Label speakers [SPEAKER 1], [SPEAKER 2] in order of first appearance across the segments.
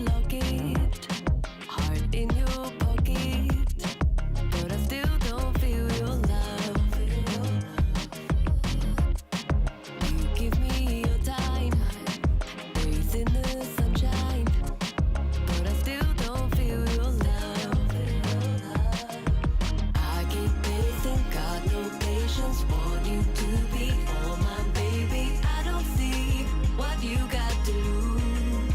[SPEAKER 1] lock it. Heart in your pocket, but I still don't feel your love. You give me your time, days in the sunshine, but I still don't feel your love. I keep pacing, got no patience, want you to be all mine, baby. I don't see what you got to lose.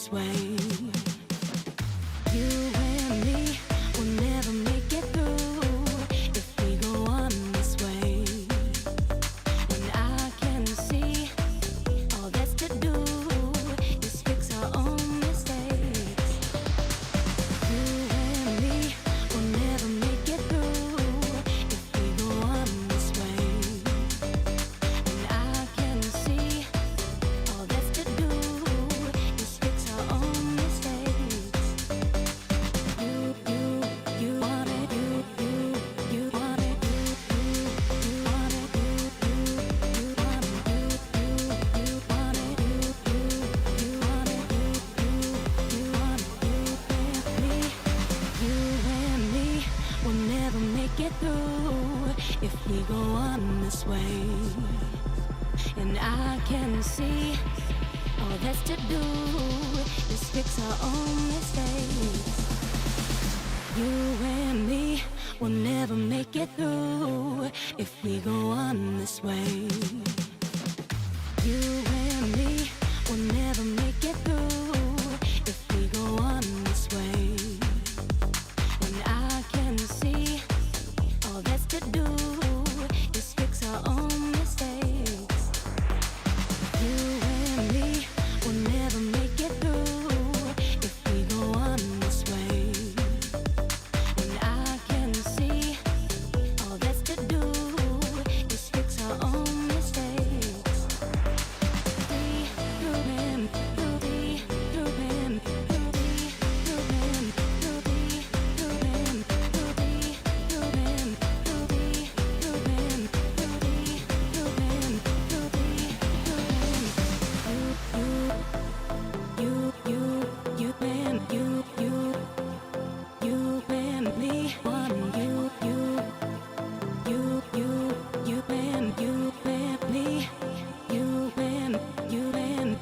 [SPEAKER 1] this way. You and me will never make it through if we go on this way. And I can see all that's to do is fix our own mistakes. You and me will never make it through if we go on this way. And I can see all that's to do is fix our own mistakes. You want it, you want it, you want it, you want it, you want it, you want it, you want it, you and me will never make it through if we go on this way. And I can see all that's to do is fix our own mistakes. You and me will never make it through if we go on this way. You and me will never make it through if we go on this way. And I can see all that's to do is fix our own mistakes. You and me will never make it through if we go on this way. And I can see all that's to do is fix our own mistakes. Through him, through him, through him, through him, through him, through him, through him, through him, through him, you and me, one, you and me, you and.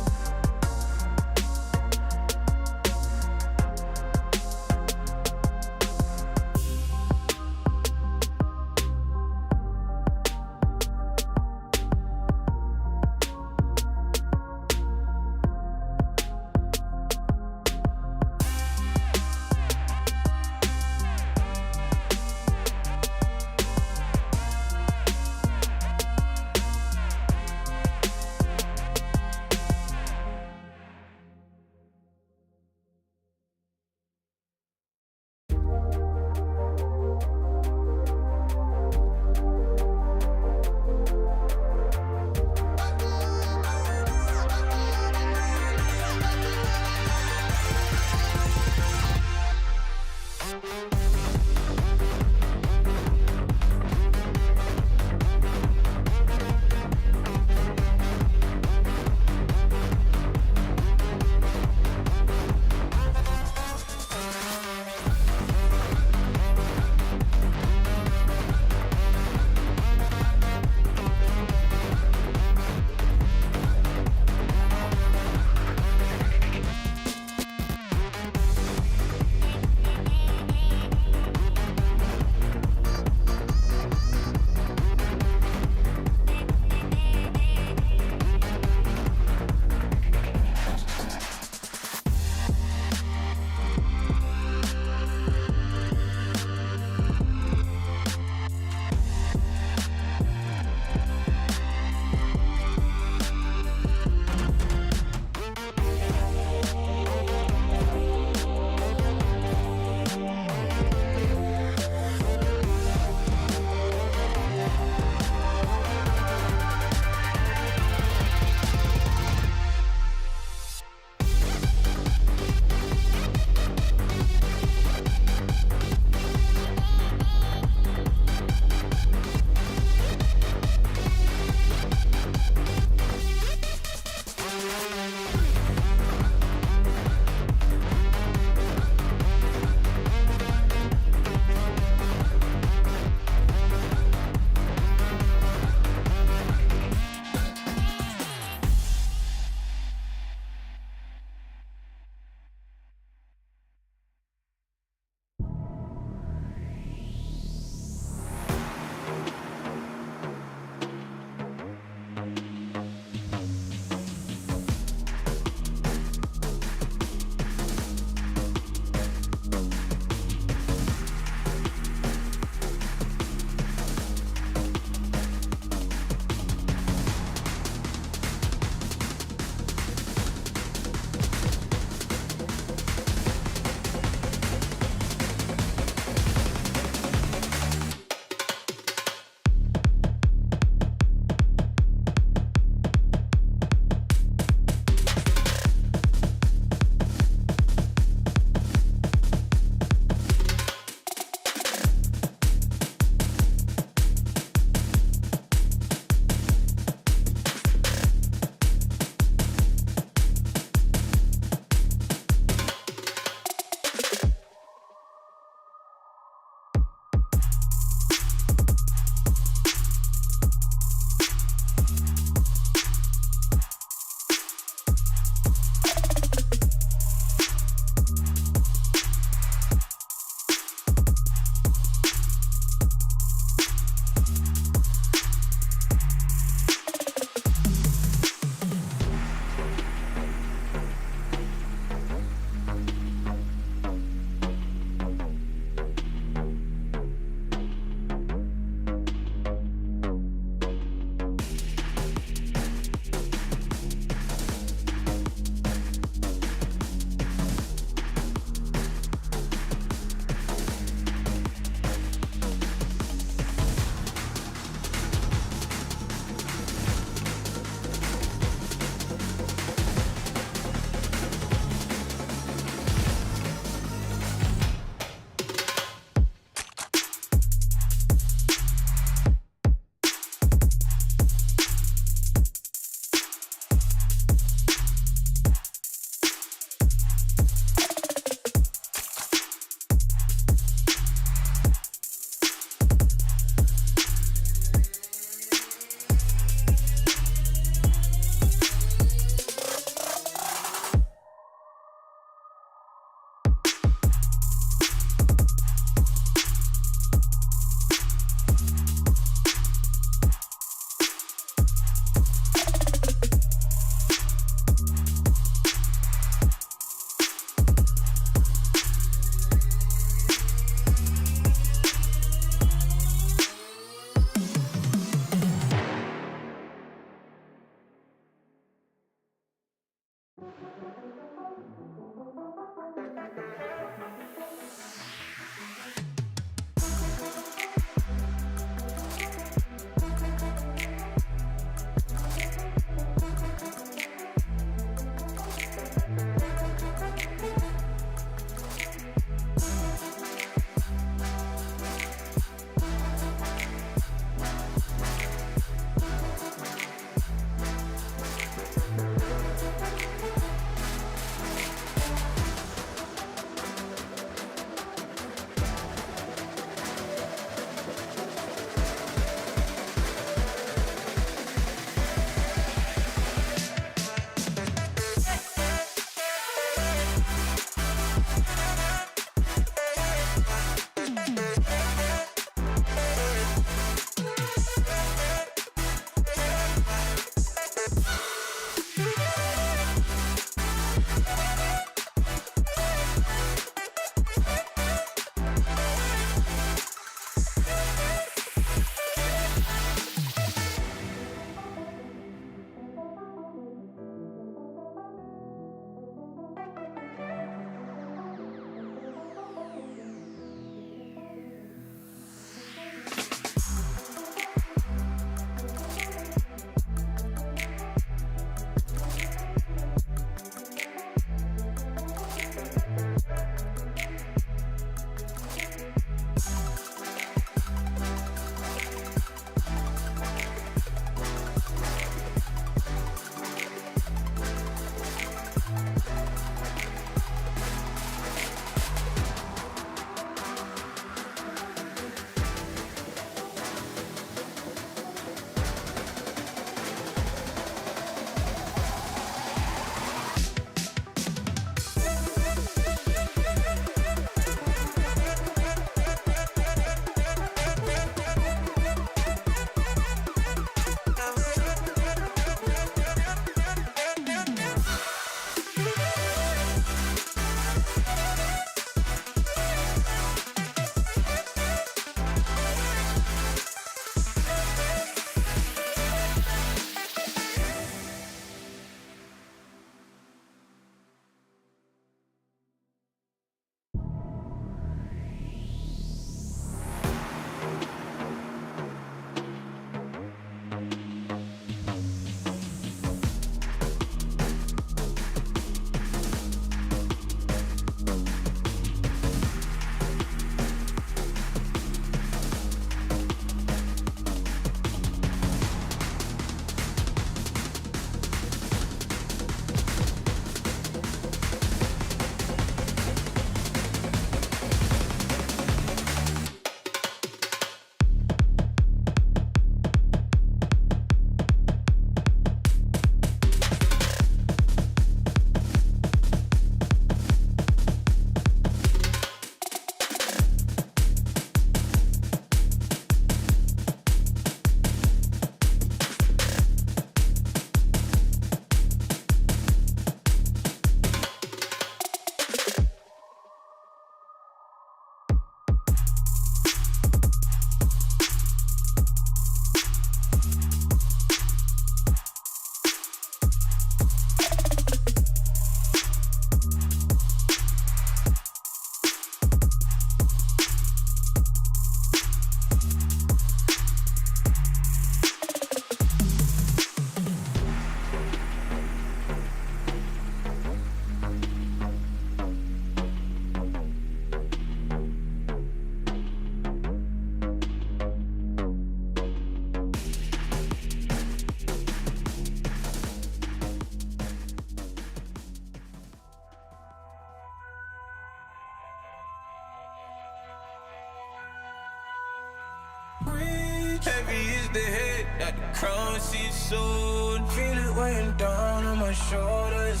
[SPEAKER 2] the head that the crown sees soon. Feel it weighing down on my shoulders.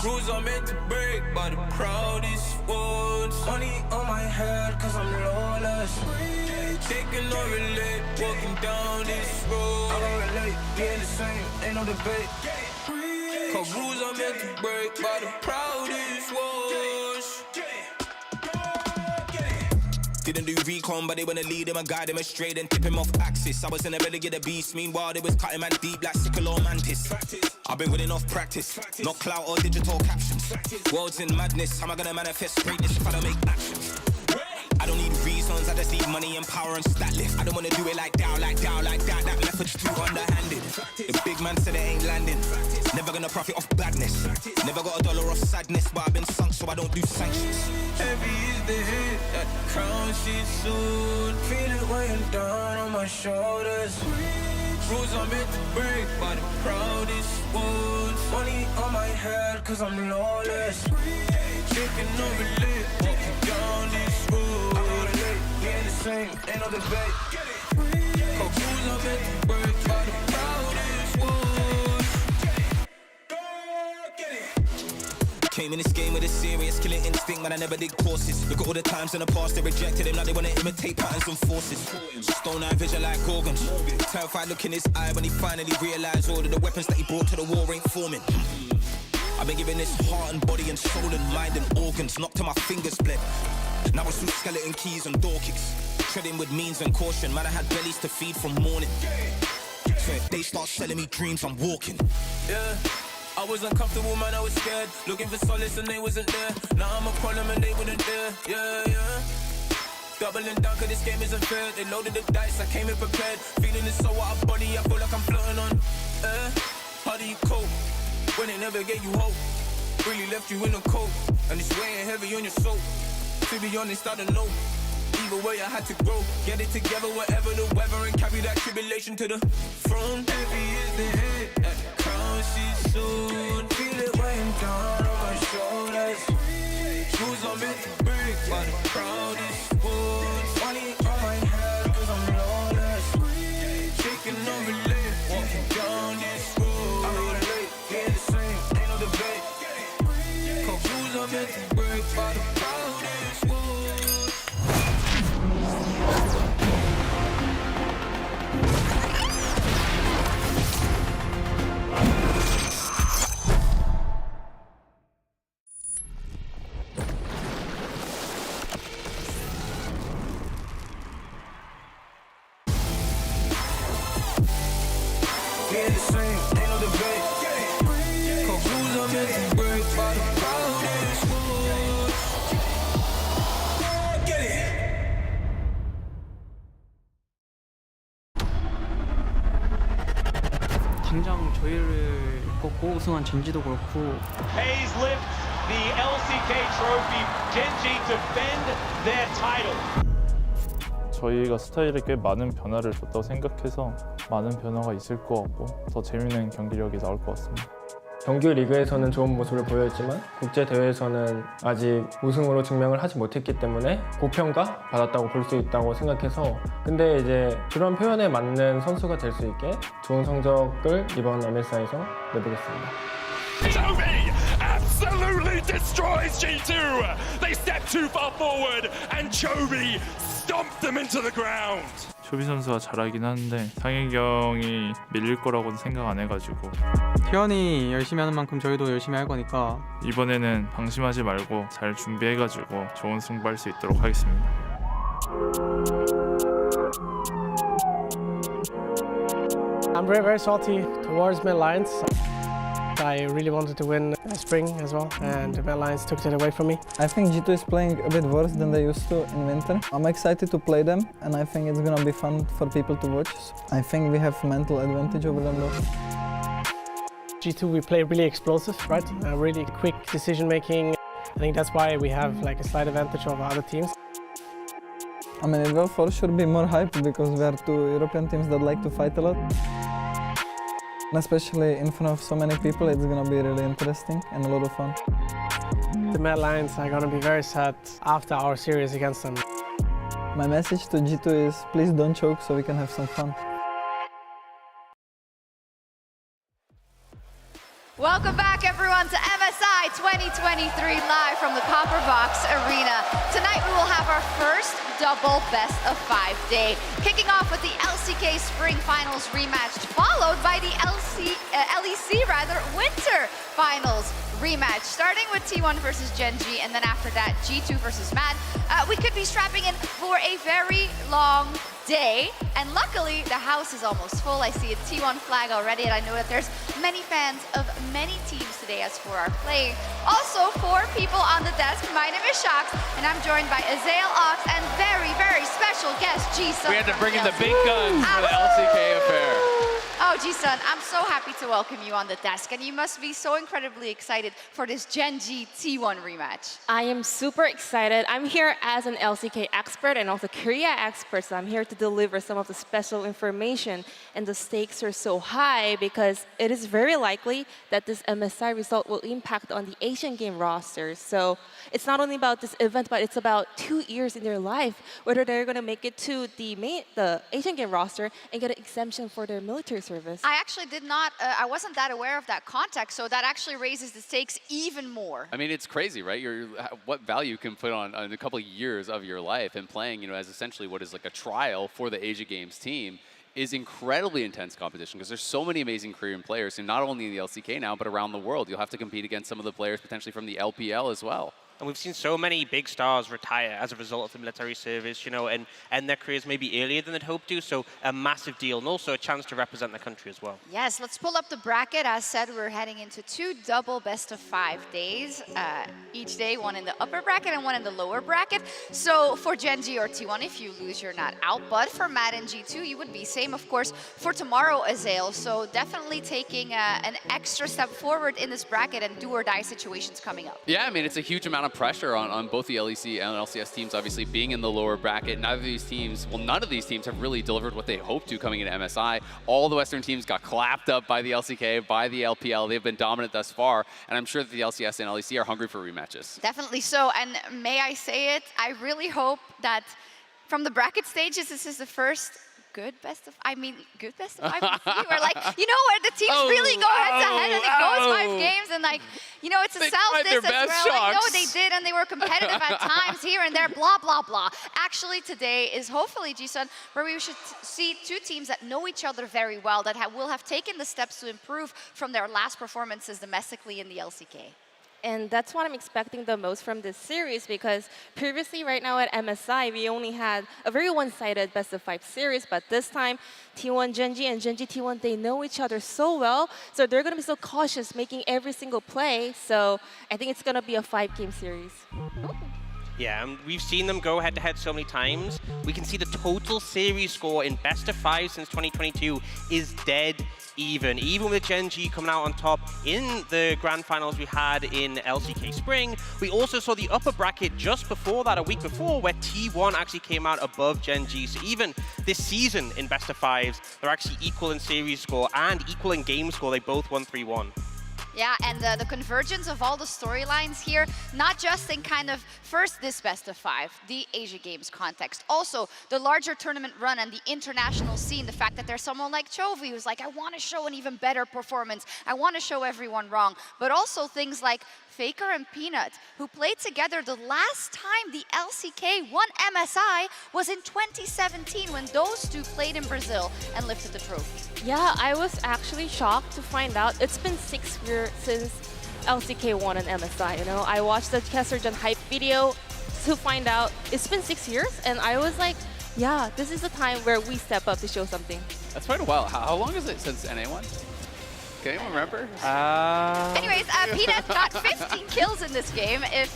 [SPEAKER 2] Rules are meant to break, but the proudest ones. Money on my head, cause I'm lawless. Taking no relate, walking down this road. I don't relate, being the same, ain't no debate. Cause rules are meant to break, but the proudest ones. Didn't do recon, but they wanna lead him and guide him straight and tip him off axis. I was in the belly of the beast, meanwhile they was cutting man deep like sickle or mantis. I've been winning off practice, not clout or digital captions. World's in madness, how am I gonna manifest greatness if I don't make actions? I don't need reasons, I just need money and power and stat lift. I don't wanna do it like that, that method's too underhanded. The big man said it ain't landing, never gonna profit off badness. Never got a dollar off sadness, but I've been sunk so I don't do sanctions. Heavy is the head that the crown sees soon. Feel it weighing down on my shoulders. Rules are meant to break, but the proudest ones. Money on my head, cause I'm lawless. Taking no relate, walking down this road. I don't relate, being the same, ain't no debate. Cause rules are meant to break, but the proudest ones. Came in this game with a serious killing instinct, man, I never did courses. Look at all the times in the past they rejected him, now they wanna imitate patterns and forces. Stone eye vision like organs. Terrified look in his eye when he finally realised all of the weapons that he brought to the war ain't forming. I've been giving this heart and body and soul and mind and organs, knocked to my fingers bled. Now it's through skeleton keys and door kicks. Treading with means and caution, man, I had bellies to feed from morning. So if they start selling me dreams, I'm walking. Yeah. I was uncomfortable, man, I was scared. Looking for solace and they wasn't there. Now I'm a problem and they wouldn't dare. Yeah. Doubling down cause this game isn't fair. They loaded the dice, I came in prepared. Feeling it so out of body, I feel like I'm floating on air. How do you cope when they never gave you hope? Really left you in the cold, and it's weighing heavy on your soul. To be honest, I don't know. Either way, I had to grow. Get it together, whatever the weather, and carry that tribulation to the throne. Heavy is the head that the crown sees soon. Feel it weighing down on my shoulders. Rules are meant to break, but the proudest ones. Money on my head, cause I'm lawless. Taking no relate, walking down this road. I don't relate, being the same, ain't no debate. Cause rules are meant to break, but the proudest ones.
[SPEAKER 3] 당장 저희를 꺾고 우승한 젠지도 그렇고
[SPEAKER 4] Hayes lift the LCK trophy. Genji defend their title.
[SPEAKER 5] 저희가 스타일에 꽤 많은 변화를 줬다고 생각해서 많은 변화가 있을 것 같고 더 재밌는 경기력이 나올 것 같습니다.
[SPEAKER 6] 정규 리그에서는 좋은 모습을 보여줬지만 국제대회에서는 아직 우승으로 증명을 하지 못했기 때문에 고평가 받았다고 볼 수 있다고 생각해서 근데 이제 그런 표현에 맞는 선수가 될 수 있게 좋은 성적을 이번 MSI에서 내보겠습니다.
[SPEAKER 7] Toby absolutely destroys G2. They step too far forward and Chobi stomped them into the ground.
[SPEAKER 5] 초비 선수가 잘하긴 하는데 상혜경이 밀릴 거라고는 생각 안 해가지고
[SPEAKER 3] 태연이 열심히 하는 만큼 저희도 열심히 할 거니까
[SPEAKER 5] 이번에는 방심하지 말고 잘 준비해가지고 좋은 승부할 수 있도록 하겠습니다.
[SPEAKER 8] I'm very salty towards Mad Lions. I really wanted to win spring as well, and the Mad Lions took it away from me.
[SPEAKER 9] I think G2 is playing a bit worse than they used to in winter. I'm excited to play them, and I think it's gonna be fun for people to watch. I think we have mental advantage over them though.
[SPEAKER 8] G2, we play really explosive, right? Really quick decision making. I think that's why we have like a slight advantage over other teams.
[SPEAKER 9] I mean, it will for sure be more hype because we are two European teams that like to fight a lot. And especially in front of so many people, it's gonna be really interesting and a lot of fun.
[SPEAKER 8] The Mad Lions are gonna be very sad after our series against them.
[SPEAKER 9] My message to G2 is please don't choke so we can have some fun.
[SPEAKER 10] Welcome back, everyone, to MSI 2023 live from the Copper Box Arena. Tonight, we will have our first double best-of-5 day, kicking off with the LCK Spring Finals rematch, followed by the LEC Winter Finals rematch, starting with T1 versus Gen.G, and then after that, G2 versus Mad. We could be strapping in for a very long day, and luckily the house is almost full. I see a T1 flag already, and I know that there's many fans of many teams today as for our play. Also, 4 people on the desk. My name is Shax, and I'm joined by Azael Ox and very, very special guest G-Sun.
[SPEAKER 11] We had to bring in the big guns for the LCK affair.
[SPEAKER 10] Oh, G-Sun, I'm so happy to welcome you on the desk, and you must be so incredibly excited for this Gen.G T1 rematch.
[SPEAKER 12] I am super excited. I'm here as an LCK expert and also Korea expert, so I'm here to deliver some of the special information, and the stakes are so high because it is very likely that this MSI result will impact on the Asian game rosters. So it's not only about this event, but it's about 2 years in their life, whether they're going to make it to the Asian game roster and get an exemption for their military service.
[SPEAKER 10] I actually did not, I wasn't that aware of that context, so that actually raises the stakes even more.
[SPEAKER 11] I mean, it's crazy, right? What value you can put on a couple of years of your life, and playing, as essentially what is like a trial for the Asia Games team is incredibly intense competition because there's so many amazing Korean players, and not only in the LCK now, but around the world. You'll have to compete against some of the players potentially from the LPL as well.
[SPEAKER 13] And we've seen so many big stars retire as a result of the military service, and end their careers maybe earlier than they'd hoped to. So a massive deal, and also a chance to represent the country as well.
[SPEAKER 10] Yes, let's pull up the bracket. As said, we're heading into 2 double best-of-5 days. Each day, one in the upper bracket and one in the lower bracket. So for Gen.G or T1, if you lose, you're not out. But for Mad and G2, you would be. Same, of course, for tomorrow, Azael. So definitely taking an extra step forward in this bracket, and do-or-die situations coming up.
[SPEAKER 11] Yeah, I mean, it's a huge amount of pressure on both the LEC and LCS teams, obviously being in the lower bracket. None of these teams have really delivered what they hoped to coming into MSI. All the Western teams got clapped up by the LCK, by the LPL. They've been dominant thus far, and I'm sure that the LCS and LEC are hungry for rematches.
[SPEAKER 10] Definitely so, and may I say it, I really hope that from the bracket stages, this is the first good best-of-5 where, like, where the teams really go head-to-head and it goes 5 games, and, like, it's a self-diss as well. I know they did, and they were competitive at times here and there, blah, blah, blah. Actually, today is hopefully, G-Sun, where we should see 2 teams that know each other very well, that will have taken the steps to improve from their last performances domestically in the LCK.
[SPEAKER 12] And that's what I'm expecting the most from this series, because previously, right now at MSI, we only had a very one-sided best-of-5 series, but this time, T1 Gen.G and Gen.G T1, they know each other so well, so they're going to be so cautious making every single play, so I think it's going to be a 5-game series.
[SPEAKER 13] Yeah, and we've seen them go head-to-head so many times. We can see the total series score in best-of-5 since 2022 is dead even with Gen.G coming out on top in the grand finals we had in LCK Spring. We also saw the upper bracket just before that, a week before, where T1 actually came out above Gen.G. So even this season in best-of-5s, they're actually equal in series score and equal in game score. They both won 3-1.
[SPEAKER 10] Yeah, and the convergence of all the storylines here, not just in kind of first this best-of-5, the Asia Games context, also the larger tournament run and the international scene, the fact that there's someone like Chovy who's like, I want to show an even better performance, I want to show everyone wrong, but also things like FLICKR and Peanut, who played together the last time the LCK won MSI was in 2017 when those 2 played in Brazil and lifted the trophy.
[SPEAKER 12] Yeah, I was actually shocked to find out it's been 6 years since LCK won an MSI, I watched the Kesserjan hype video to find out it's been 6 years, and I was like, yeah, this is the time where we step up to show something.
[SPEAKER 11] That's quite a while. How long is it since NA won? Can anyone remember?
[SPEAKER 10] Anyways, Peanut got 15 kills in this game. If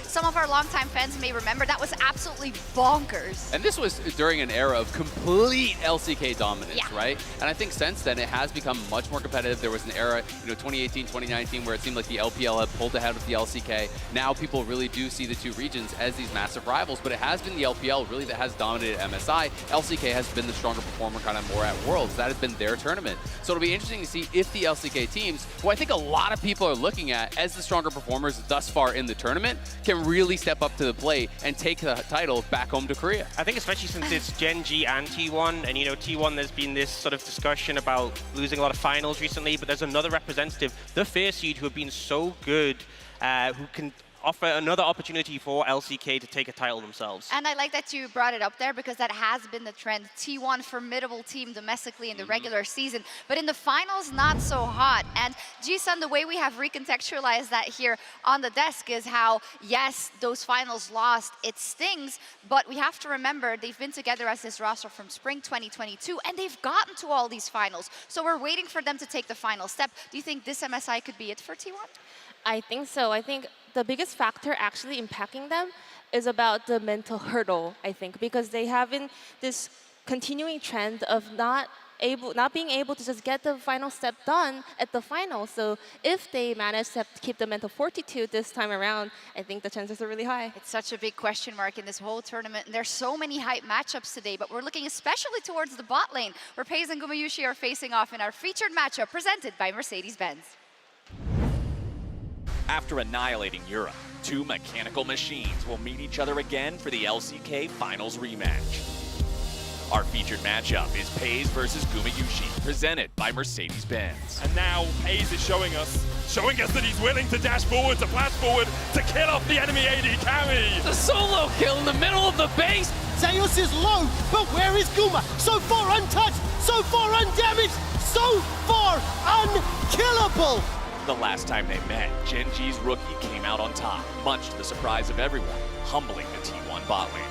[SPEAKER 10] some of our longtime fans may remember, that was absolutely bonkers.
[SPEAKER 11] And this was during an era of complete LCK dominance, right? And I think since then, it has become much more competitive. There was an era, 2018, 2019, where it seemed like the LPL had pulled ahead of the LCK. Now people really do see the 2 regions as these massive rivals, but it has been the LPL really that has dominated MSI. LCK has been the stronger performer kind of more at Worlds. That has been their tournament. So it'll be interesting to see if the LCK teams, who I think a lot of people are looking at as the stronger performers thus far in the tournament, can really step up to the plate and take the title back home to Korea.
[SPEAKER 13] I think especially since it's Gen G and T1, and you know, T1, there's been this sort of discussion about losing a lot of finals recently, but there's another representative, the Fair Seed, who have been so good, who can offer another opportunity for LCK to take a title themselves.
[SPEAKER 10] And I like that you brought it up there because that has been the trend. T1, formidable team domestically in the regular season, but in the finals, not so hot. And Ji-sun, the way we have recontextualized that here on the desk is how, yes, those finals lost, it stings, but we have to remember they've been together as this roster from spring 2022, and they've gotten to all these finals. So we're waiting for them to take the final step. Do you think this MSI could be it for T1?
[SPEAKER 12] I think so. I think the biggest factor actually impacting them is about the mental hurdle, I think, because they have in this continuing trend of not being able to just get the final step done at the final. So if they manage to keep the mental fortitude this time around, I think the chances are really high.
[SPEAKER 10] It's such a big question mark in this whole tournament, and there's so many hype matchups today, but we're looking especially towards the bot lane, where FaZe and Gumayusi are facing off in our featured matchup presented by Mercedes-Benz.
[SPEAKER 14] After annihilating Europe, two mechanical machines will meet each other again for the LCK Finals rematch. Our featured matchup is FaZe versus Gumayusi, presented by Mercedes-Benz.
[SPEAKER 7] And now FaZe is showing us that he's willing to dash forward, to blast forward, to kill off the enemy AD carry.
[SPEAKER 11] The solo kill in the middle of the base.
[SPEAKER 15] Zeus is low, but where is Guma? So far untouched, so far undamaged, so far unkillable.
[SPEAKER 14] The last time they met, Gen G's rookie came out on top, much to the surprise of everyone, humbling the T1 bot lane.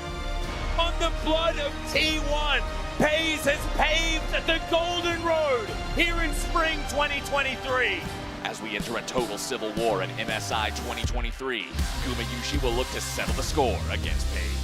[SPEAKER 4] On the blood of T1, FaZe has paved the golden road here in spring 2023.
[SPEAKER 14] As we enter a total civil war in MSI 2023, Gumayusi will look to settle the score against FaZe.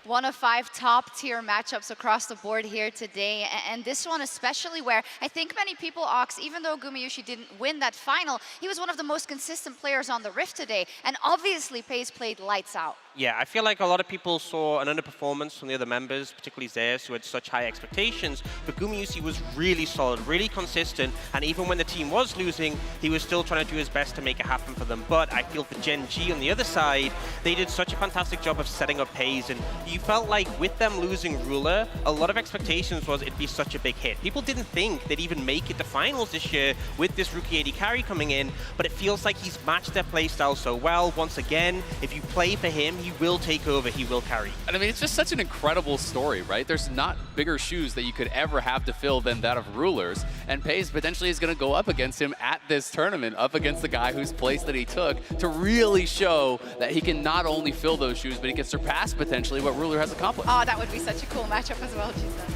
[SPEAKER 10] One of 5 top-tier matchups across the board here today, and this one especially where I think many people, Ox, even though Gumayusi didn't win that final, he was one of the most consistent players on the Rift today, and obviously FaZe played lights out.
[SPEAKER 13] Yeah, I feel like a lot of people saw an underperformance from the other members, particularly Zeus, who had such high expectations, but Gumayusi was really solid, really consistent, and even when the team was losing, he was still trying to do his best to make it happen for them. But I feel for Gen G on the other side, they did such a fantastic job of setting up FaZe, and you felt like with them losing Ruler, a lot of expectations was it'd be such a big hit. People didn't think they'd even make it to finals this year with this rookie AD carry coming in, but it feels like he's matched their playstyle so well. Once again, if you play for him, he will take over, he will carry.
[SPEAKER 11] And I mean, it's just such an incredible story, right? There's not bigger shoes that you could ever have to fill than that of Rulers, and FaZe potentially is going to go up against him at this tournament, up against the guy whose place that he took, to really show that he can not only fill those shoes, but he can surpass potentially what Ruler has accomplished.
[SPEAKER 10] Oh, that would be such a cool matchup as well, Ji-sun.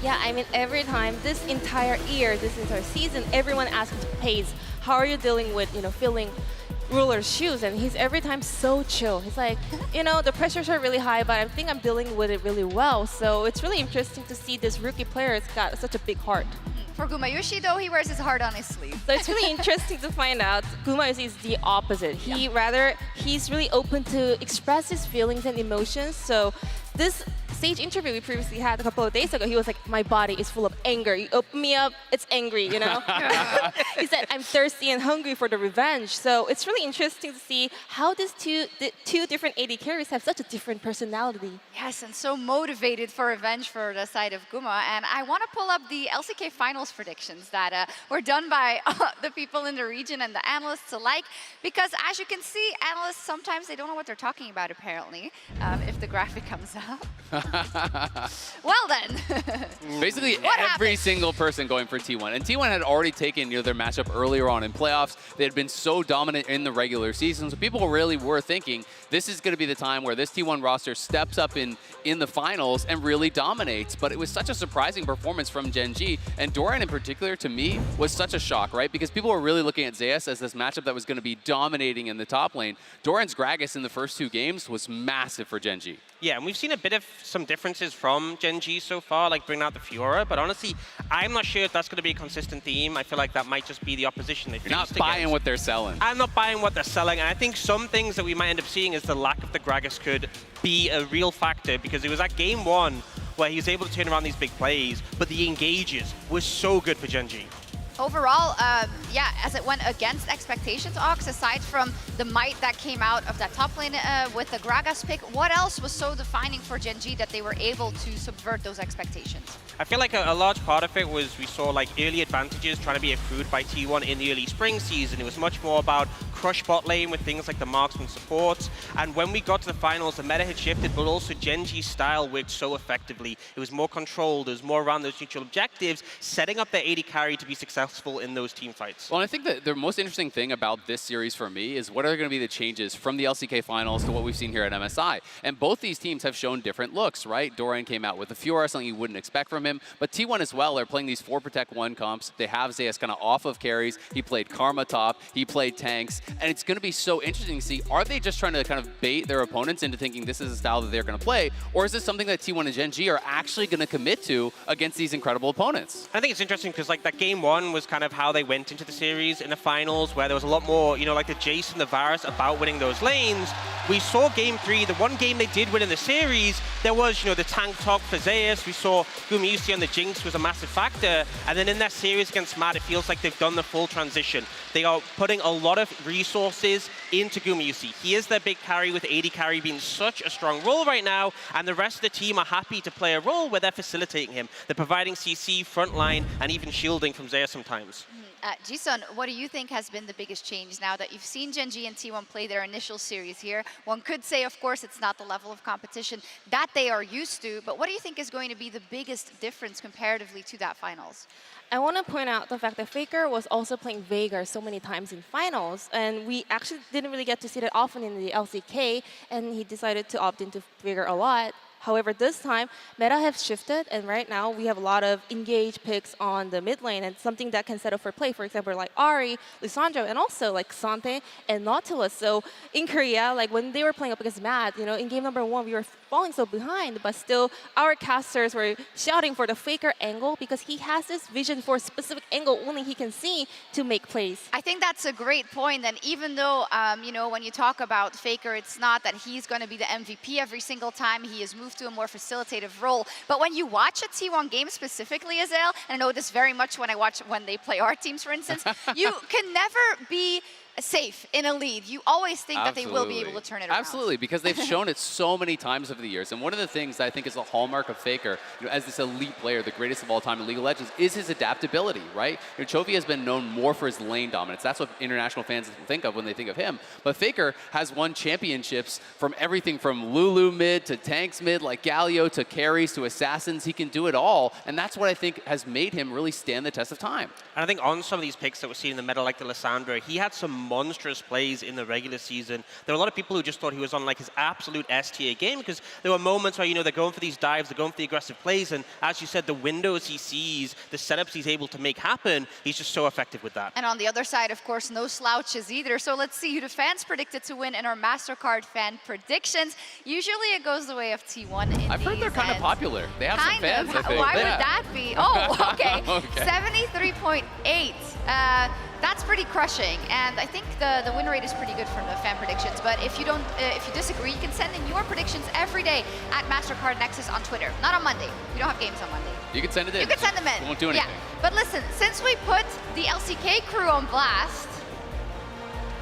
[SPEAKER 12] Yeah, I mean, every time, this entire year, this entire season, everyone asks FaZe, how are you dealing with, filling Ruler's shoes? And he's every time so chill. He's like, the pressures are really high, but I think I'm dealing with it really well. So it's really interesting to see this rookie player has got such a big heart.
[SPEAKER 10] For Gumayusi, though, he wears his heart on his sleeve.
[SPEAKER 12] So it's really interesting to find out Gumayusi is the opposite. He's really open to express his feelings and emotions. So this stage interview we previously had a couple of days ago, he was like, my body is full of anger. You open me up, it's angry, He said, I'm thirsty and hungry for the revenge. So it's really interesting to see how the two different AD carries have such a different personality.
[SPEAKER 10] Yes, and so motivated for revenge for the side of Guma. And I want to pull up the LCK Finals predictions that were done by the people in the region and the analysts alike, because as you can see, analysts, sometimes they don't know what they're talking about, apparently, if the graphic comes up. Well then.
[SPEAKER 11] Basically every single person going for T1. And T1 had already taken their matchup earlier on in playoffs. They had been so dominant in the regular season. So people really were thinking this is going to be the time where this T1 roster steps up in the finals and really dominates. But it was such a surprising performance from Gen G. And Doran in particular, to me, was such a shock, right? Because people were really looking at Zeus as this matchup that was going to be dominating in the top lane. Doran's Gragas in the first 2 games was massive for Gen G.
[SPEAKER 13] Yeah, and we've seen a bit of some differences from Gen G so far, like bringing out the Fiora, but honestly, I'm not sure if that's going to be a consistent theme. I feel like that might just just be the opposition they
[SPEAKER 11] You're not
[SPEAKER 13] faced
[SPEAKER 11] buying
[SPEAKER 13] against.
[SPEAKER 11] what they're selling.
[SPEAKER 13] I'm not buying what they're selling, and I think some things that we might end up seeing is the lack of the Gragas could be a real factor, because it was at game 1 where he was able to turn around these big plays, but the engages were so good for Gen G.
[SPEAKER 10] Overall, yeah, as it went against expectations, Ox, aside from the might that came out of that top lane with the Gragas pick, what else was so defining for Gen G that they were able to subvert those expectations?
[SPEAKER 13] I feel like a large part of it was we saw like early advantages trying to be accrued by T1 in the early spring season. It was much more about crush bot lane with things like the marksman supports. And when we got to the finals, the meta had shifted, but also Gen G's style worked so effectively. It was more controlled, it was more around those neutral objectives, setting up their AD carry to be successful in those team fights.
[SPEAKER 11] Well, I think that the most interesting thing about this series for me is what are going to be the changes from the LCK finals to what we've seen here at MSI. And both these teams have shown different looks, right? Dorian came out with a Fiora, something you wouldn't expect from him. But T1 as well, they're playing these 4 Protect 1 comps. They have Zeus kind of off of carries. He played Karma top. He played tanks. And it's going to be so interesting to see, are they just trying to kind of bait their opponents into thinking this is a style that they're going to play? Or is this something that T1 and Gen G are actually going to commit to against these incredible opponents?
[SPEAKER 13] I think it's interesting because like that game 1 was kind of how they went into the series in the finals, where there was a lot more, you know, like the Jace and the Varus about winning those lanes. We saw game 3, the one game they did win in the series, there was, you know, the tank top for Zeus. We saw Gumayusi on the Jinx was a massive factor. And then in that series against Matt, it feels like they've done the full transition. They are putting a lot of resources into Gumayusi. He is their big carry, with AD carry being such a strong role right now, and the rest of the team are happy to play a role where they're facilitating him. They're providing CC, frontline, and even shielding from Zeus sometimes.
[SPEAKER 10] Jisun, what do you think has been the biggest change now that you've seen Gen G and T1 play their initial series here? One could say, of course, it's not the level of competition that they are used to, but what do you think is going to be the biggest difference comparatively to that finals?
[SPEAKER 12] I want to point out the fact that FLICKR was also playing Veigar so many times in finals, and we actually didn't really get to see that often in the LCK, and he decided to opt into Veigar a lot. However, this time, meta has shifted, and right now we have a lot of engaged picks on the mid lane, and something that can set up for play, for example, like Ahri, Lissandra, and also like Sante and Nautilus. So in Korea, like when they were playing up against Matt, you know, in game number 1, we were falling so behind, but still our casters were shouting for the FLICKR angle because he has this vision for a specific angle only he can see to make plays.
[SPEAKER 10] I think that's a great point, and even though, you know, when you talk about FLICKR, it's not that he's going to be the MVP every single time. He has moved to a more facilitative role. But when you watch a T1 game specifically, Azael, and I know this very much when I watch when they play our teams, for instance, you can never be safe in a lead. You always think that they will be able to turn it around.
[SPEAKER 11] Absolutely, because they've shown it so many times over the years. And one of the things that I think is a hallmark of FLICKR, you know, as this elite player, the greatest of all time in League of Legends, is his adaptability, right? You know, Chovy has been known more for his lane dominance. That's what international fans think of when they think of him. But FLICKR has won championships from everything from Lulu mid to tanks mid, like Galio, to carries to assassins. He can do it all. And that's what I think has made him really stand the test of time.
[SPEAKER 13] And I think on some of these picks that we're seeing in the meta, like the Lissandra, he had some monstrous plays in the regular season. There were a lot of people who just thought he was on like his absolute S-tier game, because there were moments where, you know, they're going for these dives, they're going for the aggressive plays, and as you said, the windows he sees, the setups he's able to make happen, he's just so effective with that.
[SPEAKER 10] And on the other side, of course, no slouches either. So let's see who the fans predicted to win in our MasterCard fan predictions. Usually it goes the way of T1 in
[SPEAKER 11] I've heard they're kind of popular. They have some fans, I think.
[SPEAKER 10] Why would that be? Oh, okay. 73.8. That's pretty crushing, and I think the win rate is pretty good from the fan predictions. But if you don't, if you disagree, you can send in your predictions every day at MasterCard Nexus on Twitter. Not on Monday. We don't have games on Monday.
[SPEAKER 11] You can send it in.
[SPEAKER 10] You can send them in.
[SPEAKER 11] We won't do anything.
[SPEAKER 10] Yeah. But listen, since we put the LCK crew on blast,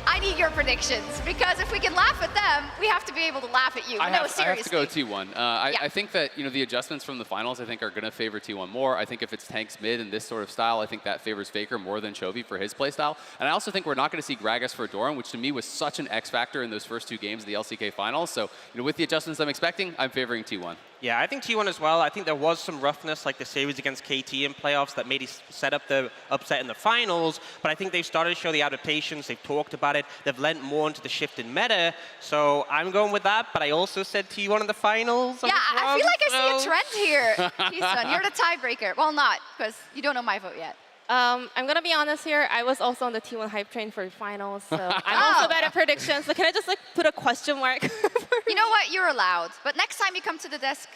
[SPEAKER 10] I need your predictions, because if we can laugh at them, we have to be able to laugh at you.
[SPEAKER 11] I have to go T1.
[SPEAKER 10] Yeah.
[SPEAKER 11] I think that, you know, the adjustments from the finals, I think, are going to favor T1 more. I think if it's tanks mid and this sort of style, I think that favors FLICKR more than Chovy for his play style. And I also think we're not going to see Gragas for Doran, which to me was such an X factor in those first 2 games of the LCK finals. So, you know, with the adjustments I'm expecting, I'm favoring T1.
[SPEAKER 13] Yeah, I think T1 as well. I think there was some roughness, like the series against KT in playoffs, that made it set up the upset in the finals. But I think they've started to show the adaptations. They've talked about it. They've lent more into the shift in meta. So I'm going with that. But I also said T1 in the finals.
[SPEAKER 10] Yeah, I feel like I see a trend here. Jisun, you're the tiebreaker. Well, not, because you don't know my vote yet.
[SPEAKER 12] I'm going to be honest here. I was also on the T1 hype train for finals, so I'm also bad at predictions. So can I just like put a question mark?
[SPEAKER 10] You know what? You're allowed. But next time you come to the desk,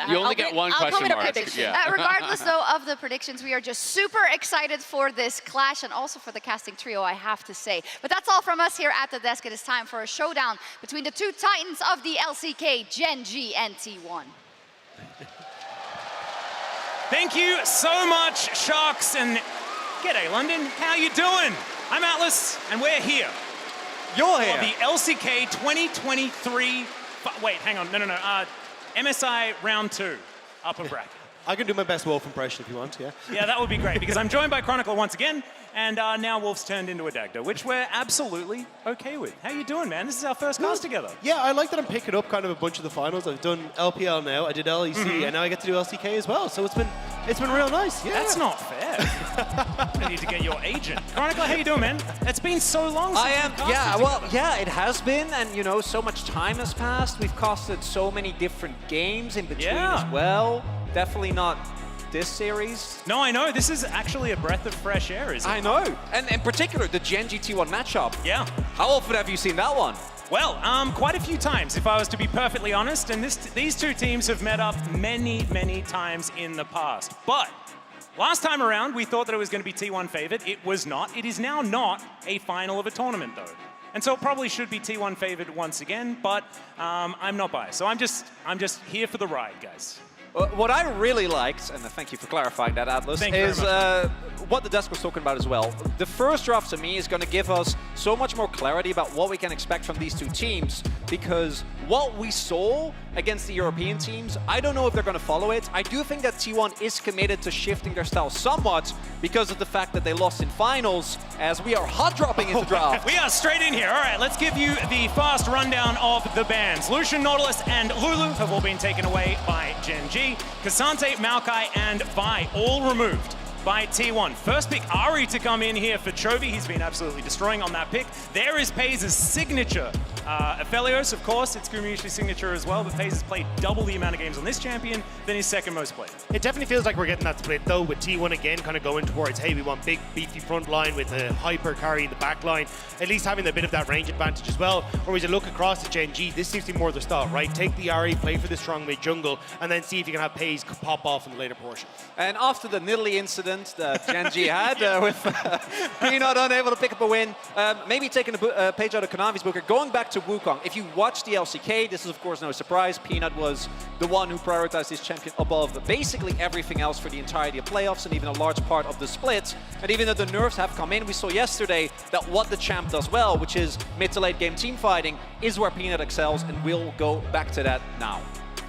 [SPEAKER 11] You only get one
[SPEAKER 10] I'll
[SPEAKER 11] question
[SPEAKER 10] come
[SPEAKER 11] mark.
[SPEAKER 10] prediction.
[SPEAKER 11] Yeah.
[SPEAKER 10] Regardless, though, of the predictions, we are just super excited for this clash and also for the casting trio, I have to say. But that's all from us here at the desk. It is time for a showdown between the two titans of the LCK, Gen G and T1.
[SPEAKER 4] Thank you so much, Sharks, and g'day, London. How you doing? I'm Atlas, and we're here.
[SPEAKER 15] You're here.
[SPEAKER 4] For the LCK 2023. Wait, hang on. No. MSI round 2, upper bracket.
[SPEAKER 15] I can do my best Wolf impression if you want, yeah?
[SPEAKER 4] Yeah, that would be great, because I'm joined by Chronicle once again, and now Wolf's turned into a Dagda, which we're absolutely okay with. How you doing, man? This is our first cast together.
[SPEAKER 15] Yeah, I like that I'm picking up kind of a bunch of the finals. I've done LPL now, I did LEC, and now I get to do LCK as well. So it's been real nice. Yeah.
[SPEAKER 4] That's not fair. I need to get your agent. Chronicle, how you doing, man? It's been so long since we've casted together.
[SPEAKER 16] It has been, and you know, so much time has passed. We've casted so many different games in between as well. Definitely not this series.
[SPEAKER 4] No, I know. This is actually a breath of fresh air, isn't it?
[SPEAKER 16] I know. And in particular, the Gen G T1 matchup.
[SPEAKER 4] Yeah.
[SPEAKER 16] How often have you seen that one?
[SPEAKER 4] Well, quite a few times, if I was to be perfectly honest. And these two teams have met up many, many times in the past. But last time around, we thought that it was going to be T1 favored. It was not. It is now not a final of a tournament, though. And so it probably should be T1 favored once again, but I'm not biased. So I'm just here for the ride, guys.
[SPEAKER 16] What I really liked, and thank you for clarifying that, Atlas, is what the desk was talking about as well. The first draft, to me, is going to give us so much more clarity about what we can expect from these two teams, because what we saw against the European teams, I don't know if they're going to follow it. I do think that T1 is committed to shifting their style somewhat because of the fact that they lost in finals, as we are hot dropping into draft.
[SPEAKER 4] We are straight in here. All right, let's give you the fast rundown of the bans. Lucian, Nautilus, and Lulu have all been taken away by Gen G. Kasante, Maokai, and Vi all removed by T1. First pick, Ari, to come in here for Chovy. He's been absolutely destroying on that pick. There is FaZe's signature. Aphelios, of course, it's Gumayusi's signature as well, but FaZe has played double the amount of games on this champion than his second most played.
[SPEAKER 15] It definitely feels like we're getting that split, though, with T1 again kind of going towards, hey, we want big, beefy front line with a hyper carry in the back line, at least having a bit of that range advantage as well. Whereas you look across at Gen G, this seems to be more the style, right? Take the Ari, play for the strong mid jungle, and then see if you can have FaZe pop off in the later portion.
[SPEAKER 16] And after the Nidalee incident that Gen G had with Peanut unable to pick up a win, maybe taking a page out of Konami's book, going back to Wukong. If you watch the LCK, this is of course no surprise. Peanut was the one who prioritized his champion above basically everything else for the entirety of playoffs and even a large part of the split. And even though the nerfs have come in, we saw yesterday that what the champ does well, which is mid to late game team fighting, is where Peanut excels, and we'll go back to that now.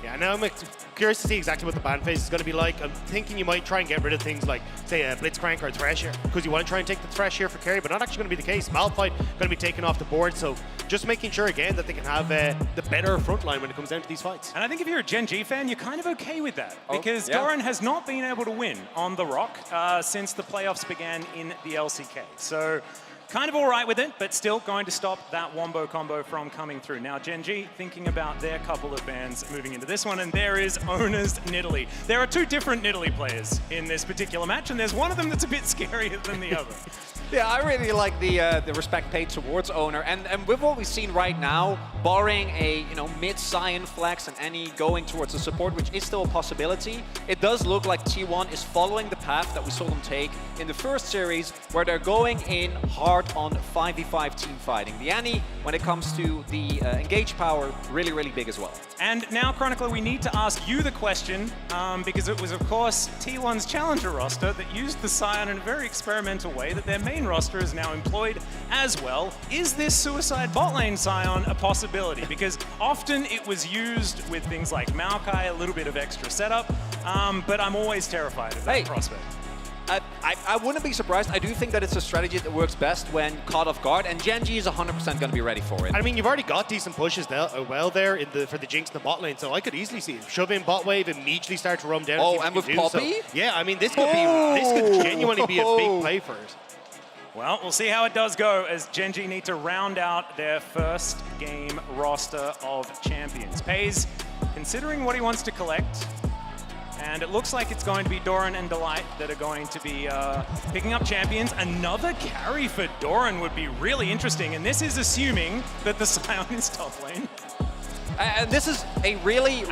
[SPEAKER 15] Yeah, now I'm curious to see exactly what the ban phase is going to be like. I'm thinking you might try and get rid of things like, say, a Blitzcrank or a Thresh here, because you want to try and take the Thresh here for carry, but not actually going to be the case. Malphite going to be taken off the board, so just making sure, again, that they can have the better front line when it comes down to these fights.
[SPEAKER 4] And I think if you're a Gen G fan, you're kind of okay with that, because Doran has not been able to win on the Rock since the playoffs began in the LCK. So kind of all right with it, but still going to stop that wombo combo from coming through. Now, Gen G thinking about their couple of bans moving into this one, and there is Owner's Nidalee. There are two different Nidalee players in this particular match, and there's one of them that's a bit scarier than the other.
[SPEAKER 16] Yeah, I really like the respect paid towards Owner, and with what we've seen right now, barring a mid-Cyan flex and any going towards the support, which is still a possibility, it does look like T1 is following the path that we saw them take in the first series, where they're going in hard on 5v5 team fighting. The Annie, when it comes to the engage power, really, really big as well.
[SPEAKER 4] And now, Chronicler, we need to ask you the question, because it was, of course, T1's challenger roster that used the Scion in a very experimental way that their main roster is now employed as well. Is this suicide bot lane Scion a possibility? Because often it was used with things like Maokai, a little bit of extra setup, but I'm always terrified of that prospect.
[SPEAKER 16] I wouldn't be surprised. I do think that it's a strategy that works best when caught off guard, and Gen G is 100% going to be ready for it.
[SPEAKER 15] I mean, you've already got decent pushes there for the Jinx in the bot lane, so I could easily see him shove in bot wave, immediately start to roam down.
[SPEAKER 16] Oh, and with Poppy?
[SPEAKER 15] So, yeah, I mean, this could genuinely be a big play for it.
[SPEAKER 4] Well, we'll see how it does go as Gen G need to round out their first game roster of champions. FaZe, considering what he wants to collect, and it looks like it's going to be Doran and Delight that are going to be picking up champions. Another carry for Doran would be really interesting, and this is assuming that the Scion is top lane.
[SPEAKER 16] And this is a really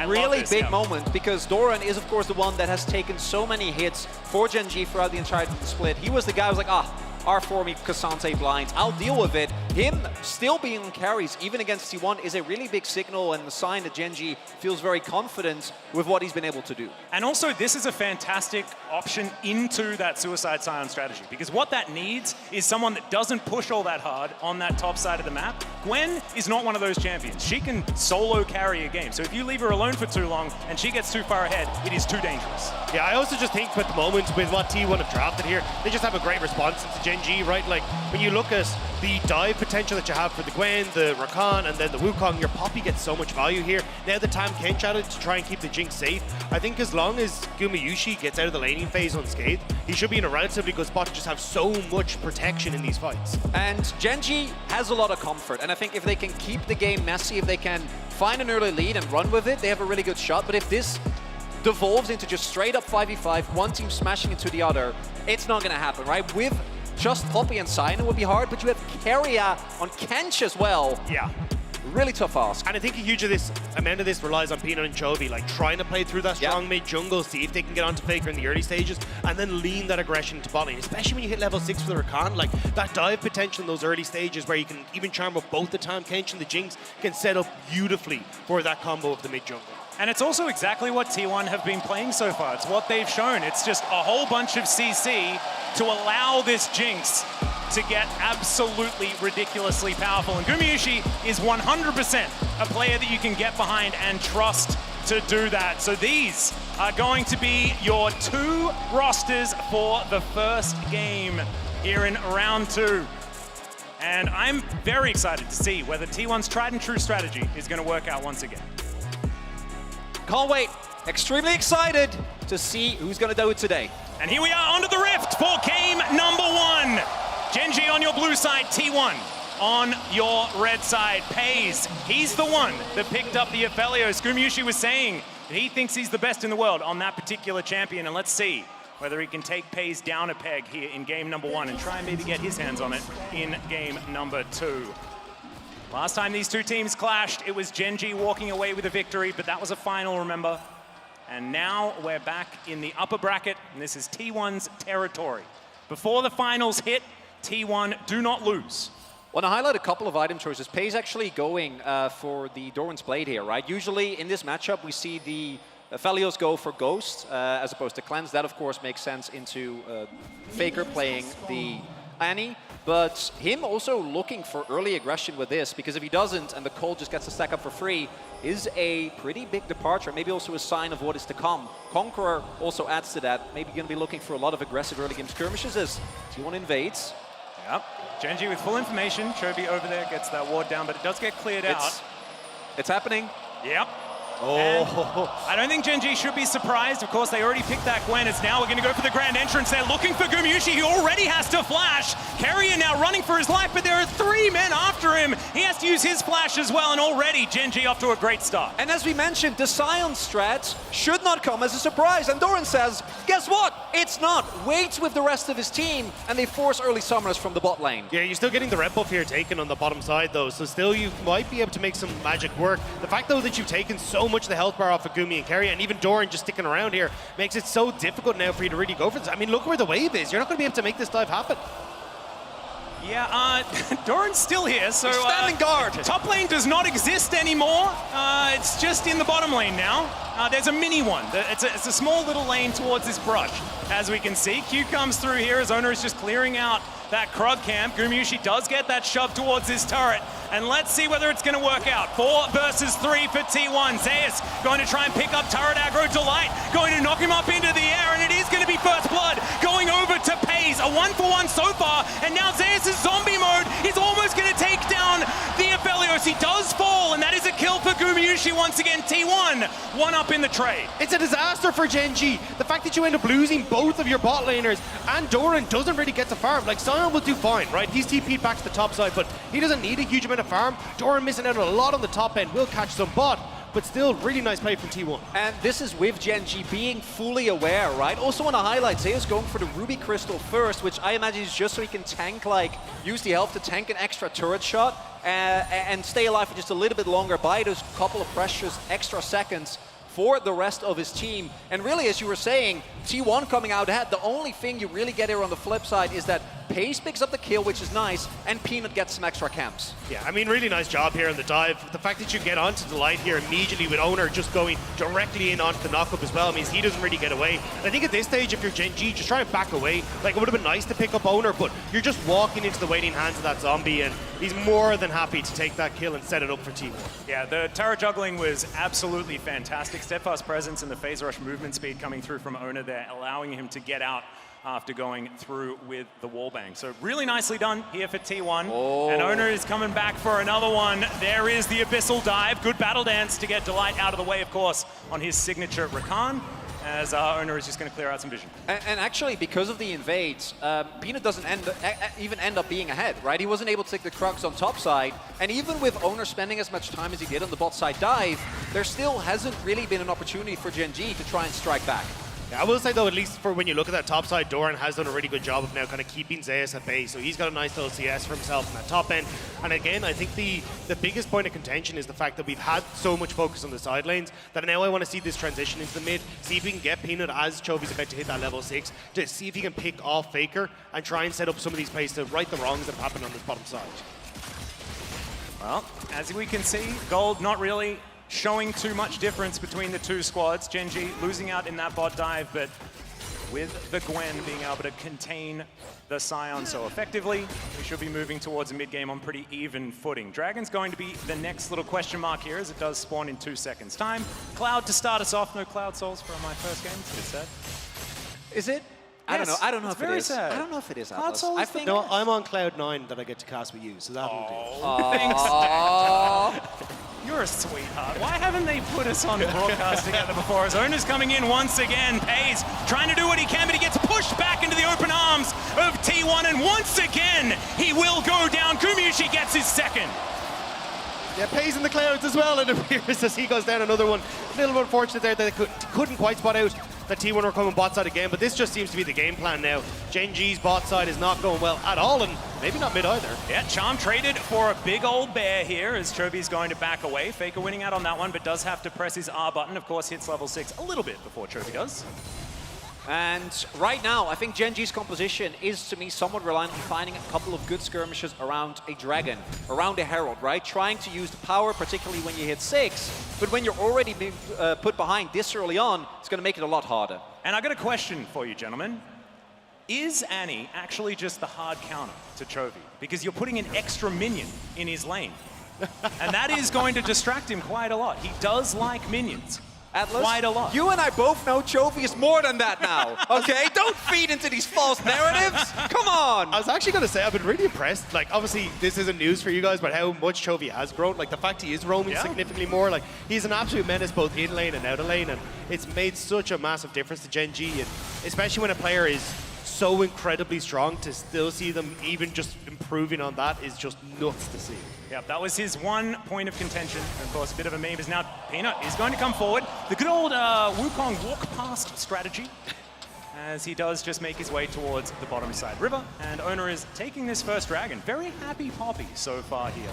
[SPEAKER 16] big moment because Doran is, of course, the one that has taken so many hits for Gen G throughout the entirety of the split. He was the guy who was like, R4 me Cassante blinds, I'll deal with it. Him still being on carries, even against T1, is a really big signal and a sign that Gen G feels very confident with what he's been able to do.
[SPEAKER 4] And also, this is a fantastic option into that Suicide Scion strategy, because what that needs is someone that doesn't push all that hard on that top side of the map. Gwen is not one of those champions. She can solo carry a game. So if you leave her alone for too long and she gets too far ahead, it is too dangerous.
[SPEAKER 15] Yeah, I also just think at the moment with what T1 have drafted here, they just have a great response to Gen G, right? Like, when you look at the dive potential that you have for the Gwen, the Rakan, and then the Wukong, your Poppy gets so much value here. Now the Tam Kench added to try and keep the Jinx safe. I think as long as Gumayusi gets out of the laning phase unscathed, he should be in a relatively good spot to just have so much protection in these fights.
[SPEAKER 16] And Gen G has a lot of comfort, and I think if they can keep the game messy, if they can find an early lead and run with it, they have a really good shot. But if this devolves into just straight up 5v5, one team smashing into the other, it's not going to happen, right? With just Poppy and Sion would be hard, but you have Keria on Kench as well.
[SPEAKER 15] Yeah.
[SPEAKER 16] Really tough ask.
[SPEAKER 15] And I think a huge amount of this relies on Peanut and Chovy, like trying to play through that strong mid jungle, see if they can get onto FLICKR in the early stages, and then lean that aggression into bot lane, especially when you hit level 6 for the Rakan. Like, that dive potential in those early stages where you can even charm up both the Tam Kench and the Jinx can set up beautifully for that combo of the mid jungle.
[SPEAKER 4] And it's also exactly what T1 have been playing so far. It's what they've shown. It's just a whole bunch of CC to allow this Jinx to get absolutely ridiculously powerful. And Gumayusi is 100% a player that you can get behind and trust to do that. So these are going to be your 2 rosters for the first game here in round 2. And I'm very excited to see whether T1's tried and true strategy is going to work out once again.
[SPEAKER 16] Can't wait. Extremely excited to see who's going to do it today.
[SPEAKER 4] And here we are onto the Rift for game number 1. Gen G on your blue side, T1 on your red side. Pays, he's the one that picked up the Aphelios. Gumayusi was saying that he thinks he's the best in the world on that particular champion, and let's see whether he can take Pays down a peg here in game number 1 and try and maybe get his hands on it in game number 2. Last time these two teams clashed, it was Gen G walking away with a victory, but that was a final, remember? And now we're back in the upper bracket, and this is T1's territory. Before the finals hit, T1 do not lose.
[SPEAKER 16] Want to highlight a couple of item choices. Pays actually going for the Doran's Blade here, right? Usually in this matchup, we see the Aphelios go for Ghost as opposed to Cleanse. That, of course, makes sense into FLICKR playing the Annie. But him also looking for early aggression with this, because if he doesn't and the Cold just gets to stack up for free, is a pretty big departure, maybe also a sign of what is to come. Conqueror also adds to that, maybe going to be looking for a lot of aggressive early game skirmishes as T1 invades.
[SPEAKER 4] Yep, Gen G with full information. Chovy over there gets that ward down, but it does get cleared out.
[SPEAKER 16] It's happening.
[SPEAKER 4] Yep. And I don't think Gen G should be surprised. Of course, they already picked that Gwen. It's now we're going to go for the grand entrance. They're looking for Gumayusi, who already has to flash. Keria now running for his life, but there are 3 men after him. He has to use his flash as well, and already Gen G off to a great start.
[SPEAKER 16] And as we mentioned, the Sion strat should not come as a surprise. And Doran says, guess what? It's not. Waits with the rest of his team, and they force early summoners from the bot lane.
[SPEAKER 15] Yeah, you're still getting the red buff here taken on the bottom side, though, so still you might be able to make some magic work. The fact, though, that you've taken so much of the health bar off of Gumi and Keria, and even Doran just sticking around here, makes it so difficult now for you to really go for this. I mean, look where the wave is. You're not going to be able to make this dive happen.
[SPEAKER 4] Yeah, Doran's still here, so
[SPEAKER 16] standing guard.
[SPEAKER 4] Top lane does not exist anymore. It's just in the bottom lane now. There's a mini one. It's a small little lane towards this brush. As we can see, Q comes through here. His owner is just clearing out that Krug camp. Gumayusi does get that shove towards his turret. And let's see whether it's going to work out. 4 versus 3 for T1. Zeus going to try and pick up turret aggro. Delight going to knock him up into the air, and it is going to be first blood going over to Pays. A 1-for-1 so far, and now Zeus' zombie mode is almost going to take down the Aphelios. He does fall, and that is a kill for Gumayusi once again. T1, 1 up in the trade.
[SPEAKER 15] It's a disaster for Gen G. The fact that you end up losing both of your bot laners, and Doran doesn't really get to farm. Like, Sion will do fine, right? He's TP'd back to the top side, but he doesn't need a huge amount of farm. Doran missing out a lot on the top end, will catch some bot, but still really nice play from T1.
[SPEAKER 16] And this is with Gen G being fully aware, right? Also want to highlight, Zeus going for the Ruby Crystal first, which I imagine is just so he can tank, like, use the health to tank an extra turret shot. and stay alive for just a little bit longer, buy those couple of precious extra seconds for the rest of his team. And really, as you were saying, T1 coming out ahead, the only thing you really get here on the flip side is that Pace picks up the kill, which is nice, and Peanut gets some extra camps.
[SPEAKER 15] Yeah, I mean, really nice job here on the dive. The fact that you get onto the line here immediately with Owner just going directly in onto the knockup as well means he doesn't really get away. And I think at this stage, if you're Gen G, just try and back away. Like, it would have been nice to pick up Owner, but you're just walking into the waiting hands of that zombie, and he's more than happy to take that kill and set it up for T1.
[SPEAKER 4] Yeah, the Terra juggling was absolutely fantastic. Steadfast presence and the phase rush movement speed coming through from Owner there, allowing him to get out after going through with the wallbang. So really nicely done here for T1. And Owner is coming back for another one. There is the Abyssal Dive. Good battle dance to get Delight out of the way, of course, on his signature Rakan, as Owner is just going to clear out some vision.
[SPEAKER 16] And actually, because of the invades, Peanut doesn't even end up being ahead, right? He wasn't able to take the Krugs on top side, and even with Owner spending as much time as he did on the bot side dive, there still hasn't really been an opportunity for Gen G to try and strike back.
[SPEAKER 15] Yeah, I will say though, at least for when you look at that top side, Doran has done a really good job of now kind of keeping Zeus at bay. So he's got a nice little CS for himself in that top end. And again, I think the biggest point of contention is the fact that we've had so much focus on the side lanes that now I want to see this transition into the mid, see if we can get Peanut as Chovy's about to hit that level 6, to see if he can pick off FLICKR and try and set up some of these plays to right the wrongs that have happened on this bottom side.
[SPEAKER 4] Well, as we can see, Gold not really showing too much difference between the two squads. Gen G losing out in that bot dive, but with the Gwen being able to contain the Scion so effectively, we should be moving towards a mid-game on pretty even footing. Dragon's going to be the next little question mark here, as it does spawn in 2 seconds' time. Cloud to start us off. No Cloud Souls for my first game. It's a bit sad.
[SPEAKER 16] Is it?
[SPEAKER 4] Yes,
[SPEAKER 16] I don't know
[SPEAKER 4] it's
[SPEAKER 16] if it
[SPEAKER 4] very
[SPEAKER 16] is.
[SPEAKER 4] sad.
[SPEAKER 16] I don't know if it is,
[SPEAKER 4] Cloud
[SPEAKER 16] Atlas.
[SPEAKER 4] Souls
[SPEAKER 16] I think
[SPEAKER 15] No, I'm on Cloud 9 that I get to cast with you, so that'll do.
[SPEAKER 4] Thanks. You're a sweetheart. Why haven't they put us on broadcast together before? As Owner's coming in once again. Pays trying to do what he can, but he gets pushed back into the open arms of T1, and once again, he will go down. Kumyushi gets his second.
[SPEAKER 15] Yeah, Pays in the clouds as well, and it appears as he goes down another one. A little bit unfortunate there that they couldn't quite spot out that T1 were coming bot side again, but this just seems to be the game plan now. Gen G's bot side is not going well at all, and maybe not mid either.
[SPEAKER 4] Yeah, Charm traded for a big old bear here as Chovy's going to back away. FLICKR winning out on that one, but does have to press his R button. Of course, hits level 6 a little bit before Chovy does.
[SPEAKER 16] And right now, I think Gen G's composition is, to me, somewhat reliant on finding a couple of good skirmishes around a Dragon, around a Herald, right? Trying to use the power, particularly when you hit 6, but when you're already being put behind this early on, it's going to make it a lot harder.
[SPEAKER 4] And I got a question for you, gentlemen. Is Annie actually just the hard counter to Chovy? Because you're putting an extra minion in his lane. And that is going to distract him quite a lot. He does like minions.
[SPEAKER 16] Atlas,
[SPEAKER 4] quite a lot.
[SPEAKER 16] You and I both know Chovy is more than that now, okay? Don't feed into these false narratives. Come on.
[SPEAKER 15] I was actually going to say, I've been really impressed. Like, obviously, this isn't news for you guys, but how much Chovy has grown. Like, the fact he is roaming significantly more. Like, he's an absolute menace both in lane and out of lane, and it's made such a massive difference to Gen G, and especially when a player is so incredibly strong, to still see them even just improving on that is just nuts to see.
[SPEAKER 4] Yep, that was his one point of contention. Of course, a bit of a meme is now Peanut is going to come forward. The good old Wukong walk past strategy, as he does just make his way towards the bottom side river. And Owner is taking this first dragon. Very happy Poppy so far here.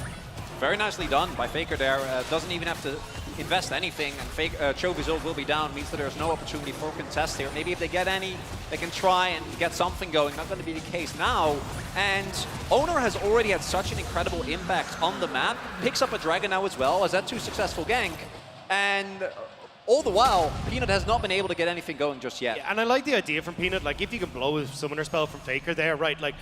[SPEAKER 16] Very nicely done by FLICKR there. Doesn't even have to invest anything, and Chovy's ult will be down, means that there's no opportunity for contest here. Maybe if they get any, they can try and get something going. Not going to be the case now. And Owner has already had such an incredible impact on the map. Picks up a dragon now as well, has had 2 successful gank. And all the while, Peanut has not been able to get anything going just yet.
[SPEAKER 15] Yeah, and I like the idea from Peanut, like if you can blow a summoner spell from FLICKR there, right, like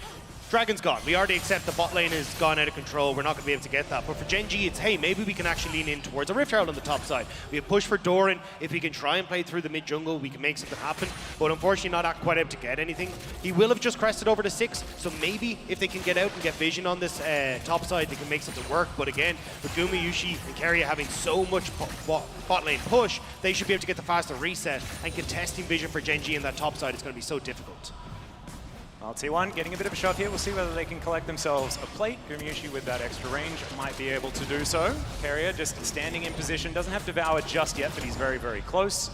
[SPEAKER 15] Dragon's gone. We already accept the bot lane has gone out of control. We're not going to be able to get that. But for Gen G, it's, hey, maybe we can actually lean in towards a Rift Herald on the top side. We have push for Doran. If we can try and play through the mid-jungle, we can make something happen. But unfortunately, not quite able to get anything. He will have just crested over to 6. So maybe if they can get out and get vision on this top side, they can make something work. But again, with Gumayushi and Keria having so much bot lane push, they should be able to get the faster reset. And contesting vision for Gen G in that top side is going to be so difficult.
[SPEAKER 4] Well, T1 getting a bit of a shot here. We'll see whether they can collect themselves a plate. Gumayushi with that extra range might be able to do so. Keria just standing in position. Doesn't have Devour just yet, but he's very, very close.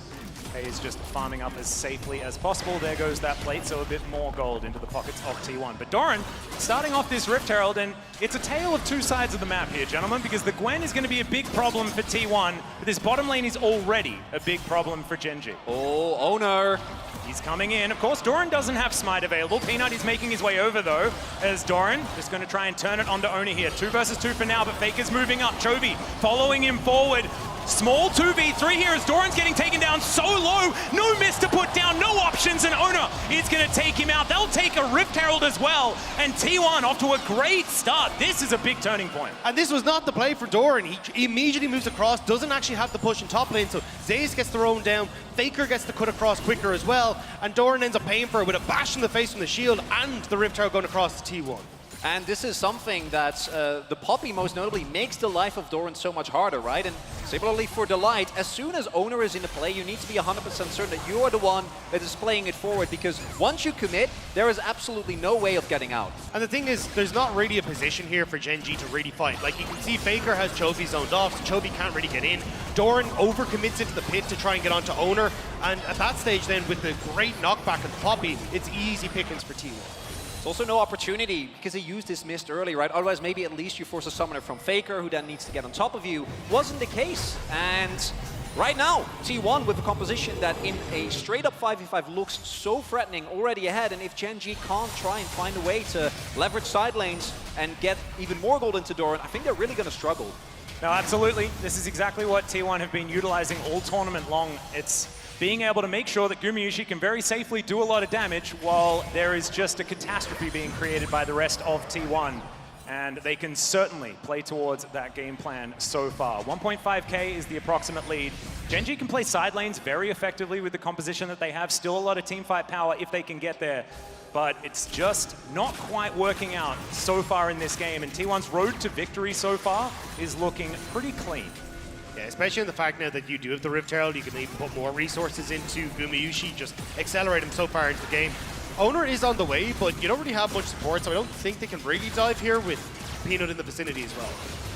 [SPEAKER 4] He's just farming up as safely as possible. There goes that plate, so a bit more gold into the pockets of T1. But Doran starting off this Rift Herald, and it's a tale of two sides of the map here, gentlemen, because the Gwen is going to be a big problem for T1, but this bottom lane is already a big problem for Gen G.
[SPEAKER 16] Oh, Owner.
[SPEAKER 4] He's coming in. Of course, Doran doesn't have Smite available. Peanut is making his way over, though, as Doran just going to try and turn it onto Owner here. 2 versus 2 for now, but FLICKR's moving up. Chovy following him forward. Small 2v3 here as Doran's getting taken down so low. No miss to put down, no options, and Owner is going to take him out. They'll take a Rift Herald as well, and T1 off to a great start. This is a big turning point.
[SPEAKER 15] And this was not the play for Doran. He immediately moves across, doesn't actually have the push in top lane, so Zaze gets thrown down, FLICKR gets the cut across quicker as well, and Doran ends up paying for it with a bash in the face from the shield and the Rift Herald going across to T1.
[SPEAKER 16] And this is something that the Poppy most notably makes the life of Doran so much harder, right? And similarly for Delight, as soon as Owner is in the play, you need to be 100% certain that you are the one that is playing it forward, because once you commit, there is absolutely no way of getting out.
[SPEAKER 15] And the thing is, there's not really a position here for Gen G to really fight. Like, you can see FLICKR has Chovy zoned off, so Chovy can't really get in. Doran overcommits into the pit to try and get onto Owner, and at that stage then, with the great knockback of the Poppy, it's easy pickings for T1.
[SPEAKER 16] There's also no opportunity because he used his mist early, right? Otherwise, maybe at least you force a summoner from FLICKR who then needs to get on top of you. Wasn't the case. And right now, T1 with a composition that in a straight-up 5v5 looks so threatening, already ahead. And if Gen G can't try and find a way to leverage side lanes and get even more gold into Doran, I think they're really going to struggle.
[SPEAKER 4] No, absolutely. This is exactly what T1 have been utilizing all tournament long. It's being able to make sure that Gumayusi can very safely do a lot of damage while there is just a catastrophe being created by the rest of T1. And they can certainly play towards that game plan so far. 1.5k is the approximate lead. Gen G can play side lanes very effectively with the composition that they have. Still a lot of teamfight power if they can get there. But it's just not quite working out so far in this game. And T1's road to victory so far is looking pretty clean.
[SPEAKER 15] Yeah, especially in the fact now that you do have the Rift Herald, you can even put more resources into Gumayusi, just accelerate him so far into the game. Owner is on the way, but you don't really have much support, so I don't think they can really dive here with Peanut in the vicinity as well.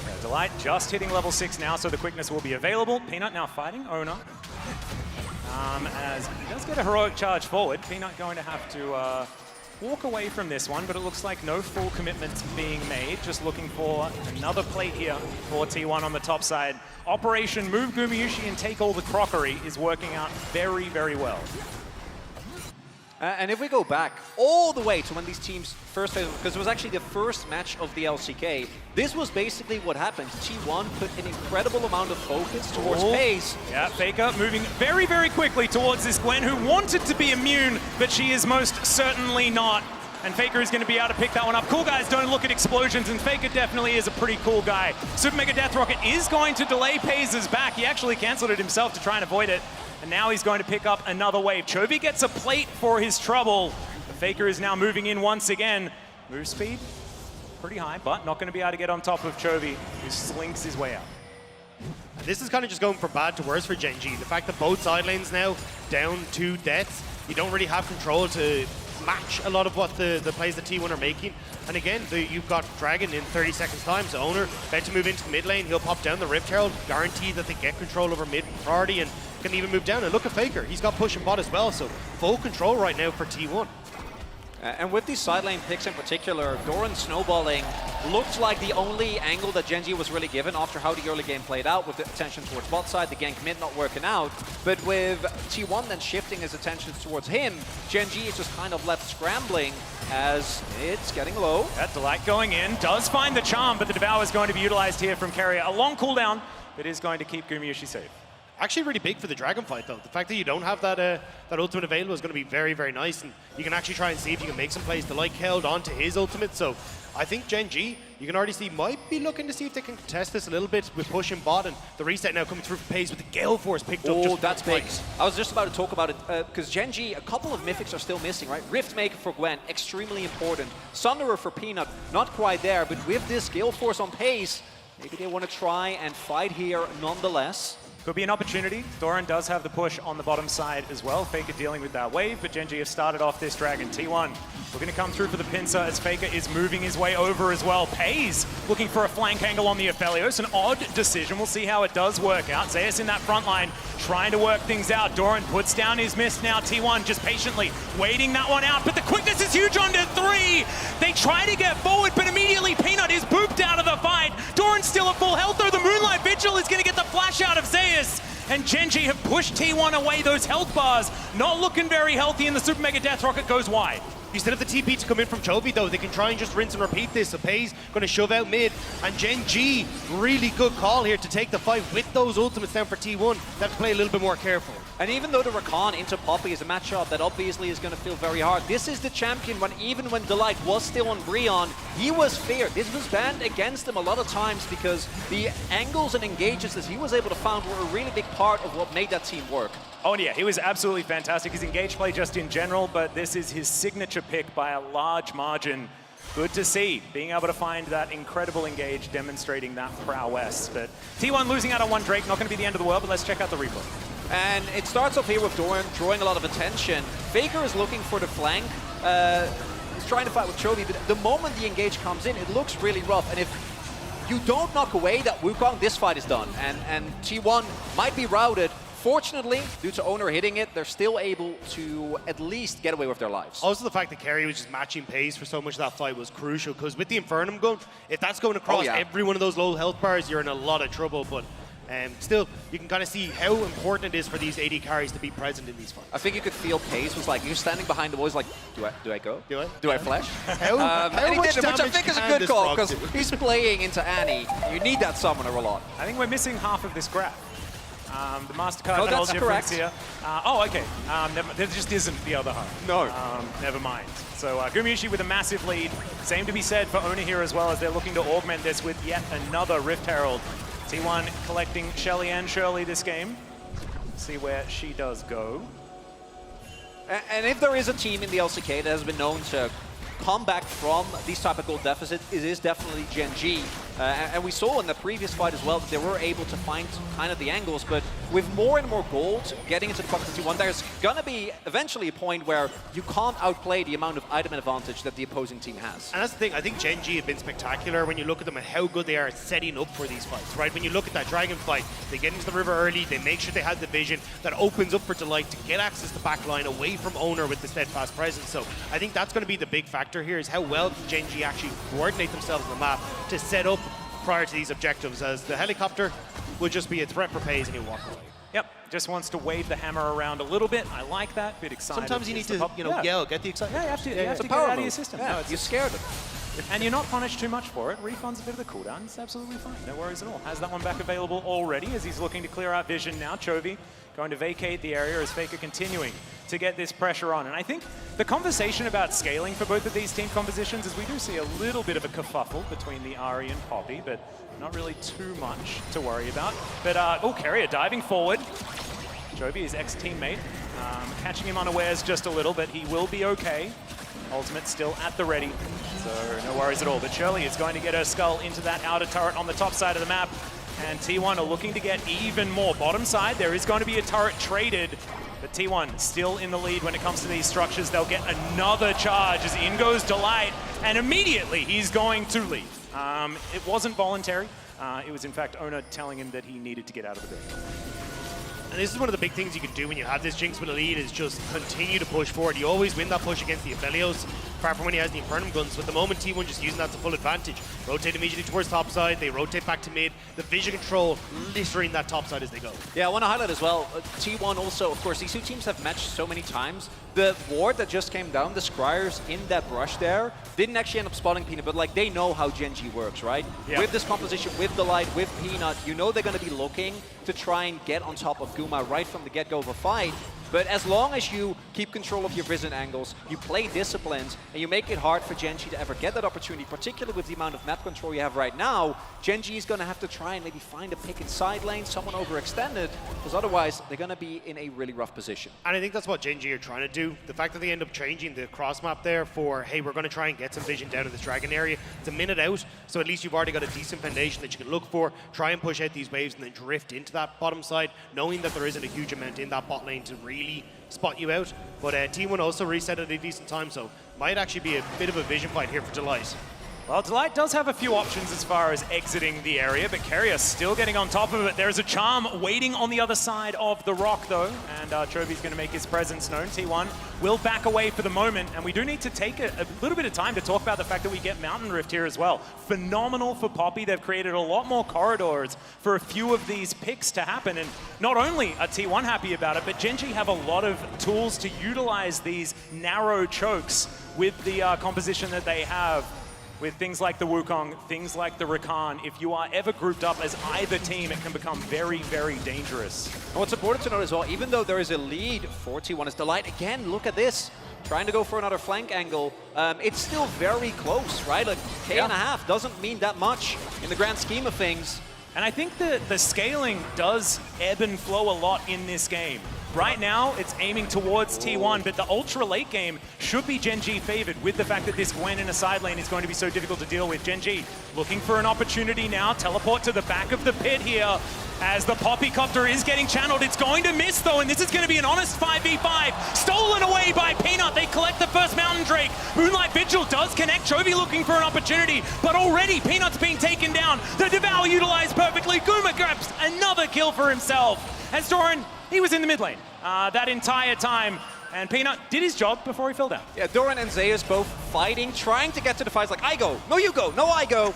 [SPEAKER 4] Yeah, Delight just hitting level 6 now, so the quickness will be available. Peanut now fighting Owner. As he does get a heroic charge forward, Peanut going to have to walk away from this one, but it looks like no full commitment being made. Just looking for another plate here for T1 on the top side. Operation Move Gumayusi and Take All the Crockery is working out very, very well.
[SPEAKER 16] And if we go back all the way to when these teams first played, because it was actually the first match of the LCK, this was basically what happened. T1 put an incredible amount of focus towards pace.
[SPEAKER 4] Yeah, FLICKR moving very, very quickly towards this Gwen, who wanted to be immune, but she is most certainly not. And FLICKR is going to be able to pick that one up. Cool guys don't look at explosions, and FLICKR definitely is a pretty cool guy. Super Mega Death Rocket is going to delay Paze's back. He actually canceled it himself to try and avoid it. And now he's going to pick up another wave. Chovy gets a plate for his trouble. The FLICKR is now moving in once again. Move speed, pretty high, but not going to be able to get on top of Chovy, who slinks his way out.
[SPEAKER 15] This is kind of just going from bad to worse for Gen G. The fact that both side lanes now down 2 deaths, you don't really have control to match a lot of what the plays that T1 are making. And again, you've got Dragon in 30 seconds time, so Owner about to move into the mid lane. He'll pop down the Rift Herald, guarantee that they get control over mid priority and can even move down. And look at FLICKR, he's got push and bot as well, so full control right now for T1.
[SPEAKER 16] And with these side lane picks in particular, Doran snowballing looked like the only angle that Gen G was really given after how the early game played out, with the attention towards bot side, the gank mid not working out. But with T1 then shifting his attention towards him, Gen G is just kind of left scrambling as it's getting low.
[SPEAKER 4] That Delight going in, does find the charm, but the Devour is going to be utilized here from Carrier. A long cooldown that is going to keep Gumayusi safe.
[SPEAKER 15] Actually really big for the Dragon fight though. The fact that you don't have that ultimate available is going to be very, very nice, and you can actually try and see if you can make some plays. The Light held onto his ultimate, so I think Gen G, you can already see, might be looking to see if they can contest this a little bit with pushing bot, and the reset now coming through for Paze with the Gale Force picked up.
[SPEAKER 16] Oh, that's big. I was just about to talk about it, because Gen G, a couple of mythics are still missing, right? Riftmaker for Gwen, extremely important. Sunderer for Peanut, not quite there, but with this Gale Force on Paze, maybe they want to try and fight here nonetheless.
[SPEAKER 4] Could be an opportunity. Doran does have the push on the bottom side as well. Faker dealing with that wave, but Gen G have started off this Dragon. T1 looking to come through for the pincer as Faker is moving his way over as well. Pays looking for a flank angle on the Aphelios. An odd decision. We'll see how it does work out. Zeus in that front line trying to work things out. Doran puts down his mist now. T1 just patiently waiting that one out, but the quickness is huge onto 3. They try to get forward, but immediately Peanut is booped out of the fight. Doran's still at full health though. The Moonlight Vigil is going to get the flash out of Zeus. And Gen G have pushed T1 away. Those health bars not looking very healthy, and the Super Mega Death Rocket goes wide.
[SPEAKER 15] You still have the TP to come in from Chovy though. They can try and just rinse and repeat this. So Pays going to shove out mid. And Gen G, really good call here to take the fight with those ultimates down for T1. They have to play a little bit more careful.
[SPEAKER 16] And even though the Rakan into Poppy is a matchup that obviously is going to feel very hard, this is the champion when even when Delight was still on Breon, he was feared. This was banned against him a lot of times because the angles and engages that he was able to find were a really big part of what made that team work.
[SPEAKER 4] Oh yeah, he was absolutely fantastic. His engage play just in general, but this is his signature pick by a large margin. Good to see, being able to find that incredible engage, demonstrating that prowess. But T1 losing out on one Drake, not going to be the end of the world, but let's check out the replay.
[SPEAKER 16] And it starts off here with Doran drawing a lot of attention. Faker is looking for the flank. He's trying to fight with Chovy, but the moment the engage comes in, it looks really rough. And if you don't knock away that Wukong, this fight is done. And T1 might be routed. Fortunately, due to Owner hitting it, they're still able to at least get away with their lives.
[SPEAKER 15] Also, the fact that Kerry was just matching pace for so much of that fight was crucial, because with the Infernum gun, if that's going across every one of those low health bars, you're in a lot of trouble. But still, you can kind of see how important it is for these AD carries to be present in these fights.
[SPEAKER 16] I think you could feel Pace was like, you're standing behind the wall, he's like, do I go?
[SPEAKER 15] Do I
[SPEAKER 16] flash?
[SPEAKER 15] How
[SPEAKER 16] and he
[SPEAKER 15] much
[SPEAKER 16] did, which I think is a good call, because
[SPEAKER 15] do?
[SPEAKER 16] he's playing into Annie. You need that summoner a lot.
[SPEAKER 4] I think we're missing half of this graph. The MasterCard
[SPEAKER 16] No,
[SPEAKER 4] and all
[SPEAKER 16] that's
[SPEAKER 4] difference
[SPEAKER 16] correct.
[SPEAKER 4] here. Okay. There just isn't the other half.
[SPEAKER 16] No.
[SPEAKER 4] Never mind. So Gumayushi with a massive lead. Same to be said for Owner here as well, as they're looking to augment this with yet another Rift Herald. T1 collecting Shelly and Shirley this game. See where she does go.
[SPEAKER 16] And if there is a team in the LCK that has been known to come back from these type of gold deficits, it is definitely Gen G. And we saw in the previous fight as well that they were able to find kind of the angles, but with more and more gold getting into the pocket of T1, there's gonna be eventually a point where you can't outplay the amount of item advantage that the opposing team has.
[SPEAKER 15] And that's the thing, I think Gen G have been spectacular when you look at them and how good they are at setting up for these fights, right? When you look at that Dragon fight, they get into the river early, they make sure they have the vision that opens up for Delight to get access to backline away from Owner with the steadfast presence. So I think that's going to be the big factor here, is how well Gen G actually coordinate themselves on the map to set up prior to these objectives, as the helicopter will just be a threat for Pays and he'll walk away.
[SPEAKER 4] Yep, just wants to wave the hammer around a little bit. I like that, bit excited.
[SPEAKER 15] Sometimes you need to, yell, get the excitement.
[SPEAKER 4] Yeah, you have to, you have to get it out of your system.
[SPEAKER 16] Yeah,
[SPEAKER 4] No, it's
[SPEAKER 16] you're scared of it.
[SPEAKER 4] And you're not punished too much for it. Refunds a bit of the cooldown. It's absolutely fine. No worries at all. Has that one back available already as he's looking to clear out vision now. Chovy going to vacate the area as Faker continuing to get this pressure on. And I think the conversation about scaling for both of these team compositions is we do see a little bit of a kerfuffle between the Ahri and Poppy, but not really too much to worry about. But, Carrier diving forward. Chovy, his ex-teammate, catching him unawares just a little, but he will be okay. Ultimate still at the ready, so no worries at all. But Shirley is going to get her skull into that outer turret on the top side of the map, and T1 are looking to get even more. Bottom side, there is going to be a turret traded, but T1 still in the lead when it comes to these structures. They'll get another charge as in goes Delight, and immediately he's going to leave. It wasn't voluntary. It was in fact Owner telling him that he needed to get out of the building.
[SPEAKER 15] And this is one of the big things you can do when you have this Jinx with a lead, is just continue to push forward. You always win that push against the Aphelios, apart from when he has the Infernum guns. So at the moment, T1 just using that to full advantage. Rotate immediately towards top side, they rotate back to mid. The vision control littering that top side as they go.
[SPEAKER 16] Yeah, I want to highlight as well, T1 also, of course, these two teams have matched so many times. The ward that just came down, the Scryers in that brush there, didn't actually end up spotting Peanut, but like they know how Gen G works, right?
[SPEAKER 4] Yeah.
[SPEAKER 16] With this composition, with Delight, with Peanut, you know they're going to be looking to try and get on top of Guma right from the get-go of a fight. But as long as you keep control of your vision angles, you play disciplined, and you make it hard for Gen G to ever get that opportunity, particularly with the amount of map control you have right now, Gen G is going to have to try and maybe find a pick in side lane, someone overextended, because otherwise they're going to be in a really rough position.
[SPEAKER 15] And I think that's what Gen G are trying to do. The fact that they end up changing the cross map there for, hey, we're going to try and get some vision down in this dragon area. It's a minute out, so at least you've already got a decent foundation that you can look for, try and push out these waves and then drift into that bottom side, knowing that there isn't a huge amount in that bot lane to really spot you out. But T1 also reset at a decent time, so might actually be a bit of a vision fight here for Delight.
[SPEAKER 4] Well, Delight does have a few options as far as exiting the area, but Keria still getting on top of it. There's a Charm waiting on the other side of the rock, though, and Chovy's going to make his presence known. T1 will back away for the moment, and we do need to take a little bit of time to talk about the fact that we get Mountain Rift here as well. Phenomenal for Poppy. They've created a lot more corridors for a few of these picks to happen, and not only are T1 happy about it, but Gen G have a lot of tools to utilize these narrow chokes with the composition that they have. With things like the Wukong, things like the Rakan, if you are ever grouped up as either team, it can become very, very dangerous.
[SPEAKER 16] And what's important to note as well, even though there is a lead for T1 as Delight, again, look at this. Trying to go for another flank angle. It's still very close, right? Like, K and a half doesn't mean that much in the grand scheme of things.
[SPEAKER 4] And I think that the scaling does ebb and flow a lot in this game. Right now, it's aiming towards T1, but the ultra late game should be Gen G favored with the fact that this Gwen in a side lane is going to be so difficult to deal with. Gen G looking for an opportunity now, teleport to the back of the pit here. As the Poppycopter is getting channeled, it's going to miss though, and this is going to be an honest 5v5. Stolen away by Peanut, they collect the first Mountain Drake. Moonlight Vigil does connect, Chovy looking for an opportunity, but already Peanut's being taken down. The Devour utilized perfectly, Guma grabs another kill for himself. As Doran, he was in the mid lane that entire time. And Peanut did his job before he fell down.
[SPEAKER 16] Yeah, Doran and Zeus both fighting, trying to get to the fights like, I go, no you go, no I go.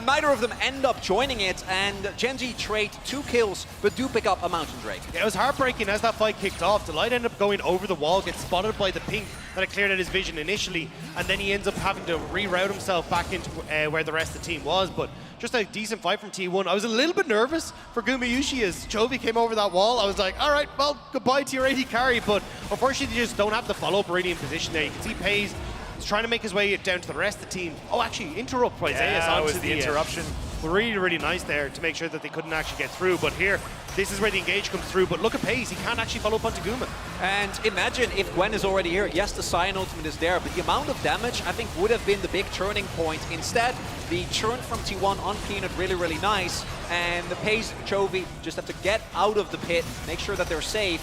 [SPEAKER 16] Neither of them end up joining it, and Gen G trade 2 kills, but do pick up a Mountain Drake.
[SPEAKER 15] Yeah, it was heartbreaking as that fight kicked off. Delight ended up going over the wall, gets spotted by the pink that had cleared out his vision initially, and then he ends up having to reroute himself back into where the rest of the team was. But just a decent fight from T1. I was a little bit nervous for Gumayushi as Chovy came over that wall. I was like, all right, well, goodbye to your AD carry, but unfortunately they just don't have the follow-up already in position there. You can see Pays is trying to make his way down to the rest of the team. Oh, actually, interrupt by Zeus
[SPEAKER 4] that
[SPEAKER 15] onto
[SPEAKER 4] was the interruption.
[SPEAKER 15] Really, really nice there to make sure that they couldn't actually get through. But here, this is where the engage comes through. But look at Pays, he can't actually follow up onto Guma.
[SPEAKER 16] And imagine if Gwen is already here. Yes, the Cyan ultimate is there, but the amount of damage, I think, would have been the big turning point. Instead, the churn from T1 on Peanut really, really nice. And the Pays Chovy just have to get out of the pit, make sure that they're safe.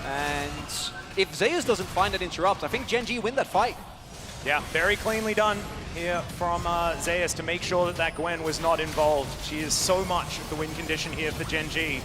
[SPEAKER 16] And if Zeus doesn't find that interrupt, I think Gen G win that fight.
[SPEAKER 4] Yeah, very cleanly done here from Zeus to make sure that that Gwen was not involved. She is so much the win condition here for Gen G.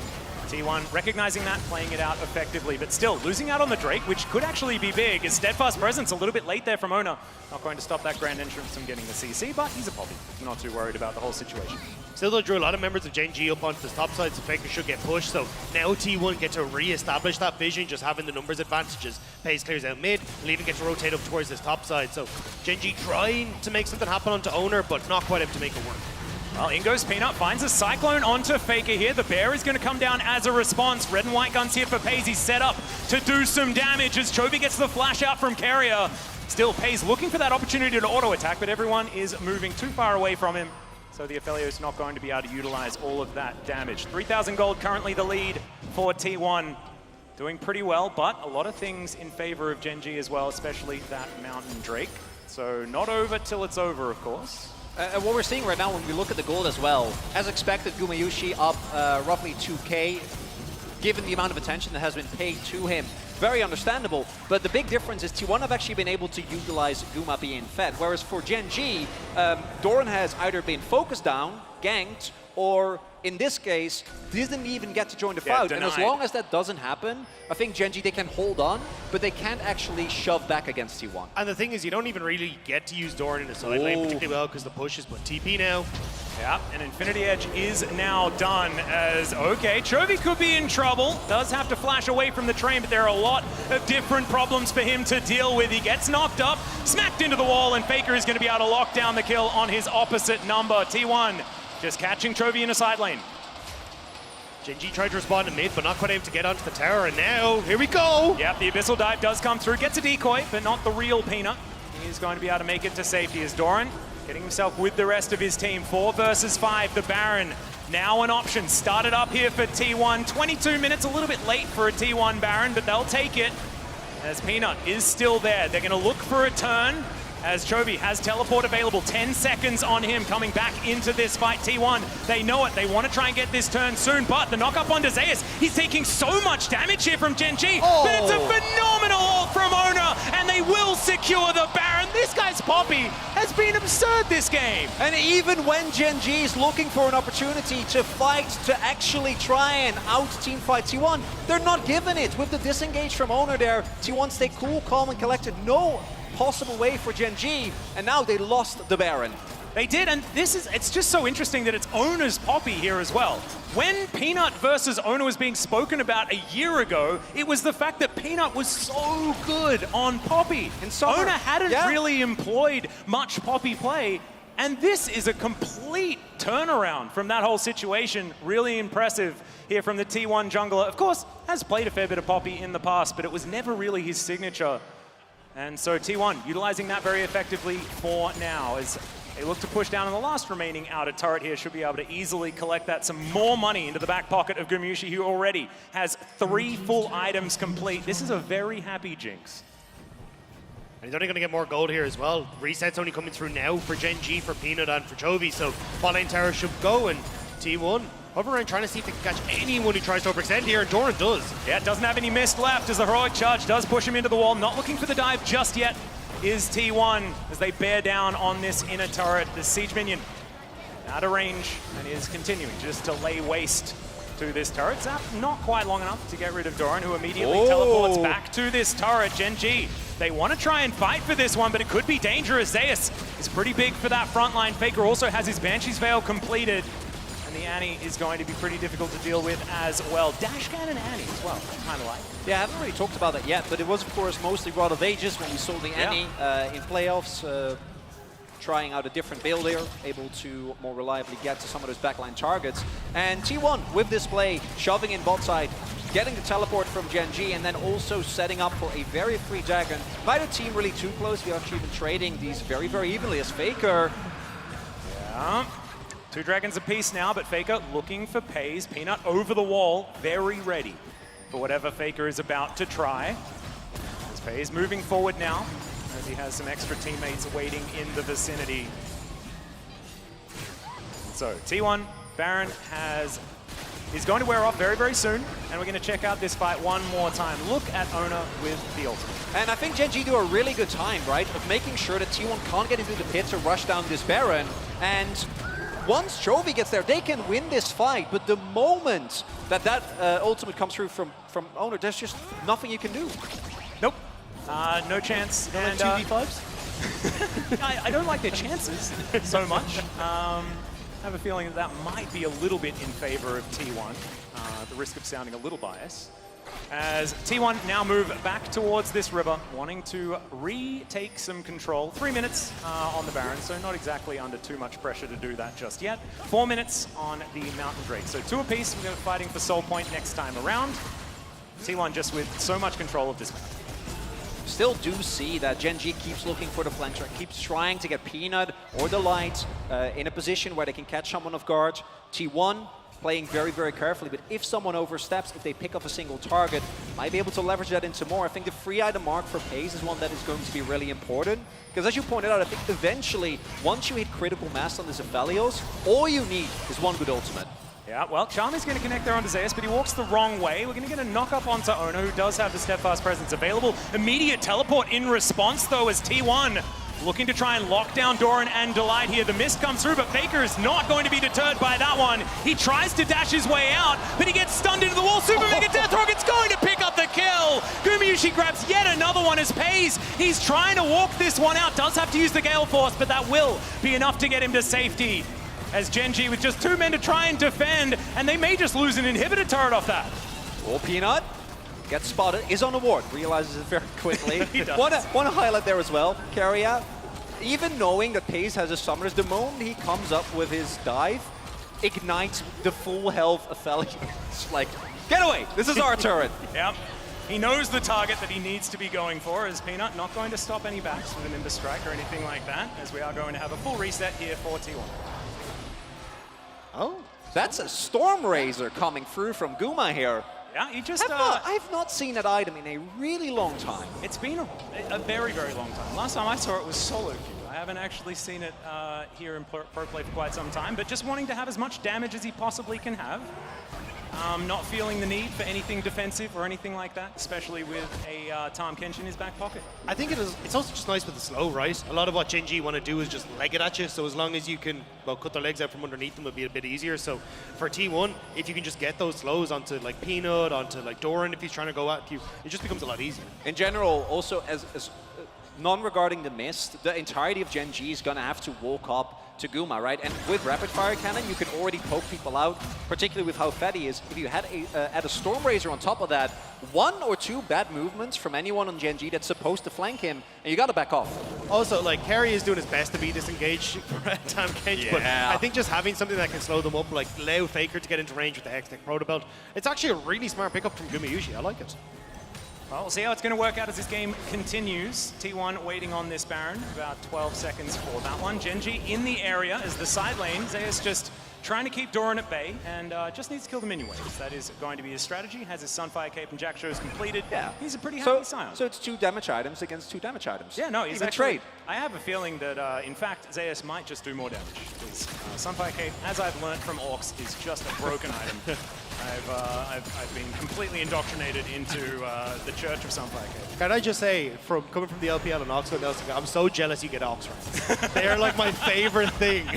[SPEAKER 4] T1 recognizing that, playing it out effectively, but still losing out on the Drake, which could actually be big. His steadfast presence a little bit late there from Ona. Not going to stop that grand entrance from getting the CC, but he's a Poppy. Not too worried about the whole situation.
[SPEAKER 15] Still, though, drew a lot of members of Gen G up onto the top side, so FLICKR should get pushed. So now T1 get to re-establish that vision, just having the numbers advantages. Pays clears out mid, and even gets to rotate up towards this top side. So Gen G trying to make something happen onto Owner, but not quite able to make it work.
[SPEAKER 4] Well, in goes Peanut, finds a Cyclone onto FLICKR here. The Bear is going to come down as a response. Red and white guns here for Pays. He's set up to do some damage as Chovy gets the flash out from Keria. Still, Pays looking for that opportunity to auto-attack, but everyone is moving too far away from him. So the Aphelios not going to be able to utilize all of that damage. 3,000 gold currently the lead for T1. Doing pretty well, but a lot of things in favor of Gen G as well, especially that Mountain Drake. So not over till it's over, of course.
[SPEAKER 16] And what we're seeing right now when we look at the gold as well, as expected, Gumayushi up roughly 2k, given the amount of attention that has been paid to him. Very understandable, but the big difference is T1 have actually been able to utilize Guma being fed, whereas for Gen G, Doran has either been focused down, ganked, or in this case, didn't even get to join the fight. And as long as that doesn't happen, I think Gen G, they can hold on, but they can't actually shove back against T1.
[SPEAKER 15] And the thing is, you don't even really get to use Doran in the side lane particularly well because the push is but TP now.
[SPEAKER 4] Yeah, and Infinity Edge is now done as, okay, Chovy could be in trouble. Does have to flash away from the train, but there are a lot of different problems for him to deal with. He gets knocked up, smacked into the wall, and FLICKR is going to be able to lock down the kill on his opposite number. T1 just catching Chovy in a side lane.
[SPEAKER 15] Gen.G tried to respond in mid, but not quite able to get onto the tower, and now, here we go!
[SPEAKER 4] Yep, the Abyssal Dive does come through, gets a decoy, but not the real Peanut. He's going to be able to make it to safety as Doran getting himself with the rest of his team. 4 versus 5, the Baron now an option. Started up here for T1, 22 minutes, a little bit late for a T1 Baron, but they'll take it as Peanut is still there. They're gonna look for a turn as Chovy has teleport available. 10 seconds on him coming back into this fight. T1, they know it. They want to try and get this turn soon, but the knock up on Zeus, he's taking so much damage here from Gen.G, but it's a phenomenal ult from Ona, and they will secure the Baron. This guy's Poppy has been absurd this game.
[SPEAKER 16] And even when Gen.G is looking for an opportunity to fight, to actually try and out-team fight T1, they're not given it. With the disengage from Ona there, T1 stay cool, calm, and collected. No possible way for Gen.G, and now they lost the Baron.
[SPEAKER 4] They did, and it's just so interesting that it's Ona's Poppy here as well. When Peanut versus Ona was being spoken about a year ago, it was the fact that Peanut was so good on Poppy. And Ona hadn't really employed much Poppy play, and this is a complete turnaround from that whole situation. Really impressive here from the T1 jungler. Of course, has played a fair bit of Poppy in the past, but it was never really his signature. And so T1 utilizing that very effectively for now as they look to push down on the last remaining outer turret here. Should be able to easily collect that. Some more money into the back pocket of Gumushi, who already has 3 full items complete. This is a very happy Jinx.
[SPEAKER 15] And he's only going to get more gold here as well. Reset's only coming through now for Gen.G, for Peanut, and for Chovy. So bot lane tower should go, and T1 over around trying to see if they can catch anyone who tries to overextend here, and Doran does.
[SPEAKER 4] Yeah, doesn't have any mist left as the heroic charge does push him into the wall. Not looking for the dive just yet is T1 as they bear down on this inner turret. The siege minion out of range and is continuing just to lay waste to this turret. Zap not quite long enough to get rid of Doran, who immediately teleports back to this turret. Gen.G, they want to try and fight for this one, but it could be dangerous. Zeus is pretty big for that front line. FLICKR also has his Banshee's Veil completed. The Annie is going to be pretty difficult to deal with as well. Dashcan and Annie as well, kind of like.
[SPEAKER 16] Yeah, I haven't really talked about that yet, but it was, of course, mostly Rod of Ages when we saw the Annie in playoffs, trying out a different build here, able to more reliably get to some of those backline targets. And T1 with this play, shoving in bot side, getting the teleport from Gen.G, and then also setting up for a very free dragon. Neither team really too close. We're actually been trading these very, very evenly as FLICKR.
[SPEAKER 4] Yeah. 2 dragons apiece now, but FLICKR looking for Pays. Peanut over the wall, very ready for whatever FLICKR is about to try. As Pays moving forward now, as he has some extra teammates waiting in the vicinity. So T1, Baron is going to wear off very, very soon, and we're going to check out this fight one more time. Look at Ona with the ultimate.
[SPEAKER 16] And I think Gen.G do a really good time, right, of making sure that T1 can't get into the pit to rush down this Baron, and once Chovy gets there, they can win this fight, but the moment that ultimate comes through from Ona, there's just nothing you can do.
[SPEAKER 4] Nope. No chance.
[SPEAKER 16] You don't like 2v5s?
[SPEAKER 4] I don't like their chances so much. I have a feeling that might be a little bit in favor of T1, the risk of sounding a little biased. As T1 now move back towards this river, wanting to retake some control. 3 minutes on the Baron, so not exactly under too much pressure to do that just yet. 4 minutes on the Mountain Drake. So 2 apiece, we're fighting for Soul Point next time around. T1 just with so much control of this map.
[SPEAKER 16] Still do see that Gen.G keeps looking for the flank track, keeps trying to get Peanut or the Light in a position where they can catch someone off guard. T1 playing very, very carefully, but if someone oversteps, if they pick off a single target, might be able to leverage that into more. I think the free item mark for Pays is one that is going to be really important, because as you pointed out, I think eventually, once you hit critical mass on this Aphelios, all you need is one good ultimate.
[SPEAKER 4] Yeah, well, Charm is going to connect there onto Zeus, but he walks the wrong way. We're going to get a knock up onto Ona, who does have the Steadfast Presence available. Immediate teleport in response, though, as T1 looking to try and lock down Doran and Delight here. The mist comes through, but FLICKR is not going to be deterred by that one. He tries to dash his way out, but he gets stunned into the wall. Super Mega Death Rocket's going to pick up the kill. Gumushi grabs yet another one as Pays. He's trying to walk this one out. Does have to use the Gale Force, but that will be enough to get him to safety. As Gen.G with just 2 men to try and defend, and they may just lose an inhibitor turret off that.
[SPEAKER 16] Or Peanut gets spotted, is on the ward, realizes it very quickly.
[SPEAKER 4] He does.
[SPEAKER 16] Want to highlight there as well, Carrier, even knowing that Pays has a summoners, the moment he comes up with his dive, ignites the full health of Feli. It's like, get away! This is our turret.
[SPEAKER 4] Yep. He knows the target that he needs to be going for, as Peanut not going to stop any backs with an Nimbus Strike or anything like that, as we are going to have a full reset here for T1.
[SPEAKER 16] Oh, that's a Storm Razor coming through from Guma here.
[SPEAKER 4] Yeah, he just...
[SPEAKER 16] I've not seen that item in a really long time.
[SPEAKER 4] It's been a very, very long time. Last time I saw it was solo queue. I haven't actually seen it here in Pro Play for quite some time, but just wanting to have as much damage as he possibly can have. Not feeling the need for anything defensive or anything like that, especially with a Tahm Kench in his back pocket.
[SPEAKER 15] I think it's also just nice with the slow, right? A lot of what Gen G want to do is just leg it at you, so as long as you can, well, cut their legs out from underneath them, it'll be a bit easier. So for T1, if you can just get those slows onto like Peanut, onto like Doran, if he's trying to go at you, it just becomes a lot easier.
[SPEAKER 16] In general, also as non-regarding the mist, the entirety of Gen G is going to have to walk up to Guma, right? And with Rapid Fire Cannon, you can already poke people out, particularly with how fat he is. If you had add a Storm Razor on top of that, 1 or 2 bad movements from anyone on Gen G that's supposed to flank him, and you got to back off.
[SPEAKER 15] Also, like, Kerry is doing his best to be disengaged for Tahm Kench, but I think just having something that can slow them up, like allow FLICKR to get into range with the Hextech Proto Belt, it's actually a really smart pickup from Gumayushi. I like it.
[SPEAKER 4] Well, we'll see how it's going to work out as this game continues. T1 waiting on this Baron, about 12 seconds for that one. Gen G in the area as the side lane. Zeus just trying to keep Doran at bay and just needs to kill the minion waves. That is going to be his strategy. Has his Sunfire Cape and Jack shows completed. Yeah. He's a pretty happy Scion.
[SPEAKER 16] So it's 2 damage items against 2 damage items.
[SPEAKER 4] Yeah, no, he's
[SPEAKER 16] even
[SPEAKER 4] actually...
[SPEAKER 16] trade.
[SPEAKER 4] I have a feeling that, in fact, Zeus might just do more damage. Because Sunfire Cape, as I've learned from Orcs, is just a broken item. I've been completely indoctrinated into the Church of Sunfire Cape.
[SPEAKER 15] Can I just say, coming from the LPL and Oxford, I'm so jealous you get Ox ranks. They're like my favorite thing.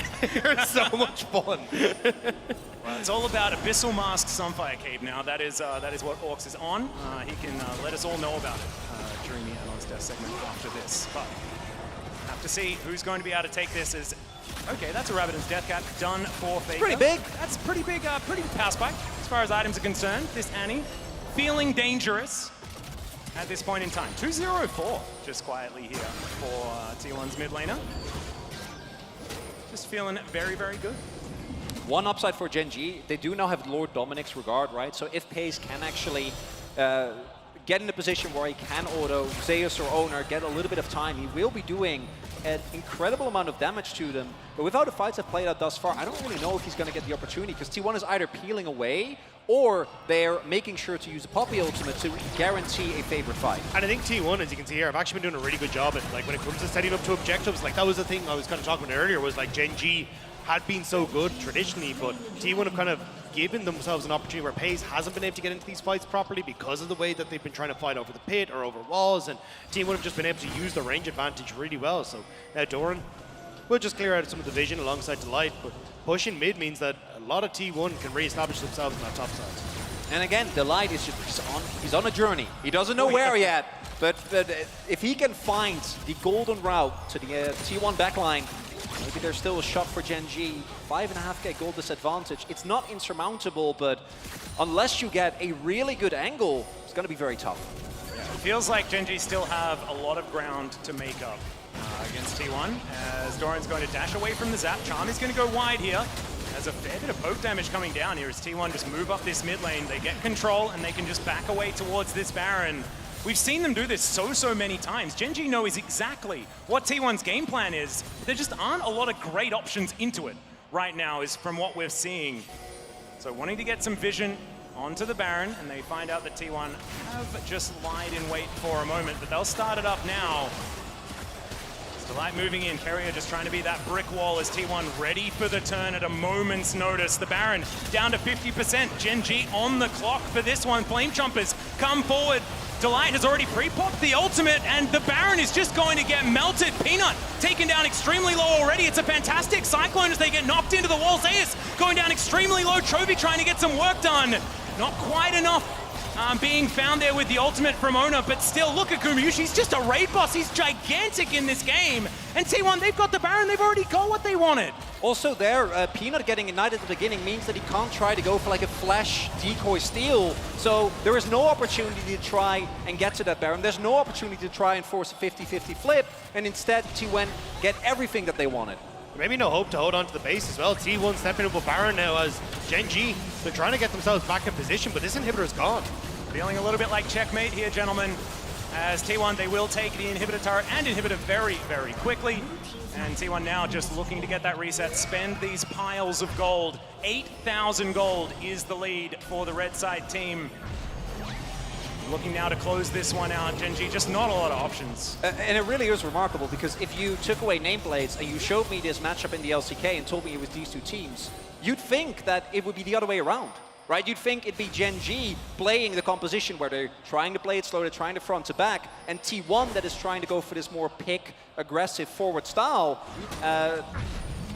[SPEAKER 15] They're so much fun.
[SPEAKER 4] Well, it's all about Abyssal Mask Sunfire Cape now. That is what Orcs is on. He can let us all know about it during the Alan's Death segment after this. But have to see who's going to be able to take this as... Okay, that's a Rabbidan's Death Cap done for FLICKR.
[SPEAKER 16] Pretty big.
[SPEAKER 4] That's pretty big, pretty power spike as far as items are concerned. This Annie feeling dangerous at this point in time. 2-0-4 just quietly here for T1's mid laner. Just feeling very, very good.
[SPEAKER 16] One upside for Gen G, they do now have Lord Dominic's regard, right? So if Pace can actually get in a position where he can auto Zeus or Owner, get a little bit of time, he will be doing an incredible amount of damage to them. But with how the fights have played out thus far, I don't really know if he's going to get the opportunity, because T1 is either peeling away or they're making sure to use a Poppy ultimate to guarantee a favorite fight.
[SPEAKER 15] And I think T1, as you can see here, have actually been doing a really good job at, like, when it comes to setting up to objectives. Like, that was the thing I was kind of talking about earlier, was like Gen G had been so good traditionally, but T1 have kind of given themselves an opportunity where Pace hasn't been able to get into these fights properly because of the way that they've been trying to fight over the pit or over walls, and T1 have just been able to use the range advantage really well. So now Doran will just clear out some of the vision alongside Delight, but pushing mid means that a lot of T1 can re-establish themselves on that top side.
[SPEAKER 16] And again, Delight is just he's on a journey. He doesn't know where yet, but if he can find the golden route to the T1 backline, maybe there's still a shot for Gen G. 5.5k gold disadvantage. It's not insurmountable, but unless you get a really good angle, it's going to be very tough.
[SPEAKER 4] Yeah, it feels like Gen G still have a lot of ground to make up against T1, as Doran's going to dash away from the zap. Charm is going to go wide here. There's a fair bit of poke damage coming down here as T1 just move up this mid lane. They get control and they can just back away towards this Baron. We've seen them do this so many times. Gen G knows exactly what T1's game plan is. There just aren't a lot of great options into it right now, is from what we're seeing. So wanting to get some vision onto the Baron, and they find out that T1 have just lied in wait for a moment, but they'll start it up now. Delight moving in, Carrier just trying to be that brick wall as T1 ready for the turn at a moment's notice. The Baron down to 50%. Gen G on the clock for this one. Flame Chompers come forward. Delight has already pre-popped the ultimate, and the Baron is just going to get melted. Peanut taken down extremely low already. It's a fantastic Cyclone as they get knocked into the wall. Zeus going down extremely low. Chovy trying to get some work done. Not quite enough being found there with the ultimate from Ona, but still, look at Gumayushi. He's just a raid boss. He's gigantic in this game. And T1, they've got the Baron. They've already got what they wanted.
[SPEAKER 16] Also there, Peanut getting ignited at the beginning means that he can't try to go for like a flash decoy steal. So there is no opportunity to try and get to that Baron. There's no opportunity to try and force a 50-50 flip. And instead, T1 get everything that they wanted.
[SPEAKER 15] Maybe no hope to hold on to the base as well. T1 stepping up with Baron now as Gen G. They're trying to get themselves back in position, but this inhibitor is gone.
[SPEAKER 4] Feeling a little bit like checkmate here, gentlemen. As T1, they will take the inhibitor turret and inhibitor very, very quickly. And T1 now just looking to get that reset, spend these piles of gold. 8,000 gold is the lead for the red side team. Looking now to close this one out. Gen G, just not a lot of options.
[SPEAKER 16] And it really is remarkable, because if you took away nameplates and you showed me this matchup in the LCK and told me it was these two teams, you'd think that it would be the other way around. Right, you'd think it'd be Gen G playing the composition where they're trying to play it slow, they're trying to front to back, and T1 that is trying to go for this more pick, aggressive forward style.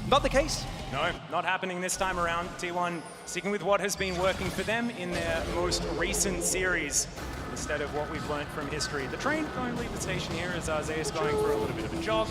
[SPEAKER 16] Not the case.
[SPEAKER 4] No, not happening this time around. T1 sticking with what has been working for them in their most recent series, instead of what we've learned from history. The train going to leave the station here as Zeus going for a little bit of a jog.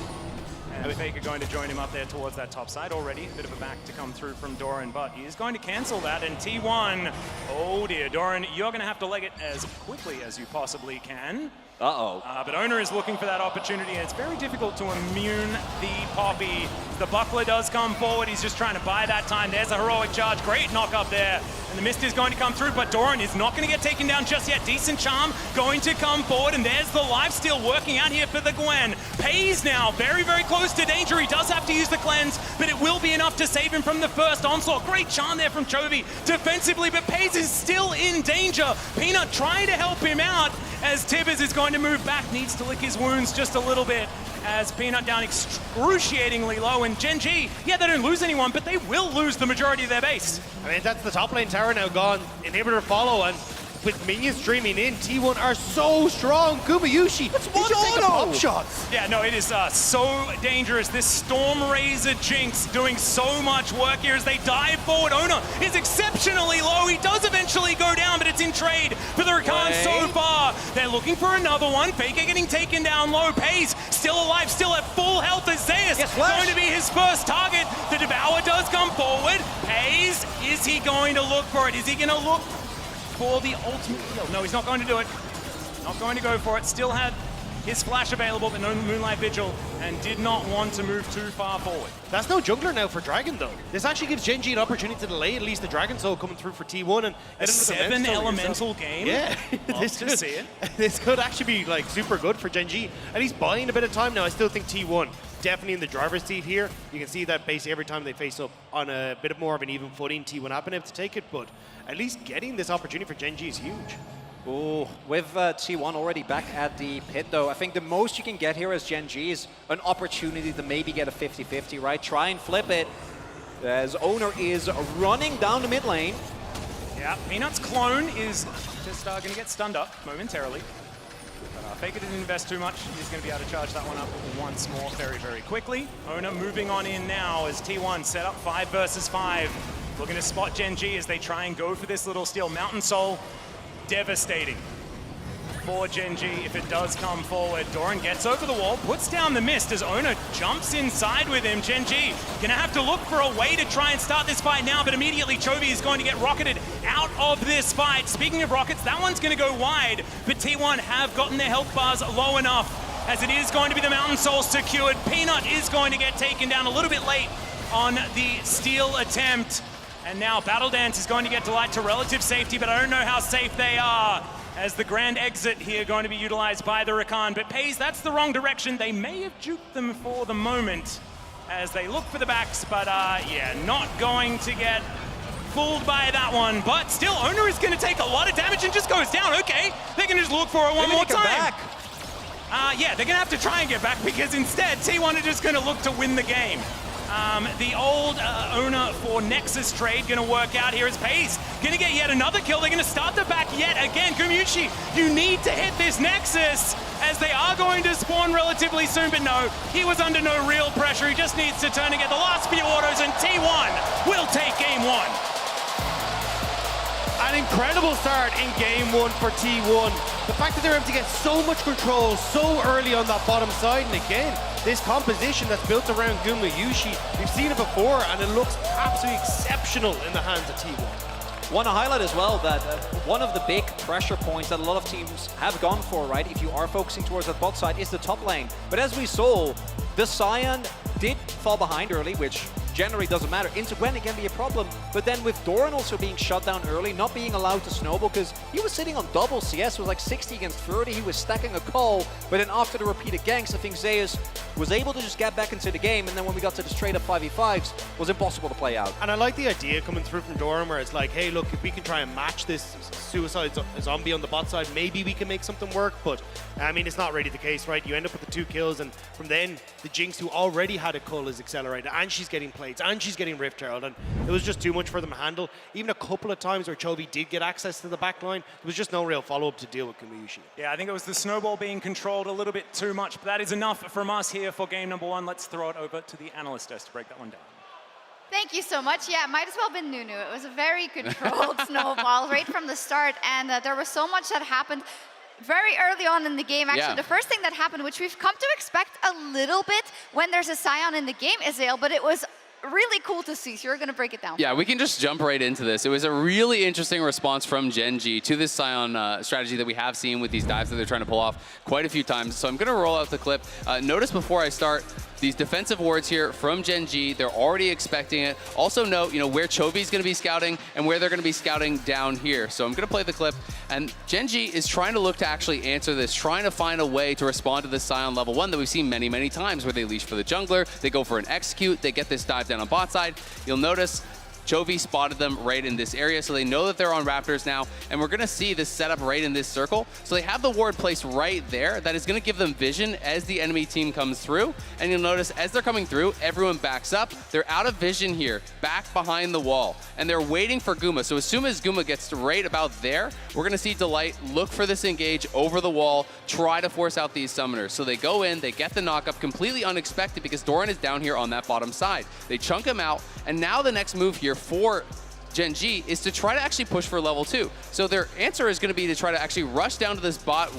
[SPEAKER 4] And FLICKR going to join him up there towards that top side already. A bit of a back to come through from Doran, but he is going to cancel that. And T1, oh dear, Doran, you're going to have to leg it as quickly as you possibly can.
[SPEAKER 16] Uh-oh.
[SPEAKER 4] But Owner is looking for that opportunity, and it's very difficult to immune the Poppy. The Buckler does come forward. He's just trying to buy that time. There's a heroic charge. Great knock up there. And the mist is going to come through, but Doran is not going to get taken down just yet. Decent charm going to come forward, and there's the lifesteal working out here for the Gwen. Pays now very, very close to danger. He does have to use the cleanse, but it will be enough to save him from the first onslaught. Great charm there from Chovy defensively, but Pays is still in danger. Peanut trying to help him out as Tibbers is going to move back, needs to lick his wounds just a little bit as Peanut down excruciatingly low. And Gen G, yeah, they don't lose anyone, but they will lose the majority of their base.
[SPEAKER 15] I mean, that's the top lane tower now gone. Inhibitor follow, and with minions streaming in, T1 are so strong. Gumayushi, he's just taking pop shots.
[SPEAKER 4] Yeah, no, it is so dangerous. This Storm Razor Jinx doing so much work here as they dive forward. Ona is exceptionally low. He does eventually go down, but it's in trade for the Rakan so far. They're looking for another one. FLICKR getting taken down low. Pays still alive, still at full health as Zeus going to be his first target. The Devour does come forward. Pays, is he going to look for it? Is he going to look for the ultimate kill? No, he's not going to do it. Not going to go for it. Still had his flash available, but no Moonlight Vigil, and did not want to move too far forward.
[SPEAKER 15] That's no jungler now for Dragon, though. This actually gives Gen G an opportunity to delay at least the Dragon Soul coming through for T1. And
[SPEAKER 4] a 7 elemental game?
[SPEAKER 15] Yeah.
[SPEAKER 4] Love to see it.
[SPEAKER 15] This could actually be like super good for Gen G. And he's buying a bit of time now. I still think T1 definitely in the driver's seat here. You can see that basically every time they face up on a bit more of an even footing, T1 have been able to take it, but at least getting this opportunity for Gen G is huge.
[SPEAKER 16] Oh, with T1 already back at the pit, though, I think the most you can get here as Gen G is an opportunity to maybe get a 50-50, right? Try and flip it, as Owner is running down the mid lane.
[SPEAKER 4] Yeah, Peanut's clone is just going to get stunned up momentarily. FLICKR didn't invest too much. He's going to be able to charge that one up once more very, very quickly. Owner moving on in now as T1 set up 5 versus 5. Looking to spot Gen G as they try and go for this little steal. Mountain Soul, devastating for Gen G if it does come forward. Doran gets over the wall, puts down the mist as Owner jumps inside with him. Gen G gonna have to look for a way to try and start this fight now, but immediately Chovy is going to get rocketed out of this fight. Speaking of rockets, that one's gonna go wide, but T1 have gotten their health bars low enough as it is going to be the Mountain Soul secured. Peanut is going to get taken down a little bit late on the steal attempt. And now Battle Dance is going to get Delight to relative safety, but I don't know how safe they are as the grand exit here going to be utilized by the Rakan. But Pays, that's the wrong direction. They may have juked them for the moment as they look for the backs, but yeah, not going to get fooled by that one. But still, Owner is going to take a lot of damage and just goes down. Okay, they can just look for it one more time. Yeah, they're going to have to try and get back because instead, T1 are just going to look to win the game. The old Owner for Nexus trade going to work out here as Pays going to get yet another kill. They're going to start the back yet again. Gumayushi, you need to hit this Nexus as they are going to spawn relatively soon, but no, he was under no real pressure. He just needs to turn and get the last few autos, and T1 will take game 1.
[SPEAKER 15] An incredible start in game 1 for T1. The fact that they're able to get so much control so early on that bottom side, and again, this composition that's built around Gumayushi, we've seen it before, and it looks absolutely exceptional in the hands of T1.
[SPEAKER 16] Want to highlight as well that one of the big pressure points that a lot of teams have gone for, right, if you are focusing towards that bot side, is the top lane. But as we saw, the Cyan did fall behind early, which generally doesn't matter. Into Gwen it can be a problem, but then with Doran also being shut down early, not being allowed to snowball, because he was sitting on double CS, it was like 60 against 30, he was stacking a call, but then after the repeated ganks, I think Zeus was able to just get back into the game, and then when we got to the straight up 5v5s, it was impossible to play out.
[SPEAKER 15] And I like the idea coming through from Doran where it's like, hey, look, if we can try and match this suicide zombie on the bot side, maybe we can make something work, but I mean, it's not really the case, right? You end up with the 2 kills, and from then, the Jinx, who already had a cull, is accelerated, and she's getting plates, and she's getting Rift Herald, and it was just too much for them to handle. Even a couple of times where Chovy did get access to the back line, there was just no real follow-up to deal with Gumayusi.
[SPEAKER 4] Yeah, I think it was the snowball being controlled a little bit too much, but that is enough from us here for game number 1. Let's throw it over to the analyst desk to break that one down.
[SPEAKER 10] Thank you so much. Yeah, might as well have been Nunu. It was a very controlled snowball right from the start, and there was so much that happened very early on in the game. Actually, the first thing that happened, which we've come to expect a little bit when there's a Sion in the game, Israel, but it was really cool to see. So you're going to break it down.
[SPEAKER 11] Yeah, we can just jump right into this. It was a really interesting response from Gen G to this Sion strategy that we have seen with these dives that they're trying to pull off quite a few times. So I'm going to roll out the clip. Notice before I start, these defensive wards here from Gen G, they're already expecting it. Also note, where Chovy's going to be scouting and where they're going to be scouting down here. So I'm going to play the clip, and Gen G is trying to look to actually answer this, trying to find a way to respond to this Sion level 1 that we've seen many, many times, where they leash for the jungler, they go for an execute, they get this dive down on bot side. You'll notice Chovy spotted them right in this area, so they know that they're on Raptors now, and we're going to see this setup right in this circle. So they have the ward placed right there. That is going to give them vision as the enemy team comes through, and you'll notice as they're coming through, everyone backs up. They're out of vision here, back behind the wall, and they're waiting for Guma. So as soon as Guma gets to right about there, we're going to see Delight look for this engage over the wall, try to force out these summoners. So they go in, they get the knockup completely unexpected because Doran is down here on that bottom side. They chunk him out, and now the next move here for Gen G is to try to actually push for level 2. So their answer is going to be to try to actually rush down to this bot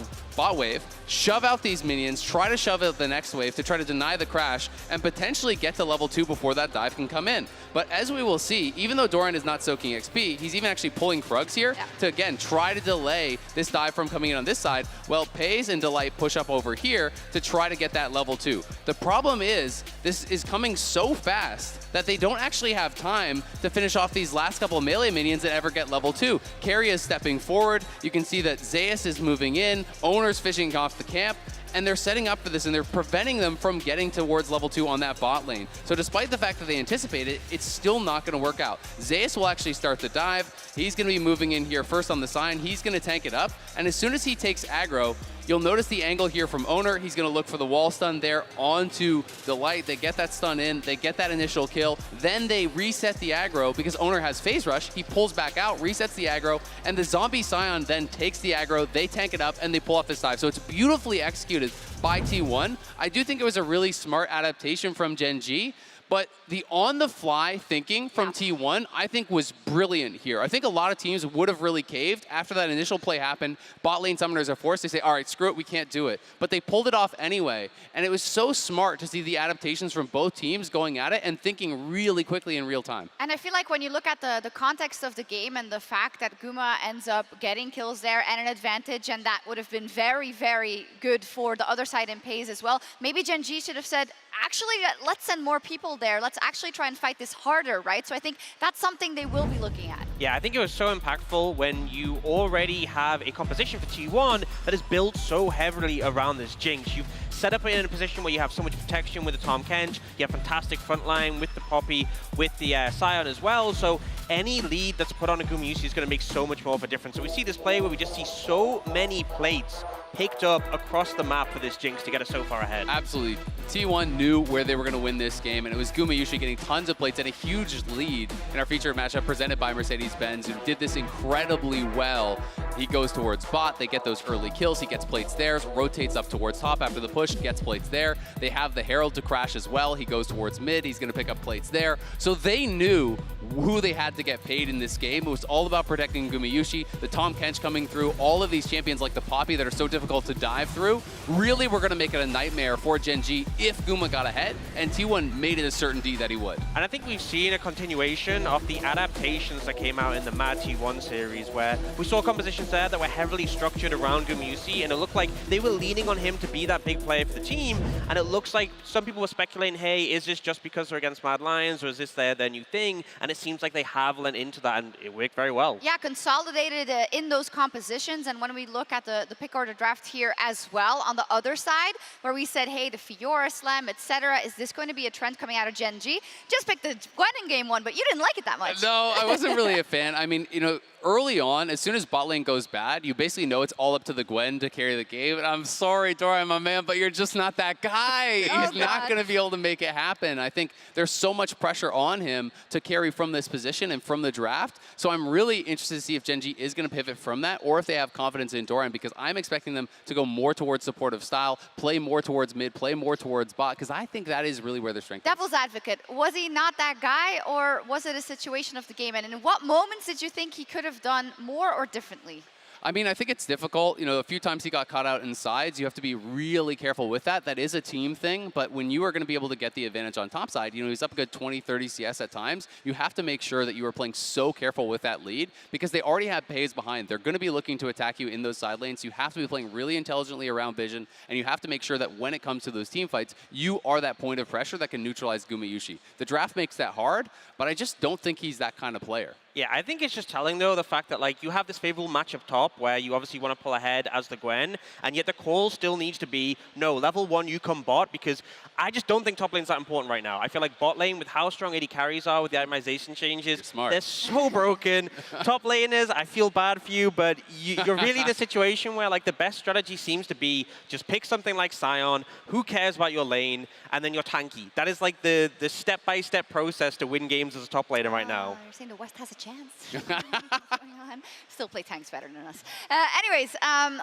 [SPEAKER 11] wave, shove out these minions, try to shove out the next wave to try to deny the crash, and potentially get to level 2 before that dive can come in. But as we will see, even though Doran is not soaking XP, he's even actually pulling Krugs here to, again, try to delay this dive from coming in on this side, while Pays and Delight push up over here to try to get that level 2. The problem is, this is coming so fast that they don't actually have time to finish off these last couple of melee minions that ever get level 2. Carry is stepping forward. You can see that Zeus is moving in. Owner's fishing off the camp, and they're setting up for this, and they're preventing them from getting towards level 2 on that bot lane. So despite the fact that they anticipate it, it's still not going to work out. Zeus will actually start the dive. He's going to be moving in here first on the sign. He's going to tank it up, and as soon as he takes aggro, you'll notice the angle here from Owner. He's going to look for the wall stun there onto Delight. They get that stun in. They get that initial kill. Then they reset the aggro because Owner has phase rush. He pulls back out, resets the aggro, and the zombie Sion then takes the aggro. They tank it up, and they pull off this dive. So it's beautifully executed by T1. I do think it was a really smart adaptation from Gen G. But the on-the-fly thinking from T1, I think, was brilliant here. I think a lot of teams would have really caved after that initial play happened. Bot lane summoners are forced. They say, all right, screw it, we can't do it. But they pulled it off anyway. And it was so smart to see the adaptations from both teams going at it and thinking really quickly in real time.
[SPEAKER 10] And I feel like when you look at the context of the game and the fact that Guma ends up getting kills there and an advantage, and that would have been very, very good for the other side in Pays as well, maybe Gen G should have said, actually, let's send more people there. Let's actually try and fight this harder, right? So I think that's something they will be looking at.
[SPEAKER 13] Yeah, I think it was so impactful when you already have a composition for T1 that is built so heavily around this Jinx. You've set up in a position where you have so much protection with the Tahm Kench, you have fantastic front line with the Poppy, with the Sion as well, so any lead that's put on a Gumayusi is going to make so much more of a difference. So we see this play where we just see so many plates picked up across the map for this Jinx to get us so far ahead.
[SPEAKER 11] Absolutely. T1 knew where they were going to win this game, and it was Gumayusi getting tons of plates and a huge lead in our featured matchup presented by Mercedes-Benz, who did this incredibly well. He goes towards bot, they get those early kills, he gets plates there, rotates up towards top after the push, gets plates there. They have the Herald to crash as well. He goes towards mid, he's going to pick up plates there. So they knew who they had to get paid in this game. It was all about protecting Gumayusi, the Tahm Kench coming through, all of these champions like the Poppy that are so difficult to dive through. Really, we're going to make it a nightmare for Gen G if Guma got ahead, and T1 made it a certainty that he would.
[SPEAKER 13] And I think we've seen a continuation of the adaptations that came out in the Mad T1 series, where we saw composition compositions there that were heavily structured around Gumayusi, and it looked like they were leaning on him to be that big player for the team. And it looks like some people were speculating, hey, is this just because they're against Mad Lions, or is this their new thing? And it seems like they have lent into that, and it worked very well.
[SPEAKER 10] Yeah, consolidated in those compositions. And when we look at the pick order draft here as well, on the other side, where we said, hey, the Fiora Slam, etc., is this going to be a trend coming out of Gen G? Just picked the Gwen in game one, but you didn't like it that much.
[SPEAKER 11] No, I wasn't really a fan. I mean, you know, early on, as soon as bot lane goes bad, you basically know it's all up to the Gwen to carry the game. And I'm sorry, Dorian, my man, but you're just not that guy. He's not going to be able to make it happen. I think there's so much pressure on him to carry from this position and from the draft. So I'm really interested to see if Gen G is going to pivot from that, or if they have confidence in Dorian, because I'm expecting them to go more towards supportive style, play more towards mid, play more towards bot, because I think that is really where their strength is.
[SPEAKER 10] Devil's advocate, was he not that guy, or was it a situation of the game? And in what moments did you think he could have done more or differently?
[SPEAKER 11] I mean, I think it's difficult. You know, a few times he got caught out in sides. You have to be really careful with that. That is a team thing. But when you are going to be able to get the advantage on top side, you know, he's up a good 20, 30 CS at times. You have to make sure that you are playing so careful with that lead, because they already have Pays behind. They're going to be looking to attack you in those side lanes. You have to be playing really intelligently around vision, and you have to make sure that when it comes to those team fights, you are that point of pressure that can neutralize Gumayusi. The draft makes that hard, but I just don't think he's that kind of player.
[SPEAKER 13] Yeah, I think it's just telling, though, the fact that, like, you have this favorable match up top where you obviously want to pull ahead as the Gwen, and yet the call still needs to be, no, level 1, you come bot, because I just don't think top lane's that important right now. I feel like bot lane, with how strong AD carries are, with the itemization changes, they're so broken. Top laners, I feel bad for you, but you're really in a situation where, like, the best strategy seems to be just pick something like Sion, who cares about your lane, and then you're tanky. That is, like, the step-by-step process to win games as a top laner right now.
[SPEAKER 10] You're saying the West has a chance. What's going on? Still play tanks better than us. Anyways,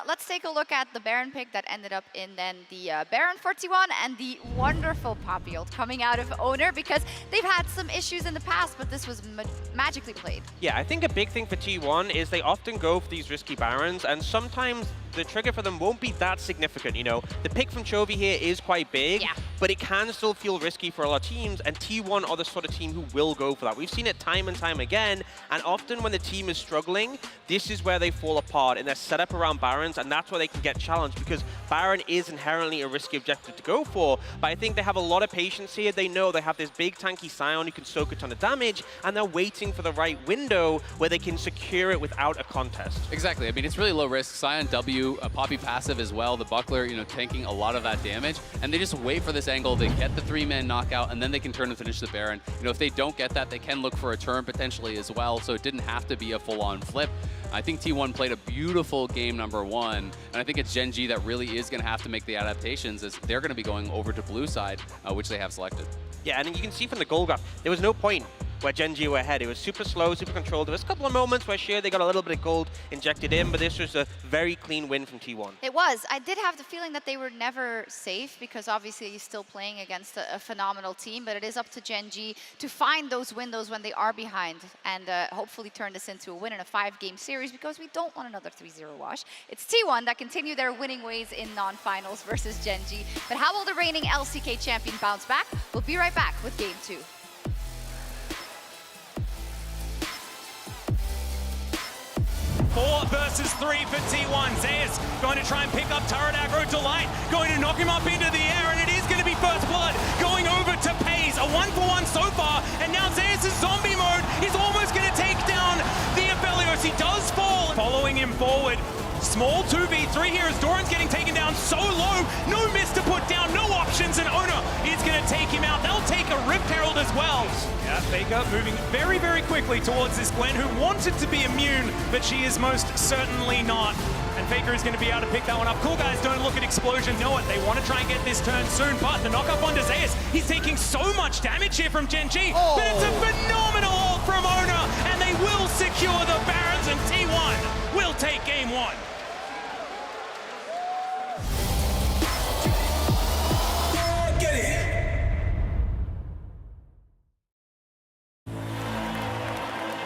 [SPEAKER 10] let's take a look at the Baron pick that ended up in then the Baron 41 and the wonderful Poppy ult coming out of Owner, because they've had some issues in the past, but this was magically played.
[SPEAKER 13] Yeah, I think a big thing for T1 is they often go for these risky Barons, and sometimes the trigger for them won't be that significant. You know, the pick from Chovy here is quite big, but it can still feel risky for a lot of teams, and T1 are the sort of team who will go for that. We've seen it time and time again, and often when the team is struggling, this is where they fall apart, and they're set up around Barons, and that's where they can get challenged, because Baron is inherently a risky objective to go for, but I think they have a lot of patience here. They know they have this big tanky Sion who can soak a ton of damage, and they're waiting for the right window where they can secure it without a contest.
[SPEAKER 11] Exactly. I mean, it's really low risk. Sion W, a Poppy passive as well, the Buckler, you know, tanking a lot of that damage, and they just wait for this angle. They get the 3-man knockout, and then they can turn and finish the Baron. You know, if they don't get that, they can look for a turn potentially as well, so it didn't have to be a full-on flip. I think T1 played a beautiful game number 1, and I think it's Gen G that really is going to have to make the adaptations, as they're going to be going over to blue side, which they have selected.
[SPEAKER 13] Yeah, and you can see from the goal graph, there was no point where Gen G were ahead. It was super slow, super controlled. There was a couple of moments where sure, they got a little bit of gold injected in, but this was a very clean win from T1.
[SPEAKER 10] It was. I did have the feeling that they were never safe, because obviously you're still playing against a phenomenal team, but it is up to Gen G to find those windows when they are behind, and hopefully turn this into a win in a 5-game series, because we don't want another 3-0 wash. It's T1 that continue their winning ways in non-finals versus Gen G. But how will the reigning LCK champion bounce back? We'll be right back with Game 2.
[SPEAKER 4] 4 versus 3 for T1. Zeus going to try and pick up turret aggro Delight, going to knock him up into the air, and it is going to be first blood going over to Pays. A 1-for-1 so far, and now Zeus' zombie mode is almost going to take down the Aphelios. He does fall, following him forward. Small 2v3 here as Doran's getting taken down so low. No miss to put down, no options, and Ona is going to take him out. They'll take a Rift Herald as well. Yeah, FLICKR moving very, very quickly towards this Gwen, who wanted to be immune, but she is most certainly not. And FLICKR is going to be able to pick that one up. Cool guys don't look at Explosion, know it. They want to try and get this turn soon, but the knock-up onto Zeus, he's taking so much damage here from Gen G, but it's a phenomenal ult from Ona, and they will secure the Barons, and T1 will take game 1.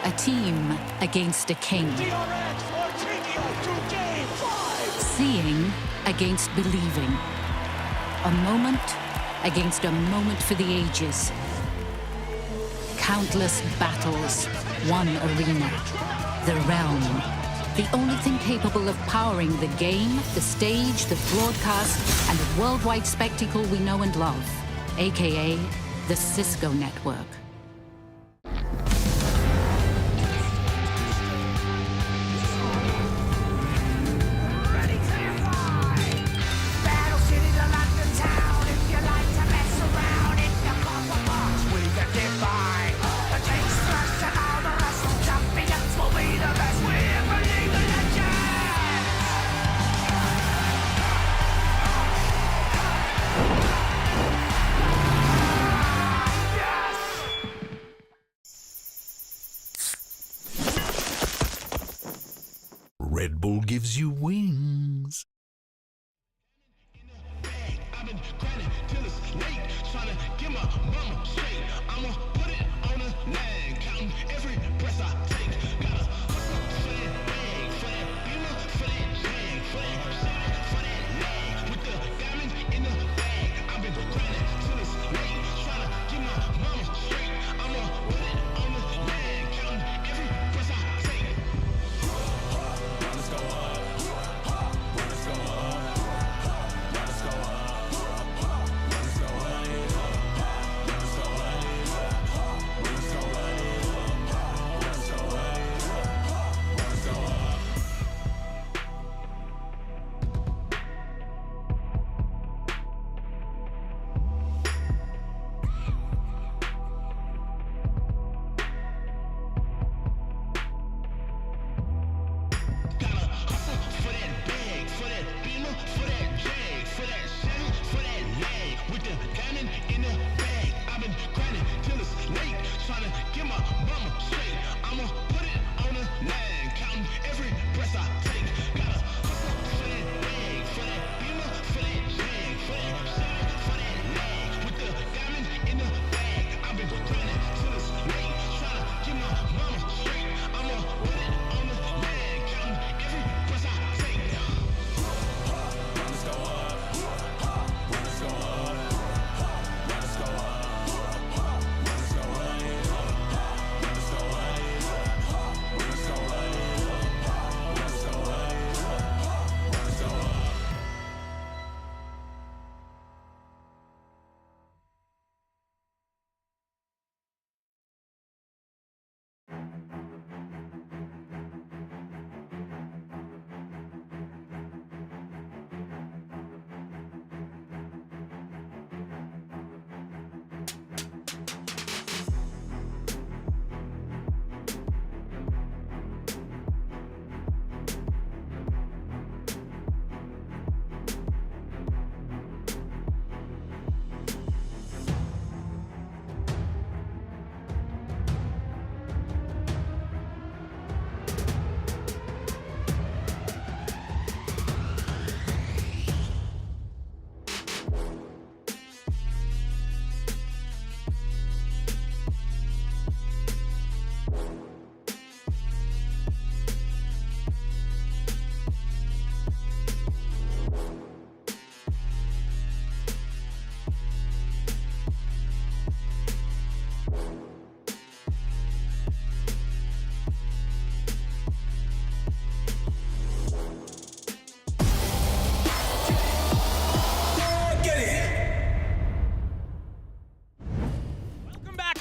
[SPEAKER 1] A team against a king. Seeing against believing. A moment against a moment for the ages. Countless battles, one arena. The realm The only thing capable of powering the game, the stage, the broadcast, and the worldwide spectacle we know and love, aka the Cisco Network.
[SPEAKER 17] Red Bull gives you wings.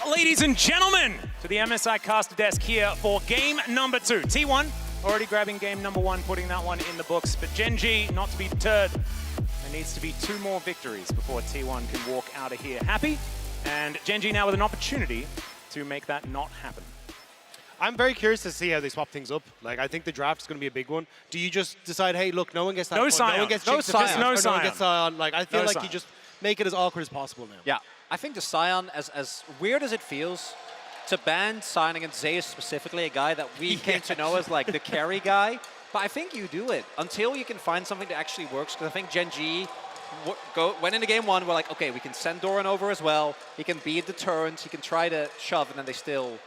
[SPEAKER 4] Ladies and gentlemen, to the MSI caster desk here for game number 2. T1 already grabbing game number 1, putting that one in the books. But Gen G, not to be deterred, there needs to be 2 more victories before T1 can walk out of here happy. And Gen G now with an opportunity to make that not happen.
[SPEAKER 15] I'm very curious to see how they swap things up. Like, I think the draft is going to be a big one. Do you just decide, hey, look, no one gets that
[SPEAKER 4] No
[SPEAKER 15] fun,
[SPEAKER 4] Scion.
[SPEAKER 15] no one gets
[SPEAKER 4] No
[SPEAKER 15] Jinx
[SPEAKER 4] Scion.
[SPEAKER 15] defense,
[SPEAKER 4] No
[SPEAKER 15] or no
[SPEAKER 4] Scion.
[SPEAKER 15] one gets Scion. Like, I feel
[SPEAKER 4] No
[SPEAKER 15] like
[SPEAKER 4] Scion.
[SPEAKER 15] you just make it as awkward as possible now.
[SPEAKER 16] Yeah, I think the Scion, as weird as it feels, to ban Scion against Zeus specifically, a guy that we came to know as like the carry guy, but I think you do it until you can find something that actually works, because I think Gen G went into game 1, we're like, okay, we can send Doran over as well, he can beat the turns, he can try to shove, and then they still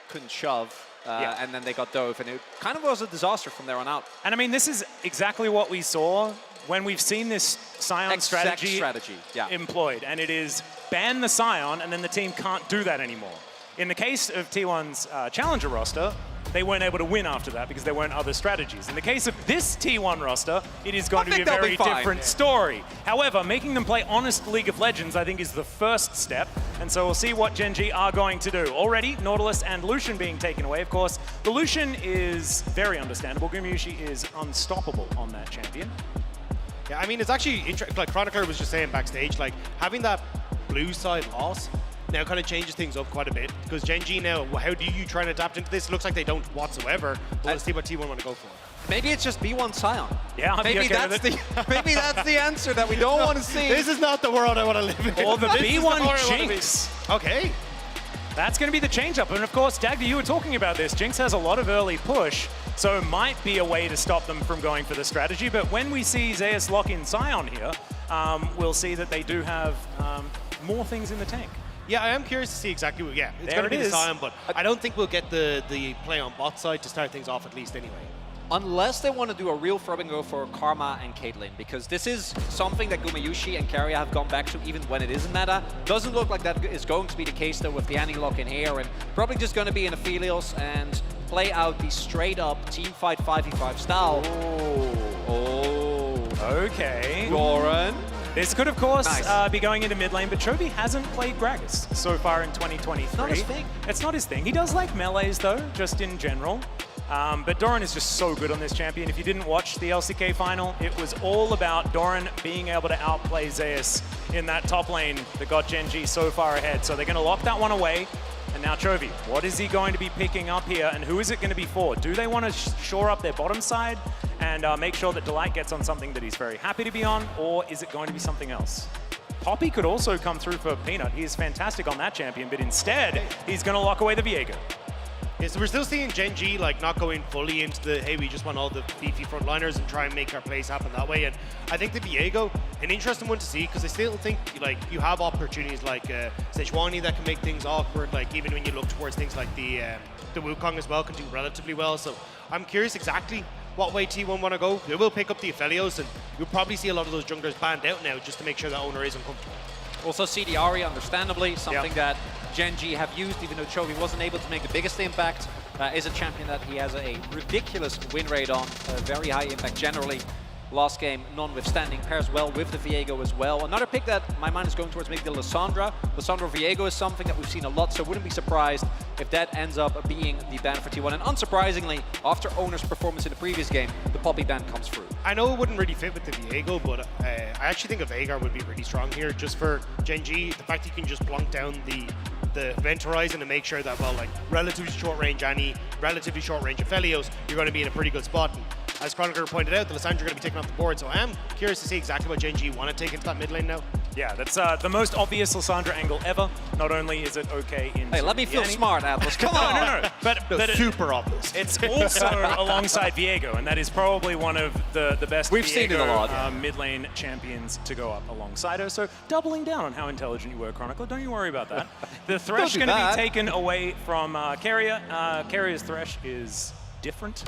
[SPEAKER 16] couldn't shove. And then they got dove, and it kind of was a disaster from there on out.
[SPEAKER 4] And I mean, this is exactly what we saw when we've seen this Scion strategy
[SPEAKER 16] yeah.
[SPEAKER 4] employed. And it is ban the Scion, and then the team can't do that anymore. In the case of T1's Challenger roster, they weren't able to win after that because there weren't other strategies. In the case of this T1 roster, it is going to be a very different story. However, making them play honest League of Legends, I think, is the first step. And so we'll see what Gen G are going to do. Already, Nautilus and Lucian being taken away. Of course, the Lucian is very understandable. Gumayusi is unstoppable on that champion.
[SPEAKER 15] Yeah, I mean, it's actually interesting. Like Chronicler was just saying backstage, like having that blue side loss now kind of changes things up quite a bit, because Gen G now, how do you try and adapt into this? Looks like they don't whatsoever, but let's see what T1 want to go for.
[SPEAKER 16] Maybe it's just B1 Sion.
[SPEAKER 4] Yeah,
[SPEAKER 16] maybe that's the answer that we don't want to see.
[SPEAKER 15] This is not the world I want to live in.
[SPEAKER 4] Or the B1 Jinx.
[SPEAKER 15] Okay.
[SPEAKER 4] That's going to be the change-up. And of course, Dagda, you were talking about this. Jinx has a lot of early push, so it might be a way to stop them from going for the strategy. But when we see Zeus lock in Sion here, we'll see that they do have more things in the tank.
[SPEAKER 15] Yeah, I am curious to see exactly what, it's going to be the Sion, but I don't think we'll get the play on bot side to start things off at least anyway.
[SPEAKER 16] Unless they want to do a real throw and go for Karma and Caitlyn, because this is something that Gumayusi and Keria have gone back to even when it isn't meta. Doesn't look like that is going to be the case though with the Annie lock in here, and probably just going to be in Aphelios and play out the straight up team fight 5v5 style.
[SPEAKER 4] Okay.
[SPEAKER 16] Goran.
[SPEAKER 4] This could, of course, be going into mid lane, but Chovy hasn't played Gragas so far in 2023.
[SPEAKER 16] It's not his thing.
[SPEAKER 4] It's not his thing. He does like melees, though, just in general. But Doran is just so good on this champion. If you didn't watch the LCK final, it was all about Doran being able to outplay Zeus in that top lane that got Gen G so far ahead. So they're going to lock that one away. And now Chovy, what is he going to be picking up here, and who is it going to be for? Do they want to shore up their bottom side and make sure that Delight gets on something that he's very happy to be on, or is it going to be something else? Poppy could also come through for Peanut. He is fantastic on that champion, but instead, he's going to lock away the Viego.
[SPEAKER 15] Yeah, so we're still seeing Gen G like not going fully into the, hey, we just want all the beefy frontliners and try and make our plays happen that way. And I think the Viego, an interesting one to see, because I still think like you have opportunities like Sejuani that can make things awkward. Like even when you look towards things like the Wukong as well can do relatively well. So I'm curious exactly what way T1 want to go. They will pick up the Aphelios, and you'll probably see a lot of those junglers banned out now just to make sure that owner isn't comfortable.
[SPEAKER 16] Also see the Ahri, understandably, something that Gen G have used, even though Chovy wasn't able to make the biggest impact. Is a champion that he has a ridiculous win rate on, a very high impact generally. Last game, notwithstanding, pairs well with the Viego as well. Another pick that my mind is going towards maybe the Lissandra. Lissandra Viego is something that we've seen a lot, so wouldn't be surprised if that ends up being the ban for T1. And unsurprisingly, after Owner's performance in the previous game, the Poppy ban comes through.
[SPEAKER 15] I know it wouldn't really fit with the Viego, but I actually think a Veigar would be really strong here, just for Gen G. The fact you can just plonk down the Event Horizon and make sure that, well, like relatively short range Annie, relatively short range Aphelios, you're going to be in a pretty good spot. And as Chronicler pointed out, the Lissandra are going to be taken off the board, so I am curious to see exactly what Gen G want to take into that mid lane now.
[SPEAKER 4] Yeah, that's the most obvious Lissandra angle ever. Not only is it okay in...
[SPEAKER 16] Hey, let me feel smart, Atlas. Come on!
[SPEAKER 4] No. But
[SPEAKER 15] super obvious.
[SPEAKER 4] It's also alongside Viego, and that is probably one of the best
[SPEAKER 16] We've seen it a lot,
[SPEAKER 4] mid lane champions to go up alongside her. So doubling down on how intelligent you were, Chronicler. Don't you worry about that. The Thresh going to be taken away from Keria. Keria's Thresh is different.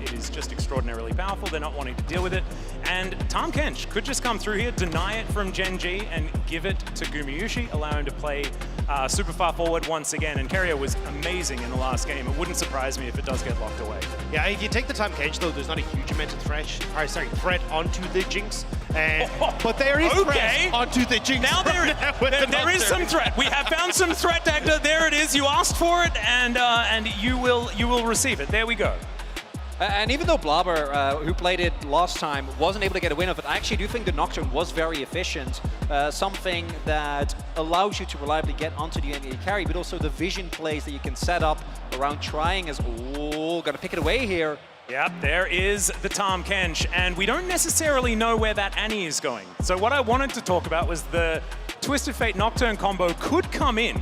[SPEAKER 4] It is just extraordinarily powerful. They're not wanting to deal with it. And Tahm Kench could just come through here, deny it from Gen G, and give it to Gumayusi, allow him to play super far forward once again. And Keria was amazing in the last game. It wouldn't surprise me if it does get locked away.
[SPEAKER 15] Yeah, if you take the Tahm Kench, though, there's not a huge amount of threat onto the Jinx. But there is threat onto the Jinx.
[SPEAKER 4] Now there is some threat. We have found some threat, Dagda. There it is. You asked for it, and you will receive it. There we go.
[SPEAKER 16] And even though Blabber, who played it last time, wasn't able to get a win of it, I actually do think the Nocturne was very efficient. Something that allows you to reliably get onto the enemy carry, but also the vision plays that you can set up around trying as, gotta pick it away here.
[SPEAKER 4] Yep, there is the Tahm Kench, and we don't necessarily know where that Annie is going. So what I wanted to talk about was the Twisted Fate Nocturne combo could come in,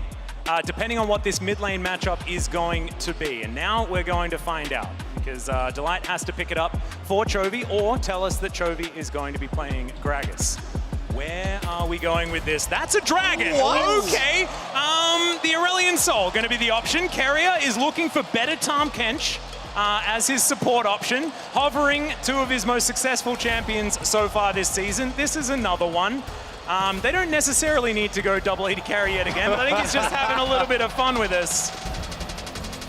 [SPEAKER 4] depending on what this mid lane matchup is going to be. And now we're going to find out, because Delight has to pick it up for Chovy, or tell us that Chovy is going to be playing Gragas. Where are we going with this? That's a dragon!
[SPEAKER 16] What?
[SPEAKER 4] Okay, the Aurelian Soul going to be the option. Keria is looking for better Tahm Kench as his support option, hovering two of his most successful champions so far this season. This is another one. They don't necessarily need to go double 80 carry yet again, but I think he's just having a little bit of fun with us.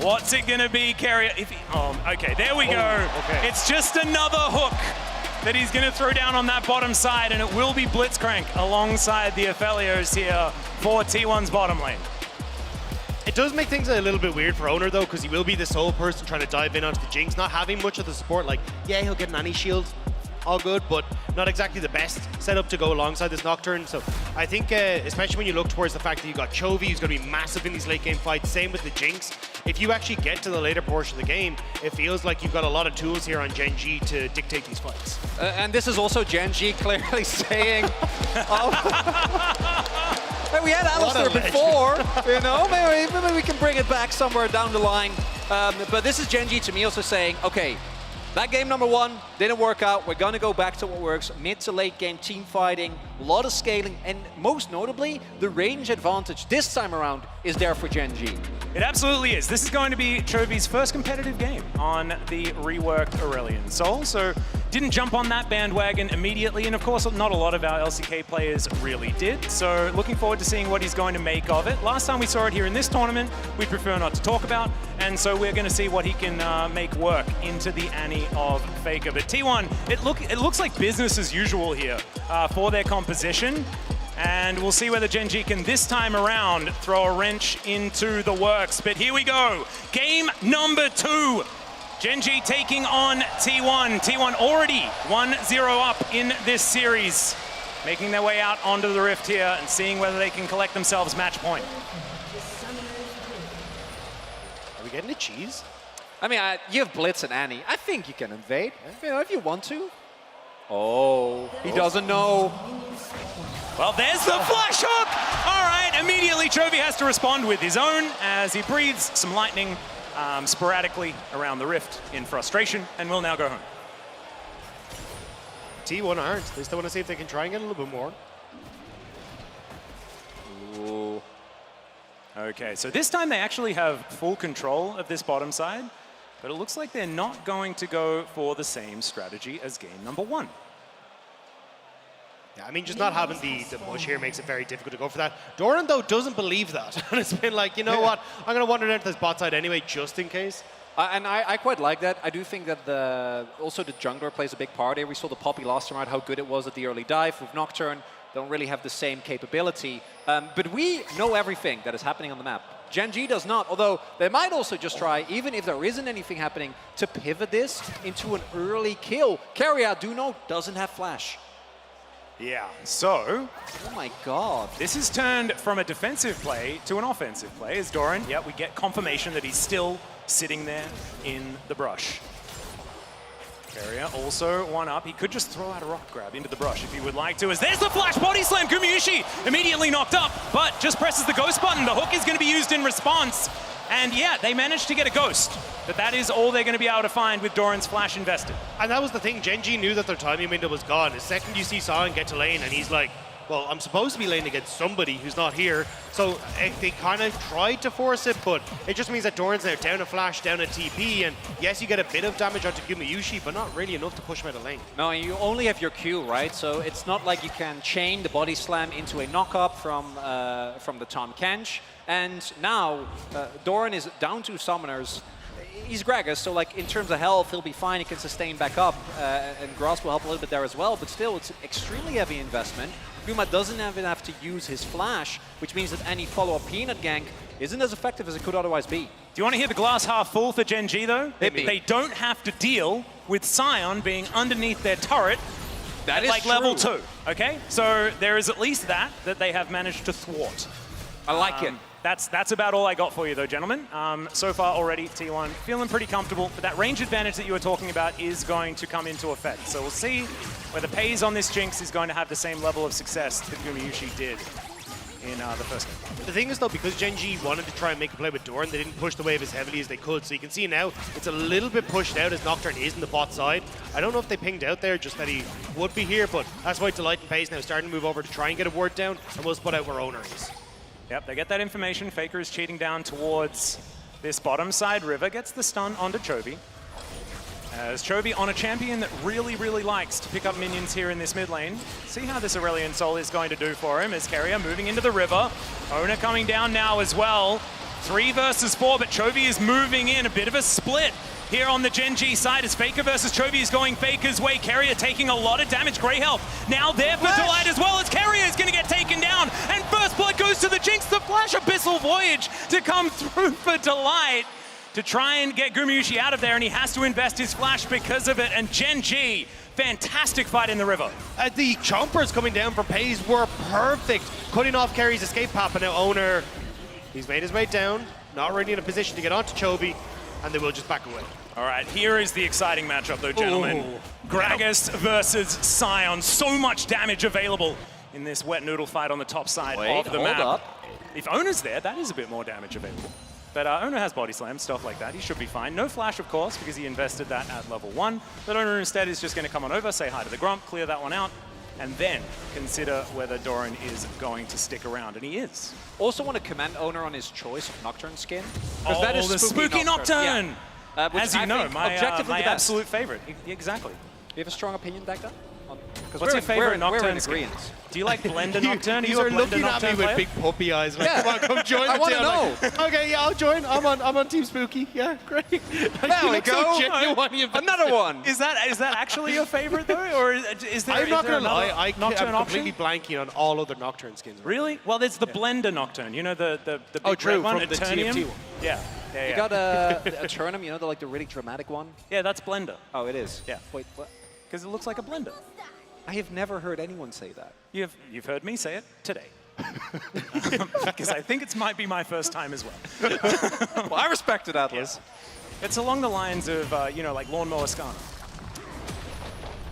[SPEAKER 4] What's it gonna be, carry? Okay, there we go.
[SPEAKER 15] Okay.
[SPEAKER 4] It's just another hook that he's gonna throw down on that bottom side, and it will be Blitzcrank alongside the Aphelios here for T1's bottom lane.
[SPEAKER 15] It does make things a little bit weird for Owner though, because he will be the sole person trying to dive in onto the Jinx, not having much of the support. Like, yeah, he'll get an anti-shield, all good, but not exactly the best setup to go alongside this Nocturne. So I think, especially when you look towards the fact that you got Chovy, who's going to be massive in these late game fights, same with the Jinx. If you actually get to the later portion of the game, it feels like you've got a lot of tools here on Gen G to dictate these fights.
[SPEAKER 16] And this is also Gen G clearly saying, we had Alistair before, you know, maybe we can bring it back somewhere down the line. But this is Gen G to me also saying, okay, that game number 1 didn't work out. We're going to go back to what works. Mid to late game team fighting, a lot of scaling, and most notably, the range advantage this time around is there for Gen G.
[SPEAKER 4] It absolutely is. This is going to be Chovy's first competitive game on the reworked Aurelion Sol, so didn't jump on that bandwagon immediately, and of course not a lot of our LCK players really did, so looking forward to seeing what he's going to make of it. Last time we saw it here in this tournament, we'd prefer not to talk about, and so we're going to see what he can make work into the Annie of FLICKR. But T1, it looks like business as usual here for their composition. And we'll see whether Gen G can this time around throw a wrench into the works. But here we go. Game number 2. Gen G taking on T1. T1 already 1-0 up in this series. Making their way out onto the rift here and seeing whether they can collect themselves match point.
[SPEAKER 15] Are we getting a cheese?
[SPEAKER 16] I mean, you have Blitz and Annie. I think you can invade, you know, if you want to. Oh, he doesn't know.
[SPEAKER 4] Well, there's the flash hook! All right, immediately Chovy has to respond with his own as he breathes some lightning sporadically around the rift in frustration, and will now go home.
[SPEAKER 15] T1 aren't. They still want to see if they can try and get a little bit more.
[SPEAKER 4] Ooh. Okay, so this time they actually have full control of this bottom side, but it looks like they're not going to go for the same strategy as game number 1.
[SPEAKER 15] Yeah, I mean, just not having the push here makes it very difficult to go for that. Doran, though, doesn't believe that. And it's been like, you know what? I'm going to wander down to this bot side anyway, just in case.
[SPEAKER 16] And I quite like that. I do think that also the jungler plays a big part here. We saw the Poppy last time out, how good it was at the early dive. With Nocturne, don't really have the same capability. But we know everything that is happening on the map. Gen G does not, although they might also just try, even if there isn't anything happening, to pivot this into an early kill. Keria, do know, doesn't have flash.
[SPEAKER 4] Yeah, so...
[SPEAKER 16] Oh my god.
[SPEAKER 4] This is turned from a defensive play to an offensive play as Doran, yeah, we get confirmation that he's still sitting there in the brush. Keria also one up. He could just throw out a rock grab into the brush if he would like to, as there's the flash body slam. Gumayushi immediately knocked up, but just presses the ghost button. The hook is going to be used in response. And yeah, they managed to get a ghost. But that is all they're going to be able to find with Doran's flash invested.
[SPEAKER 15] And that was the thing. Gen G knew that their timing window was gone. The second you see Sion get to lane, and he's like, well, I'm supposed to be laning against somebody who's not here. So they kind of tried to force it, but it just means that Doran's now down a flash, down a TP, and yes, you get a bit of damage onto Gumayushi, but not really enough to push him out of lane.
[SPEAKER 16] No, you only have your Q, right? So it's not like you can chain the body slam into a knock-up from the Tahm Kench. And now, Doran is down to summoners. He's Gragas, so like in terms of health, he'll be fine. He can sustain back up, and Grasp will help a little bit there as well. But still, it's an extremely heavy investment. Guma doesn't even have to use his flash, which means that any follow-up peanut gank isn't as effective as it could otherwise be.
[SPEAKER 4] Do you want to hear the glass half full for Gen G, though? They don't have to deal with Sion being underneath their turret
[SPEAKER 16] that
[SPEAKER 4] at like level 2, okay? So there is at least that they have managed to thwart.
[SPEAKER 16] I like it.
[SPEAKER 4] That's about all I got for you, though, gentlemen. So far already, T1 feeling pretty comfortable, but that range advantage that you were talking about is going to come into effect. So we'll see whether Pays on this Jinx is going to have the same level of success that Gumayushi did in the first game.
[SPEAKER 15] The thing is, though, because Gen G wanted to try and make a play with Doran, they didn't push the wave as heavily as they could. So you can see now it's a little bit pushed out as Nocturne is in the bot side. I don't know if they pinged out there just that he would be here, but that's why Delight and Pays now starting to move over to try and get a ward down, and we'll spot out where Owner is.
[SPEAKER 4] Yep, they get that information. FLICKR is cheating down towards this bottom side. River gets the stun onto Chovy. As Chovy on a champion that really, really likes to pick up minions here in this mid lane. See how this Aurelion Soul is going to do for him as Carrier moving into the river. Owner coming down now as well. 3 versus 4, but Chovy is moving in. A bit of a split here on the Gen G side as FLICKR versus Chovy is going Faker's way. Carrier taking a lot of damage. Grey health now there for Delight as well as Carrier is going to get taken down. And first blood goes to the Jinx. The flash Abyssal Voyage to come through for Delight to try and get Gumayusi out of there, and he has to invest his flash because of it. And Gen G, fantastic fight in the river.
[SPEAKER 15] The chompers coming down from FaZe were perfect, cutting off Carry's escape path, and now Owner, he's made his way down, not really in a position to get onto Chovy, and they will just back away.
[SPEAKER 4] All right, here is the exciting matchup though, gentlemen. Gragas versus Sion. So much damage available in this wet noodle fight on the top side of the map. If Owner's there, that is a bit more damage available. But Owner has body slam, stuff like that. He should be fine. No flash, of course, because he invested that at level 1. But Owner instead is just going to come on over, say hi to the Grump, clear that one out, and then consider whether Doran is going to stick around, and he is.
[SPEAKER 16] Also want to commend Owner on his choice of Nocturne skin.
[SPEAKER 4] Oh,
[SPEAKER 16] that is
[SPEAKER 4] the spooky Nocturne!
[SPEAKER 16] Yeah.
[SPEAKER 4] As you know, my absolute favorite. Exactly.
[SPEAKER 16] Do you have a strong opinion, Dagda?
[SPEAKER 4] What's your favorite Nocturne
[SPEAKER 16] in
[SPEAKER 4] skin?
[SPEAKER 16] agreement.
[SPEAKER 4] Do you like Blender Nocturne?
[SPEAKER 15] You are looking at me with big puppy eyes. Like,
[SPEAKER 16] Yeah.
[SPEAKER 15] come on, come join
[SPEAKER 16] I
[SPEAKER 15] the
[SPEAKER 16] wanna
[SPEAKER 15] team.
[SPEAKER 16] know.
[SPEAKER 15] Like, okay, yeah, I'll join. I'm on Team Spooky. Yeah, great. Like,
[SPEAKER 16] There
[SPEAKER 15] you
[SPEAKER 16] we
[SPEAKER 15] look
[SPEAKER 16] go.
[SPEAKER 15] So genuine.
[SPEAKER 16] Another one.
[SPEAKER 4] Is that actually your favorite though, or is there?
[SPEAKER 15] I'm not
[SPEAKER 4] going
[SPEAKER 15] gonna
[SPEAKER 4] to
[SPEAKER 15] lie.
[SPEAKER 4] Nocturne
[SPEAKER 15] I'm
[SPEAKER 4] option?
[SPEAKER 15] completely blanking on all other Nocturne skins.
[SPEAKER 4] Really? Well, there's the Blender Nocturne. You know the big
[SPEAKER 15] Oh, true,
[SPEAKER 4] red one,
[SPEAKER 15] from the
[SPEAKER 4] Eternium?
[SPEAKER 15] TFT one.
[SPEAKER 4] Yeah. Yeah,
[SPEAKER 16] You got a Eternum, you know, the really dramatic one?
[SPEAKER 4] Yeah, that's Blender.
[SPEAKER 16] Oh, it is?
[SPEAKER 4] Yeah.
[SPEAKER 16] Wait, what?
[SPEAKER 4] Because it looks like a blender.
[SPEAKER 16] I have never heard anyone say that.
[SPEAKER 4] You've heard me say it today. Because I think it might be my first time as well.
[SPEAKER 16] Well, I respect it, Atlas.
[SPEAKER 4] Yeah. It's along the lines of, you know, like Lawnmower Scana.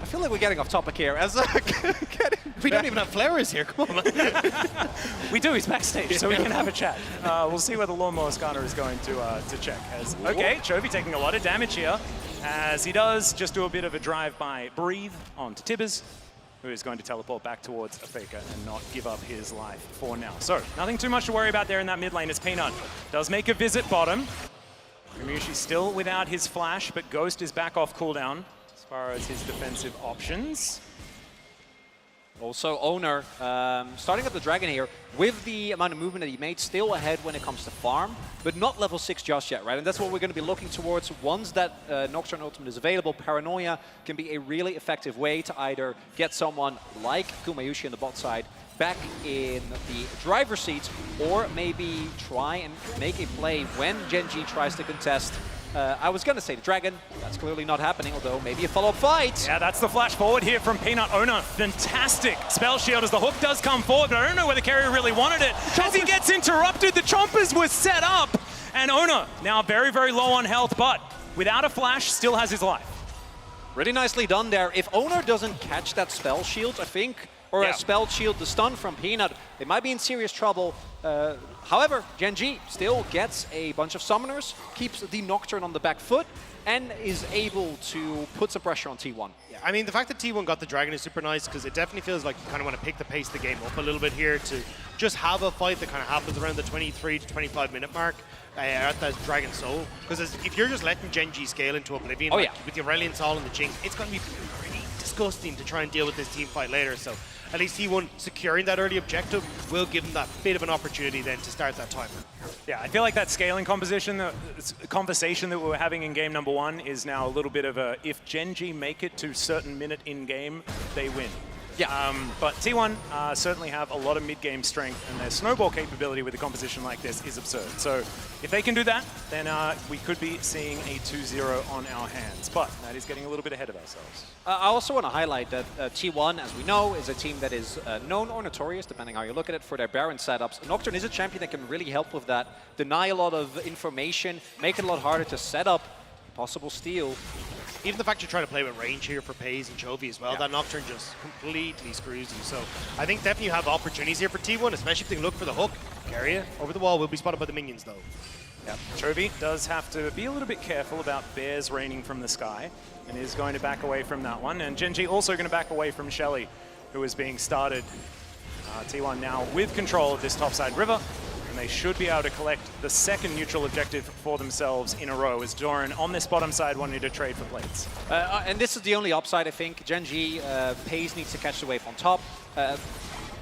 [SPEAKER 16] I feel like we're getting off topic here. As
[SPEAKER 15] We don't even have flowers here. Come on.
[SPEAKER 4] We do. He's backstage, so we can have a chat. We'll see whether Lawnmower Scana is going to check. Okay, Chovy taking a lot of damage here, as he does just do a bit of a drive-by breathe onto Tibbers, who is going to teleport back towards a Faker and not give up his life for now. So, nothing too much to worry about there in that mid lane as Peanut does make a visit bottom. Gumayusi still without his flash, but Ghost is back off cooldown as far as his defensive options.
[SPEAKER 16] Also, Owner, starting up the Dragon here, with the amount of movement that he made, still ahead when it comes to farm, but not level 6 just yet, right? And that's what we're going to be looking towards. Once that Nocturne Ultimate is available, Paranoia can be a really effective way to either get someone like Gumayusi on the bot side back in the driver's seat, or maybe try and make a play when Gen G tries to contest. I was going to say the Dragon. That's clearly not happening, although maybe a follow-up fight.
[SPEAKER 4] Yeah, that's the flash forward here from Peanut. Owner, fantastic spell shield as the hook does come forward, but I don't know whether Carrier really wanted it. As he gets interrupted, the Chompers were set up, and Owner now very, very low on health, but without a flash, still has his life.
[SPEAKER 16] Really nicely done there. If Owner doesn't catch that spell shield, I think, or a spell shield, the stun from Peanut, they might be in serious trouble. However, Gen G still gets a bunch of summoners, keeps the Nocturne on the back foot, and is able to put some pressure on T1.
[SPEAKER 15] Yeah, I mean, the fact that T1 got the Dragon is super nice because it definitely feels like you kind of want to pick the pace of the game up a little bit here to just have a fight that kind of happens around the 23 to 25 minute mark at that Dragon Soul. Because if you're just letting Gen G scale into Oblivion with the Aurelion Soul and the Jinx, it's going to be pretty disgusting to try and deal with this team fight later. So at least T1 securing that early objective will give them that bit of an opportunity then to start that timer.
[SPEAKER 4] Yeah, I feel like that scaling conversation that we were having in game number 1 is now a little bit of a, if Gen G make it to certain minute in game, they win.
[SPEAKER 16] Yeah.
[SPEAKER 4] But T1 certainly have a lot of mid-game strength, and their snowball capability with a composition like this is absurd. So if they can do that, then we could be seeing a 2-0 on our hands. But that is getting a little bit ahead of ourselves.
[SPEAKER 16] I also want to highlight that T1, as we know, is a team that is known or notorious, depending how you look at it, for their Baron setups. Nocturne is a champion that can really help with that, deny a lot of information, make it a lot harder to set up possible steal.
[SPEAKER 15] Even the fact you're trying to play with range here for FaZe and Chovy as well, that Nocturne just completely screws you. So I think definitely you have opportunities here for T1, especially if they can look for the hook. Carrier over the wall will be spotted by the minions though.
[SPEAKER 4] Yeah, Chovy does have to be a little bit careful about bears raining from the sky, and is going to back away from that one. And Gen G also going to back away from Shelly, who is being started. T1 now with control of this topside river. And and they should be able to collect the second neutral objective for themselves in a row as Doran on this bottom side wanting to trade for plates.
[SPEAKER 16] And this is the only upside, I think. Gen G, FaZe needs to catch the wave on top.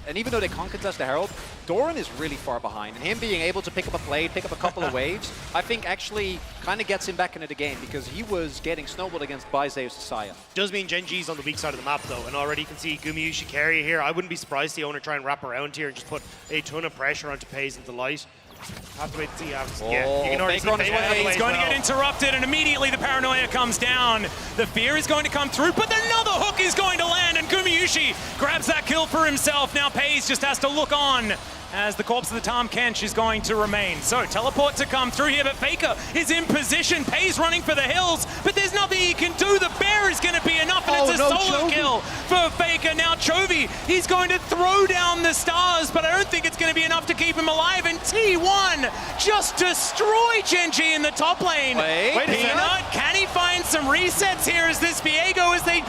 [SPEAKER 16] And even though they can't contest the Herald, Doran is really far behind. And him being able to pick up a plate, pick up a couple of waves, I think actually kind of gets him back into the game because he was getting snowballed against by Zeus Saya.
[SPEAKER 15] Does mean Gen G's on the weak side of the map though, and already you can see Gumayushi carry here. I wouldn't be surprised the owner try and wrap around here and just put a ton of pressure onto FaZe and Delight. Have to wait to see. Yeah, you can already see
[SPEAKER 4] He's going to get interrupted, and immediately the paranoia comes down. The fear is going to come through, but another hook is going to land, and Gumayushi grabs that kill for himself. Now FaZe just has to look on as the corpse of the Tahm Kench is going to remain. So teleport to come through here, but FLICKR is in position. FaZe running for the hills, but there's nothing he can do. The bear is going to be enough, and it's a solo kill for FLICKR. Now Chovy, he's going to throw down the stars, but I don't think it's going to be enough to keep him alive, and T1 just destroy Gen G in the top lane.
[SPEAKER 16] Wait
[SPEAKER 4] Peanut, can he find some resets here as this Viego, as they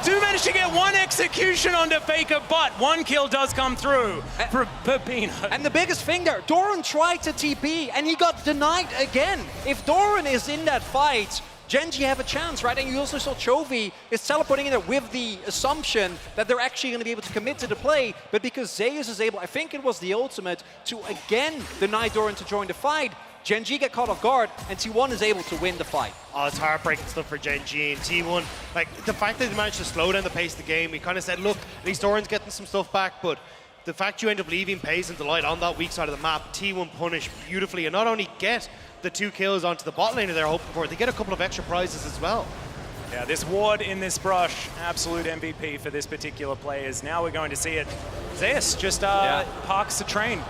[SPEAKER 4] do manage to get one execution onto FLICKR, but one kill does come through for Peanut.
[SPEAKER 16] And the biggest thing there, Doran tried to TP and he got denied again. If Doran is in that fight, Gen G have a chance, right? And you also saw Chovy is teleporting in there with the assumption that they're actually going to be able to commit to the play, but because Zeus is able, I think it was the ultimate, to again deny Doran to join the fight, Gen G get caught off guard, and T1 is able to win the fight.
[SPEAKER 15] Oh, it's heartbreaking stuff for Gen G and T1. Like, the fact that they managed to slow down the pace of the game, we kind of said, look, at least Doran's getting some stuff back, but the fact you end up leaving FaZe and Delight on that weak side of the map, T1 punish beautifully, and not only get the 2 kills onto the bot lane they're hoping for, they get a couple of extra prizes as well.
[SPEAKER 4] Yeah, this ward in this brush, absolute MVP for this particular play, is now we're going to see it. Zeus just parks the train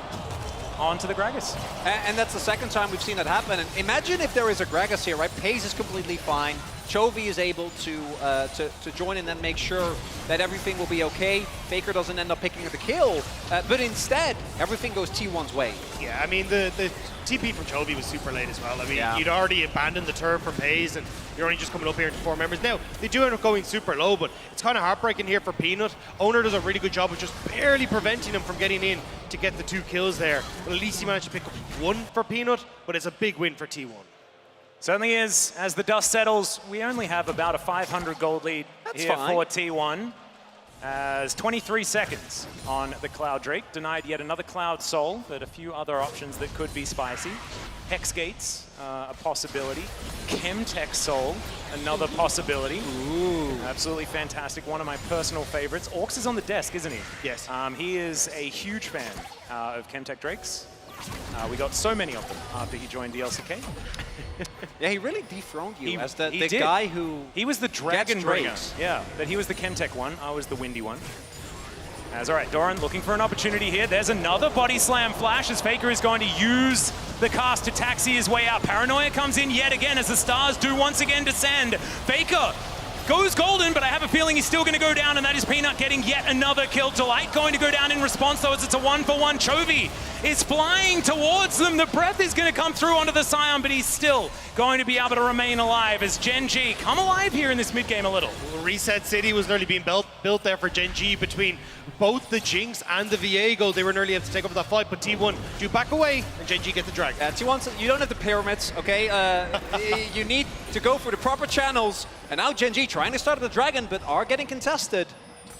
[SPEAKER 4] onto the Gragas.
[SPEAKER 16] And that's the second time we've seen that happen. And imagine if there is a Gragas here, right? FaZe is completely fine. Chovy is able to join in and make sure that everything will be okay. FLICKR doesn't end up picking up the kill, but instead, everything goes T1's way.
[SPEAKER 15] Yeah, I mean, the TP from Chovy was super late as well. I mean, you'd already abandoned the turf for FaZe, and you're only just coming up here into 4 members. Now, they do end up going super low, but it's kind of heartbreaking here for Peanut. Owner does a really good job of just barely preventing him from getting in to get the 2 kills there. But at least he managed to pick up 1 for Peanut, but it's a big win for T1.
[SPEAKER 4] Certainly is. As the dust settles, we only have about a 500 gold lead here for T1. As 23 seconds on the Cloud Drake. Denied yet another Cloud Soul, but a few other options that could be spicy. Hex Gates, a possibility. Chemtech Soul, another possibility. Ooh. Absolutely fantastic. One of my personal favorites. Orcs is on the desk, isn't he?
[SPEAKER 15] Yes.
[SPEAKER 4] He is a huge fan of Chemtech Drakes. We got so many of them after he joined the LCK.
[SPEAKER 16] Yeah, he really dethroned you as the guy who
[SPEAKER 4] he was the Dragon Bringer. Yeah, but he was the Chemtech one. I was the Windy one. As all right, Doran looking for an opportunity here. There's another body slam flash as FLICKR is going to use the cast to taxi his way out. Paranoia comes in yet again as the stars do once again descend. FLICKR goes golden, but I have a feeling he's still going to go down, and that is Peanut getting yet another kill. Delight going to go down in response, though, as it's a 1-for-1. Chovy is flying towards them. The breath is going to come through onto the Scion, but he's still going to be able to remain alive as Gen G come alive here in this mid-game a little.
[SPEAKER 15] Well, Reset City was nearly being built there for Gen G between both the Jinx and the Viego. They were nearly able to take over that fight, but T1 do back away, and Gen G get the drag.
[SPEAKER 16] T1, you don't have the pyramids, okay? You need to go for the proper channels, and now Gen G trying to start the dragon, but are getting contested.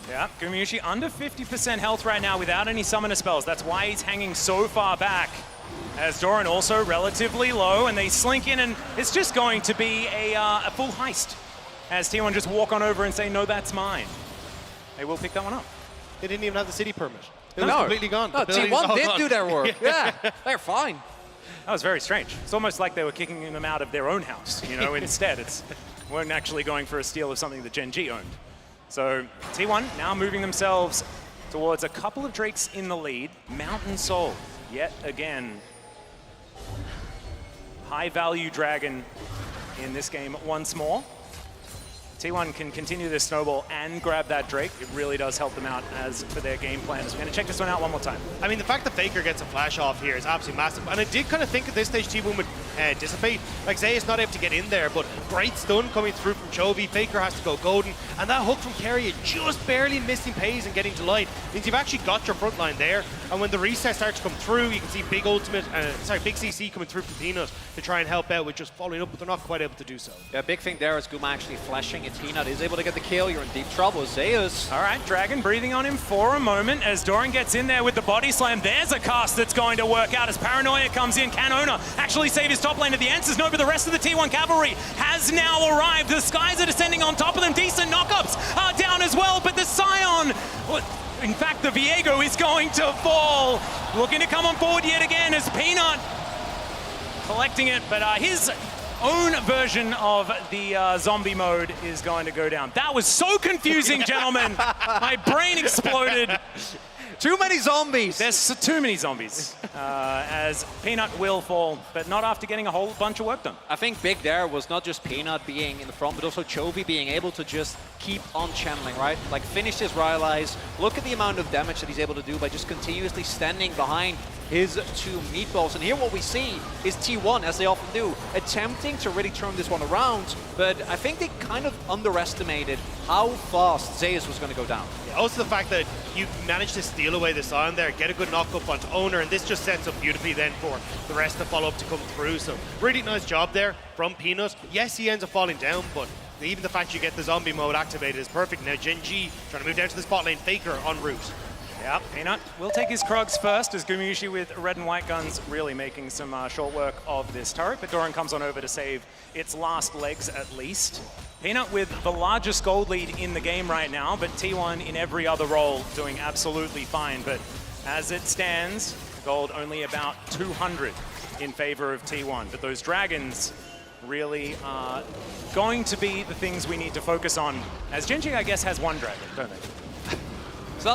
[SPEAKER 4] Yeah, Gumayushi under 50% health right now without any summoner spells. That's why he's hanging so far back. As Doran also relatively low, and they slink in, and it's just going to be a full heist. As T1 just walk on over and say, no, that's mine. They will pick that one up.
[SPEAKER 15] They didn't even have the city permit. It was completely gone.
[SPEAKER 16] No, T1 did do their work. Yeah, they're fine.
[SPEAKER 4] That was very strange. It's almost like they were kicking them out of their own house, you know, instead. Weren't actually going for a steal of something that Gen G owned. So T1 now moving themselves towards a couple of Drakes in the lead. Mountain Soul, yet again. High value dragon in this game once more. T1 can continue this snowball and grab that Drake. It really does help them out as for their game plans. We're going to check this one out one more time.
[SPEAKER 15] I mean, the fact that FLICKR gets a flash off here is absolutely massive. And I did kind of think at this stage T1 would dissipate. Like, Zeus not able to get in there, but great stun coming through from Chovy. FLICKR has to go golden. And that hook from Keria just barely missing Pays and getting Delight means you've actually got your front line there. And when the reset starts to come through, you can see big big CC coming through from Peanut to try and help out with just following up, but they're not quite able to do so.
[SPEAKER 16] Yeah, big thing there is Guma actually flashing, and Peanut is able to get the kill. You're in deep trouble, Zeus.
[SPEAKER 4] All right, Dragon breathing on him for a moment as Doran gets in there with the body slam. There's a cast that's going to work out as Paranoia comes in. Can Ona actually save his top lane? The answer's no, but the rest of the T1 cavalry has now arrived. The skies are descending on top of them. Decent knockups are down as well, but the Scion, in fact, the Viego is going to fall. Looking to come on forward yet again as Peanut collecting it, but his own version of the zombie mode is going to go down. That was so confusing, gentlemen. My brain exploded.
[SPEAKER 16] Too many zombies.
[SPEAKER 4] There's too many zombies as Peanut will fall, but not after getting a whole bunch of work done.
[SPEAKER 16] I think big there was not just Peanut being in the front, but also Chovy being able to just keep on channeling, right? Like finish his Rylai's. Look at the amount of damage that he's able to do by just continuously standing behind his two meatballs. And here what we see is T1, as they often do, attempting to really turn this one around, but I think they kind of underestimated how fast Zeus was going to go down.
[SPEAKER 15] Yeah, also the fact that you managed to steal away the Scion there, get a good knock-up onto Owner, and this just sets up beautifully then for the rest of the follow-up to come through. So really nice job there from Peanut. Yes, he ends up falling down, but even the fact you get the zombie mode activated is perfect. Now Gen G trying to move down to the spot lane, FLICKR en route.
[SPEAKER 4] Yeah, Peanut will take his Krogs first as Gumayushi with red and white guns really making some short work of this turret, but Doran comes on over to save its last legs at least. Peanut with the largest gold lead in the game right now, but T1 in every other role doing absolutely fine. But as it stands, gold only about 200 in favor of T1. But those dragons really are going to be the things we need to focus on, as Gen G, I guess, has one dragon, don't they?
[SPEAKER 16] It's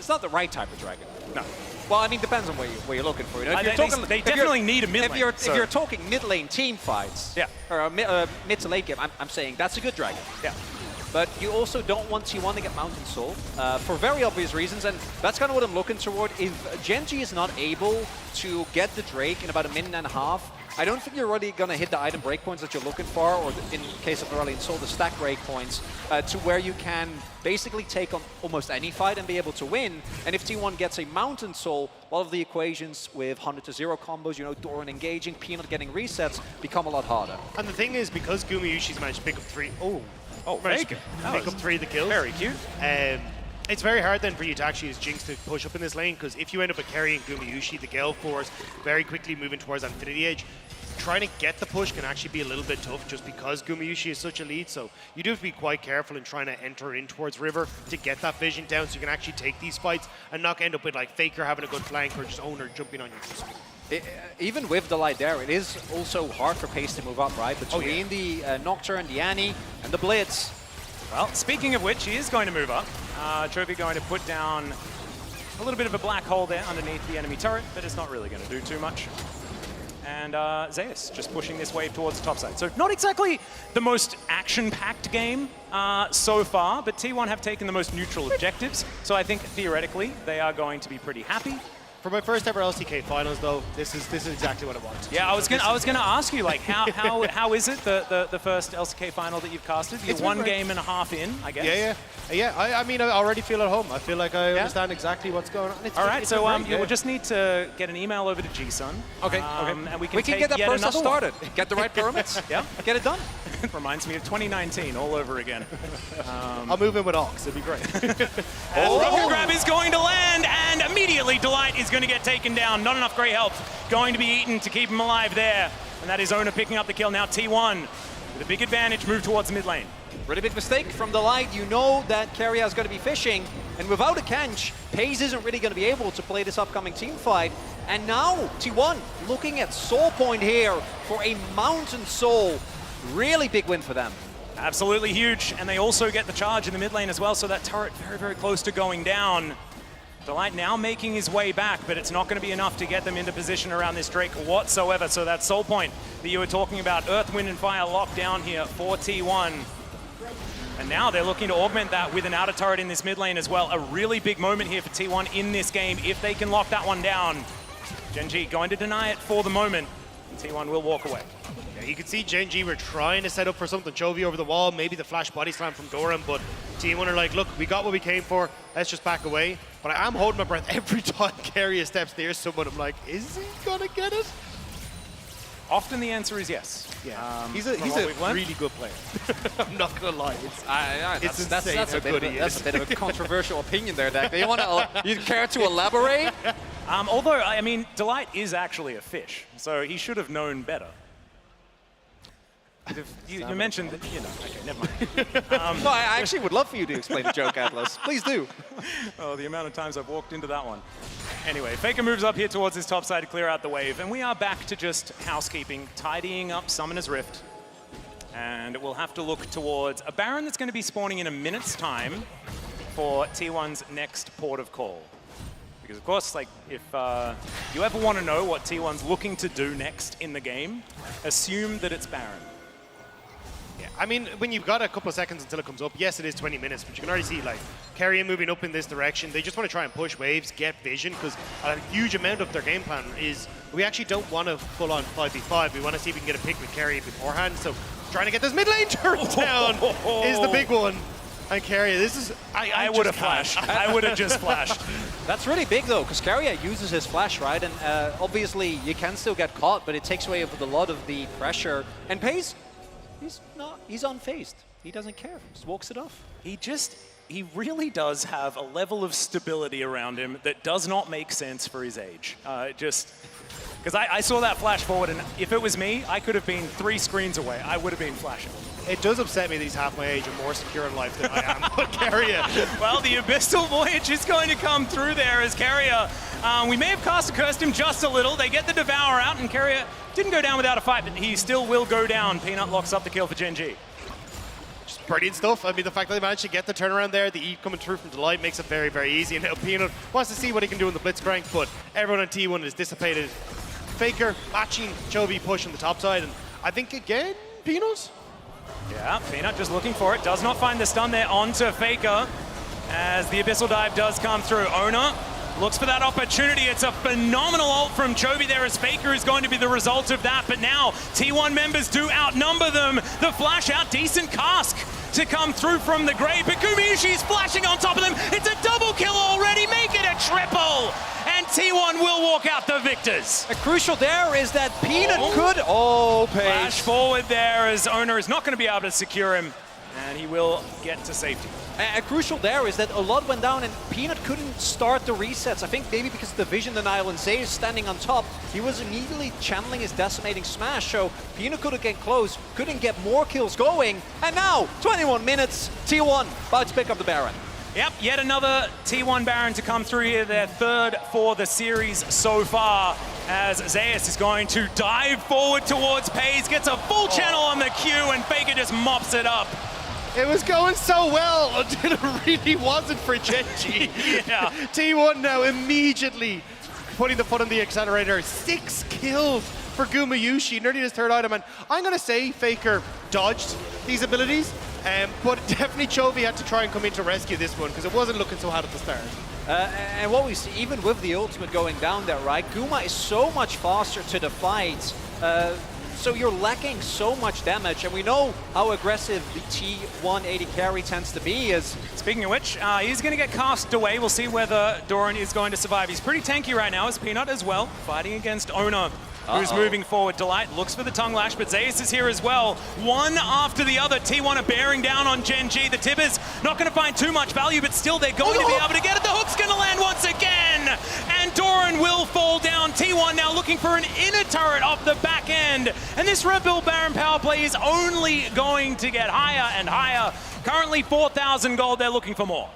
[SPEAKER 16] not the right type of dragon.
[SPEAKER 4] No.
[SPEAKER 16] Well, I mean, depends on where you're looking for. You know,
[SPEAKER 4] They definitely need a mid lane.
[SPEAKER 16] If you're talking mid lane team fights,
[SPEAKER 4] yeah,
[SPEAKER 16] or mid to late game, I'm saying that's a good dragon.
[SPEAKER 4] Yeah.
[SPEAKER 16] But you also don't want T1 to get Mountain Soul for very obvious reasons, and that's kind of what I'm looking toward. If Gen G is not able to get the Drake in about a minute and a half, I don't think you're really going to hit the item breakpoints that you're looking for, or in case of Aurelion Sol, the stack breakpoints, to where you can basically take on almost any fight and be able to win. And if T1 gets a Mountain Soul, a lot of the equations with 100 to 0 combos, you know, Doran engaging, Peanut getting resets, become a lot harder.
[SPEAKER 15] And the thing is, because Gumayushi's managed to pick up three... pick up 3 of the kills.
[SPEAKER 4] Very cute.
[SPEAKER 15] It's very hard then for you to actually use Jinx to push up in this lane, because if you end up carrying Gumayushi, the Gale Force, very quickly moving towards Infinity Edge, trying to get the push can actually be a little bit tough just because Gumayushi is such a lead. So you do have to be quite careful in trying to enter in towards River to get that vision down so you can actually take these fights and not end up with like FLICKR having a good flank or just Owner jumping on you.
[SPEAKER 16] Even with the light there, it is also hard for Pace to move up, right? Between the Nocturne, the Annie, and the Blitz.
[SPEAKER 4] Well, speaking of which, he is going to move up. Chovy going to put down a little bit of a black hole there underneath the enemy turret, but it's not really going to do too much. And Zeus just pushing this wave towards the top side. So not exactly the most action-packed game so far, but T1 have taken the most neutral objectives. So I think theoretically they are going to be pretty happy.
[SPEAKER 15] For my first ever LCK finals, though, this is exactly what I want.
[SPEAKER 4] Yeah, I was gonna ask you, like, how is it the first LCK final that you've casted? You're 1.5 games in, I guess.
[SPEAKER 15] Yeah. I mean, I already feel at home. I feel like I understand exactly what's going on.
[SPEAKER 4] All right, so we'll just need to get an email over to G-Sun.
[SPEAKER 16] Okay.
[SPEAKER 4] And we
[SPEAKER 16] can
[SPEAKER 4] take
[SPEAKER 16] get that
[SPEAKER 4] yet
[SPEAKER 16] process
[SPEAKER 4] another
[SPEAKER 16] started. Get the right permits.
[SPEAKER 4] Yeah.
[SPEAKER 16] Get it done.
[SPEAKER 4] Reminds me of 2019 all over again.
[SPEAKER 15] I'll move in with Ox. It'd be great.
[SPEAKER 4] Rocket grab is going to land, and immediately Delight is going to get taken down. Not enough great help going to be eaten to keep him alive there. And that is Ona picking up the kill. Now T1 with a big advantage, move towards mid lane.
[SPEAKER 16] Really big mistake from Delight. You know that Keria is going to be fishing, and without a Kench, Paze isn't really going to be able to play this upcoming team fight. And now T1 looking at Soul Point here for a Mountain Soul. Really big win for them.
[SPEAKER 4] Absolutely huge, and they also get the charge in the mid lane as well, so that turret very, very close to going down. Delight now making his way back, but it's not going to be enough to get them into position around this Drake whatsoever. So that Soul Point that you were talking about, Earth, Wind, and Fire locked down here for T1. And now they're looking to augment that with an outer turret in this mid lane as well. A really big moment here for T1 in this game if they can lock that one down. Gen G going to deny it for the moment, and T1 will walk away.
[SPEAKER 15] Yeah, you could see Gen.G were trying to set up for something. Chovy over the wall, maybe the flash body slam from Doran, but T1 are like, look, we got what we came for, let's just back away. But I am holding my breath every time Keria steps near someone. I'm like, is he gonna get it?
[SPEAKER 4] Often the answer is yes.
[SPEAKER 15] Yeah, he's a really good player. I'm not gonna lie. It's insane how good he is.
[SPEAKER 16] That's a bit of a controversial opinion there, Dak. You care to elaborate?
[SPEAKER 4] Although, I mean, Delight is actually a fish, so he should have known better. You mentioned that, you know, okay, never mind.
[SPEAKER 16] No, I actually would love for you to explain the joke, Atlas. Please do.
[SPEAKER 4] Oh, the amount of times I've walked into that one. Anyway, FLICKR moves up here towards his top side to clear out the wave, and we are back to just housekeeping, tidying up Summoner's Rift. And we'll have to look towards a Baron that's going to be spawning in a minute's time for T1's next port of call. Because of course, like, if you ever want to know what T1's looking to do next in the game, assume that it's Baron.
[SPEAKER 15] Yeah, I mean, when you've got a couple of seconds until it comes up, yes, it is 20 minutes, but you can already see, like, Keria moving up in this direction. They just want to try and push waves, get vision, because a huge amount of their game plan is we actually don't want to full-on 5v5. We want to see if we can get a pick with Keria beforehand. So trying to get this mid lane turned down is the big one. And Keria, this is...
[SPEAKER 4] I would have flashed. I would have just flashed.
[SPEAKER 16] That's really big, though, because Keria uses his flash, right? And obviously, you can still get caught, but it takes away a lot of the pressure. And Pace, he's unfazed. He doesn't care. Just walks it off.
[SPEAKER 4] He really does have a level of stability around him that does not make sense for his age. Because I saw that flash forward, and if it was me, I could have been 3 screens away. I would have been flashing.
[SPEAKER 15] It does upset me that he's half my age and more secure in life than I am, but Keria.
[SPEAKER 4] Well, the Abyssal Voyage is going to come through there as Keria. We may have cursed him just a little. They get the Devour out, and Keria didn't go down without a fight, but he still will go down. Peanut locks up the kill for Gen.G.
[SPEAKER 15] Just brilliant stuff. I mean, the fact that they managed to get the turnaround there, the E coming through from Delight makes it very, very easy. And now Peanut wants to see what he can do in the Blitzcrank, but everyone on T1 is dissipated. FLICKR matching Chovy push on the top side, and I think again, Peanut?
[SPEAKER 4] Yeah, Peanut just looking for it. Does not find the stun there onto FLICKR as the Abyssal Dive does come through. Owner looks for that opportunity. It's a phenomenal ult from Chovy there as FLICKR is going to be the result of that. But now T1 members do outnumber them. The flash out, decent cask to come through from the grave. But Gumayushi is flashing on top of them. It's a double kill already. Make it a triple. And T1 will walk out the victors.
[SPEAKER 16] A crucial there is that Peanut could... Oh, Pace.
[SPEAKER 4] Flash forward there as Owner is not going to be able to secure him. And he will get to safety.
[SPEAKER 16] A crucial there is that a lot went down and Peanut couldn't start the resets. I think maybe because of the vision denial and Zay is standing on top, he was immediately channeling his decimating smash. So Peanut couldn't get close, couldn't get more kills going. And now, 21 minutes, T1 about to pick up the Baron.
[SPEAKER 4] Yep, yet another T1 Baron to come through here, their third for the series so far, as Zayas is going to dive forward towards Paze, gets a full channel on the Q, and FLICKR just mops it up.
[SPEAKER 15] It was going so well until it really wasn't for Gen.G.
[SPEAKER 4] Yeah.
[SPEAKER 15] T1 now immediately putting the foot on the accelerator. 6 kills for Gumayushi, nearly his third item. And I'm going to say FLICKR dodged these abilities, but definitely Chovy had to try and come in to rescue this one because it wasn't looking so hot at the start.
[SPEAKER 16] And what we see, even with the ultimate going down there, right, Guma is so much faster to the fight. So you're lacking so much damage, and we know how aggressive the T1 AD carry tends to be.
[SPEAKER 4] Speaking of which, he's going to get cast away. We'll see whether Doran is going to survive. He's pretty tanky right now, as Peanut as well, fighting against Owner, who's moving forward. Delight looks for the tongue lash, but Zayas is here as well. One after the other, T1 are bearing down on Gen.G. The Tibbers not going to find too much value, but still they're going to be able to get it. The hook's going to land once again, and Doran will fall down. T1 now looking for an inner turret off the back end, and this Red Bull Baron power play is only going to get higher and higher. Currently 4,000 gold, they're looking for more.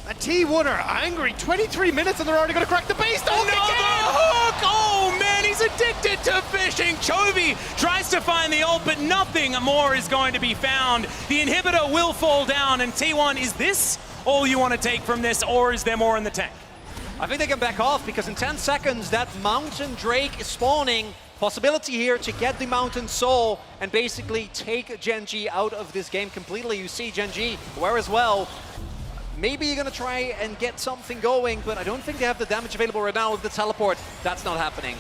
[SPEAKER 15] And T1 are angry. 23 minutes and they're already going to crack the base.
[SPEAKER 4] Another hook! Oh man, he's addicted to fishing. Chovy tries to find the ult, but nothing more is going to be found. The inhibitor will fall down, and T1, is this all you want to take from this, or is there more in the tank?
[SPEAKER 16] I think they can back off, because in 10 seconds, that Mountain Drake is spawning. Possibility here to get the Mountain Soul and basically take Gen.G out of this game completely. You see Gen.G, where as well. Maybe you're going to try and get something going, but I don't think they have the damage available right now with the teleport. That's not happening.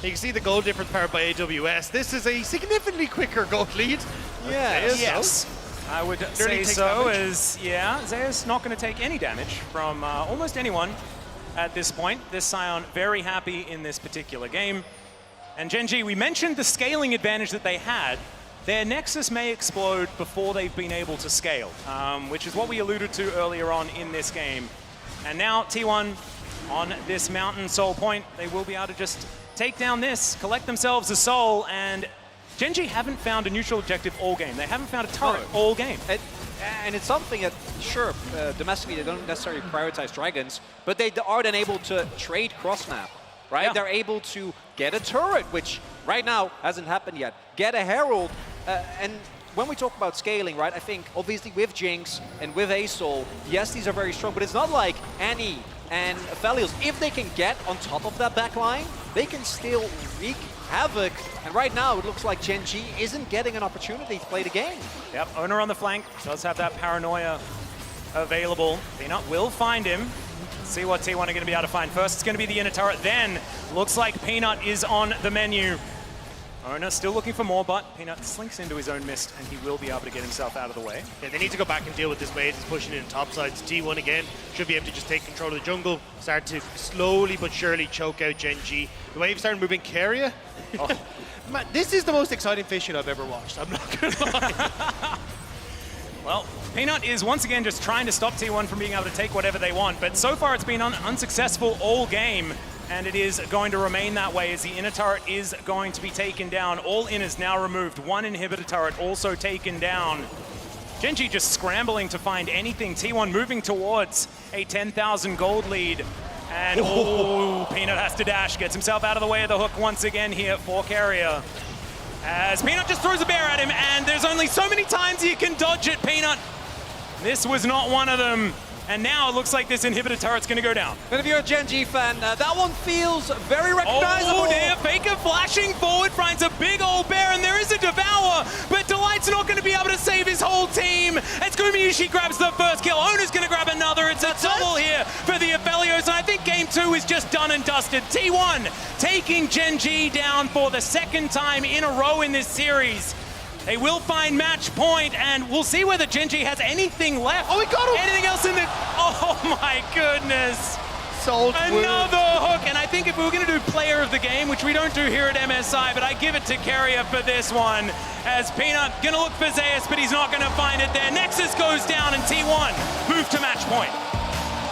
[SPEAKER 15] You can see the goal difference powered by AWS. This is a significantly quicker goal lead.
[SPEAKER 4] Yes. I would say
[SPEAKER 15] takes
[SPEAKER 4] so,
[SPEAKER 15] damage.
[SPEAKER 4] as, yeah, Zeus not going to take any damage from almost anyone at this point. This Scion very happy in this particular game. And Gen.G, we mentioned the scaling advantage that they had. Their Nexus may explode before they've been able to scale, which is what we alluded to earlier on in this game. And now T1 on this mountain soul point, they will be able to just take down this, collect themselves a soul, and Gen.G haven't found a neutral objective all game. They haven't found a turret all game.
[SPEAKER 16] And it's something that, sure, domestically they don't necessarily prioritize dragons, but they are then able to trade cross-map, right?
[SPEAKER 4] Yeah.
[SPEAKER 16] They're able to get a turret, which right now hasn't happened yet, get a herald, and when we talk about scaling, right, I think obviously with Jinx and with Asol, yes, these are very strong, but it's not like Annie and Aphelios. If they can get on top of that back line, they can still wreak havoc. And right now, it looks like Gen.G isn't getting an opportunity to play the game.
[SPEAKER 4] Yep, Owner on the flank does have that paranoia available. Peanut will find him. Let's see what T1 are going to be able to find. First, it's going to be the inner turret. Then, looks like Peanut is on the menu. Owner still looking for more, but Peanut slinks into his own mist, and he will be able to get himself out of the way.
[SPEAKER 15] Yeah, they need to go back and deal with this wave that's pushing in top sides. T1 again should be able to just take control of the jungle, start to slowly but surely choke out Gen.G. The wave started moving Keria.
[SPEAKER 4] Oh.
[SPEAKER 15] Man, this is the most exciting fishing I've ever watched, I'm not going to lie.
[SPEAKER 4] Well, Peanut is once again just trying to stop T1 from being able to take whatever they want, but so far it's been unsuccessful all game, and it is going to remain that way as the inner turret is going to be taken down. All inners now removed. One inhibitor turret also taken down. Gen.G just scrambling to find anything. T1 moving towards a 10,000 gold lead. And Peanut has to dash, gets himself out of the way of the hook once again here for Carrier. As Peanut just throws a bear at him, and there's only so many times you can dodge it, Peanut. This was not one of them. And now it looks like this inhibitor turret's going to go down.
[SPEAKER 16] And if you're a Gen.G fan, that one feels very recognizable.
[SPEAKER 4] Oh, there, FLICKR flashing forward, finds a big old bear, and there is a Devour, but Delight's not going to be able to save his whole team. As Gumayushi grabs the first kill, Owner's going to grab another. It's a double here for the Aphelios, and I think game 2 is just done and dusted. T1 taking Gen.G down for the second time in a row in this series. They will find match point, and we'll see whether Gen.G has anything left.
[SPEAKER 15] Oh, he got him!
[SPEAKER 4] Anything else in the... Oh, my goodness. Another hook, and I think if we were going to do player of the game, which we don't do here at MSI, but I give it to Carrier for this one, as Peanut going to look for Zeus, but he's not going to find it there. Nexus goes down, and T1 move to match point.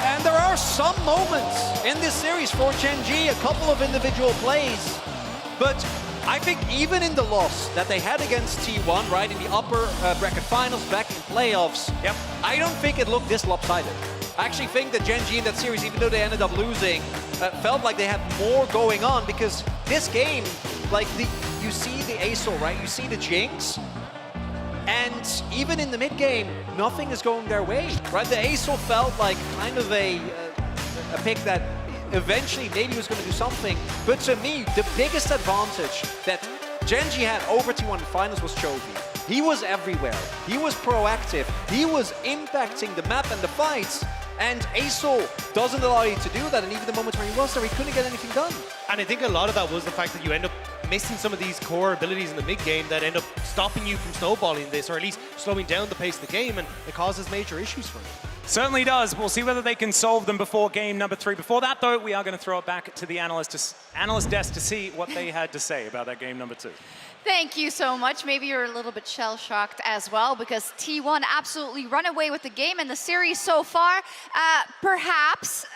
[SPEAKER 16] And there are some moments in this series for Gen.G, a couple of individual plays, but I think even in the loss that they had against T1, right, in the upper bracket finals, back in playoffs, I don't think it looked this lopsided. I actually think that Gen.G in that series, even though they ended up losing, felt like they had more going on, because this game, like, you see the Asol, right, you see the Jinx, and even in the mid game, nothing is going their way, right? The Asol felt like kind of a pick that eventually maybe was going to do something, but to me, the biggest advantage that Gen.G had over T1 in the finals was Chovy. He was everywhere, he was proactive, he was impacting the map and the fights, and Asol doesn't allow you to do that, and even the moments where he was there, he couldn't get anything done.
[SPEAKER 15] And I think a lot of that was the fact that you end up missing some of these core abilities in the mid-game that end up stopping you from snowballing this, or at least slowing down the pace of the game, and it causes major issues for them.
[SPEAKER 4] Certainly does. We'll see whether they can solve them before game number 3. Before that, though, we are going to throw it back to the analyst desk to see what they had to say about that game number 2.
[SPEAKER 10] Thank you so much. Maybe you're a little bit shell-shocked as well, because T1 absolutely run away with the game and the series so far. Perhaps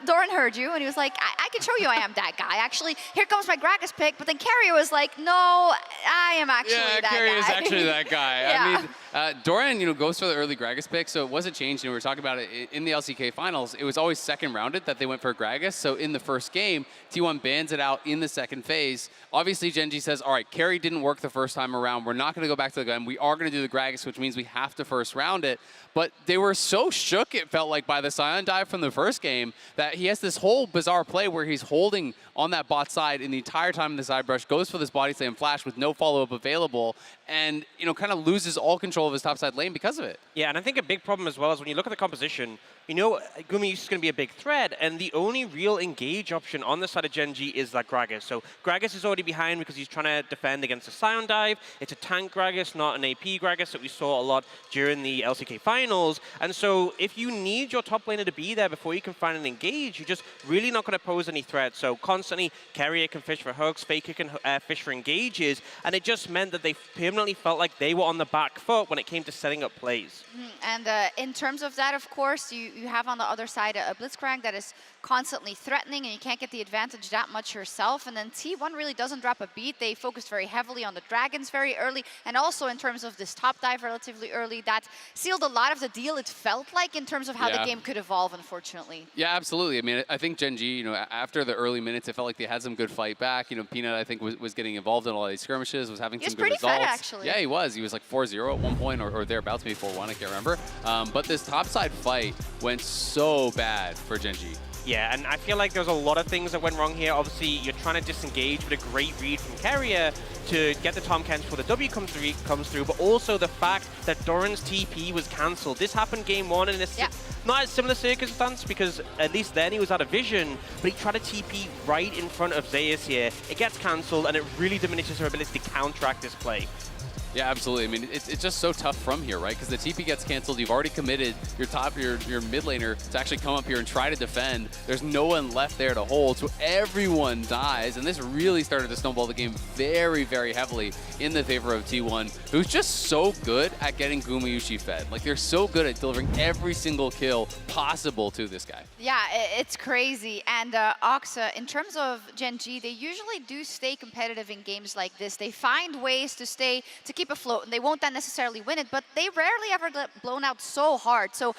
[SPEAKER 10] Doran heard you and he was like, I can show you I am that guy. Actually, here comes my Gragas pick. But then Carrier was like, no, I am actually that guy.
[SPEAKER 11] Carrier is actually that guy.
[SPEAKER 10] Yeah.
[SPEAKER 11] I mean, Doran, goes for the early Gragas pick, so it was a change. We were talking about it in the LCK finals. It was always second rounded that they went for Gragas. So in the first game, T1 bans it out in the second phase. Obviously, Gen.G says, all right, Carry didn't work the first time around. We're not going to go back to the gun. We are going to do the Gragas, which means we have to first round it. But they were so shook, it felt like, by the Scion dive from the first game that he has this whole bizarre play where he's holding on that bot side in the entire time in the side brush, goes for this body slam flash with no follow-up available, and kind of loses all control of his top side lane because of it.
[SPEAKER 13] Yeah, and I think a big problem as well is when you look at the composition, Gumayushi is going to be a big threat, and the only real engage option on the side of Gen G is that Gragas. So Gragas is already behind because he's trying to defend against a Scion dive. It's a tank Gragas, not an AP Gragas that we saw a lot during the LCK finals. And so if you need your top laner to be there before you can find an engage, you're just really not going to pose any threat. So constantly, Carrier can fish for hooks, FLICKR can fish for engages, and it just meant that they permanently felt like they were on the back foot when it came to setting up plays.
[SPEAKER 10] And in terms of that, of course, you have on the other side a Blitzcrank that is constantly threatening, and you can't get the advantage that much yourself. And then T1 really doesn't drop a beat. They focused very heavily on the dragons very early, and also in terms of this top dive relatively early. That sealed a lot of the deal, it felt like, in terms of how the game could evolve, unfortunately.
[SPEAKER 11] Yeah, absolutely. I mean, I think Gen G, after the early minutes, it felt like they had some good fight back. Peanut, I think, was getting involved in all these skirmishes, was having some good results.
[SPEAKER 10] Fed, actually.
[SPEAKER 11] Yeah, he was. He was like 4-0 at one point, or thereabouts, maybe 4-1, I can't remember. But this topside fight went so bad for Gen G.
[SPEAKER 13] Yeah, and I feel like there's a lot of things that went wrong here. Obviously, you're trying to disengage with a great read from Carrier to get the Tom Kent before the W comes through, but also the fact that Doran's TP was cancelled. This happened game one, and it's not a similar circumstance because at least then he was out of vision, but he tried to TP right in front of Zeus here. It gets cancelled, and it really diminishes her ability to counteract this play.
[SPEAKER 11] Yeah, absolutely. I mean, it's just so tough from here, right? Because the TP gets canceled. You've already committed your mid laner to actually come up here and try to defend. There's no one left there to hold, so everyone dies. And this really started to snowball the game very, very heavily in the favor of T1, who's just so good at getting Gumayushi fed. Like, they're so good at delivering every single kill possible to this guy.
[SPEAKER 10] Yeah, it's crazy. And Oxa, in terms of Gen G, they usually do stay competitive in games like this. They find ways to keep afloat, and they won't then necessarily win it, but they rarely ever get blown out so hard. So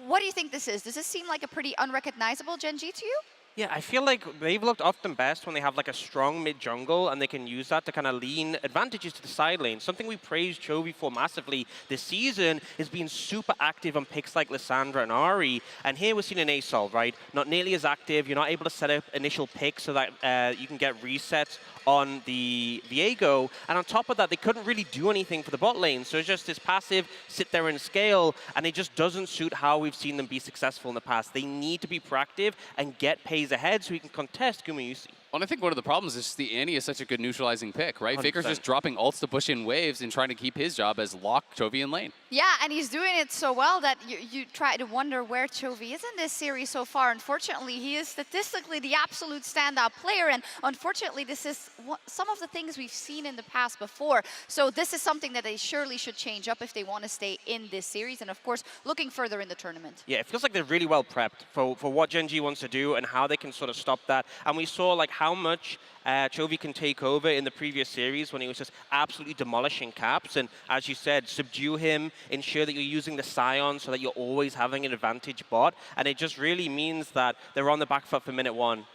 [SPEAKER 10] what do you think this is? Does this seem like a pretty unrecognizable Gen G to you?
[SPEAKER 13] Yeah, I feel like they've looked often best when they have like a strong mid-jungle and they can use that to kind of lean advantages to the side lane. Something we praised Chovy for massively this season is being super active on picks like Lissandra and Ari. And here we're seeing an ASOL, right? Not nearly as active. You're not able to set up initial picks so that you can get resets on the Viego. And on top of that, they couldn't really do anything for the bot lane. So it's just this passive, sit there and scale, and it just doesn't suit how we've seen them be successful in the past. They need to be proactive and get pays ahead so he can contest Gumayushi.
[SPEAKER 11] Well, I think one of the problems is the Annie is such a good neutralizing pick, right?
[SPEAKER 13] 100%.
[SPEAKER 11] FLICKR's just dropping ults to push in waves and trying to keep his job as lock Chovy in lane.
[SPEAKER 10] Yeah, and he's doing it so well that you try to wonder where Chovy is in this series so far. Unfortunately, he is statistically the absolute standout player, and unfortunately, this is some of the things we've seen in the past before. So this is something that they surely should change up if they want to stay in this series, and of course, looking further in the tournament.
[SPEAKER 13] Yeah, it feels like they're really well prepped for what Gen G wants to do and how they can sort of stop that. And we saw like how much Chovy can take over in the previous series when he was just absolutely demolishing Caps. And as you said, subdue him, ensure that you're using the Scion so that you're always having an advantage bot. And it just really means that they're on the back foot for minute one.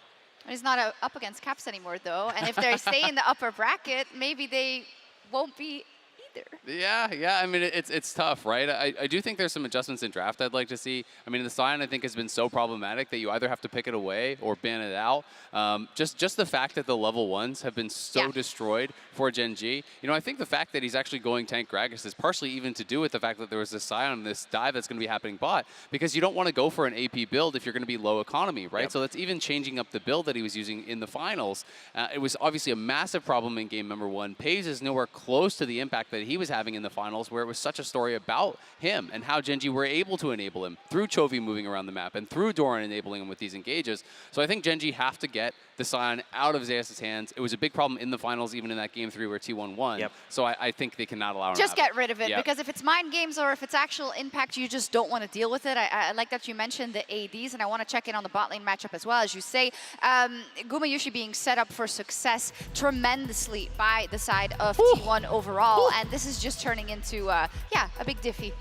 [SPEAKER 10] He's not up against Caps anymore, though. And if they stay in the upper bracket, maybe they won't be either.
[SPEAKER 11] Yeah. I mean, it's tough, right? I do think there's some adjustments in draft I'd like to see. I mean, the Scion, I think, has been so problematic that you either have to pick it away or ban it out. Just the fact that the level 1s have been so destroyed for Gen G. I think the fact that he's actually going tank Gragas is partially even to do with the fact that there was this Scion, this dive that's going to be happening bot, because you don't want to go for an AP build if you're going to be low economy, right? So that's even changing up the build that he was using in the finals. It was obviously a massive problem in game number 1. Pays is nowhere close to the impact that he was having in the finals, where it was such a story about him and how Gen G were able to enable him through Chovy moving around the map and through Doran enabling him with these engages. So I think Gen G have to get the Scion out of Zeus' hands. It was a big problem in the finals, even in that game 3 where T1 won. So I think they cannot allow him
[SPEAKER 10] Just
[SPEAKER 11] to have
[SPEAKER 10] get rid of it, because if it's mind games or if it's actual impact, you just don't want to deal with it. I like that you mentioned the ADs, and I want to check in on the bot lane matchup as well. As you say, Gumayushi being set up for success tremendously by the side of T1 overall, and this is just turning into, a big diffy.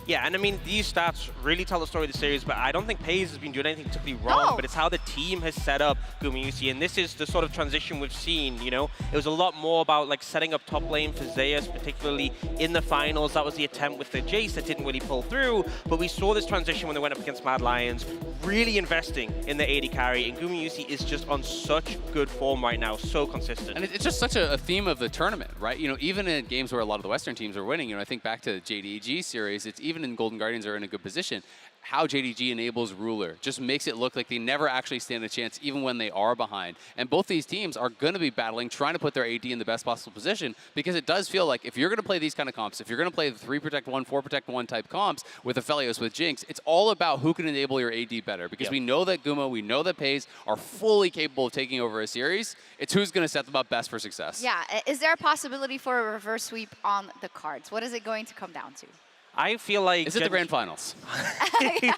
[SPEAKER 13] Yeah, and I mean, these stats really tell the story of the series, but I don't think FaZe has been doing anything particularly wrong, but it's how the team has set up Gumayusi, and this is the sort of transition we've seen, you know? It was a lot more about like setting up top lane for Zeus, particularly in the finals. That was the attempt with the Jace that didn't really pull through, but we saw this transition when they went up against Mad Lions, really investing in the AD carry, and Gumayusi is just on such good form right now, so consistent.
[SPEAKER 11] And it's just such a theme of the tournament, right? You know, even in games where a lot of the Western teams are winning, you know, I think back to the JDG series, it's even in Golden Guardians are in a good position. How JDG enables Ruler just makes it look like they never actually stand a chance, even when they are behind. And both these teams are going to be battling, trying to put their AD in the best possible position, because it does feel like if you're going to play these kind of comps, if you're going to play the 3-protect-1, 4-protect-1 type comps with Aphelios, with Jinx, it's all about who can enable your AD better. Because we know that Guma, we know that FaZe are fully capable of taking over a series. It's who's going to set them up best for success.
[SPEAKER 10] Yeah, is there a possibility for a reverse sweep on the cards? What is it going to come down to?
[SPEAKER 13] I feel like...
[SPEAKER 11] Is it the grand finals?
[SPEAKER 13] I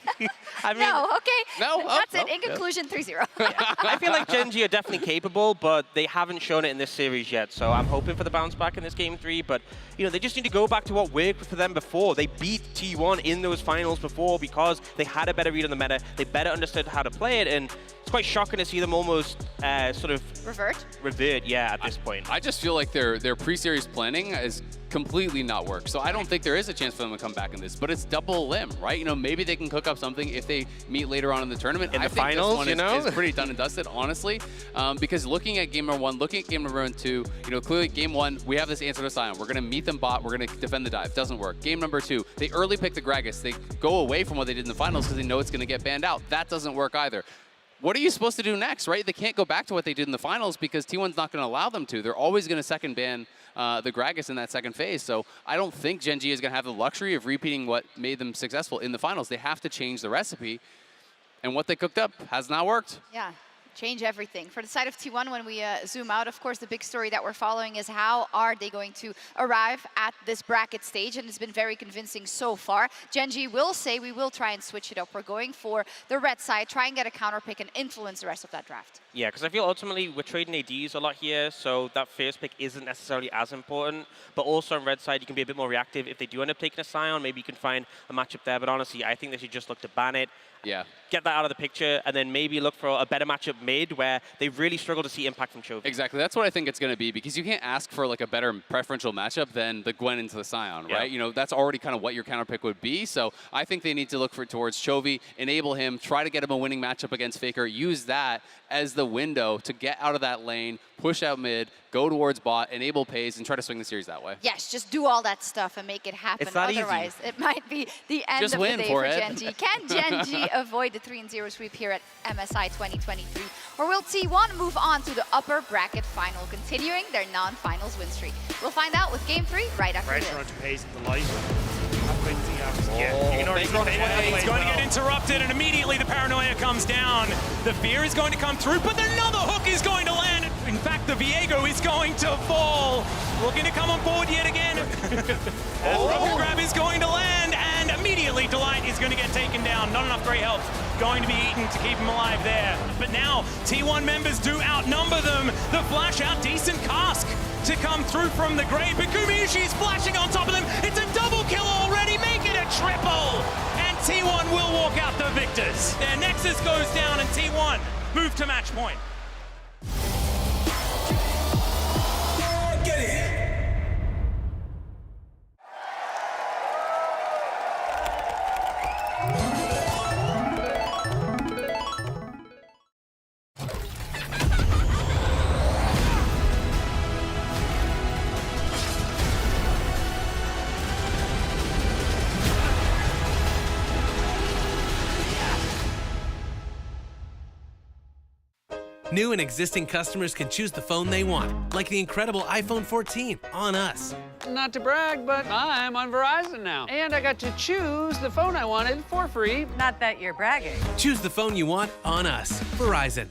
[SPEAKER 13] mean,
[SPEAKER 10] no, okay.
[SPEAKER 11] No?
[SPEAKER 10] That's it. In conclusion, 3-0.
[SPEAKER 13] I feel like Gen G are definitely capable, but they haven't shown it in this series yet. So I'm hoping for the bounce back in this Game 3. But, you know, they just need to go back to what worked for them before. They beat T1 in those finals before because they had a better read on the meta. They better understood how to play it. And it's quite shocking to see them almost sort of... Revert, yeah, at this point.
[SPEAKER 11] I just feel like their pre-series planning is completely not worked. So I don't think there is a chance for them to come back in this, but it's double limb, right? You know, maybe they can cook up something if they meet later on in the tournament.
[SPEAKER 13] In the
[SPEAKER 11] think
[SPEAKER 13] finals,
[SPEAKER 11] this one
[SPEAKER 13] you know?
[SPEAKER 11] is pretty done and dusted, honestly, because looking at game number 1, looking at game number 2, you know, clearly game 1, we have this answer to Sion. We're going to meet them bot, we're going to defend the dive. Doesn't work. Game number 2, they early pick the Gragas. They go away from what they did in the finals because they know it's going to get banned out. That doesn't work either. What are you supposed to do next, right? They can't go back to what they did in the finals because T1's not going to allow them to. They're always going to second ban the Gragas in that second phase. So I don't think Gen G is going to have the luxury of repeating what made them successful in the finals. They have to change the recipe. And what they cooked up has not worked.
[SPEAKER 10] Yeah. Change everything. For the side of T1, when we zoom out, of course, the big story that we're following is how are they going to arrive at this bracket stage, and it's been very convincing so far. Gen G will say we will try and switch it up. We're going for the red side, try and get a counter pick and influence the rest of that draft.
[SPEAKER 13] Yeah, because I feel ultimately we're trading ADs a lot here, so that first pick isn't necessarily as important. But also on red side, you can be a bit more reactive. If they do end up taking a Sion, maybe you can find a matchup there. But honestly, I think they should just look to ban it.
[SPEAKER 11] Yeah.
[SPEAKER 13] Get that out of the picture, and then maybe look for a better matchup mid where they really struggle to see impact from Chovy.
[SPEAKER 11] Exactly. That's what I think it's going to be, because you can't ask for like a better preferential matchup than the Gwen into the Sion, right? You know, that's already kind of what your counter pick would be. So I think they need to look for towards Chovy, enable him, try to get him a winning matchup against FLICKR, use that as the window to get out of that lane, push out mid, go towards bot, enable FaZe, and try to swing the series that way.
[SPEAKER 10] Yes, just do all that stuff and make it happen.
[SPEAKER 11] It's not easy.
[SPEAKER 10] Otherwise, it might be the end
[SPEAKER 11] Just
[SPEAKER 10] of the
[SPEAKER 11] win
[SPEAKER 10] day
[SPEAKER 11] for
[SPEAKER 10] for
[SPEAKER 11] it.
[SPEAKER 10] Gen G. Can Gen G avoid the 3-0 sweep here at MSI 2023? Or will T1 move on to the upper bracket final, continuing their non-finals win streak? We'll find out with Game 3 right after this.
[SPEAKER 15] Pressure onto FaZe in the light.
[SPEAKER 4] Yeah, he's going to get interrupted, and immediately the paranoia comes down. The fear is going to come through, but another hook is going to land. In fact, the Viego is going to fall. Looking to come on board yet again. Rocket grab is going to land, and immediately Delight is going to get taken down. Not enough great help going to be eaten to keep him alive there. But now, T1 members do outnumber them. The flash out, decent cask to come through from the grave, but Gumayushi is flashing on top of them. It's a double kill already, make it a triple! And T1 will walk out the victors. Their Nexus goes down, and T1 move to match point.
[SPEAKER 2] Get it!
[SPEAKER 18] New and existing customers can choose the phone they want, like the incredible iPhone 14 on us.
[SPEAKER 19] Not to brag, but I'm on Verizon now. And I got to choose the phone I wanted for free. Not that you're bragging.
[SPEAKER 18] Choose the phone you want on us. Verizon.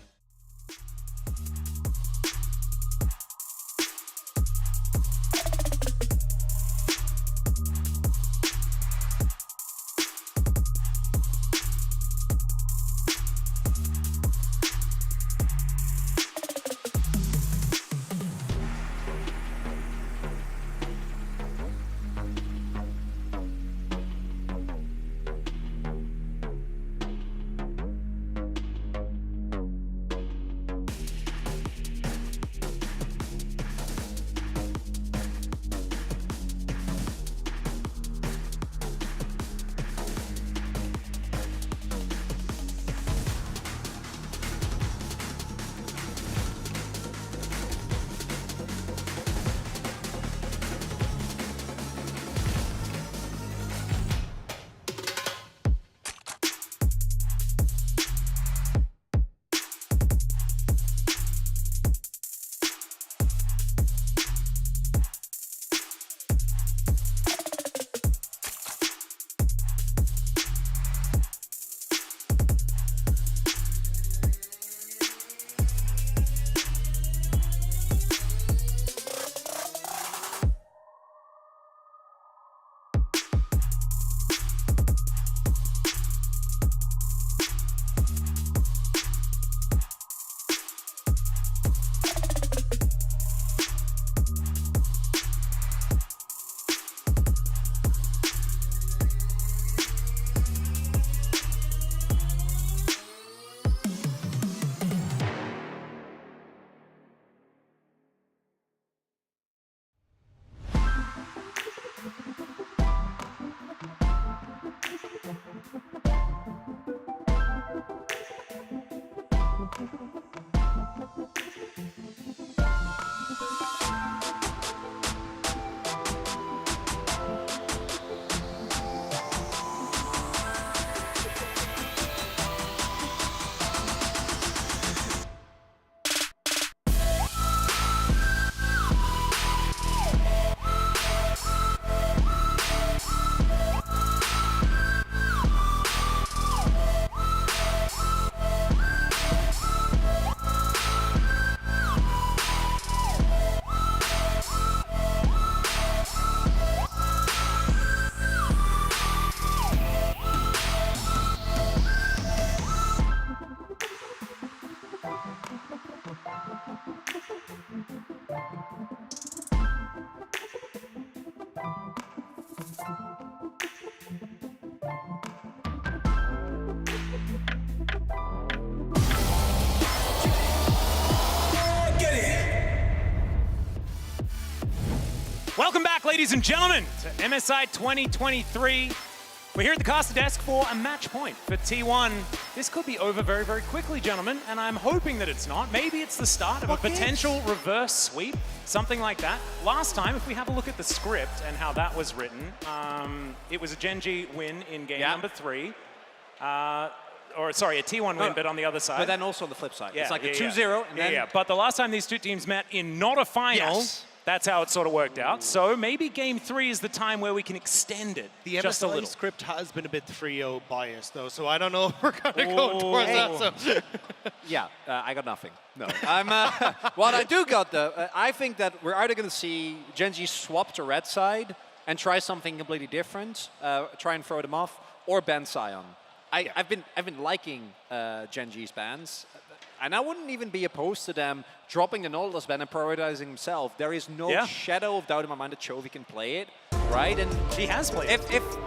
[SPEAKER 4] ladies and gentlemen, to MSI 2023. We're here at the caster desk for a match point for T1. This could be over very, very quickly, gentlemen, and I'm hoping that it's not. Maybe it's the start of a potential reverse sweep, something like that. Last time, if we have a look at the script and how that was written, it was a Gen G win in game number 3. Or sorry, a T1 win, but on the other side.
[SPEAKER 16] But then also on the flip side.
[SPEAKER 4] Yeah,
[SPEAKER 16] it's like a 2-0.
[SPEAKER 4] Yeah.
[SPEAKER 16] And then
[SPEAKER 4] But the last time these two teams met in not a final, that's how it sort of worked out. So maybe game 3 is the time where we can extend it
[SPEAKER 15] The
[SPEAKER 4] just a
[SPEAKER 15] MSI
[SPEAKER 4] little.
[SPEAKER 15] script has been a bit 3-0 biased, though, so I don't know if we're going to go towards that. So.
[SPEAKER 16] Yeah, I got nothing. No. What I do got, though, I think that we're either going to see Gen G swap to red side and try something completely different, try and throw them off, or ban Sion. I've been liking Gen G's bans, and I wouldn't even be opposed to them dropping the Nautilus ban and prioritizing himself. There is no shadow of doubt in my mind that Chovy can play it, right? And
[SPEAKER 4] he has played it.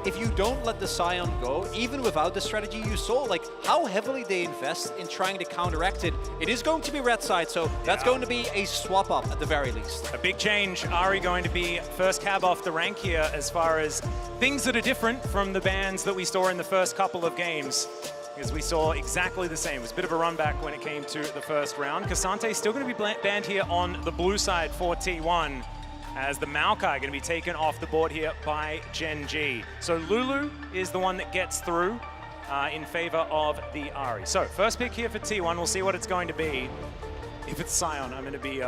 [SPEAKER 16] If you don't let the Sion go, even without the strategy, you saw like how heavily they invest in trying to counteract it. It is going to be red side, so that's going to be a swap up at the very least.
[SPEAKER 4] A big change. Ari going to be first cab off the rank here as far as things that are different from the bans that we saw in the first couple of games. Because we saw exactly the same. It was a bit of a run back when it came to the first round. Kasante still going to be banned here on the blue side for T1, as the Maokai going to be taken off the board here by Gen G. So Lulu is the one that gets through in favor of the Ari. So first pick here for T1. We'll see what it's going to be. If it's Sion, I'm going to be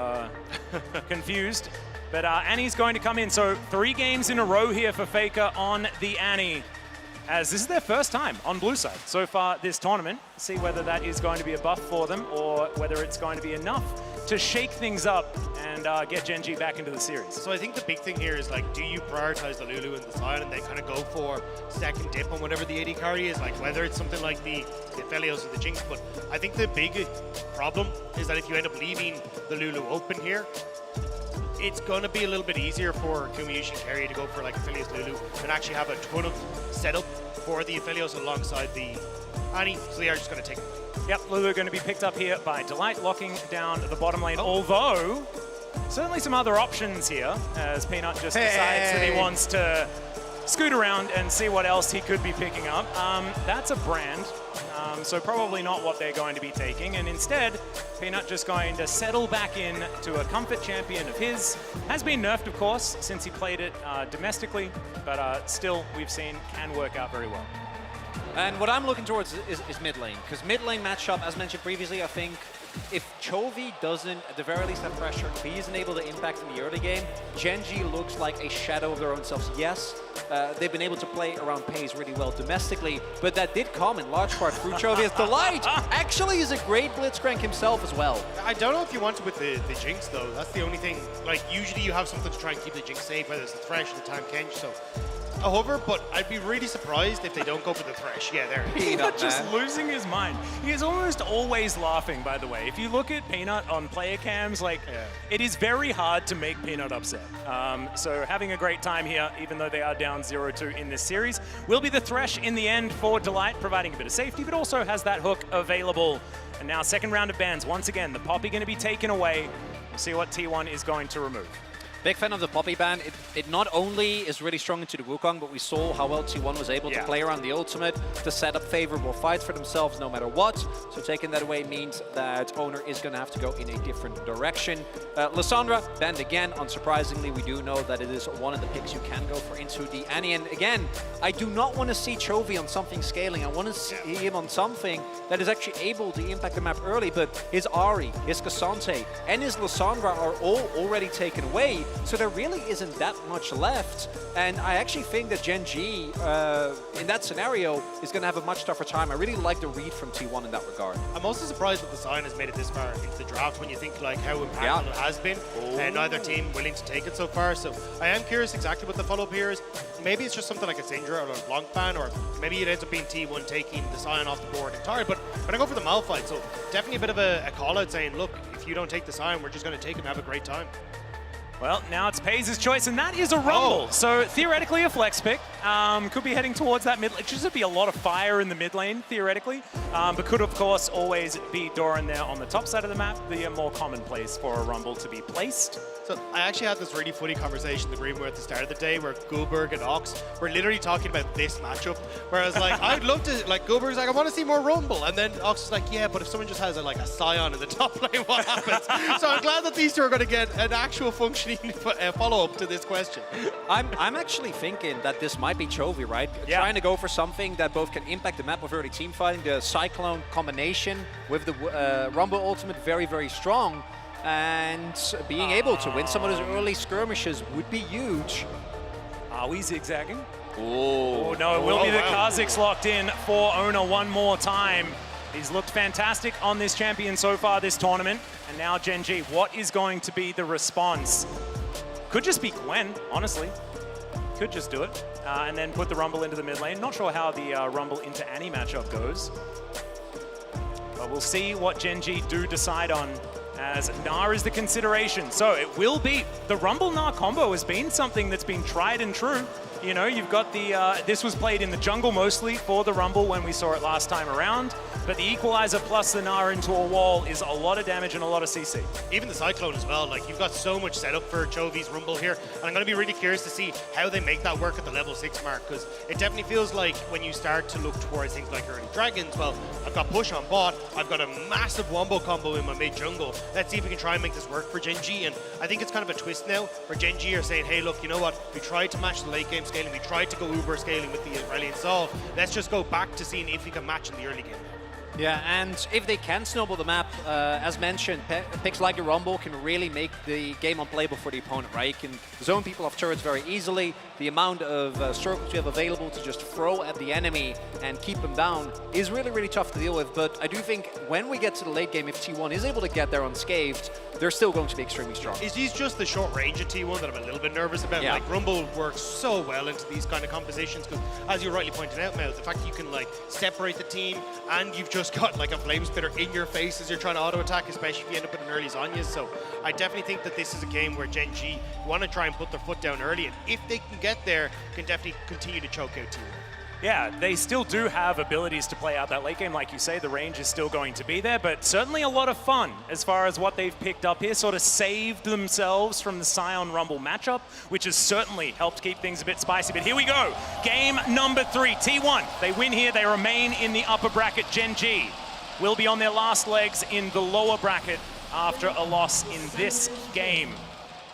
[SPEAKER 4] confused. But Annie's going to come in. So 3 games in a row here for FLICKR on the Annie, as this is their first time on blue side so far this tournament. See whether that is going to be a buff for them or whether it's going to be enough to shake things up and get Gen G back into the series.
[SPEAKER 15] So I think the big thing here is, like, do you prioritize the Lulu and the Sion and then kind of go for second dip on whatever the AD carry is, like whether it's something like the Felios or the Jinx. But I think the big problem is that if you end up leaving the Lulu open here, it's going to be a little bit easier for Kumayushi and Kerry to go for like Aphelios Lulu and actually have a ton of setup for the Aphelios alongside the Annie, so they are just going to take it.
[SPEAKER 4] Yep, Lulu going to be picked up here by Delight, locking down the bottom lane, although certainly some other options here, as Peanut just decides that he wants to scoot around and see what else he could be picking up. That's a brand, so probably not what they're going to be taking, and instead Peanut just going to settle back in to a comfort champion of his. Has been nerfed, of course, since he played it domestically, but still we've seen can work out very well.
[SPEAKER 16] And what I'm looking towards is mid lane, because mid lane matchup, as mentioned previously, I think if Chovy doesn't, at the very least, have pressure, if he isn't able to impact in the early game, Gen G looks like a shadow of their own selves. Yes, they've been able to play around Paze really well domestically, but that did come in large part through Chovy as Delight actually is a great blitzcrank himself as well.
[SPEAKER 15] I don't know if you want to with the Jinx, though. That's the only thing. Like, usually you have something to try and keep the Jinx safe, whether it's the Thresh or the Tahm Kench, so a hover, but I'd be really surprised if they don't go for the Thresh. Yeah, there.
[SPEAKER 4] Peanut just losing his mind. He is almost always laughing, by the way. If you look at Peanut on player cams, like, it is very hard to make Peanut upset. So having a great time here, even though they are down 0-2 in this series. Will be the Thresh in the end for Delight, providing a bit of safety, but also has that hook available. And now second round of bans. Once again, the Poppy going to be taken away. We'll see what T1 is going to remove.
[SPEAKER 16] Big fan of the Poppy ban. It not only is really strong into the Wukong, but we saw how well T1 was able to play around the ultimate to set up favorable fights for themselves no matter what. So taking that away means that Owner is going to have to go in a different direction. Lissandra banned again. Unsurprisingly, we do know that it is one of the picks you can go for into the Annie. And again, I do not want to see Chovy on something scaling. I want to see him on something that is actually able to impact the map early, but his Ari, his Kasante, and his Lissandra are all already taken away. So there really isn't that much left. And I actually think that Gen G, in that scenario, is going to have a much tougher time. I really like the read from T1 in that regard.
[SPEAKER 15] I'm also surprised that the Sion has made it this far into the draft when you think like how impactful it has been, and neither team willing to take it so far. So I am curious exactly what the follow-up here is. Maybe it's just something like a Syndra or a Blanc ban, or maybe it ends up being T1 taking the Sion off the board entirely. But I'm going to go for the Malphite, so definitely a bit of a call-out saying, look, if you don't take the Sion, we're just going to take him and have a great time.
[SPEAKER 4] Well, now it's Paze's choice, and that is a rumble. So theoretically, a flex pick. Could be heading towards that mid lane. It should be a lot of fire in the mid lane, theoretically. But could, of course, always be Doran there on the top side of the map, the more common place for a rumble to be placed.
[SPEAKER 15] So I actually had this really funny conversation with Greenwood at the start of the day where Goldberg and Ox were literally talking about this matchup. Where I was like, I'd love to, like, Goldberg's like, I want to see more Rumble. And then Ox was like, yeah, but if someone just has like a Scion in the top lane, what happens? So I'm glad that these two are going to get an actual functioning follow-up to this question.
[SPEAKER 16] I'm actually thinking that this might be Chovy, right? Yeah. Trying to go for something that both can impact the map of early team fighting. The Cyclone combination with the Rumble ultimate very, very strong. And being able to win some of those early skirmishes would be huge.
[SPEAKER 4] Are we zigzagging? Oh, no, it will be the Kha'Zix locked in for Owner one more time. He's looked fantastic on this champion so far this tournament. And now Gen G, what is going to be the response? Could just be Gwen, honestly. Could just do it. And then put the Rumble into the mid lane. Not sure how the Rumble into Annie matchup goes. But we'll see what Gen G do decide on, as Gnar is the consideration. So it will be, the Rumble-Gnar combo has been something that's been tried and true. You know, you've got the, this was played in the jungle mostly for the Rumble when we saw it last time around, but the Equalizer plus the Gnar into a wall is a lot of damage and a lot of CC.
[SPEAKER 15] Even the Cyclone as well, like you've got so much setup for Chovy's Rumble here, and I'm going to be really curious to see how they make that work at the level 6 mark, because it definitely feels like when you start to look towards things like early Dragons, well, I've got push on bot, I've got a massive wombo combo in my mid jungle, let's see if we can try and make this work for Gen G, and I think it's kind of a twist now, where Gen G are saying, hey look, you know what, we tried to match the late game scaling, we tried to go Uber scaling with the Aurelion Sol, let's just go back to seeing if we can match in the early game.
[SPEAKER 16] Yeah, and if they can snowball the map, as mentioned, picks like the Rumble can really make the game unplayable for the opponent, right? You can zone people off turrets very easily. The amount of circles you have available to just throw at the enemy and keep them down is really, really tough to deal with. But I do think when we get to the late game, if T1 is able to get there unscathed, they're still going to be extremely strong.
[SPEAKER 15] Is these just the short range of T1 that I'm a little bit nervous about?
[SPEAKER 16] Yeah.
[SPEAKER 15] Like, Rumble works so well into these kind of compositions because, as you rightly pointed out, Mel, the fact that you can, like, separate the team and you've just got, like, a flame spitter in your face as you're trying to auto-attack, especially if you end up with an early Zhonya's. So I definitely think that this is a game where Gen G want to try and put their foot down early, and if they can get there, can definitely continue to choke out T1.
[SPEAKER 4] Yeah, they still do have abilities to play out that late game. Like you say, the range is still going to be there, but certainly a lot of fun as far as what they've picked up here. Sort of saved themselves from the Scion Rumble matchup, which has certainly helped keep things a bit spicy. But here we go. Game number 3, T1. They win here. They remain in the upper bracket. Gen G will be on their last legs in the lower bracket after a loss in this game.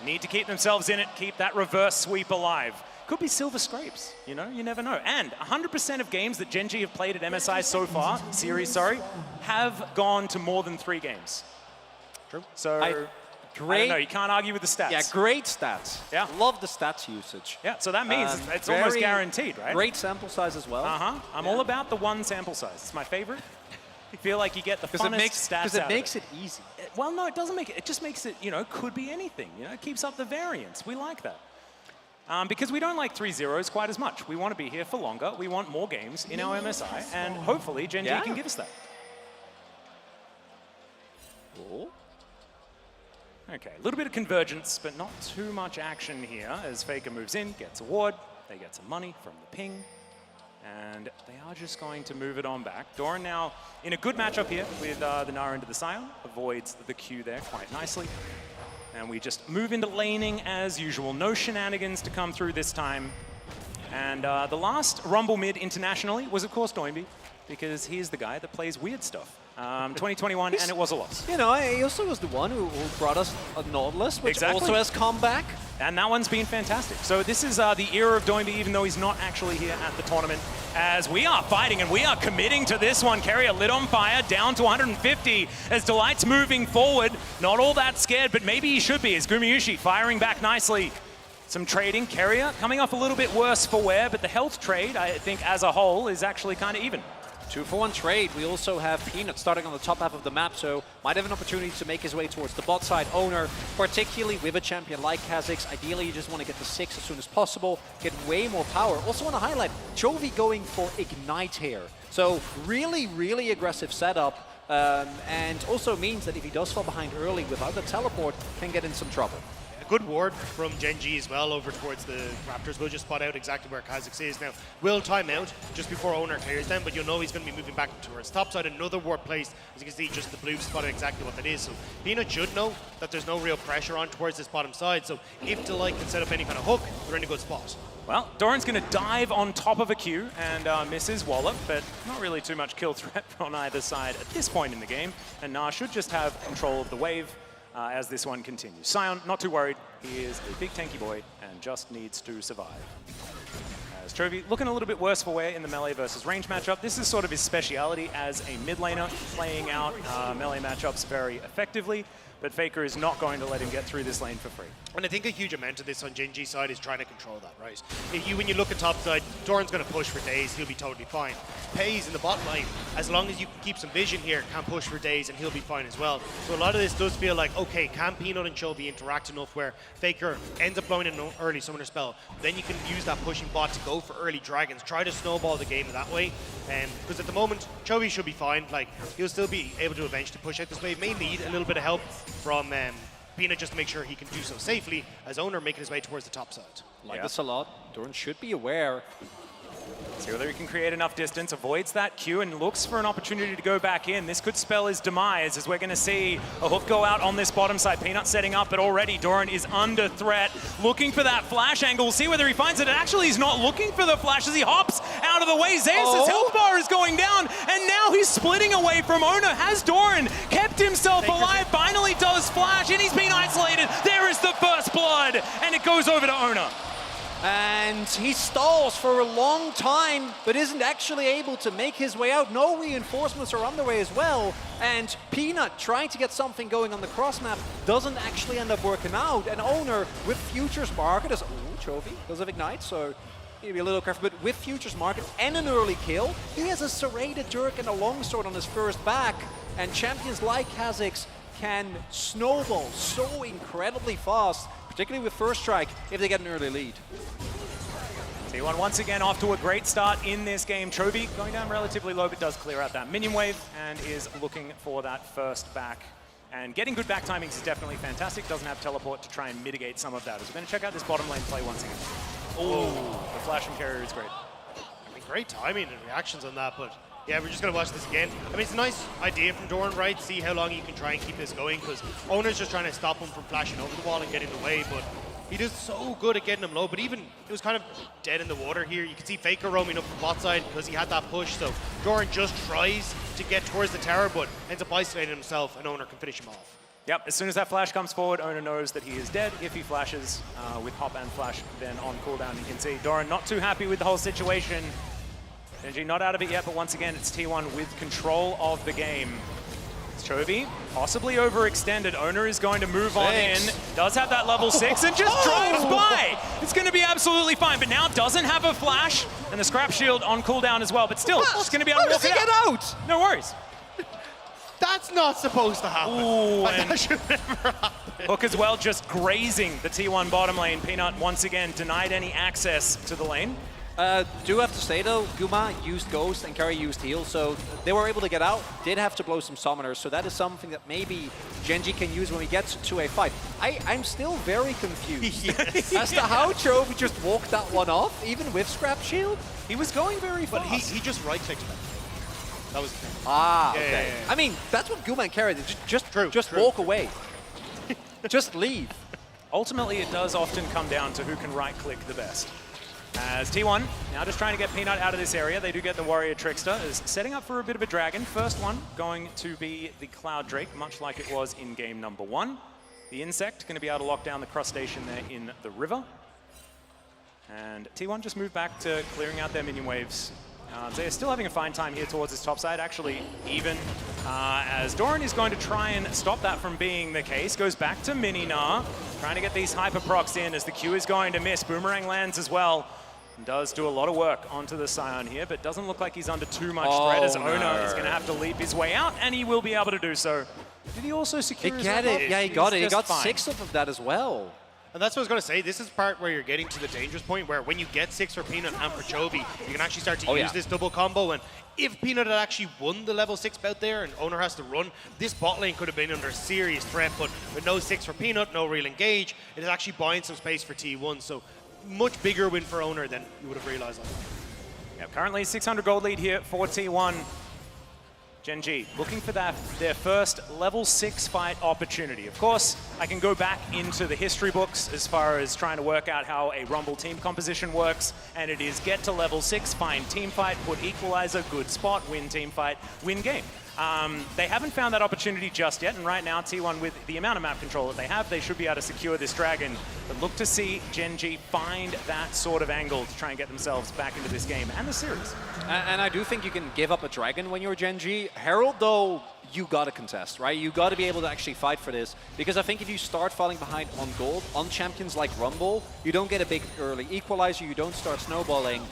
[SPEAKER 4] Need to keep themselves in it, keep that reverse sweep alive. Could be silver scrapes, you know, you never know. And 100% of games that Gen G have played at MSI so far, have gone to more than 3 games. True. So, I don't know, you can't argue with the stats.
[SPEAKER 16] Yeah, great stats.
[SPEAKER 4] Yeah.
[SPEAKER 16] Love the stats usage.
[SPEAKER 4] Yeah, so that means it's almost guaranteed, right?
[SPEAKER 16] Great sample size as well.
[SPEAKER 4] I'm all about the 1 sample size. It's my favorite. I feel like you get the funnest stats out
[SPEAKER 16] because it makes it easy.
[SPEAKER 4] Well, no, it doesn't make it. It just makes it, you know, could be anything. You know, it keeps up the variance. We like that. Because we don't like 3-0s quite as much. We want to be here for longer. We want more games in our MSI, and hopefully Gen G can give us that.
[SPEAKER 16] Cool.
[SPEAKER 4] Okay, a little bit of convergence, but not too much action here as FLICKR moves in, gets a ward, they get some money from the ping, and they are just going to move it on back. Doran now in a good matchup here with the Gnar into the Scion, avoids the Q there quite nicely. And we just move into laning as usual. No shenanigans to come through this time. And the last Rumble mid internationally was, of course, Doinby, because he's the guy that plays weird stuff. 2021, and it was a loss.
[SPEAKER 16] You know, he also was the one who brought us a Nautilus, which also has come back.
[SPEAKER 4] And that one's been fantastic. So this is the era of Doinby, even though he's not actually here at the tournament, as we are fighting and we are committing to this one. Carrier lit on fire, down to 150 as Delight's moving forward. Not all that scared, but maybe he should be, as Gumayushi firing back nicely. Some trading. Carrier coming off a little bit worse for wear, but the health trade, I think, as a whole, is actually kind of even.
[SPEAKER 16] 2-for-1 trade. We also have Peanut starting on the top half of the map, so might have an opportunity to make his way towards the bot side. Owner, particularly with a champion like Kha'Zix, ideally you just want to get to 6 as soon as possible, get way more power. Also want to highlight Chovy going for Ignite here. So really, really aggressive setup, and also means that if he does fall behind early without the teleport, can get in some trouble.
[SPEAKER 15] A good ward from Gen G as well over towards the Raptors. We'll just spot out exactly where Kha'Zix is now. Will time out just before Owner clears them, but you'll know he's going to be moving back towards topside. Another ward placed. As you can see, just the blue spotted exactly what that is. So Peanut should know that there's no real pressure on towards this bottom side. So if Delight can set up any kind of hook, they're in a good spot.
[SPEAKER 4] Well, Doran's going to dive on top of a Q and misses Wallop, but not really too much kill threat on either side at this point in the game. And Na should just have control of the wave as this one continues. Sion, not too worried. He is a big tanky boy and just needs to survive. As Chovy looking a little bit worse for wear in the melee versus range matchup. This is sort of his speciality as a mid laner, playing out melee matchups very effectively. But FLICKR is not going to let him get through this lane for free.
[SPEAKER 15] And I think a huge amount of this on Gen G side is trying to control that, right? When you look at top side, Doran's going to push for days, he'll be totally fine. Pays in the bot lane, as long as you can keep some vision here, can push for days and he'll be fine as well. So a lot of this does feel like, okay, can Peanut and Chovy interact enough where FLICKR ends up blowing an early summoner spell, then you can use that pushing bot to go for early dragons, try to snowball the game that way. Because at the moment, Chovy should be fine. Like, he'll still be able to eventually push out this wave. May need a little bit of help from Peanut just to make sure he can do so safely as Owner making his way towards the top side.
[SPEAKER 16] Like this a lot. Doran should be aware.
[SPEAKER 4] See whether he can create enough distance, avoids that Q and looks for an opportunity to go back in. This could spell his demise as we're going to see a hook go out on this bottom side. Peanut setting up, but already Doran is under threat, looking for that flash angle. We'll see whether he finds it. Actually, he's not looking for the flash as he hops out of the way. Zeus' health bar is going down, and now he's splitting away from Owner. Has Doran kept himself alive? Finally does flash, and he's been isolated. There is the first blood, and it goes over to Owner.
[SPEAKER 16] And he stalls for a long time, but isn't actually able to make his way out. No reinforcements are on the way as well. And Peanut trying to get something going on the cross map doesn't actually end up working out. And Owner with Futures Market is, Chovy does have Ignite, so he'll be a little careful. But with Futures Market and an early kill, he has a serrated Dirk and a longsword on his first back. And champions like Kha'Zix can snowball so incredibly fast, particularly with First Strike, if they get an early lead.
[SPEAKER 4] T1 once again off to a great start in this game. Chovy going down relatively low, but does clear out that minion wave and is looking for that first back. And getting good back timings is definitely fantastic. Doesn't have teleport to try and mitigate some of that. As we're going to check out this bottom lane play once again. Oh, the flash and carrier is great.
[SPEAKER 15] I mean, great timing and reactions on that, but yeah, we're just going to watch this again. I mean, it's a nice idea from Doran, right? See how long you can try and keep this going, because Owner's just trying to stop him from flashing over the wall and getting away, but he does so good at getting him low. But even, it was kind of dead in the water here. You can see FLICKR roaming up from bot side because he had that push, so Doran just tries to get towards the tower, but ends up isolating himself, and Owner can finish him off.
[SPEAKER 4] Yep, as soon as that flash comes forward, Owner knows that he is dead. If he flashes with hop and flash, then on cooldown, you can see Doran not too happy with the whole situation. Gen G not out of it yet, but once again, it's T1 with control of the game. It's Chovy, possibly overextended. Owner is going to move on in. Does have that level 6 and just drives by. It's going to be absolutely fine, but now doesn't have a flash and the scrap shield on cooldown as well, but still, just going to be able to walk it out.
[SPEAKER 16] Get out?
[SPEAKER 4] No worries.
[SPEAKER 15] That's not supposed to happen.
[SPEAKER 4] Ooh, and
[SPEAKER 15] that should never happen.
[SPEAKER 4] Hook as well, just grazing the T1 bottom lane. Peanut once again denied any access to the lane.
[SPEAKER 16] Do have to say though, Guma used Ghost and Carry used Heal, so they were able to get out, did have to blow some summoners, so that is something that maybe Gen G can use when we get to a fight. I'm still very confused as to how Chovy just walked that one off, even with Scrap Shield. He was going very fast.
[SPEAKER 15] But he just right-clicked him. That was the thing.
[SPEAKER 16] Ah,
[SPEAKER 15] Yeah,
[SPEAKER 16] okay.
[SPEAKER 15] yeah, yeah, yeah.
[SPEAKER 16] I mean, that's what Guma and Carry did, just walk away. Just leave.
[SPEAKER 4] Ultimately, it does often come down to who can right-click the best. As T1 now just trying to get Peanut out of this area. They do get the Warrior Trickster, is setting up for a bit of a dragon. First one going to be the Cloud Drake, much like it was in game number 1. The Insect going to be able to lock down the crustacean there in the river. And T1 just moved back to clearing out their minion waves. They're still having a fine time here towards this top side, actually even as Doran is going to try and stop that from being the case. Goes back to Mini-Na, trying to get these hyper procs in as the Q is going to miss. Boomerang lands as well. And does do a lot of work onto the Scion here, but doesn't look like he's under too much threat as Owner is going to have to leap his way out, and he will be able to do so. Did he also secure his
[SPEAKER 16] Get
[SPEAKER 4] red
[SPEAKER 16] it?
[SPEAKER 4] buff?
[SPEAKER 16] Yeah, he got it. He
[SPEAKER 4] Just
[SPEAKER 16] got
[SPEAKER 4] fine.
[SPEAKER 16] 6 of that as well.
[SPEAKER 15] And that's what I was going to say. This is the part where you're getting to the dangerous point where when you get 6 for Peanut and for Chovy, you can actually start to use this double combo. And if Peanut had actually won the level 6 bout there and Owner has to run, this bot lane could have been under serious threat. But with no 6 for Peanut, no real engage, it is actually buying some space for T1. So much bigger win for Owner than you would have realized.
[SPEAKER 4] Yeah, currently 600 gold lead here for T1. Gen.G looking for their first level 6 fight opportunity. Of course, I can go back into the history books as far as trying to work out how a Rumble team composition works, and it is get to level 6, find team fight, put equalizer, good spot, win team fight, win game. They haven't found that opportunity just yet, and right now T1, with the amount of map control that they have, they should be able to secure this dragon. But look to see Gen.G find that sort of angle to try and get themselves back into this game and the series.
[SPEAKER 16] And I do think you can give up a dragon when you're Gen.G. Herald, though, you got to contest, right? You got to be able to actually fight for this, because I think if you start falling behind on gold, on champions like Rumble, you don't get a big early equalizer, you don't start snowballing.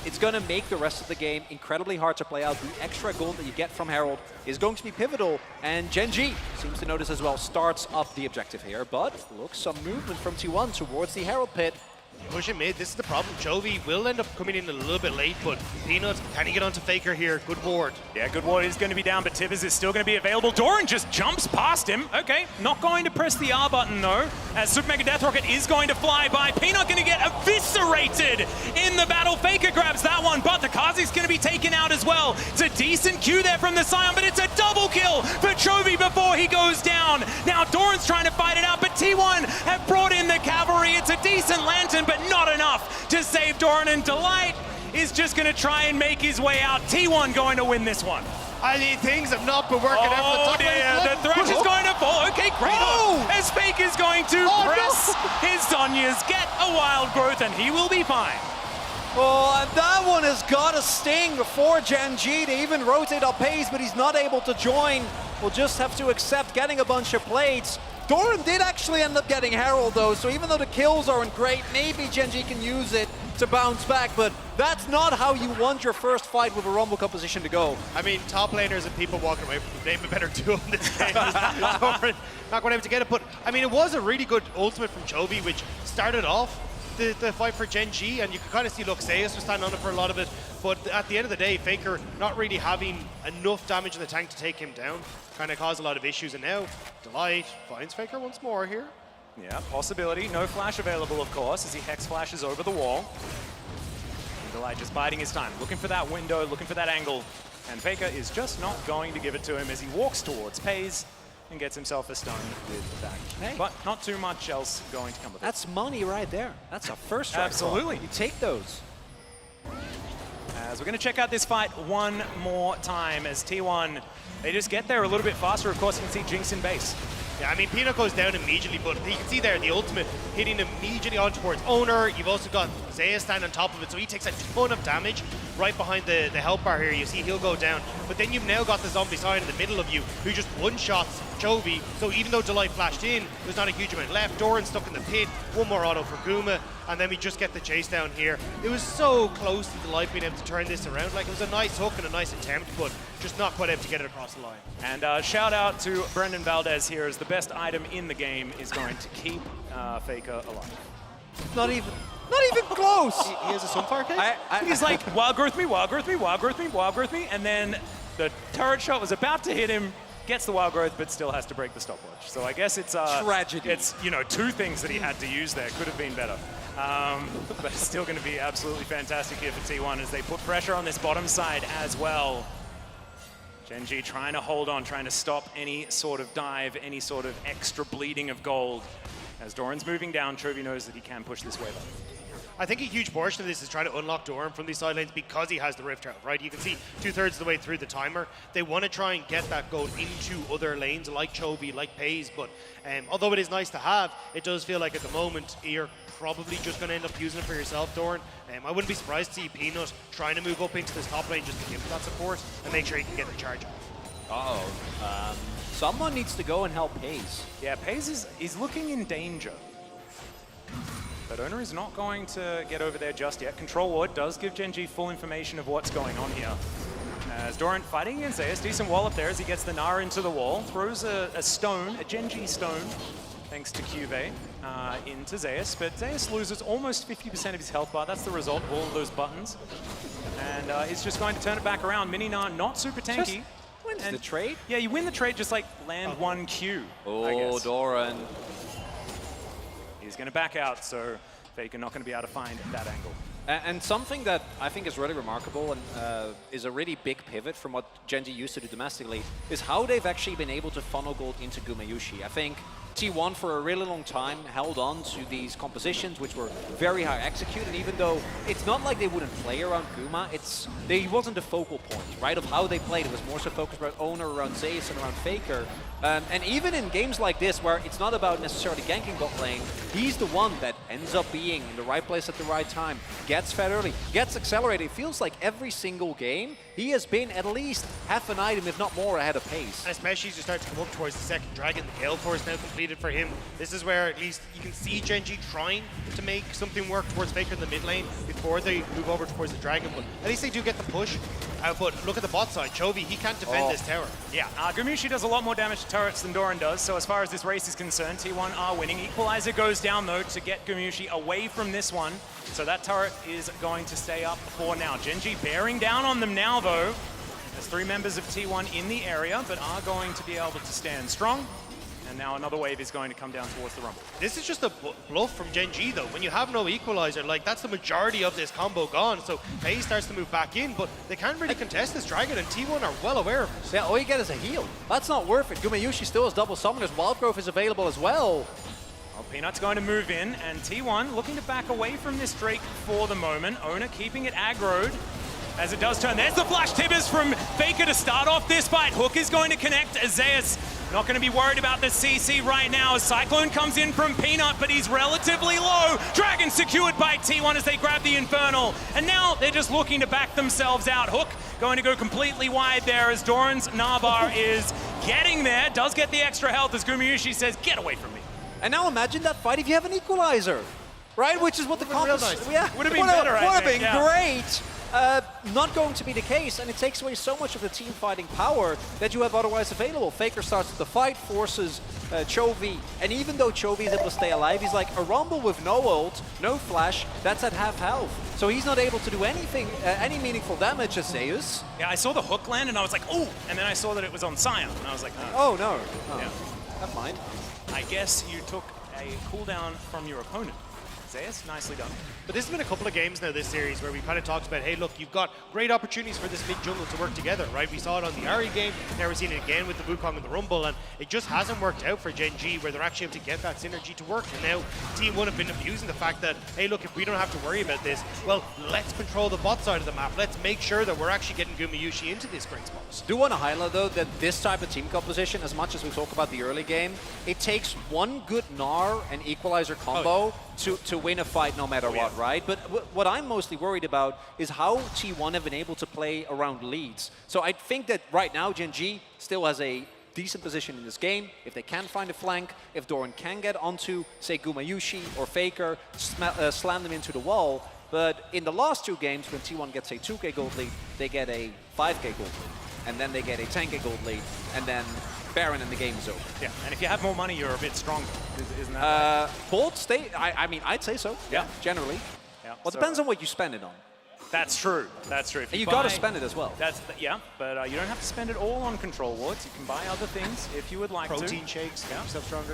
[SPEAKER 16] It's going to make the rest of the game incredibly hard to play out. The extra gold that you get from Herald is going to be pivotal, and Gen.G seems to notice as well, starts up the objective here, but look, some movement from T1 towards the Herald pit.
[SPEAKER 15] Pushing mid, this is the problem. Chovy will end up coming in a little bit late, but Peanut, can he get onto FLICKR here? Good ward.
[SPEAKER 4] Yeah, good ward is going to be down, but Tibbers is still going to be available. Doran just jumps past him. Okay, not going to press the R button though, as Super Mega Death Rocket is going to fly by. Peanut going to get eviscerated in the battle. FLICKR grabs that one, but the Kazik's going to be taken out as well. It's a decent Q there from the Scion, but it's a double kill for Chovy before he goes down. Now Doran's trying to fight it out, but T1 have brought in the cavalry. It's a decent lantern, but not enough to save Doran, and Delight is just going to try and make his way out. T1 going to win this one.
[SPEAKER 15] I mean, things have not been working out for the top lane.
[SPEAKER 4] The Thresh is going to fall. Okay, great. As Fake is going to press his Zhonya's, get a wild growth, and he will be fine.
[SPEAKER 16] Oh, and that one has got a sting before Gen.G to even rotate up pace, but he's not able to join. We'll just have to accept getting a bunch of plates. Doran did actually end up getting Herald though, so even though the kills aren't great, maybe Gen.G can use it to bounce back, but that's not how you want your first fight with a Rumble composition to go.
[SPEAKER 15] I mean, top laners and people walking away from the game, a better duo in this game. Doran not going to be able to get it, but I mean, it was a really good ultimate from Chovy, which started off the fight for Gen.G, and you could kind of see Luxeus was standing on it for a lot of it, but at the end of the day, FLICKR not really having enough damage in the tank to take him down, kind of caused a lot of issues, and now Delight finds FLICKR once more here.
[SPEAKER 4] Yeah, possibility. No flash available, of course, as he hex flashes over the wall. And Delight just biding his time, looking for that window, looking for that angle, and FLICKR is just not going to give it to him as he walks towards Pays and gets himself a stun with that.
[SPEAKER 16] Hey.
[SPEAKER 4] But not too much else going to come with it.
[SPEAKER 16] That's money right there. That's a first strike.
[SPEAKER 4] Absolutely.
[SPEAKER 16] You take those.
[SPEAKER 4] As we're going to check out this fight one more time as T1, they just get there a little bit faster. Of course, you can see Jinx in base.
[SPEAKER 15] Yeah, I mean, Peanut goes down immediately, but you can see there the ultimate hitting immediately on towards Owner. You've also got Zaya standing on top of it, so he takes a ton of damage right behind the health bar here. You see he'll go down, but then you've now got the zombie Scion in the middle of you who just one-shots Chovy, so even though Delight flashed in, there's not a huge amount left. Doran stuck in the pit, one more auto for Guma, and then we just get the chase down here. It was so close to Delight being able to turn this around. Like, it was a nice hook and a nice attempt, but just not quite able to get it across the line.
[SPEAKER 4] And shout out to Brendan Valdez here, as the best item in the game is going to keep FLICKR alive.
[SPEAKER 16] Not even close.
[SPEAKER 15] He has a Sunfire case?
[SPEAKER 4] He's like, wild growth me, wild growth me, wild growth me, wild growth me, and then the turret shot was about to hit him, gets the wild growth, but still has to break the stopwatch. So I guess it's
[SPEAKER 16] tragedy.
[SPEAKER 4] It's, you know, two things that he had to use there. Could have been better. But it's still going to be absolutely fantastic here for T1 as they put pressure on this bottom side as well. Gen.G trying to hold on, trying to stop any sort of dive, any sort of extra bleeding of gold. As Doran's moving down, Chovy knows that he can push this wave up.
[SPEAKER 15] I think a huge portion of this is trying to unlock Doran from these side lanes because he has the Rift Herald, right? You can see 2/3 of the way through the timer. They want to try and get that gold into other lanes like Chovy, like Pays, but although it is nice to have, it does feel like at the moment you're probably just going to end up using it for yourself, Doran. I wouldn't be surprised to see Peanut trying to move up into this top lane just to give that support and make sure he can get the charge off.
[SPEAKER 16] Someone needs to go and help Pays.
[SPEAKER 4] Yeah, Pays is looking in danger. But Owner is not going to get over there just yet. Control Ward does give Gen.G full information of what's going on here. As Doran fighting against Zayas, decent wall up there as he gets the Nara into the wall, throws a stone, a Gen.G stone, thanks to Cuvée into Zeus, but Zeus loses almost 50% of his health bar. That's the result of all of those buttons. And he's just going to turn it back around. Mininar not super tanky.
[SPEAKER 16] Wins the trade?
[SPEAKER 4] Yeah, you win the trade, just like land one Q. I guess.
[SPEAKER 16] Doran.
[SPEAKER 4] He's going to back out, so Faker not going to be able to find that angle.
[SPEAKER 16] And something that I think is really remarkable and is a really big pivot from what Gen G used to do domestically is how they've actually been able to funnel gold into Gumayusi. I think T1 for a really long time held on to these compositions which were very high executed, even though it's not like they wouldn't play around Guma, they wasn't the focal point, right, of how they played. It was more so focused around Owner, around Zeus, and around Faker. And even in games like this, where it's not about necessarily ganking bot lane, he's the one that ends up being in the right place at the right time, gets fed early, gets accelerated. It feels like every single game, he has been at least half an item, if not more, ahead of pace.
[SPEAKER 15] And especially as you start to come up towards the second dragon, the Gale Force now completed for him. This is where at least you can see Gen G trying to make something work towards Faker in the mid lane before they move over towards the dragon, but at least they do get the push. But look at the bot side, Chovy, he can't defend this tower.
[SPEAKER 4] Yeah, Gumayusi does a lot more damage to turrets than Doran does, so as far as this race is concerned, T1 are winning. Equalizer goes down though to get Gumayusi away from this one, so that turret is going to stay up for now. Gen G bearing down on them now though. There's 3 members of T1 in the area, but are going to be able to stand strong. And now another wave is going to come down towards the Rumble.
[SPEAKER 15] This is just a bluff from Gen G though. When you have no equalizer, like that's the majority of this combo gone. So FaZe starts to move back in, but they can't really contest this dragon, and T1 are well aware of this.
[SPEAKER 16] Yeah, all you get is a heal. That's not worth it. Gumayusi still has double summoners. Wild Growth is available as well.
[SPEAKER 4] Well, Peanut's going to move in, and T1 looking to back away from this Drake for the moment. Owner keeping it aggroed. As it does turn, there's the flash tibbers from Faker to start off this fight. Hook is going to connect. Zeus not going to be worried about the CC right now. Cyclone comes in from Peanut, but he's relatively low. Dragon secured by T1 as they grab the Infernal. And now they're just looking to back themselves out. Hook going to go completely wide there as Doran's Nabar is getting there. Does get the extra health as Gumayusi says, get away from me.
[SPEAKER 16] And now imagine that fight if you have an equalizer, right? Which is what the comp is.
[SPEAKER 4] Nice.
[SPEAKER 16] Yeah,
[SPEAKER 4] would have been better, I think.
[SPEAKER 16] Would have been
[SPEAKER 4] Yeah.
[SPEAKER 16] great. Not going to be the case, and it takes away so much of the team fighting power that you have otherwise available. Faker starts the fight, forces Chovy, and even though Chovy is able to stay alive, he's like a Rumble with no ult, no flash, that's at half health. So he's not able to do anything, any meaningful damage as Zeus.
[SPEAKER 4] Yeah, I saw the hook land and I was like, oh, and then I saw that it was on Sion, and I was like,
[SPEAKER 16] oh no.
[SPEAKER 4] Yeah.
[SPEAKER 16] Never mind.
[SPEAKER 4] I guess you took a cooldown from your opponent. Zeus, nicely done.
[SPEAKER 15] But this has been a couple of games now this series where we kind of talked about, hey, look, you've got great opportunities for this mid-jungle to work together, right? We saw it on the Ahri game, now we're seeing it again with the Wukong and the Rumble, and it just hasn't worked out for Gen G where they're actually able to get that synergy to work. And now Team 1 have been abusing the fact that, hey, look, if we don't have to worry about this, well, let's control the bot side of the map. Let's make sure that we're actually getting Gumayusi into these great spots.
[SPEAKER 16] Do want to highlight, though, that this type of team composition, as much as we talk about the early game, it takes one good Gnar and Equalizer combo to win a fight no matter what, right? But what I'm mostly worried about is how T1 have been able to play around leads. So I think that right now Gen G still has a decent position in this game. If they can find a flank, if Doran can get onto, say, Gumayusi or Faker, slam them into the wall. But in the last 2 games, when T1 gets a 2k gold lead, they get a 5k gold lead. And then they get a 10k gold lead, and then Baron and the game is over.
[SPEAKER 4] Yeah, and if you have more money, you're a bit stronger, isn't that right?
[SPEAKER 16] Bold state, I mean, I'd say so, yeah, generally.
[SPEAKER 4] Yeah,
[SPEAKER 16] well, it depends on what you spend it on.
[SPEAKER 4] That's true. That's true. If
[SPEAKER 16] you got to spend it as well.
[SPEAKER 4] That's yeah, but you don't have to spend it all on control wards. You can buy other things if you would like
[SPEAKER 15] Protein shakes,
[SPEAKER 4] yeah,
[SPEAKER 15] keep yourself stronger.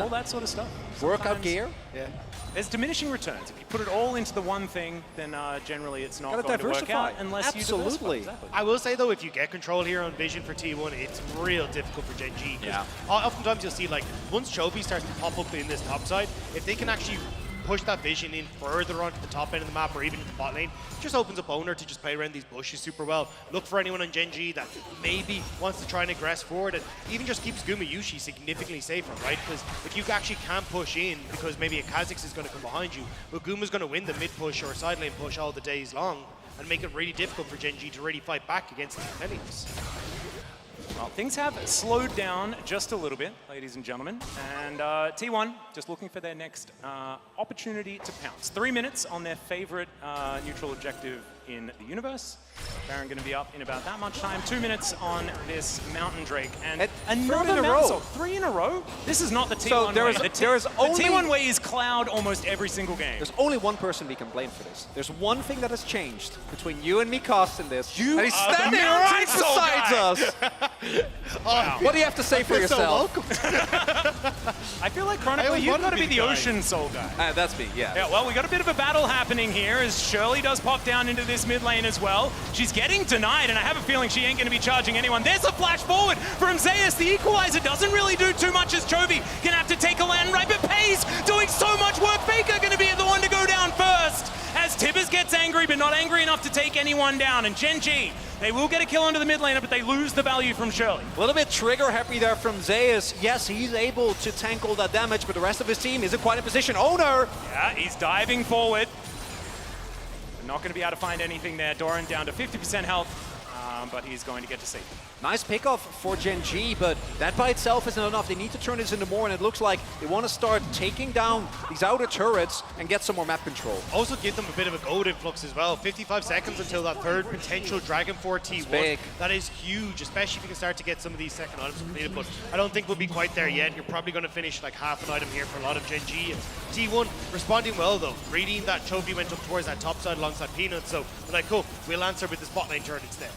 [SPEAKER 4] All that sort of stuff.
[SPEAKER 16] Workout gear.
[SPEAKER 15] Yeah.
[SPEAKER 4] There's diminishing returns. If you put it all into the one thing, then generally it's not going to work out unless you diversify. Exactly.
[SPEAKER 15] I will say though, if you get control here on Vision for T1, it's real difficult for Gen G. Yeah. Oftentimes you'll see like once Chovy starts to pop up in this top side, if they can actually push that Vision in further onto the top end of the map or even into the bot lane, it just opens up Owner to just play around these bushes super well. Look for anyone on Gen G that maybe wants to try and aggress forward, and even just keeps Gumayusi significantly safer, right? Because if you actually can't push in because maybe a Kha'Zix is going to come behind you, well, Guma's going to win the mid push or side lane push all the days long and make it really difficult for Gen G to really fight back against these Hellions.
[SPEAKER 4] Well, things have slowed down just a little bit, ladies and gentlemen, and T1 just looking for their next opportunity to pounce. 3 minutes on their favorite neutral objective in the universe. Baron going to be up in about that much time. 2 minutes on this Mountain Drake. And another
[SPEAKER 16] in a
[SPEAKER 4] Mountain
[SPEAKER 16] row.
[SPEAKER 4] Soul. 3 in a row? This is not the T1
[SPEAKER 16] So
[SPEAKER 4] way.
[SPEAKER 16] the
[SPEAKER 4] T1 way is Cloud almost every single game.
[SPEAKER 16] There's only one person we can blame for this. There's one thing that has changed between you and me casting this. And he's
[SPEAKER 4] are the
[SPEAKER 16] standing
[SPEAKER 4] Mountain
[SPEAKER 16] right
[SPEAKER 4] Soul
[SPEAKER 16] beside
[SPEAKER 4] guy.
[SPEAKER 16] us. What do you have to say for yourself?
[SPEAKER 4] I feel like Chronicle, you've got to be the Ocean Soul guy.
[SPEAKER 16] That's me, yeah.
[SPEAKER 4] Yeah, well, we got a bit of a battle happening here as Shirley does pop down into this mid lane as well. She's getting denied, and I have a feeling she ain't going to be charging anyone. There's a flash forward from Zeus. The equalizer doesn't really do too much as Chovy going to have to take a land right, but Pays doing so much work. FLICKR going to be the one to go down first as Tibbers gets angry, but not angry enough to take anyone down. And Gen G, they will get a kill onto the mid laner, but they lose the value from Shirley.
[SPEAKER 16] A little bit trigger happy there from Zeus. Yes, he's able to tank all that damage, but the rest of his team isn't quite in position. Owner!
[SPEAKER 4] Yeah, he's diving forward. Not going to be able to find anything there. Doran down to 50% health, but he's going to get to see.
[SPEAKER 16] Nice pickoff for Gen G, but that by itself isn't enough. They need to turn this into more, and it looks like they want to start taking down these outer turrets and get some more map control.
[SPEAKER 15] Also give them a bit of a gold influx as well. 55 seconds until that third potential Dragon 4 T1.
[SPEAKER 16] Big.
[SPEAKER 15] That is huge, especially if you can start to get some of these second items completed, but I don't think we'll be quite there yet. You're probably going to finish like half an item here for a lot of Gen G. And T1 responding well though, reading that Chovy went up towards that top side alongside Peanut, so they're like, cool, we'll answer with the spot lane turret instead.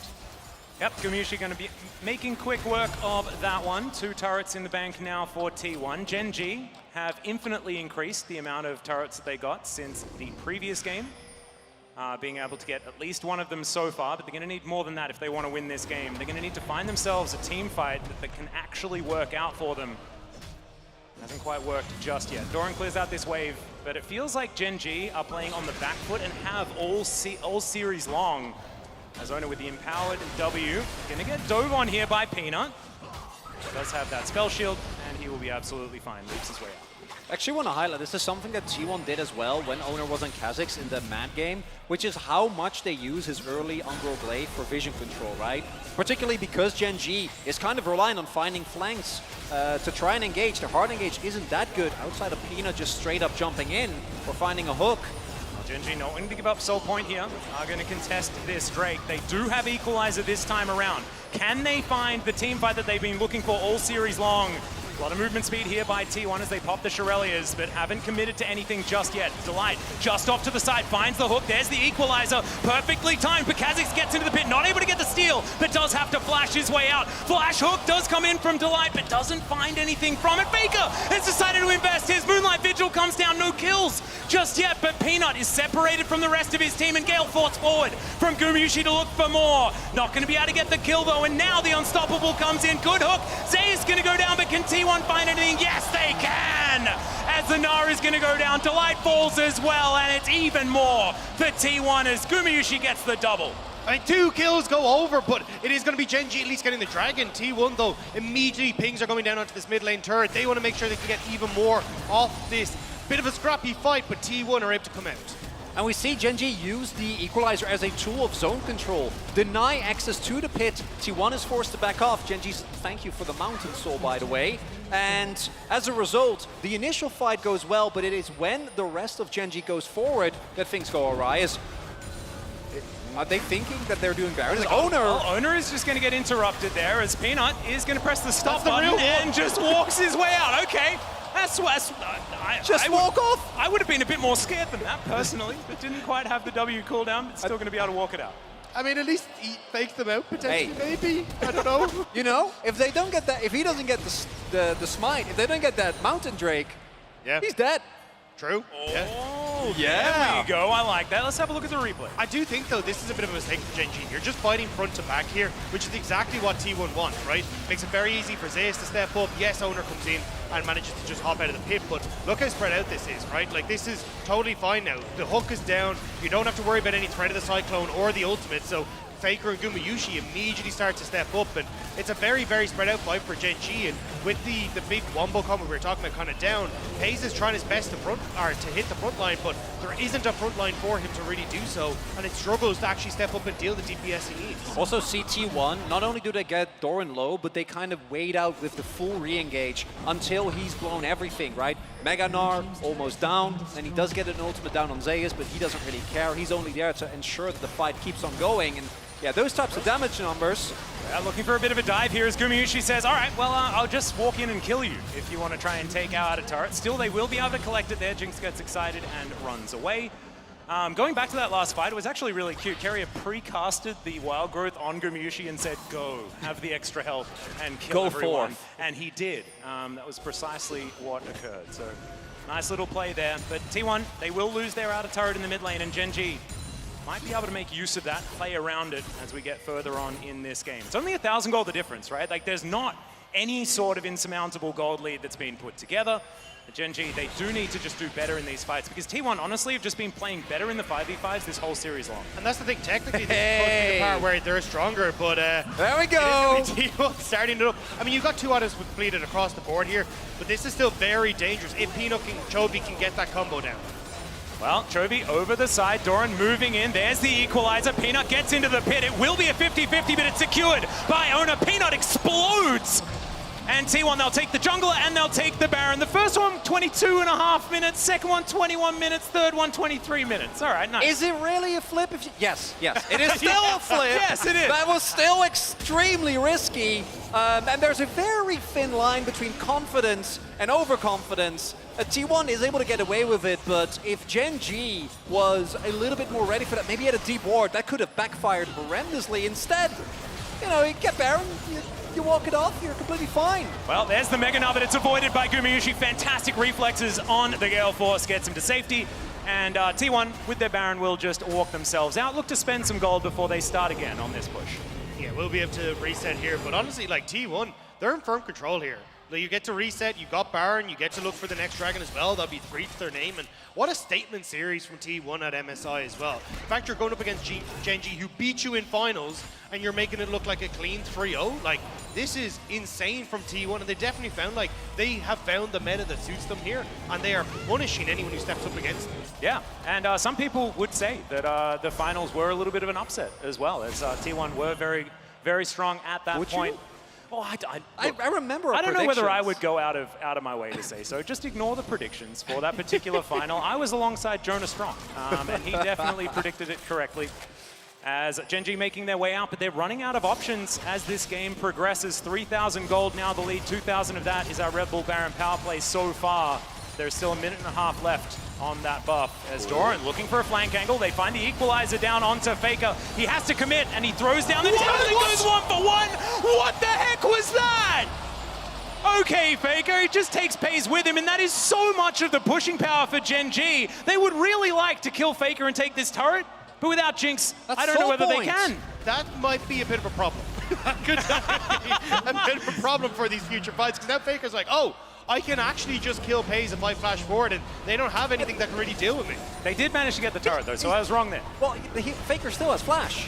[SPEAKER 4] Yep, Gumushi going to be making quick work of that one. 2 turrets in the bank now for T1. Gen G have infinitely increased the amount of turrets that they got since the previous game. Being able to get at least one of them so far, but they're going to need more than that if they want to win this game. They're going to need to find themselves a team fight that can actually work out for them. Hasn't quite worked just yet. Doran clears out this wave, but it feels like Gen G are playing on the back foot and have all series long. As Owner with the empowered W, gonna get dove on here by Peanut. Does have that spell shield, and he will be absolutely fine. Leaps his way out.
[SPEAKER 16] Actually want to highlight, this is something that T1 did as well when Owner was on Kha'Zix in the Mad game, which is how much they use his early Umbral Glaive for vision control, right? Particularly because Gen G is kind of relying on finding flanks to try and engage. The hard engage isn't that good outside of Peanut just straight up jumping in or finding a hook.
[SPEAKER 4] Gen G not going to give up Soul Point here. Are going to contest this Drake. They do have Equalizer this time around. Can they find the team fight that they've been looking for all series long? A lot of movement speed here by T1 as they pop the Shirelias, but haven't committed to anything just yet. Delight just off to the side, finds the hook. There's the Equalizer, perfectly timed. But Kha'Zix gets into the pit, not able to get the steal, but does have to flash his way out. Flash hook does come in from Delight, but doesn't find anything from it. FLICKR has decided to invest. His Moonlight Vigil comes down, no kills just yet, but Peanut is separated from the rest of his team, and Gale forts forward from Gumushi to look for more. Not going to be able to get the kill though, and now the Unstoppable comes in. Good hook. Zay is going to go down, but can T1 find anything? Yes, they can! As Zanar is going to go down. Delight falls as well, and it's even more for T1 as Gumushi gets the double.
[SPEAKER 15] I mean, 2 kills go over, but it is going to be Gen G at least getting the Dragon. T1, though, immediately pings are going down onto this mid lane turret. They want to make sure they can get even more off this. Bit of a scrappy fight, but T1 are able to come out.
[SPEAKER 16] And we see Gen G use the Equalizer as a tool of zone control. Deny access to the pit. T1 is forced to back off. Gen G's thank you for the Mountain Soul, by the way. And as a result, the initial fight goes well, but it is when the rest of Gen G goes forward that things go awry. Are they thinking that they're doing better? Owner!
[SPEAKER 4] Well, Owner is just going to get interrupted there as Peanut is going to press the stop button and just walks his way out. Okay. Just walk off? I would have been a bit more scared than that, personally, but didn't quite have the W cooldown, but still going to be able to walk it out.
[SPEAKER 15] I mean, at least he faked them out, potentially, maybe. I don't know.
[SPEAKER 16] You know, if they don't get that, if he doesn't get the smite, if they don't get that Mountain Drake, he's dead.
[SPEAKER 15] True.
[SPEAKER 4] Oh, there we go. I like that. Let's have a look at the replay.
[SPEAKER 15] I do think, though, this is a bit of a mistake for Gen G. You're just fighting front to back here, which is exactly what T1 want, right? Makes it very easy for Zeus to step up. Yes, Owner comes in and manages to just hop out of the pit, but look how spread out this is, right? Like, this is totally fine now. The hook is down. You don't have to worry about any threat of the Cyclone or the ultimate, so FLICKR and Gumayushi immediately start to step up, and it's a very, very spread out fight for Gen G. And with the big wombo combo we were talking about kind of down, FaZe is trying his best to hit the front line, but there isn't a front line for him to really do so, and it struggles to actually step up and deal the DPS he needs.
[SPEAKER 16] Also CT1, not only do they get Doran low, but they kind of wait out with the full re-engage until he's blown everything, right? Mega Gnar almost down, and he does get an ultimate down on Zeus, but he doesn't really care. He's only there to ensure that the fight keeps on going, and yeah, those types of damage numbers.
[SPEAKER 4] Looking for a bit of a dive here as Gumayushi says, all right, well, I'll just walk in and kill you if you want to try and take out a turret. Still, they will be able to collect it there. Jinx gets excited and runs away. Going back to that last fight, it was actually really cute. Keria pre-casted the wild growth on Gumayushi and said, go, have the extra health and kill everyone.
[SPEAKER 16] Forth.
[SPEAKER 4] And he did. That was precisely what occurred. So nice little play there. But T1, they will lose their outer turret in the mid lane, and Gen G might be able to make use of that, play around it as we get further on in this game. It's only 1,000 gold the difference, right? Like, there's not any sort of insurmountable gold lead that's been put together. The Gen G, they do need to just do better in these fights, because T1 honestly have just been playing better in the 5v5s this whole series long.
[SPEAKER 15] And that's the thing, technically this is supposed to be the part where they're stronger, but
[SPEAKER 16] there we go.
[SPEAKER 15] T1 starting it up. I mean, you've got two autos completed across the board here, but this is still very dangerous if Peanut and Chovy can get that combo down.
[SPEAKER 4] Well, Chovy over the side, Doran moving in. There's the equalizer. Peanut gets into the pit. It will be a 50-50, but it's secured by Owner. Peanut explodes. And T1, they'll take the jungler and they'll take the Baron. The first one, 22.5 minutes. Second one, 21 minutes. Third one, 23 minutes. All right, nice.
[SPEAKER 16] Is it really a flip? Yes, it is still a flip.
[SPEAKER 4] Yes, it is.
[SPEAKER 16] That was still extremely risky. And there's a very thin line between confidence and overconfidence. T1 is able to get away with it, but if Gen G was a little bit more ready for that, maybe he had a deep ward, that could have backfired horrendously. Instead, you know, you get Baron, you walk it off, you're completely fine.
[SPEAKER 4] Well, there's the Mega Gnar, but it's avoided by Gumayushi. Fantastic reflexes on the Gale Force, gets him to safety. And T1, with their Baron, will just walk themselves out. Look to spend some gold before they start again on this push.
[SPEAKER 15] Yeah, we'll be able to reset here, but honestly, like T1, they're in firm control here. You get to reset, you got Baron, you get to look for the next dragon as well. That'll be 3 to their name, and what a statement series from T1 at MSI as well. In fact, you're going up against Gen G, who beat you in finals, and you're making it look like a clean 3-0. Like, this is insane from T1, and they definitely found, like, they have found the meta that suits them here, and they are punishing anyone who steps up against them.
[SPEAKER 4] Yeah, and some people would say that the finals were a little bit of an upset as well, as T1 were very, very strong at that point. Oh,
[SPEAKER 16] I remember our
[SPEAKER 4] I don't know whether I
[SPEAKER 16] predictions.
[SPEAKER 4] would go out of my way to say so. Just ignore the predictions for that particular final. I was alongside Jonah Strong, and he definitely predicted it correctly. As Gen G making their way out, but they're running out of options as this game progresses. 3,000 gold now the lead. 2,000 of that is our Red Bull Baron power play so far. There's still a minute and a half left on that buff. As Doran looking for a flank angle, they find the equalizer down onto FLICKR. He has to commit, and he throws down the tower and goes 1-for-1. What the heck was that? Okay, FLICKR, he just takes FaZe with him, and that is so much of the pushing power for Gen G. They would really like to kill FLICKR and take this turret, but without Jinx, I don't know whether they can.
[SPEAKER 15] That might be a bit of a problem. That could be a bit of a problem for these future fights, because now FLICKR's like, oh, I can actually just kill FaZe if I flash forward, and they don't have anything that can really deal with me.
[SPEAKER 4] They did manage to get the turret, though, so I was wrong there.
[SPEAKER 16] Well, FLICKR still has flash.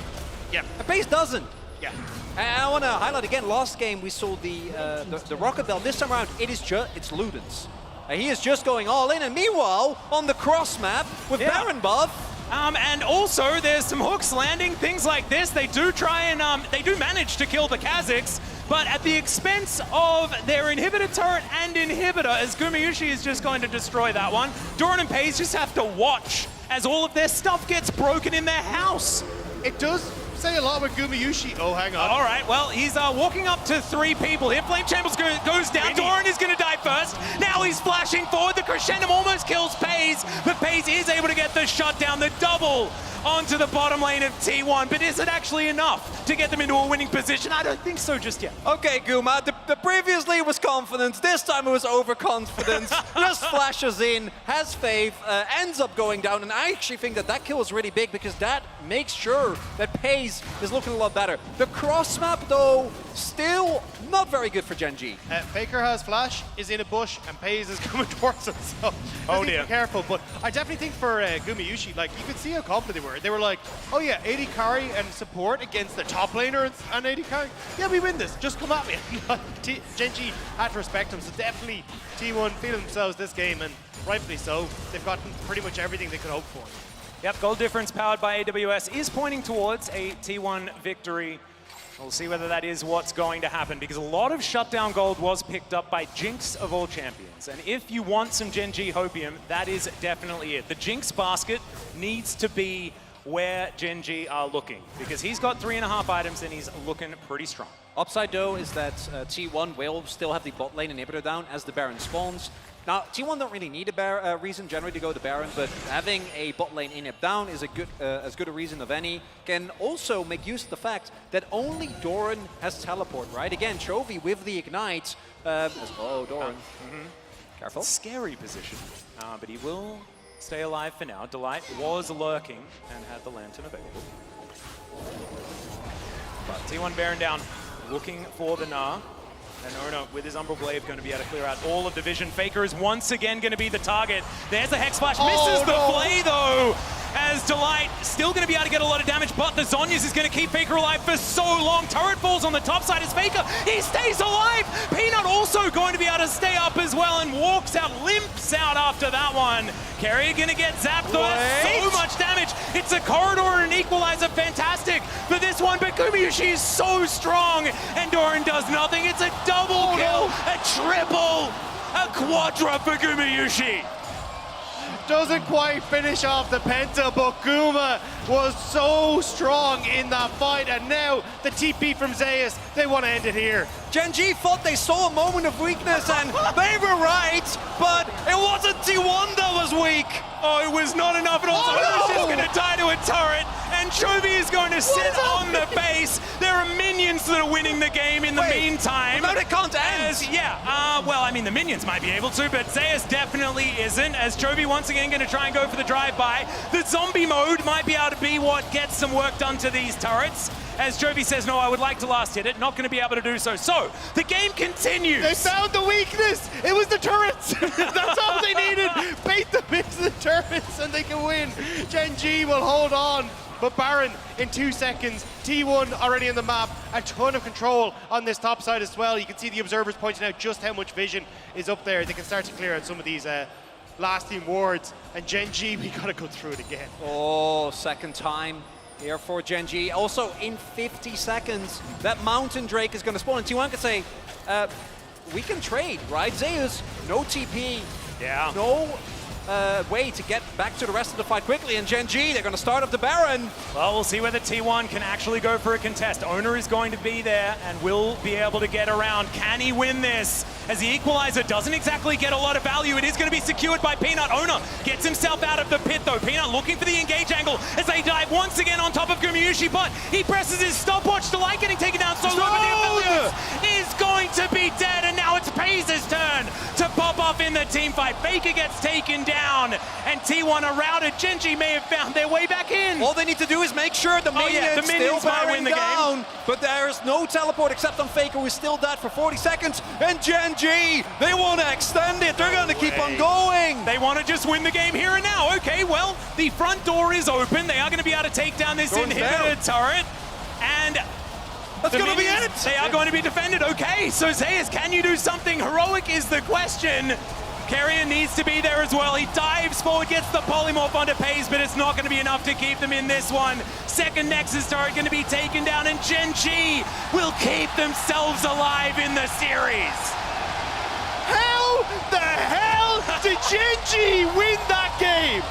[SPEAKER 15] Yeah.
[SPEAKER 16] And FaZe doesn't.
[SPEAKER 15] Yeah.
[SPEAKER 16] And I want to highlight again, last game we saw the Rocket Bell. This time around, it's Ludens. He is just going all in, and meanwhile, on the cross map with Baron buff,
[SPEAKER 4] and also there's some hooks landing, things like this. They do try and, they do manage to kill the Kazakhs, but at the expense of their inhibitor turret and inhibitor, as Gumayushi is just going to destroy that one. Doran and FaZe just have to watch as all of their stuff gets broken in their house.
[SPEAKER 15] It does say a lot with Gumayushi. Oh, hang on.
[SPEAKER 4] All right, well, he's walking up to 3 people here. Flame Chamberlain goes down. Doran is going to die first. Now he's flashing forward. The Crescendo almost kills FaZe, but FaZe is able to get the shutdown, the double onto the bottom lane of T1. But is it actually enough to get them into a winning position? I don't think so just yet.
[SPEAKER 16] Okay, Guma, the previously was confidence, this time it was overconfidence. Just flashes in, has faith, ends up going down, and I actually think that kill is really big because that makes sure that FaZe is looking a lot better. The cross map, though, still not very good for Gen.G.
[SPEAKER 15] FLICKR has flash, is in a bush, and Pays is coming towards us. So just need to be careful. But I definitely think for Gumayushi, like, you could see how confident they were. They were like, oh yeah, 80 carry and support against the top laner and 80 carry. Yeah, we win this. Just come at me. Gen.G had to respect them. So definitely T1 feeling themselves this game, and rightfully so. They've gotten pretty much everything they could hope for.
[SPEAKER 4] Yep, goal difference powered by AWS is pointing towards a T1 victory. We'll see whether that is what's going to happen, because a lot of shutdown gold was picked up by Jinx of all champions. And if you want some Gen.G hopium, that is definitely it. The Jinx basket needs to be where Gen.G are looking, because he's got 3.5 items and he's looking pretty strong.
[SPEAKER 16] Upside though is that T1 will still have the bot lane inhibitor down as the Baron spawns. Now, T1 don't really need a reason generally to go to Baron, but having a bot lane inhib down is a good, as good a reason of any. Can also make use of the fact that only Doran has teleport, right? Again, Chovy with the ignite. Doran. Careful.
[SPEAKER 4] Scary position, but he will stay alive for now. Delight was lurking and had the lantern available. But T1 Baron down, looking for the Gnar. And Ono, with his Umbral Glaive, going to be able to clear out all of the vision. FLICKR is once again going to be the target. There's the Hex Splash, misses the play though, as Delight still going to be able to get a lot of damage, but the Zhonya's is going to keep FLICKR alive for so long. Turret falls on the top side as FLICKR, he stays alive! Peanut also going to be able to stay up as well and walks out, limps out after that one. Carrier going to get zapped though, that's so much damage. It's a corridor and an equalizer, fantastic for this one, but Gumayushi is so strong and Doran does nothing. It's a double kill, a triple, a quadra for Gumayushi.
[SPEAKER 15] Doesn't quite finish off the Penta, but Guma was so strong in that fight, and now the TP from Zeus, they want to end it here.
[SPEAKER 16] Gen.G thought they saw a moment of weakness, and they were right, but it wasn't T1 that was weak.
[SPEAKER 4] Oh, it was not enough at all. Ono's just going to die to a turret, and Chovy is going to sit on the base. There are minions that are winning the game in the meantime.
[SPEAKER 16] No, it can't end.
[SPEAKER 4] Well, I mean, the minions might be able to, but Zeus definitely isn't, as Chovy once again going to try and go for the drive-by. The zombie mode might be able to be what gets some work done to these turrets. As Chovy says, no, I would like to last hit it. Not going to be able to do so. So, the game continues.
[SPEAKER 15] They found the weakness. It was the turrets. That's all they needed. Bait them into the turrets and they can win. Gen.G will hold on. But Baron in 2 seconds. T1 already on the map. A ton of control on this top side as well. You can see the observers pointing out just how much vision is up there. They can start to clear out some of these lasting wards. And Gen.G, we got to go through it again.
[SPEAKER 16] Oh, second time here for Gen.G. Also, in 50 seconds, that Mountain Drake is going to spawn. And T1 can say, we can trade, right? Zeus, no TP.
[SPEAKER 4] Yeah.
[SPEAKER 16] No way to get back to the rest of the fight quickly. And Gen.G, they're going to start up the Baron.
[SPEAKER 4] Well, we'll see whether T1 can actually go for a contest. Owner is going to be there and will be able to get around. Can he win this? As the equalizer doesn't exactly get a lot of value, it is going to be secured by Peanut. Owner gets himself out of the pit though. Peanut looking for the engage angle as they dive once again on top of Gumayushi, but he presses his stopwatch. Delight getting taken down so low, but the is going to be dead, and now it's Pays' turn to pop off in the team fight. FLICKR gets taken down, and T1 are routed. Gen.G may have found their way back in.
[SPEAKER 16] All they need to do is make sure the minions,
[SPEAKER 4] might win the game.
[SPEAKER 16] But there's no teleport except on FLICKR, who's still dead for 40 seconds. And Gen.G, they want to extend it. They're going to keep on going.
[SPEAKER 4] They want to just win the game here and now. Okay, well, the front door is open. They are going to be able to take down this inhibitor turret. And
[SPEAKER 16] that's going to be it.
[SPEAKER 4] They are going to be defended. Okay, so Zeus, can you do something heroic is the question. Carrier needs to be there as well. He dives forward, gets the polymorph onto Pays, but it's not going to be enough to keep them in this one. Second Nexus turret going to be taken down, and Gen.G will keep themselves alive in the series.
[SPEAKER 15] How the hell did Gen.G win that game?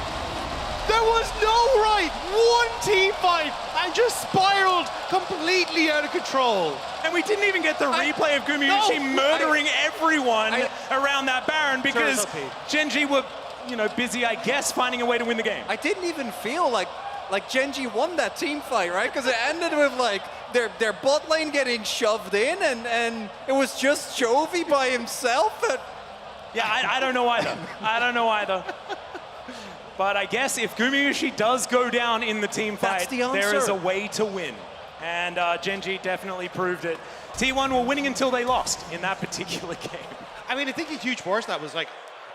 [SPEAKER 15] There was no right. One team fight and just spiraled completely out of control.
[SPEAKER 4] And we didn't even get the replay of Gumayushi murdering everyone around that Baron because Gen.G were, busy, I guess, finding a way to win the game.
[SPEAKER 16] I didn't even feel like Gen.G won that team fight, right? Because it ended with their bot lane getting shoved in, and it was just Chovy by himself.
[SPEAKER 4] Yeah, I don't know either. I don't know either. But I guess if Gumayushi does go down in the team fight, there is a way to win. And Gen G definitely proved it. T1 were winning until they lost in that particular game.
[SPEAKER 15] I mean, I think a huge force that was like,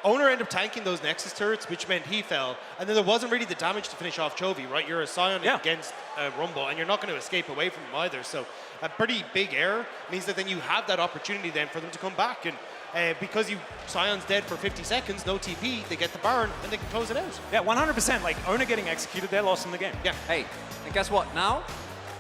[SPEAKER 15] Owner ended up tanking those Nexus turrets, which meant he fell, and then there wasn't really the damage to finish off Chovy, right? You're a Scion against Rumble, and you're not going to escape away from him either, so a pretty big error means that then you have that opportunity then for them to come back, and because Scion's dead for 50 seconds, no TP, they get the Baron, and they can close it out.
[SPEAKER 4] Yeah, 100%, like, Owner getting executed, they're lost in the game.
[SPEAKER 15] Yeah.
[SPEAKER 16] Hey, and guess what? Now,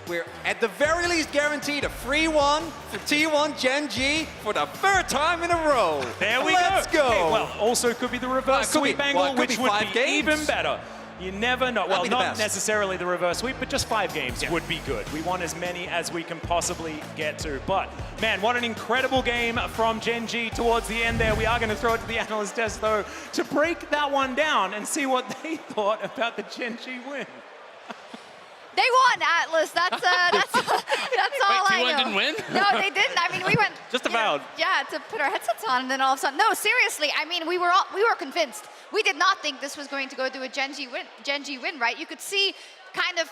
[SPEAKER 16] we're at the very least guaranteed a free one for T1 Gen G for the third time in a row.
[SPEAKER 4] There we
[SPEAKER 16] Let's go.
[SPEAKER 4] Hey, well, also could be the reverse sweep angle, which would be even better. You never know. Well, not necessarily the reverse sweep, but just 5 games would be good. We want as many as we can possibly get to. But, man, what an incredible game from Gen G towards the end there. We are going to throw it to the analyst desk, though, to break that one down and see what they thought about the Gen G win.
[SPEAKER 10] They won, Atlas. That's all I know.
[SPEAKER 14] T1 didn't win?
[SPEAKER 10] No, they didn't. I mean, we went
[SPEAKER 13] just about.
[SPEAKER 10] To put our headsets on, and then all of a sudden, no, seriously. I mean, we were convinced. We did not think this was going to go to a Gen G win, right? You could see kind of,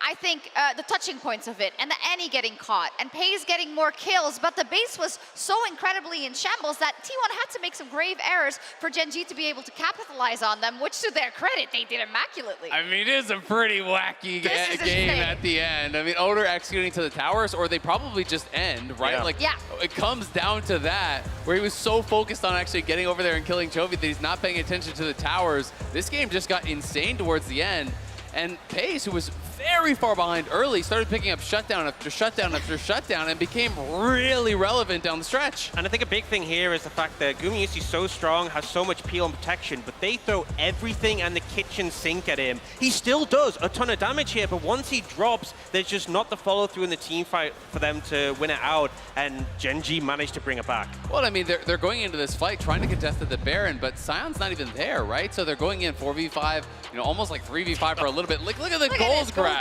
[SPEAKER 10] I think, the touching points of it, and the Annie getting caught, and Pays getting more kills, but the base was so incredibly in shambles that T1 had to make some grave errors for Gen G to be able to capitalize on them, which to their credit, they did immaculately.
[SPEAKER 11] I mean, it is a pretty wacky game at the end. I mean, Oder executing to the towers, or they probably just end, right?
[SPEAKER 10] Yeah.
[SPEAKER 11] Like, it comes down to that, where he was so focused on actually getting over there and killing Chovy that he's not paying attention to the towers. This game just got insane towards the end. And Pays, who was very far behind early, started picking up shutdown after shutdown after shutdown and became really relevant down the stretch.
[SPEAKER 13] And I think a big thing here is the fact that Gumayusi is so strong, has so much peel and protection, but they throw everything and the kitchen sink at him. He still does a ton of damage here, but once he drops, there's just not the follow-through in the team fight for them to win it out, and Gen G managed to bring it back.
[SPEAKER 11] Well, I mean, they're going into this fight trying to contest at the Baron, but Sion's not even there, right? So they're going in 4v5, almost like 3v5 for a little bit. Look at the goals graph.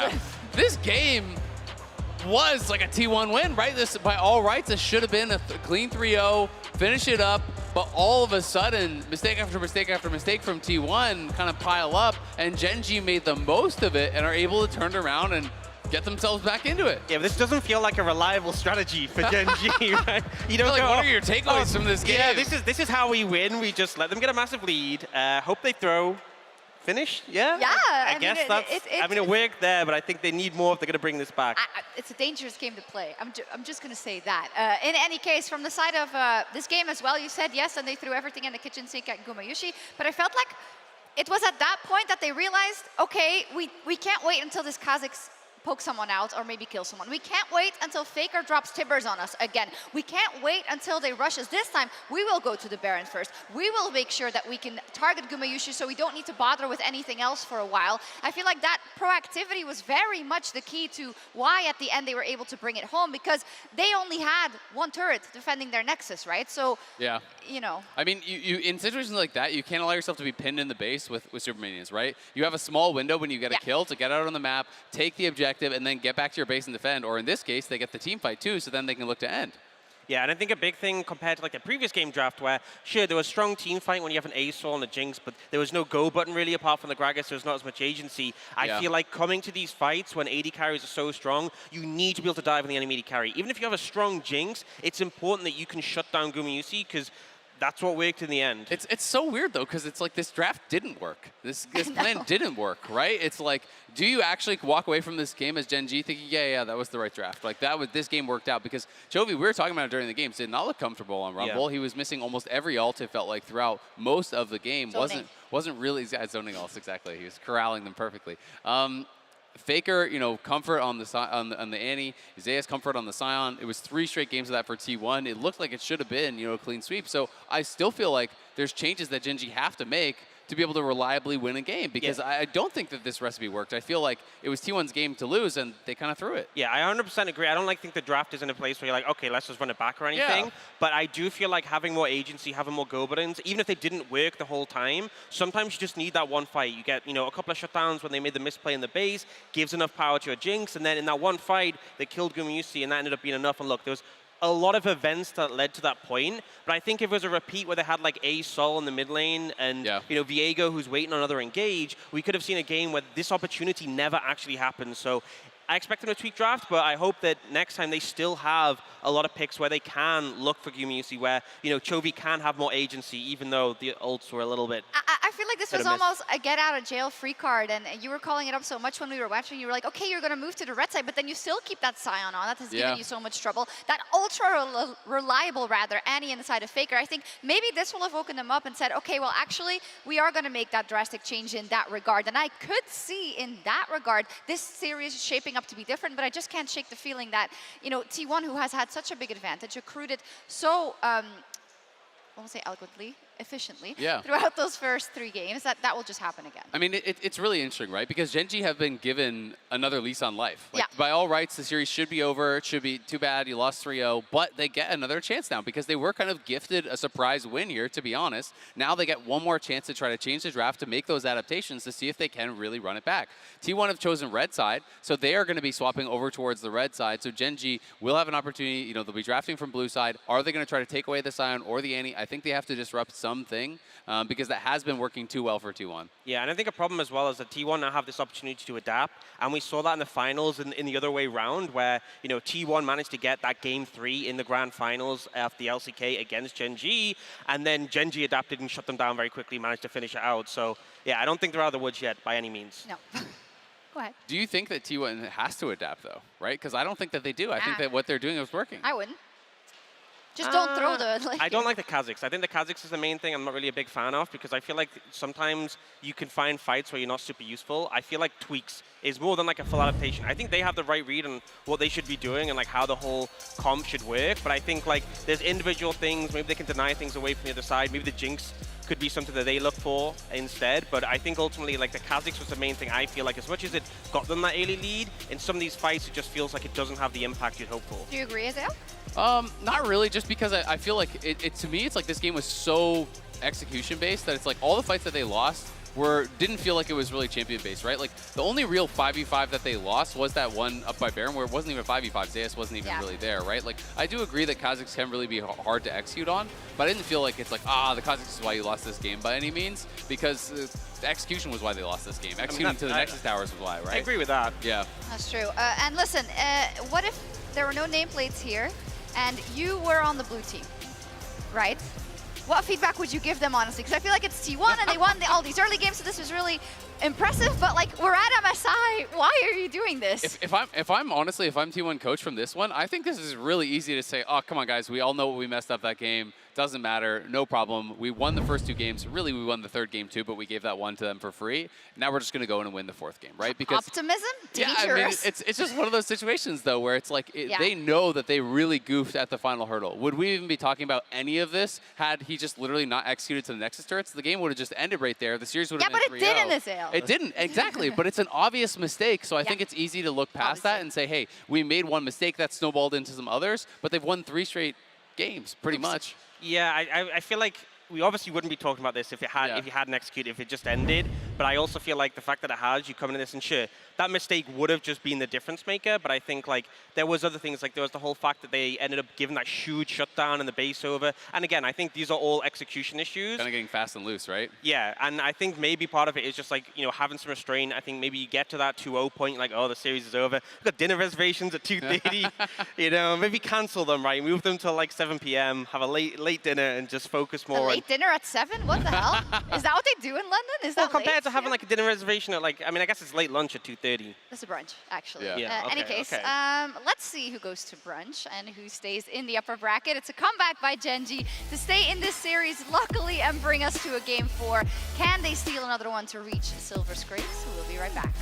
[SPEAKER 11] This game was like a T1 win, right? This, by all rights, this should have been a clean 3-0, finish it up, but all of a sudden, mistake after mistake after mistake from T1 kind of pile up, and Gen G made the most of it and are able to turn around and get themselves back into it.
[SPEAKER 13] Yeah, but this doesn't feel like a reliable strategy for Gen G, right? You don't
[SPEAKER 11] like,
[SPEAKER 13] go,
[SPEAKER 11] what are your takeaways from this game?
[SPEAKER 13] Yeah, this is how we win. We just let them get a massive lead, hope they throw, finish, yeah?
[SPEAKER 10] Yeah,
[SPEAKER 13] I guess it worked there, but I think they need more if they're going to bring this back.
[SPEAKER 10] It's a dangerous game to play. I'm just going to say that. In any case, from the side of this game as well, you said yes, and they threw everything in the kitchen sink at Gumayusi, but I felt like it was at that point that they realized, okay, we can't wait until this Kha'Zix poke someone out or maybe kill someone. We can't wait until FLICKR drops Tibbers on us again. We can't wait until they rush us. This time, we will go to the Baron first. We will make sure that we can target Gumayusi so we don't need to bother with anything else for a while. I feel like that proactivity was very much the key to why at the end they were able to bring it home, because they only had one turret defending their Nexus, right? So,
[SPEAKER 11] I mean, you in situations like that, you can't allow yourself to be pinned in the base with Super Minions, right? You have a small window when you get a kill to get out on the map, take the objective, and then get back to your base and defend. Or in this case, they get the team fight too, so then they can look to end.
[SPEAKER 13] Yeah, and I think a big thing compared to like the previous game draft where, sure, there was strong team fight when you have an A-Soul and a Jinx, but there was no go button really apart from the Gragas, so there's not as much agency. I feel like coming to these fights when AD carries are so strong, you need to be able to dive on the enemy AD carry. Even if you have a strong Jinx, it's important that you can shut down Gumayusi, because that's what worked in the end.
[SPEAKER 11] It's so weird though, because it's like this draft didn't work. This plan didn't work, right? It's like, do you actually walk away from this game as Gen G thinking, yeah, that was the right draft? Like this game worked out, because Chovy, we were talking about it during the game, did not look comfortable on Rumble. He was missing almost every ult, it felt like, throughout most of the game. Wasn't really zoning ults, exactly. He was corralling them perfectly. FLICKR, comfort on the Annie, Isaiah's comfort on the Scion. It was 3 straight games of that for T1. It looked like it should have been, a clean sweep. So I still feel like there's changes that Gen G have to make to be able to reliably win a game, because I don't think that this recipe worked. I feel like it was T1's game to lose, and they kind of threw it.
[SPEAKER 13] Yeah, I 100% agree. I don't think the draft is in a place where you're like, okay, let's just run it back or anything.
[SPEAKER 11] Yeah.
[SPEAKER 13] But I do feel like having more agency, having more go buttons, even if they didn't work the whole time, sometimes you just need that one fight. You get, a couple of shutdowns when they made the misplay in the base, gives enough power to a Jinx, and then in that one fight, they killed Gumayusi, and that ended up being enough. And look, there was a lot of events that led to that point, but I think if it was a repeat where they had like A-Sol in the mid lane and Viego who's waiting on another engage, we could have seen a game where this opportunity never actually happened. So I expect them to tweak draft, but I hope that next time they still have a lot of picks where they can look for Gumayusi, where, you know, Chovy can have more agency, even though the ults were a little bit.
[SPEAKER 10] I feel like this was almost a get out of jail free card, and you were calling it up so much when we were watching. You were like, okay, you're going to move to the red side, but then you still keep that Scion on. That has given you so much trouble. That ultra reliable, rather, Annie inside of FLICKR. I think maybe this will have woken them up and said, okay, well, actually, we are going to make that drastic change in that regard. And I could see in that regard this series shaping up to be different, but I just can't shake the feeling that, you know, T1, who has had such a big advantage, accrued it so, I won't say eloquently, efficiently throughout those first 3 games, that will just happen again.
[SPEAKER 11] I mean, it's really interesting, right? Because Gen G have been given another lease on life. Like, by all rights, the series should be over. It should be too bad you lost 3-0, but they get another chance now because they were kind of gifted a surprise win here, to be honest. Now they get one more chance to try to change the draft to make those adaptations to see if they can really run it back. T1 have chosen red side, so they are going to be swapping over towards the red side. So Gen G will have an opportunity. You know, they'll be drafting from blue side. Are they going to try to take away the Scion or the Annie? I think they have to disrupt something. Because that has been working too well for T1.
[SPEAKER 13] Yeah, and I think a problem as well is that T1 now have this opportunity to adapt, and we saw that in the finals in the other way round, where, you know, T1 managed to get that game 3 in the grand finals of the LCK against Gen G, and then Gen G adapted and shut them down very quickly, managed to finish it out. So yeah, I don't think they're out of the woods yet by any means.
[SPEAKER 10] No. Go ahead.
[SPEAKER 11] Do you think that T1 has to adapt though, right? Because I don't think that they do. I think that what they're doing is working.
[SPEAKER 10] I wouldn't. Just don't throw the...
[SPEAKER 13] I don't like the Kazakhs. I think the Kazakhs is the main thing I'm not really a big fan of, because I feel like sometimes you can find fights where you're not super useful. I feel like tweaks is more than like a full adaptation. I think they have the right read on what they should be doing and like how the whole comp should work, but I think like there's individual things, maybe they can deny things away from the other side, maybe the Jinx could be something that they look for instead, but I think ultimately like the Kazakhs was the main thing. I feel like as much as it got them that early lead, in some of these fights it just feels like it doesn't have the impact you'd hope for.
[SPEAKER 10] Do you agree, Azale?
[SPEAKER 11] Not really, just because I feel like to me it's like this game was so execution based that it's like all the fights that they lost didn't feel like it was really champion based, right? Like the only real 5v5 that they lost was that one up by Baron where it wasn't even 5v5. Zeus wasn't even really there, right? Like I do agree that Kazakhs can really be hard to execute on, but I didn't feel like it's like, the Kazakhs is why you lost this game by any means, because the execution was why they lost this game. Executing to the Nexus Towers was why, right?
[SPEAKER 13] I agree with that.
[SPEAKER 11] Yeah.
[SPEAKER 10] That's true. And listen, what if there were no nameplates here and you were on the blue team, right? What feedback would you give them, honestly? Because I feel like it's T1 and they won all these early games, so this was really impressive, but like we're at MSI, why are you doing this?
[SPEAKER 11] If I'm T1 coach from this one, I think this is really easy to say, oh, come on guys, we all know we messed up that game. Doesn't matter, no problem. We won the first 2 games. Really, we won the 3rd game too, but we gave that one to them for free. Now we're just going to go in and win the 4th game, right? Because
[SPEAKER 10] optimism? Dangerous.
[SPEAKER 11] Yeah, I mean, it's just one of those situations though where it's like they know that they really goofed at the final hurdle. Would we even be talking about any of this had he just literally not executed to the Nexus turrets? The game would have just ended right there. The series would have been 3-0.
[SPEAKER 10] Yeah, but it did in this ale.
[SPEAKER 11] It didn't, exactly. But it's an obvious mistake, so I think it's easy to look past that and say, hey, we made one mistake that snowballed into some others, but they've won 3 straight games, pretty much.
[SPEAKER 13] Yeah, I feel like we obviously wouldn't be talking about this if it hadn't executed, if it just ended. But I also feel like the fact that it has, you come into this and sure, that mistake would have just been the difference maker. But I think like there was other things, like there was the whole fact that they ended up giving that huge shutdown and the base over. And again, I think these are all execution issues.
[SPEAKER 11] Kind of getting fast and loose, right?
[SPEAKER 13] Yeah, and I think maybe part of it is just like, you know, having some restraint. I think maybe you get to that 2-0 point, like, oh, the series is over. We've got dinner reservations at 2:30. You know, maybe cancel them, right? Move them till like 7 p.m., have a late dinner and just focus more on...
[SPEAKER 10] late dinner at 7? What the hell? Is that what they do in London? Is that
[SPEAKER 13] compared to having like a dinner reservation at like, I mean, I guess it's late lunch at 2:30.
[SPEAKER 10] That's a brunch, actually.
[SPEAKER 13] Yeah.
[SPEAKER 10] Any case, let's see who goes to brunch and who stays in the upper bracket. It's a comeback by Gen G to stay in this series, luckily, and bring us to a game 4. Can they steal another one to reach Silver Scrapes? We'll be right back.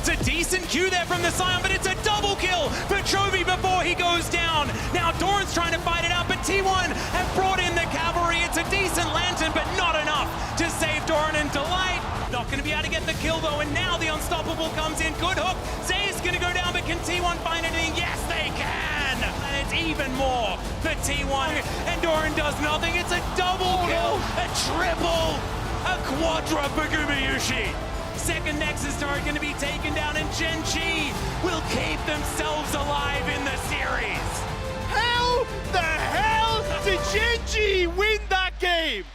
[SPEAKER 4] It's a decent Q there from the Scion, but it's a double kill for Chovy before he goes down. Now Doran's trying to fight it out, but T1 have brought in the cavalry. It's a decent lantern, but not enough to save Doran and Delight. Not going to be able to get the kill though, and now the Unstoppable comes in. Good hook. Zay's going to go down, but can T1 find anything? Yes, they can! And it's even more for T1, and Doran does nothing. It's a double kill, a triple, a quadra for Gumayusi. Second Nexus turret going to be taken down, and Gen G will keep themselves alive in the series.
[SPEAKER 15] How the hell did Gen G win that game?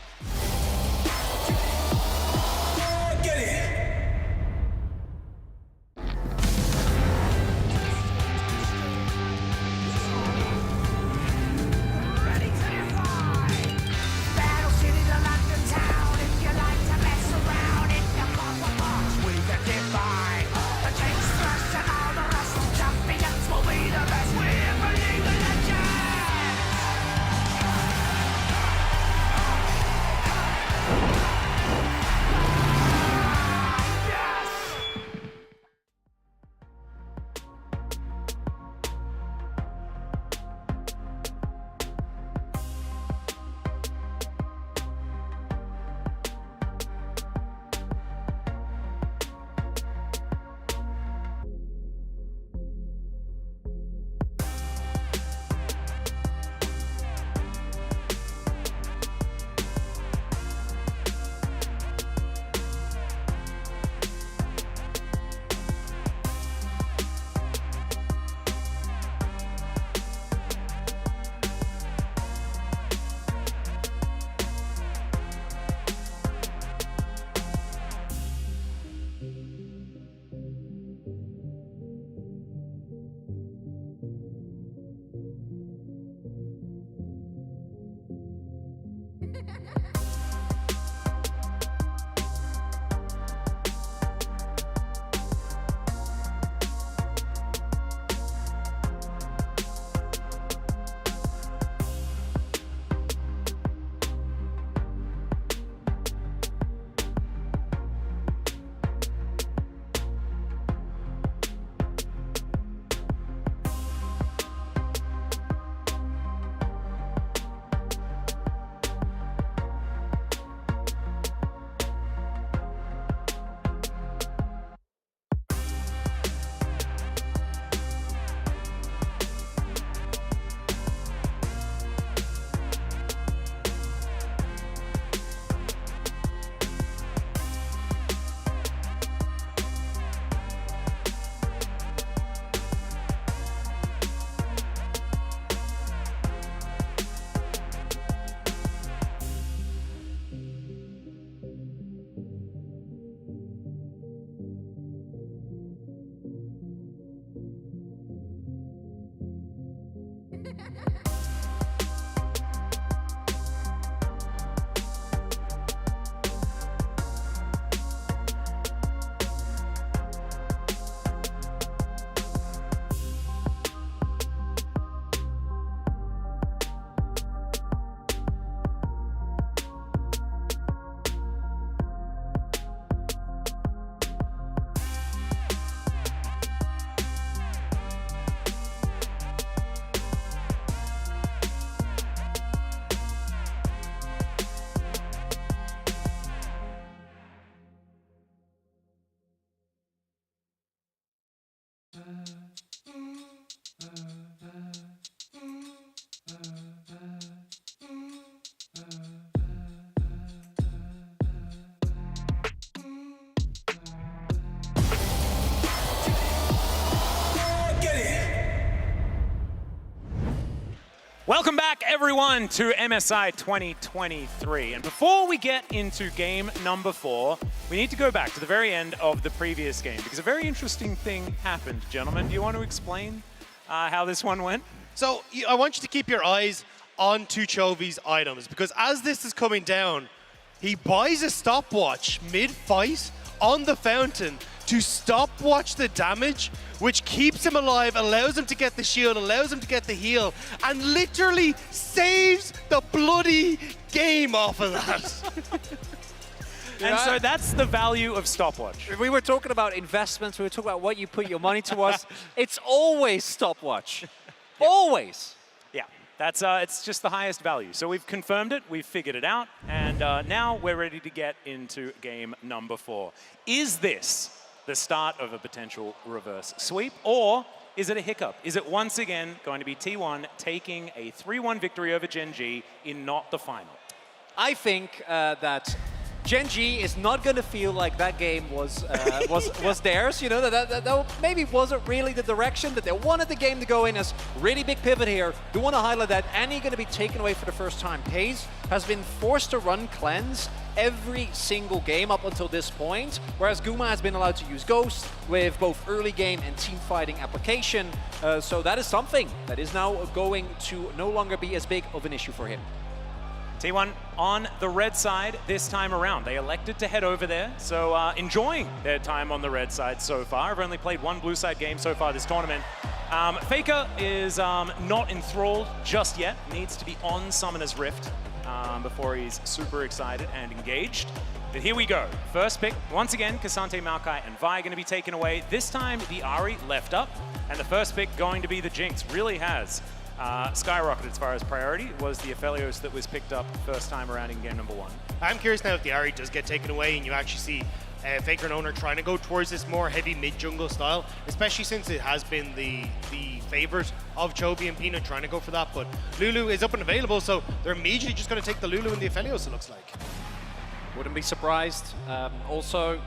[SPEAKER 4] Welcome back, everyone, to MSI 2023. And before we get into game number 4, we need to go back to the very end of the previous game because a very interesting thing happened, gentlemen. Do you want to explain how this one went?
[SPEAKER 15] So I want you to keep your eyes onto Chovy's items because as this is coming down, he buys a stopwatch mid-fight on the fountain to stopwatch the damage, which keeps him alive, allows him to get the shield, allows him to get the heal, and literally saves the bloody game off of that.
[SPEAKER 4] And so that's the value of stopwatch.
[SPEAKER 16] We were talking about investments, we were talking about what you put your money towards. It's always stopwatch. Always.
[SPEAKER 4] Yeah, that's it's just the highest value. So we've confirmed it, we've figured it out, and now we're ready to get into game number 4. Is this the start of a potential reverse sweep, or is it a hiccup? Is it once again going to be T1 taking a 3-1 victory over Gen G in not the final?
[SPEAKER 16] I think that Gen G is not going to feel like that game was theirs. You know, that maybe wasn't really the direction that they wanted the game to go in. As really big pivot here. Do want to highlight that Annie going to be taken away for the first time. Paze has been forced to run cleanse every single game up until this point, whereas Guma has been allowed to use Ghost with both early game and team fighting application. So that is something that is now going to no longer be as big of an issue for him.
[SPEAKER 4] T1 on the red side this time around. They elected to head over there, so enjoying their time on the red side so far. I've only played one blue side game so far this tournament. FLICKR is not enthralled just yet. Needs to be on Summoner's Rift before he's super excited and engaged. But here we go. First pick, once again, K'Sante, Maokai, and Vi going to be taken away. This time, the Ahri left up, and the first pick going to be the Jinx. Really has skyrocketed as far as priority. It was the Aphelios that was picked up first time around in game number 1.
[SPEAKER 15] I'm curious now if the Ahri does get taken away and you actually see FLICKR and Owner trying to go towards this more heavy mid-jungle style, especially since it has been the favorite of Chovy and Peanut trying to go for that. But Lulu is up and available, so they're immediately just going to take the Lulu and the Aphelios, it looks like.
[SPEAKER 16] Wouldn't be surprised. Also,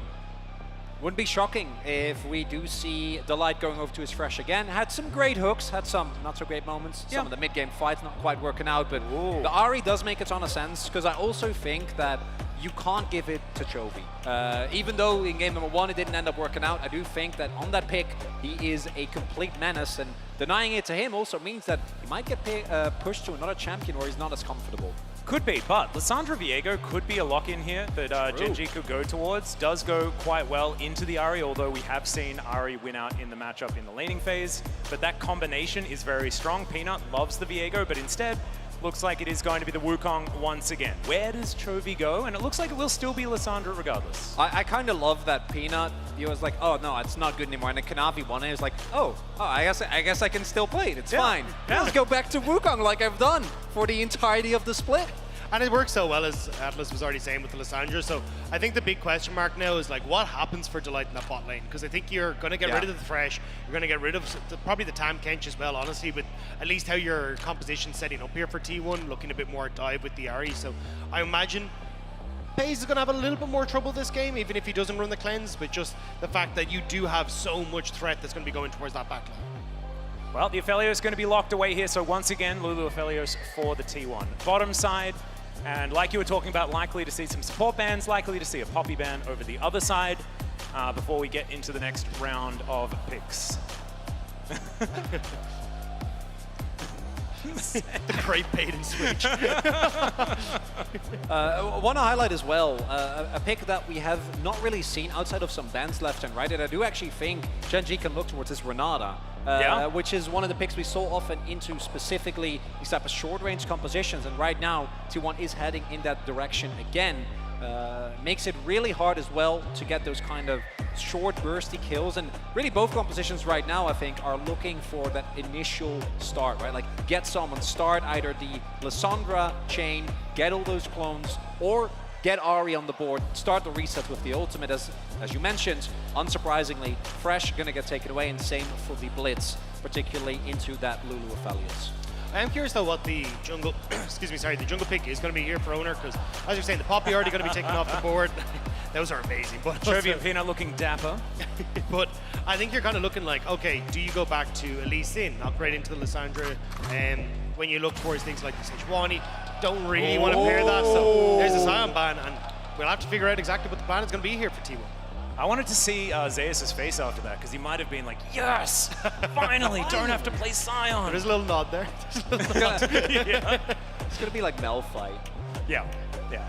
[SPEAKER 16] wouldn't be shocking if we do see Delight going over to his Fresh again. Had some great hooks, had some not so great moments. Some of the mid-game fights not quite working out, but the Ahri does make a ton of sense, because I also think that you can't give it to Chovy. Even though in game number 1 it didn't end up working out, I do think that on that pick he is a complete menace, and denying it to him also means that he might get pushed to another champion where he's not as comfortable.
[SPEAKER 4] Could be, but Lissandra Viego could be a lock-in here that Gen G could go towards. Does go quite well into the Ahri, although we have seen Ahri win out in the matchup in the laning phase. But that combination is very strong. Peanut loves the Viego, but instead looks like it is going to be the Wukong once again. Where does Chovy go? And it looks like it will still be Lissandra regardless.
[SPEAKER 16] I kind of love that Peanut. He was like, oh no, it's not good anymore. And then Kanavi won it. He was like, oh, I guess I can still play it. It's fine. Let's go back to Wukong like I've done for the entirety of the split.
[SPEAKER 15] And it works so well, as Atlas was already saying, with the Lissandra. So I think the big question mark now is like, what happens for Delight in that bot lane? Because I think you're going to get rid of the Thresh. You're going to get rid of probably the Tam Kench as well, honestly, with at least how your composition's setting up here for T1, looking a bit more dive with the Ahri. So I imagine Paze is going to have a little bit more trouble this game, even if he doesn't run the cleanse, but just the fact that you do have so much threat that's going to be going towards that backline.
[SPEAKER 4] Well, the Aphelios is going to be locked away here. So once again, Lulu Aphelios for the T1. Bottom side. And like you were talking about, likely to see some support bans, likely to see a Poppy ban over the other side before we get into the next round of picks.
[SPEAKER 15] The great bait and switch.
[SPEAKER 16] Want to highlight as well, a pick that we have not really seen outside of some bans left and right, and I do actually think Gen G can look towards this Renata. Which is one of the picks we so often into specifically these type of short-range compositions, and right now T1 is heading in that direction again. Makes it really hard as well to get those kind of short bursty kills, and really both compositions right now I think are looking for that initial start, right? Like get someone start either the Lissandra chain, get all those clones, or get Ahri on the board, start the reset with the ultimate. As you mentioned, unsurprisingly, Fresh gonna get taken away, and same for the Blitz, particularly into that Lulu Aphelios.
[SPEAKER 15] I am curious though what the jungle, the jungle pick is going to be here for Owner, because as you're saying, the Poppy already going to be taken off the board. Those are amazing. But
[SPEAKER 4] Chovy and Peanut looking dapper.
[SPEAKER 15] But I think you're kind of looking like, okay, do you go back to Elise Sin, upgrade into the Lissandra, and when you look towards things like the Sejuani, don't really want to pair that, so there's a Sion ban, and we'll have to figure out exactly what the plan is going to be here for T1.
[SPEAKER 4] I wanted to see Zeus' face after that, because he might have been like, yes, finally, don't have to play Sion.
[SPEAKER 15] There's a little nod there.
[SPEAKER 4] Yeah.
[SPEAKER 16] It's going to be like Malphite.
[SPEAKER 4] Yeah,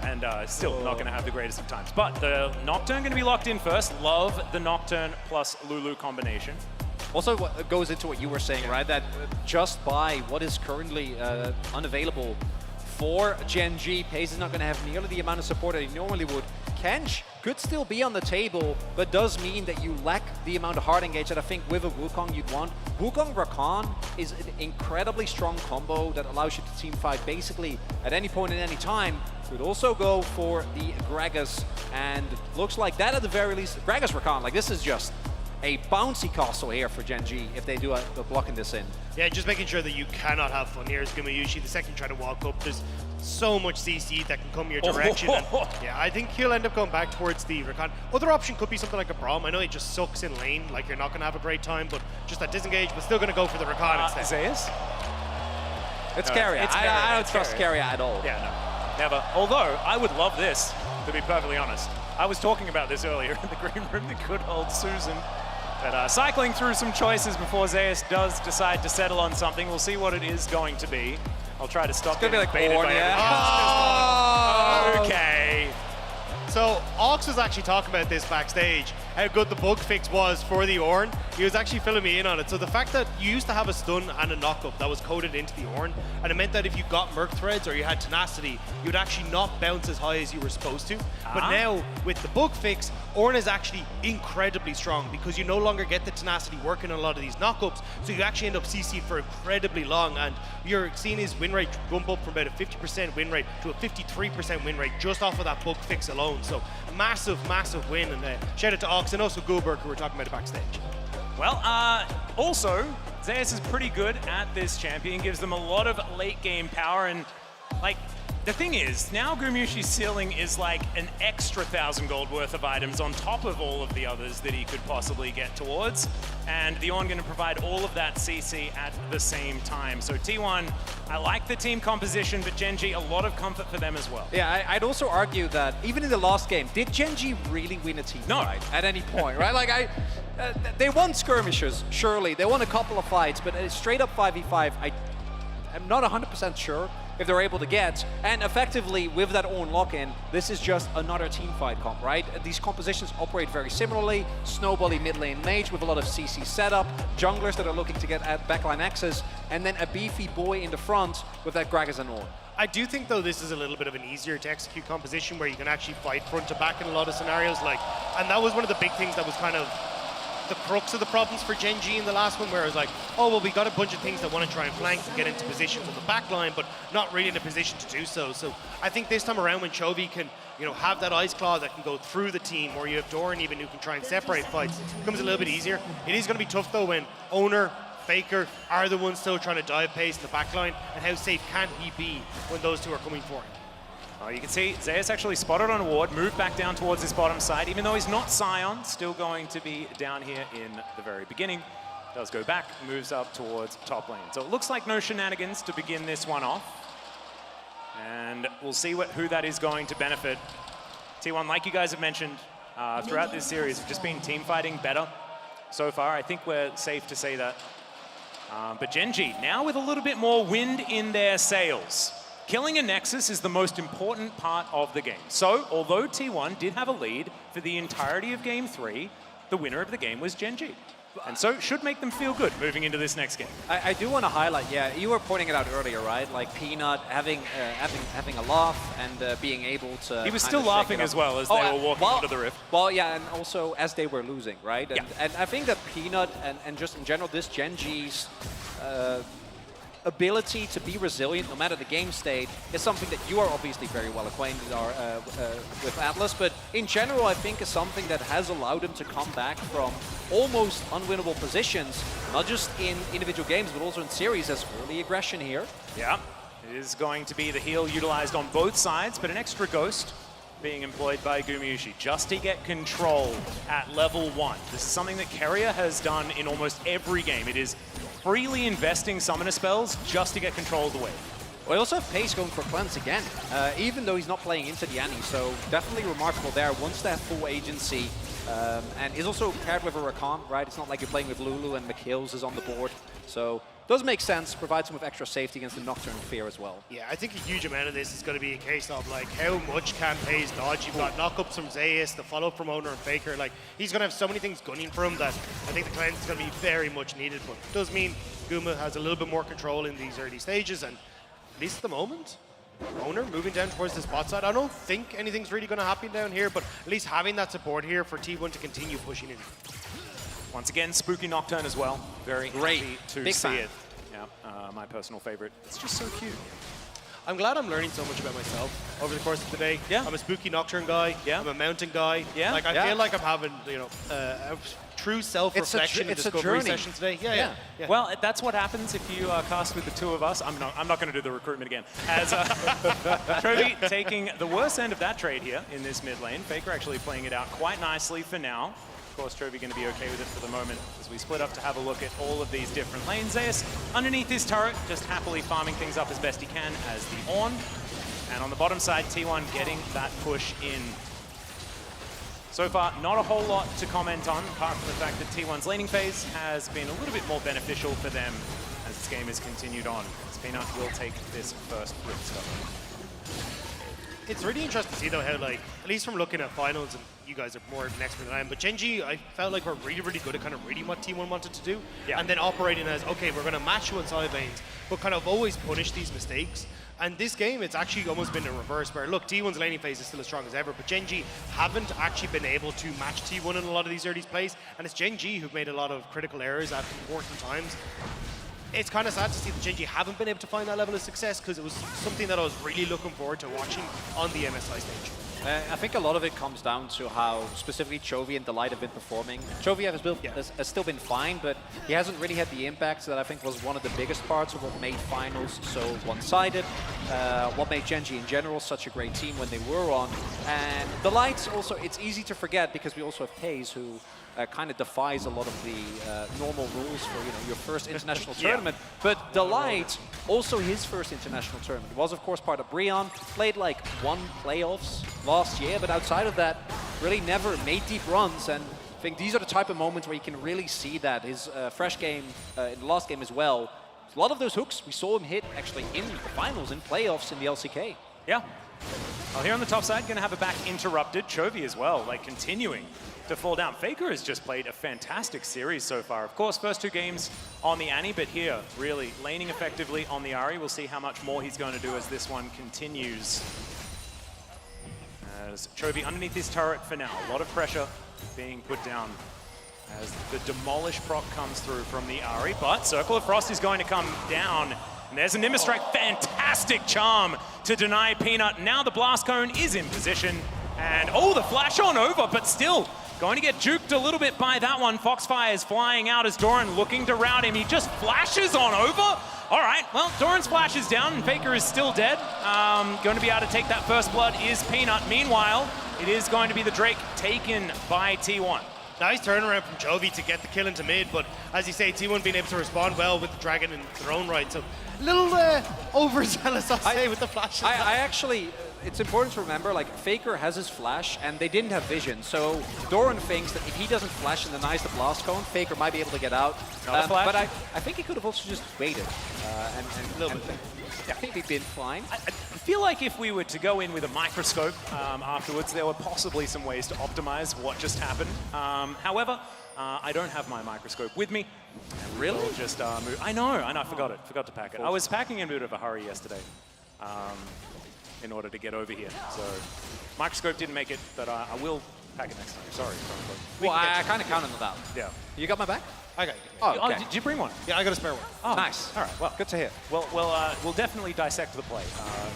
[SPEAKER 4] and still not going to have the greatest of times. But the Nocturne going to be locked in first. Love the Nocturne plus Lulu combination.
[SPEAKER 16] Also, what goes into what you were saying, right? That just by what is currently unavailable for Gen G, FaZe is not going to have nearly the amount of support that he normally would. Kench could still be on the table, but does mean that you lack the amount of hard engage that I think with a Wukong you'd want. Wukong Rakan is an incredibly strong combo that allows you to team fight basically at any point at any time. Could also go for the Gragas, and looks like that at the very least. Gragas Rakan, like this is just a bouncy castle here for Gen G if they do the blocking this in.
[SPEAKER 15] Yeah, just making sure that you cannot have fun here is Gumayushi. The second you try to walk up, there's so much CC that can come your direction. And yeah, I think he'll end up going back towards the Rakan. Other option could be something like a Braum. I know he just sucks in lane, like you're not going to have a great time, but just that disengage, but still going to go for the Rakan instead.
[SPEAKER 4] Zeus?
[SPEAKER 16] It's Keria. I don't trust Keria at all.
[SPEAKER 4] Yeah, no, never. Although, I would love this, to be perfectly honest. I was talking about this earlier in the green room, the good old Susan. But cycling through some choices before Zeus does decide to settle on something. We'll see what it is going to be. I'll try to stop
[SPEAKER 16] getting baited by
[SPEAKER 4] everyone.
[SPEAKER 15] Oh!
[SPEAKER 4] Okay.
[SPEAKER 15] So Ox was actually talking about this backstage, how good the bug fix was for the Ornn. He was actually filling me in on it. So the fact that you used to have a stun and a knockup that was coded into the Ornn, and it meant that if you got Merc Threads or you had Tenacity, you would actually not bounce as high as you were supposed to. But now, with the bug fix, Ornn is actually incredibly strong because you no longer get the Tenacity working on a lot of these knockups, so you actually end up CC'd for incredibly long, and you're seeing his win rate bump up from about a 50% win rate to a 53% win rate just off of that bug fix alone. So massive, massive win, and shout out to Ox and also Gulberg, who were talking about it backstage.
[SPEAKER 4] Well, also, Zeus is pretty good at this champion, gives them a lot of late game power, and like, the thing is, now Gumayushi's ceiling is like an extra 1,000 gold worth of items on top of all of the others that he could possibly get towards. And the Ornn going to provide all of that CC at the same time. So T1, I like the team composition, but Gen G, a lot of comfort for them as well.
[SPEAKER 16] Yeah, I'd also argue that even in the last game, did Gen G really win a team fight at any point, right? Like, they won skirmishes, surely. They won a couple of fights, but a straight up 5v5, I'm not 100% sure if they're able to get. And effectively, with that Ornn lock-in, this is just another team fight comp, right? These compositions operate very similarly. Snowbally mid lane mage with a lot of CC setup, junglers that are looking to get at backline access, and then a beefy boy in the front with that Gragas and Ornn.
[SPEAKER 15] I do think, though, this is a little bit of an easier to execute composition where you can actually fight front to back in a lot of scenarios. And that was one of the big things that was kind of the crux of the problems for Gen G in the last one, where it was like, oh, well, we got a bunch of things that want to try and flank and get into positions on the back line, but not really in a position to do so. So I think this time around when Chovy can, have that Ice Claw that can go through the team, or you have Doran even who can try and separate fights, it becomes a little bit easier. It is going to be tough, though, when Owner, FLICKR are the ones still trying to dive pace in the back line, and how safe can he be when those two are coming for him?
[SPEAKER 4] You can see Zeus actually spotted on a ward, moved back down towards his bottom side, even though he's not Sion, still going to be down here in the very beginning. Does go back, moves up towards top lane. So it looks like no shenanigans to begin this one off. And we'll see who that is going to benefit. T1, like you guys have mentioned, throughout this series, have just been team fighting better so far. I think we're safe to say that. But Gen G, now with a little bit more wind in their sails. Killing a Nexus is the most important part of the game. So, although T1 did have a lead for the entirety of Game 3, the winner of the game was Gen G. And so it should make them feel good moving into this next game.
[SPEAKER 16] I do want to highlight, you were pointing it out earlier, right? Like Peanut having a laugh and being able to...
[SPEAKER 4] He was still laughing as well as they were walking onto the rift.
[SPEAKER 16] Well, yeah, and also as they were losing, right? And I think that Peanut and just in general, this Gen G's ability to be resilient no matter the game state is something that you are obviously very well acquainted with Atlas, but in general I think is something that has allowed him to come back from almost unwinnable positions, not just in individual games but also in series, as early aggression here.
[SPEAKER 4] Yeah, it is going to be the heal utilized on both sides, but an extra ghost being employed by Gumayushi just to get control at level 1. This is something that Keria has done in almost every game. It is freely investing summoner spells just to get control of the wave.
[SPEAKER 16] We also have Pace going for cleanse again, even though he's not playing into the Annie, so definitely remarkable there. Wants to have full agency, and is also paired with a Rakan, right? It's not like you're playing with Lulu and McHills is on the board, so does make sense, provides him with extra safety against the Nocturne Fear as well.
[SPEAKER 15] Yeah, I think a huge amount of this is going to be a case of like how much can Pace dodge. You've got knockups from Zeus, the follow-up from Owner and FLICKR. Like, he's going to have so many things gunning for him that I think the cleanse is going to be very much needed, but it does mean Guma has a little bit more control in these early stages, and at least at the moment, Owner moving down towards the spot side. I don't think anything's really going to happen down here, but at least having that support here for T1 to continue pushing in.
[SPEAKER 4] Once again, Spooky Nocturne as well. Very happy to
[SPEAKER 16] Big
[SPEAKER 4] see
[SPEAKER 16] fan.
[SPEAKER 4] it. Yeah, my personal favorite. It's just so cute.
[SPEAKER 15] I'm glad I'm learning so much about myself over the course of the day.
[SPEAKER 4] Yeah.
[SPEAKER 15] I'm a Spooky Nocturne guy. Yeah. I'm a Mountain guy.
[SPEAKER 4] Yeah.
[SPEAKER 15] Like, I feel like I'm having, you know, a true self-reflection and discovery session today. Yeah.
[SPEAKER 4] Well, that's what happens if you cast with the two of us. I'm not going to do the recruitment again. As Trovy taking the worst end of that trade here in this mid lane. FLICKR actually playing it out quite nicely for now. Of course, Trovy going to be okay with it for the moment as we split up to have a look at all of these different lanes. Zeus underneath his turret, just happily farming things up as best he can as the Ornn. And on the bottom side, T1 getting that push in. So far, not a whole lot to comment on, apart from the fact that T1's laning phase has been a little bit more beneficial for them as this game has continued on. As Peanut will take this first Rift cover.
[SPEAKER 15] It's really interesting to see, though, how, like, at least from looking at finals, and you guys are more of an expert than I am, but Gen G, I felt like we're really, really good at kind of reading what T1 wanted to do, and then operating as, okay, we're going to match you on side lanes, but kind of always punish these mistakes. And this game, it's actually almost been a reverse, where, look, T1's laning phase is still as strong as ever, but Gen G haven't actually been able to match T1 in a lot of these early plays, and it's Gen G who've made a lot of critical errors at important times. It's kind of sad to see that Gen G haven't been able to find that level of success, because it was something that I was really looking forward to watching on the MSI stage.
[SPEAKER 16] I think a lot of it comes down to how specifically Chovy and Delight have been performing. Chovy has still been fine, but he hasn't really had the impact that I think was one of the biggest parts of what made finals so one-sided, what made Gen G in general such a great team when they were on. And Delight also, it's easy to forget because we also have Paze, who kind of defies a lot of the normal rules for your first international tournament. But Delight, also his first international tournament, was of course part of Brion, played like 1 playoffs last year, but outside of that, really never made deep runs. And I think these are the type of moments where you can really see that. His fresh game in the last game as well, a lot of those hooks we saw him hit actually in the finals, in playoffs in the LCK.
[SPEAKER 4] Yeah. Well, here on the top side, going to have a back interrupted. Chovy as well, like continuing to fall down. FLICKR has just played a fantastic series so far. Of course, first 2 games on the Annie, but here, really laning effectively on the Ahri. We'll see how much more he's going to do as this one continues. As Chovy underneath his turret for now. A lot of pressure being put down as the Demolish proc comes through from the Ahri, but Circle of Frost is going to come down. And there's a Nimbus Strike, fantastic charm to deny Peanut. Now the Blast Cone is in position, and the flash on over, but still going to get juked a little bit by that one. Foxfire is flying out as Doran looking to rout him. He just flashes on over. All right, well, Doran's flash is down, and FLICKR is still dead. Going to be able to take that first blood is Peanut. Meanwhile, it is going to be the Drake taken by T1.
[SPEAKER 15] Nice turnaround from Chovy to get the kill into mid, but as you say, T1 being able to respond well with the Dragon in their own right. So a little overzealous, I'll say, with the flashes.
[SPEAKER 16] I actually, it's important to remember, like, FLICKR has his flash, and they didn't have vision. So Doran thinks that if he doesn't flash and denies the blast cone, FLICKR might be able to get out. But I think he could have also just waited. I think he'd been fine.
[SPEAKER 4] I feel like if we were to go in with a microscope afterwards, there were possibly some ways to optimize what just happened. However, I don't have my microscope with me.
[SPEAKER 16] Really?
[SPEAKER 4] We'll just move. I know, I forgot it. Forgot to pack it. I was packing in a bit of a hurry yesterday in order to get over here. So microscope didn't make it, but I will pack it next time. Sorry.
[SPEAKER 16] Well, I kind of counted on that.
[SPEAKER 4] Yeah.
[SPEAKER 16] You got my back?
[SPEAKER 15] I got you.
[SPEAKER 16] Oh, okay.
[SPEAKER 4] Did you bring one?
[SPEAKER 15] Yeah, I got a spare one.
[SPEAKER 4] Oh,
[SPEAKER 16] nice.
[SPEAKER 4] All right, well,
[SPEAKER 16] good to hear.
[SPEAKER 4] Well, we'll definitely dissect the play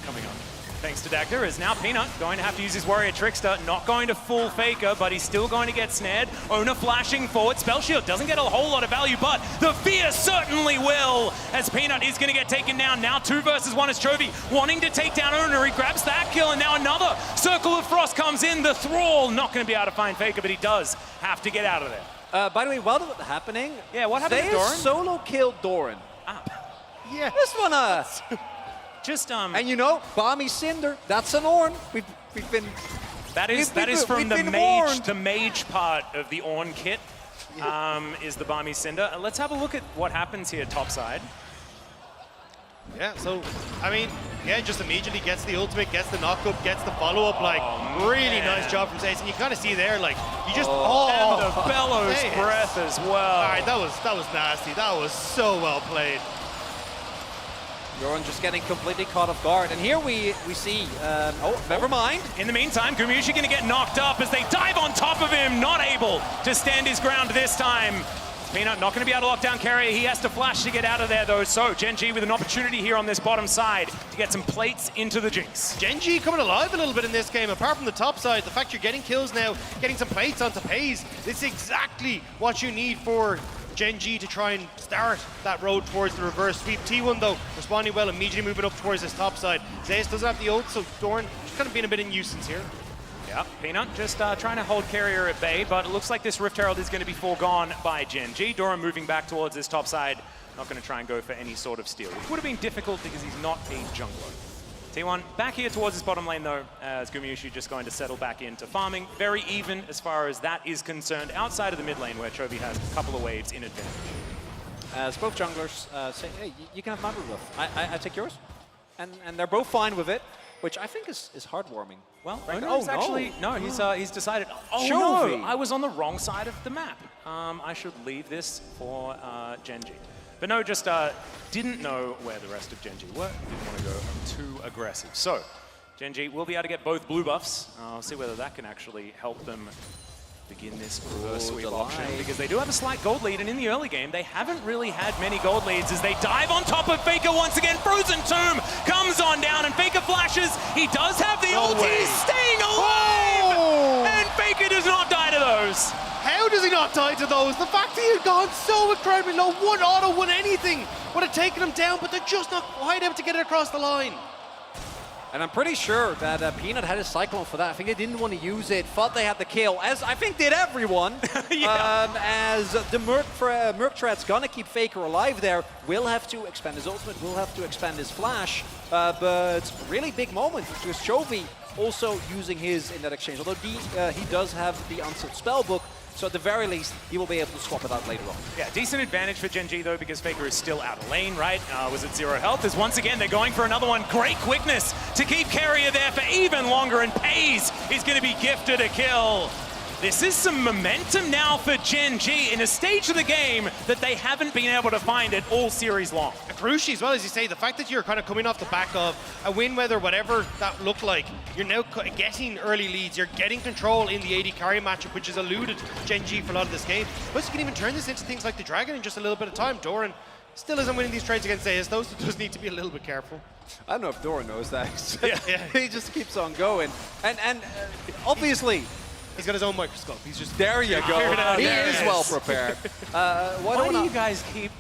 [SPEAKER 4] coming on. Thanks to Dagda, is now Peanut going to have to use his Warrior Trickster, not going to full FLICKR, but he's still going to get snared. Owner flashing forward, Spell Shield doesn't get a whole lot of value, but the Fear certainly will, as Peanut is going to get taken down. Now 2 versus 1 as Chovy wanting to take down Owner. He grabs that kill, and now another Circle of Frost comes in. The Thrall not going to be able to find Faker, but he does have to get out of there.
[SPEAKER 16] By the way, while that was happening,
[SPEAKER 4] yeah, what happened to
[SPEAKER 16] they
[SPEAKER 4] Doran?
[SPEAKER 16] solo killed Doran.
[SPEAKER 15] Yeah.
[SPEAKER 16] This one,
[SPEAKER 4] just
[SPEAKER 16] and you know, Balmy Cinder, that's an Ornn. We've been.
[SPEAKER 4] That is from the mage part of the Ornn kit. Is the Balmy Cinder. Let's have a look at what happens here topside.
[SPEAKER 15] Yeah, so, I mean, yeah, just immediately gets the ultimate, gets the knock-up, gets the follow-up, like, really nice job from Zace. And you kind of see there, like, you just,
[SPEAKER 4] and the Bellows breath as well.
[SPEAKER 15] All right, that was nasty. That was so well played.
[SPEAKER 16] Doran just getting completely caught off guard. And here we see, never mind.
[SPEAKER 4] In the meantime, Gumayusi going to get knocked up as they dive on top of him, not able to stand his ground this time. Peanut not going to be able to lock down Carrier. He has to flash to get out of there, though. So Gen.G with an opportunity here on this bottom side to get some plates into the Jinx.
[SPEAKER 15] Gen.G coming alive a little bit in this game. Apart from the top side, the fact you're getting kills now, getting some plates onto Pays, it's exactly what you need for Gen.G to try and start that road towards the reverse sweep. T1, though, responding well, immediately moving up towards this top side. Zace doesn't have the ult, so Doran just kind of being a bit of nuisance here.
[SPEAKER 4] Yeah, Peanut just trying to hold Carrier at bay, but it looks like this Rift Herald is going to be foregone by Gen.G. Doran moving back towards this top side, not going to try and go for any sort of steal, which would have been difficult because he's not a jungler. T1 back here towards his bottom lane, though, as Gumayusi just going to settle back into farming. Very even as far as that is concerned, outside of the mid lane where Chovy has a couple of waves in advantage.
[SPEAKER 16] As both junglers say, hey, you can have my buff. I take yours. And they're both fine with it, which I think is heartwarming.
[SPEAKER 4] Well,
[SPEAKER 16] right?
[SPEAKER 4] He's decided, oh
[SPEAKER 16] Chovy.
[SPEAKER 4] no, I was on the wrong side of the map. I should leave this for Gen.G. But no, just didn't know where the rest of Gen.G were. Didn't want to go too aggressive. So Gen.G will be able to get both blue buffs. I'll see whether that can actually help them begin this reverse sweep option, because they do have a slight gold lead, and in the early game, they haven't really had many gold leads as they dive on top of Faker once again. Frozen Tomb comes on down, and Faker flashes. He does have the ulti. He's staying alive! And Faker does not die to those.
[SPEAKER 15] How does he not die to those? The fact that he had gone so incredibly low, one auto, one anything, would have taken him down, but they're just not quite able to get it across the line.
[SPEAKER 16] And I'm pretty sure that Peanut had his Cyclone for that. I think they didn't want to use it, thought they had the kill, as I think did everyone. As the Merc Threat's gonna keep Faker alive there, will have to expand his ultimate, will have to expand his flash, but really big moment because Chovy also using his in that exchange, although he does have the Unsealed Spellbook, so at the very least, he will be able to swap it out later on.
[SPEAKER 4] Yeah, decent advantage for Gen.G though, because Faker is still out of lane, right? Was at 0 health, as once again, they're going for another one. Great quickness to keep Carrier there for even longer, and Pays is going to be gifted a kill. This is some momentum now for Gen.G in a stage of the game that they haven't been able to find it all series long.
[SPEAKER 15] And Crucial as well, as you say, the fact that you're kind of coming off the back of a win, whether whatever that looked like, you're now getting early leads, you're getting control in the AD carry matchup, which has eluded Gen.G for a lot of this game. Plus you can even turn this into things like the Dragon in just a little bit of time. Doran still isn't winning these trades against Zeus, though, so does need to be a little bit careful.
[SPEAKER 16] I don't know if Doran knows that. He just keeps on going. And obviously,
[SPEAKER 15] he's got his own microscope. He's just
[SPEAKER 16] there. You go. He is well prepared.
[SPEAKER 4] Why do you guys keep?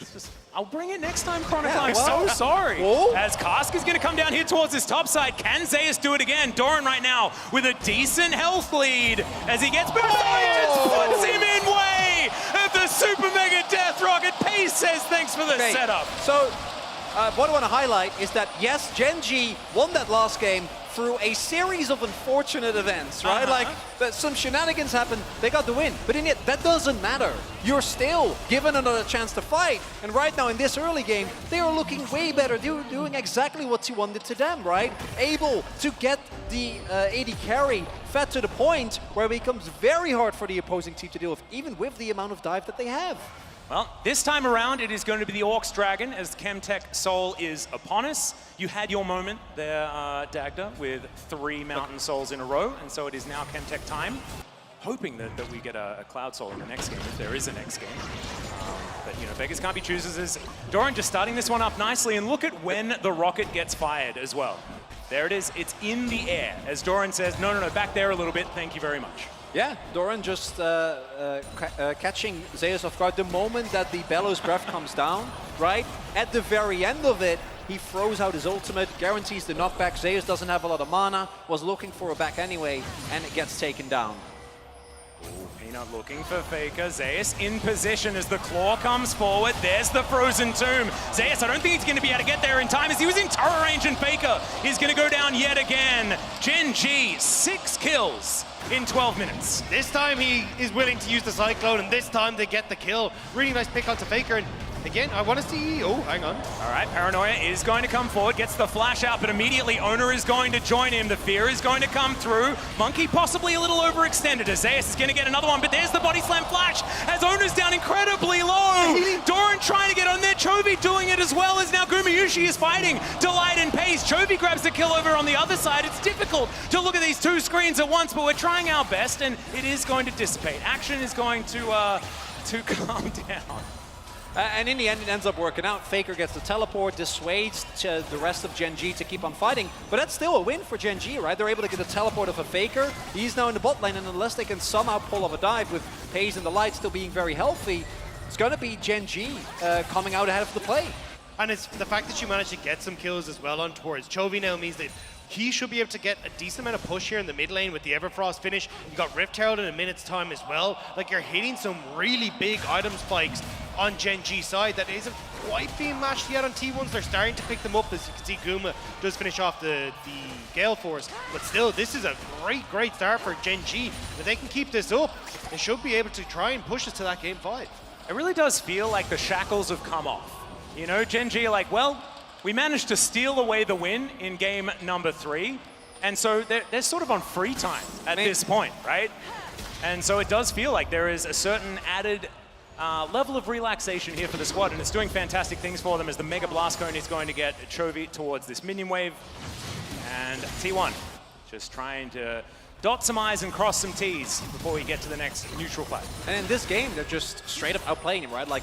[SPEAKER 4] It's just. I'll bring it next time, Chronicle. I'm so sorry. As Karsk is going to come down here towards this top side. Can Zeus do it again? Doran right now with a decent health lead as he gets back. Just puts him in way of the Super Mega Death Rocket. Pace says thanks for the setup.
[SPEAKER 16] So what I want to highlight is that, yes, Gen.G won that last game through a series of unfortunate events, right? Like, some shenanigans happened, they got the win. But in it, that doesn't matter. You're still given another chance to fight. And right now, in this early game, they are looking way better. They were doing exactly what T1 did to them, right? Able to get the AD carry fed to the point where it becomes very hard for the opposing team to deal with, even with the amount of dive that they have.
[SPEAKER 4] Well, this time around, it is going to be the Orcs Dragon as Chemtech Soul is upon us. You had your moment there, Dagda, with 3 Mountain Souls in a row, and so it is now Chemtech time. Hoping that we get a Cloud Soul in the next game, if there is a next game. But, you know, beggars can't be choosers. As Doran just starting this one up nicely, and look at when the rocket gets fired as well. There it is. It's in the air, as Doran says, no, back there a little bit. Thank you very much.
[SPEAKER 16] Yeah, Doran just catching Zeus off guard the moment that the Bellows Breath comes down, right? At the very end of it, he throws out his ultimate, guarantees the knockback. Zeus doesn't have a lot of mana, was looking for a back anyway, and it gets taken down.
[SPEAKER 4] Peanut looking for Faker. Zeus in position as the claw comes forward. There's the frozen tomb. Zeus, I don't think he's going to be able to get there in time as he was in turret range, and Faker is going to go down yet again. Gen G, 6 kills in 12 minutes.
[SPEAKER 15] This time he is willing to use the Cyclone, and this time they get the kill. Really nice pick onto Faker, and again, I want to see... Oh, hang on.
[SPEAKER 4] All right, Paranoia is going to come forward, gets the flash out, but immediately Owner is going to join him. The fear is going to come through. Monkey possibly a little overextended. Zeus is going to get another one, but there's the body slam flash as Owner's down incredibly low. Doran trying to get on there. Chovy doing it as well as now Gumayushi is fighting Delight and Pace. Chovy grabs the kill over on the other side. It's difficult to look at these two screens at once, but we're trying our best, and it is going to dissipate. Action is going to calm down.
[SPEAKER 16] And in the end, it ends up working out. Faker gets the teleport, dissuades the rest of Gen G to keep on fighting. But that's still a win for Gen G, right? They're able to get the teleport of a Faker. He's now in the bot lane, and unless they can somehow pull off a dive with Paze and the Light still being very healthy, it's going to be Gen G coming out ahead of the play.
[SPEAKER 15] And it's the fact that you managed to get some kills as well on towards Chovy now means that he should be able to get a decent amount of push here in the mid lane with the Everfrost finish. You got Rift Herald in a minute's time as well. Like, you're hitting some really big item spikes on Gen G side that isn't quite being matched yet on T1s. They're starting to pick them up, as you can see Guma does finish off the Gale Force. But still, this is a great start for Gen G. If they can keep this up, they should be able to try and push us to that game 5.
[SPEAKER 4] It really does feel like the shackles have come off. You know, Gen G are like, well, we managed to steal away the win in game number 3, and so they're sort of on free time at this point, right? And so it does feel like there is a certain added level of relaxation here for the squad, and it's doing fantastic things for them as the Mega Blast Cone is going to get Chovy towards this minion wave. And T1 just trying to dot some I's and cross some T's before we get to the next neutral play.
[SPEAKER 16] And in this game, they're just straight up outplaying him, right? Like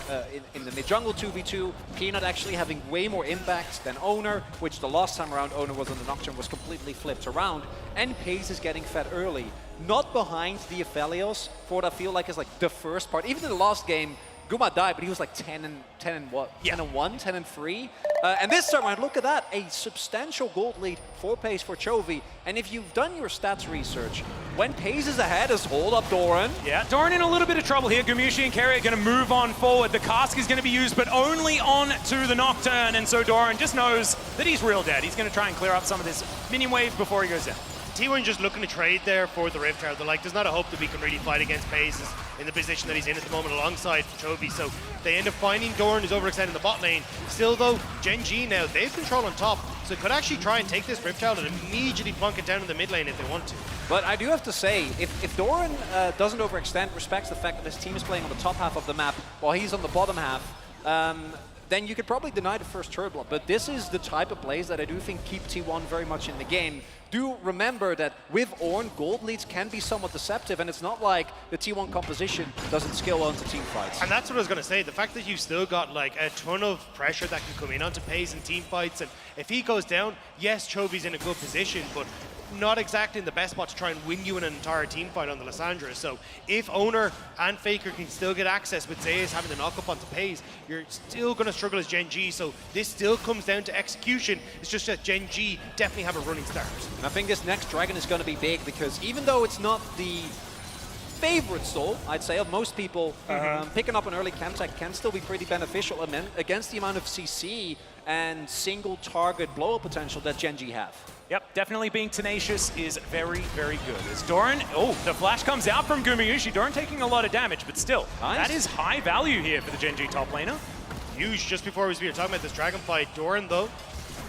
[SPEAKER 16] in the mid-jungle 2v2, Peanut actually having way more impact than Owner, which the last time around Owner was on the Nocturne was completely flipped around. And Pace is getting fed early, not behind the Aphelios for what I feel like is like the first part. Even in the last game, Guma died, but he was like 10 and what? Yeah. 10 and 1, 10 and 3. And this time around, look at that, a substantial gold lead for Pace for Chovy. And if you've done your stats research, when Pace is ahead, is hold up Doran.
[SPEAKER 4] Yeah, Doran in a little bit of trouble here. Gumayushi and Kerry are going to move on forward. The cask is going to be used, but only on to the Nocturne. And so Doran just knows that he's real dead. He's going to try and clear up some of this minion wave before he goes down.
[SPEAKER 15] T1 just looking to trade there for the Rift Herald. They're like, there's not a hope that we can really fight against Pace in the position that he's in at the moment alongside Chovy. So they end up finding Doran, who's overextended in the bot lane. Still though, Gen G now, they have control on top. So they could actually try and take this Rift Herald and immediately plunk it down in the mid lane if they want to.
[SPEAKER 16] But I do have to say, if Doran doesn't overextend, respects the fact that his team is playing on the top half of the map while he's on the bottom half, then you could probably deny the first turret block. But this is the type of plays that I do think keep T1 very much in the game. Do remember that with Ornn, gold leads can be somewhat deceptive, and it's not like the T1 composition doesn't scale onto team fights.
[SPEAKER 15] And that's what I was going to say. The fact that you've still got like a ton of pressure that can come in onto Pace in team fights, and if he goes down, yes, Chovy's in a good position, but not exactly in the best spot to try and win you an entire team fight on the Lysandra. So if Owner and Faker can still get access with Zeus having the knock up onto Pace, you're still going to struggle as Gen G. So this still comes down to execution. It's just that Gen G definitely have a running start.
[SPEAKER 16] And I think this next Dragon is going to be big because even though it's not the favorite soul, I'd say, of most people, picking up an early Chemtech can still be pretty beneficial against the amount of CC and single target blow-up potential that Gen G have.
[SPEAKER 4] Yep, definitely being tenacious is very, very good. As Doran, oh, the flash comes out from Gumayushi. Doran taking a lot of damage, but still, that is high value here for the Gen G top laner.
[SPEAKER 15] Huge, just before we were talking about this Dragon fight, Doran, though,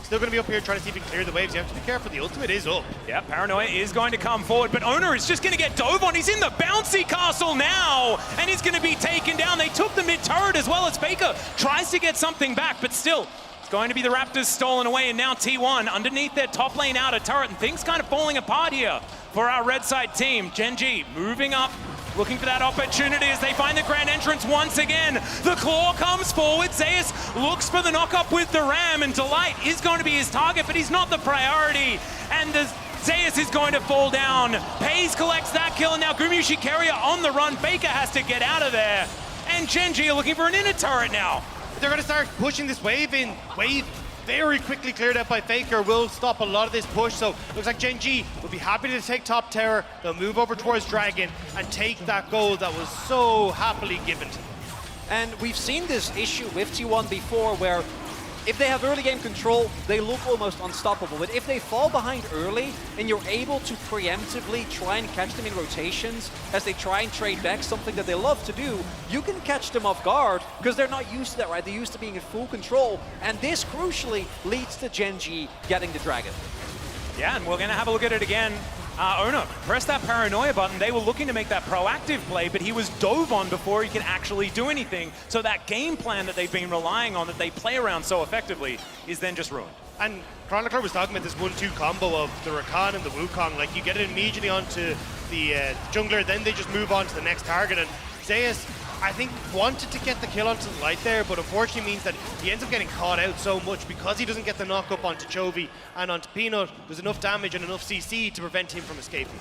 [SPEAKER 15] still going to be up here trying to see if he can clear the waves. You have to be careful, the ultimate is up.
[SPEAKER 4] Yeah, Paranoia is going to come forward, but Owner is just going to get dove on. He's in the bouncy castle now, and he's going to be taken down. They took the mid turret as well as Faker tries to get something back, but still, going to be the Raptors stolen away, and now T1 underneath their top lane outer turret, and things kind of falling apart here for our red side team. Gen G moving up, looking for that opportunity as they find the grand entrance once again. The claw comes forward, Zeus looks for the knock up with the ram, and Delight is going to be his target, but he's not the priority. And the Zeus is going to fall down. Pays collects that kill, and now Gumyushi Carrier on the run. FLICKR has to get out of there. And Gen G are looking for an inner turret now.
[SPEAKER 15] They're going to start pushing this wave in. Wave very quickly cleared out by FLICKR will stop a lot of this push. So looks like Gen G will be happy to take top tower. They'll move over towards Dragon and take that gold that was so happily given to them.
[SPEAKER 16] And we've seen this issue with T1 before where if they have early game control, they look almost unstoppable. But if they fall behind early and you're able to preemptively try and catch them in rotations as they try and trade back, something that they love to do, you can catch them off guard because they're not used to that, right? They're used to being in full control. And this crucially leads to Gen G getting the Dragon.
[SPEAKER 4] Yeah, and we're going to have a look at it again. Ono, press that paranoia button. They were looking to make that proactive play, but he was dove on before he could actually do anything. So that game plan that they've been relying on, that they play around so effectively, is then just ruined.
[SPEAKER 15] And Chronicler was talking about this 1-2 combo of the Rakan and the Wukong. Like, you get it immediately onto the jungler, then they just move on to the next target. And Zeus, I think, wanted to get the kill onto the light there, but unfortunately means that he ends up getting caught out so much because he doesn't get the knock up onto Chovy and onto Peanut. There's enough damage and enough CC to prevent him from escaping.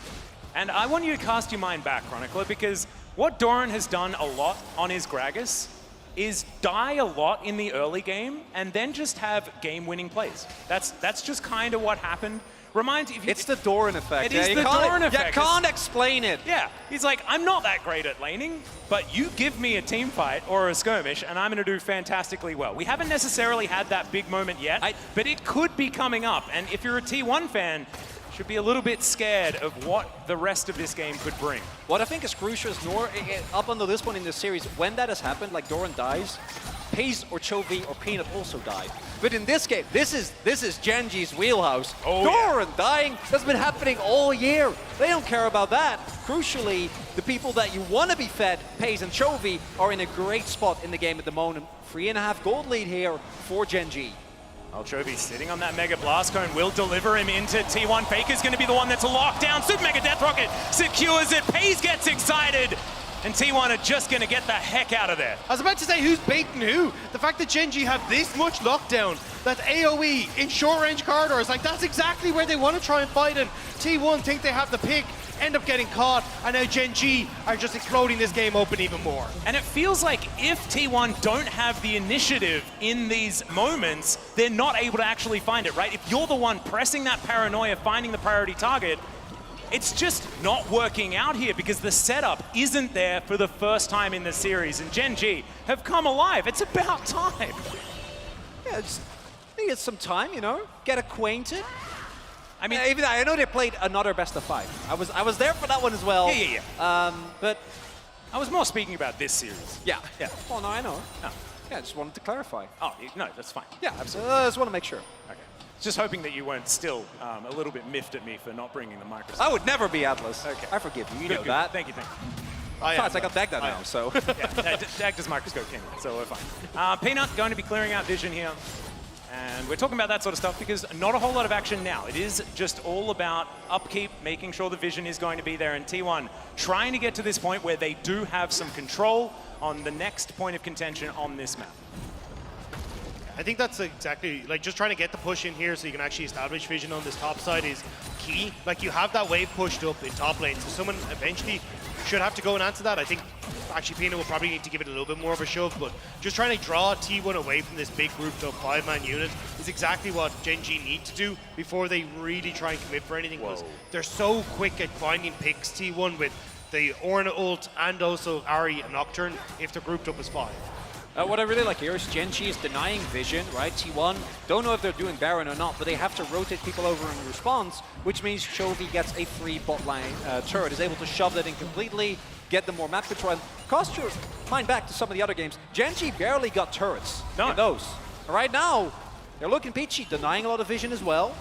[SPEAKER 4] And I want you to cast your mind back, Chronicler, because what Doran has done a lot on his Gragas is die a lot in the early game and then just have game-winning plays. That's just kind of what happened. Reminds you,
[SPEAKER 16] it's the Doran effect.
[SPEAKER 4] It is the Doran effect.
[SPEAKER 16] You can't explain it.
[SPEAKER 4] Yeah, he's like, I'm not that great at laning, but you give me a team fight or a skirmish and I'm going to do fantastically well. We haven't necessarily had that big moment yet, but it could be coming up. And if you're a T1 fan, you should be a little bit scared of what the rest of this game could bring.
[SPEAKER 16] What I think is crucial is up until this point in the series, when that has happened, like Doran dies, Pace or Chovy or Peanut also die. But in this game, this is Gen G's wheelhouse. Doran dying, that's been happening all year. They don't care about that. Crucially, the people that you want to be fed, Pace and Chovy, are in a great spot in the game at the moment. 3.5 gold lead here for Gen G.
[SPEAKER 4] Well, Chovy sitting on that Mega Blast Cone will deliver him into T1. FLICKR's going to be the one that's locked down. Super Mega Death Rocket secures it. Pace gets excited. And T1 are just going to get the heck out of there.
[SPEAKER 15] I was about to say, who's baiting who? The fact that Gen G have this much lockdown, that AoE in short-range corridors, like that's exactly where they want to try and fight, and T1 think they have the pick, end up getting caught, and now Gen G are just exploding this game open even more.
[SPEAKER 4] And it feels like if T1 don't have the initiative in these moments, they're not able to actually find it, right? If you're the one pressing that paranoia, finding the priority target, it's just not working out here because the setup isn't there for the first time in the series, and Gen G have come alive. It's about time.
[SPEAKER 16] Yeah, I think it's some time, you know, get acquainted. I mean, even I know they played another best of 5. I was there for that one as well.
[SPEAKER 4] Yeah.
[SPEAKER 16] But
[SPEAKER 4] I was more speaking about this series.
[SPEAKER 16] Yeah. Well, no, I know.
[SPEAKER 4] No.
[SPEAKER 16] Yeah, I just wanted to clarify.
[SPEAKER 4] Oh, no, that's fine.
[SPEAKER 16] Yeah, absolutely. I just want to make sure.
[SPEAKER 4] Okay. Just hoping that you weren't still a little bit miffed at me for not bringing the microphone.
[SPEAKER 16] I would never be Atlas.
[SPEAKER 4] Okay.
[SPEAKER 16] I forgive you. You
[SPEAKER 4] Good,
[SPEAKER 16] know
[SPEAKER 4] good.
[SPEAKER 16] that.
[SPEAKER 4] Thank you.
[SPEAKER 16] Besides, I got Dagda now, so.
[SPEAKER 4] Yeah, Dagda's microscope came in, so we're fine. Peanut going to be clearing out vision here. And we're talking about that sort of stuff because not a whole lot of action now. It is just all about upkeep, making sure the vision is going to be there. And T1 trying to get to this point where they do have some control on the next point of contention on this map.
[SPEAKER 15] I think that's exactly, like, just trying to get the push in here so you can actually establish vision on this top side is key. Like, you have that wave pushed up in top lane, so someone eventually should have to go and answer that. I think actually Peanut will probably need to give it a little bit more of a shove, but just trying to draw T1 away from this big grouped up 5-man unit is exactly what Gen G need to do before they really try and commit for anything, because they're so quick at finding picks, T1, with the Ornn ult and also Ahri and Nocturne if they're grouped up as 5.
[SPEAKER 16] What I really like here is Gen G is denying vision, right? T1 don't know if they're doing Baron or not, but they have to rotate people over in response, which means Chovy gets a free bot line turret, is able to shove that in completely, get them more map control. And cast your mind back to some of the other games. Gen G barely got turrets in those. Right now, they're looking peachy, denying a lot of vision as well.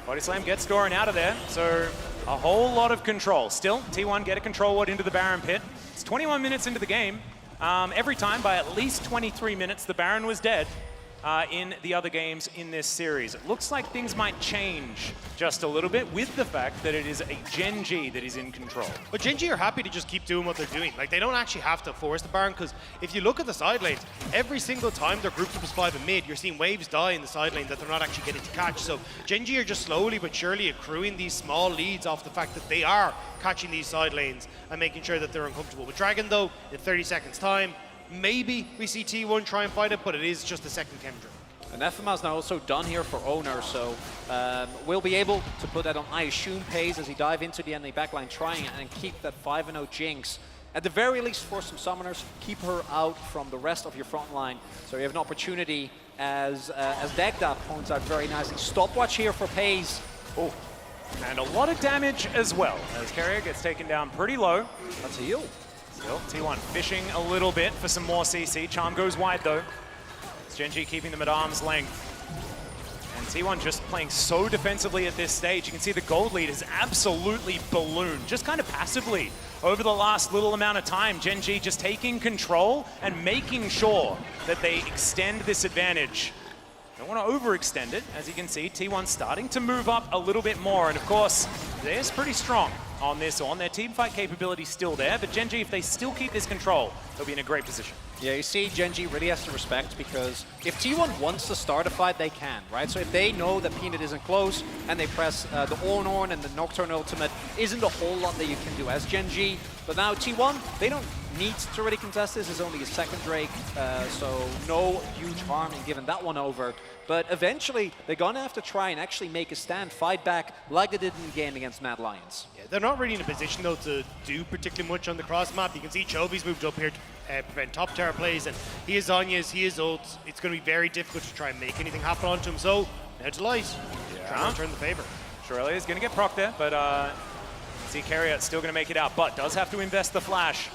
[SPEAKER 4] Body Slam gets Doran out of there, so a whole lot of control. Still, T1 get a control ward into the Baron pit. It's 21 minutes into the game. Every time, by at least 23 minutes, the Baron was dead. in the other games in this series. It looks like things might change just a little bit with the fact that it is a Gen G that is in control.
[SPEAKER 15] But Gen G are happy to just keep doing what they're doing. Like, they don't actually have to force the Baron, because if you look at the side lanes, every single time they're grouped up as 5 in mid, you're seeing waves die in the side lane that they're not actually getting to catch. So Gen G are just slowly but surely accruing these small leads off the fact that they are catching these side lanes and making sure that they're uncomfortable. With Dragon, though, in 30 seconds time, maybe we see T1 try and fight it, but it is just a second Chemdra.
[SPEAKER 16] And FMA's now also done here for Owner, so we'll be able to put that on, I assume, Pace as he dive into the enemy backline, trying and keep that 5-0 Jinx. At the very least, for some summoners, keep her out from the rest of your front line. So you have an opportunity, as Dagda points out very nicely. Stopwatch here for Pace.
[SPEAKER 4] Oh, and a lot of damage as well, as Carrier gets taken down pretty low.
[SPEAKER 16] That's a heal.
[SPEAKER 4] Still, T1 fishing a little bit for some more CC. Charm goes wide, though. Gen G keeping them at arm's length. And T1 just playing so defensively at this stage. You can see the gold lead is absolutely ballooned, just kind of passively over the last little amount of time. Gen G just taking control and making sure that they extend this advantage. Don't want to overextend it. As you can see, T1 starting to move up a little bit more. And of course, they're pretty strong on this one. Their team fight capability is still there, but Gen G, if they still keep this control, they'll be in a great position.
[SPEAKER 16] Yeah, you see, Gen G really has to respect, because if T1 wants to start a fight, they can, right? So if they know that Peanut isn't close and they press the Ornn and the Nocturne ultimate, isn't a whole lot that you can do as Gen G. But now T1, they don't need to really contest this. It's only a second Drake, so no huge harm in giving that one over. But eventually, they're gonna have to try and actually make a stand, fight back like they did in the game against Mad Lions.
[SPEAKER 15] Yeah, they're not really in a position, though, to do particularly much on the cross map. You can see Chovy's moved up here to prevent top tower plays, and he has Zhonya's, he has ults. It's going to be very difficult to try and make anything happen onto him. So, now to Light. Trying to return the favor.
[SPEAKER 4] Shirley is going to get proc there, but see Carrier still going to make it out, but does have to invest the flash.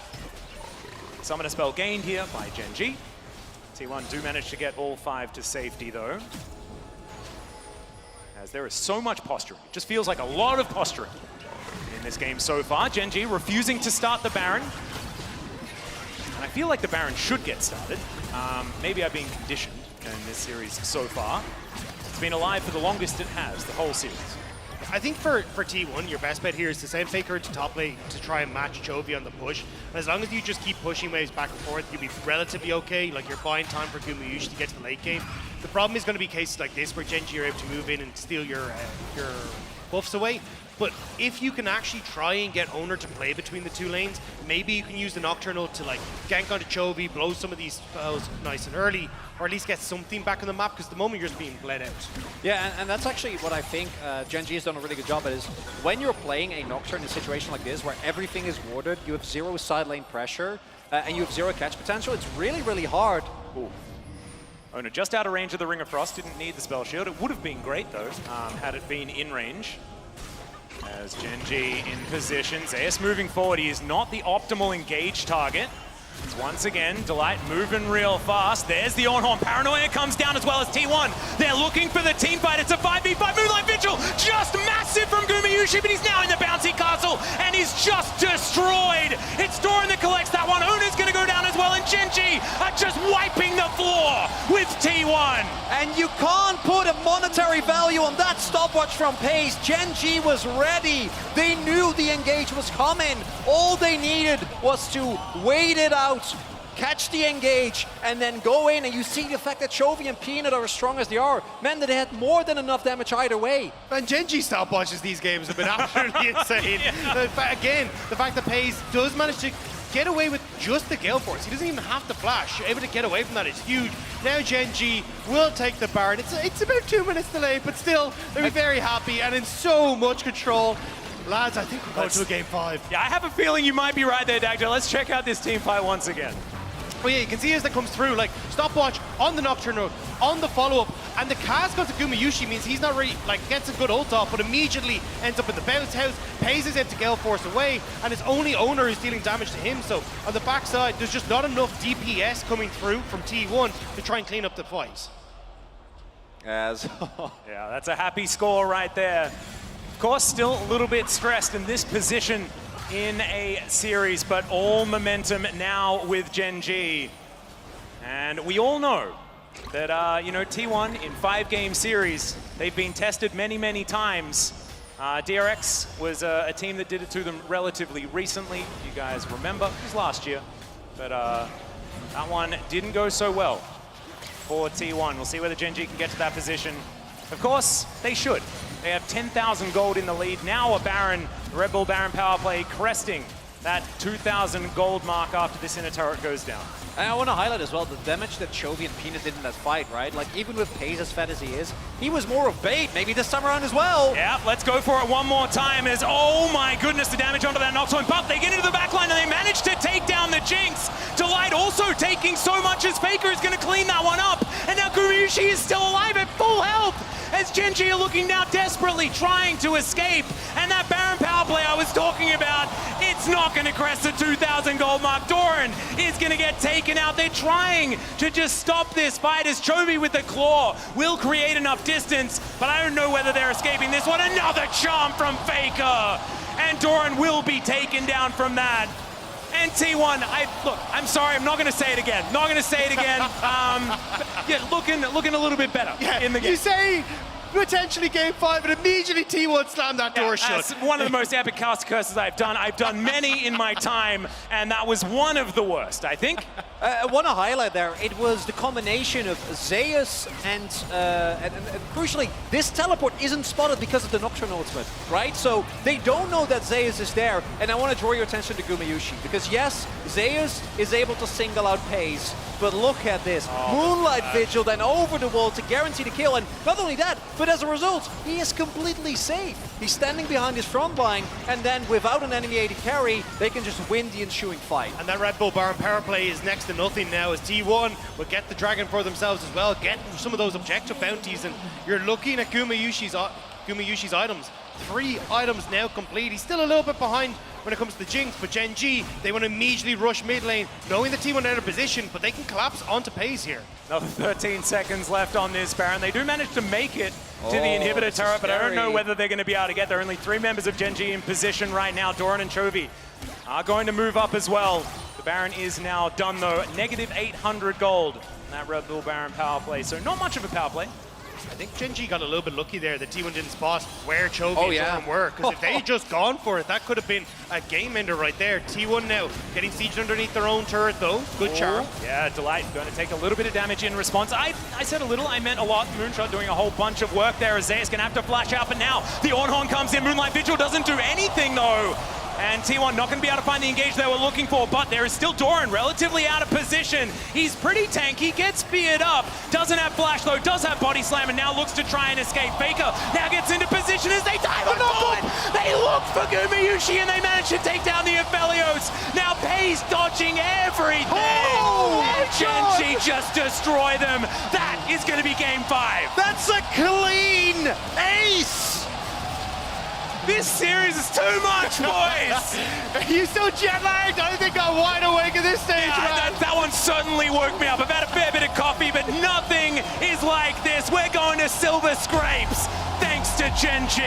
[SPEAKER 4] Summon a spell gained here by Gen G. T1 do manage to get all 5 to safety, though. As there is so much posturing. It just feels like a lot of posturing in this game so far. Gen G refusing to start the Baron. And I feel like the Baron should get started. Maybe I've been conditioned in this series so far. It's been alive for the longest it has, the whole series.
[SPEAKER 15] I think for T1, your best bet here is to send FLICKR to top lane to try and match Chovy on the push. And as long as you just keep pushing waves back and forth, you'll be relatively okay. Like, you're buying time for Gumayushi to get to the late game. The problem is going to be cases like this where Gen G are able to move in and steal your buffs away. But if you can actually try and get Owner to play between the two lanes, maybe you can use the Nocturnal to like gank onto Chovy, blow some of these spells nice and early, or at least get something back on the map, because the moment you're just being bled out.
[SPEAKER 16] Yeah, and that's actually what I think Gen G has done a really good job at, is when you're playing a Nocturne in a situation like this where everything is warded, you have 0 side lane pressure, and you have 0 catch potential, it's really, really hard.
[SPEAKER 4] Ooh. Owner just out of range of the Ring of Frost, didn't need the spell shield. It would have been great though, had it been in range. As Gen G in position, Zeus moving forward, he is not the optimal engage target. Once again, Delight moving real fast. There's the Ornn. Paranoia comes down as well as T1. They're looking for the team fight. It's a 5v5. Moonlight Vigil, just massive from Gumayushi, but he's now in the bouncy castle, and he's just destroyed. It's Doran that collects that one. Owner's gonna go down as well, and Gen G are just wiping the floor with T1.
[SPEAKER 16] And you can't put a monetary value on that stopwatch from Pace. Gen G was ready. They knew the engage was coming. All they needed was to wait it out, catch the engage, and then go in. And you see the fact that Chovy and Peanut are as strong as they are meant that they had more than enough damage either way.
[SPEAKER 15] And Gen G stopwatches these games have been absolutely insane. Yeah. Again, the fact that Pace does manage to get away with just the Gale Force. He doesn't even have to flash. Able to get away from that is huge. Now Gen G will take the Baron. It's about 2 minutes delayed, but still, they'll be very happy and in so much control. Lads, I think we're going to a game 5.
[SPEAKER 4] Yeah, I have a feeling you might be right there, Dagda. Let's check out this team fight once again.
[SPEAKER 15] Oh yeah, you can see as that comes through, like, stopwatch on the Nocturne, on the follow-up, and the cast goes to Gumayushi, means he's not really, like, gets a good ult off, but immediately ends up in the bounce house, pays his to Gale Force away, and it's only Owner who's dealing damage to him. So on the backside, there's just not enough DPS coming through from T1 to try and clean up the fight.
[SPEAKER 4] Yeah, that's a happy score right there. Of course, still a little bit stressed in this position in a series, but all momentum now with Gen G. And we all know that, you know, T1 in 5-game series, they've been tested many, many times. DRX was a team that did it to them relatively recently. You guys remember, it was last year. But that one didn't go so well for T1. We'll see whether Gen G can get to that position. Of course, they should. They have 10,000 gold in the lead. Now a Baron, Red Bull Baron power play cresting that 2,000 gold mark after this inner turret goes down.
[SPEAKER 16] And I want to highlight as well the damage that Chovy and Peanut did in that fight, right? Like, even with Pace as fat as he is, he was more of bait, maybe this time around as well.
[SPEAKER 4] Yeah, let's go for it one more time as, oh my goodness, the damage onto that Nocturne. But they get into the backline and they manage to take down the Jinx. Delight also taking so much as FLICKR is going to clean that one up. And now Gumayusi is still alive at full health as Gen G are looking now desperately trying to escape. And that Baron power play I was talking about, it's not going to crest the 2,000 gold mark. Doran is going to get taken out. They're trying to just stop this fight as Chovy with the claw will create enough distance, but I don't know whether they're escaping this one. Another charm from FLICKR, and Doran will be taken down from that. And T1, look, I'm sorry, I'm not going to say it again. Not going to say it again. Yeah, looking a little bit better in the game.
[SPEAKER 15] You say potentially game 5, and immediately T1 slammed that door shut.
[SPEAKER 4] That's one of the most epic cast curses I've done. I've done many in my time, and that was one of the worst, I think.
[SPEAKER 16] I want to highlight there, it was the combination of Zeus and crucially, this teleport isn't spotted because of the Nocturne ultimate, right? So they don't know that Zeus is there, and I want to draw your attention to Gumayusi, because yes, Zeus is able to single out Pace, but look at this. Moonlight Vigil then over the wall to guarantee the kill, and not only that, but as a result, he is completely safe. He's standing behind his front line, and then without an enemy AD carry, they can just win the ensuing fight.
[SPEAKER 15] And that Red Bull Baron power play is next to nothing now as T1 will get the Dragon for themselves as well, get some of those objective bounties, and you're looking at Gumayusi's items. 3 items now complete. He's still a little bit behind when it comes to the Jinx, but Gen G, they want to immediately rush mid lane, knowing the team are out of position, but they can collapse onto Pace here.
[SPEAKER 4] Another 13 seconds left on this Baron. They do manage to make it to the inhibitor turret, but I don't know whether they're going to be able to get there. Only 3 members of Gen G in position right now. Doran and Chovy are going to move up as well. The Baron is now done though. Negative 800 gold in that Red Bull Baron power play, so not much of a power play.
[SPEAKER 15] I think Gen G got a little bit lucky there that T1 didn't spot where Chovy and Doran were, because if they had just gone for it, that could have been a game ender right there. T1 now getting sieged underneath their own turret though. Good charm.
[SPEAKER 4] Yeah, Delight going to take a little bit of damage in response. I said a little, I meant a lot. Moonshot doing a whole bunch of work there as Zeus going to have to flash out, but now the Ornhorn comes in. Moonlight Vigil doesn't do anything though. And T1 not going to be able to find the engage they were looking for, but there is still Doran relatively out of position. He's pretty tanky, gets speared up, doesn't have flash though, does have body slam, and now looks to try and escape. FLICKR now gets into position as they dive on forward. They look for Gumayusi and they manage to take down the Aphelios. Now Pace dodging everything. And Gen G just destroy them. That is going to be game 5.
[SPEAKER 15] That's a clean ace!
[SPEAKER 4] This series is too much, boys!
[SPEAKER 15] Are you so jet-lagged? I think I'm wide awake at this stage, man.
[SPEAKER 4] That one certainly woke me up. I've had a fair bit of coffee, but nothing is like this. We're going to silver scrapes, thanks to Gen G.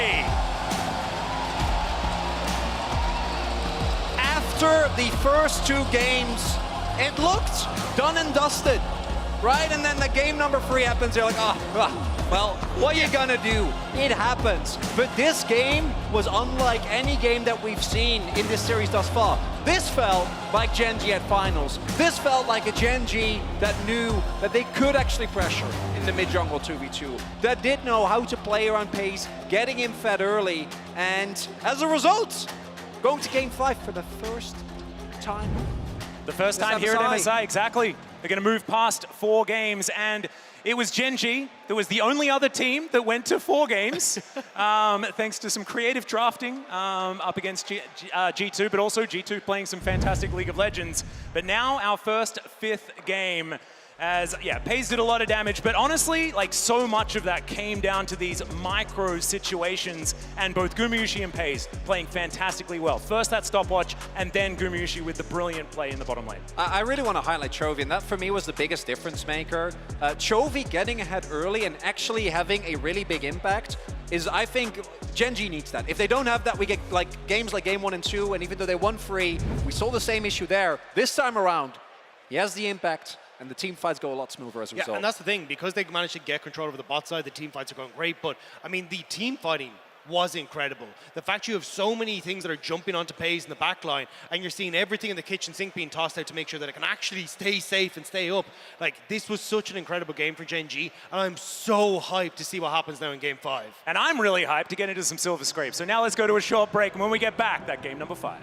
[SPEAKER 16] After the first 2 games, it looked done and dusted, right? And then the game number 3 happens, you're like, well, what are you gonna do? It happens. But this game was unlike any game that we've seen in this series thus far. This felt like Gen G at finals. This felt like a Gen G that knew that they could actually pressure in the mid-jungle 2v2, that did know how to play around Pace, getting him fed early, and as a result, going to game 5 for the first time.
[SPEAKER 4] The first time here at MSI, exactly. They're going to move past 4 games, and it was Gen G that was the only other team that went to 4 games, thanks to some creative drafting up against G2, but also G2 playing some fantastic League of Legends. But now our first 5th game. As, yeah, Pace did a lot of damage, but honestly, like, so much of that came down to these micro situations, and both Gumayusi and Pace playing fantastically well. First that stopwatch, and then Gumayusi with the brilliant play in the bottom lane.
[SPEAKER 16] I really want to highlight Chovy, and that for me was the biggest difference maker. Chovy getting ahead early and actually having a really big impact is, I think, Gen G needs that. If they don't have that, we get games like game 1 and 2, and even though they won 3, we saw the same issue there. This time around, he has the impact, and the team fights go a lot smoother as a result.
[SPEAKER 15] Yeah, and that's the thing, because they managed to get control over the bot side, the team fights are going great, but I mean, the team fighting was incredible. The fact you have so many things that are jumping onto Pays in the back line, and you're seeing everything in the kitchen sink being tossed out to make sure that it can actually stay safe and stay up. Like, this was such an incredible game for Gen G, and I'm so hyped to see what happens now in Game 5.
[SPEAKER 4] And I'm really hyped to get into some Silver Scrapes. So now let's go to a short break, and when we get back, that game number 5.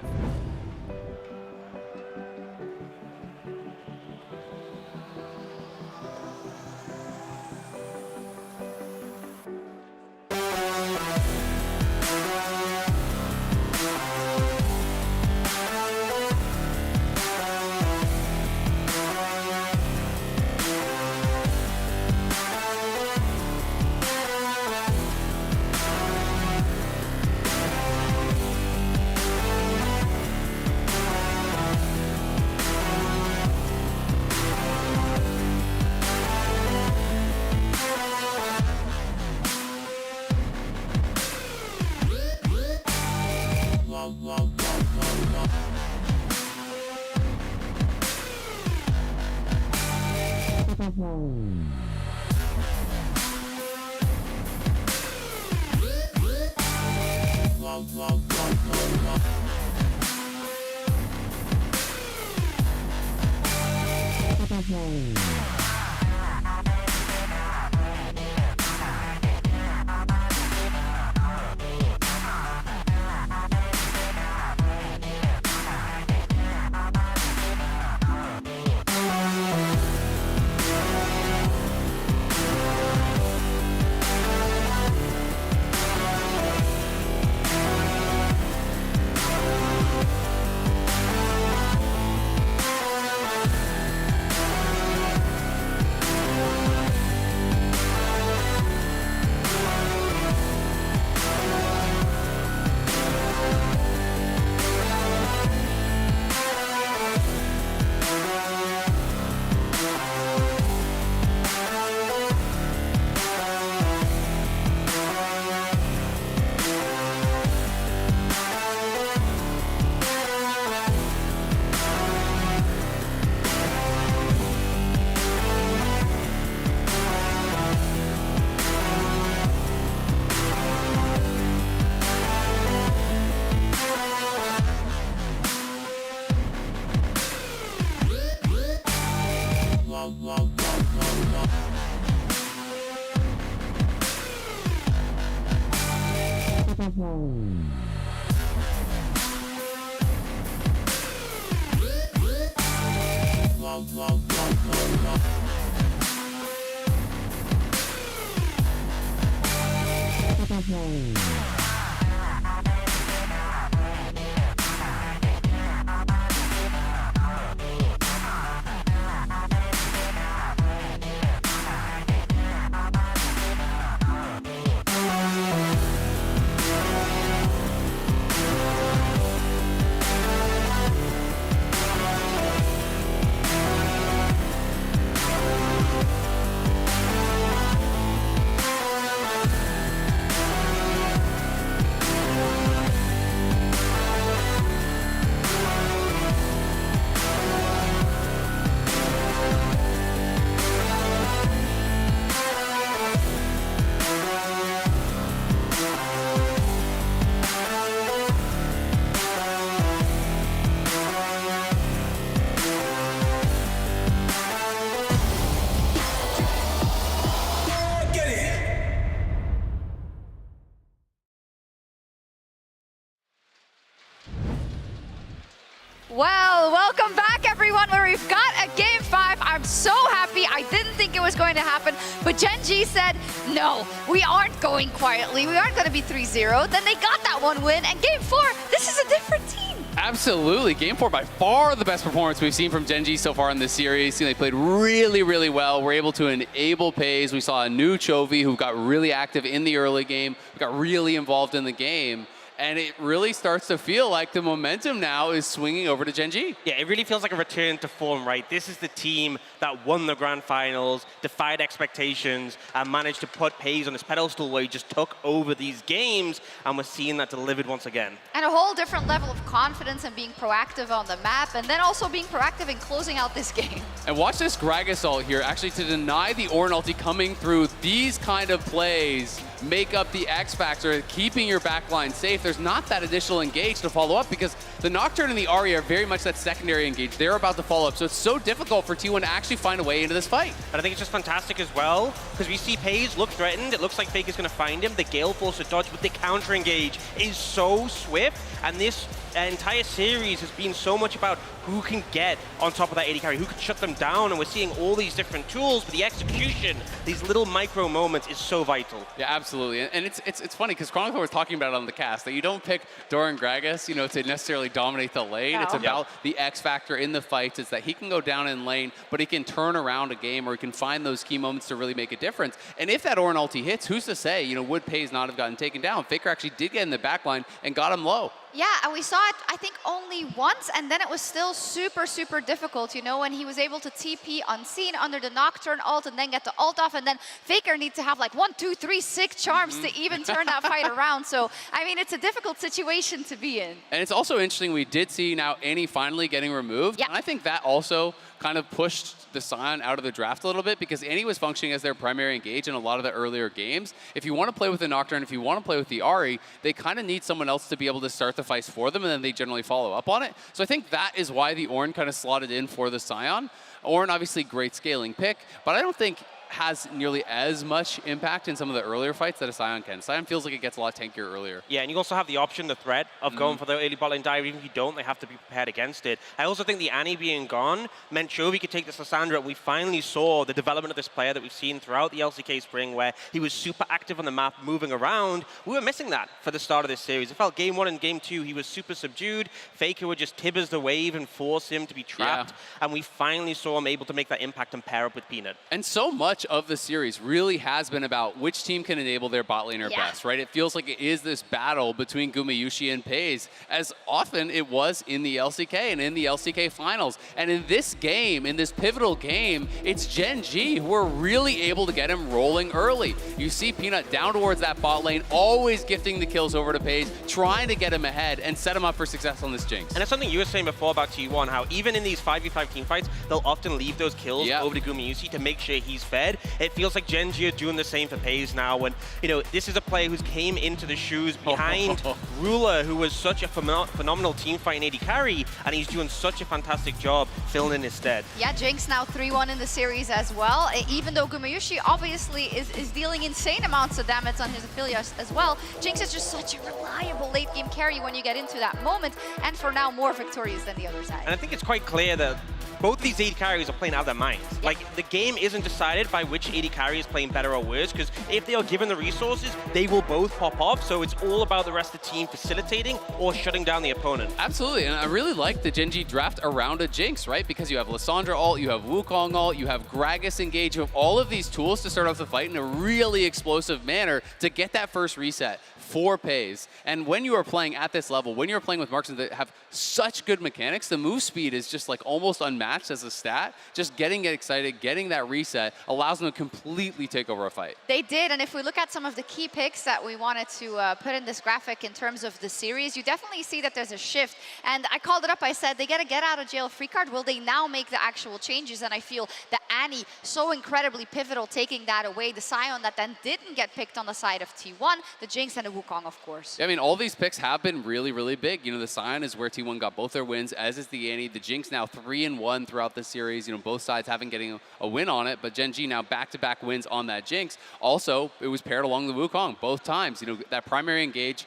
[SPEAKER 10] Well, welcome back, everyone, where we've got a Game 5. I'm so happy. I didn't think it was going to happen, but Gen G said, no, we aren't going quietly. We aren't going to be 3-0. Then they got that one win, and Game 4, this is a different team.
[SPEAKER 11] Absolutely. Game 4 by far the best performance we've seen from Gen G so far in this series. They played really, really well. We're able to enable Pays. We saw a new Chovy who got really active in the early game, got really involved in the game. And it really starts to feel like the momentum now is swinging over to Gen G.
[SPEAKER 13] Yeah, it really feels like a return to form, right? This is the team that won the grand finals, defied expectations, and managed to put Pays on his pedestal where he just took over these games, and we're seeing that delivered once again.
[SPEAKER 10] And a whole different level of confidence and being proactive on the map, and then also being proactive in closing out this game.
[SPEAKER 11] And watch this Gragas ult here, actually to deny the Ornn ulti coming through. These kind of plays make up the X factor, keeping your backline safe. There's not that additional engage to follow up because the Nocturne and the Ahri are very much that secondary engage. They're about to follow up, so it's so difficult for T1 to actually find a way into this fight.
[SPEAKER 13] But I think it's just fantastic as well, because we see FaZe look threatened. It looks like Faker's going to find him. The Gale Force to dodge, but the counter engage is so swift, and this entire series has been so much about who can get on top of that AD carry, who can shut them down, and we're seeing all these different tools, but the execution, these little micro moments is so vital.
[SPEAKER 11] Yeah, absolutely. And it's funny because Chronicler was talking about it on the cast that you don't pick Doran Gragas, you know, to necessarily dominate the lane.
[SPEAKER 12] No.
[SPEAKER 11] It's about the X factor in the fights. It's that he can go down in lane, but he can turn around a game or he can find those key moments to really make a difference. And if that Ornn ulti hits, who's to say, you know, would FaZe not have gotten taken down? FLICKR actually did get in the back line and got him low.
[SPEAKER 10] Yeah, and we saw it, I think, only once, and then it was still super, super difficult, you know, when he was able to TP unseen under the Nocturne ult and then get the ult off, and then FLICKR needs to have like 1, 2, 3, 6 charms to even turn that fight around. So, I mean, it's a difficult situation to be in.
[SPEAKER 11] And it's also interesting, we did see now Annie finally getting removed.
[SPEAKER 10] Yeah.
[SPEAKER 11] And I think that also kind of pushed the Sion out of the draft a little bit because Annie was functioning as their primary engage in a lot of the earlier games. If you want to play with the Nocturne, if you want to play with the Ahri, they kind of need someone else to be able to start the fights for them, and then they generally follow up on it. So I think that is why the Ornn kind of slotted in for the Sion. Ornn, obviously, great scaling pick, but I don't think has nearly as much impact in some of the earlier fights that a Sion can. Sion feels like it gets a lot tankier earlier.
[SPEAKER 13] Yeah, and you also have the option, the threat of going for the early bot lane dive. Even if you don't, they have to be prepared against it. I also think the Annie being gone meant Chovy could take this Lissandra, and we finally saw the development of this player that we've seen throughout the LCK spring, where he was super active on the map, moving around. We were missing that for the start of this series. It felt game 1 and game 2, he was super subdued. FLICKR would just tibbers the wave and force him to be trapped, and we finally saw him able to make that impact and pair up with Peanut.
[SPEAKER 11] And so much of the series really has been about which team can enable their bot laner best, right? It feels like it is this battle between Gumayusi and FaZe, as often it was in the LCK and in the LCK finals. And in this game, in this pivotal game, it's Gen G who are really able to get him rolling early. You see Peanut down towards that bot lane, always gifting the kills over to FaZe, trying to get him ahead and set him up for success on this Jinx.
[SPEAKER 13] And it's something you were saying before about T1, how even in these 5v5 team fights, they'll often leave those kills over to Gumayusi to make sure he's fed. It feels like Gen G are doing the same for FaZe now, when, you know, this is a player who's came into the shoes behind Ruler, who was such a phenomenal team fighting AD carry, and he's doing such a fantastic job filling in his stead.
[SPEAKER 10] Yeah, Jinx now 3-1 in the series as well. Even though Gumayusi obviously is dealing insane amounts of damage on his affiliates as well, Jinx is just such a reliable late game carry when you get into that moment, and for now more victorious than the other side.
[SPEAKER 13] And I think it's quite clear that both these AD carries are playing out of their minds. Like, the game isn't decided by which AD carry is playing better or worse, because if they are given the resources, they will both pop off. So it's all about the rest of the team facilitating or shutting down the opponent.
[SPEAKER 11] Absolutely, and I really like the Gen G draft around a Jinx, right? Because you have Lissandra ult, you have Wukong ult, you have Gragas engage, you have all of these tools to start off the fight in a really explosive manner to get that first reset for FaZe. And when you are playing at this level, when you're playing with marksmen that have such good mechanics, the move speed is just like almost unmatched as a stat. Just getting it excited, getting that reset allows them to completely take over a fight.
[SPEAKER 10] They did, and if we look at some of the key picks that we wanted to put in this graphic in terms of the series, you definitely see that there's a shift. And I called it up, I said they get a get out of jail free card. Will they now make the actual changes? And I feel that Annie, so incredibly pivotal, taking that away. The Sion that then didn't get picked on the side of T1, the Jinx and the Wukong, of course.
[SPEAKER 11] Yeah, I mean, all these picks have been really, really big. You know, the Sion is where T1 got both their wins, as is the Annie. The Jinx now 3-1 throughout the series. You know, both sides haven't getting a win on it, but Gen G now back-to-back wins on that Jinx. Also, it was paired along the Wukong both times. You know, that primary engage.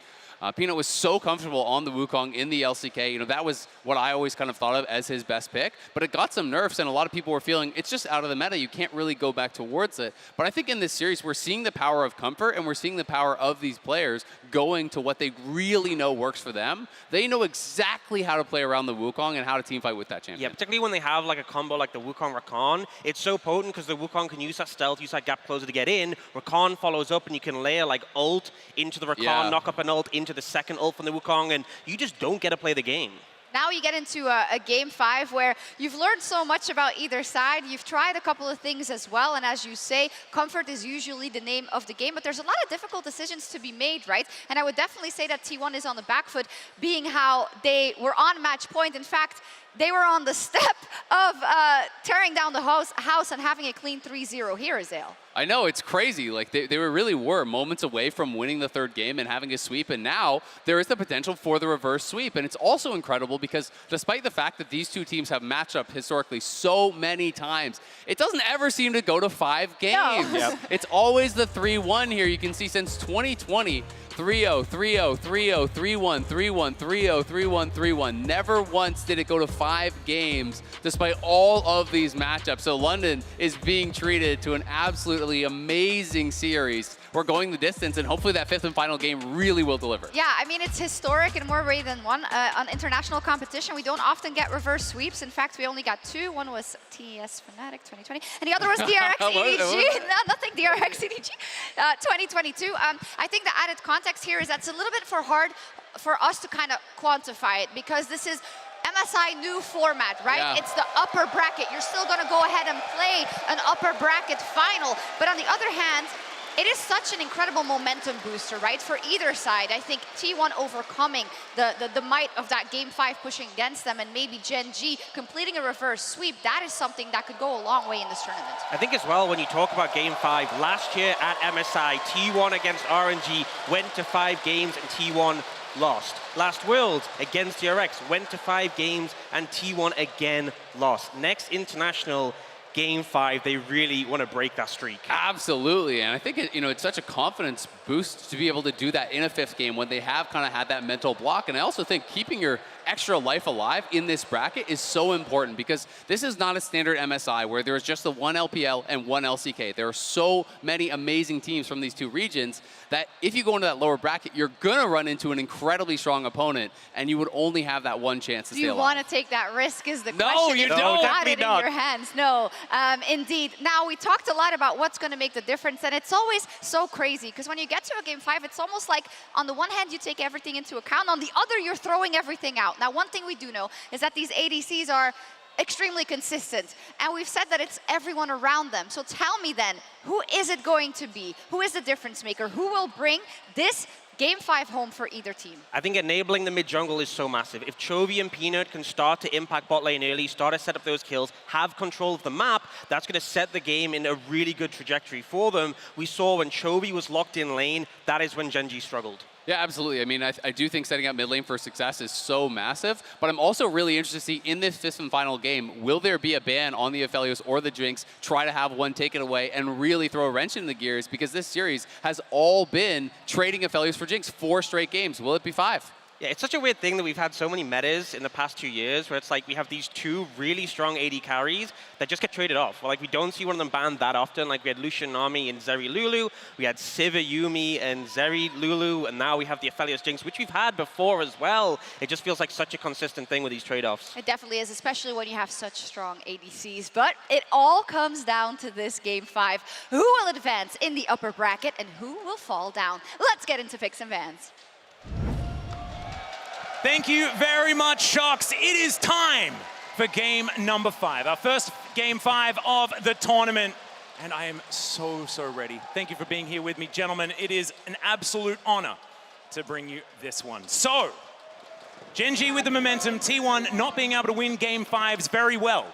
[SPEAKER 11] Peanut was so comfortable on the Wukong in the LCK. You know, that was what I always kind of thought of as his best pick. But it got some nerfs, and a lot of people were feeling it's just out of the meta. You can't really go back towards it. But I think in this series, we're seeing the power of comfort, and we're seeing the power of these players going to what they really know works for them. They know exactly how to play around the Wukong and how to teamfight with that champion.
[SPEAKER 13] Yeah, particularly when they have like a combo like the Wukong Rakan. It's so potent because the Wukong can use that stealth, use that gap closer to get in. Rakan follows up, and you can layer like ult into the Rakan, knock up an ult into the second ult from the Wukong, and you just don't get to play the game.
[SPEAKER 10] Now you get into a game 5 where you've learned so much about either side. You've tried a couple of things as well, and as you say, comfort is usually the name of the game, but there's a lot of difficult decisions to be made, right? And I would definitely say that T1 is on the back foot, being how they were on match point. In fact, they were on the step of tearing down the house and having a clean 3-0 here, Azale.
[SPEAKER 11] I know, it's crazy. Like they really were moments away from winning the third game and having a sweep, and now there is the potential for the reverse sweep. And it's also incredible because despite the fact that these two teams have matched up historically so many times, it doesn't ever seem to go to 5 games.
[SPEAKER 10] No.
[SPEAKER 11] Yep. It's always the 3-1 here. You can see since 2020, 3-0, 3-0, 3-0, 3-1, 3-1, 3-0, 3-1, 3-1. Never once did it go to 5 games despite all of these matchups. So London is being treated to an absolutely amazing series. We're going the distance, and hopefully that 5th and final game really will deliver.
[SPEAKER 10] Yeah, I mean, it's historic in more ways than one. On international competition, we don't often get reverse sweeps. In fact, we only got 2. One was TES Fnatic 2020, and the other was DRX EDG. No, nothing DRX EDG 2022. I think the added context here is that's a little bit hard for us to kind of quantify it, because this is MSI new format, right?
[SPEAKER 11] Yeah.
[SPEAKER 10] It's the upper bracket. You're still going to go ahead and play an upper bracket final. But on the other hand, it is such an incredible momentum booster, right? For either side. I think T1 overcoming the might of that Game 5 pushing against them, and maybe Gen G completing a reverse sweep. That is something that could go a long way in this tournament.
[SPEAKER 13] I think as well, when you talk about Game 5, last year at MSI, T1 against RNG went to 5 games and T1 lost. Last Worlds against DRX went to 5 games and T1 again lost. Next international, Game 5, they really want to break that streak.
[SPEAKER 11] Absolutely, and I think it's such a confidence boost to be able to do that in a 5th game when they have kind of had that mental block. And I also think keeping your extra life alive in this bracket is so important, because this is not a standard MSI where there's just the 1 LPL and 1 LCK. There are so many amazing teams from these 2 regions that if you go into that lower bracket, you're going to run into an incredibly strong opponent, and you would only have that one chance to stay alive.
[SPEAKER 10] Do you want to take that risk is the
[SPEAKER 11] No,
[SPEAKER 10] question.
[SPEAKER 11] you
[SPEAKER 10] If
[SPEAKER 11] don't.
[SPEAKER 10] got it
[SPEAKER 11] Definitely
[SPEAKER 10] in
[SPEAKER 11] not.
[SPEAKER 10] your hands. No, indeed. Now, we talked a lot about what's going to make the difference, and it's always so crazy, because when you get to a Game 5, it's almost like on the one hand, you take everything into account. On the other, you're throwing everything out. Now, one thing we do know is that these ADCs are extremely consistent, and we've said that it's everyone around them. So tell me then, who is it going to be? Who is the difference maker? Who will bring this Game 5 home for either team?
[SPEAKER 13] I think enabling the mid-jungle is so massive. If Chovy and Peanut can start to impact bot lane early, start to set up those kills, have control of the map, that's going to set the game in a really good trajectory for them. We saw when Chovy was locked in lane, that is when Gen G struggled.
[SPEAKER 11] Yeah, absolutely. I mean, I do think setting up mid lane for success is so massive, but I'm also really interested to see in this 5th and final game, will there be a ban on the Aphelios or the Jinx, try to have one taken away and really throw a wrench in the gears, because this series has all been trading Aphelios for Jinx 4 straight games. Will it be 5?
[SPEAKER 13] Yeah, it's such a weird thing that we've had so many metas in the past 2 years where it's like we have these 2 really strong AD carries that just get traded off. Well, like we don't see one of them banned that often. Like we had Lucian Nami and Zeri Lulu, we had Sivir Yumi and Zeri Lulu, and now we have the Aphelios Jinx, which we've had before as well. It just feels like such a consistent thing with these trade-offs.
[SPEAKER 10] It definitely is, especially when you have such strong ADCs. But it all comes down to this Game 5. Who will advance in the upper bracket and who will fall down? Let's get into picks and bans.
[SPEAKER 4] Thank you very much, Shocks. It is time for game number 5, our first Game 5 of the tournament. And I am so ready. Thank you for being here with me, gentlemen. It is an absolute honor to bring you this one. So, Gen G with the momentum, T1 not being able to win Game 5s very well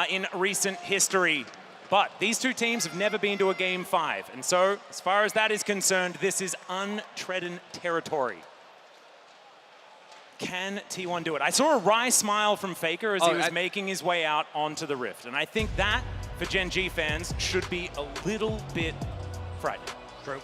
[SPEAKER 4] in recent history. But these 2 teams have never been to a Game 5. And so, as far as that is concerned, this is untrodden territory. Can T1 do it? I saw a wry smile from FLICKR as he was making his way out onto the Rift. And I think that, for Gen G fans, should be a little bit frightening.
[SPEAKER 15] True.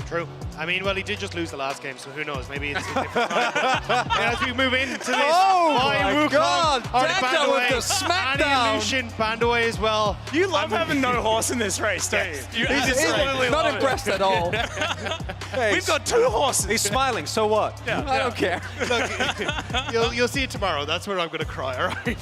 [SPEAKER 15] True. I mean, well, he did just lose the last game, so who knows? Maybe it's a different time. As we move into this,
[SPEAKER 16] my God! Decked with the smackdown!
[SPEAKER 15] Andy and Lucian banned away as well.
[SPEAKER 4] You love having no horse in this race, don't you?
[SPEAKER 16] He's not impressed at all. Hey,
[SPEAKER 4] we've got 2 horses.
[SPEAKER 16] He's smiling, so what?
[SPEAKER 15] Yeah.
[SPEAKER 16] I don't care.
[SPEAKER 15] Look, you'll see it tomorrow. That's where I'm going to cry, all right?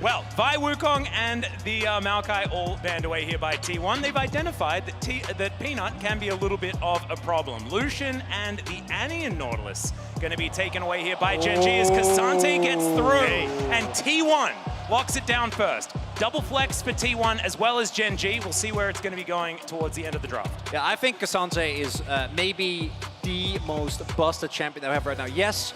[SPEAKER 4] Well, Vi Wukong and the Maokai all banned away here by T1. They've identified that Peanut can be a little bit of a problem. Lucian and the Annie and Nautilus going to be taken away here by Gen G as Cassante gets through. And T1 locks it down first. Double flex for T1 as well as Gen G. We'll see where it's going to be going towards the end of the draft.
[SPEAKER 16] Yeah, I think Cassante is maybe the most busted champion that we have right now. Yes,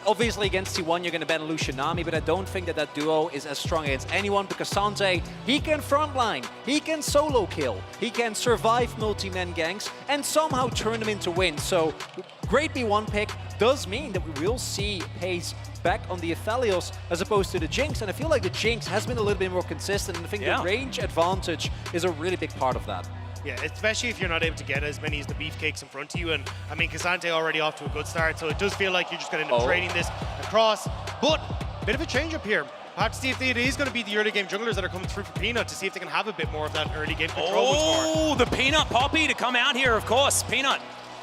[SPEAKER 16] Obviously, against T1, you're going to ban Lucianami, but I don't think that that duo is as strong against anyone, because Sante, he can frontline, he can solo kill, he can survive multi-man ganks, and somehow turn them into wins. So, great B1 pick does mean that we will see pace back on the Aphelios as opposed to the Jinx, and I feel like the Jinx has been a little bit more consistent, and I think the range advantage is a really big part of that.
[SPEAKER 15] Yeah, especially if you're not able to get as many as the beefcakes in front of you. And I mean, Cassante already off to a good start, so it does feel like you're just going to end up trading this across. But bit of a change up here. Perhaps see if it is going to be the early game junglers that are coming through for Peanut to see if they can have a bit more of that early game control.
[SPEAKER 4] Oh, the Peanut Poppy to come out here, of course. Peanut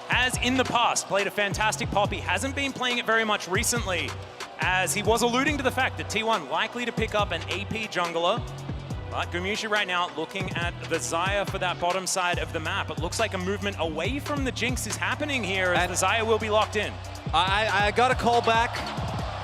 [SPEAKER 4] has in the past played a fantastic Poppy, hasn't been playing it very much recently, as he was alluding to the fact that T1 likely to pick up an AP jungler. But Gumushi right now looking at the Xayah for that bottom side of the map. It looks like a movement away from the Jinx is happening here, as the Xayah will be locked in.
[SPEAKER 16] I got to call back.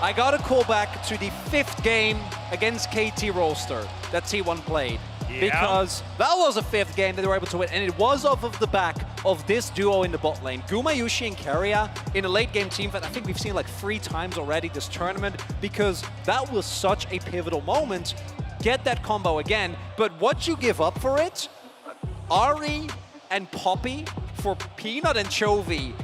[SPEAKER 16] I got to call back to the 5th game against KT Rolster that T1 played. Because that was a 5th game that they were able to win, and it was off of the back of this duo in the bot lane. Gumayushi and Keria in a late game team that I think we've seen like 3 times already this tournament, because that was such a pivotal moment. Get that combo again, but what you give up for it, Ahri and Poppy for Peanut and Chovy,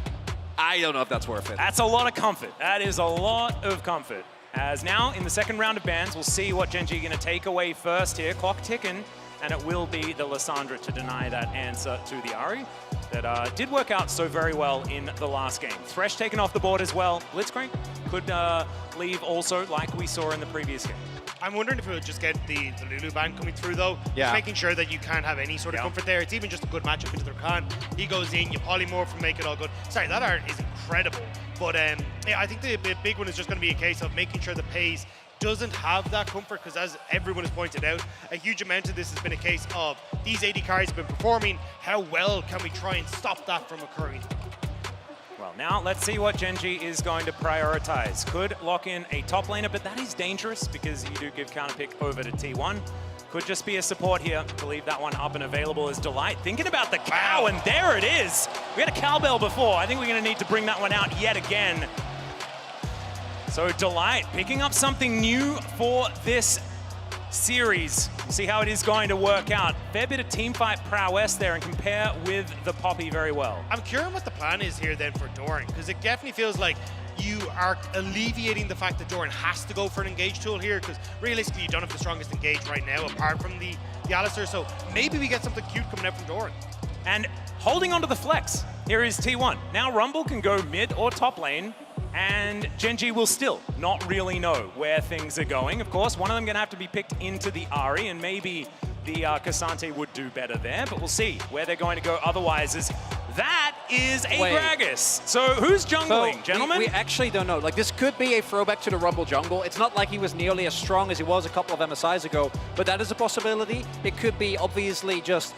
[SPEAKER 16] I don't know if that's worth it.
[SPEAKER 4] That's a lot of comfort. That is a lot of comfort. As now, in the second round of bans, we'll see what Gen G are going to take away first here. Clock ticking, and it will be the Lissandra to deny that answer to the Ahri that did work out so very well in the last game. Thresh taken off the board as well. Blitzcrank could leave also, like we saw in the previous game.
[SPEAKER 15] I'm wondering if we'll just get the Lulu ban coming through, though.
[SPEAKER 16] Yeah.
[SPEAKER 15] Just making sure that you can't have any sort of comfort there. It's even just a good matchup into their Khan. He goes in, you polymorph and make it all good. Sorry, that art is incredible. But yeah, I think the big one is just going to be a case of making sure the Pace doesn't have that comfort, because as everyone has pointed out, a huge amount of this has been a case of these AD carries have been performing. How well can we try and stop that from occurring?
[SPEAKER 4] Well, now let's see what Gen G is going to prioritize. Could lock in a top laner, but that is dangerous because you do give counter pick over to T1. Could just be a support here to leave that one up and available as Delight. Thinking about the cow, and there it is. We had a cowbell before. I think we're going to need to bring that one out yet again. So Delight picking up something new for this series. We'll see how it is going to work out. Fair bit of teamfight prowess there, and compare with the Poppy very well.
[SPEAKER 15] I'm curious what the plan is here then for Doran, because it definitely feels like you are alleviating the fact that Doran has to go for an engage tool here, because realistically you don't have the strongest engage right now apart from the Alistar, so maybe we get something cute coming out from Doran.
[SPEAKER 4] And holding onto the flex, here is T1. Now Rumble can go mid or top lane, and Gen G will still not really know where things are going. Of course, one of them going to have to be picked into the Ahri, and maybe the Cassante would do better there, but we'll see where they're going to go otherwise. That is a Gragas. So who's jungling, gentlemen?
[SPEAKER 16] We actually don't know. Like, this could be a throwback to the Rumble jungle. It's not like he was nearly as strong as he was a couple of MSIs ago, but that is a possibility. It could be obviously just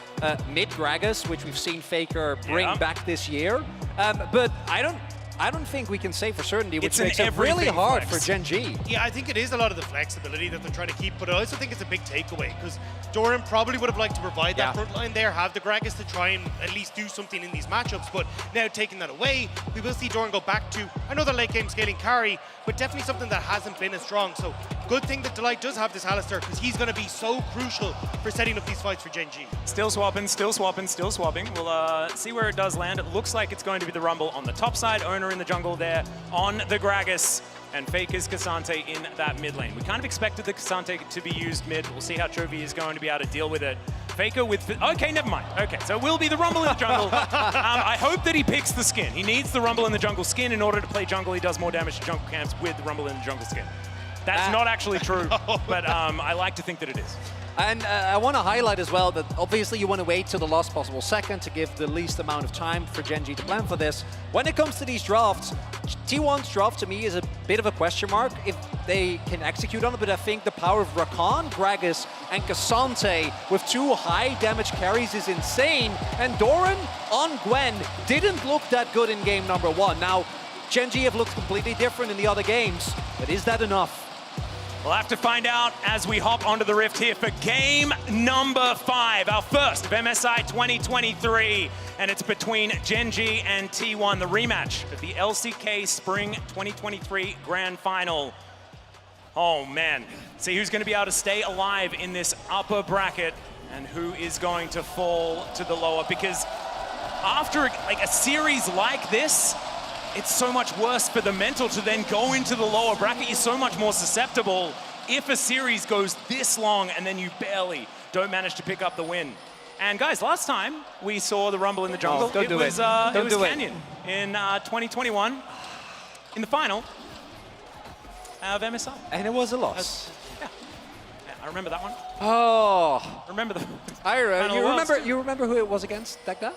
[SPEAKER 16] mid Gragas, which we've seen FLICKR bring back this year. But I don't think we can say for certainty, which makes it really hard for Gen G.
[SPEAKER 15] Yeah, I think it is a lot of the flexibility that they're trying to keep, but I also think it's a big takeaway, because Doran probably would have liked to provide that front line there, have the Gragas to try and at least do something in these matchups, but now taking that away, we will see Doran go back to another late game scaling carry, but definitely something that hasn't been as strong. So good thing that Delight does have this Alistar, because he's going to be so crucial for setting up these fights for Gen G.
[SPEAKER 4] Still swapping, still swapping, still swapping. We'll see where it does land. It looks like it's going to be the Rumble on the top side, Owner in the jungle there on the Gragas, and FLICKR's Cassante in that mid lane. We kind of expected the Cassante to be used mid. We'll see how Chovy is going to be able to deal with it. FLICKR with... Okay, never mind. Okay, so it will be the Rumble in the jungle. I hope that he picks the skin. He needs the Rumble in the jungle skin in order to play jungle. He does more damage to jungle camps with the Rumble in the jungle skin. That's not actually true, but I like to think that it is.
[SPEAKER 16] And I want to highlight as well that obviously you want to wait till the last possible second to give the least amount of time for Gen G to plan for this. When it comes to these drafts, T1's draft to me is a bit of a question mark if they can execute on it, but I think the power of Rakan, Gragas, and Cassante with 2 high damage carries is insane. And Doran on Gwen didn't look that good in game number 1. Now, Gen G have looked completely different in the other games, but is that enough?
[SPEAKER 4] We'll have to find out as we hop onto the Rift here for game number 5, our first of MSI 2023. And it's between Gen G and T1, the rematch of the LCK Spring 2023 Grand Final. Oh man, see who's going to be able to stay alive in this upper bracket and who is going to fall to the lower, because after like a series like this, it's so much worse for the mental to then go into the lower bracket. You're so much more susceptible if a series goes this long and then you barely don't manage to pick up the win. And guys, last time we saw the Rumble in the Jungle, it was Canyon in 2021 in the final of MSI.
[SPEAKER 16] And it was a loss.
[SPEAKER 4] Yeah, I remember that one.
[SPEAKER 16] Oh.
[SPEAKER 4] Remember the
[SPEAKER 16] you remember who it was against, Dagda?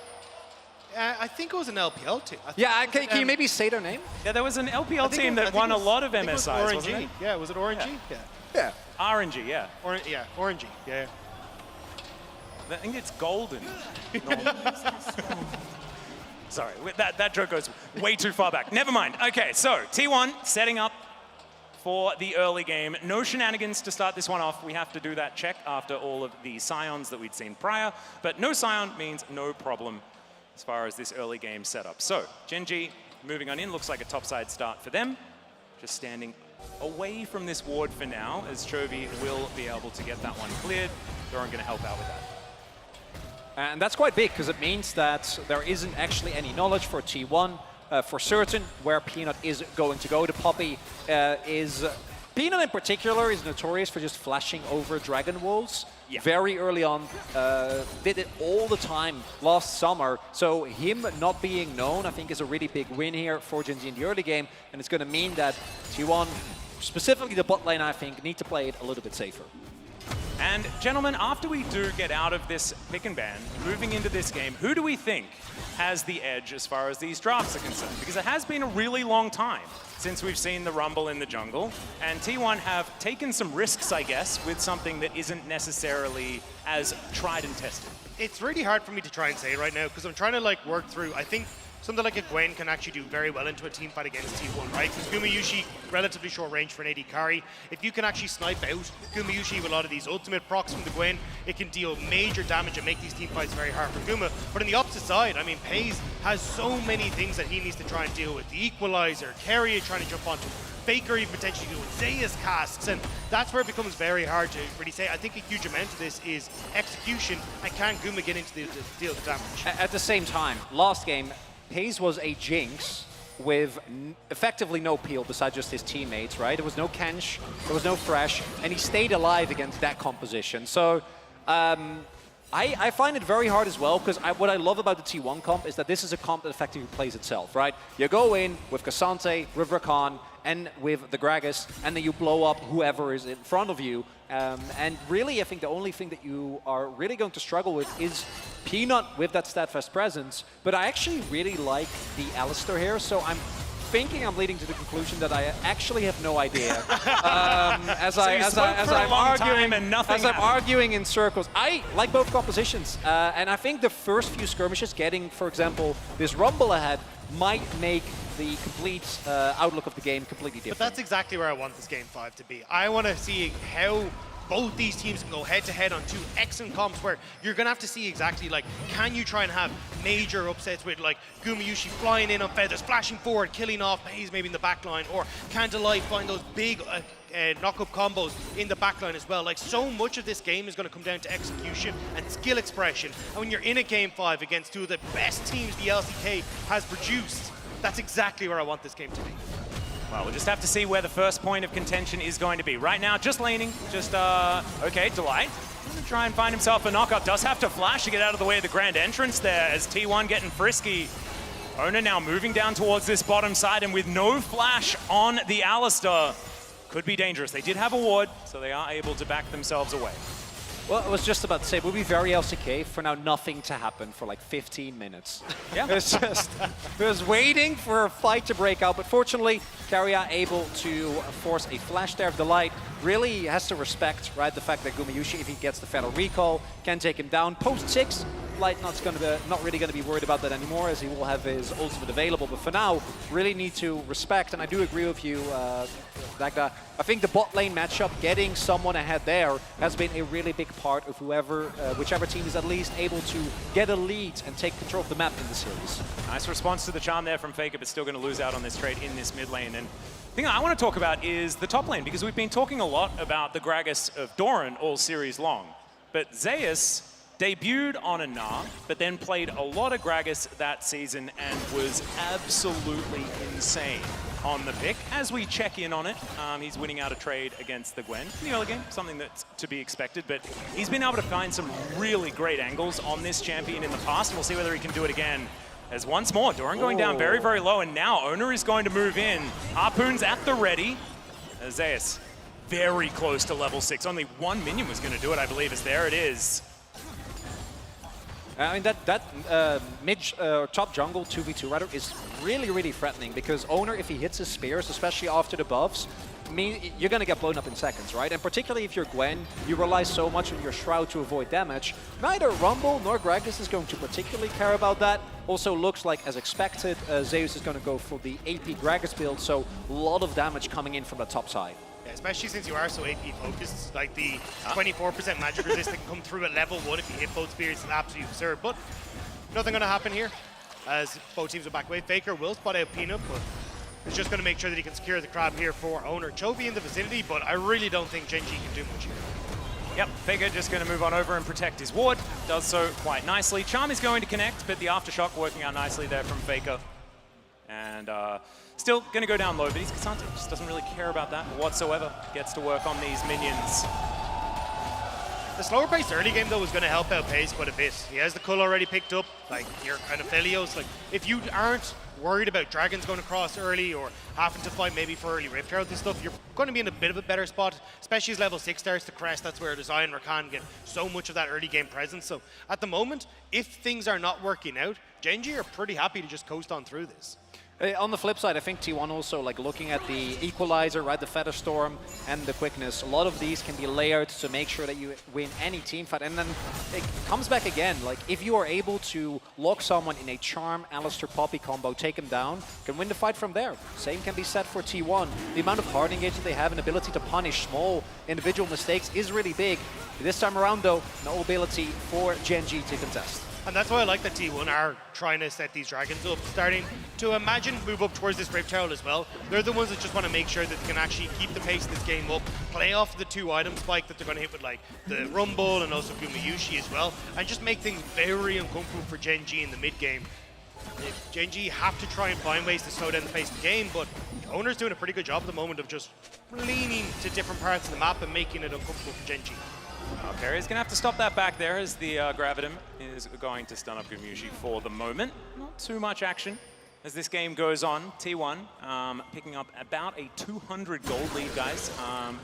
[SPEAKER 15] I think it was an LPL team.
[SPEAKER 16] Yeah, can you maybe say their name?
[SPEAKER 4] Yeah, there was an LPL team that won a lot of MSIs, wasn't it?
[SPEAKER 15] Yeah, was it RNG?
[SPEAKER 16] Yeah.
[SPEAKER 4] RNG, yeah.
[SPEAKER 15] RNG, yeah.
[SPEAKER 4] I think it's golden. Sorry, that joke goes way too far back. Never mind. Okay, so T1 setting up for the early game. No shenanigans to start this one off. We have to do that check after all of the Scions that we'd seen prior, but no Scion means no problem as far as this early game setup. So, Gen G moving on in, looks like a topside start for them. Just standing away from this ward for now, as Chovy will be able to get that one cleared. Doran going to help out with that.
[SPEAKER 16] And that's quite big, because it means that there isn't actually any knowledge for T1 for certain where Peanut is going to go. The Poppy Peanut in particular is notorious for just flashing over Dragon Walls. Yeah. Very early on, did it all the time last summer. So him not being known, I think, is a really big win here for Gen Z in the early game. And it's going to mean that T1, specifically the bot lane, I think, need to play it a little bit safer.
[SPEAKER 4] And gentlemen, after we do get out of this pick and ban, moving into this game, who do we think has the edge as far as these drafts are concerned? Because it has been a really long time since we've seen the Rumble in the Jungle, and T1 have taken some risks, I guess, with something that isn't necessarily as tried and tested.
[SPEAKER 15] It's really hard for me to try and say right now, because I'm trying to like work through, I think something like a Gwen can actually do very well into a team fight against T1, right? Because Gumayusi, relatively short range for an AD carry. If you can actually snipe out Gumayusi with a lot of these ultimate procs from the Gwen, it can deal major damage and make these team fights very hard for Guma. But on the opposite side, I mean, Paze has so many things that he needs to try and deal with. The Equalizer, Carrier trying to jump onto him, FLICKR even potentially doing Zeus casts, and that's where it becomes very hard to really say. I think a huge amount of this is execution, and can Guma get into the deal the damage?
[SPEAKER 16] At the same time, last game, Paze was a Jinx with effectively no peel besides just his teammates, right? There was no Kench, there was no Thresh, and he stayed alive against that composition. So I find it very hard as well, because what I love about the T1 comp is that this is a comp that effectively plays itself, right? You go in with Cassante, with Rakan, and with the Gragas, and then you blow up whoever is in front of you. And really, I think the only thing that you are really going to struggle with is Peanut with that steadfast presence. But I actually really like the Alistar here, so I'm thinking I'm leading to the conclusion that I actually have no idea. As I'm arguing in circles. I like both compositions, and I think the first few skirmishes, getting, for example, this Rumble ahead, might make the complete outlook of the game completely different.
[SPEAKER 15] But that's exactly where I want this Game 5 to be. I want to see how both these teams can go head-to-head on two excellent comps where you're going to have to see exactly, like, can you try and have major upsets with, like, Gumayusi flying in on feathers, flashing forward, killing off Paze maybe in the backline, or can Delight find those big knock-up combos in the backline as well? Like, so much of this game is going to come down to execution and skill expression. And when you're in a Game 5 against two of the best teams the LCK has produced, that's exactly where I want this game to be.
[SPEAKER 4] Well, we'll just have to see where the first point of contention is going to be. Right now, just laning, okay, Delight. Gonna try and find himself a knockup. Does have to flash to get out of the way of the grand entrance there as T1 getting frisky. Ona now moving down towards this bottom side, and with no flash on the Alistar, could be dangerous. They did have a ward, so they are able to back themselves away.
[SPEAKER 16] Well, I was just about to say, we'll be very LCK for now nothing to happen for like 15 minutes.
[SPEAKER 4] Yeah.
[SPEAKER 16] It's just, it was waiting for a fight to break out, but fortunately, Carrier able to force a flash there of Delight. Really has to respect, right, the fact that Gumayusi, if he gets the Fatal Recall, can take him down. Post 6, Light not really going to be worried about that anymore, as he will have his ultimate available. But for now, really need to respect, and I do agree with you, Dagda. I think the bot lane matchup, getting someone ahead there, has been a really big part of whichever team is at least able to get a lead and take control of the map in the series.
[SPEAKER 4] Nice response to the charm there from FLICKR, but still going to lose out on this trade in this mid lane. And the thing I want to talk about is the top lane, because we've been talking a lot about the Gragas of Doran all series long. But Zeus debuted on a Gnar, but then played a lot of Gragas that season and was absolutely insane on the pick. As we check in on it, he's winning out a trade against the Gwen in the early game, something that's to be expected, but he's been able to find some really great angles on this champion in the past, and we'll see whether he can do it again. As once more, Doran going down very, very low, and now Owner is going to move in. Harpoon's at the ready. Zeus very close to level 6. Only one minion was going to do it, I believe, as there it is.
[SPEAKER 16] I mean, that mid top jungle 2v2 rather is really, really threatening, because Owner, if he hits his spears, especially after the buffs, you're going to get blown up in seconds, right? And particularly if you're Gwen, you rely so much on your Shroud to avoid damage. Neither Rumble nor Gragas is going to particularly care about that. Also looks like, as expected, Zeus is going to go for the AP Gragas build, so a lot of damage coming in from the top side.
[SPEAKER 15] Yeah, especially since you are so AP focused, like the 24% magic resist that can come through at level 1 if you hit both spears is absolutely absurd. But nothing going to happen here, as both teams are back away. FLICKR will spot out Peanut, but is just going to make sure that he can secure the crab here for Owner. Chovy in the vicinity, but I really don't think Gen G can do much here.
[SPEAKER 4] Yep, FLICKR just going to move on over and protect his ward. Does so quite nicely. Charm is going to connect, but the Aftershock working out nicely there from FLICKR. And still going to go down low, but he's Cassante. Just doesn't really care about that whatsoever. Gets to work on these minions.
[SPEAKER 15] The slower paced early game though is going to help out Pace quite a bit. He has the cull already picked up, like your kind of Felios. Like if you aren't worried about dragons going across early or having to fight maybe for early Rift Herald and stuff, you're going to be in a bit of a better spot, especially as level 6 starts to crest. That's where Design and Rakan get so much of that early game presence. So at the moment, if things are not working out, Gen G are pretty happy to just coast on through this.
[SPEAKER 16] On the flip side, I think T1 also, like looking at the equalizer, right, the Feather Storm and the quickness, a lot of these can be layered to make sure that you win any team fight. And then it comes back again, like if you are able to lock someone in a Charm, Alistair, Poppy combo, take him down, can win the fight from there. Same can be said for T1. The amount of hard engagement they have and ability to punish small individual mistakes is really big. This time around though, no ability for Gen G to contest.
[SPEAKER 15] And that's why I like that T1 are trying to set these dragons up, starting to imagine move up towards this Rift Herald as well. They're the ones that just want to make sure that they can actually keep the pace of this game up, play off the 2 item spike that they're going to hit with like the Rumble and also Gumayushi as well, and just make things very uncomfortable for Gen G in the mid game. Gen G have to try and find ways to slow down the pace of the game, but Owner's doing a pretty good job at the moment of just leaning to different parts of the map and making it uncomfortable for Gen G.
[SPEAKER 4] Okay, he's going to have to stop that back there as the Gravitum is going to stun up Gumayushi for the moment. Not too much action as this game goes on. T1 picking up about a 200 gold lead, guys.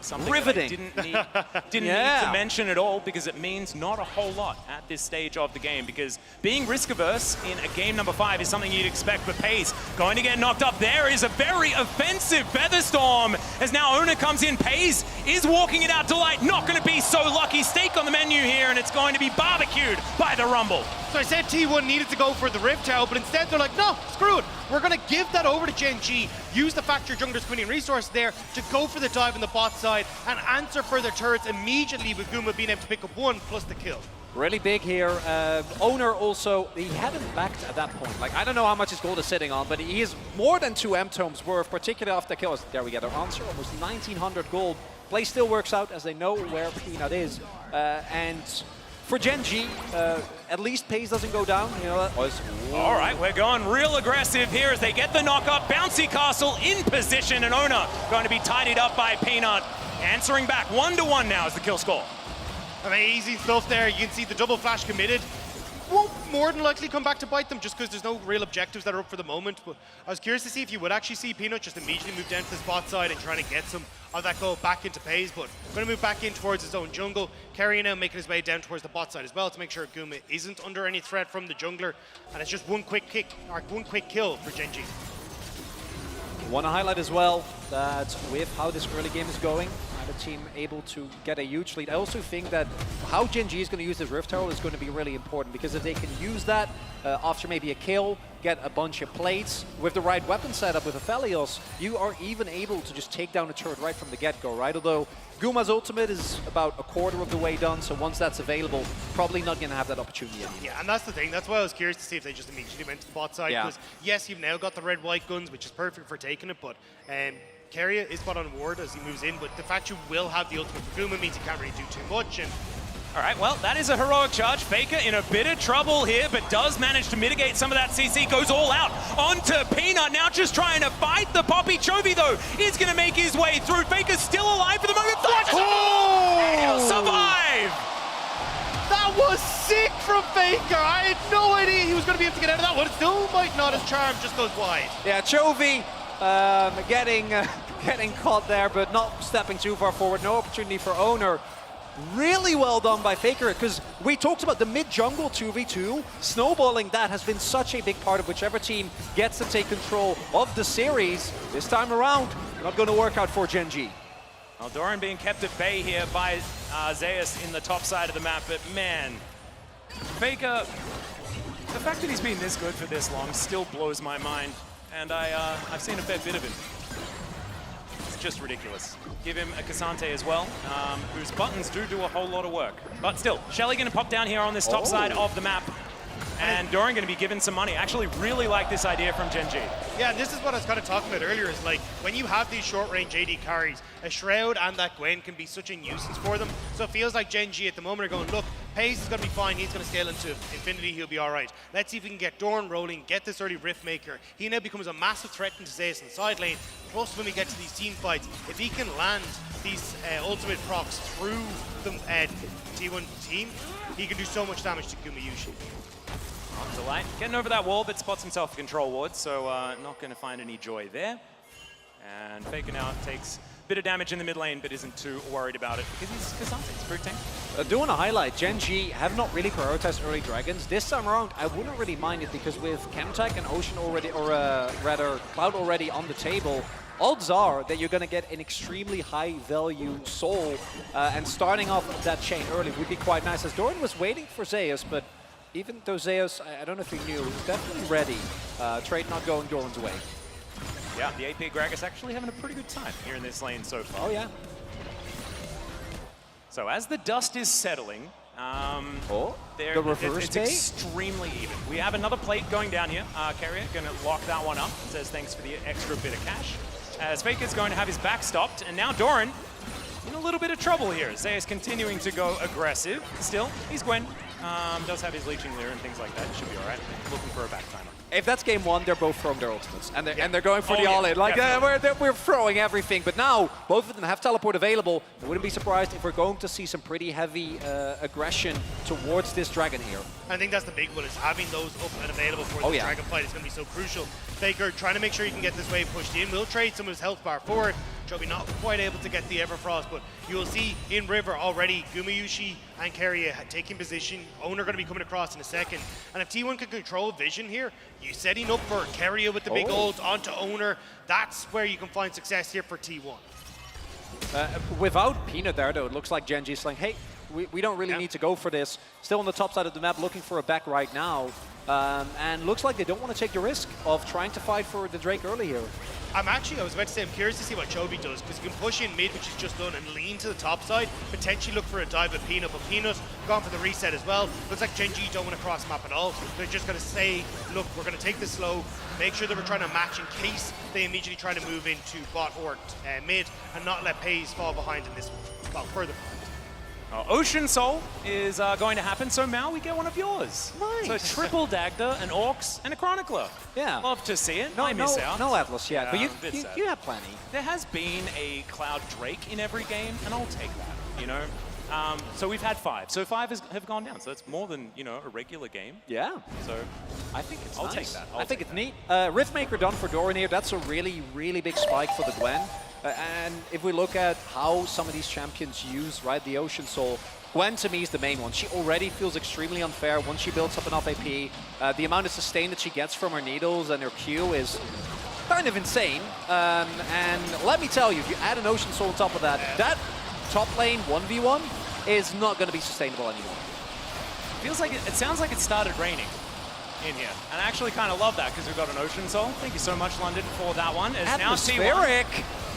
[SPEAKER 4] Something
[SPEAKER 16] riveting.
[SPEAKER 4] That I didn't need to mention at all, because it means not a whole lot at this stage of the game, because being risk-averse in a game number 5 is something you'd expect, but Pace going to get knocked up. There is a very offensive Featherstorm as now Owner comes in. Pace is walking it out. Delight not going to be so lucky. Steak on the menu here, and it's going to be barbecued by the Rumble.
[SPEAKER 15] So I said T1 needed to go for the Rift Herald, but instead they're like, no, screw it. We're going to give that over to Gen G, use the fact your jungler's winning resource there to go for the dive on the bot side and answer for their turrets immediately, with Guma being able to pick up 1 plus the kill.
[SPEAKER 16] Really big here. Owner also, he hadn't backed at that point. Like, I don't know how much his gold is sitting on, but he is more than 2 M-tomes worth, particularly after the kills. There we get our answer, almost 1900 gold. Play still works out as they know where Peanut is. And for Gen G, at least pace doesn't go down. You know,
[SPEAKER 4] all right, we're going real aggressive here as they get the knock up. Bouncy Castle in position, and Owner going to be tidied up by Peanut. Answering back 1-1 now is the kill score.
[SPEAKER 15] Amazing stuff there. You can see the double flash committed. Won't more than likely come back to bite them, just because there's no real objectives that are up for the moment. But I was curious to see if you would actually see Peanut just immediately move down to the spot side and trying to get some of that goal back into Pace, but going to move back in towards his own jungle. Carry now making his way down towards the bot side as well to make sure Guma isn't under any threat from the jungler. And it's just one quick kill for Gen G.
[SPEAKER 16] Want to highlight as well that with how this early game is going, I the team able to get a huge lead. I also think that how Gen G is going to use this Rift Herald is going to be really important, because if they can use that after maybe a kill, get a bunch of plates, with the right weapon setup with Aphelios, you are even able to just take down a turret right from the get-go, right? Although Guma's ultimate is about a quarter of the way done, so once that's available, probably not going to have that opportunity anymore.
[SPEAKER 15] Yeah, and that's the thing. That's why I was curious to see if they just immediately went to the bot side. Because yes, you've now got the red-white guns, which is perfect for taking it, but Keria is spot on ward as he moves in, but the fact you will have the ultimate for Guma means he can't really do too much. And
[SPEAKER 4] all right, well, that is a heroic charge. FLICKR in a bit of trouble here, but does manage to mitigate some of that CC. Goes all out onto Peanut, now just trying to fight the Poppy. Chovy, though, is going to make his way through. FLICKR's still alive for the moment. And he'll survive!
[SPEAKER 15] that was sick from FLICKR. I had no idea he was going to be able to get out of that one. Still might not, his charm just goes wide.
[SPEAKER 16] Yeah, Chovy getting caught there, but not stepping too far forward. No opportunity for Owner. Really well done by FLICKR, because we talked about the mid-jungle 2v2. Snowballing that has been such a big part of whichever team gets to take control of the series. This time around, not going to work out for Gen G.
[SPEAKER 4] Well, Doran being kept at bay here by Zeus in the top side of the map, but man, FLICKR, the fact that he's been this good for this long still blows my mind, and I've seen a fair bit of him. Just ridiculous. Give him a Cassante as well, whose buttons do a whole lot of work. But still, Shelly going to pop down here on this top side of the map. And Doran going to be given some money. Actually really like this idea from Gen G.
[SPEAKER 15] Yeah, this is what I was kind of talking about earlier, is like, when you have these short-range AD carries, a Shroud and that Gwen can be such a nuisance for them. So it feels like Gen G at the moment are going, look, Pace is going to be fine, he's going to scale into infinity, he'll be all right. Let's see if we can get Doran rolling, get this early Rift Maker. He now becomes a massive threat into Zeus in the side lane. Plus, when we get to these team fights, if he can land these ultimate procs through the T1 team, he can do so much damage to Gumayushi.
[SPEAKER 4] On to light, getting over that wall, but spots himself a control ward, so not going to find any joy there. And FLICKR now takes a bit of damage in the mid lane, but isn't too worried about it because he's Cassante, he's pretty tank.
[SPEAKER 16] Doing a highlight, Gen G have not really prioritized early dragons. This time around, I wouldn't really mind it, because with Chemtech and Ocean already, or rather Cloud already on the table, odds are that you're going to get an extremely high value soul, and starting off that chain early would be quite nice, as Doran was waiting for Zeus, but even though Zeus, I don't know if he knew, he was definitely ready. Trade not going Doran's way.
[SPEAKER 4] Yeah, the AP Gragas actually having a pretty good time here in this lane so far.
[SPEAKER 16] Oh yeah.
[SPEAKER 4] So as the dust is settling,
[SPEAKER 16] the reverse
[SPEAKER 4] it's
[SPEAKER 16] take?
[SPEAKER 4] extremely even. We have another plate going down here. Keria going to lock that one up. Says thanks for the extra bit of cash. As FLICKR's going to have his back stopped, and now Doran in a little bit of trouble here. Zeus continuing to go aggressive. Still, he's Gwen. Does have his leeching there and things like that. Should be all right. Looking for a back timer.
[SPEAKER 16] If that's game one, they're both throwing their ultimates, and they're going for the all-in. Like we're throwing everything, but now both of them have teleport available. I wouldn't be surprised if we're going to see some pretty heavy aggression towards this dragon here.
[SPEAKER 15] I think that's the big one, is having those up and available for the dragon fight is going to be so crucial. FLICKR trying to make sure you can get this wave pushed in. Will trade some of his health bar forward. Chovy not quite able to get the Everfrost, but you will see in River already Gumayushi and Keria taking position. Owner going to be coming across in a second. And if T1 can control vision here, you're setting up for Keria with the big ult onto Owner. That's where you can find success here for T1.
[SPEAKER 16] Without Peanut there, though, it looks like Gen G's like, hey, we don't really need to go for this. Still on the top side of the map, looking for a back right now. And looks like they don't want to take the risk of trying to fight for the Drake early here.
[SPEAKER 15] I was about to say, I'm curious to see what Chovy does, because you can push in mid, which he's just done, and lean to the top side, potentially look for a dive with Peanut, but Peanut gone for the reset as well. Looks like Gen G don't want to cross map at all. They're just going to say, look, we're going to take this slow, make sure that we're trying to match in case they immediately try to move into bot or mid, and not let Pays fall behind in this one. Well, further behind.
[SPEAKER 4] Ocean Soul is going to happen, so Mal, we get one of yours. Nice. So triple Dagda, an Orcs, and a Chronicler.
[SPEAKER 16] Yeah.
[SPEAKER 4] Love to see it. I miss out.
[SPEAKER 16] No Atlas yet, but you have plenty.
[SPEAKER 4] There has been a Cloud Drake in every game, and I'll take that, you know. So we've had 5. So 5 have gone down, so it's more than, you know, a regular game.
[SPEAKER 16] Yeah.
[SPEAKER 4] So I think it's
[SPEAKER 16] nice.
[SPEAKER 4] Take that.
[SPEAKER 16] I think it's neat. Riftmaker done for Doran here. That's a really, really big spike for the Gwen. And if we look at how some of these champions use, the Ocean Soul, Gwen to me is the main one. She already feels extremely unfair once she builds up enough AP. The amount of sustain that she gets from her needles and her Q is kind of insane. And let me tell you, if you add an Ocean Soul on top of that, that top lane 1v1 is not going to be sustainable anymore.
[SPEAKER 4] Feels like it sounds like it started raining in here. And I actually kind of love that because we've got an Ocean Soul. Thank you so much, London, for that one. As now
[SPEAKER 16] Atmospheric.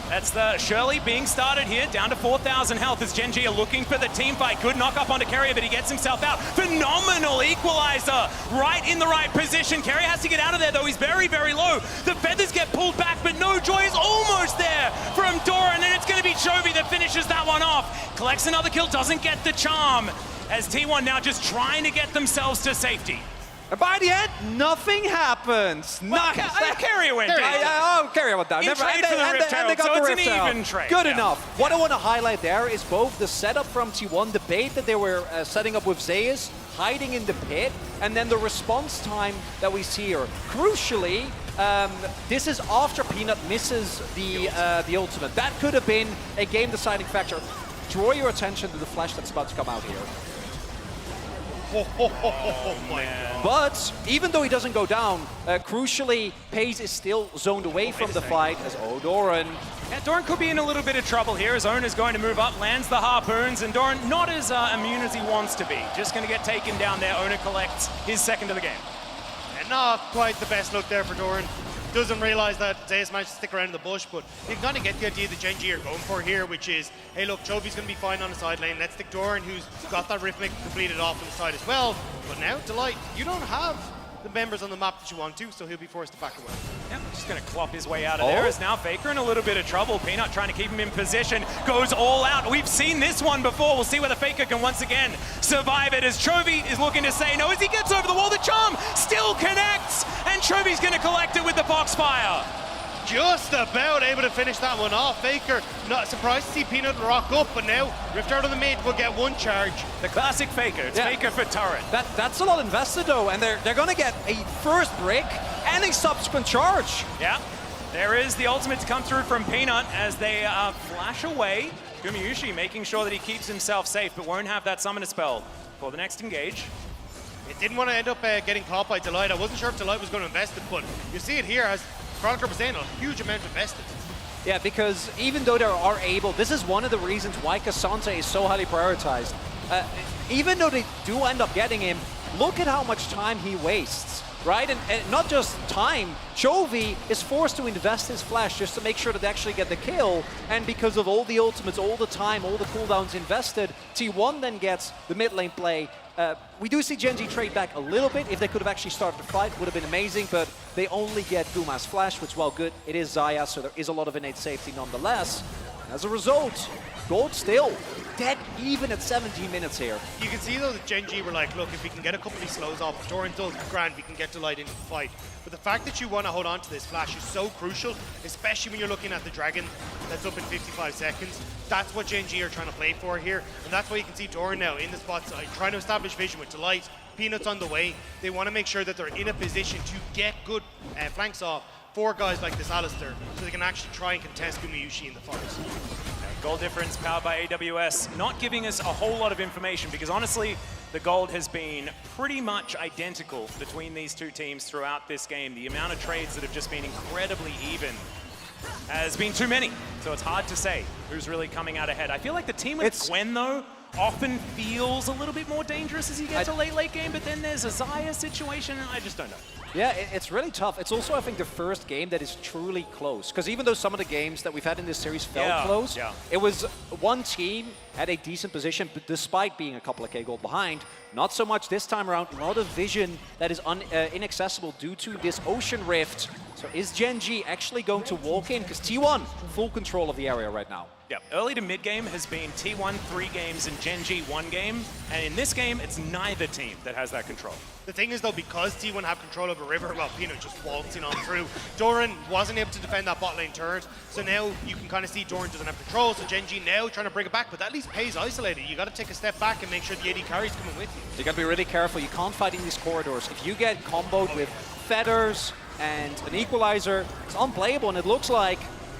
[SPEAKER 4] That's the Shirley being started here, down to 4,000 health as Gen G are looking for the team fight. Good knock up onto Carrier, but he gets himself out. Phenomenal equalizer, right in the right position. Carrier has to get out of there though, he's very, very low. The feathers get pulled back, but no joy is almost there from Doran, and it's gonna be Chovy that finishes that one off. Collects another kill, doesn't get the charm, as T1 now just trying to get themselves to safety.
[SPEAKER 16] And by the end, nothing happens.
[SPEAKER 4] Well, Carrier went down.
[SPEAKER 16] Carrier went down.
[SPEAKER 4] In trade for the Rift Herald,
[SPEAKER 16] they got
[SPEAKER 4] so
[SPEAKER 16] the
[SPEAKER 4] it's
[SPEAKER 16] Rift
[SPEAKER 4] an
[SPEAKER 16] Herald.
[SPEAKER 4] even trade.
[SPEAKER 16] Good
[SPEAKER 4] Yeah.
[SPEAKER 16] enough. What I want to highlight there is both the setup from T1, the bait that they were setting up with Zeus, hiding in the pit, and then the response time that we see here. Crucially, this is after Peanut misses the ultimate. That could have been a game-deciding factor. Draw your attention to the flash that's about to come out here.
[SPEAKER 15] Oh my God.
[SPEAKER 16] But even though he doesn't go down, crucially, Pace is still zoned away from the fight as Doran.
[SPEAKER 4] Yeah, Doran could be in a little bit of trouble here. His own is going to move up, lands the harpoons, and Doran not as immune as he wants to be. Just going to get taken down there. Owner collects his second of the game.
[SPEAKER 15] And not quite the best look there for Doran. Doesn't realize that Zeus managed to stick around in the bush, but you can kind of get the idea that Gen G are going for here, which is, hey look, Chovy's going to be fine on the side lane. Let's stick Doran, who's got that Rhythmic completed off on the side as well. But now, Delight, you don't have the members on the map that you want to, so he'll be forced to back away.
[SPEAKER 4] Yep, just going to clop his way out of there. Is now FLICKR in a little bit of trouble. Peanut trying to keep him in position, goes all out. We've seen this one before. We'll see whether FLICKR can once again survive it as Chovy is looking to say no. As he gets over the wall, the charm still connects, and Chovy's going to collect it with the Foxfire.
[SPEAKER 15] Just about able to finish that one off. FLICKR, not surprised to see Peanut rock up, but now Rift out of the mid will get one charge.
[SPEAKER 4] The classic FLICKR. It's FLICKR for turret.
[SPEAKER 16] That's a lot invested though, and they're going to get a first break and a subsequent charge.
[SPEAKER 4] Yeah, there is the ultimate to come through from Peanut as they flash away. Gumayushi making sure that he keeps himself safe, but won't have that summoner spell for the next engage.
[SPEAKER 15] It didn't want to end up getting caught by Delight. I wasn't sure if Delight was going to invest it, but you see it here as Chronicler was saying, a huge amount invested.
[SPEAKER 16] Yeah, because even though they are able, this is one of the reasons why Cassante is so highly prioritized. Even though they do end up getting him, look at how much time he wastes, right? And not just time, Chovy is forced to invest his flash just to make sure that they actually get the kill, and because of all the ultimates, all the time, all the cooldowns invested, T1 then gets the mid lane play. We do see Gen G trade back a little bit. If they could have actually started the fight, would have been amazing, but they only get Guma's flash, which, while good, it is Xayah, so there is a lot of innate safety nonetheless. As a result, Gold still dead even at 17 minutes here.
[SPEAKER 15] You can see though that Gen G were like, look, if we can get a couple of these slows off, Doran does grand, we can get Delight into the fight. But the fact that you want to hold on to this flash is so crucial, especially when you're looking at the Dragon that's up in 55 seconds. That's what Gen G are trying to play for here, and that's why you can see Doran now in the spot side, trying to establish vision with Delight. Peanuts on the way. They want to make sure that they're in a position to get good flanks off for guys like this Alistair, so they can actually try and contest Gumayushi in the fights.
[SPEAKER 4] Goal difference powered by AWS, not giving us a whole lot of information because honestly, the gold has been pretty much identical between these two teams throughout this game. The amount of trades that have just been incredibly even has been too many, so it's hard to say who's really coming out ahead. I feel like the team with Gwen, though, often feels a little bit more dangerous as you get to late game, but then there's a Xayah situation, and I just don't know.
[SPEAKER 16] Yeah, it's really tough. It's also, I think, the first game that is truly close. Because even though some of the games that we've had in this series felt close, it was one team at a decent position, but despite being a couple of K gold behind, not so much this time around. A lot of vision that is inaccessible due to this Ocean Rift. So is Gen G actually going to walk in? Because T1, full control of the area right now.
[SPEAKER 4] Yeah, early to mid game has been T1 3 games and Gen G 1 game. And in this game, it's neither team that has that control.
[SPEAKER 15] The thing is, though, because T1 have control over River, well, Peanut just waltzing on through. Doran wasn't able to defend that bot lane turret, so now you can kind of see Doran doesn't have control, so Gen G now trying to bring it back, but at least Pays isolated. You got to take a step back and make sure the AD carry's coming with you.
[SPEAKER 16] You got to be really careful. You can't fight in these corridors. If you get comboed with feathers and an equalizer, it's unplayable, and it looks like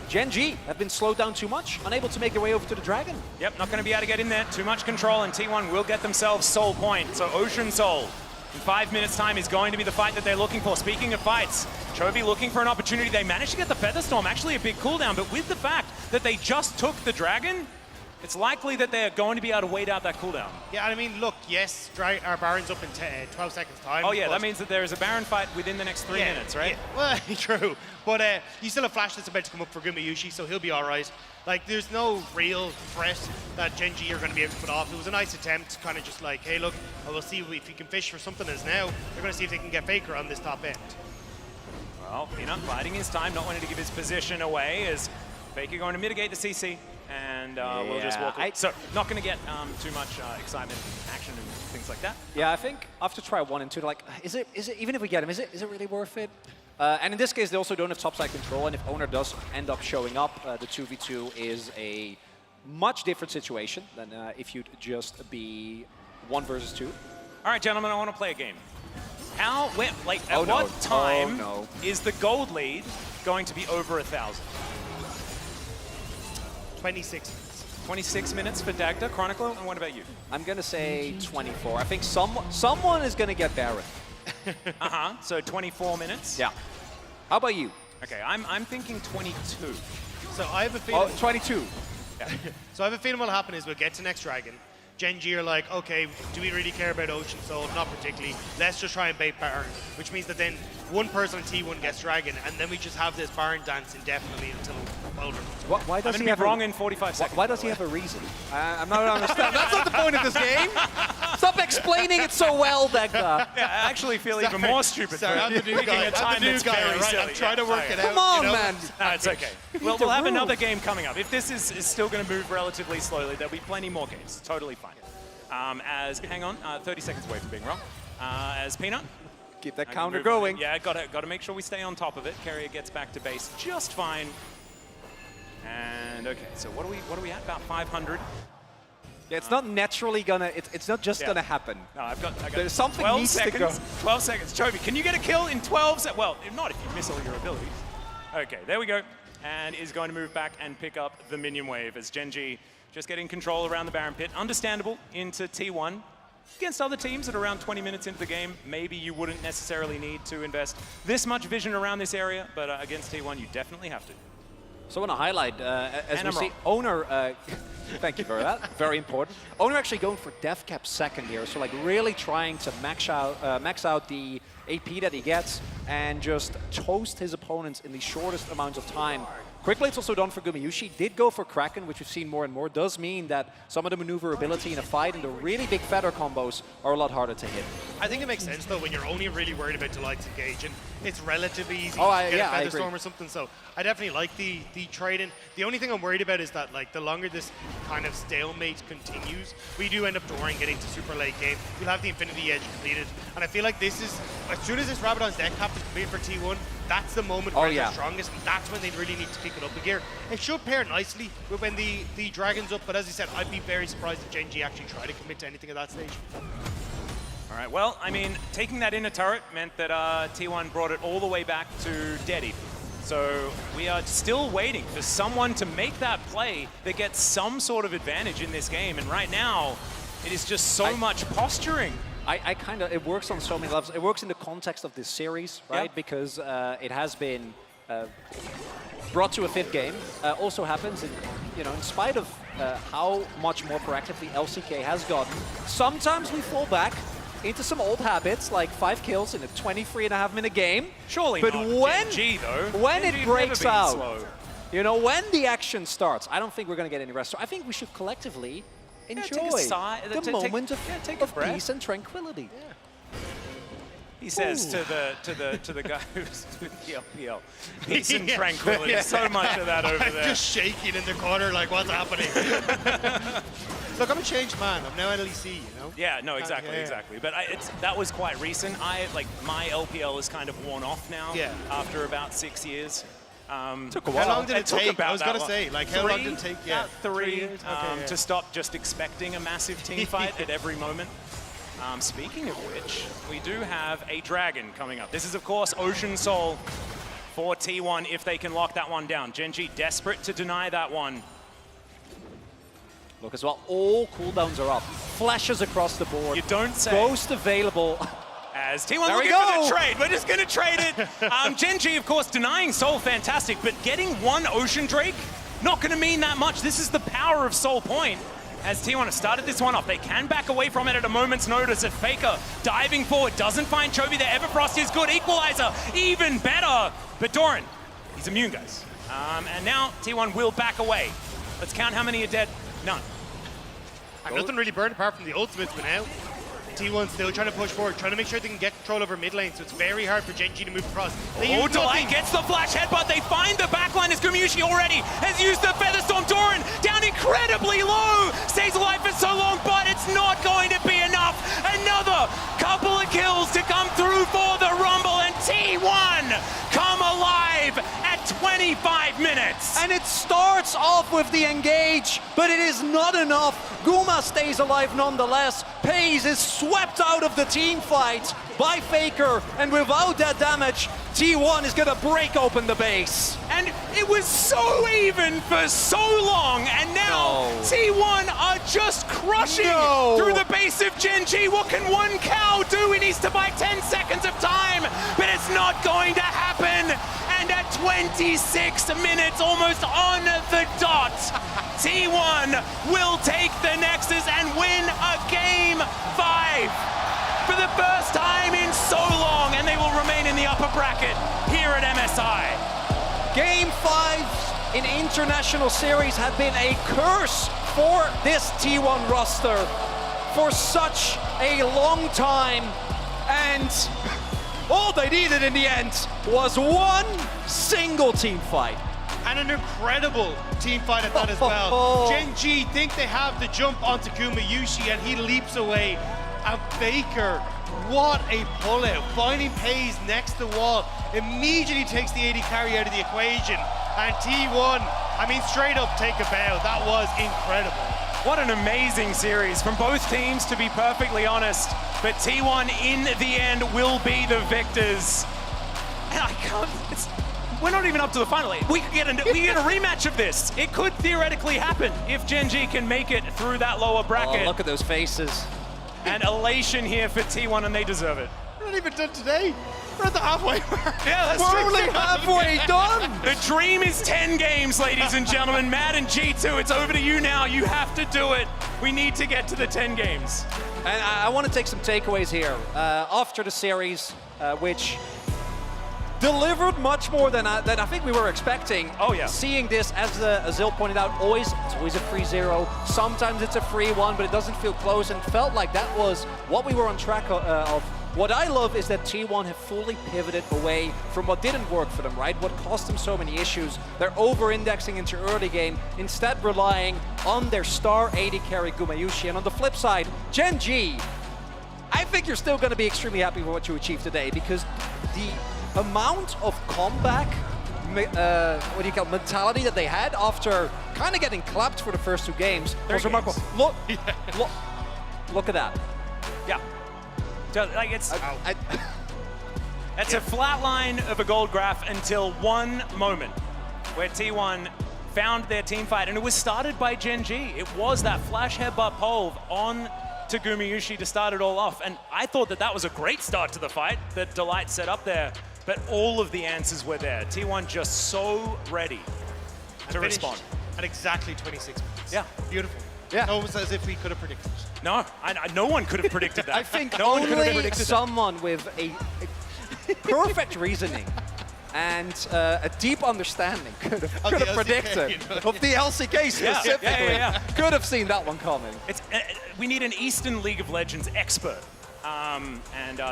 [SPEAKER 16] Gen G have been slowed down too much, unable to make their way over to the Dragon.
[SPEAKER 4] Yep, not going to be able to get in there. Too much control, and T1 will get themselves Soul Point. So Ocean Soul in 5 minutes' time is going to be the fight that they're looking for. Speaking of fights, Chovy looking for an opportunity. They managed to get the Featherstorm, actually a big cooldown, but with the fact that they just took the Dragon, it's likely that they're going to be able to wait out that cooldown.
[SPEAKER 15] Yeah, I mean, look, yes, our Baron's up in 12 seconds time.
[SPEAKER 4] Oh yeah, that means that there is a Baron fight within the next 3 minutes, right?
[SPEAKER 15] Yeah. Well, true. But you still have Flash that's about to come up for Gumayushi, so he'll be all right. Like, there's no real threat that Gen G are going to be able to put off. It was a nice attempt, kind of just like, hey, look, we'll see if you can fish for something as now. They're going to see if they can get FLICKR on this top end.
[SPEAKER 4] Well, Peanut biding his time, not wanting to give his position away, as FLICKR going to mitigate the CC, and we'll just walk away. So, not going to get too much excitement, action, and things like that.
[SPEAKER 16] Yeah, I think after try 1 and 2, like, is it even if we get him, is it really worth it? And in this case, they also don't have topside control, and if Owner does end up showing up, the 2v2 is a much different situation than if you'd just be 1 versus 2.
[SPEAKER 4] All right, gentlemen, I want to play a game. At
[SPEAKER 16] Oh, no.
[SPEAKER 4] what time
[SPEAKER 16] Oh, no.
[SPEAKER 4] is the gold lead going to be over 1,000?
[SPEAKER 15] 26 minutes.
[SPEAKER 4] 26 minutes for Dagda, Chronicler, and what about you?
[SPEAKER 16] I'm going to say 24. I think someone is going to get Baron.
[SPEAKER 4] So 24 minutes?
[SPEAKER 16] Yeah. How about you?
[SPEAKER 4] Okay, I'm thinking 22.
[SPEAKER 15] So I have a feeling...
[SPEAKER 16] Oh, 22.
[SPEAKER 15] Yeah. So I have a feeling what'll happen is we'll get to next Dragon. Gen G are like, okay, do we really care about Ocean Soul? Not particularly. Let's just try and bait Baron, which means that then one person on T1 gets Dragon, and then we just have this Baron dance indefinitely until Boulder.
[SPEAKER 16] Why does
[SPEAKER 4] I'm
[SPEAKER 16] he
[SPEAKER 4] going to
[SPEAKER 16] have
[SPEAKER 4] be wrong in 45 seconds.
[SPEAKER 16] Why does he have a reason? I'm not understanding. That's not the point of this game. Stop explaining it so well, Dagda.
[SPEAKER 4] Yeah, I actually feel even more stupid for
[SPEAKER 15] I'm the new
[SPEAKER 4] picking
[SPEAKER 15] guy.
[SPEAKER 4] a time that's very silly.
[SPEAKER 15] I'm trying to work it out.
[SPEAKER 16] Come on,
[SPEAKER 15] you know?
[SPEAKER 16] man.
[SPEAKER 4] No, it's okay. We'll have another game coming up. If this is still going to move relatively slowly, there'll be plenty more games. Totally fine. Hang on, 30 seconds away from being wrong. As Peanut.
[SPEAKER 16] Keep that counter going.
[SPEAKER 4] Yeah, got to make sure we stay on top of it. Carrier gets back to base just fine. And okay, so what are we at? About 500.
[SPEAKER 16] Yeah, it's not naturally gonna. It's not just gonna happen.
[SPEAKER 4] No, I got
[SPEAKER 16] There's something
[SPEAKER 4] 12
[SPEAKER 16] needs
[SPEAKER 4] seconds.
[SPEAKER 16] to go.
[SPEAKER 4] 12 seconds. Chovy, can you get a kill in 12 seconds? Well, not if you miss all your abilities. Okay, there we go. And is going to move back and pick up the minion wave as Gen G just getting control around the Baron Pit. Understandable into T1. Against other teams at around 20 minutes into the game, maybe you wouldn't necessarily need to invest this much vision around this area, but against T1, you definitely have to.
[SPEAKER 16] So I want to highlight, as
[SPEAKER 4] And
[SPEAKER 16] we
[SPEAKER 4] I'm
[SPEAKER 16] see, Owner, thank you for that, very important. Owner actually going for death cap second here, so like really trying to max out the AP that he gets and just toast his opponents in the shortest amounts of time. Quickly, it's also done for Gumayushi. Did go for Kraken, which we've seen more and more. Does mean that some of the maneuverability in a fight and the really big feather combos are a lot harder to hit.
[SPEAKER 15] I think it makes sense, though, when you're only really worried about Delight's engage, and it's relatively easy to get a Featherstorm or something, so I definitely like the trade-in. The only thing I'm worried about is that, like, the longer this kind of stalemate continues, we do end up drawing getting to super late game. You'll have the Infinity Edge completed, and I feel like this is, as soon as this Rabadon's deck cap is completed for T1, that's the moment where they're strongest, and that's when they really need to pick it up a gear. It should pair nicely with when the Dragon's up, but as I said, I'd be very surprised if Gen G actually try to commit to anything at that stage.
[SPEAKER 4] All right, well, I mean, taking that inner turret meant that T1 brought it all the way back to dead even. So we are still waiting for someone to make that play that gets some sort of advantage in this game, and right now, it is just so much posturing.
[SPEAKER 16] I kind of, it works on so many levels. It works in the context of this series, right?
[SPEAKER 4] Yeah.
[SPEAKER 16] Because it has been brought to a 5th game. Also happens, in spite of how much more proactively LCK has gotten, sometimes we fall back into some old habits, like 5 kills in a 23.5-minute game.
[SPEAKER 4] Surely
[SPEAKER 16] but
[SPEAKER 4] not
[SPEAKER 16] when,
[SPEAKER 4] Gen G, though.
[SPEAKER 16] when
[SPEAKER 4] Gen
[SPEAKER 16] it
[SPEAKER 4] G's
[SPEAKER 16] breaks
[SPEAKER 4] never been
[SPEAKER 16] out,
[SPEAKER 4] slow.
[SPEAKER 16] when the action starts, I don't think we're going to get any rest. So I think we should collectively enjoy the moment of peace and tranquility. Yeah.
[SPEAKER 4] He says to the guy who's with the LPL. Peace and tranquility. So much of that over there.
[SPEAKER 15] Just shaking in the corner like, what's happening? Look, I'm a changed man. I'm now LEC, you know?
[SPEAKER 4] Yeah, no, exactly. But that was quite recent. My LPL is kind of worn off now after about 6 years.
[SPEAKER 16] Took a while.
[SPEAKER 15] How long did it take? I was going to say, like, how long did it take? Yeah,
[SPEAKER 4] 3
[SPEAKER 15] years.
[SPEAKER 4] To stop just expecting a massive team fight at every moment. Speaking of which, we do have a Dragon coming up. This is, of course, Ocean Soul for T1 if they can lock that one down. Gen G desperate to deny that one.
[SPEAKER 16] Look as well, all cooldowns are up. Flashes across the board.
[SPEAKER 4] You don't say.
[SPEAKER 16] Ghost available.
[SPEAKER 4] As T1
[SPEAKER 16] There we
[SPEAKER 4] looking for
[SPEAKER 16] go.
[SPEAKER 4] the trade. We're just going to trade it. Gen G, of course, denying Soul, fantastic. But getting one Ocean Drake, not going to mean that much. This is the power of Soul Point. As T1 has started this one off, they can back away from it at a moment's notice. If FLICKR diving forward, doesn't find Chovy there. Everfrost is good. Equalizer, even better. But Doran, he's immune, guys. And now T1 will back away. Let's count how many are dead. None.
[SPEAKER 15] And nothing really burned apart from the ultimates, but now T1 still trying to push forward, trying to make sure they can get control over mid lane, so it's very hard for Gen G to move across.
[SPEAKER 4] Oh, Delight gets the flash headbutt. They find the backline as Gumayushi already has used the Featherstorm. Doran down incredibly low. Stays alive for so long, but it's not going to be enough. Another couple of kills to come through for the Rumble, and T1 come alive at 25 minutes.
[SPEAKER 16] And it starts off with the engage, but it is not enough. Guma stays alive nonetheless. Paze is swept out of the team fight by FLICKR, and without that damage, T1 is gonna break open the base.
[SPEAKER 4] And it was so even for so long, and now T1 are just crushing through the base of Gen G. What can one cow do? He needs to buy 10 seconds of time, but it's not going to happen. And at 26 minutes, almost on the dot, T1 will take the Nexus and win a Game 5 for the first time in so long, and they will remain in the upper bracket here at MSI.
[SPEAKER 16] Game 5s in international series have been a curse for this T1 roster for such a long time, and all they needed in the end was one single team fight.
[SPEAKER 15] And an incredible team fight at that as well. Gen G think they have the jump onto Gumayushi, and he leaps away. And FLICKR, what a pullout. Finding Paze next to the wall, immediately takes the AD carry out of the equation. And T1, I mean, straight up take a bow. That was incredible.
[SPEAKER 4] What an amazing series from both teams, to be perfectly honest. But T1 in the end will be the victors. And I can't, we're not even up to the final. We could get a rematch of this. It could theoretically happen if Gen G can make it through that lower bracket.
[SPEAKER 16] Oh, look at those faces.
[SPEAKER 4] And elation here for T1, and they deserve it.
[SPEAKER 15] We're not even done today. We're at the halfway mark.
[SPEAKER 4] Yeah, that's
[SPEAKER 16] We're
[SPEAKER 4] true.
[SPEAKER 16] only halfway done.
[SPEAKER 4] The dream is 10 games, ladies and gentlemen. Mad and G2, it's over to you now. You have to do it. We need to get to the 10 games.
[SPEAKER 16] And I want to take some takeaways here. After the series, which delivered much more than I think we were expecting.
[SPEAKER 4] Oh, yeah.
[SPEAKER 16] Seeing this, as Azil pointed out, it's always a 3-0. Sometimes it's a 3-1, but it doesn't feel close, and felt like that was what we were on track of. What I love is that T1 have fully pivoted away from what didn't work for them, right? What caused them so many issues. They're over-indexing into early game, instead relying on their star AD carry Gumayushi. And on the flip side, Gen G, I think you're still going to be extremely happy with what you achieved today, because the amount of comeback, mentality that they had after kind of getting clapped for the first two games was remarkable. Look at that.
[SPEAKER 4] Yeah. Like it's a flat line of a gold graph until one moment where T1 found their team fight, and it was started by Gen G. It was that flash headbutt pole on to Gumayushi to start it all off, and I thought that was a great start to the fight that Delight set up there, but all of the answers were there. T1 just so ready to respond.
[SPEAKER 15] At exactly 26 minutes.
[SPEAKER 4] Yeah.
[SPEAKER 15] Beautiful.
[SPEAKER 16] Yeah.
[SPEAKER 15] Almost as if we could have predicted it.
[SPEAKER 4] No, no one could have predicted that.
[SPEAKER 16] I think
[SPEAKER 4] no one could have
[SPEAKER 16] only
[SPEAKER 4] predicted
[SPEAKER 16] someone with a perfect reasoning and a deep understanding could have predicted of the LCK specifically. Could have seen that one coming.
[SPEAKER 4] It's we need an Eastern League of Legends expert, and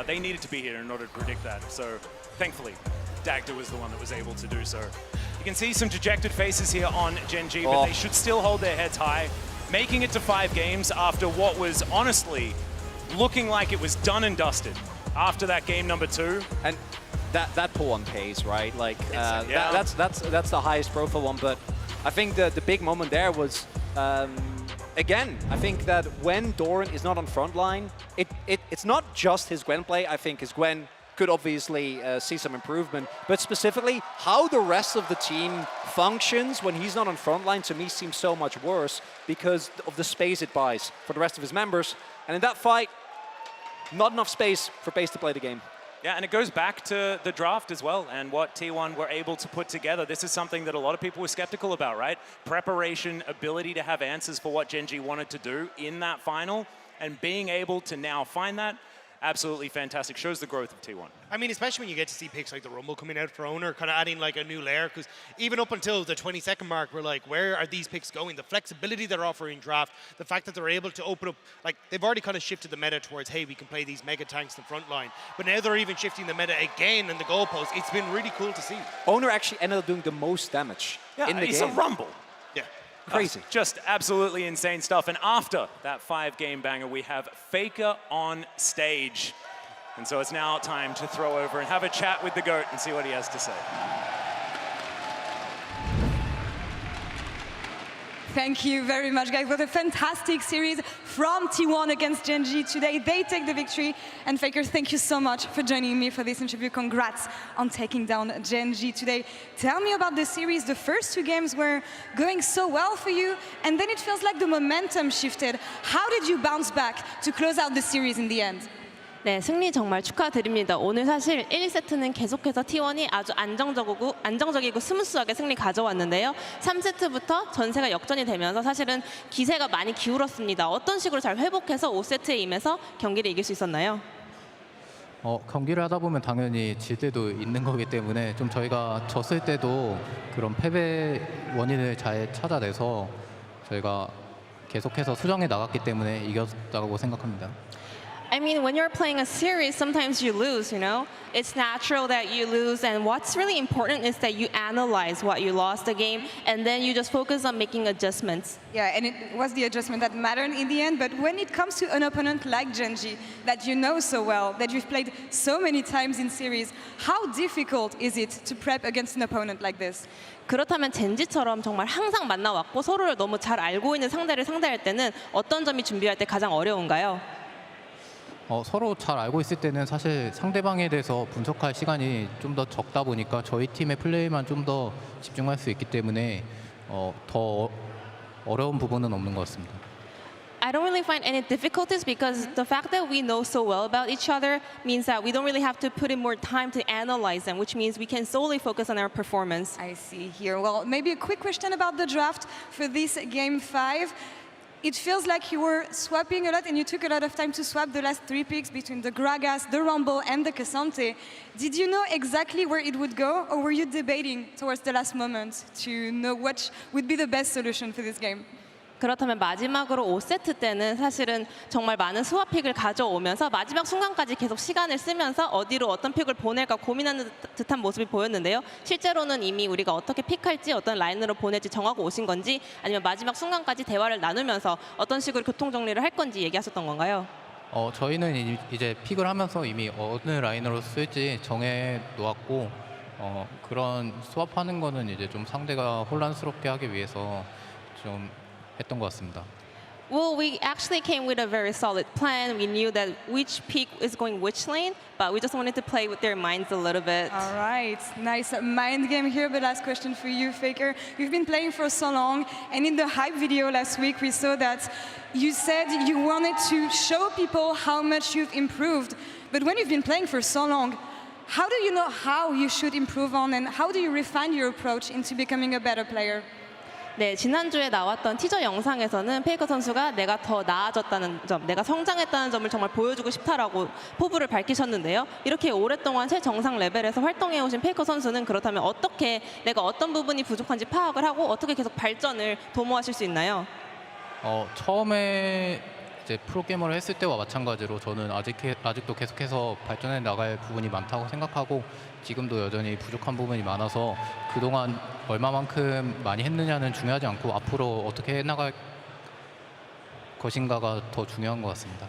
[SPEAKER 4] they needed to be here in order to predict that. So thankfully, Dagda was the one that was able to do so. You can see some dejected faces here on Gen G, but they should still hold their heads high. Making it to 5 games after what was honestly looking like it was done and dusted after that game number 2.
[SPEAKER 16] And that pull on Paze, right? Like that's the highest profile one. But I think the big moment there was again. I think that when Doran is not on front line, it's not just his Gwen play. I think his Gwen could obviously see some improvement, but specifically how the rest of the team functions when he's not on front line, to me seems so much worse because of the space it buys for the rest of his members. And in that fight, not enough space for Pace to play the game.
[SPEAKER 4] Yeah, and it goes back to the draft as well and what T1 were able to put together. This is something that a lot of people were skeptical about, right? Preparation, ability to have answers for what Gen G wanted to do in that final, and being able to now find that, absolutely fantastic. Shows the growth of T1.
[SPEAKER 15] I mean, especially when you get to see picks like the Rumble coming out for Owner, kind of adding like a new layer, because even up until the 20-second mark, we're like, where are these picks going? The flexibility they're offering draft, the fact that they're able to open up, like they've already kind of shifted the meta towards, hey, we can play these mega tanks in the front line. But now they're even shifting the meta again in the goalpost. It's been really cool to see.
[SPEAKER 16] Owner actually ended up doing the most damage in the game.
[SPEAKER 4] It's a Rumble.
[SPEAKER 15] Yeah.
[SPEAKER 16] Crazy.
[SPEAKER 4] Just absolutely insane stuff. And after that 5-game banger, we have FLICKR on stage. And so it's now time to throw over and have a chat with the GOAT and see what he has to say.
[SPEAKER 20] Thank you very much, guys. What a fantastic series from T1 against Gen G today. They take the victory. And FLICKR, thank you so much for joining me for this interview. Congrats on taking down Gen G today. Tell me about the series. The first 2 games were going so well for you, and then it feels like the momentum shifted. How did you bounce back to close out the series in the end?
[SPEAKER 12] 네, 승리 정말 축하드립니다. 오늘 사실 1세트는 계속해서 T1이 아주 안정적이고 스무스하게 승리 가져왔는데요. 3세트부터 전세가 역전이 되면서 사실은 기세가 많이 기울었습니다. 어떤 식으로 잘 회복해서 5세트에 임해서 경기를 이길 수 있었나요?
[SPEAKER 21] 경기를 하다 보면 당연히 질 때도 있는 거기 때문에 좀 저희가 졌을 때도 그런 패배 원인을 잘 찾아내서 저희가 계속해서 수정해 나갔기 때문에 이겼다고 생각합니다.
[SPEAKER 12] I mean, when you're playing a series, sometimes you lose, you know? It's natural that you lose, and what's really important is that you analyze what you lost the game, and then you just focus on making adjustments.
[SPEAKER 20] Yeah, and it was the adjustment that mattered in the end, but when it comes to an opponent like Gen G, that you know so well, that you've played so many times in series, how difficult is it to prep against an opponent like this?
[SPEAKER 12] 그렇다면 젠지처럼 정말 항상 만나왔고 서로를 너무 잘 알고 있는 상대를 상대할 때는 어떤 점이 준비할 때 가장 어려운가요?
[SPEAKER 21] 서로 잘 알고 있을 때는 사실 상대방에 대해서 분석할 시간이 좀 더 적다 보니까 저희 팀의 플레이만 좀 더 집중할 수 있기 때문에 더 어려운 부분은 없는 것 같습니다.
[SPEAKER 12] I don't really find any difficulties because the fact that we know so well about each other means that we don't really have to put in more time to analyze them, which means we can solely focus on our performance.
[SPEAKER 20] I see here. Well, maybe a quick question about the draft for this Game 5. It feels like you were swapping a lot and you took a lot of time to swap the last 3 picks between the Gragas, the Rumble, and the Cassante. Did you know exactly where it would go, or were you debating towards the last moment to know what would be the best solution for this game?
[SPEAKER 12] 그렇다면 마지막으로 5세트 때는 사실은 정말 많은 스왑픽을 가져오면서 마지막 순간까지 계속 시간을 쓰면서 어디로 어떤 픽을 보낼까 고민하는 듯한 모습이 보였는데요. 실제로는 이미 우리가 어떻게 픽할지 어떤 라인으로 보낼지 정하고 오신 건지 아니면 마지막 순간까지 대화를 나누면서 어떤 식으로 교통정리를 할 건지 얘기하셨던 건가요?
[SPEAKER 21] 저희는 이제 픽을 하면서 이미 어느 라인으로 쓸지 정해 놓았고 그런 스왑하는 거는 이제 좀 상대가 혼란스럽게 하기 위해서 좀 했던 것 같습니다.
[SPEAKER 12] Well, we actually came with a very solid plan. We knew that which pick is going which lane, but we just wanted to play with their minds a little bit.
[SPEAKER 20] All right, nice mind game here. But last question for you, FLICKR. You've been playing for so long, and in the hype video last week, we saw that you said you wanted to show people how much you've improved. But when you've been playing for so long, how do you know how you should improve on, and how do you refine your approach into becoming a better player?
[SPEAKER 12] 네, 지난주에 나왔던 티저 영상에서는 FLICKR 선수가 내가 더 나아졌다는 점, 내가 성장했다는 점을 정말 보여주고 싶다라고 포부를 밝히셨는데요. 이렇게 오랫동안 최정상 레벨에서 활동해오신 FLICKR 선수는 그렇다면 어떻게 내가 어떤 부분이 부족한지 파악을 하고 어떻게 계속 발전을 도모하실 수 있나요?
[SPEAKER 21] 처음에 이제 프로게이머를 했을 때와 마찬가지로 저는 아직도 계속해서 발전해 나갈 부분이 많다고 생각하고 지금도 여전히 부족한 부분이 많아서 그동안 얼마만큼 많이 했느냐는 중요하지 않고 앞으로 어떻게 해나갈 것인가가 더 중요한 것 같습니다.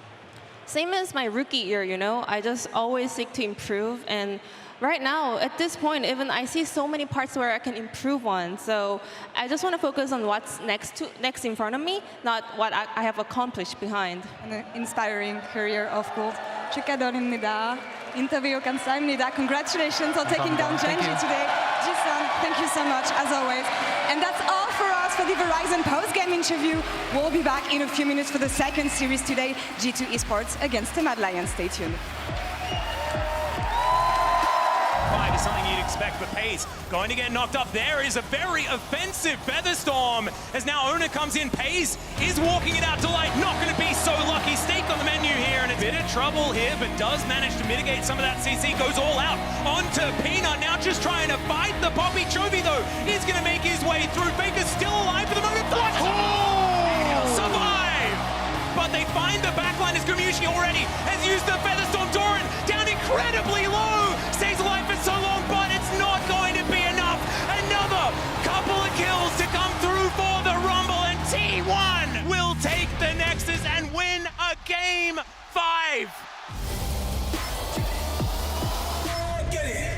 [SPEAKER 12] Same as my rookie year, you know, I just always seek to improve, and right now, at this point, even I see so many parts where I can improve on. So I just want to focus on what's next in front of me, not what I have accomplished behind.
[SPEAKER 20] An inspiring career of gold. 축하드립니다. 인터뷰 감사합니다. Congratulations on taking down Gen G today. Jisun, thank you so much, as always. And that's all for us for the Verizon post-game interview. We'll be back in a few minutes for the second series today, G2 Esports against the Mad Lions. Stay tuned.
[SPEAKER 4] 5 is something you'd expect, but Pace going to get knocked up. There is a very offensive Featherstorm as now Owner comes in. Pace is walking it out to light. Not going to be so lucky. Stake on the menu here, and a bit of trouble here, but does manage to mitigate some of that CC. Goes all out onto Peanut. Now just trying to fight the Poppy. Chovy, though, is going to make his way through. Faker's still alive for the moment. Survive! But they find the backline as Gumayushi already has used the Featherstorm. Doran down incredibly low. Stays alive for so long, but it's not going to be enough. Another couple of kills to come through for the Rumble, and T1 will take the Nexus and win a game 5.
[SPEAKER 2] Get it.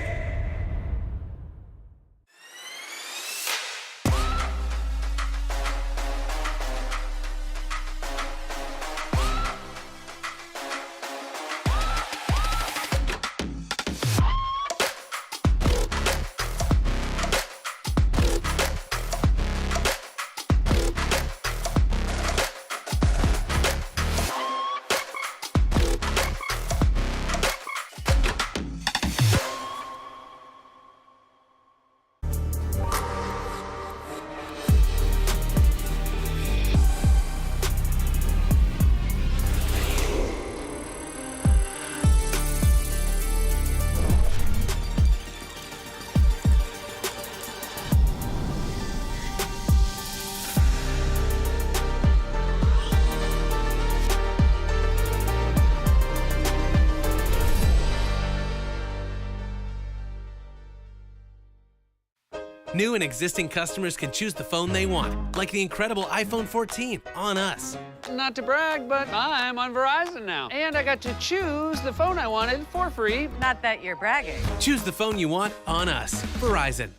[SPEAKER 18] New and existing customers can choose the phone they want, like the incredible iPhone 14 on us.
[SPEAKER 19] Not to brag, but I'm on Verizon now. And I got to choose the phone I wanted for free.
[SPEAKER 6] Not that you're bragging.
[SPEAKER 18] Choose the phone you want on us. Verizon.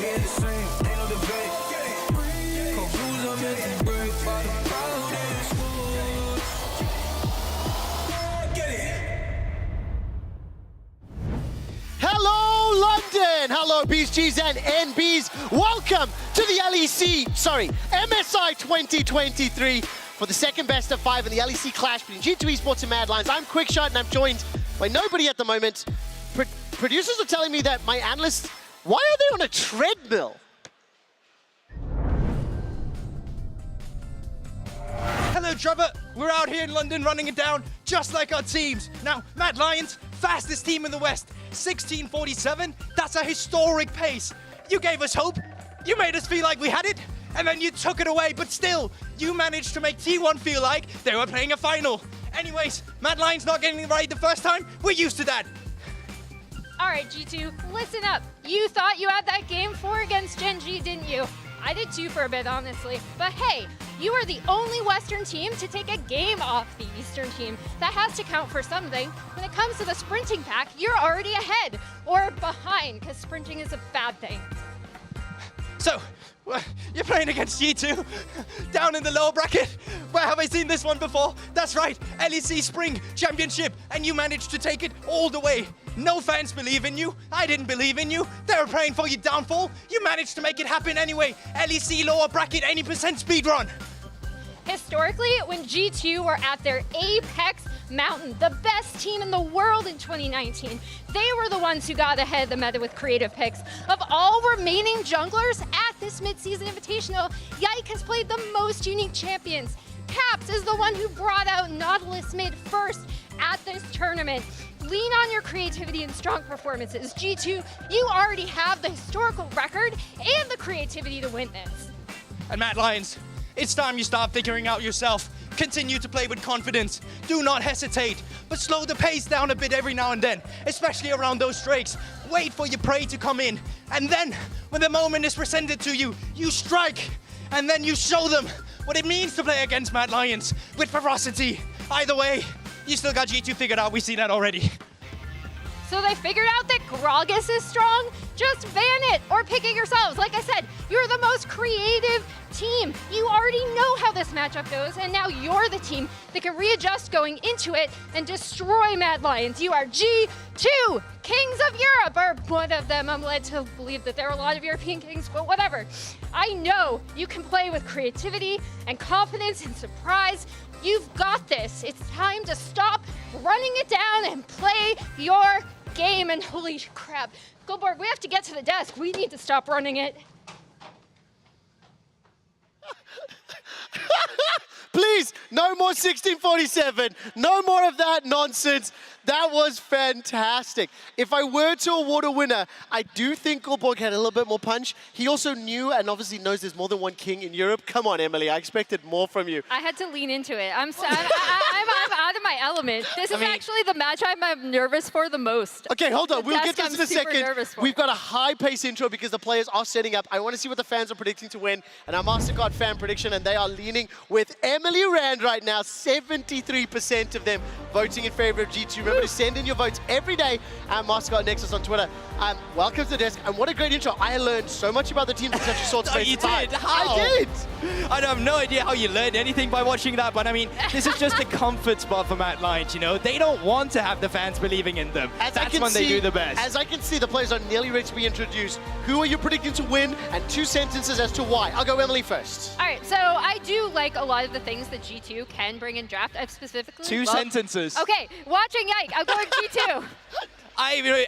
[SPEAKER 2] ain't the same, ain't no debate. Cause rules are meant to break by the power in sports. Get it.
[SPEAKER 6] Hello, London! Hello, B's, G's, and NBs. Welcome to the MSI 2023 for the second best of 5 in the LEC clash between G2 Esports and Mad Lions. I'm Quickshot, and I'm joined by nobody at the moment. Producers are telling me that my analysts, why are they on a treadmill?
[SPEAKER 22] Hello, Trevor. We're out here in London running it down just like our teams. Now, Mad Lions, fastest team in the West, 16:47. That's a historic pace. You gave us hope. You made us feel like we had it, and then you took it away. But still, you managed to make T1 feel like they were playing a final. Anyways, Mad Lions not getting it right the first time. We're used to that.
[SPEAKER 23] All right, G2, listen up. You thought you had that game 4 against Gen G, didn't you? I did too for a bit, honestly. But hey, you are the only Western team to take a game off the Eastern team. That has to count for something. When it comes to the sprinting pack, you're already ahead or behind, because sprinting is a bad thing.
[SPEAKER 22] So, you're playing against G2, down in the lower bracket. Where have I seen this one before? That's right, LEC Spring Championship, and you managed to take it all the way. No fans believe in you. I didn't believe in you. They were praying for your downfall. You managed to make it happen anyway. LEC lower bracket, 80% speedrun.
[SPEAKER 23] Historically, when G2 were at their apex mountain, the best team in the world in 2019, they were the ones who got ahead of the meta with creative picks. Of all remaining junglers at this mid-season invitational, Yike has played the most unique champions. Caps is the one who brought out Nautilus mid first at this tournament. Lean on your creativity and strong performances. G2, you already have the historical record and the creativity to win this.
[SPEAKER 22] And Mad Lions, it's time you start figuring out yourself. Continue to play with confidence. Do not hesitate, but slow the pace down a bit every now and then, especially around those strakes. Wait for your prey to come in, and then, when the moment is presented to you, you strike, and then you show them what it means to play against Mad Lions with ferocity. Either way, you still got G2 figured out. We see that already.
[SPEAKER 23] So they figured out that Gragas is strong? Just ban it or pick it yourselves. Like I said, you're the most creative team. You already know how this matchup goes, and now you're the team that can readjust going into it and destroy Mad Lions. You are G2, Kings of Europe, or one of them. I'm led to believe that there are a lot of European kings, but whatever. I know you can play with creativity and confidence and surprise. You've got this. It's time to stop running it down and play your game. And holy crap, Goldborg, we have to get to the desk. We need to stop running it.
[SPEAKER 6] Please, no more 1647. No more of that nonsense. That was fantastic. If I were to award a winner, I do think Goldborg had a little bit more punch. He also knew and obviously knows there's more than one king in Europe. Come on, Emily, I expected more from you.
[SPEAKER 23] I had to lean into it. I'm out of my element. This is actually the match I'm nervous for the most.
[SPEAKER 6] Okay, hold on. We'll get to this in a second.
[SPEAKER 23] Nervous for.
[SPEAKER 6] We've got a high-pace intro because the players are setting up. I want to see what the fans are predicting to win. And our MasterCard fan prediction, and they are leaning with Emily Rand right now. 73% of them voting in favor of G2. Remember to send in your votes every day at MasterCard Nexus on Twitter. Welcome to the desk. And what a great intro. I learned so much about the teams in such a short space of time.
[SPEAKER 22] You did? How?
[SPEAKER 6] I did.
[SPEAKER 22] I have no idea how you learned anything by watching that, but I mean, this is just a comfort spot for Mad Lions, you know? They don't want to have the fans believing in them. That's when they do the best.
[SPEAKER 6] As I can see, the players are nearly ready to be introduced. Who are you predicting to win? And 2 sentences as to why. I'll go Emily first.
[SPEAKER 23] All right, so I do like a lot of the things that G2 can bring in draft. I've specifically
[SPEAKER 22] 2 sentences.
[SPEAKER 23] Okay, watching Yike, I'm going G2.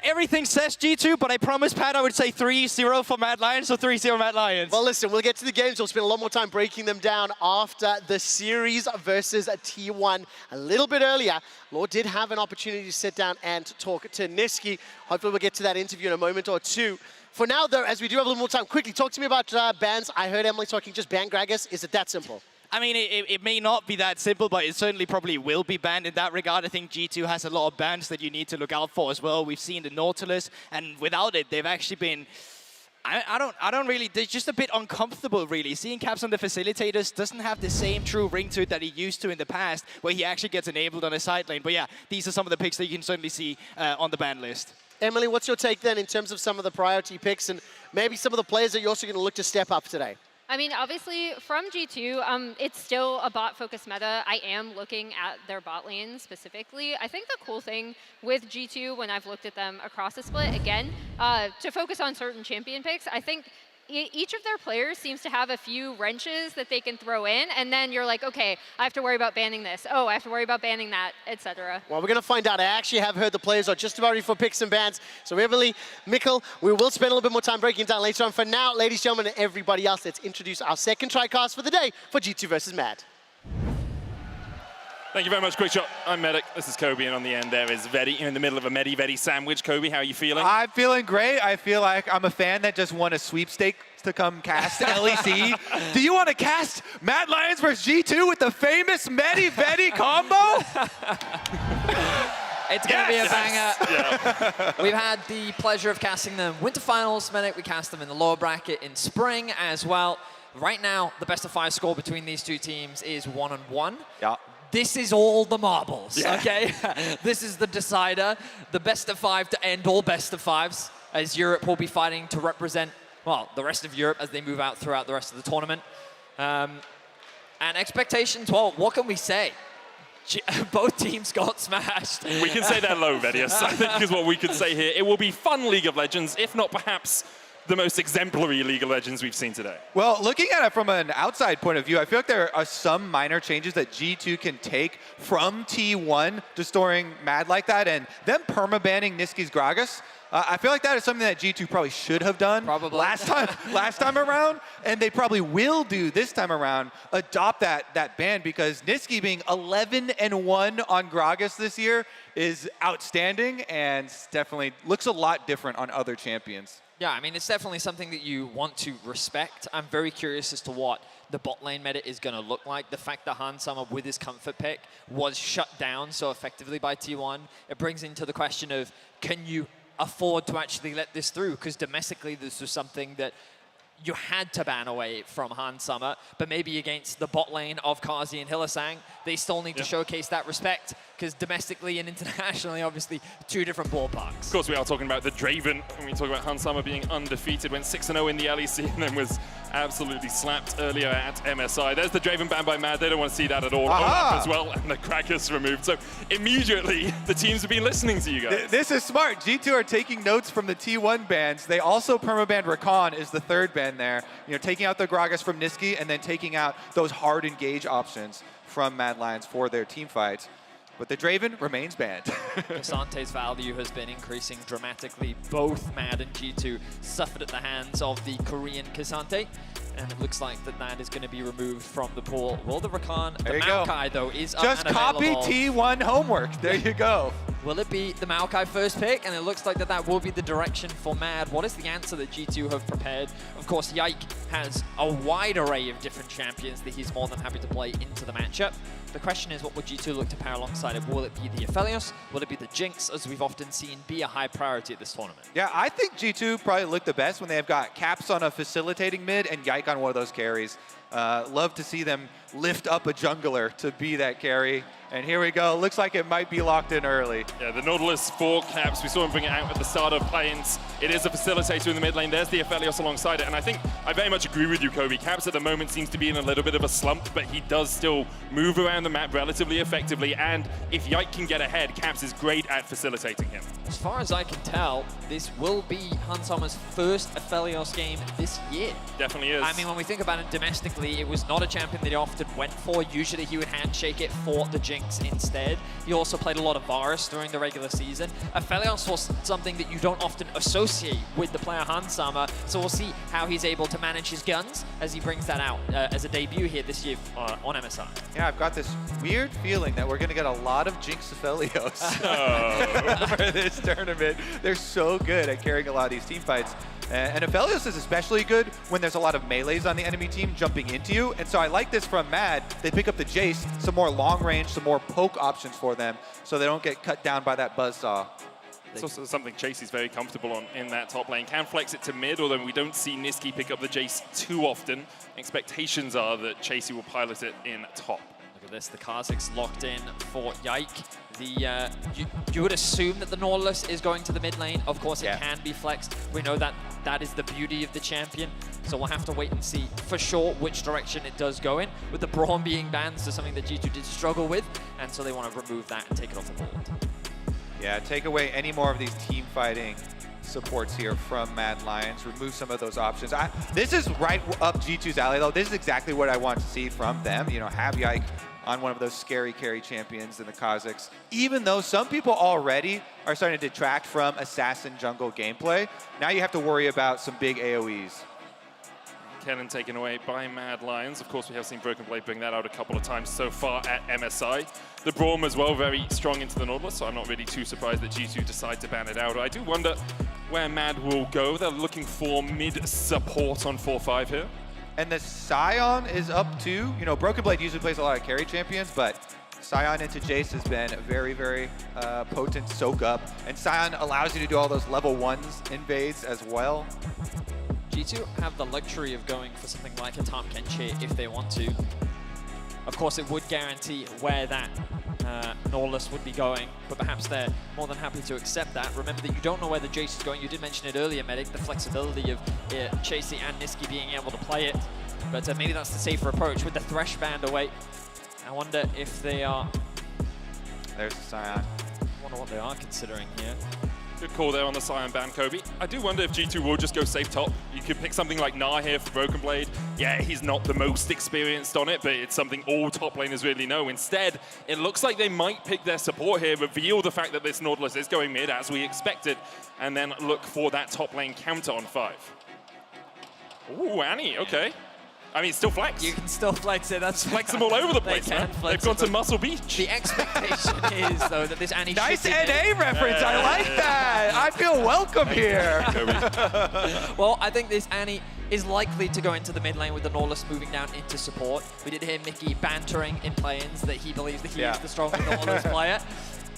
[SPEAKER 22] Everything says G2, but I promised Pat I would say 3-0 for Mad Lions, so 3-0 Mad Lions.
[SPEAKER 6] Well, listen, we'll get to the games. We'll spend a lot more time breaking them down after the series versus T1 a little bit earlier. Lord did have an opportunity to sit down and talk to Niski. Hopefully we'll get to that interview in a moment or two. For now, though, as we do have a little more time, quickly, talk to me about bans. I heard Emily talking just ban Gragas. Is it that simple?
[SPEAKER 22] I mean, it may not be that simple, but it certainly probably will be banned in that regard. I think G2 has a lot of bans that you need to look out for as well. We've seen the Nautilus, and without it, they've actually been... I don't really... They're just a bit uncomfortable, really. Seeing Caps on the Facilitators doesn't have the same true ring to it that he used to in the past, where he actually gets enabled on a side lane. But yeah, these are some of the picks that you can certainly see on the ban list.
[SPEAKER 6] Emily, what's your take then in terms of some of the priority picks and maybe some of the players that you're also going to look to step up today?
[SPEAKER 23] I mean, obviously, from G2, it's still a bot-focused meta. I am looking at their bot lane specifically. I think the cool thing with G2, when I've looked at them across the split, again, to focus on certain champion picks, I think each of their players seems to have a few wrenches that they can throw in, and then you're like, okay, I have to worry about banning this. Oh, I have to worry about banning that, etc.
[SPEAKER 6] Well, we're going to find out. I actually have heard the players are just about ready for picks and bans. So Emily, Mikkel, we will spend a little bit more time breaking it down later on. For now, ladies and gentlemen, and everybody else, let's introduce our second TriCast for the day for G2 versus Mad.
[SPEAKER 7] Thank you very much, Quick Shot. I'm Medic. This is Kobe, and on the end there is Vedi. You're in the middle of a Medi-Vedi sandwich. Kobe, how are you feeling?
[SPEAKER 3] I'm feeling great. I feel like I'm a fan that just won a sweepstakes to come cast LEC. Do you want to cast Mad Lions versus G2 with the famous Medi-Vedi combo?
[SPEAKER 5] It's going to be a banger. Yeah. We've had the pleasure of casting them Winter Finals, Medic. We cast them in the lower bracket in spring as well. Right now, the best of 5 score between these two teams is 1-1.
[SPEAKER 3] Yeah.
[SPEAKER 5] This is all the marbles, okay? This is the decider, the best of 5 to end all best of 5s, as Europe will be fighting to represent, well, the rest of Europe as they move out throughout the rest of the tournament. And expectations, well, what can we say? Both teams got smashed.
[SPEAKER 7] We can say they're low, Vedius, I think is what we could say here. It will be fun League of Legends, if not perhaps the most exemplary League of Legends we've seen today.
[SPEAKER 3] Well, looking at it from an outside point of view, I feel like there are some minor changes that G2 can take from T1 to storing Mad like that, and them perma-banning Niski's Gragas. I feel like that is something that G2 probably should have done last time around, and they probably will do this time around, adopt that ban, because Niski being 11-1 on Gragas this year is outstanding and definitely looks a lot different on other champions.
[SPEAKER 5] Yeah, I mean, it's definitely something that you want to respect. I'm very curious as to what the bot lane meta is going to look like. The fact that Hansama with his comfort pick was shut down so effectively by T1, it brings into the question of, can you afford to actually let this through? Because domestically, this was something that you had to ban away from Hansama, but maybe against the bot lane of Kazi and Hylissang, they still need to showcase that respect, because domestically and internationally, obviously, 2 different ballparks.
[SPEAKER 7] Of course, we are talking about the Draven when we talk about Hansama being undefeated, went 6-0 in the LEC and then was absolutely slapped earlier at MSI. There's the Draven ban by Mad. They don't want to see that at all. As well, and the Krakus removed. So immediately, the teams have been listening to you guys.
[SPEAKER 3] This is smart. G2 are taking notes from the T1 bans. They also perma-banned Rakan is the 3rd ban there. You know, taking out the Gragas from Niski and then taking out those hard engage options from Mad Lions for their team fights. But the Draven remains banned.
[SPEAKER 5] Kasante's value has been increasing dramatically. Both Mad and G2 suffered at the hands of the Korean Kasante. And it looks like that is going to be removed from the pool. Will the Rakan, the Maokai though, is
[SPEAKER 3] just copy T1 homework. There you go.
[SPEAKER 5] Will it be the Maokai first pick? And it looks like that will be the direction for Mad. What is the answer that G2 have prepared? Of course, Yike has a wide array of different champions that he's more than happy to play into the matchup. The question is, what would G2 look to pair alongside it? Will it be the Aphelios? Will it be the Jinx, as we've often seen be a high priority at this tournament?
[SPEAKER 3] Yeah, I think G2 probably look the best when they've got Caps on a facilitating mid and Yike on one of those carries. Love to see them lift up a jungler to be that carry. And here we go. Looks like it might be locked in early.
[SPEAKER 7] Yeah, the Nautilus for Caps. We saw him bring it out at the start of play-ins. It is a facilitator in the mid lane. There's the Aphelios alongside it. And I think I very much agree with you, Kobe. Caps at the moment seems to be in a little bit of a slump, but he does still move around the map relatively effectively. And if Yike can get ahead, Caps is great at facilitating him.
[SPEAKER 5] As far as I can tell, this will be Hansama's first Aphelios game this year.
[SPEAKER 7] Definitely is.
[SPEAKER 5] I mean, when we think about it domestically, it was not a champion that he often went for. Usually he would handshake it for the Jinx instead. He also played a lot of Varus during the regular season. Aphelios was something that you don't often associate with the player Hansama, so we'll see how he's able to manage his guns as he brings that out as a debut here this year on MSI.
[SPEAKER 3] Yeah, I've got this weird feeling that we're going to get a lot of Jinx Aphelios for this tournament. They're so good at carrying a lot of these team fights. And Aphelios is especially good when there's a lot of melees on the enemy team jumping into you. And so I like this from Mad. They pick up the Jace, some more long range, some more poke options for them so they don't get cut down by that buzzsaw.
[SPEAKER 7] It's also something Chasey's very comfortable on in that top lane. Can flex it to mid, although we don't see Niski pick up the Jace too often. Expectations are that Chasey will pilot it in top.
[SPEAKER 5] at this. The Kazakhs locked in for Yike. You would assume that the Nautilus is going to the mid lane. Of course, it can be flexed. We know that that is the beauty of the champion. So we'll have to wait and see for sure which direction it does go in. With the Braum being banned, this is something that G2 did struggle with. And so they want to remove that and take it off the board.
[SPEAKER 3] Yeah, take away any more of these team fighting supports here from Mad Lions. Remove some of those options. This is right up G2's alley, though. This is exactly what I want to see from them. You know, have Yike on one of those scary carry champions in the Kazakhs. Even though some people already are starting to detract from assassin jungle gameplay, now you have to worry about some big AoEs.
[SPEAKER 7] Kennen taken away by Mad Lions. Of course, we have seen Broken Blade bring that out a couple of times so far at MSI. The Braum as well, very strong into the Nautilus, so I'm not really too surprised that G2 decide to ban it out. I do wonder where Mad will go. They're looking for mid support on 4-5 here.
[SPEAKER 3] And the Scion is up too. You know, Broken Blade usually plays a lot of carry champions, but Scion into Jace has been very, very potent soak up. And Scion allows you to do all those level 1s invades as well.
[SPEAKER 5] G2 have the luxury of going for something like a top Kenshi if they want to. Of course, it would guarantee where that Nautilus would be going, but perhaps they're more than happy to accept that. Remember that you don't know where the Jace is going. You did mention it earlier, Medic, the flexibility of Chasey and Nisqy being able to play it. But maybe that's the safer approach with the Thresh band away. I wonder if they are...
[SPEAKER 3] There's the Scion.
[SPEAKER 5] I wonder what they are considering here.
[SPEAKER 7] Good call there on the Scion ban, Kobe. I do wonder if G2 will just go safe top. You could pick something like Gnar here for Broken Blade. Yeah, he's not the most experienced on it, but it's something all top laners really know. Instead, it looks like they might pick their support here, reveal the fact that this Nautilus is going mid as we expected, and then look for that top lane counter on 5. Ooh, Annie, okay. I mean, still flex.
[SPEAKER 5] You can still flex it. That's
[SPEAKER 7] flex them all over the place, man. They've gone to Muscle Beach.
[SPEAKER 5] The expectation is, though, that this Annie
[SPEAKER 3] nice
[SPEAKER 5] should be
[SPEAKER 3] NA reference. I like that. I feel welcome here.
[SPEAKER 5] Well, I think this Annie is likely to go into the mid lane with the Nautilus moving down into support. We did hear Mickey bantering in play-ins that he believes that he is the stronger Nautilus player.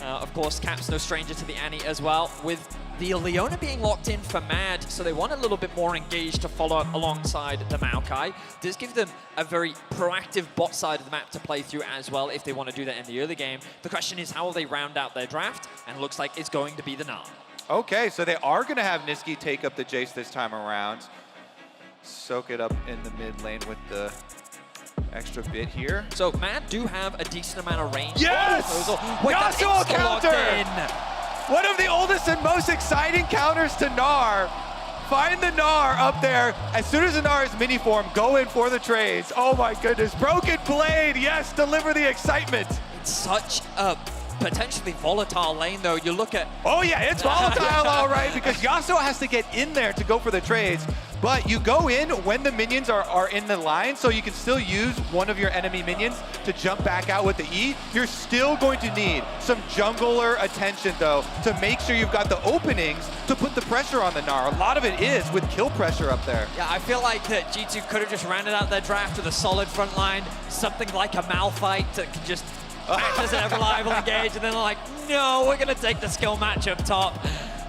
[SPEAKER 5] Of course, Cap's no stranger to the Annie as well, with the Leona being locked in for Mad, so they want a little bit more engaged to follow alongside the Maokai. This gives them a very proactive bot side of the map to play through as well if they want to do that in the early game. The question is, how will they round out their draft? And it looks like it's going to be the Gnar.
[SPEAKER 3] Okay, so they are going to have Nisqy take up the Jace this time around. Soak it up in the mid lane with the extra bit here.
[SPEAKER 5] So Mad do have a decent amount of range.
[SPEAKER 3] Yes! Yasuo counter! One of the oldest and most exciting counters to Gnar. Find the Gnar up there. As soon as the Gnar is mini form, go in for the trades. Oh my goodness. Broken Blade, yes, deliver the excitement.
[SPEAKER 5] It's such a potentially volatile lane, though. You look at...
[SPEAKER 3] Oh yeah, it's volatile, all right, because Yasuo has to get in there to go for the trades. But you go in when the minions are in the line, so you can still use one of your enemy minions to jump back out with the E. You're still going to need some jungler attention, though, to make sure you've got the openings to put the pressure on the Gnar. A lot of it is with kill pressure up there.
[SPEAKER 5] Yeah, I feel like that G2 could have just rounded out their draft with a solid front line, something like a Malphite that can just act as a reliable engage, and then they're like, no, we're going to take the skill match up top.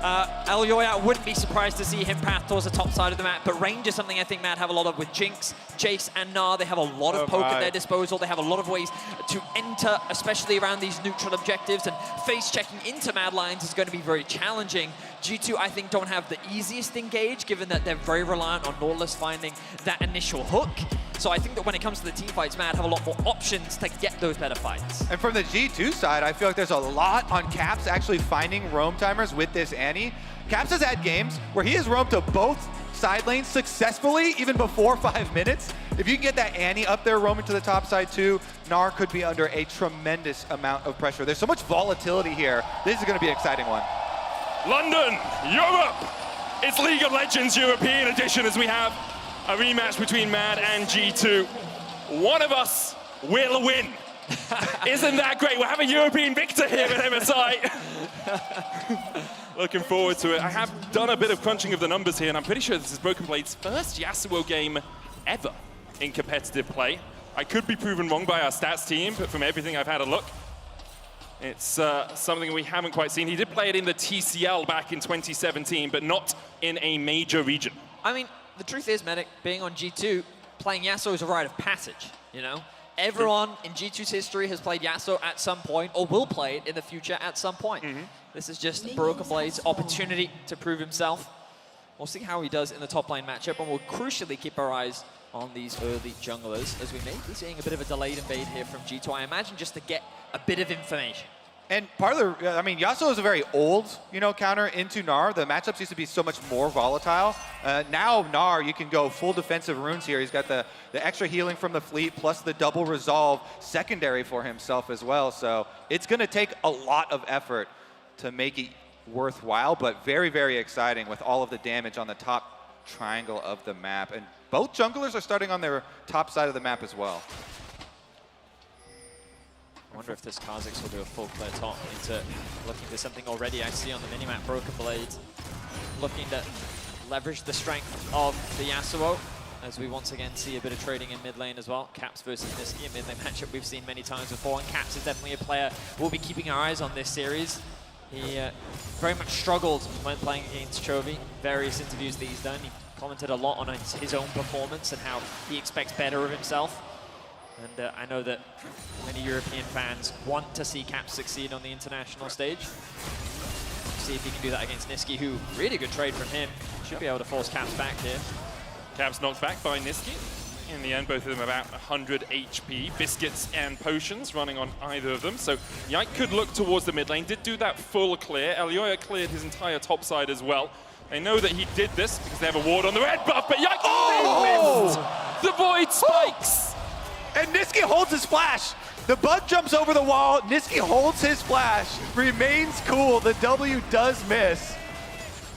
[SPEAKER 5] Elyoya, wouldn't be surprised to see him path towards the top side of the map, but range is something I think Mad have a lot of with Jinx, Jace, and Gnar. They have a lot of poke at their disposal. They have a lot of ways to enter, especially around these neutral objectives, and face checking into Mad Lions is going to be very challenging. G2, I think, don't have the easiest engage, given that they're very reliant on Nautilus finding that initial hook. So I think that when it comes to the team fights, Mad have a lot more options to get those better fights.
[SPEAKER 3] And from the G2 side, I feel like there's a lot on Caps actually finding roam timers with this Annie. Caps has had games where he has roamed to both side lanes successfully, even before 5 minutes. If you can get that Annie up there roaming to the top side too, Gnar could be under a tremendous amount of pressure. There's so much volatility here. This is going to be an exciting one.
[SPEAKER 7] London, Europe! It's League of Legends European Edition as we have a rematch between Mad and G2. One of us will win. Isn't that great? We'll have a European victor here at MSI. Looking forward to it. I have done a bit of crunching of the numbers here, and I'm pretty sure this is Broken Blade's first Yasuo game ever in competitive play. I could be proven wrong by our stats team, but from everything I've had a look, it's something we haven't quite seen. He did play it in the TCL back in 2017, but not in a major region.
[SPEAKER 5] I mean, the truth is, Medic, being on G2, playing Yasuo is a rite of passage, you know? Everyone in G2's history has played Yasuo at some point, or will play it in the future at some point. This is just Broken Blade's opportunity to prove himself. We'll see how he does in the top lane matchup, and we'll crucially keep our eyes on these early junglers, as we may be seeing a bit of a delayed invade here from G2, I imagine, just to get a bit of information.
[SPEAKER 3] And part of the, I mean, Yasuo is a very old, counter into Gnar. The matchups used to be so much more volatile. Now Gnar, you can go full defensive runes here. He's got the extra healing from the fleet, plus the double resolve secondary for himself as well. So it's going to take a lot of effort to make it worthwhile, but very, very exciting with all of the damage on the top triangle of the map. And both junglers are starting on their top side of the map as well.
[SPEAKER 5] I wonder if this Kha'Zix will do a full clear top into looking for something already I see on the minimap. Broken Blade looking to leverage the strength of the Yasuo, as we once again see a bit of trading in mid lane as well. Caps versus Nisqy, a mid lane matchup we've seen many times before, and Caps is definitely a player we'll be keeping our eyes on this series. He very much struggled when playing against Chovy. Various interviews that he's done, he commented a lot on his own performance and how he expects better of himself. And I know that many European fans want to see Caps succeed on the international stage. See if he can do that against Nisqy, who, really good trade from him. Should be able to force Caps back here.
[SPEAKER 7] Caps knocked back by Nisqy. In the end, both of them about 100 HP. Biscuits and potions running on either of them. So Yike could look towards the mid lane. Did do that full clear. Elyoya cleared his entire top side as well. They know that he did this because they have a ward on the red buff, but Yike missed! The Void spikes!
[SPEAKER 3] And Nisqy holds his flash. The bug jumps over the wall. Nisqy holds his flash. Remains cool. The W does miss.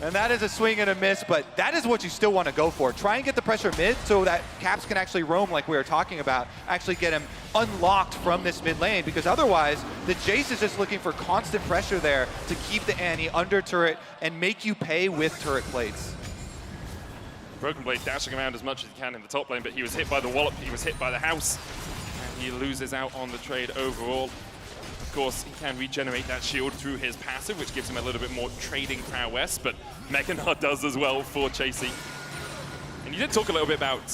[SPEAKER 3] And that is a swing and a miss, but that is what you still want to go for. Try and get the pressure mid so that Caps can actually roam like we were talking about. Actually get him unlocked from this mid lane, because otherwise the Jace is just looking for constant pressure there to keep the Annie under turret and make you pay with turret plates.
[SPEAKER 7] Broken Blade dashing around as much as he can in the top lane, but he was hit by the wallop, he was hit by the house, and he loses out on the trade overall. Of course, he can regenerate that shield through his passive, which gives him a little bit more trading prowess, but Mega Gnar does as well for Chasey. And you did talk a little bit about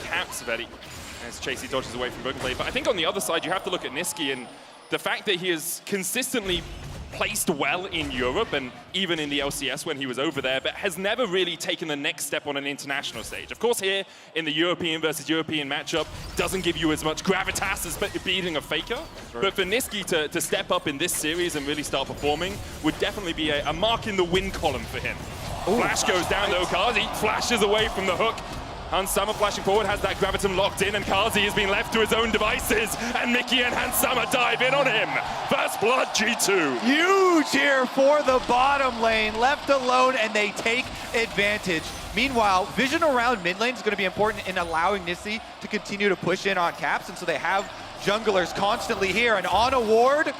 [SPEAKER 7] Caps, Veli, as Chasey dodges away from Broken Blade, but I think on the other side, you have to look at Nisqy and the fact that he is consistently placed well in Europe and even in the LCS when he was over there, but has never really taken the next step on an international stage. Of course, here in the European versus European matchup, doesn't give you as much gravitas as beating a FLICKR. Right. But for Nisqy to step up in this series and really start performing would definitely be a mark in the win column for him. Ooh, Flash goes down though, Kazi flashes away from the hook. Hans Sama flashing forward, has that Gravitum locked in, and Kazi has been left to his own devices, and Mickey and Hans Sama dive in on him. First blood, G2.
[SPEAKER 3] Huge here for the bottom lane, left alone, and they take advantage. Meanwhile, vision around mid lane is going to be important in allowing Nisqy to continue to push in on Caps, and so they have junglers constantly here, and on a ward.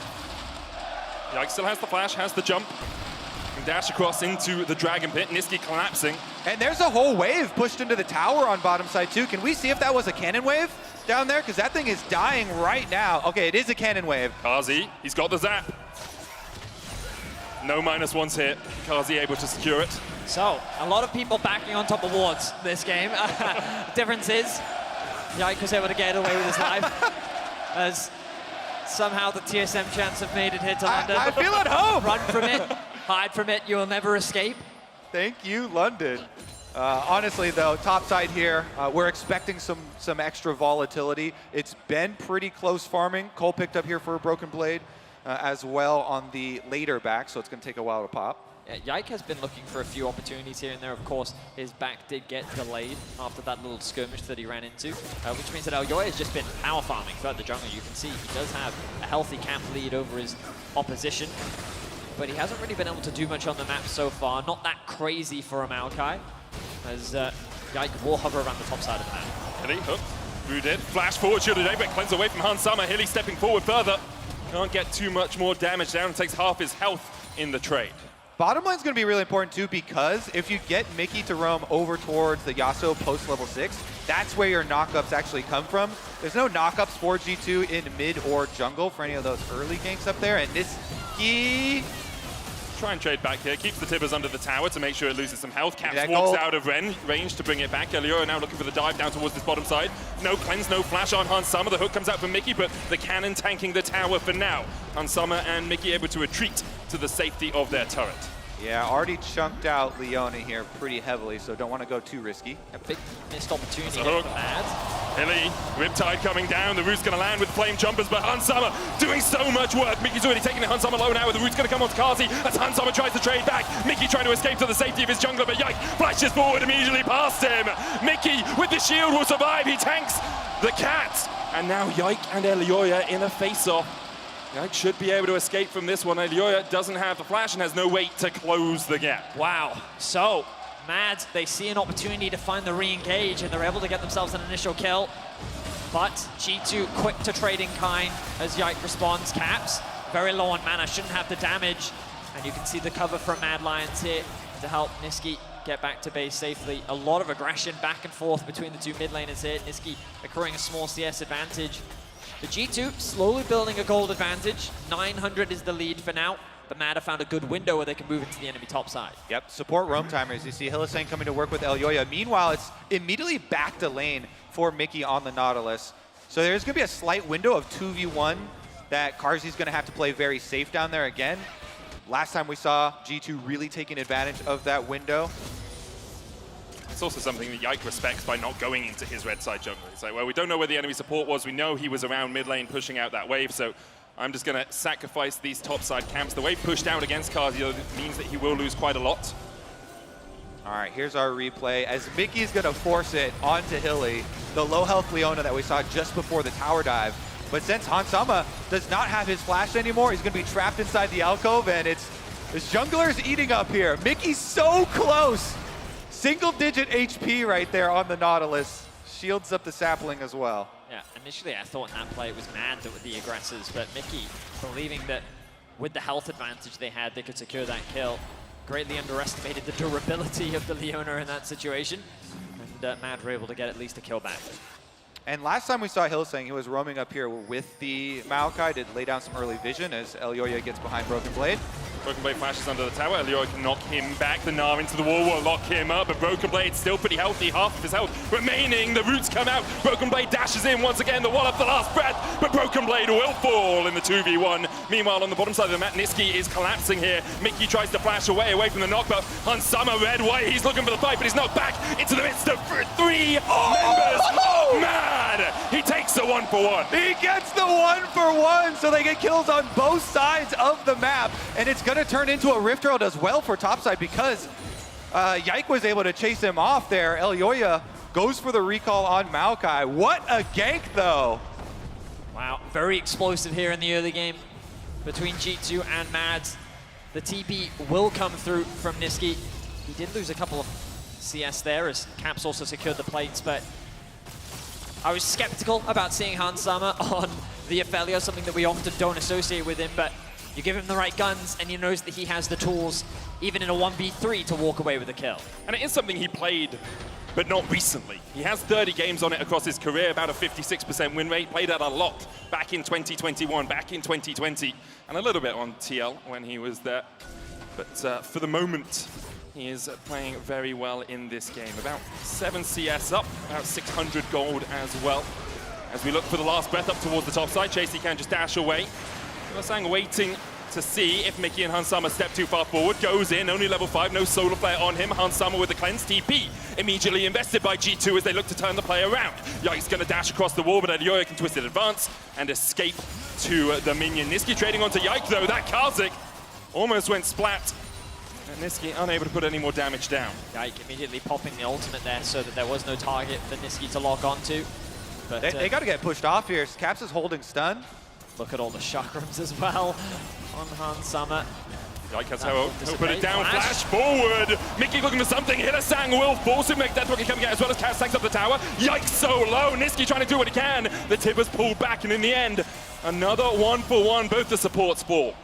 [SPEAKER 7] Yike still has the flash, has the jump. Dash across into the Dragon Pit, Nisqy collapsing.
[SPEAKER 3] And there's a whole wave pushed into the tower on bottom side too. Can we see if that was a cannon wave down there? Because that thing is dying right now. Okay, it is a cannon wave.
[SPEAKER 7] Kazi, he's got the zap. No -1s hit. Kazi able to secure it.
[SPEAKER 5] So, a lot of people backing on top of wards this game. Difference is, Yike was able to get away with his life. As somehow the TSM chants have made it here to London.
[SPEAKER 3] I feel at home.
[SPEAKER 5] Run from it. Hide from it, you will never escape.
[SPEAKER 3] Thank you, London. Honestly, though, top side here, we're expecting some extra volatility. It's been pretty close farming. Cole picked up here for a Broken Blade as well on the later back, so it's going to take a while to pop.
[SPEAKER 5] Yeah, Yike has been looking for a few opportunities here and there. Of course, his back did get delayed after that little skirmish that he ran into, which means that Elyoya has just been power farming throughout the jungle. You can see he does have a healthy camp lead over his opposition, but he hasn't really been able to do much on the map so far. Not that crazy for a Maokai, as Yike will hover around the top side of the map.
[SPEAKER 7] Hilly, hook, through dead, flash forward, shield today, but cleanse away from Hans Sama. Hilly stepping forward further. Can't get too much more damage down, takes half his health in the trade.
[SPEAKER 3] Bottom line's going to be really important too, because if you get Mickey to roam over towards the Yasuo post level 6, that's where your knockups actually come from. There's no knockups for G2 in mid or jungle for any of those early ganks up there, and Nisqy
[SPEAKER 7] try and trade back here. Keeps the Tibbers under the tower to make sure it loses some health. Caps
[SPEAKER 3] Yeah,
[SPEAKER 7] walks out of range to bring it back. Elioya now looking for the dive down towards this bottom side. No cleanse, no flash on Hans Summer. The hook comes out from Mickey, but the cannon tanking the tower for now. Hans Summer and Mickey able to retreat to the safety of their turret.
[SPEAKER 3] Yeah, already chunked out Leona here pretty heavily, so don't want to go too risky.
[SPEAKER 5] A big missed opportunity
[SPEAKER 7] It's a
[SPEAKER 5] here
[SPEAKER 7] hook.
[SPEAKER 5] for Mad.
[SPEAKER 7] Hilly, Riptide coming down. The root's going to land with flame jumpers, but Hans Summer doing so much work. Mickey's already taking the Hans Summer low now. The root's going to come onto Kazi as Hans Summer tries to trade back. Mickey trying to escape to the safety of his jungler, but Yike flashes forward immediately past him. Mickey with the shield will survive. He tanks the cat. And now Yike and Elioya in a face-off. Yike should be able to escape from this one. Elioya doesn't have the flash and has no way to close the gap.
[SPEAKER 5] Wow. So, Mad, they see an opportunity to find the re-engage, and they're able to get themselves an initial kill. But G2 quick to trade in kind as Yike responds. Caps, very low on mana, shouldn't have the damage. And you can see the cover from Mad Lions here to help Nisqy get back to base safely. A lot of aggression back and forth between the two mid laners here. Nisqy accruing a small CS advantage. The G2 slowly building a gold advantage. 900 is the lead for now, but Mad have found a good window where they can move into the enemy top side.
[SPEAKER 3] Yep, support roam timers. You see Hylissang coming to work with Elioya. Meanwhile, it's immediately back to lane for Mickey on the Nautilus. So there's going to be a slight window of 2v1 that Karzi's going to have to play very safe down there again. Last time we saw G2 really taking advantage of that window.
[SPEAKER 7] It's also something that Yike respects by not going into his red side jungle. It's like, well, we don't know where the enemy support was. We know he was around mid lane pushing out that wave, so I'm just going to sacrifice these top side camps. The wave pushed out against Kazi means that he will lose quite a lot.
[SPEAKER 3] All right, here's our replay. As Mickey's going to force it onto Hilly, the low health Leona that we saw just before the tower dive. But since Hans Summer does not have his flash anymore, he's going to be trapped inside the alcove, and it's jungler's eating up here. Mickey's so close. Single-digit HP right there on the Nautilus. Shields up the sapling as well.
[SPEAKER 5] Yeah, initially I thought in that play it was Mad that were the aggressors, but Mickey, believing that with the health advantage they had, they could secure that kill, greatly underestimated the durability of the Leona in that situation, and Mad were able to get at least a kill back.
[SPEAKER 3] And last time we saw Hylissang, he was roaming up here with the Maokai to lay down some early vision as Elioya gets behind Broken Blade.
[SPEAKER 7] Broken Blade flashes under the tower. Elioya can knock him back. The Gnar into the wall will lock him up, but Broken Blade still pretty healthy. Half of his health remaining. The roots come out. Broken Blade dashes in once again. The wall up the last breath, but Broken Blade will fall in the 2v1. Meanwhile, on the bottom side of the map, Nisqy is collapsing here. Mickey tries to flash away from the knock, but Hans Summer, red, white, he's looking for the fight, but he's knocked back into the midst of three members. Oh, man! He takes the 1-for-1.
[SPEAKER 3] He gets the 1-for-1, so they get kills on both sides of the map, and it's going to turn into a Rift Herald as well for topside because Yike was able to chase him off there. Elioya goes for the recall on Maokai. What a gank, though.
[SPEAKER 5] Wow, very explosive here in the early game between G2 and Mads. The TP will come through from Nisqy. He did lose a couple of CS there as Caps also secured the plates, but I was skeptical about seeing Hans Summer on the Ophelia, something that we often don't associate with him, but you give him the right guns and he knows that he has the tools, even in a 1v3, to walk away with a kill.
[SPEAKER 7] And it is something he played, but not recently. He has 30 games on it across his career, about a 56% win rate. Played that a lot back in 2021, back in 2020, and a little bit on TL when he was there. But for the moment, he is playing very well in this game. About 7 CS up, about 600 gold as well. As we look for the last breath up towards the top side, Chasey can just dash away. Hylissang waiting to see if Mickey and Hans Summer step too far forward. Goes in, only level 5, no solar flare on him. Hans Summer with the cleanse. TP immediately invested by G2 as they look to turn the play around. Yike's going to dash across the wall, but Elioya can twist it advance and escape to the minion. Nisqy trading onto Yike though. That Karzik almost went splat. And Nisqy unable to put any more damage down.
[SPEAKER 5] Yike immediately popping the ultimate there so that there was no target for Nisqy to lock onto. But
[SPEAKER 3] They got to get pushed off here. Caps is holding stun.
[SPEAKER 5] Look at all the chakrams as well on Hans Summer.
[SPEAKER 7] Yike has he'll put it down, flash forward. Mickey looking for something. Hylissang will force him, make that rocket coming out as well as Cass tanks up the tower. Yike so low. Nisqy trying to do what he can. The Tibbers pulled back, and in the end, another 1-for-1. Both the supports fall.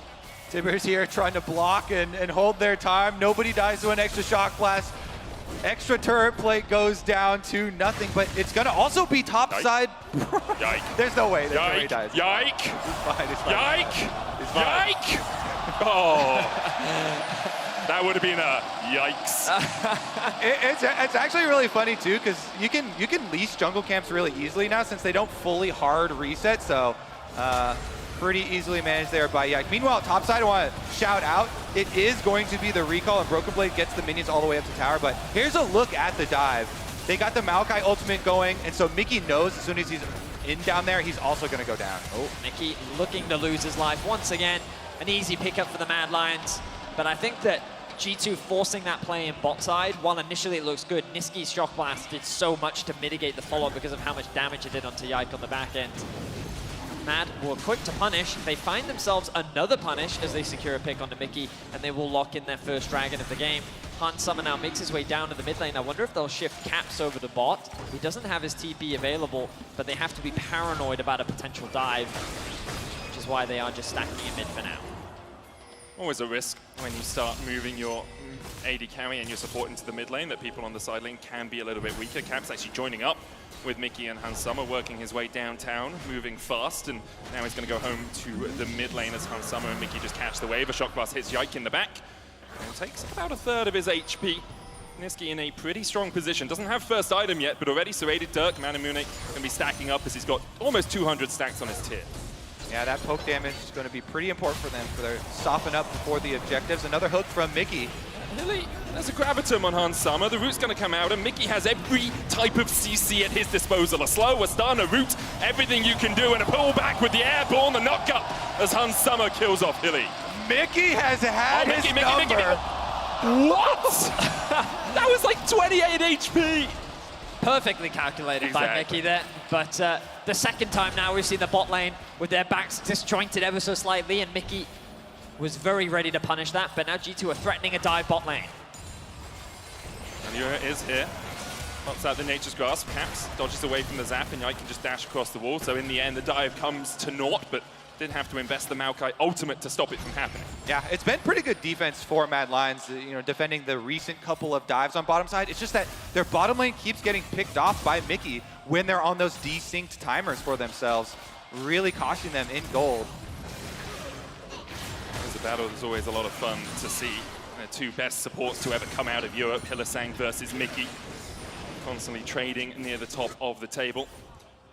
[SPEAKER 3] Tibbers here trying to block and hold their time. Nobody dies to an extra shock blast. Extra turret plate goes down to nothing, but it's going to also be top side.
[SPEAKER 7] Yike.
[SPEAKER 3] There's no way. There's no way he
[SPEAKER 7] Yike.
[SPEAKER 3] dies.
[SPEAKER 7] Yike.
[SPEAKER 3] He's fine. He's fine.
[SPEAKER 7] Yike.
[SPEAKER 3] He's fine.
[SPEAKER 7] Yike. Oh, that would have been a yikes.
[SPEAKER 3] It's actually really funny too, because you can lease jungle camps really easily now since they don't fully hard reset. So pretty easily managed there by Yike. Meanwhile, topside, I want to shout out, it is going to be the recall, and Broken Blade gets the minions all the way up to tower. But here's a look at the dive. They got the Maokai ultimate going, and so Mickey knows as soon as he's in down there, he's also going to go down.
[SPEAKER 5] Oh, Mickey looking to lose his life once again. An easy pickup for the Mad Lions. But I think that G2 forcing that play in bot side, while initially it looks good, Niski's Shock Blast did so much to mitigate the follow-up because of how much damage it did onto Yike on the back end. Mad were quick to punish. They find themselves another punish as they secure a pick onto Mickey, and they will lock in their first dragon of the game. Hans Summer now makes his way down to the mid lane. I wonder if they'll shift Caps over to bot. He doesn't have his TP available, but they have to be paranoid about a potential dive, which is why they are just stacking in mid for now.
[SPEAKER 7] Always a risk when you start moving your AD carry and your support into the mid lane that people on the side lane can be a little bit weaker. Caps actually joining up with Mickey and Hans Summer, working his way downtown, moving fast, and now he's going to go home to the mid lane as Hans Summer and Mickey just catch the wave. A Shock Blast hits Yike in the back and takes about a third of his HP. Niski in a pretty strong position. Doesn't have first item yet, but already serrated Dirk. Manamune going to be stacking up as he's got almost 200 stacks on his tier.
[SPEAKER 3] Yeah, that poke damage is going to be pretty important for them for their soften up before the objectives. Another hook from Mickey.
[SPEAKER 7] Really, there's a Gravitum on Hans Summer. The root's going to come out, and Mickey has every type of CC at his disposal. A slow, a stun, a root, everything you can do, and a pull back with the airborne, the knock-up as Hans Summer kills off Hilly.
[SPEAKER 3] Mickey has had his number.
[SPEAKER 7] What? That was like 28 HP.
[SPEAKER 5] Perfectly calculated by Mickey there. But the second time now we've seen the bot lane with their backs disjointed ever so slightly, and Mickey was very ready to punish that, but now G2 are threatening a dive bot lane.
[SPEAKER 7] And Yura is here. Pops out the Nature's Grasp. Caps dodges away from the zap, and Yike can just dash across the wall. So in the end, the dive comes to naught, but didn't have to invest the Maokai ultimate to stop it from happening.
[SPEAKER 3] Yeah, it's been pretty good defense for Mad Lions, defending the recent couple of dives on bottom side. It's just that their bottom lane keeps getting picked off by Mickey when they're on those desynced timers for themselves, really costing them in gold.
[SPEAKER 7] There's a battle that's always a lot of fun to see. The two best supports to ever come out of Europe, Hylissang versus Mickey, constantly trading near the top of the table.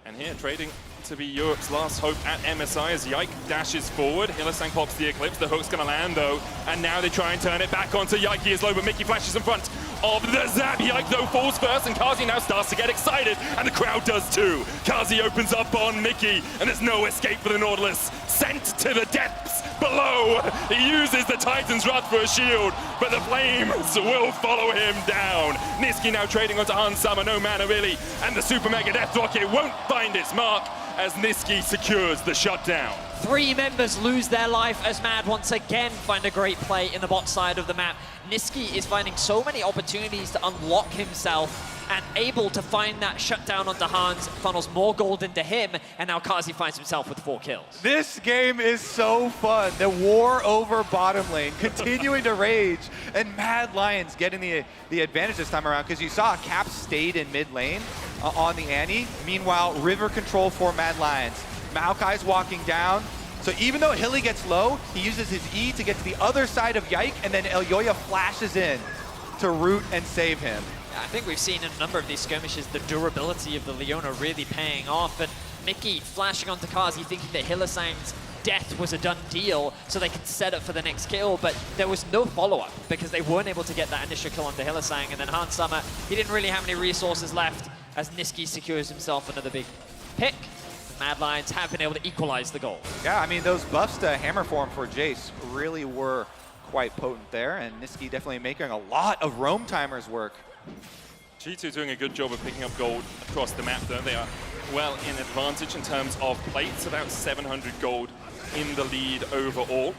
[SPEAKER 7] And here, trading to be Europe's last hope at MSI as Yike dashes forward. Hylissang pops the Eclipse. The hook's going to land, though. And now they try and turn it back onto Yike. He is low, but Mickey flashes in front of the zap. Yike, though, falls first, and Kazi now starts to get excited, and the crowd does too. Kazi opens up on Mickey, and there's no escape for the Nautilus. Sent to the depths below. He uses the Titan's Wrath for a shield, but the flames will follow him down. Niski now trading onto Hans Summer, no mana really, and the Super Mega Death Rocket won't find its mark as Niski secures the shutdown.
[SPEAKER 5] 3 members lose their life as Mad once again find a great play in the bot side of the map. Niski is finding so many opportunities to unlock himself and able to find that shutdown onto Hans, funnels more gold into him, and now Kazi finds himself with 4 kills.
[SPEAKER 3] This game is so fun. The war over bottom lane continuing to rage, and Mad Lions getting the advantage this time around, because you saw Caps stayed in mid lane on the Annie. Meanwhile, river control for Mad Lions. Maokai's walking down. So even though Hilly gets low, he uses his E to get to the other side of Yike, and then Elyoya flashes in to root and save him.
[SPEAKER 5] I think we've seen in a number of these skirmishes the durability of the Leona really paying off, and Mickey flashing onto Kazi thinking that Hylissang's death was a done deal so they could set up for the next kill, but there was no follow-up because they weren't able to get that initial kill onto Hylissang, and then Hans Summer, he didn't really have any resources left as Niski secures himself another big pick. Mad Lions have been able to equalize the goal.
[SPEAKER 3] Yeah, I mean, those buffs to hammer form for Jace really were quite potent there, and Niski definitely making a lot of roam timers work.
[SPEAKER 7] G2 doing a good job of picking up gold across the map, though. They are well in advantage in terms of plates, about 700 gold in the lead overall.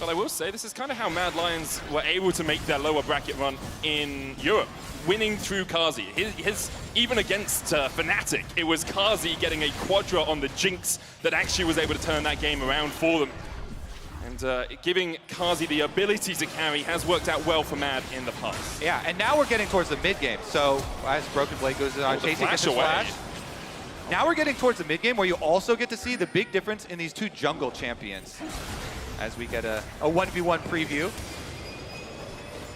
[SPEAKER 7] But I will say, this is kind of how Mad Lions were able to make their lower bracket run in Europe, winning through Kazi. Even against Fnatic, it was Kazi getting a quadra on the Jinx that actually was able to turn that game around for them. And giving Kazi the ability to carry has worked out well for Mad in the past.
[SPEAKER 3] Yeah, and now we're getting towards the mid game. So as Broken Blade goes on, chasing gets his flash. Now we're getting towards the mid game where you also get to see the big difference in these two jungle champions. as we get a 1v1 preview.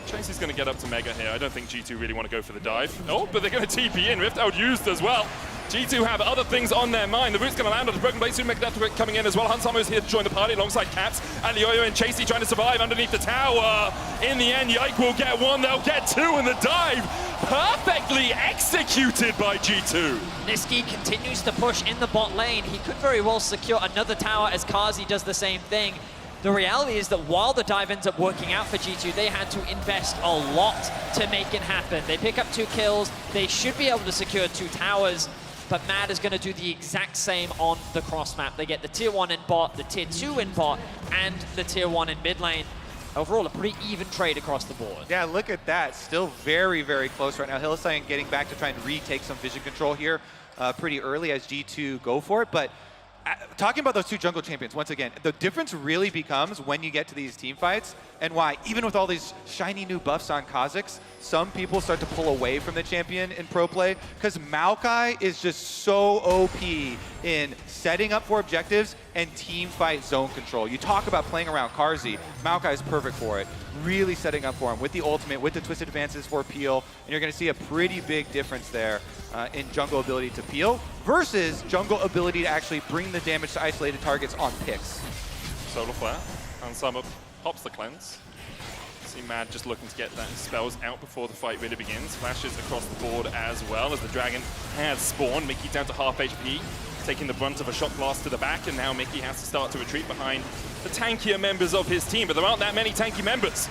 [SPEAKER 7] Tracy's going to get up to Mega here. I don't think G2 really want to go for the dive. Oh, but they're going to TP in. Rift out-used as well. G2 have other things on their mind. The root's going to land on the Broken Blade soon. Mega coming in as well. Hansama is here to join the party alongside Caps. Alioyo and Chasey trying to survive underneath the tower. In the end, Yike will get one. They'll get two, and the dive perfectly executed by G2.
[SPEAKER 5] Nisqy continues to push in the bot lane. He could very well secure another tower as Kazi does the same thing. The reality is that while the dive ends up working out for G2, they had to invest a lot to make it happen. They pick up 2 kills. They should be able to secure 2 towers, but Mad is going to do the exact same on the cross map. They get the tier 1 in bot, the tier 2 in bot, and the tier 1 in mid lane. Overall, a pretty even trade across the board.
[SPEAKER 3] Yeah, look at that. Still very, very close right now. Hylissang getting back to trying to retake some vision control here pretty early as G2 go for it, but talking about those 2 jungle champions, once again, the difference really becomes when you get to these team fights and why, even with all these shiny new buffs on Kha'Zix, some people start to pull away from the champion in pro play because Maokai is just so OP in setting up for objectives and team fight zone control. You talk about playing around Carzzy, Maokai is perfect for it. Really setting up for him with the ultimate, with the twisted advances for peel, and you're going to see a pretty big difference there in jungle ability to peel versus jungle ability to actually bring the damage to isolated targets on picks.
[SPEAKER 7] Solar Flare, and Summer pops the cleanse. See Mad just looking to get that spells out before the fight really begins. Flashes across the board as well as the dragon has spawned. Mickey down to half HP, taking the brunt of a shot blast to the back, and now Mickey has to start to retreat behind the tankier members of his team, but there aren't that many tanky members.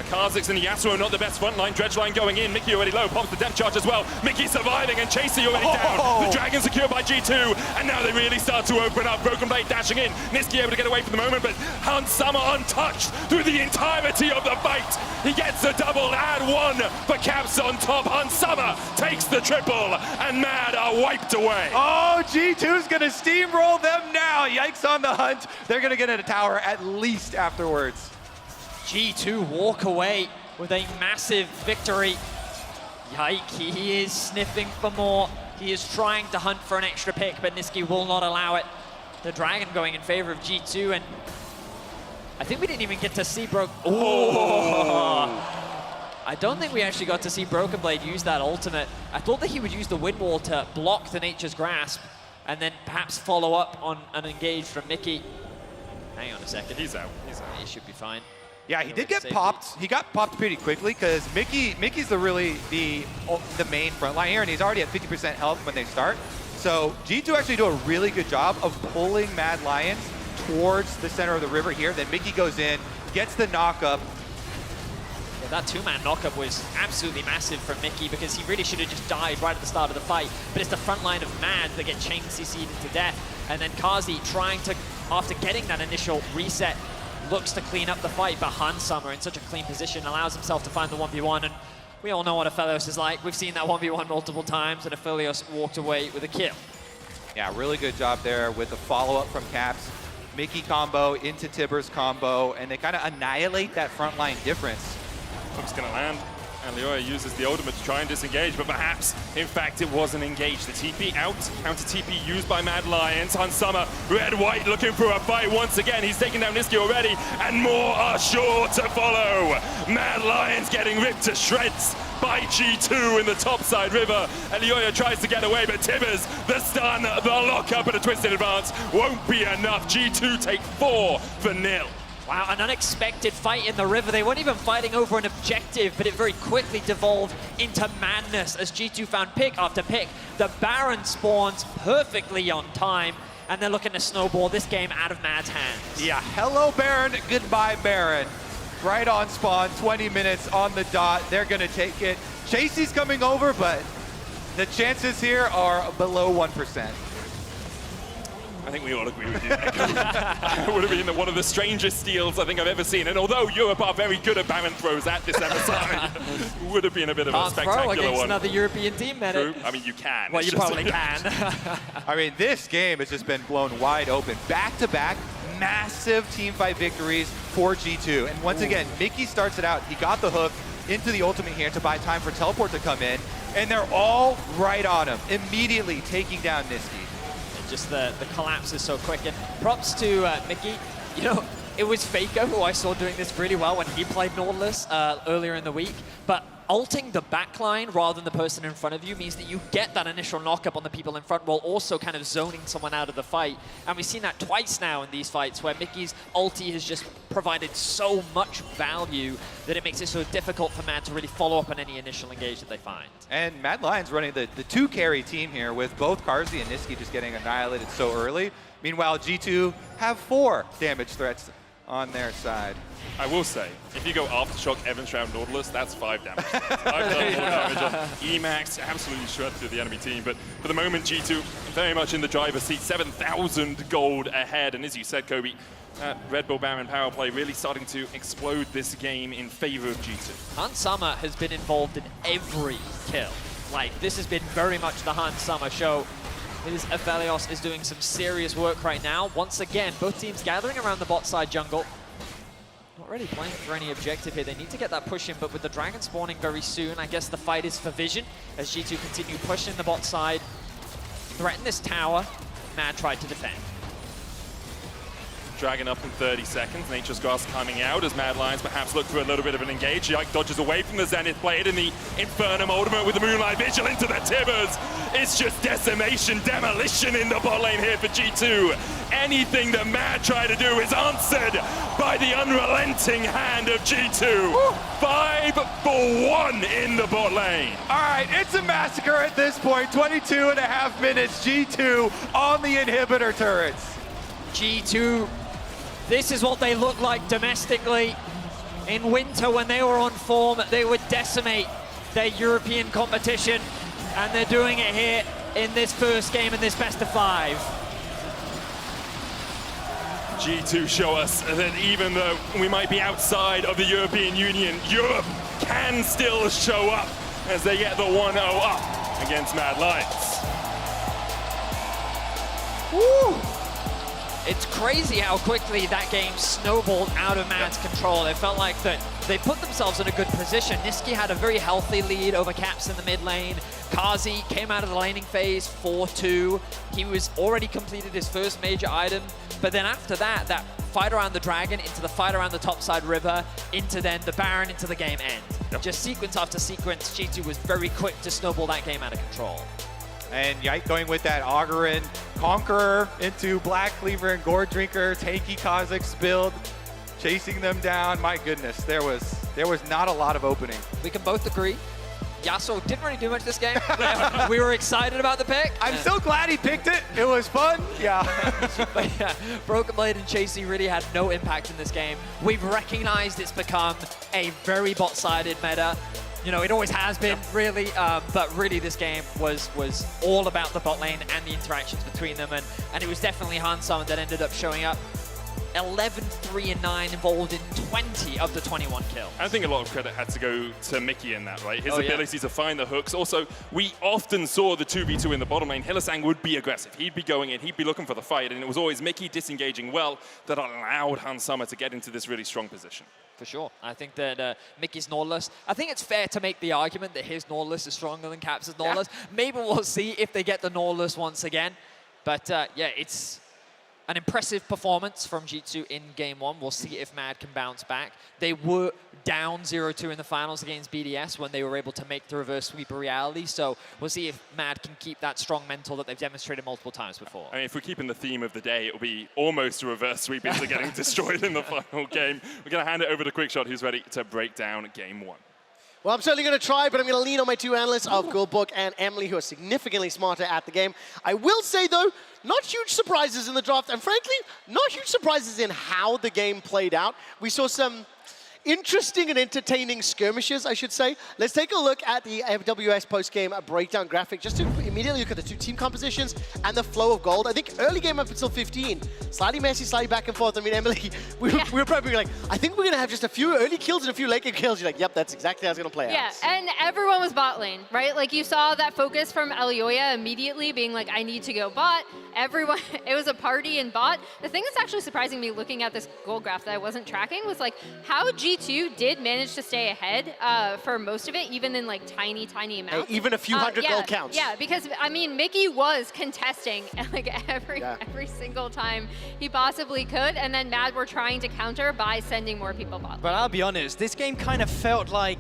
[SPEAKER 7] Kha'Zix and Yasuo not the best front line. Dredgeline going in. Mickey already low. Pops the depth charge as well. Mickey surviving and Chasey already down. The dragon secured by G2. And now they really start to open up. Broken Blade dashing in. Nisqy able to get away for the moment, but Hansama untouched through the entirety of the fight. He gets the double and 1 for Caps on top. Hansama takes the triple and Mad are wiped away.
[SPEAKER 3] Oh, G2's going to steamroll them now. Yikes on the hunt. They're going to get in a tower at least afterwards.
[SPEAKER 5] G2 walk away with a massive victory. Yike, he is sniffing for more. He is trying to hunt for an extra pick, but Nisqy will not allow it. The dragon going in favor of G2, and I think we didn't even get to see I don't think we actually got to see Broken Blade use that ultimate. I thought that he would use the wind wall to block the Nature's Grasp, and then perhaps follow up on an engage from Mickey. Hang on a second.
[SPEAKER 7] He's out. He's out.
[SPEAKER 5] He should be fine.
[SPEAKER 3] Yeah, he did get popped. He got popped pretty quickly because Mickey's the main front line here, and he's already at 50% health when they start. So G2 actually do a really good job of pulling Mad Lions towards the center of the river here. Then Mickey goes in, gets the knock-up.
[SPEAKER 5] Yeah, that 2-man knock-up was absolutely massive from Mickey because he really should have just died right at the start of the fight. But it's the front line of Mad that get chain CC'd into death. And then Kazi trying to, after getting that initial reset, looks to clean up the fight, but Hansama in such a clean position allows himself to find the 1v1, and we all know what Aphelios is like. We've seen that 1v1 multiple times, and Aphelios walked away with a kill.
[SPEAKER 3] Yeah, really good job there with the follow-up from Caps. Mickey combo into Tibbers combo, and they kind of annihilate that frontline difference.
[SPEAKER 7] Hook's gonna land. And Leoya uses the ultimate to try and disengage, but perhaps, in fact, it wasn't engaged. The TP out, counter TP used by Mad Lions. Hansama, red-white, looking for a fight once again. He's taken down Nisqy already, and more are sure to follow. Mad Lions getting ripped to shreds by G2 in the topside river. And Leoya tries to get away, but Tibbers, the stun, the lockup, and a twisted advance won't be enough. G2 take 4-0.
[SPEAKER 5] Wow, an unexpected fight in the river. They weren't even fighting over an objective, but it very quickly devolved into madness as G2 found pick after pick. The Baron spawns perfectly on time, and they're looking to snowball this game out of Mad's hands.
[SPEAKER 3] Yeah, hello Baron, goodbye Baron. Right on spawn, 20 minutes on the dot. They're gonna take it. Chasey's coming over, but the chances here are below 1%.
[SPEAKER 7] I think we all agree with you. It would have been one of the strangest steals I think I've ever seen. And although Europe are very good at Baron throws at this MSI, it would have been a bit of a spectacular
[SPEAKER 5] against
[SPEAKER 7] one.
[SPEAKER 5] Another European team,
[SPEAKER 7] True. I mean, you can.
[SPEAKER 5] Well, you probably can.
[SPEAKER 3] I mean, this game has just been blown wide open. Back-to-back, massive team fight victories for G2. And once again, Mickey starts it out. He got the hook into the ultimate here to buy time for teleport to come in. And they're all right on him, immediately taking down Nisqy.
[SPEAKER 5] Just the collapse is so quick. And props to Mickey. You know, it was FLICKR who I saw doing this really well when he played Nautilus earlier in the week. But ulting the backline rather than the person in front of you means that you get that initial knock-up on the people in front while also kind of zoning someone out of the fight. And we've seen that twice now in these fights where Mickey's ulti has just provided so much value that it makes it so difficult for Mad to really follow up on any initial engage that they find.
[SPEAKER 3] And Mad Lions running the two-carry team here with both Carzzy and Niski just getting annihilated so early. Meanwhile, G2 have 4 damage threats on their side.
[SPEAKER 7] I will say, if you go Aftershock, Evans Shroud, Nautilus, that's 5 damage. 5 done more damage on Emax, absolutely shredded through the enemy team. But for the moment, G2 very much in the driver's seat, 7,000 gold ahead. And as you said, Kobe, Red Bull Baron power play really starting to explode this game in favor of G2.
[SPEAKER 5] Hans Summer has been involved in every kill. Like, this has been very much the Hans Summer show. His Aphelios is doing some serious work right now. Once again, both teams gathering around the bot side jungle. Not really playing for any objective here. They need to get that push in, but with the dragon spawning very soon, I guess the fight is for vision as G2 continue pushing the bot side. Threaten this tower. Mad tried to defend.
[SPEAKER 7] Dragon up in 30 seconds. Nature's Grass coming out as Mad Lions perhaps look for a little bit of an engage. Yike dodges away from the Zenith Blade and the Infernum ultimate with the Moonlight Vigil into the Tibbers. It's just decimation, demolition in the bot lane here for G2. Anything that Mad try to do is answered by the unrelenting hand of G2. 5 for 1 in the bot lane.
[SPEAKER 3] All right, it's a massacre at this point. 22.5 minutes, G2 on the inhibitor turrets.
[SPEAKER 5] G2, this is what they look like domestically. In winter, when they were on form, they would decimate their European competition, and they're doing it here in this first game in this best of 5.
[SPEAKER 7] G2 show us that even though we might be outside of the European Union, Europe can still show up as they get the 1-0 up against Mad Lions.
[SPEAKER 5] Woo! It's crazy how quickly that game snowballed out of Mad's control. It felt like that they put themselves in a good position. Niski had a very healthy lead over Caps in the mid lane. Carzzy came out of the laning phase 4-2. He was already completed his first major item. But then after that, that fight around the dragon, into the fight around the topside river, into then the Baron, into the game end. Yep. Just sequence after sequence, G2 was very quick to snowball that game out of control.
[SPEAKER 3] And Yike going with that Augurin Conqueror into Black Cleaver and Gourd Drinker, tanky Kazakhs build, chasing them down. My goodness, there was not a lot of opening.
[SPEAKER 5] We can both agree. Yasuo didn't really do much this game. We were excited about the pick.
[SPEAKER 3] I'm so glad he picked it. It was fun. Yeah.
[SPEAKER 5] But yeah, Broken Blade and Chasey really had no impact in this game. We've recognized it's become a very bot-sided meta. You know, it always has been, really, but really this game was all about the bot lane and the interactions between them, and it was definitely Hans Summer that ended up showing up. 11, 3, and 9 involved in 20 of the 21 kills.
[SPEAKER 7] I think a lot of credit had to go to Mickey in that, right? His ability to find the hooks. Also, we often saw the 2v2 in the bottom lane. Hylissang would be aggressive. He'd be going in, he'd be looking for the fight, and it was always Mickey disengaging well that allowed Hans Summer to get into this really strong position.
[SPEAKER 5] For sure. I think that Mickey's Nautilus, I think it's fair to make the argument that his Nautilus is stronger than Caps' Nautilus. Yeah. Maybe we'll see if they get the Nautilus once again. But yeah, it's an impressive performance from G2 in Game 1. We'll see if Mad can bounce back. They were down 0-2 in the finals against BDS when they were able to make the reverse sweep a reality. So we'll see if Mad can keep that strong mental that they've demonstrated multiple times before.
[SPEAKER 7] I mean, if we're keeping the theme of the day, it'll be almost a reverse sweep into getting destroyed in the final game. We're going to hand it over to Quickshot, who's ready to break down Game 1.
[SPEAKER 6] Well, I'm certainly going to try, but I'm going to lean on my 2 analysts of Goldbook and Emily, who are significantly smarter at the game. I will say, though, not huge surprises in the draft, and frankly, not huge surprises in how the game played out. We saw some interesting and entertaining skirmishes, I should say. Let's take a look at the FWS post-game breakdown graphic, just to immediately look at the 2 team compositions and the flow of gold. I think early game up until 15, slightly messy, slightly back and forth. I mean, Emily, we were probably like, I think we're going to have just a few early kills and a few late game kills. You're like, yep, that's exactly how it's going to play out.
[SPEAKER 23] Yeah, and everyone was bot lane, right? Like, you saw that focus from Elioya immediately being like, I need to go bot. everyone, it was a party in bot. The thing that's actually surprising me looking at this goal graph that I wasn't tracking was like how G2 did manage to stay ahead for most of it, even in like tiny amounts.
[SPEAKER 6] Even a few hundred goal counts.
[SPEAKER 23] Yeah, because I mean, Mickey was contesting like every single time he possibly could, and then Mad were trying to counter by sending more people bot.
[SPEAKER 22] But I'll be honest, this game kind of felt like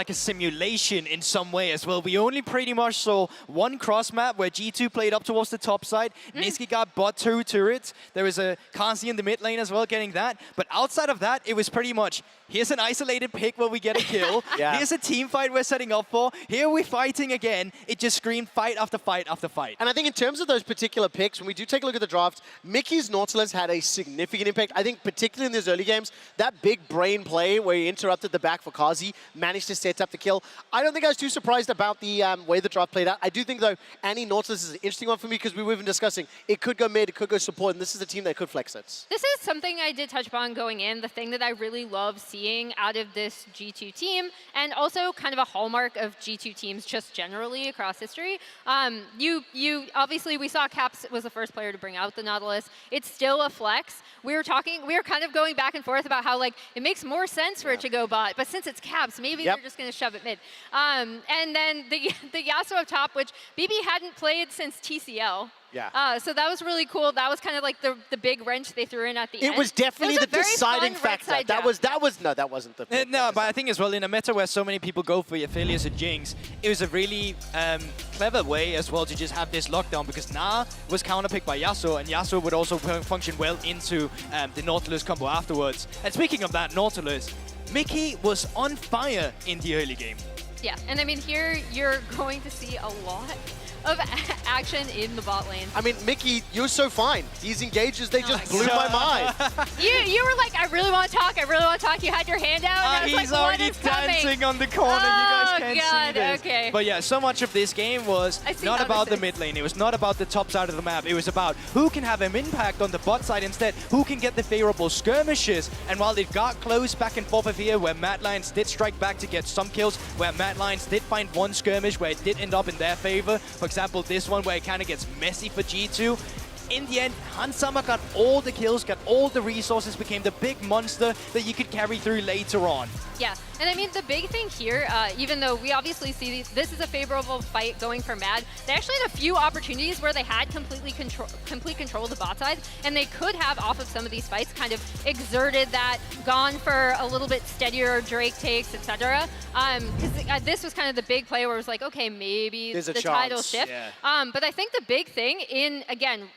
[SPEAKER 22] a simulation in some way as well. We only pretty much saw one cross map where G2 played up towards the top side. Nisqy got bot 2 turrets. There was a Kanzi in the mid lane as well getting that. But outside of that, it was pretty much, here's an isolated pick where we get a kill. Here's a team fight we're setting up for. Here we're fighting again. It just screamed fight after fight after fight.
[SPEAKER 6] And I think in terms of those particular picks, when we do take a look at the draft, Mickey's Nautilus had a significant impact. I think particularly in those early games, that big brain play where he interrupted the back for Kazi, managed to set up the kill. I don't think I was too surprised about the way the draft played out. I do think, though, Annie Nautilus is an interesting one for me because we were even discussing it could go mid, it could go support, and this is a team that could flex it.
[SPEAKER 23] This is something I did touch upon going in, the thing that I really love seeing out of this G2 team, and also kind of a hallmark of G2 teams just generally across history. You obviously, we saw Caps was the first player to bring out the Nautilus. It's still a flex. We were kind of going back and forth about how like it makes more sense for it to go bot, but since it's Caps, maybe they're just going to shove it mid. And then the Yasuo up top, which BB hadn't played since TCL. So that was really cool. That was kind of like the big wrench they threw in at the end.
[SPEAKER 6] It was definitely the deciding factor. That wasn't the.
[SPEAKER 22] No, but I think as well in a meta where so many people go for Aphelios and Jinx, it was a really clever way as well to just have this lockdown because Na was counterpicked by Yasuo, and Yasuo would also function well into the Nautilus combo afterwards. And speaking of that Nautilus, Mickey was on fire in the early game.
[SPEAKER 23] Yeah, and I mean here you're going to see a lot of action in the bot lane.
[SPEAKER 6] I mean, Mickey, you're so fine. These engages, they just blew my mind.
[SPEAKER 23] You were like, I really want to talk, I really want to talk. You had your hand out, and I was
[SPEAKER 22] he's
[SPEAKER 23] like,
[SPEAKER 22] already
[SPEAKER 23] what is coming?
[SPEAKER 22] dancing on the corner. You guys can't
[SPEAKER 23] God,
[SPEAKER 22] see this.
[SPEAKER 23] okay.
[SPEAKER 22] But yeah, so much of this game was not about the mid lane. It was not about the top side of the map. It was about who can have an impact on the bot side instead, who can get the favorable skirmishes. And while it got close back and forth of here, where Mad Lions did strike back to get some kills, where Mad Lions did find one skirmish where it did end up in their favor. For example, this one where it kind of gets messy for G2. In the end, Hansama got all the kills, got all the resources, became the big monster that you could carry through later on.
[SPEAKER 23] Yeah, and I mean, the big thing here, even though we obviously see this is a favorable fight going for Mad, they actually had a few opportunities where they had complete control of the bot side, and they could have, off of some of these fights, kind of exerted that, gone for a little bit steadier Drake takes, etc. Because this was kind of the big play where it was like, okay, maybe the tide will shift. Yeah. But I think the big thing in, again,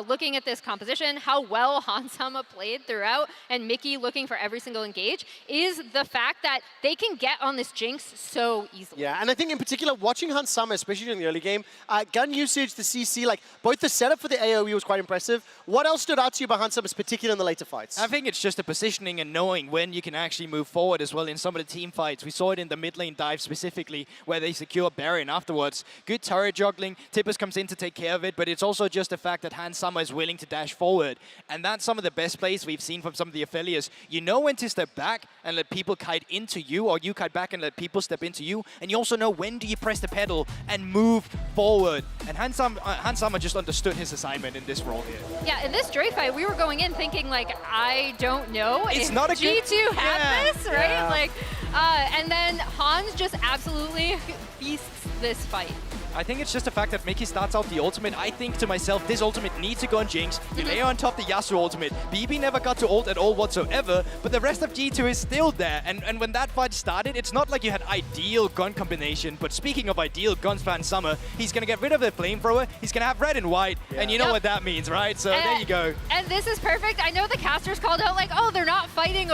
[SPEAKER 23] looking at this composition, how well Hansama played throughout, and Mickey looking for every single engage, is the fact that they can get on this Jinx so easily.
[SPEAKER 6] Yeah, and I think in particular, watching Hansama, especially during the early game, gun usage, the CC, like both the setup for the AoE was quite impressive. What else stood out to you about Hansama, particularly in the later fights?
[SPEAKER 22] I think it's just the positioning and knowing when you can actually move forward as well in some of the team fights. We saw it in the mid lane dive specifically, where they secure Baron afterwards. Good turret juggling, Tippers comes in to take care of it, but it's also just the fact that Hansama is willing to dash forward. And that's some of the best plays we've seen from some of the Aphelios. You know when to step back and let people kite into you, or you kite back and let people step into you. And you also know when do you press the pedal and move forward. And Hansama just understood his assignment in this role here.
[SPEAKER 23] Yeah, in this Drake fight, we were going in thinking, like, I don't know
[SPEAKER 22] it's
[SPEAKER 23] if
[SPEAKER 22] not a
[SPEAKER 23] G2 had this, right?
[SPEAKER 22] Yeah.
[SPEAKER 23] Like, and then Hans just absolutely beasts this fight.
[SPEAKER 22] I think it's just the fact that Mickey starts out the ultimate. I think to myself, this ultimate needs to go on Jinx. You layer on top the Yasuo ultimate. BB never got to ult at all whatsoever, but the rest of G2 is still there. And when that fight started, it's not like you had ideal gun combination, but speaking of ideal guns for Hansama, he's going to get rid of the flamethrower, he's going to have red and white, and you know what that means, right? So there you go.
[SPEAKER 23] And this is perfect. I know the casters called out like, oh, they're not fighting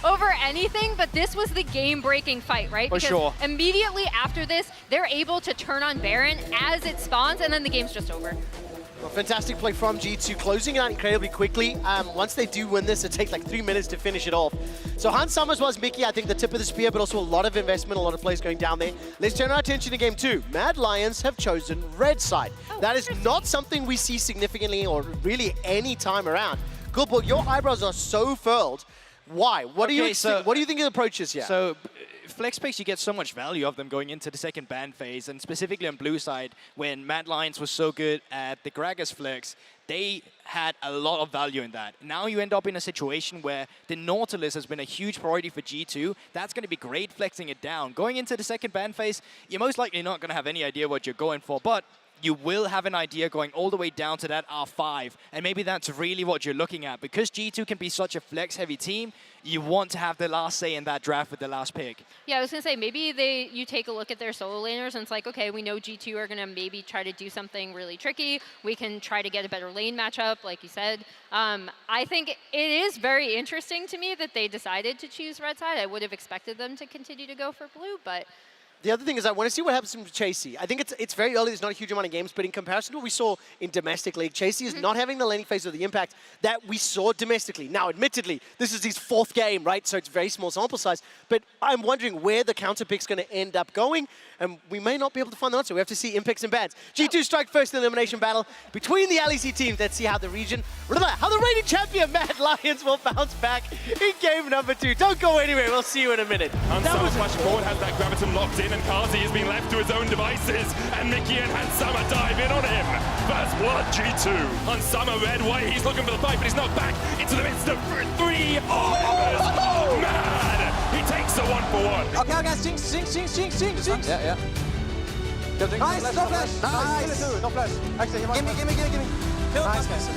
[SPEAKER 23] over anything, but this was the game-breaking fight, right?
[SPEAKER 22] For sure.
[SPEAKER 23] Immediately after this, they're able to turn on Baron as it spawns, and then the game's just over.
[SPEAKER 6] Well, fantastic play from G2, closing it out incredibly quickly. Once they do win this, it takes like 3 minutes to finish it off. So Hansama was Mickey, I think the tip of the spear, but also a lot of investment, a lot of plays going down there. Let's turn our attention to game 2. Mad Lions have chosen red side. That is not something we see significantly or really any time around. Gulborg, your eyebrows are so furled. Why? What do you think the approach is here?
[SPEAKER 22] So FlexPix, you get so much value of them going into the second ban phase, and specifically on blue side, when Mad Lions was so good at the Gragas Flex, they had a lot of value in that. Now you end up in a situation where the Nautilus has been a huge priority for G2. That's going to be great flexing it down. Going into the second ban phase, you're most likely not going to have any idea what you're going for, but you will have an idea going all the way down to that R5, and maybe that's really what you're looking at. Because G2 can be such a flex-heavy team, you want to have the last say in that draft with the last pick.
[SPEAKER 23] Yeah, I was going to say, maybe you take a look at their solo laners, and it's like, okay, we know G2 are going to maybe try to do something really tricky. We can try to get a better lane matchup, like you said. I think it is very interesting to me that they decided to choose red side. I would have expected them to continue to go for blue, but...
[SPEAKER 6] The other thing is I want to see what happens with Chasey. I think it's very early, there's not a huge amount of games, but in comparison to what we saw in domestic league, Chasey is not having the laning phase or the impact that we saw domestically. Now, admittedly, this is his 4th game, right? So it's very small sample size, but I'm wondering where the counter pick's going to end up going, and we may not be able to find the answer. We have to see impacts and bans. G2 strike first in the elimination battle between the LEC teams. Let's see how the reigning champion Mad Lions will bounce back in game number 2. Don't go anywhere, we'll see you in a minute.
[SPEAKER 7] Hansama flashing forward, has that Graviton locked in, and Kazi has been left to his own devices, and Mickey and Hansama dive in on him. First blood, G2. Hansama red, white, he's looking for the fight, but he's not back into the midst of 3 others. Mad! He takes a 1-for-1.
[SPEAKER 16] Okay, Jinx. Yeah. Nice, no flash. Nice. No flash. Actually, give me. Nice, guys.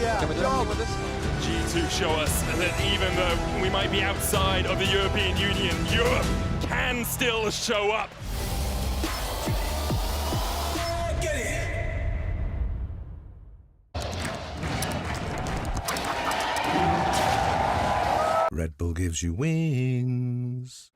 [SPEAKER 16] Yeah, good job with this.
[SPEAKER 7] G2 show us that even though we might be outside of the European Union, Europe can still show up.
[SPEAKER 17] Red Bull gives you wings.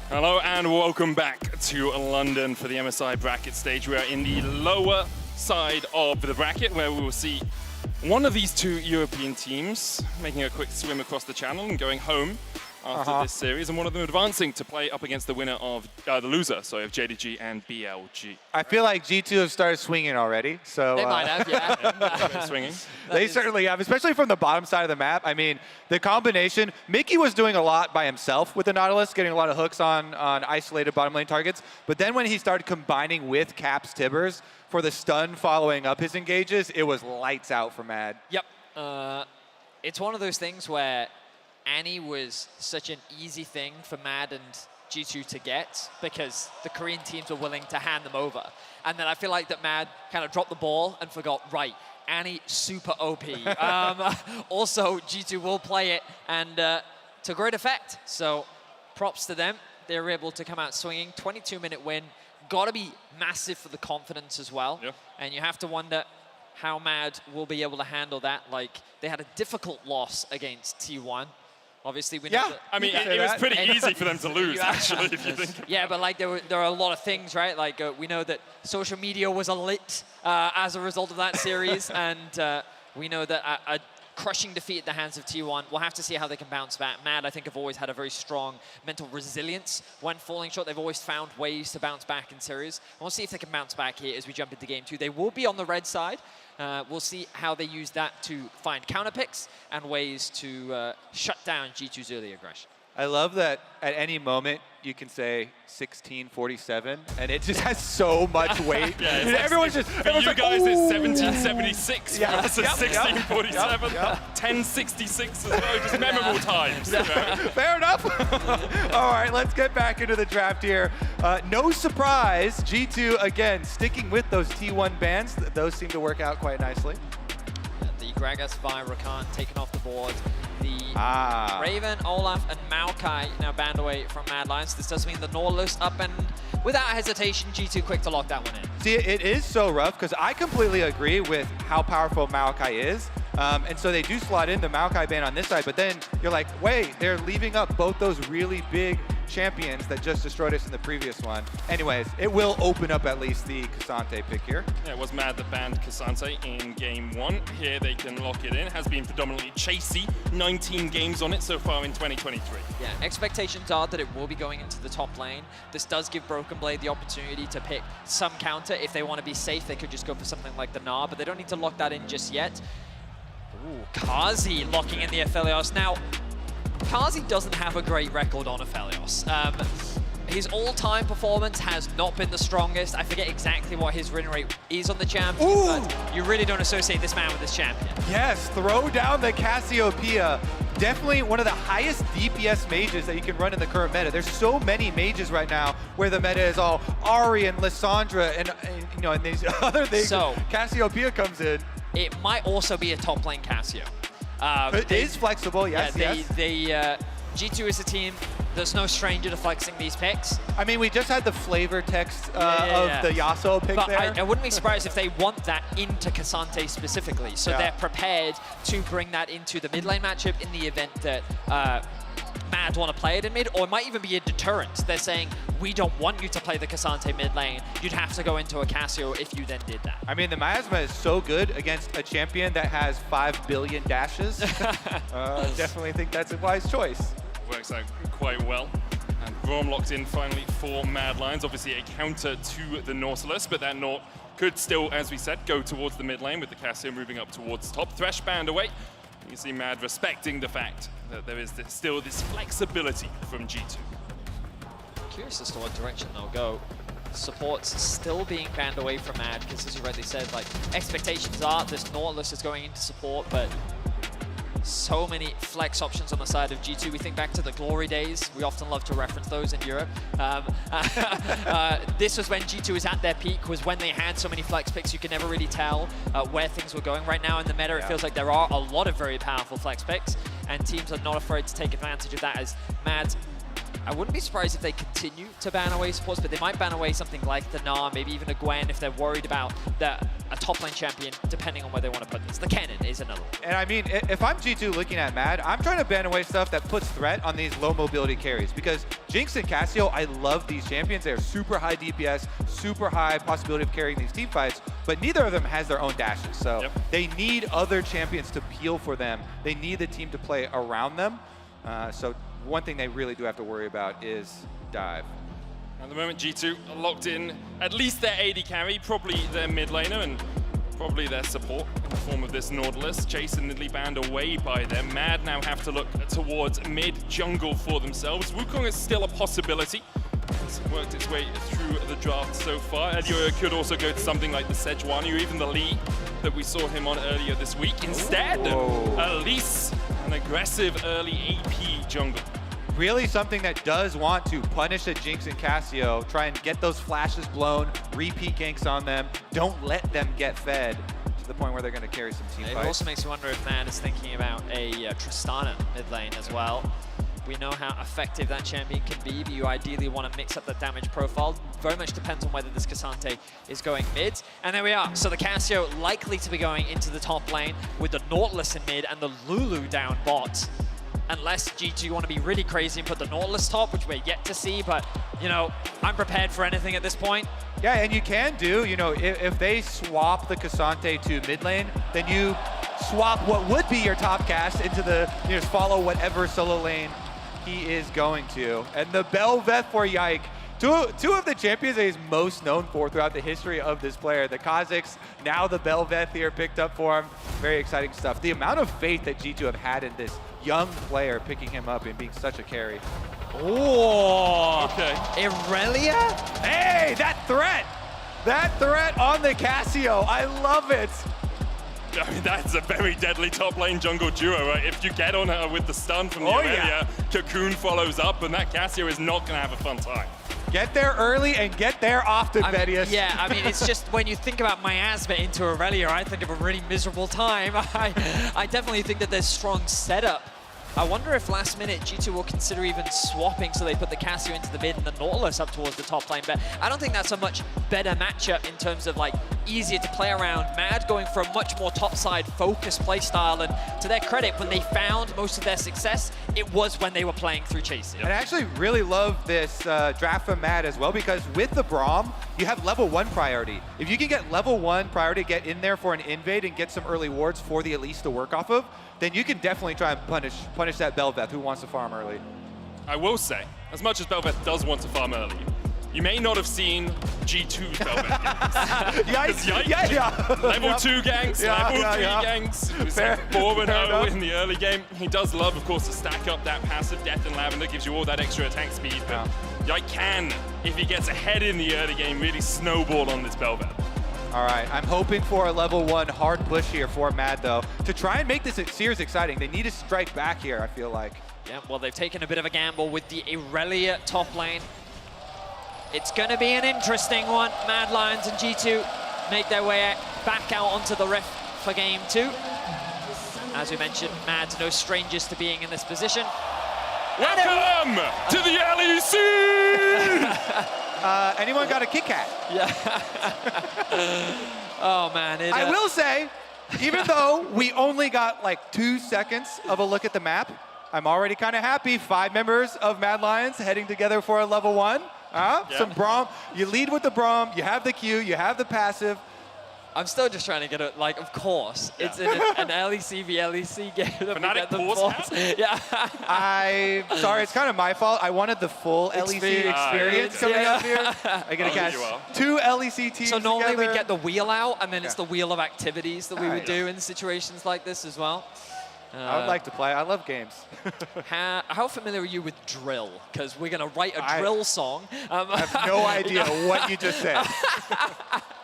[SPEAKER 7] Hello and welcome back to London for the MSI bracket stage. We are in the lower side of the bracket where we will see one of these two European teams making a quick swim across the channel and going home after this series, and one of them advancing to play up against the winner of the loser, of JDG and BLG.
[SPEAKER 3] I feel like G2 have started swinging already. So
[SPEAKER 5] They might have, yeah.
[SPEAKER 7] Swinging.
[SPEAKER 3] They certainly have, especially from the bottom side of the map. I mean, the combination, Mickey was doing a lot by himself with the Nautilus, getting a lot of hooks on isolated bottom lane targets. But then when he started combining with Caps Tibbers for the stun following up his engages, it was lights out for Mad.
[SPEAKER 5] Yep. It's one of those things where Annie was such an easy thing for Mad and G2 to get because the Korean teams were willing to hand them over. And then I feel like that Mad kind of dropped the ball and forgot, right, Annie super OP. Also, G2 will play it and to great effect. So props to them. They were able to come out swinging. 22-minute win. Got to be massive for the confidence as well.
[SPEAKER 7] Yeah.
[SPEAKER 5] And you have to wonder how Mad will be able to handle that. Like, they had a difficult loss against T1. Obviously, we know that.
[SPEAKER 7] I mean, it was pretty easy for them to lose, actually, if you think about it.
[SPEAKER 5] Yeah, but like there are a lot of things, right? Like we know that social media was lit as a result of that series, and we know that a crushing defeat at the hands of T1. We'll have to see how they can bounce back. Mad, I think, have always had a very strong mental resilience when falling short. They've always found ways to bounce back in series. And we'll see if they can bounce back here as we jump into game 2. They will be on the red side. We'll see how they use that to find counter picks and ways to shut down G2's early aggression.
[SPEAKER 3] I love that at any moment you can say 1647, and it just has so much weight. Everyone's just
[SPEAKER 7] for you guys, it's 1776
[SPEAKER 3] Yeah.
[SPEAKER 7] versus 1647, 1066 as well, just memorable times.
[SPEAKER 3] Fair enough. All right, let's get back into the draft here. No surprise, G2 again sticking with those T1 bans. Those seem to work out quite nicely.
[SPEAKER 5] The Gragas by Rakan taken off the board. The Raven, Olaf, and Maokai now banned away from Mad Lions. This does mean the Nautilus up, and without hesitation, G2 quick to lock that one in.
[SPEAKER 3] See, it is so rough because I completely agree with how powerful Maokai is. And so they do slot in the Maokai ban on this side, but then you're like, wait, they're leaving up both those really big champions that just destroyed us in the previous one. Anyways, it will open up at least the K'Sante pick here.
[SPEAKER 7] Yeah, it was Mad that banned K'Sante in game 1. Here they can lock it in. Has been predominantly chasey. 19 games on it so far in 2023.
[SPEAKER 5] Yeah, expectations are that it will be going into the top lane. This does give Broken Blade the opportunity to pick some counter. If they want to be safe, they could just go for something like the Gnar, but they don't need to lock that in just yet. Ooh, Kazi locking in the Aphelios. Now, Kazi doesn't have a great record on Aphelios. His all-time performance has not been the strongest. I forget exactly what his win rate is on the champion, but you really don't associate this man with this champion.
[SPEAKER 3] Yes, throw down the Cassiopeia. Definitely one of the highest DPS mages that you can run in the current meta. There's so many mages right now where the meta is all Ahri and Lissandra and you know, and these other things.
[SPEAKER 5] So
[SPEAKER 3] Cassiopeia comes in.
[SPEAKER 5] It might also be a top lane Cassio.
[SPEAKER 3] It is flexible, yes,
[SPEAKER 5] G2 is a team that's no stranger to flexing these picks.
[SPEAKER 3] I mean, we just had the flavor text of the Yasuo pick
[SPEAKER 5] but
[SPEAKER 3] there.
[SPEAKER 5] I wouldn't be surprised if they want that into K'Sante specifically, so they're prepared to bring that into the mid lane matchup in the event that Mad want to play it in mid, or it might even be a deterrent. They're saying, we don't want you to play the K'Sante mid lane. You'd have to go into a Cassio if you then did that.
[SPEAKER 3] I mean, the Miasma is so good against a champion that has 5 billion dashes. Definitely think that's a wise choice.
[SPEAKER 7] Works out quite well. And Braum locked in finally for Mad Lions. Obviously a counter to the Nautilus, but that Naut could still, as we said, go towards the mid lane with the Cassio moving up towards top. Thresh banned away. You can see Mad respecting the fact that there is still this flexibility from G2.
[SPEAKER 5] Curious as to what direction they'll go. supports still being banned away from Mad, because as you rightly said, like, expectations are this Nautilus is going into support, but so many flex options on the side of G2. We think back to the glory days. We often love to reference those in Europe. This was when G2 was at their peak, was when they had so many flex picks. You could never really tell where things were going. Right now in the meta, it feels like there are a lot of very powerful flex picks, and teams are not afraid to take advantage of that. As Mad, I wouldn't be surprised if they continue to ban away supports, but they might ban away something like the Gnar, maybe even a Gwen if they're worried about a top lane champion, depending on where they want to put this. The Cannon is another one.
[SPEAKER 3] And I mean, if I'm G2 looking at Mad, I'm trying to ban away stuff that puts threat on these low mobility carries, because Jinx and Cassio, I love these champions. They're super high DPS, super high possibility of carrying these team fights, but neither of them has their own dashes. So they need other champions to peel for them. They need the team to play around them. So one thing they really do have to worry about is dive.
[SPEAKER 7] At the moment, G2 are locked in at least their AD carry, probably their mid laner, and probably their support in the form of this Nautilus. Jason nearly banned away by them. Mad now have to look towards mid jungle for themselves. Wukong is still a possibility. It's worked its way through the draft so far. Elio could also go to something like the Sejuani or even the Lee that we saw him on earlier this week. Instead, Elise, an aggressive early AP jungle.
[SPEAKER 3] Really something that does want to punish the Jinx and Cassio, try and get those flashes blown, repeat ganks on them, don't let them get fed to the point where they're going to carry some team fights.
[SPEAKER 5] It also makes you wonder if Mad is thinking about a Tristana mid lane as well. We know how effective that champion can be, but you ideally want to mix up the damage profile. Very much depends on whether this Cassante is going mid. And there we are. So the Cassio likely to be going into the top lane with the Nautilus in mid and the Lulu down bot. Unless G2 want to be really crazy and put the Nautilus top, which we're yet to see, but, you know, I'm prepared for anything at this point.
[SPEAKER 3] Yeah, and you can do, you know, if they swap the Cassante to mid lane, then you swap what would be your top cast into the, you know, just follow whatever solo lane he is going to. And the Bel'Veth for Yike. Two of the champions that he's most known for throughout the history of this player. The Kazakhs, now the Bel'Veth here picked up for him. Very exciting stuff. The amount of faith that G2 have had in this young player picking him up and being such a carry.
[SPEAKER 5] Oh,
[SPEAKER 7] okay.
[SPEAKER 5] Irelia?
[SPEAKER 3] Hey, that threat! That threat on the Cassio, I love it.
[SPEAKER 7] I mean, that's a very deadly top lane jungle duo, right? If you get on her with the stun from the Irelia, Cocoon follows up, and that Cassio is not going to have a fun time.
[SPEAKER 3] Get there early and get there often, Vedius.
[SPEAKER 5] Yeah, I mean, it's just when you think about miasma into Irelia, I think of a really miserable time. I definitely think that there's strong setup. I wonder if last minute G2 will consider even swapping so they put the Cassio into the mid and the Nautilus up towards the top lane. But I don't think that's a much better matchup in terms of like easier to play around. Mad going for a much more topside focused play style, and to their credit, when they found most of their success, it was when they were playing through chasing.
[SPEAKER 3] And I actually really love this draft from Mad as well, because with the Braum, you have level 1 priority. If you can get level 1 priority, get in there for an invade and get some early wards for the Elise to work off of, then you can definitely try and punish that Bel'Veth who wants to farm early.
[SPEAKER 7] I will say, as much as Bel'Veth does want to farm early, you may not have seen G2's Bel'Veth ganks.
[SPEAKER 3] Yikes.
[SPEAKER 7] Level 2 ganks, level 3 ganks. It was like 4-0 in the early game. He does love, of course, to stack up that passive Death and Lavender, gives you all that extra attack speed. But Yike can, if he gets ahead in the early game, really snowball on this Bel'Veth.
[SPEAKER 3] All right, I'm hoping for a level 1 hard push here for Mad, though, to try and make this series exciting. They need to strike back here, I feel like.
[SPEAKER 5] Yeah, well, they've taken a bit of a gamble with the Irelia top lane. It's going to be an interesting one. Mad Lions and G2 make their way back out onto the Rift for game 2. As we mentioned, Mad's no strangers to being in this position.
[SPEAKER 7] Welcome to the LEC!
[SPEAKER 3] Anyone got a Kit Kat?
[SPEAKER 5] Yeah. Oh, man.
[SPEAKER 3] I will say, even though we only got like 2 seconds of a look at the map, I'm already kind of happy. 5 members of Mad Lions heading together for a level 1. Some Braum. You lead with the Braum, you have the Q, you have the passive.
[SPEAKER 5] I'm still just trying to get it, like, of course. It's an LEC v LEC game.
[SPEAKER 7] Fnatic pause.
[SPEAKER 5] Yeah.
[SPEAKER 3] I'm sorry, it's kind of my fault. I wanted the full LEC experience coming up here. I gotta cast 2 LEC teams
[SPEAKER 5] So normally
[SPEAKER 3] together.
[SPEAKER 5] we get the wheel out, and then it's the wheel of activities that we would do in situations like this as well.
[SPEAKER 3] I would like to play. I love games.
[SPEAKER 5] How familiar are you with drill? Because we're going to write a drill song.
[SPEAKER 3] I have no idea what you just said.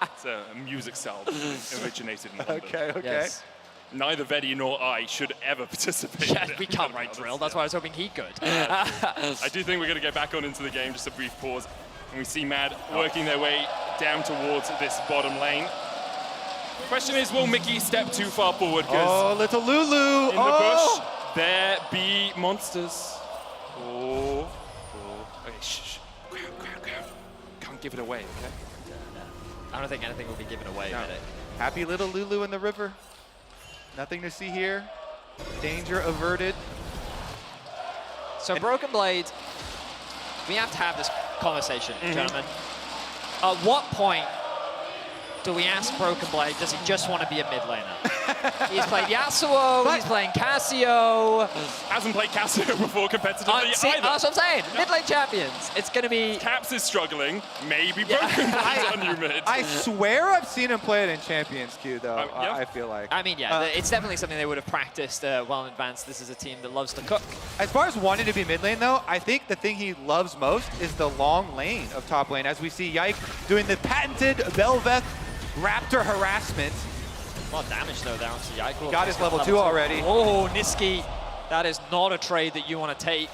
[SPEAKER 7] It's a music style that originated in London.
[SPEAKER 3] Okay.
[SPEAKER 5] Yes.
[SPEAKER 7] Neither Vedi nor I should ever participate in it.
[SPEAKER 5] We can't write drill. That's why I was hoping he could.
[SPEAKER 7] I do think we're going to get back on into the game. Just a brief pause. And we see Mad working their way down towards this bottom lane. Question is, will Mickey step too far forward?
[SPEAKER 3] Oh, little Lulu.
[SPEAKER 7] In the bush, there be monsters. Oh. Okay, shh. Crowd. Can't give it away, okay?
[SPEAKER 5] I don't think anything will be given away.
[SPEAKER 3] No. Happy little Lulu in the river. Nothing to see here. Danger averted.
[SPEAKER 5] So Broken Blade, we have to have this conversation, gentlemen. At what point do we ask Broken Blade, does he just want to be a mid laner? He's played Yasuo, he's playing Cassio.
[SPEAKER 7] Hasn't played Cassio before competitively
[SPEAKER 5] See,
[SPEAKER 7] either.
[SPEAKER 5] that's what I'm saying. Mid lane champions. It's going to be...
[SPEAKER 7] Caps is struggling. Maybe Broken Blade's on you mid.
[SPEAKER 3] I swear I've seen him play it in Champions Queue, though. I feel like.
[SPEAKER 5] I mean, it's definitely something they would have practiced well in advance. This is a team that loves to cook.
[SPEAKER 3] As far as wanting to be mid lane, though, I think the thing he loves most is the long lane of top lane, as we see Yike doing the patented Belveth Raptor harassment.
[SPEAKER 5] A lot of damage, though, there onto Yike.
[SPEAKER 3] Got his level 2 already.
[SPEAKER 5] Oh, Niski. That is not a trade that you want to take.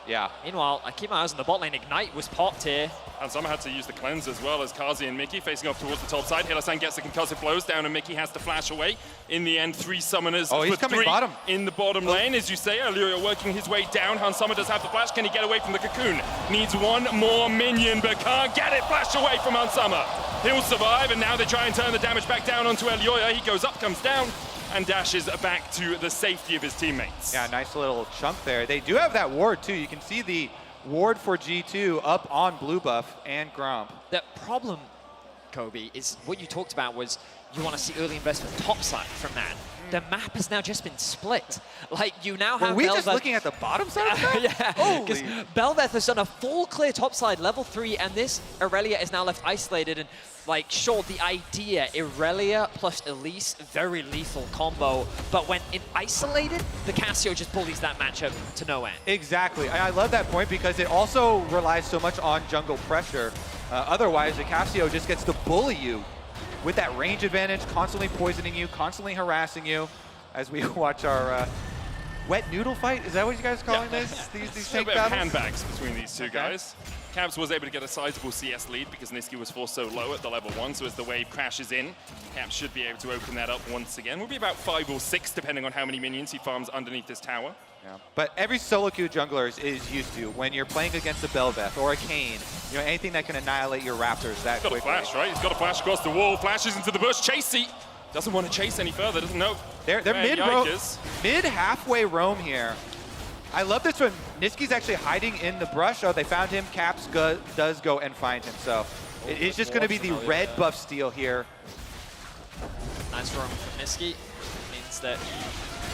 [SPEAKER 3] Yeah.
[SPEAKER 5] Meanwhile, I keep my eyes on the bot lane. Ignite was popped here.
[SPEAKER 7] And someone had to use the cleanse as well as Kazi and Mickey facing off towards the top side. Hilasan gets the concussive blows down and Mickey has to flash away. In the end, 3 summoners
[SPEAKER 3] he's
[SPEAKER 7] for
[SPEAKER 3] coming
[SPEAKER 7] 3
[SPEAKER 3] bottom.
[SPEAKER 7] in the bottom lane. As you say, Illyria working his way down. Hansama does have the flash. Can he get away from the cocoon? Needs one more minion, but can't get it. Flash away from Hansama. He'll survive, and now they try and turn the damage back down onto Illyria. He goes up, comes down, and dashes back to the safety of his teammates.
[SPEAKER 3] Yeah, nice little chunk there. They do have that ward, too. You can see the ward for G2 up on blue buff and Gromp.
[SPEAKER 5] The problem, Kobe, is what you talked about was you want to see early investment topside from that. The map has now just been split. Like, you now have
[SPEAKER 3] Were we
[SPEAKER 5] Belveth.
[SPEAKER 3] just looking at the bottom side of the map?
[SPEAKER 5] Yeah, because Belveth has done a full clear topside, level 3, and this Aurelia is now left isolated. And, like, sure, the idea, Aurelia plus Elise, very lethal combo. But when isolated, the Cassio just bullies that matchup to no end.
[SPEAKER 3] Exactly. I love that point because it also relies so much on jungle pressure. Otherwise, the Cassio just gets to bully you with that range advantage, constantly poisoning you, constantly harassing you, as we watch our wet noodle fight. Is that what you guys are calling this? These tank
[SPEAKER 7] a bit of
[SPEAKER 3] battles?
[SPEAKER 7] handbags between these two guys. Caps was able to get a sizable CS lead because Niski was forced so low at the level 1, so as the wave crashes in, Caps should be able to open that up once again. Will be about 5 or 6, depending on how many minions he farms underneath this tower.
[SPEAKER 3] Yeah. But every solo queue jungler is used to, when you're playing against a Belveth or a Kayn, you know, anything that can annihilate your Raptors that quickly.
[SPEAKER 7] He's got a flash, right? He's got a flash across the wall, flashes into the bush. Chasey doesn't want to chase any further, doesn't know.
[SPEAKER 3] They're mid halfway roam here. I love this one. Niski's actually hiding in the brush. Oh, they found him. Caps does go and find him. So it's just going to be the red buff steal here.
[SPEAKER 5] Nice roam from Niski. Means that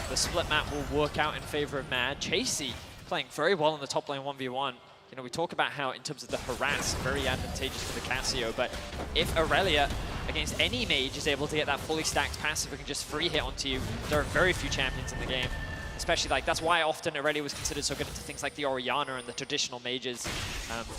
[SPEAKER 5] the split map will work out in favor of Mad. Chasey playing very well in the top lane 1v1. You know, we talk about how, in terms of the harass, very advantageous for the Cassio, but if Aurelia against any mage is able to get that fully stacked passive and can just free hit onto you, there are very few champions in the game. Especially, like, that's why often Aurelia was considered so good into things like the Orianna and the traditional mages,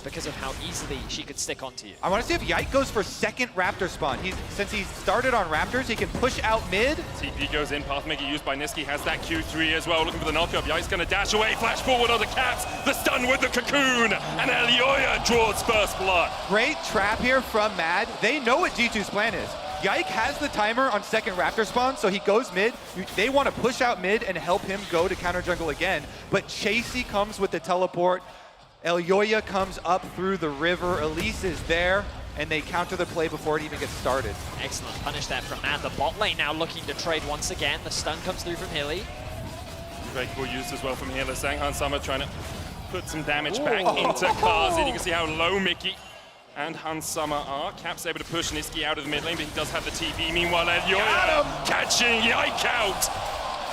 [SPEAKER 5] because of how easily she could stick onto you.
[SPEAKER 3] I want to see if Yike goes for second Raptor spawn. Since he started on Raptors, he can push out mid.
[SPEAKER 7] TP goes in, path maker used by Niski, has that Q3 as well, looking for the knockup. Yike's going to dash away, flash forward on the Caps, the stun with the cocoon, and Illyria draws first blood.
[SPEAKER 3] Great trap here from Mad. They know what G2's plan is. Yike has the timer on second Raptor spawn, so he goes mid. They want to push out mid and help him go to counter jungle again. But Chasey comes with the teleport. Illyria comes up through the river. Elise is there, and they counter the play before it even gets started.
[SPEAKER 5] Excellent. Punish that from Mad. The bot lane now looking to trade once again. The stun comes through from Hilly.
[SPEAKER 7] Great cool use as well from Healer. Sanghan Summer trying to put some damage back into Kazi. You can see how low Mickey and Hansama are. Cap's able to push Niski out of the mid lane, but he does have the TP. Meanwhile, Illyria catching Yike out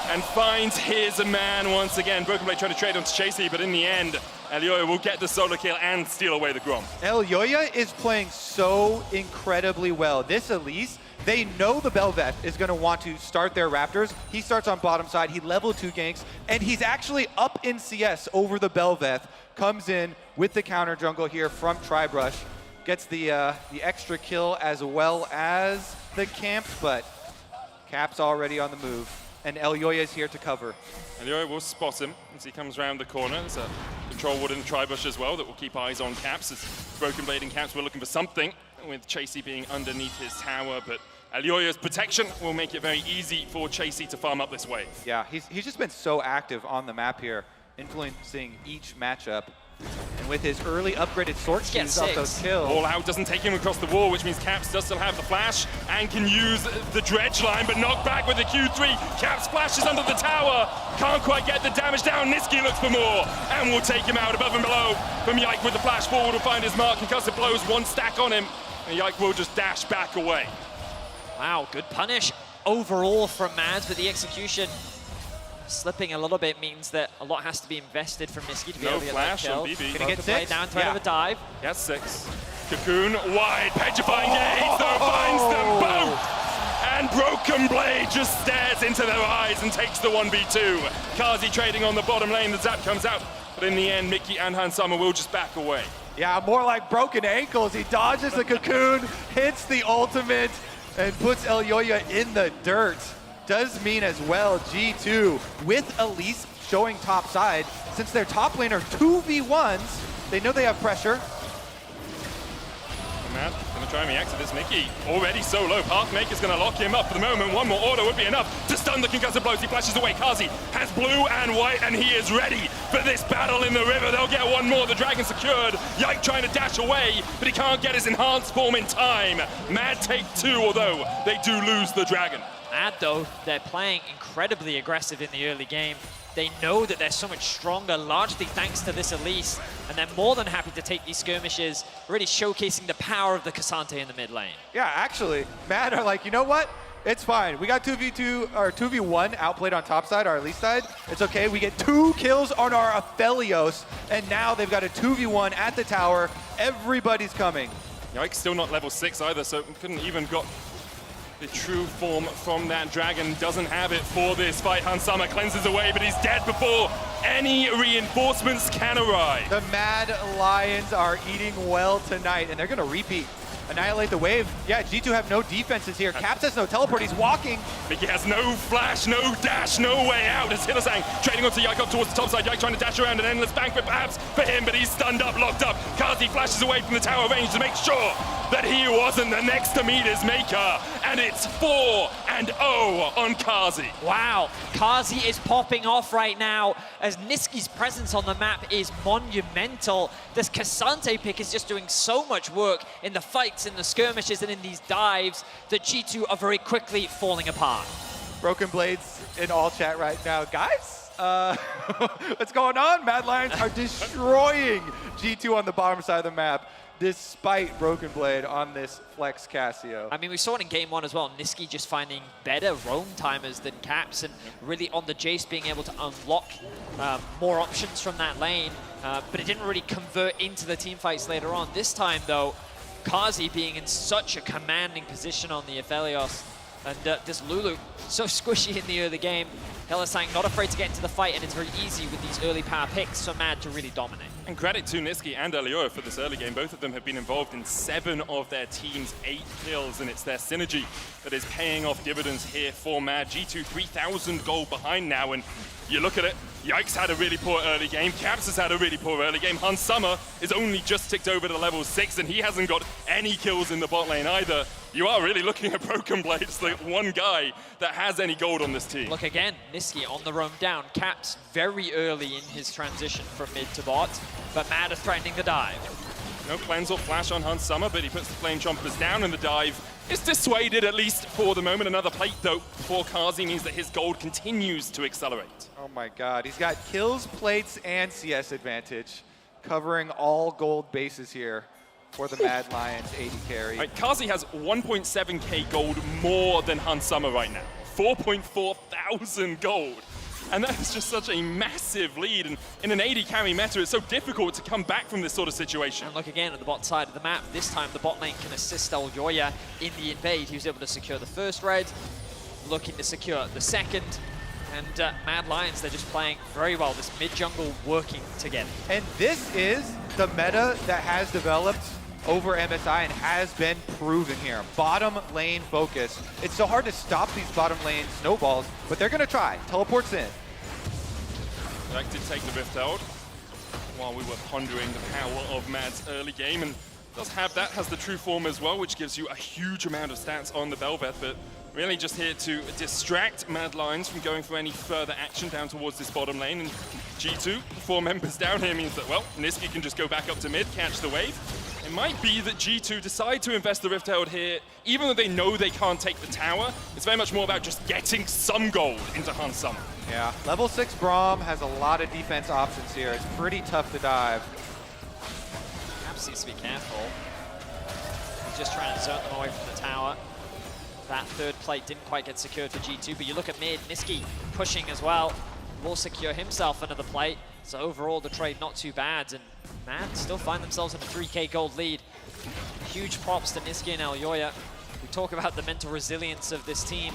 [SPEAKER 7] and finds his man once again. Broken Blade trying to trade onto Chasey, but in the end, Illyria will get the solo kill and steal away the Grom.
[SPEAKER 3] Illyria is playing so incredibly well. This Elise They know the Bel'Veth is going to want to start their Raptors. He starts on bottom side. He level 2 ganks, and he's actually up in CS over the Bel'Veth. Comes in with the counter jungle here from Tribrush. Gets the extra kill as well as the camp, but Cap's already on the move. And Elyoya is here to cover.
[SPEAKER 7] Elyoya will spot him as he comes around the corner. There's a control ward in the Tribush as well that will keep eyes on Caps. As Broken Blade and Caps were looking for something, with Chasey being underneath his tower, but Elyoya's protection will make it very easy for Chasey to farm up this wave.
[SPEAKER 3] Yeah, he's just been so active on the map here, influencing each matchup. And with his early upgraded sword keys off those kills.
[SPEAKER 7] All out doesn't take him across the wall, which means Caps does still have the flash and can use the dredge line, but knocked back with the Q3. Caps flashes under the tower, can't quite get the damage down. Nisqy looks for more and will take him out above and below. From Yike with the flash forward will find his mark. Concussive blows, 1 stack on him, and Yike will just dash back away.
[SPEAKER 5] Wow, good punish overall from Mads, but the execution slipping a little bit means that a lot has to be invested from Nisqy to be able to get that kill. Gonna get 6. Down threat of a dive.
[SPEAKER 7] Yes, 6. Cocoon wide, petrifying gaze, though finds them both. And Broken Blade just stares into their eyes and takes the 1v2. Kazi trading on the bottom lane, the zap comes out, but in the end, Mickey and Hansama will just back away.
[SPEAKER 3] Yeah, more like broken ankles. He dodges the Cocoon, hits the ultimate, and puts Elyoya in the dirt. Does mean as well G2 with Elise showing top side. Since their top lane are 2v1s, they know they have pressure.
[SPEAKER 7] Matt gonna try and react to this. Mickey already so low. Pathmaker's gonna lock him up for the moment. One more order would be enough to stun the concussive blows. He flashes away. Kazi has blue and white, and he is ready for this battle in the river. They'll get one more. The dragon secured. Yike trying to dash away, but he can't get his enhanced form in time. Mad take 2, although they do lose the dragon.
[SPEAKER 5] Mad though, they're playing incredibly aggressive in the early game. They know that they're so much stronger, largely thanks to this Elise, and they're more than happy to take these skirmishes, really showcasing the power of the K'Sante in the mid lane.
[SPEAKER 3] Yeah, actually, Mad are like, you know what? It's fine. We got 2v2 or 2v1 outplayed on top side, our Elise side. It's okay. We get 2 kills on our Aphelios, and now they've got a 2v1 at the tower. Everybody's coming.
[SPEAKER 7] Yike's still not level 6 either, so couldn't even got the true form from that dragon. Doesn't have it for this fight. Hansama cleanses away, but he's dead before any reinforcements can arrive.
[SPEAKER 3] The Mad Lions are eating well tonight, and they're gonna repeat. Annihilate the wave. Yeah, G2 have no defenses here. Caps has no teleport, he's walking.
[SPEAKER 7] Mickey has no flash, no dash, no way out. As Hillesang trading onto Yike up towards the top side. Yike trying to dash around, an endless banquet perhaps for him, but he's stunned up, locked up. Kazi flashes away from the tower range to make sure that he wasn't the next to meet his maker. And it's 4-0 on Kazi.
[SPEAKER 5] Wow, Kazi is popping off right now as Nisqy's presence on the map is monumental. This K'Sante pick is just doing so much work in the fights, in the skirmishes, and in these dives that G2 are very quickly falling apart.
[SPEAKER 3] Broken Blades in all chat right now. Guys, what's going on? Mad Lions are destroying G2 on the bottom side of the map, despite Broken Blade on this Flex Casio.
[SPEAKER 5] I mean, we saw it in game 1 as well. Nisqy just finding better roam timers than Caps, and really on the Jace being able to unlock more options from that lane, but it didn't really convert into the team fights later on. This time, though, Kazi being in such a commanding position on the Aphelios, and this Lulu so squishy in the early game. Hillesang not afraid to get into the fight, and it's very easy with these early power picks for Mad to really dominate.
[SPEAKER 7] And credit to Nisqy and Elyoya for this early game. Both of them have been involved in 7 of their team's 8 kills, and it's their synergy that is paying off dividends here for Mad. G2 3,000 gold behind now, and you look at it, Yike's had a really poor early game. Caps has had a really poor early game. Hansama is only just ticked over to level 6, and he hasn't got any kills in the bot lane either. You are really looking at Broken Blade as the one guy that has any gold on this team.
[SPEAKER 5] Look again, Nisqy on the roam down. Caps very early in his transition from mid to bot, but Mad is threatening the dive.
[SPEAKER 7] No cleanse or flash on Hansama, but he puts the Flame Chompers down, and the dive is dissuaded, at least for the moment. Another plate, though, for Kazi means that his gold continues to accelerate.
[SPEAKER 3] Oh my god, he's got kills, plates, and CS advantage, covering all gold bases here for the Mad Lions 80 carry.
[SPEAKER 7] Right, Kazi has 1.7k gold more than Hansama right now. 4.4 thousand gold. And that is just such a massive lead. And in an AD carry meta, it's so difficult to come back from this sort of situation.
[SPEAKER 5] And look again at the bot side of the map. This time the bot lane can assist Elyoya in the invade. He was able to secure the first red, looking to secure the second. And Mad Lions, they're just playing very well. This mid-jungle working together.
[SPEAKER 3] And this is the meta that has developed over MSI and has been proven here. Bottom lane focus. It's so hard to stop these bottom lane snowballs, but they're gonna try. Teleports in.
[SPEAKER 7] Jack did take the Rift out while we were pondering the power of Mad's early game, and does have that, has the true form as well, which gives you a huge amount of stats on the Bel'Veth, but really just here to distract Mad Lions from going for any further action down towards this bottom lane. And G2, 4 members down here, means that, well, Nisqy can just go back up to mid, catch the wave. It might be that G2 decide to invest the Rift Herald here, even though they know they can't take the tower. It's very much more about just getting some gold into Hans Summer.
[SPEAKER 3] Yeah, level 6 Braum has a lot of defense options here. It's pretty tough to dive.
[SPEAKER 5] Caps needs to be careful. He's just trying to zone them away from the tower. That third plate didn't quite get secured for G2, but you look at mid, Nisqy pushing as well. Will secure himself another plate. So overall, the trade not too bad, and Mad still find themselves in a 3K gold lead. Huge props to Nisqy and Elyoya. We talk about the mental resilience of this team,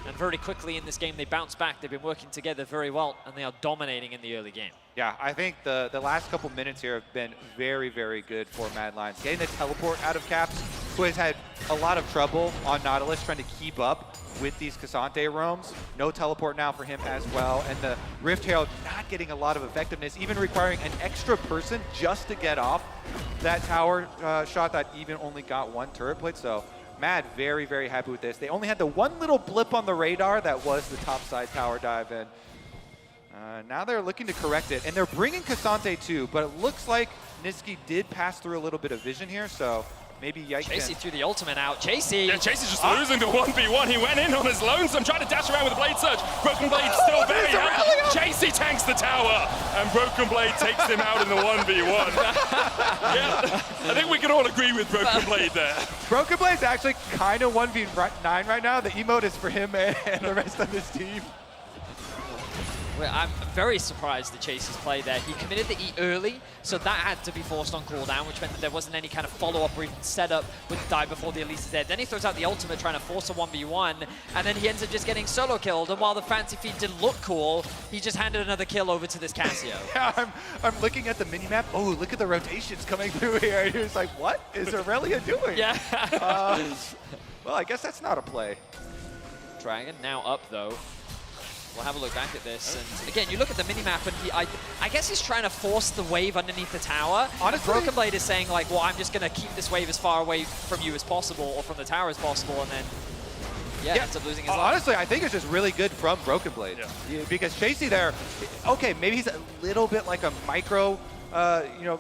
[SPEAKER 5] and very quickly in this game they bounce back. They've been working together very well, and they are dominating in the early game.
[SPEAKER 3] Yeah, I think the last couple minutes here have been very, very good for Mad Lions. Getting the teleport out of Caps, who has had a lot of trouble on Nautilus trying to keep up with these Cassante roams. No teleport now for him as well. And the Rift Herald not getting a lot of effectiveness, even requiring an extra person just to get off that tower shot that even only got 1 turret plate. So Mad very, very happy with this. They only had the one little blip on the radar that was the topside tower dive in. Now they're looking to correct it, and they're bringing Cassante too, but it looks like Nisqy did pass through a little bit of vision here, so maybe Yike
[SPEAKER 5] Chasey threw the ultimate out. Chasey!
[SPEAKER 7] Yeah, Chasey's just losing the 1v1. He went in on his lonesome, trying to dash around with a Blade Surge. Broken Blade still very happy. Chasey tanks the tower, and Broken Blade takes him out in the 1v1. Yeah, I think we can all agree with Broken Blade there.
[SPEAKER 3] Broken Blade's actually kind of 1v9 right now. The emote is for him and the rest of his team.
[SPEAKER 5] Well, I'm very surprised that Chasey's play there. He committed the E early, so that had to be forced on cooldown, which meant that there wasn't any kind of follow-up or even setup with the dive before the Elise is dead. Then he throws out the ultimate trying to force a 1v1, and then he ends up just getting solo killed. And while the fancy feed didn't look cool, he just handed another kill over to this Cassio.
[SPEAKER 3] Yeah, I'm looking at the minimap. Oh, look at the rotations coming through here. And he's like, what is Aurelia doing?
[SPEAKER 5] Yeah.
[SPEAKER 3] Well, I guess that's not a play.
[SPEAKER 5] Dragon now up, though. We'll have a look back at this, and again, you look at the minimap, and I guess he's trying to force the wave underneath the tower.
[SPEAKER 3] Honestly,
[SPEAKER 5] Broken Blade is saying like, well, I'm just going to keep this wave as far away from you as possible, or from the tower as possible, and then ends up losing his life.
[SPEAKER 3] Honestly, I think it's just really good from Broken Blade. Yeah, because Chasey there, okay, maybe he's a little bit like a micro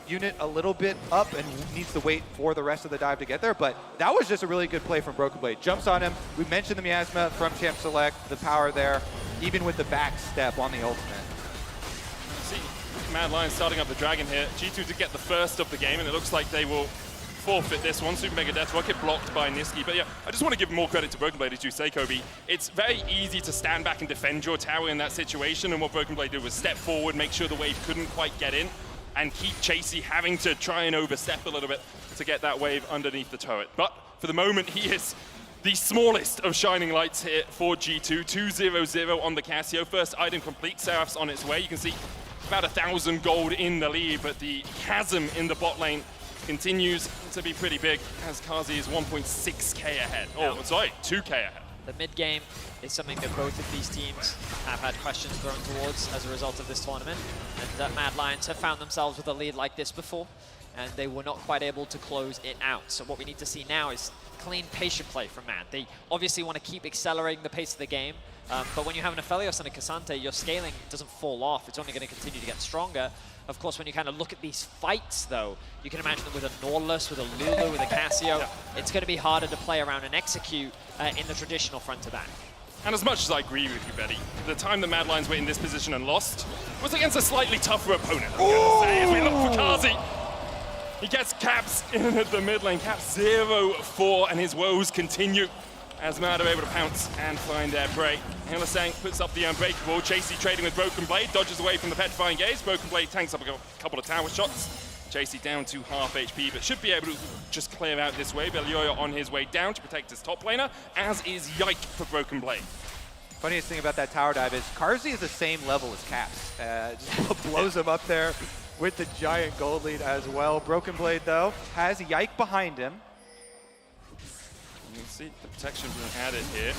[SPEAKER 3] unit, a little bit up and needs to wait for the rest of the dive to get there, but that was just a really good play from Broken Blade. Jumps on him. We mentioned the miasma from Champ Select, the power there, even with the back step on the ultimate.
[SPEAKER 7] See, Mad Lions starting up the Dragon here. G2 to get the first of the game, and it looks like they will forfeit this one. Super Mega Death Rocket blocked by Nisqy. But yeah, I just want to give more credit to Broken Blade, as you say, Kobe. It's very easy to stand back and defend your tower in that situation, and what Broken Blade did was step forward, make sure the wave couldn't quite get in, and keep Chasey having to try and overstep a little bit to get that wave underneath the turret. But for the moment, he is the smallest of shining lights here for G2. 2-0-0 on the Cassio. First item complete. Seraph's on its way. You can see about 1,000 gold in the lead, but the chasm in the bot lane continues to be pretty big, as Kazi is 1.6k ahead. Oh, sorry, 2k ahead.
[SPEAKER 5] The mid game is something that both of these teams have had questions thrown towards as a result of this tournament. And Mad Lions have found themselves with a lead like this before, and they were not quite able to close it out. So what we need to see now is clean, patient play from Mad. They obviously want to keep accelerating the pace of the game, but when you have an Aphelios and a Cassante, your scaling doesn't fall off. It's only going to continue to get stronger. Of course, when you kind of look at these fights, though, you can imagine that with a Nautilus, with a Lulu, with a Cassio, it's going to be harder to play around and execute in the traditional front to back.
[SPEAKER 7] And as much as I agree with you, Betty, the time that Mad Lions were in this position and lost was against a slightly tougher opponent, I'm going to say, as we look for Kazi. He gets Caps in at the mid lane. Caps 0-4, and his woes continue. as Mad are able to pounce and find their prey. Hylissang puts up the Unbreakable. Chasey trading with Broken Blade, dodges away from the Petrifying Gaze. Broken Blade tanks up a couple of tower shots. Chasey down to half HP, but should be able to just clear out this wave. Elioya on his way down to protect his top laner, as is Yike for Broken Blade.
[SPEAKER 3] Funniest thing about that tower dive is Carzzy is the same level as Caps. Just blows him up there with the giant gold lead as well. Broken Blade, though, has Yike behind him.
[SPEAKER 7] You can see the protection being added here.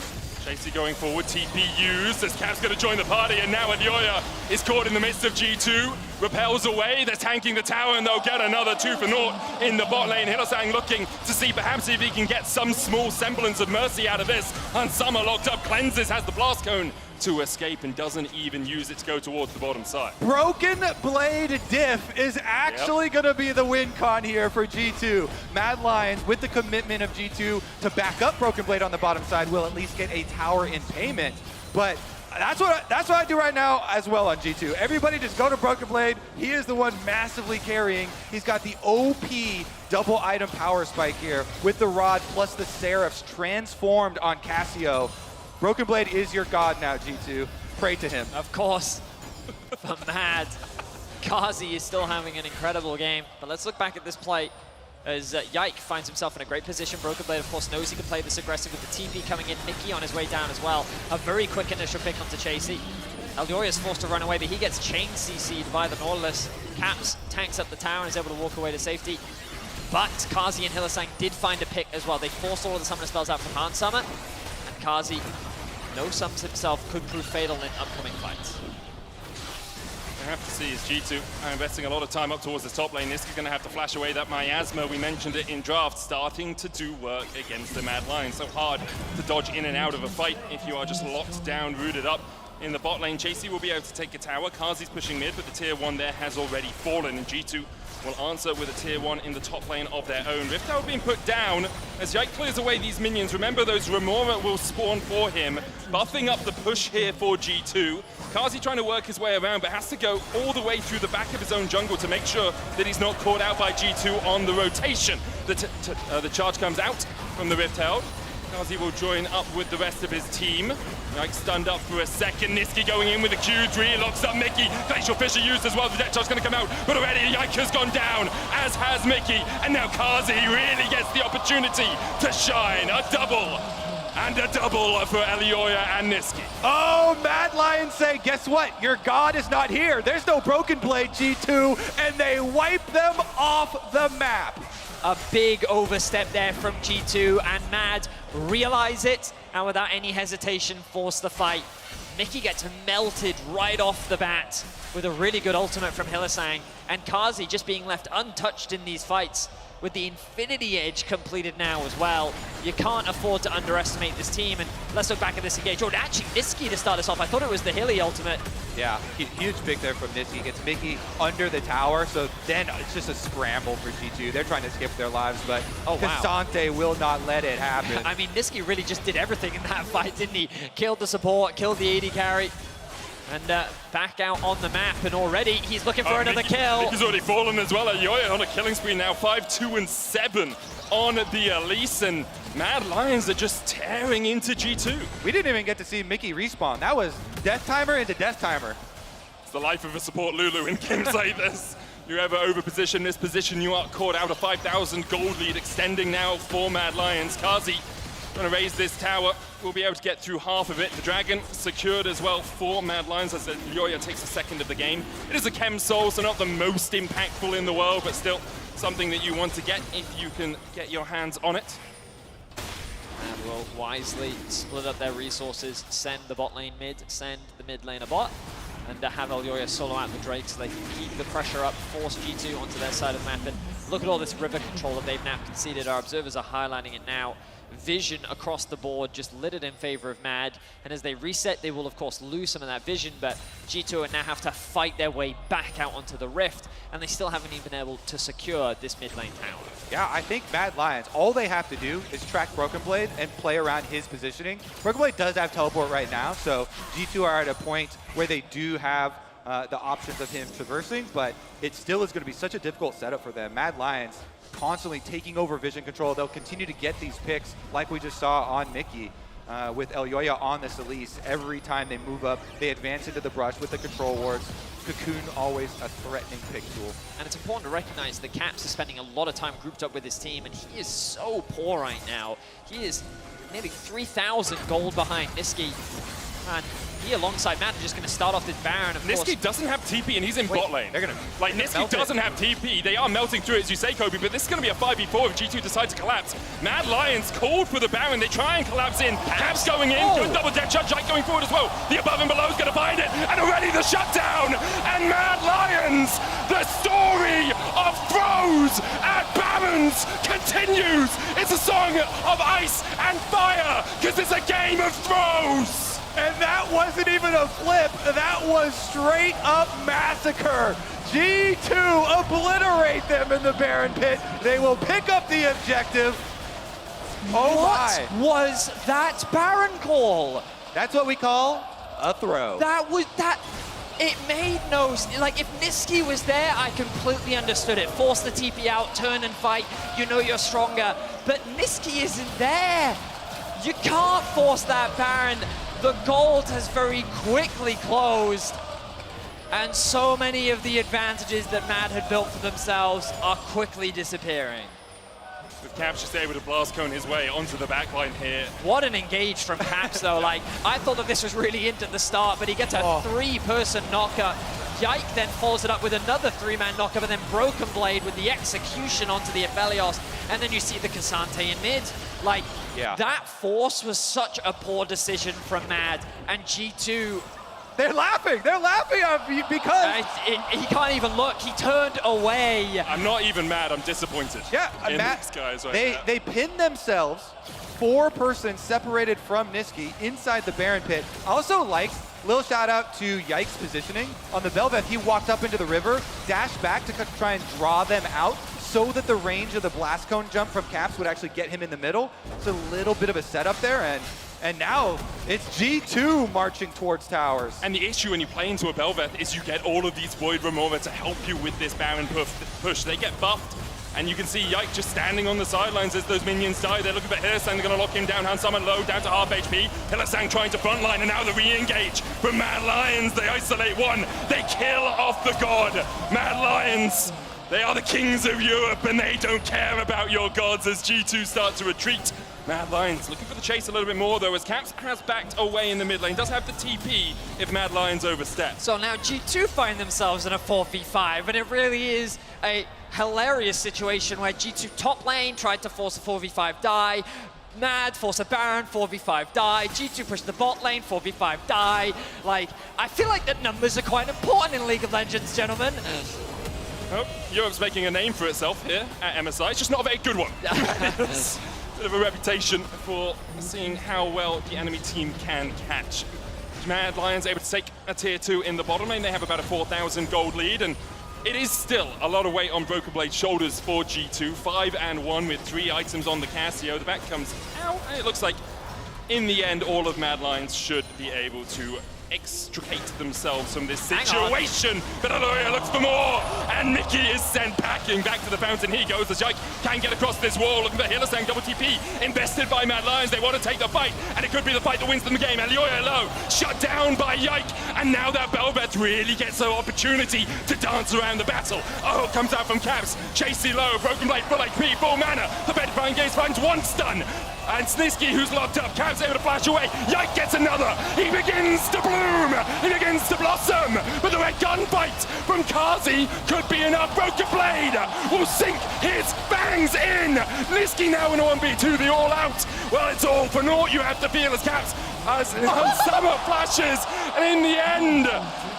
[SPEAKER 7] Chasey going forward, TP used as Cap's going to join the party, and now Elioya is caught in the midst of G2. Repels away, they're tanking the tower, and they'll get another 2 for 0 in the bot lane. Hylissang looking to see perhaps if he can get some small semblance of mercy out of this. And Summer locked up, cleanses, has the blast cone to escape and doesn't even use it to go towards the bottom side.
[SPEAKER 3] Broken Blade diff is actually going to be the win con here for G2. Mad Lions, with the commitment of G2 to back up Broken Blade on the bottom side, will at least get a tower in payment. But that's what I do right now as well on G2. Everybody just go to Broken Blade. He is the one massively carrying. He's got the OP double item power spike here with the rod plus the Seraphs transformed on Cassio. Broken Blade is your god now, G2. Pray to him.
[SPEAKER 5] Of course, for Mad. Carzzy is still having an incredible game. But let's look back at this play as Yike finds himself in a great position. Broken Blade, of course, knows he can play this aggressive with the TP coming in. Mickey on his way down as well. A very quick initial pick onto Chasey. Elioya is forced to run away, but he gets chain CC'd by the Nautilus. Caps tanks up the tower and is able to walk away to safety. But Carzzy and Hylissang did find a pick as well. They forced all of the summoner spells out from Hans Summer. And Carzzy, no sums himself, could prove fatal in upcoming fights.
[SPEAKER 7] I have to see is G2 are investing a lot of time up towards the top lane. This is going to have to flash away that miasma. We mentioned it in draft, starting to do work against the Mad Lions. So hard to dodge in and out of a fight if you are just locked down, rooted up. In the bot lane, Chasey will be able to take a tower. Carzzy's pushing mid, but the tier 1 there has already fallen, and G2 will answer with a tier 1 in the top lane of their own. Rift Tower being put down as Yike clears away these minions. Remember, those Remora will spawn for him, buffing up the push here for G2. Carzzy trying to work his way around, but has to go all the way through the back of his own jungle to make sure that he's not caught out by G2 on the rotation. The charge comes out from the Rift Herald. Carzzy will join up with the rest of his team. Yike stunned up for a second. Nisqy going in with a Q3, locks up Mickey. Glacial Fissure used as well. The death charge going to come out, but already Yike has gone down, as has Mickey. And now Carzzy really gets the opportunity to shine. A double. And a double for Elioya and Nisqy.
[SPEAKER 3] Oh, Mad Lions say, guess what? Your god is not here. There's no Broken Blade, G2, and they wipe them off the map.
[SPEAKER 5] A big overstep there from G2, and Mad realize it, and without any hesitation, force the fight. Mickey gets melted right off the bat with a really good ultimate from Hylissang, and Carzzy just being left untouched in these fights with the Infinity Edge completed now as well. You can't afford to underestimate this team, and let's look back at this engage. Oh, actually, Nisqy to start us off. I thought it was the Hilly ultimate.
[SPEAKER 3] Yeah, huge pick there from Nisqy. Gets Mickey under the tower, so then it's just a scramble for G2. They're trying to skip their lives, but Cassante will not let it happen.
[SPEAKER 5] I mean, Nisqy really just did everything in that fight, didn't he? Killed the support, killed the AD carry, and back out on the map, and already he's looking for another kill.
[SPEAKER 7] Mickey's already fallen as well. Elioya on a killing spree now, 5-2-7 on the Elise, and Mad Lions are just tearing into G2.
[SPEAKER 3] We didn't even get to see Mickey respawn. That was Death Timer into Death Timer.
[SPEAKER 7] It's the life of a support Lulu in games like this. You ever overposition this position, you are caught out. A 5,000 gold lead extending now for Mad Lions. Carzzy trying to raise this tower. We'll be able to get through half of it. The Dragon secured as well for Mad Lions as Elioya takes a second of the game. It is a Chem Soul, so not the most impactful in the world, but still something that you want to get if you can get your hands on it.
[SPEAKER 5] And will wisely split up their resources, send the bot lane mid, send the mid lane a bot, and have Elioya solo out the Drake so they can keep the pressure up, force G2 onto their side of the map. And look at all this river control that they've now conceded. Our observers are highlighting it now. Vision across the board, just lit it in favor of Mad. And as they reset, they will of course lose some of that vision, but G2 now have to fight their way back out onto the Rift, and they still haven't even been able to secure this mid lane tower.
[SPEAKER 3] Yeah, I think Mad Lions, all they have to do is track Broken Blade and play around his positioning. Broken Blade does have teleport right now, so G2 are at a point where they do have the options of him traversing, but it still is going to be such a difficult setup for them. Mad Lions constantly taking over vision control. They'll continue to get these picks like we just saw on Mickey with Elyoya on this Elise. Every time they move up, they advance into the brush with the control wards. Cocoon always a threatening pick tool.
[SPEAKER 5] And it's important to recognize that Caps is spending a lot of time grouped up with his team, and he is so poor right now. He is nearly 3,000 gold behind Niski. And he, alongside Matt, are just going to start off this Baron. Of course.
[SPEAKER 7] Niski doesn't have TP, and he's in bot lane.
[SPEAKER 5] They're going to
[SPEAKER 7] like Niski doesn't have TP. They are melting through it, as you say, Kobe. But this is going to be a 5v4 if G2 decides to collapse. Mad Lions called for the Baron. They try and collapse in. Caps going in. Good double dead shot. Jike going forward as well. The above and below is going to find it, and already the shutdown. And Mad Lions, the story of throws at Barons continues. It's a song of ice and fire because it's a game of throws.
[SPEAKER 3] And that wasn't even a flip. That was straight up massacre. G2 obliterate them in the Baron pit. They will pick up the objective. Oh
[SPEAKER 5] what
[SPEAKER 3] my.
[SPEAKER 5] was that Baron call?
[SPEAKER 3] That's what we call a throw.
[SPEAKER 5] It made no, like if Niski was there, I completely understood it. Force the TP out, turn and fight, you know you're stronger. But Niski isn't there. You can't force that Baron. The gold has very quickly closed, and so many of the advantages that Mad had built for themselves are quickly disappearing.
[SPEAKER 7] With Caps just able to blast cone his way onto the backline here.
[SPEAKER 5] What an engage from Caps though. Like, I thought that this was really into the start, but he gets a three-person knocker. Yike then follows it up with another three-man knocker, but then Broken Blade with the execution onto the Aphelios, and then you see the Cassante in mid. Like, that force was such a poor decision from Mad, and G2...
[SPEAKER 3] They're laughing because...
[SPEAKER 5] he can't even look, he turned away.
[SPEAKER 7] I'm not even mad, I'm disappointed.
[SPEAKER 3] Yeah,
[SPEAKER 7] in these guys right now.
[SPEAKER 3] They pinned themselves, 4 persons separated from Niski inside the Baron pit. Also liked, little shout out to Yike's positioning. On the Belveth, he walked up into the river, dashed back to try and draw them out so that the range of the blast cone jump from Caps would actually get him in the middle. It's a little bit of a setup there, and now it's G2 marching towards towers.
[SPEAKER 7] And the issue when you play into a Belveth is you get all of these Void Remover to help you with this Baron push. They get buffed, and you can see Yike just standing on the sidelines as those minions die. They're looking for Hillesang, they're going to lock him down, Hans Summon low, down to half HP. Hillesang trying to frontline, and now the re-engage from Mad Lions. They isolate one, they kill off the god. Mad Lions, they are the kings of Europe, and they don't care about your gods as G2 start to retreat. Mad Lions looking for the chase a little bit more though, as Caps has backed away in the mid lane. Does have the TP if Mad Lions overstep.
[SPEAKER 5] So now G2 find themselves in a 4v5, and it really is a hilarious situation where G2 top lane tried to force a 4v5 die. Mad force a Baron, 4v5 die. G2 push the bot lane, 4v5 die. Like, I feel like the numbers are quite important in League of Legends, gentlemen.
[SPEAKER 7] Oh, Europe's making a name for itself here at MSI. It's just not a very good one. Bit of a reputation for seeing how well the enemy team can catch. Mad Lions able to take a tier 2 in the bottom lane. They have about a 4,000 gold lead, and it is still a lot of weight on Broken Blade's shoulders for G2. 5-1 with 3 items on the Casio. The back comes out, and it looks like in the end all of Mad Lions should be able to extricate themselves from this situation. But Aloya looks for more, and Mickey is sent packing back to the fountain. He goes as Yike can get across this wall, looking for Hillesang, double TP, invested by Mad Lions. They want to take the fight, and it could be the fight that wins them the game. Aloya low, shut down by Yike, and now that Belveth really gets an opportunity to dance around the battle. Oh, comes out from Caps, Chasey low, Broken Blade, full HP, full mana. The Bedfine Gaze finds one stun, and Snisky, who's locked up, Caps able to flash away. Yike gets another. He begins to bloom. He begins to blossom. But the red gunfight from Kazi could be enough. Broken Blade will sink his fangs in. Nisky now in a 1v2, the all out. Well, it's all for naught, you have to feel as Caps as Summer flashes. And in the end,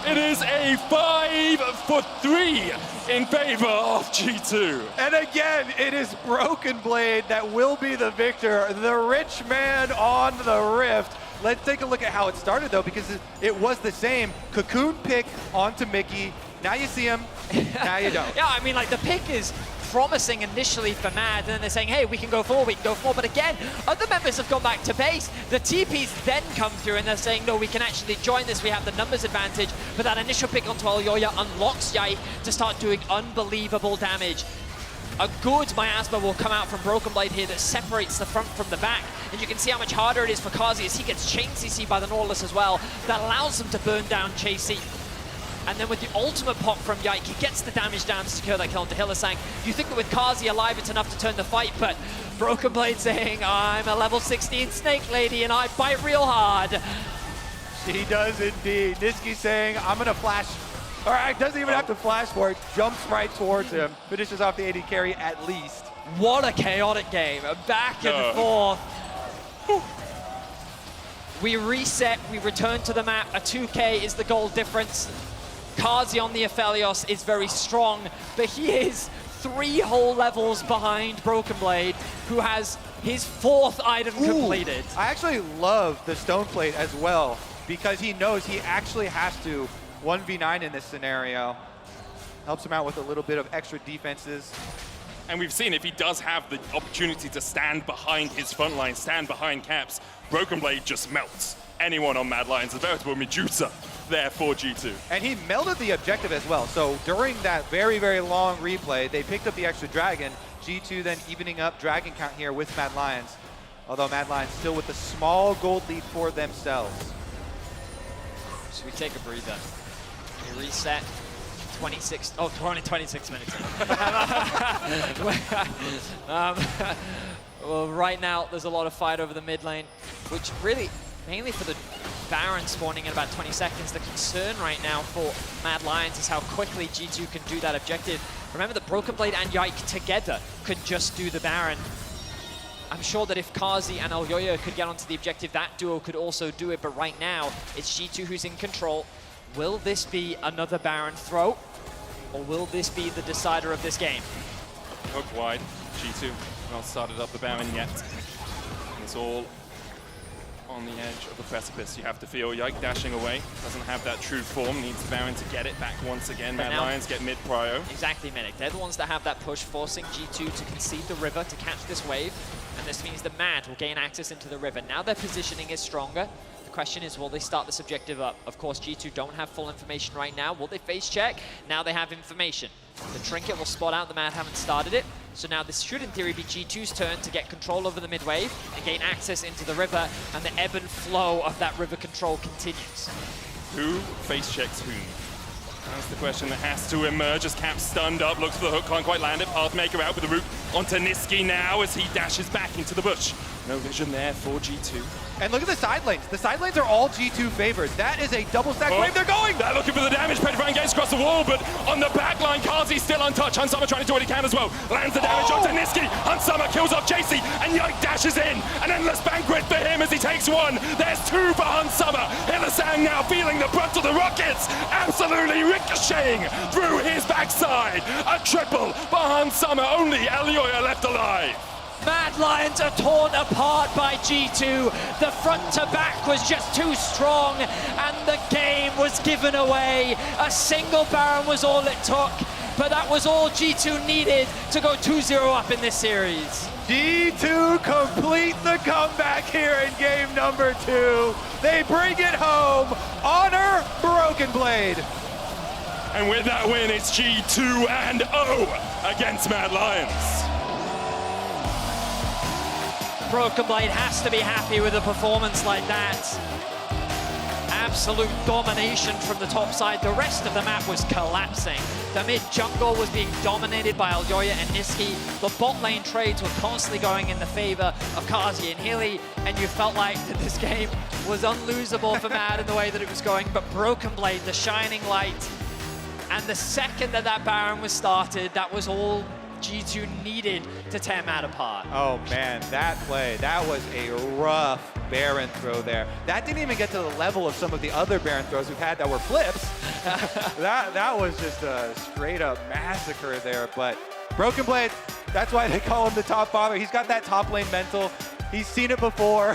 [SPEAKER 7] it is a 5-for-3 in favor of G2.
[SPEAKER 3] And again, it is Broken Blade that will be the victor, the rich man on the Rift. Let's take a look at how it started though, because it was the same. Cocoon pick onto Mickey. Now you see him, now you don't.
[SPEAKER 5] Yeah, I mean, like, the pick is promising initially for Mad, and then they're saying, hey, we can go for more, but again, other members have gone back to base. The TPs then come through, and they're saying, no, we can actually join this, we have the numbers advantage, but that initial pick onto Alyoya unlocks Yike to start doing unbelievable damage. A good miasma will come out from Broken Blade here that separates the front from the back, and you can see how much harder it is for Kazi as he gets chain CC by the Nautilus as well. That allows him to burn down Chasey. And then with the ultimate pop from Yike, he gets the damage down to secure that kill onto Hillisang. You think that with Kazi alive, it's enough to turn the fight, but Broken Blade saying, I'm a level 16 Snake Lady and I bite real hard.
[SPEAKER 3] She does indeed. Niski saying, I'm gonna flash. All right, doesn't even have to flash for it. Jumps right towards him. Finishes off the AD carry at least.
[SPEAKER 5] What a chaotic game. Back and forth. We reset, we return to the map. A 2K is the goal difference. Kazi on the Aphelios is very strong, but he is 3 whole levels behind Broken Blade, who has his 4th item completed.
[SPEAKER 3] I actually love the Stone Plate as well, because he knows he actually has to 1v9 in this scenario. Helps him out with a little bit of extra defenses.
[SPEAKER 7] And we've seen if he does have the opportunity to stand behind his front line, stand behind Caps, Broken Blade just melts anyone on Mad Lions. A veritable Medusa there for G2.
[SPEAKER 3] And he melded the objective as well. So during that very, very long replay, they picked up the extra Dragon. G2 then evening up Dragon count here with Mad Lions. Although Mad Lions still with a small gold lead for themselves.
[SPEAKER 5] Should we take a breather? We reset. 26, oh, 26 minutes. Well, right now, there's a lot of fight over the mid lane, which really, mainly for the Baron spawning in about 20 seconds. The concern right now for Mad Lions is how quickly G2 can do that objective. Remember that Broken Blade and Yike together could just do the Baron. I'm sure that if Kazi and Alyoya could get onto the objective, that duo could also do it, but right now, it's G2 who's in control. Will this be another Baron throw? Or will this be the decider of this game?
[SPEAKER 7] Hook wide, G2 not started up the Baron yet. It's all on the edge of the precipice. You have to feel Yike dashing away. Doesn't have that true form, needs the Baron to get it back once again. Mad Lions get mid prio.
[SPEAKER 5] Exactly, Medic. They're the ones that have that push, forcing G2 to concede the river to catch this wave. And this means the Mad will gain access into the river. Now their positioning is stronger. The question is, will they start this objective up? Of course, G2 don't have full information right now. Will they face check? Now they have information. The Trinket will spot out the Mad haven't started it. So now this should, in theory, be G2's turn to get control over the mid wave and gain access into the river, and the ebb and flow of that river control continues.
[SPEAKER 7] Who face checks whom? That's the question that has to emerge as Cap stunned up, looks for the hook, can't quite land it. Pathmaker out with the root onto Niski now as he dashes back into the bush. No vision there for G2.
[SPEAKER 3] And look at the side lanes. The side lanes are all G2 favored. That is a double stack wave. They're going!
[SPEAKER 7] They're looking for the damage. Petrifying gaze across the wall, but on the back line, Kazi's still untouched. Hansama trying to do what he can as well. Lands the damage onto Niski. Hansama kills off Chasey, and Yike dashes in. An endless banquet for him as he takes 1. There's 2 for Hansama. Hillisang now feeling the brunt of the rockets. Absolutely ricocheting through his backside. A triple for Hansama. Only Alyoya left alive.
[SPEAKER 5] Mad Lions are torn apart by G2. The front to back was just too strong, and the game was given away. A single Baron was all it took, but that was all G2 needed to go 2-0 up in this series.
[SPEAKER 3] G2 complete the comeback here in game number 2. They bring it home. Honor Broken Blade.
[SPEAKER 7] And with that win, it's G2 and 0 against Mad Lions.
[SPEAKER 5] Broken Blade has to be happy with a performance like that. Absolute domination from the top side. The rest of the map was collapsing. The mid jungle was being dominated by Alyoya and Niski. The bot lane trades were constantly going in the favor of Kazi and Hilly, and you felt like that this game was unlosable for Mad in the way that it was going. But Broken Blade, the shining light, and the second that that Baron was started, that was all G2 needed to tear Mad apart.
[SPEAKER 3] Oh man, that play, that was a rough Baron throw there. That didn't even get to the level of some of the other Baron throws we've had that were flips. that was just a straight up massacre there, but Broken Blade, that's why they call him the top father. He's got that top lane mental. He's seen it before.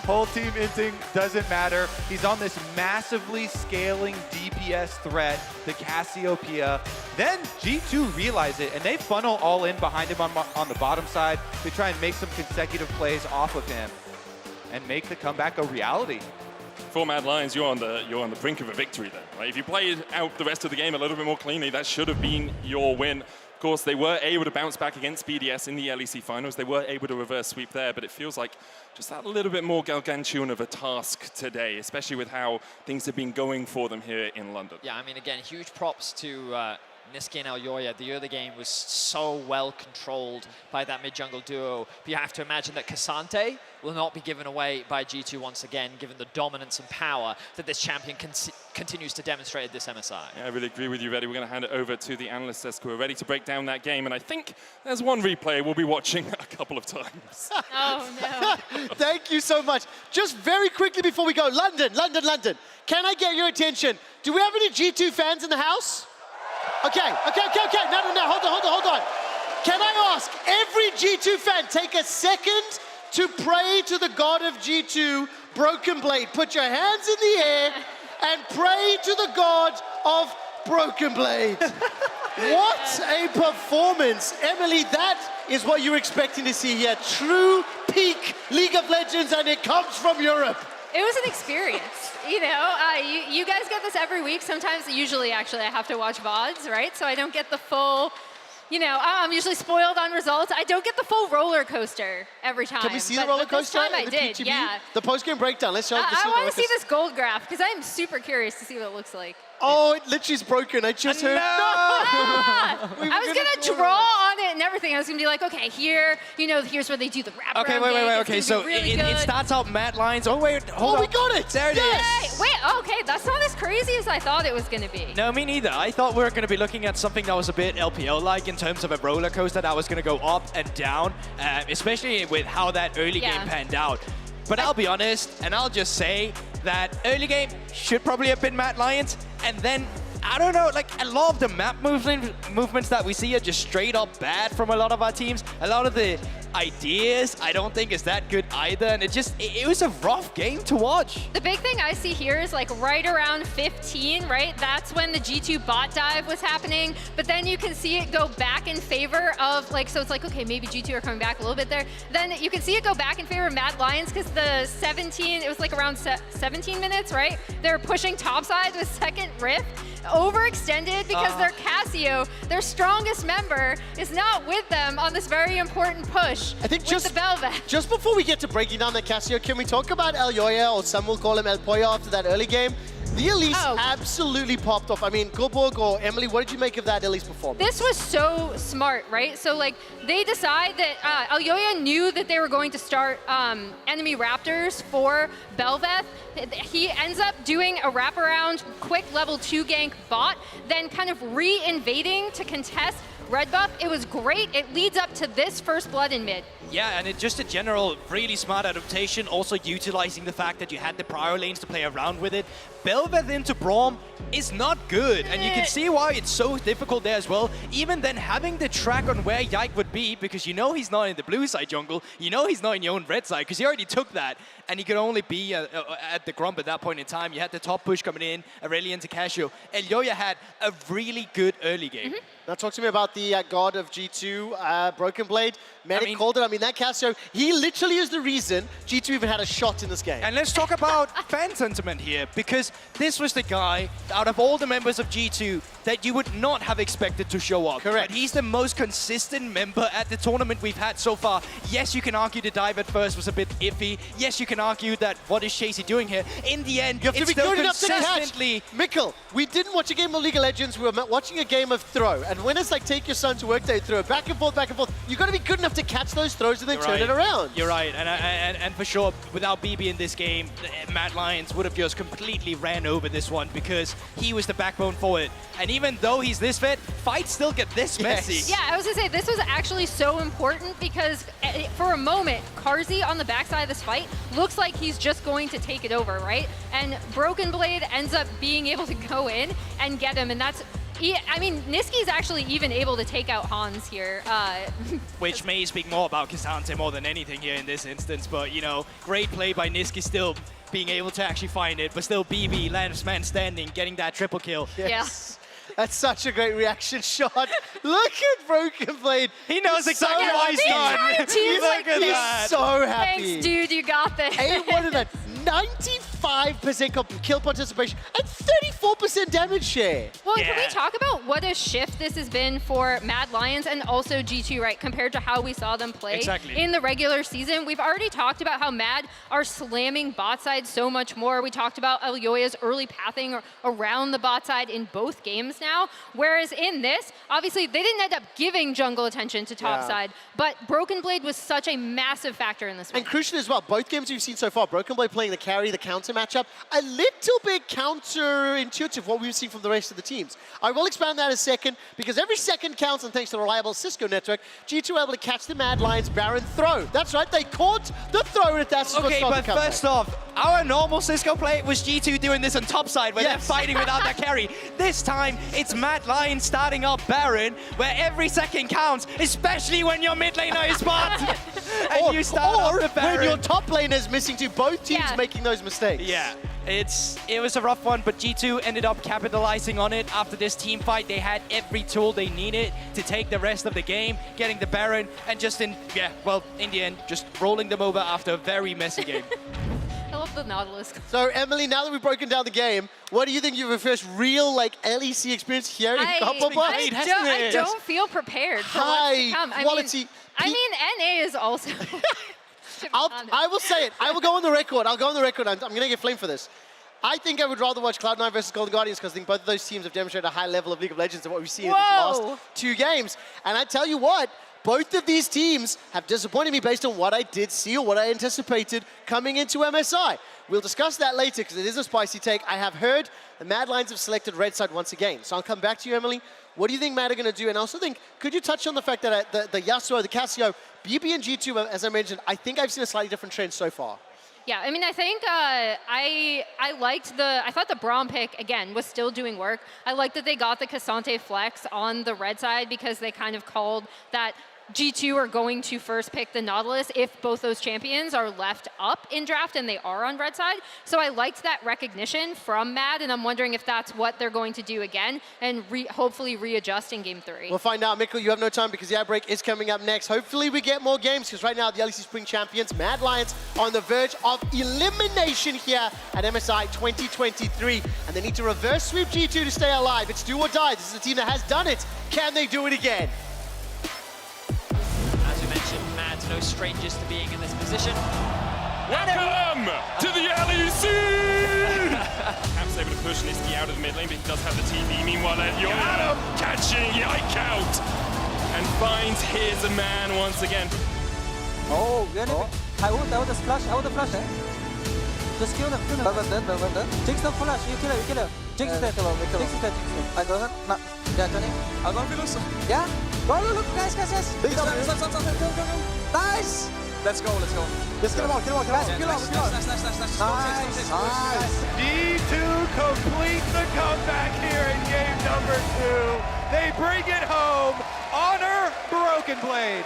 [SPEAKER 3] Whole team inting doesn't matter. He's on this massively scaling DPS threat, the Cassiopeia. Then G2 realize it, and they funnel all in behind him on the bottom side to try and make some consecutive plays off of him and make the comeback a reality.
[SPEAKER 7] For Mad Lions, you're on the brink of a victory there. Right? If you played out the rest of the game a little bit more cleanly, that should have been your win. Of course, they were able to bounce back against BDS in the LEC finals. They were able to reverse sweep there, but it feels like just that little bit more gargantuan of a task today, especially with how things have been going for them here in London.
[SPEAKER 5] Yeah, I mean, again, huge props to Niski and Elyoya. The early game was so well controlled by that mid-jungle duo. But you have to imagine that Cassante will not be given away by G2 once again, given the dominance and power that this champion continues to demonstrate at this MSI.
[SPEAKER 7] Yeah, I really agree with you, Reddy. We're going to hand it over to the analyst desk who are ready to break down that game. And I think there's one replay we'll be watching a couple of times.
[SPEAKER 23] Oh, no.
[SPEAKER 6] Thank you so much. Just very quickly before we go, London. Can I get your attention? Do we have any G2 fans in the house? Okay. No, hold on. Can I ask every G2 fan, take a second to pray to the god of G2, Broken Blade. Put your hands in the air and pray to the god of Broken Blade. What a performance. Emily, that is what you're expecting to see here. True peak League of Legends, and it comes from Europe.
[SPEAKER 23] It was an experience, you know. You guys get this every week. Sometimes, usually, actually, I have to watch VODs, right? So I don't get the full, you know, I'm usually spoiled on results. I don't get the full roller coaster every time.
[SPEAKER 6] Can we see the roller coaster?
[SPEAKER 23] This time I did,
[SPEAKER 6] PTB?
[SPEAKER 23] yeah.
[SPEAKER 6] The post-game breakdown. Let's show.
[SPEAKER 23] I want to see this gold graph because I'm super curious to see what it looks like.
[SPEAKER 6] Oh, it literally is broken. I just heard. No!
[SPEAKER 23] I was gonna draw on it and everything. I was gonna be like, okay, here, you know, here's where they do the wraparound.
[SPEAKER 1] Okay, wait. Okay, so
[SPEAKER 23] really
[SPEAKER 1] it starts out Mad Lions. Oh wait, hold on.
[SPEAKER 6] we got it.
[SPEAKER 1] There it is.
[SPEAKER 23] Wait, okay, that's not as crazy as I thought it was gonna be.
[SPEAKER 1] No, me neither. I thought we were going to be looking at something that was a bit LPL-like in terms of a roller coaster that was going to go up and down, especially with how that early game panned out. But I'll be honest, and I'll just say that early game should probably have been Mad Lions, and then I don't know, like a lot of the map movements that we see are just straight up bad from a lot of our teams. A lot of the ideas I don't think is that good either, and it was a rough game to watch.
[SPEAKER 23] The big thing I see here is like right around 15, right? That's when the G2 bot dive was happening, but then you can see it go back in favor of like, so it's like, okay, maybe G2 are coming back a little bit there. Then you can see it go back in favor of Mad Lions because the 17, it was like around 17 minutes, right? They're pushing topside with second Rift. Overextended because their Casio, their strongest member, is not with them on this very important push.
[SPEAKER 6] I think
[SPEAKER 23] with the Bel'Veth.
[SPEAKER 6] Just before we get to breaking down the Casio, can we talk about Elyoya, or some will call him El Pollo after that early game? The Elise absolutely popped off. I mean, Gulborg or Emily, what did you make of that Elise performance?
[SPEAKER 23] This was so smart, right? So, like, they decide that Elyoya knew that they were going to start enemy Raptors for Bel'Veth. He ends up doing a wraparound, quick level 2 gank bot, then kind of re-invading to contest Red Buff. It was great. It leads up to this first blood in mid.
[SPEAKER 1] Yeah, and it's just a general really smart adaptation, also utilizing the fact that you had the prior lanes to play around with it. Bel'Veth into Braum is not good, and you can see why it's so difficult there as well. Even then, having the track on where Yike would be, because you know he's not in the blue side jungle, you know he's not in your own red side, because he already took that, and he could only be at the Grump at that point in time. You had the top push coming in, Aurelian to Casio. Elyoya had a really good early game.
[SPEAKER 6] Now talk to me about the god of G2, Broken Blade. Medic called it. I mean, that Casio, he literally is the reason G2 even had a shot in this game.
[SPEAKER 1] And let's talk about fan sentiment here, because this was the guy, out of all the members of G2, that you would not have expected to show up.
[SPEAKER 6] Correct.
[SPEAKER 1] But he's the most consistent member at the tournament we've had so far. Yes, you can argue the dive at first was a bit iffy. Yes, you can argue that what is Chasey doing here? In the end,
[SPEAKER 6] you have to be good enough to catch.
[SPEAKER 1] consistently...
[SPEAKER 6] Mikkel, we didn't watch a game of League of Legends, we were watching a game of throw. And when it's like take your son to work day throw, back and forth, you've got to be good enough to catch those throws and then turn it around.
[SPEAKER 1] You're right, and for sure, without BB in this game, Mad Lions would have just completely ran over this one because he was the backbone for it. And even though he's this fit, fights still get this messy.
[SPEAKER 23] Yeah, I was gonna say, this was actually so important because for a moment, Carzzy on the backside of this fight looks like he's just going to take it over, right? And Broken Blade ends up being able to go in and get him, and that's... I mean, Niski's actually even able to take out Hans here.
[SPEAKER 1] Which may speak more about Cassante more than anything here in this instance, but, you know, great play by Niski still being able to actually find it, but still BB, last man standing, getting that triple kill.
[SPEAKER 6] Yes. That's such a great reaction shot. Look at Broken Blade.
[SPEAKER 1] He knows exactly what he's done.
[SPEAKER 10] Look
[SPEAKER 1] at that.
[SPEAKER 6] He's so happy.
[SPEAKER 10] Thanks, dude. You got this.
[SPEAKER 6] What is that? 95% kill participation and 34% damage share.
[SPEAKER 23] Well, can we talk about what a shift this has been for Mad Lions and also G2, right, compared to how we saw them play in the regular season? We've already talked about how Mad are slamming bot side so much more. We talked about Elyoya's early pathing around the bot side in both games now, whereas in this, obviously, they didn't end up giving jungle attention to top side, but Broken Blade was such a massive factor in this one.
[SPEAKER 6] And crucial as well, both games we've seen so far, Broken Blade playing the carry, the counter matchup, a little bit counterintuitive what we've seen from the rest of the teams. I will expand that in a second, because every second counts, and thanks to the reliable Cisco network, G2 were able to catch the Mad Lions Baron throw. That's right, they caught the throw, and that's what
[SPEAKER 1] Okay,
[SPEAKER 6] started
[SPEAKER 1] but
[SPEAKER 6] the comeback.
[SPEAKER 1] first off, our normal Cisco play was G2 doing this on top side where they're fighting without their carry. This time, it's Mad Lions starting up Baron, where every second counts, especially when your mid laner is bot. And you start off the Baron.
[SPEAKER 6] When your top laner is missing too, both teams making those mistakes.
[SPEAKER 1] Yeah, it was a rough one, but G2 ended up capitalizing on it. After this team fight, they had every tool they needed to take the rest of the game, getting the Baron, and just in the end, just rolling them over after a very messy game.
[SPEAKER 23] I love the Nautilus.
[SPEAKER 6] So, Emily, now that we've broken down the game, what do you think of your first real, LEC experience here in Copper Box?
[SPEAKER 23] I don't feel prepared for what's to come.
[SPEAKER 6] Quality.
[SPEAKER 23] I mean, NA is also...
[SPEAKER 6] I will say it. I will go on the record. I'll go on the record. I'm going to get flamed for this. I think I would rather watch Cloud9 versus Golden Guardians because I think both of those teams have demonstrated a high level of League of Legends than what we've seen in these last 2 games. And I tell you what, both of these teams have disappointed me based on what I did see or what I anticipated coming into MSI. We'll discuss that later because it is a spicy take. I have heard the Mad Lions have selected red side once again. So I'll come back to you, Emily. What do you think Mad are going to do? And I also think, could you touch on the fact that the Yasuo, the Casio, BB and G2, as I mentioned, I think I've seen a slightly different trend so far.
[SPEAKER 23] Yeah, I mean, I think I thought the Braum pick, again, was still doing work. I like that they got the Cassante flex on the red side because they kind of called that G2 are going to first pick the Nautilus if both those champions are left up in draft, and they are on red side. So I liked that recognition from Mad, and I'm wondering if that's what they're going to do again and hopefully readjust in Game 3.
[SPEAKER 6] We'll find out. Mikkel, you have no time because the ad break is coming up next. Hopefully we get more games because right now the LEC Spring Champions, Mad Lions, are on the verge of elimination here at MSI 2023. And they need to reverse sweep G2 to stay alive. It's do or die. This is a team that has done it. Can they do it again?
[SPEAKER 5] Mad's no strangers to being in this position.
[SPEAKER 7] Welcome to the LEC! Cap's able to push Nisqy out of the mid lane, but he does have the TP. Meanwhile, Elyoya catching Yike out and finds his man once again.
[SPEAKER 8] Oh, really? I want the flash. I want the flash. Just kill them. Jinx the flash. You kill her. Jinx is dead. Jinx is dead. I go ahead. Yeah, Johnny. I'll go Philus. Yeah. Look, guys. Stop. Nice. Let's go. Let's kill him all. Nice.
[SPEAKER 3] D2 complete the comeback here in game number 2. They bring it home. Honor Broken Blade.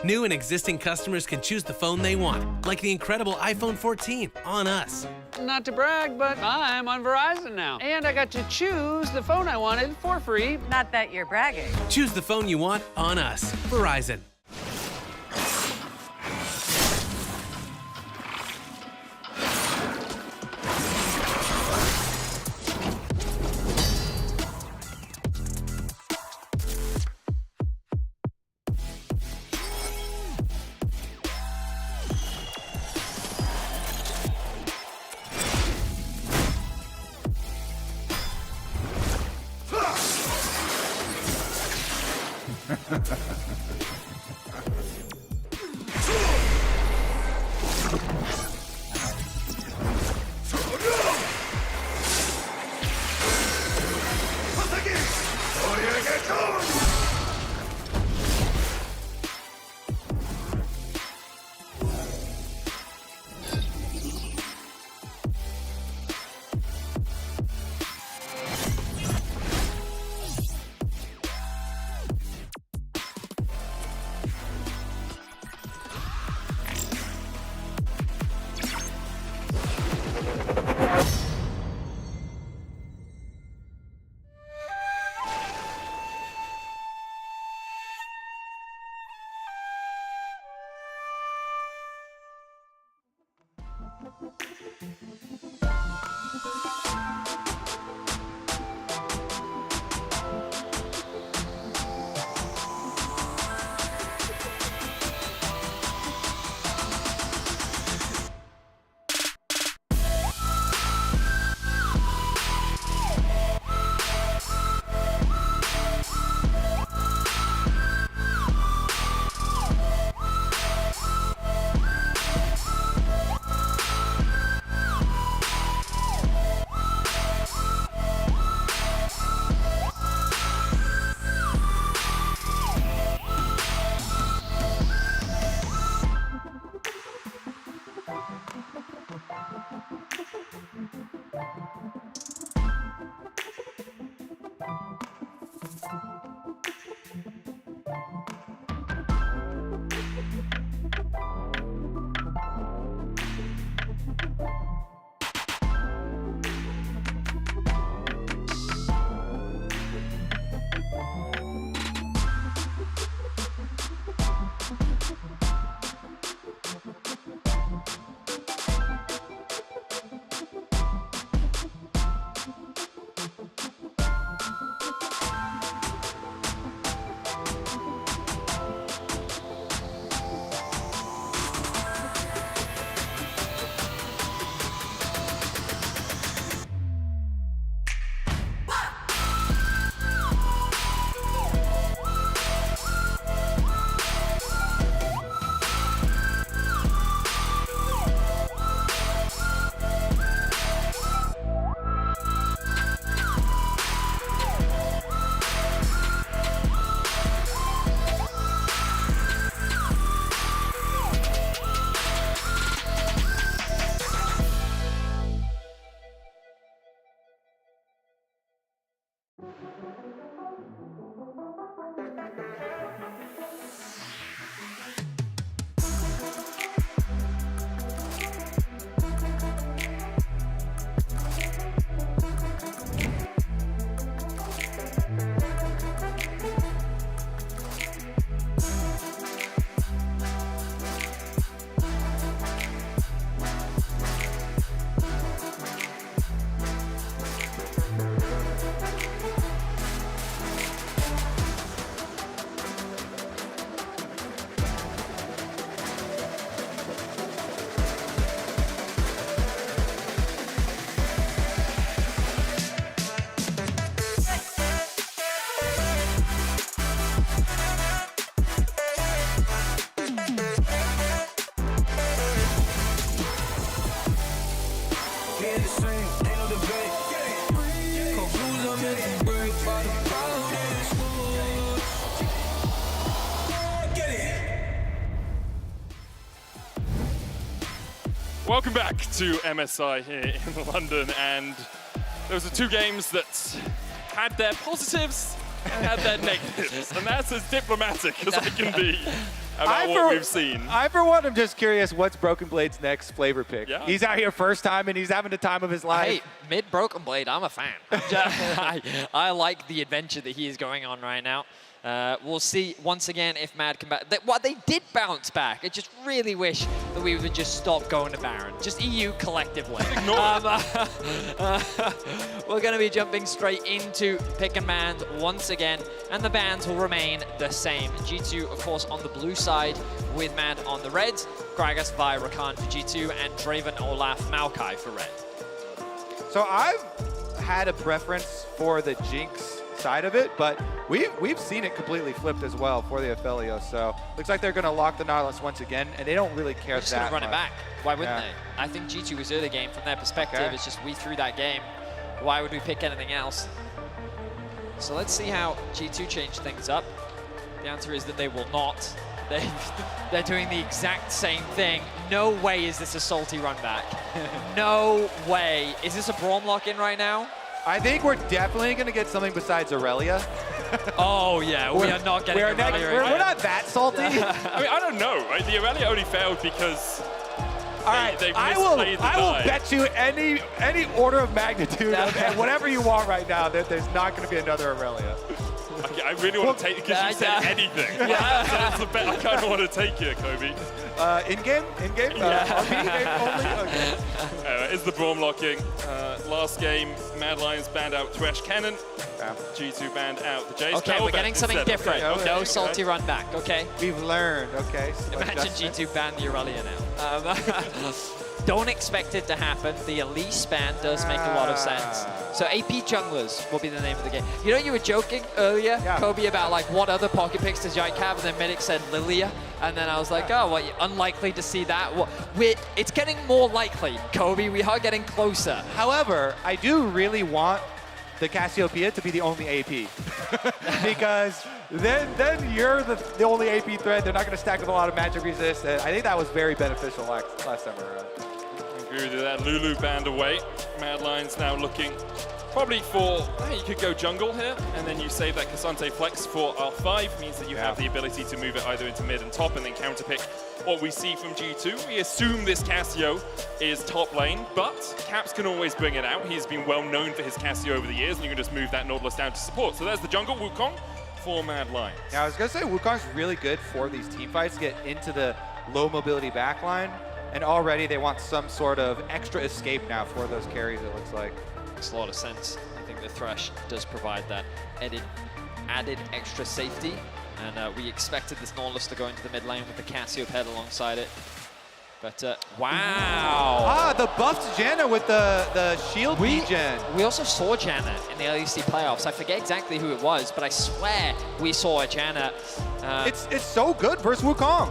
[SPEAKER 18] New and existing customers can choose the phone they want, like the incredible iPhone 14 on us.
[SPEAKER 19] Not to brag, but I'm on Verizon now. And I got to choose the phone I wanted for free.
[SPEAKER 9] Not that you're bragging.
[SPEAKER 18] Choose the phone you want on us. Verizon.
[SPEAKER 7] Welcome back to MSI here in London, and those are two games that had their positives and had their negatives, and that's as diplomatic as I can be about what we've seen.
[SPEAKER 3] I, for one, am just curious what's Broken Blade's next flavor pick.
[SPEAKER 7] Yeah.
[SPEAKER 3] He's out here first time, and he's having the time of his life.
[SPEAKER 5] Hey, mid Broken Blade, I'm a fan. I like the adventure that he is going on right now. We'll see once again if Mad can back. They did bounce back. I just really wish that we would just stop going to Baron. Just EU collectively. We're going to be jumping straight into pick and bans once again, and the bans will remain the same. G2, of course, on the blue side with Mad on the red, Gragas, Vi, Rakan for G2, and Draven, Olaf, Maokai for red.
[SPEAKER 3] So I've had a preference for the Jinx side of it, but we've seen it completely flipped as well for the Aphelios. So looks like they're going to lock the Nautilus once again, and they don't really care that much.
[SPEAKER 5] They're just going to run it back. Why wouldn't they? I think G2 was early game from their perspective. Okay. It's just we threw that game. Why would we pick anything else? So let's see how G2 change things up. The answer is that they will not. They're doing the exact same thing. No way is this a salty run back. No way. Is this a Braum lock-in right now?
[SPEAKER 3] I think we're definitely going to get something besides Aurelia.
[SPEAKER 5] Oh, yeah, we are not getting Aurelia.
[SPEAKER 3] We're not that salty.
[SPEAKER 7] I mean, I don't know, right? The Aurelia only failed because
[SPEAKER 3] I will bet you any order of magnitude of whatever you want right now that there's not going to be another Aurelia.
[SPEAKER 7] Okay, I really want to take it because you said anything. That's the bet I kind of want to take here, Kobe.
[SPEAKER 3] In-game? In-game? In-game only? Okay.
[SPEAKER 7] Is the Braum locking. Last game, Mad Lions banned out Thresh Cannon. G2 banned out the Jace.
[SPEAKER 5] Okay, we're getting something different.
[SPEAKER 7] Okay.
[SPEAKER 5] No salty run back, okay?
[SPEAKER 3] We've learned, okay.
[SPEAKER 5] Imagine G2 ban the Aurelia now. Don't expect it to happen. The Elise ban does make a lot of sense. So AP junglers will be the name of the game. You know, you were joking earlier, Kobe, about like what other pocket picks does Yike have, and then Medic said Lilia, and then I was like, oh, well, unlikely to see that. Well, it's getting more likely, Kobe. We are getting closer.
[SPEAKER 3] However, I do really want the Cassiopeia to be the only AP. Because then you're the only AP threat. They're not going to stack with a lot of magic resist. And I think that was very beneficial last time around.
[SPEAKER 7] I agree with that. Lulu banned away. Mad Lions now looking probably for, hey, you could go jungle here, and then you save that Cassante flex for R5, means that you have the ability to move it either into mid and top and then counterpick what we see from G2. We assume this Cassio is top lane, but Caps can always bring it out. He's been well known for his Cassio over the years, and you can just move that Nautilus down to support. So there's the jungle, Wukong, for Mad Lions.
[SPEAKER 3] Yeah, I was going to say Wukong's really good for these team fights, get into the low mobility backline, and already they want some sort of extra escape now for those carries, it looks like.
[SPEAKER 5] Makes a lot of sense. I think the Thresh does provide that added extra safety. And we expected this Nautilus to go into the mid lane with the Cassiopeia alongside it. But wow!
[SPEAKER 3] The buffed Janna with the shield regen.
[SPEAKER 5] We also saw Janna in the LEC playoffs. I forget exactly who it was, but I swear we saw a Janna.
[SPEAKER 3] It's so good versus Wukong.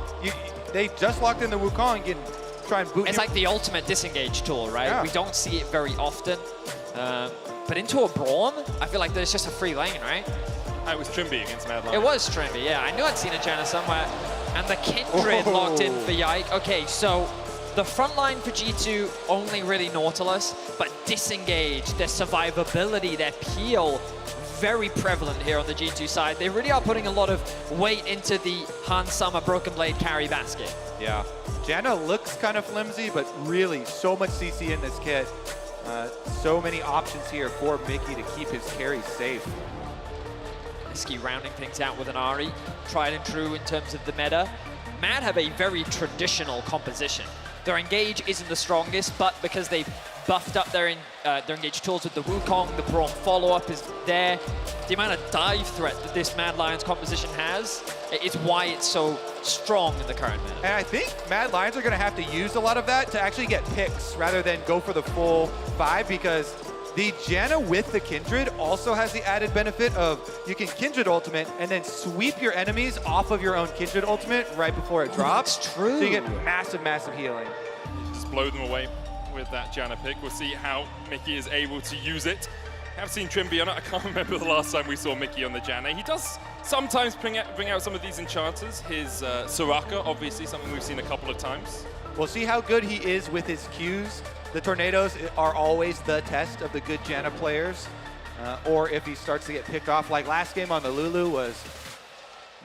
[SPEAKER 3] They just locked in the Wukong. You can try and boot
[SPEAKER 5] It's like the ultimate disengage tool, right?
[SPEAKER 3] Yeah.
[SPEAKER 5] We don't see it very often. But into a Braum, I feel like there's just a free lane, right?
[SPEAKER 7] It was Trimby against Mad Lions.
[SPEAKER 5] It was Trimby, yeah. I knew I'd seen a Janna somewhere. And the Kindred locked in for Yike. Okay, so the front line for G2, only really Nautilus, but disengage, their survivability, their peel, very prevalent here on the G2 side. They really are putting a lot of weight into the Hans Summer Broken Blade carry basket.
[SPEAKER 3] Yeah. Janna looks kind of flimsy, but really so much CC in this kit. So many options here for Mickey to keep his carries safe.
[SPEAKER 5] Niski rounding things out with an Ahri, tried and true in terms of the meta. Mad have a very traditional composition. Their engage isn't the strongest, but because they've buffed up their engage tools with the Wukong, the Braum follow-up is there. The amount of dive threat that this Mad Lions composition has is why it's so strong in the current meta.
[SPEAKER 3] And I think Mad Lions are going to have to use a lot of that to actually get picks rather than go for the full 5, because the Janna with the Kindred also has the added benefit of you can Kindred ultimate and then sweep your enemies off of your own Kindred ultimate right before it drops.
[SPEAKER 5] That's true.
[SPEAKER 3] So you get massive, massive healing.
[SPEAKER 7] Just blow them away with that Janna pick. We'll see how Mickey is able to use it. I have seen Trimby on it. I can't remember the last time we saw Mickey on the Janna. He does sometimes bring out some of these enchanters. His Soraka, obviously, something we've seen a couple of times.
[SPEAKER 3] We'll see how good he is with his Qs. The Tornadoes are always the test of the good Janna players. Or if he starts to get picked off, like last game on the Lulu was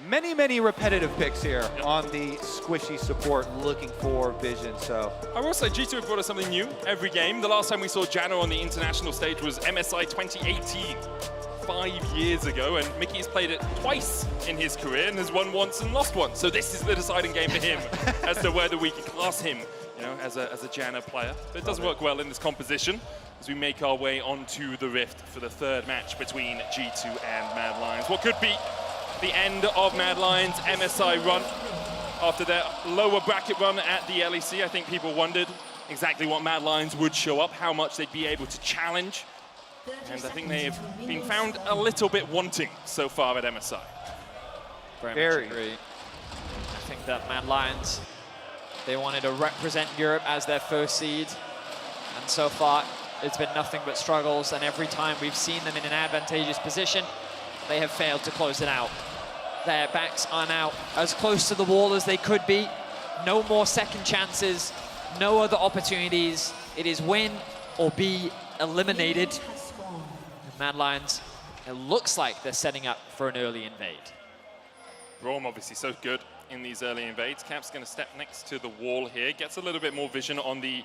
[SPEAKER 3] many, many repetitive picks here on the squishy support looking for vision. So
[SPEAKER 7] I will say G2 have brought us something new every game. The last time we saw Janna on the international stage was MSI 2018, 5 years ago, and Mickey's played it twice in his career and has won once and lost once. So this is the deciding game for him as to whether we can class him, you know, as a Janna player. But it does work well in this composition as we make our way onto the Rift for the third match between G2 and Mad Lions. What could be the end of Mad Lions' MSI run after their lower bracket run at the LEC. I think people wondered exactly what Mad Lions would show up, how much they'd be able to challenge. And I think they've been found a little bit wanting so far at MSI.
[SPEAKER 5] Very much agree. I think that Mad Lions, they wanted to represent Europe as their first seed. And so far, it's been nothing but struggles. And every time we've seen them in an advantageous position, they have failed to close it out. Their backs are now as close to the wall as they could be. No more second chances, no other opportunities. It is win or be eliminated. And Mad Lions, it looks like they're setting up for an early invade.
[SPEAKER 7] Braum obviously so good in these early invades. Cap's going to step next to the wall here. Gets a little bit more vision on the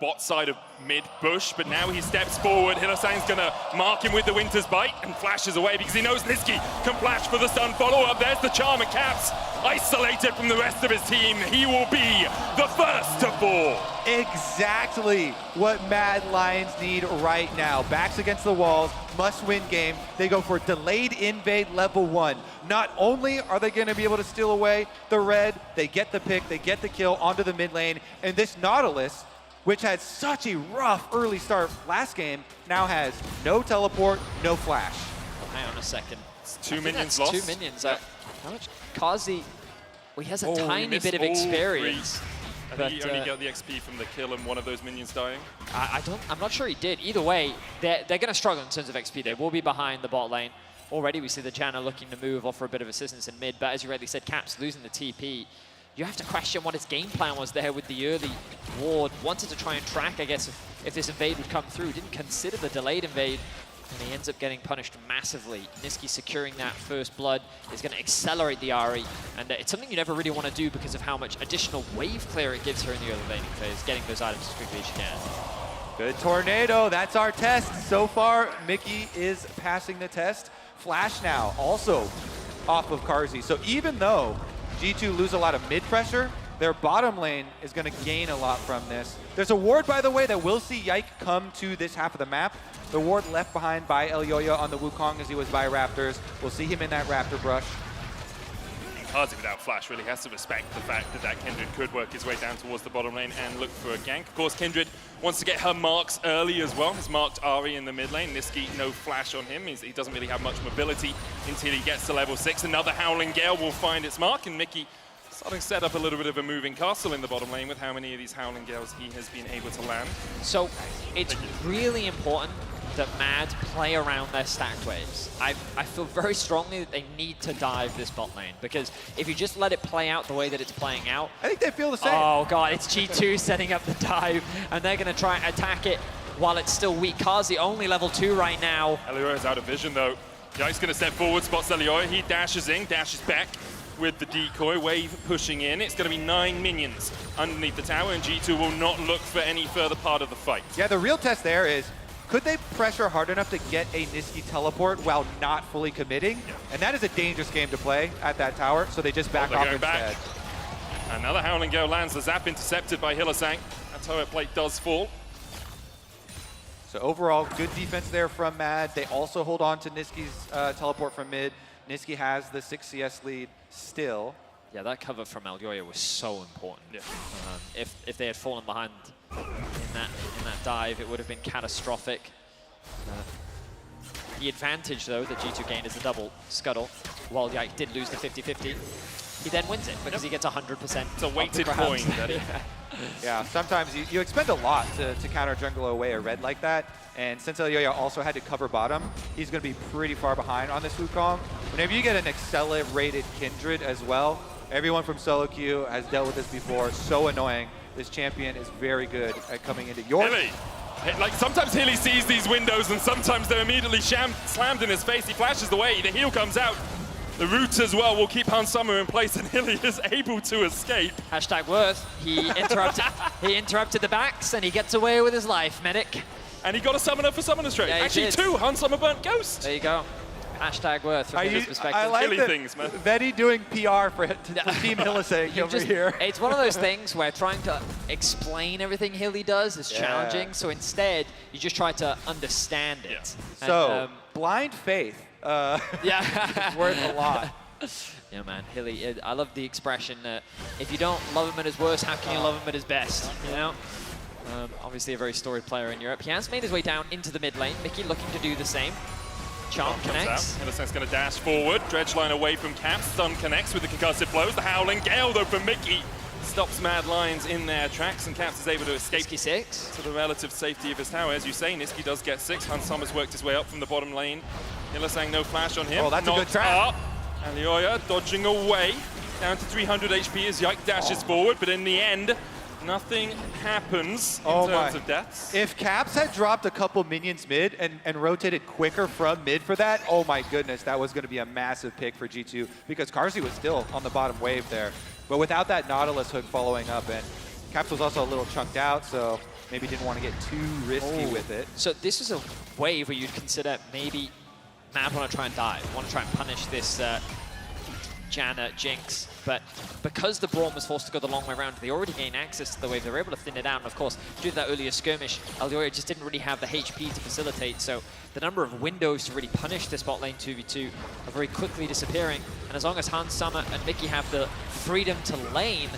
[SPEAKER 7] bot side of mid-bush, but now he steps forward. Hylissang's going to mark him with the Winter's Bite and flashes away because he knows Niski can flash for the stun follow-up. There's the charm, and Caps isolated from the rest of his team. He will be the first to fall.
[SPEAKER 3] Exactly what Mad Lions need right now. Backs against the walls, must-win game. They go for delayed invade level 1. Not only are they going to be able to steal away the red, they get the pick, they get the kill onto the mid lane, and this Nautilus, which had such a rough early start last game, now has no teleport, no flash.
[SPEAKER 5] Hang on a second.
[SPEAKER 7] It's 2 minions lost.
[SPEAKER 5] 2 minions. How much? Kazi, well, he has a
[SPEAKER 7] He
[SPEAKER 5] tiny
[SPEAKER 7] missed
[SPEAKER 5] bit of
[SPEAKER 7] all
[SPEAKER 5] experience.
[SPEAKER 7] 3. I think he only got the XP from the kill and one of those minions dying.
[SPEAKER 5] I'm not sure he did. Either way, they're going to struggle in terms of XP. They will be behind the bot lane. Already we see the Janna looking to move, offer a bit of assistance in mid, but as you rightly said, Caps losing the TP. You have to question what his game plan was there with the early ward. Wanted to try and track, I guess, if this invade would come through. Didn't consider the delayed invade, and he ends up getting punished massively. Nisqy securing that first blood is going to accelerate the Ahri, and it's something you never really want to do because of how much additional wave clear it gives her in the early laning phase, getting those items as quickly as you can.
[SPEAKER 3] Good tornado, that's our test. So far, Mickey is passing the test. Flash now, also off of Karzi. So even though G2 lose a lot of mid pressure, their bottom lane is going to gain a lot from this. There's a ward, by the way, that we'll see Yike come to this half of the map. The ward left behind by Elyoya on the Wukong as he was by Raptors. We'll see him in that Raptor brush.
[SPEAKER 7] Kazi without flash really has to respect the fact that Kindred could work his way down towards the bottom lane and look for a gank. Of course, Kindred wants to get her marks early as well. He's marked Ahri in the mid lane. Nisqy, no flash on him. He doesn't really have much mobility until he gets to level 6. Another Howling Gale will find its mark, and Mickey starting to set up a little bit of a moving castle in the bottom lane with how many of these Howling Gales he has been able to land.
[SPEAKER 5] So it's really important that Mad play around their stacked waves. I feel very strongly that they need to dive this bot lane, because if you just let it play out the way that it's playing out...
[SPEAKER 3] I think they feel the same.
[SPEAKER 5] Oh god, it's G2 setting up the dive, and they're going to try and attack it while it's still weak. Kazi only level 2 right now.
[SPEAKER 7] Elioya is out of vision though. Yike's going to step forward, spots Elioya. He dashes in, dashes back with the decoy, wave pushing in. It's going to be 9 minions underneath the tower, and G2 will not look for any further part of the fight.
[SPEAKER 3] Yeah, the real test there is, could they pressure hard enough to get a Nisqy teleport while not fully committing? Yeah. And that is a dangerous game to play at that tower, so they just back off instead.
[SPEAKER 7] Back. Another Howling Gale lands, the zap intercepted by Hylissang. That turret plate does fall.
[SPEAKER 3] So overall, good defense there from Mad. They also hold on to Nisqy's teleport from mid. Nisqy has the 6 CS lead still.
[SPEAKER 5] Yeah, that cover from Elyoya was so important. Yeah. If they had fallen behind in that dive, it would have been catastrophic. The advantage, though, that G2 gained is the double scuttle. While Yike did lose the 50-50, he then wins it because he gets 100%.
[SPEAKER 7] It's a weighted coin.
[SPEAKER 3] Yeah, sometimes you expend a lot to counter jungle away a red like that. And since Elyoya also had to cover bottom, he's going to be pretty far behind on this Wukong. Whenever you get an accelerated Kindred as well, everyone from solo queue has dealt with this before. So annoying. This champion is very good at coming into your...
[SPEAKER 7] Hilly. Like, sometimes Hilly sees these windows and sometimes they're immediately slammed in his face. He flashes away, the heal comes out. The root as well will keep Hans Sommer in place, and Hilly is able to escape.
[SPEAKER 5] Hashtag worth. He interrupted the backs and he gets away with his life, medic.
[SPEAKER 7] And he got a summoner for Summoner's Trade.
[SPEAKER 5] Yeah,
[SPEAKER 7] actually, 2 Hans Sommer burnt Ghost.
[SPEAKER 5] There you go. Hashtag worth from his perspective.
[SPEAKER 3] I like Vetty doing PR for Team Hylissang over here.
[SPEAKER 5] It's one of those things where trying to explain everything Hilly does is challenging, so instead you just try to understand it.
[SPEAKER 3] Yeah. So, blind faith is worth a lot.
[SPEAKER 5] Yeah, man, Hilly, I love the expression that if you don't love him at his worst, how can you love him at his best, you know? Obviously a very storied player in Europe. He has made his way down into the mid lane. Mickey looking to do the same. Charm connects.
[SPEAKER 7] Hylissang's going to dash forward. Dredgeline away from Cap. Stun connects with the concussive blows. The Howling Gale, though, for Mickey stops Mad Lions in their tracks, and Caps is able to escape to the relative safety of his tower. As you say, Nisqy does get 6. Hans Sommer's worked his way up from the bottom lane. Hylissang, no flash on him.
[SPEAKER 3] Oh, that's a good trap.
[SPEAKER 7] And Elyoya dodging away. Down to 300 HP as Yike dashes forward, but in the end, nothing happens in terms of deaths.
[SPEAKER 3] If Caps had dropped a couple minions mid and rotated quicker from mid for that, oh my goodness, that was going to be a massive pick for G2 because Karzi was still on the bottom wave there. But without that Nautilus hook following up, and Caps was also a little chunked out, so maybe didn't want to get too risky with it.
[SPEAKER 5] So this is a wave where you'd consider maybe Mad want to try and dive, want to try and punish this Janna, Jinx, but because the Braum was forced to go the long way around, they already gained access to the wave. They were able to thin it out, and of course, due to that earlier skirmish, Elioya just didn't really have the HP to facilitate, so the number of windows to really punish this bot lane 2v2 are very quickly disappearing, and as long as Hans Summer and Mickey have the freedom to lane,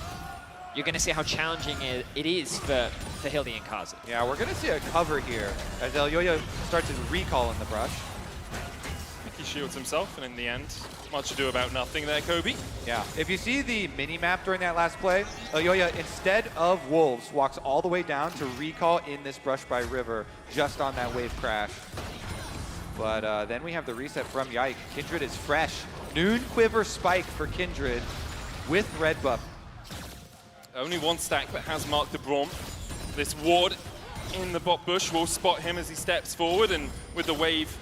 [SPEAKER 5] you're going to see how challenging it is for Hilly and Kazi.
[SPEAKER 3] Yeah, we're going to see a cover here as Elioya starts to recall in the brush.
[SPEAKER 7] Mickey shields himself, and in the end, much ado about nothing there, Kobe.
[SPEAKER 3] Yeah, if you see the mini-map during that last play, Elioya, instead of Wolves, walks all the way down to recall in this brush by River, just on that wave crash. But then we have the reset from Yike. Kindred is fresh. Noon Quiver Spike for Kindred with red buff.
[SPEAKER 7] Only one stack that has marked the Braum. This ward in the bot bush will spot him as he steps forward, and with the wave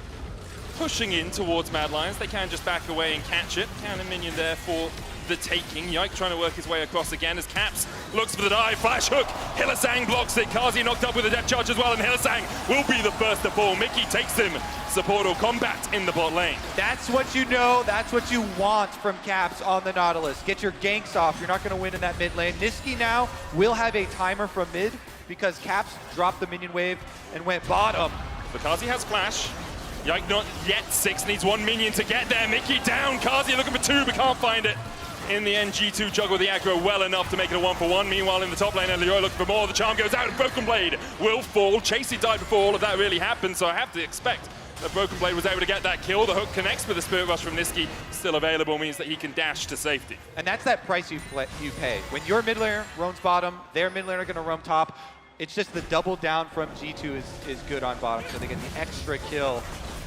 [SPEAKER 7] pushing in towards Mad Lions, they can just back away and catch it. Cannon minion there for the taking. Yike trying to work his way across again as Caps looks for the dive. Flash hook. Hylissang blocks it. Kazi knocked up with a death charge as well, and Hylissang will be the first to fall. Mickey takes him. Support or combat in the bot lane.
[SPEAKER 3] That's what you know. That's what you want from Caps on the Nautilus. Get your ganks off. You're not going to win in that mid lane. Niski now will have a timer from mid because Caps dropped the minion wave and went bottom.
[SPEAKER 7] But Kazi has flash. Yike not yet. 6 needs 1 minion to get there. Mickey down. Kazi looking for 2 but can't find it. In the end, G2 juggle the aggro well enough to make it a 1-for-1. Meanwhile, in the top lane, Elioya looking for more. The charm goes out, and Broken Blade will fall. Chasey died before all of that really happened, so I have to expect that Broken Blade was able to get that kill. The hook connects with the Spirit Rush from Niski. Still available means that he can dash to safety.
[SPEAKER 3] And that's that price you pay. When your mid laner roams bottom, their mid laner are going to roam top. It's just the double down from G2 is good on bottom, so they get the extra kill.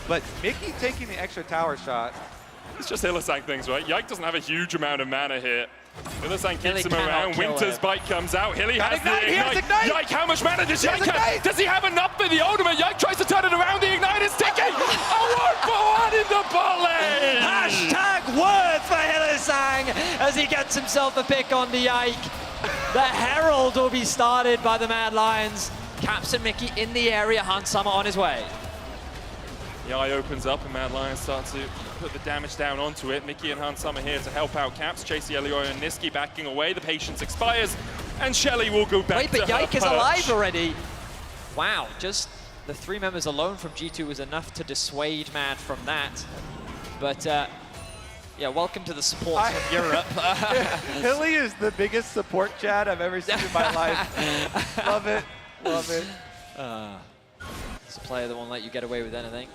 [SPEAKER 3] But Mickey taking the extra tower shot.
[SPEAKER 7] It's just Hylissang things, right? Yike doesn't have a huge amount of mana here. Hylissang keeps him around. Winter's Bite comes out. Hilly has the ignite. Yike, how much mana does Yike have? Does he have enough for the ultimate? Yike tries to turn it around. The ignite is ticking. A 1-for-1 in the bot lane.
[SPEAKER 5] Hashtag word for Hylissang as he gets himself a pick on the Yike. The Herald will be started by the Mad Lions. Caps and Mickey in the area. Hans Summer on his way.
[SPEAKER 7] The eye opens up and Mad Lions start to put the damage down onto it. Mickey and Hans Summer here to help out Caps. Chasey, Elioya, and Niski backing away. The patience expires, and Shelly will go back to her
[SPEAKER 5] Yike is
[SPEAKER 7] perch.
[SPEAKER 5] alive already. Wow, just the 3 members alone from G2 was enough to dissuade Mad from that. But yeah, welcome to the support from Europe.
[SPEAKER 3] Hilly is the biggest support chat I've ever seen in my life. Love it, love it.
[SPEAKER 5] It's a player that won't let you get away with anything,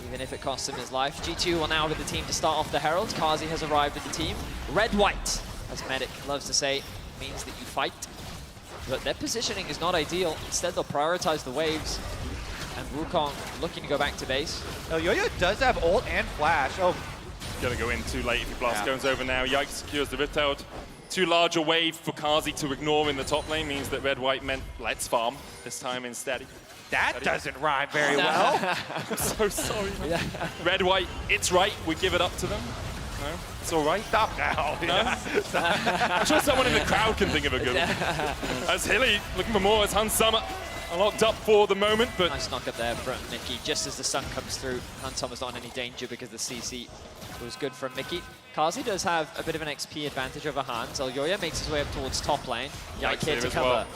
[SPEAKER 5] even if it costs him his life. G2 will now be the team to start off the Herald. Kazi has arrived with the team. Red-white, as Medic loves to say, means that you fight. But their positioning is not ideal. Instead, they'll prioritize the waves. And Wukong looking to go back to base.
[SPEAKER 3] Elioya does have ult and flash. Oh,
[SPEAKER 7] Gonna go in too late if he blast goes over now. Yike secures the Rift Herald. Too large a wave for Kazi to ignore in the top lane means that Red-White meant let's farm this time instead.
[SPEAKER 3] That doesn't rhyme very well.
[SPEAKER 7] I'm so sorry. Yeah. Red-White, it's right. We give it up to them. No, it's all right.
[SPEAKER 3] Stop now.
[SPEAKER 7] No? I'm sure someone in the crowd can think of a good one. As Hilly looking for more as Hans Summer locked up for the moment, but
[SPEAKER 5] nice knock up there from Mickey. Just as the sun comes through, Hans Summer's not in any danger because the CC was good from Mickey. Kazi does have a bit of an XP advantage over Hans. Elioya makes his way up towards top lane. Yike here to cover.
[SPEAKER 7] Well.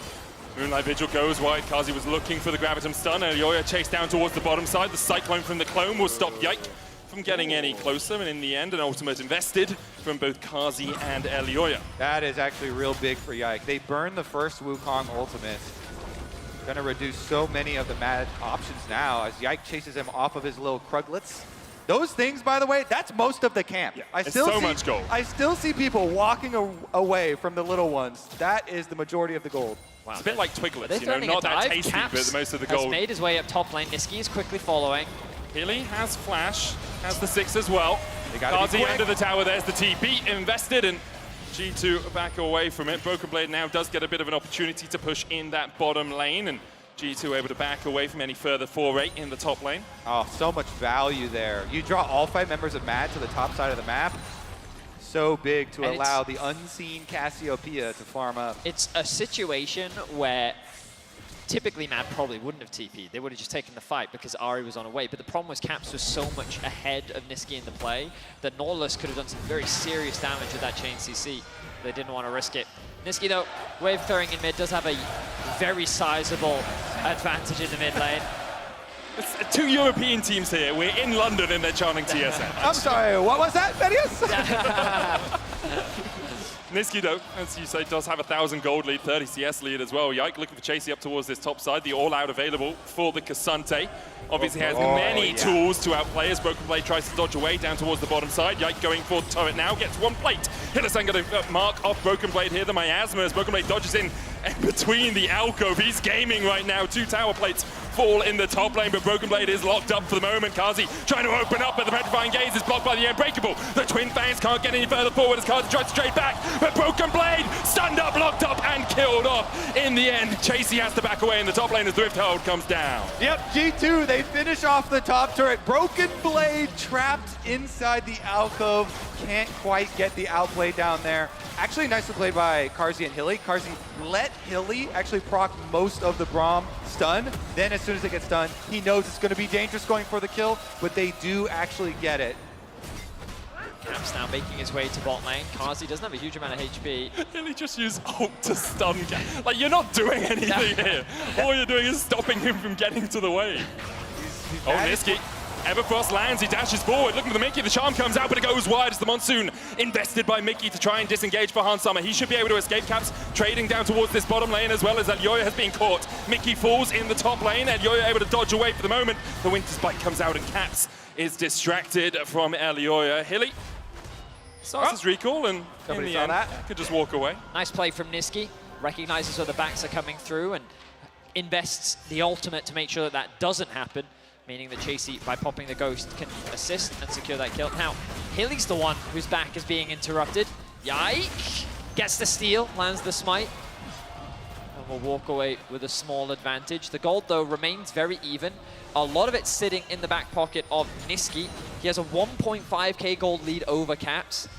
[SPEAKER 7] Moonlight Vigil goes wide. Kazi was looking for the Gravitum stun. Elioya chased down towards the bottom side. The Cyclone from the clone will stop Yike from getting any closer. And in the end, an ultimate invested from both Kazi and Elioya.
[SPEAKER 3] That is actually real big for Yike. They burned the first Wukong ultimate. Gonna reduce so many of the Mad options now as Yike chases him off of his little Kruglets. Those things, by the way, that's most of the camp.
[SPEAKER 7] Yeah, it's so much gold.
[SPEAKER 3] I still see people walking away from the little ones. That is the majority of the gold.
[SPEAKER 7] Wow, it's a bit like Twiglets, you know, not that tasty, but most of the gold.
[SPEAKER 5] Has made his way up top lane. Niski is quickly following.
[SPEAKER 7] Hilly has flash, has the 6 as well.
[SPEAKER 3] Kazi
[SPEAKER 7] under the tower, there's the TP invested, and G2 back away from it. Broken Blade now does get a bit of an opportunity to push in that bottom lane, and G2 able to back away from any further foray in the top lane.
[SPEAKER 3] Oh, so much value there. You draw all 5 members of Mad to the top side of the map. So big to allow the unseen Cassiopeia to farm up.
[SPEAKER 5] It's a situation where typically Mad probably wouldn't have TP'd. They would have just taken the fight because Ari was on her way. But the problem was Caps was so much ahead of Nisqy in the play that Nautilus could have done some very serious damage with that chain CC. They didn't want to risk it. Nisqy, though, wave throwing in mid does have a very sizable advantage in the mid lane.
[SPEAKER 7] It's 2 European teams here. We're in London and they're chanting TSM.
[SPEAKER 3] I'm sorry, what was that, Medius?
[SPEAKER 7] Nisqy, though, as you say, does have 1,000 gold lead, 30 CS lead as well. Yike looking for Chasey up towards this top side. The all-out available for the Kasante. Obviously has many tools to outplay as Broken Blade tries to dodge away down towards the bottom side. Yike going for turret now, gets one plate. Hillesan going to mark off Broken Blade here. The miasma as Broken Blade dodges in between the alcove. He's gaming right now. 2 tower plates fall in the top lane, but Broken Blade is locked up for the moment. Kazi trying to open up, but the Petrifying Gaze is blocked by the Unbreakable. The Twin Fangs can't get any further forward as Kazi tries to trade back, but Broken Blade stunned up, locked up, and killed off. In the end, Chasey has to back away in the top lane as Thrifthold comes down.
[SPEAKER 3] Yep, G2, they finish off the top turret. Broken Blade trapped inside the alcove. Can't quite get the outplay down there. Actually, nicely played by Karzi and Hilly. Karzi let Hilly actually proc most of the Braum stun. Then as soon as it gets done, he knows it's going to be dangerous going for the kill, but they do actually get it.
[SPEAKER 5] Caps now making his way to bot lane. Karzi doesn't have a huge amount of HP.
[SPEAKER 7] Hilly just used ult to stun Cap. Like, you're not doing anything here. All you're doing is stopping him from getting to the wave. Oh, Nisqy. Everfrost lands, he dashes forward, looking for the Mickey, the charm comes out, but it goes wide as the Monsoon invested by Mickey to try and disengage for Hans Summer. He should be able to escape. Caps trading down towards this bottom lane as well as Elyoya has been caught. Mickey falls in the top lane, Elyoya able to dodge away for the moment. The Winter's Bite comes out and Caps is distracted from Elyoya. Hilly starts his recall and in the end could just walk away.
[SPEAKER 5] Nice play from Nisqy, recognizes where the backs are coming through and invests the ultimate to make sure that that doesn't happen. Meaning that Chasey, by popping the Ghost, can assist and secure that kill. Now, Hilly's the one whose back is being interrupted. Yike! Gets the steal, lands the smite. And will walk away with a small advantage. The gold, though, remains very even. A lot of it sitting in the back pocket of Nisqy. He has a 1.5k gold lead over Caps.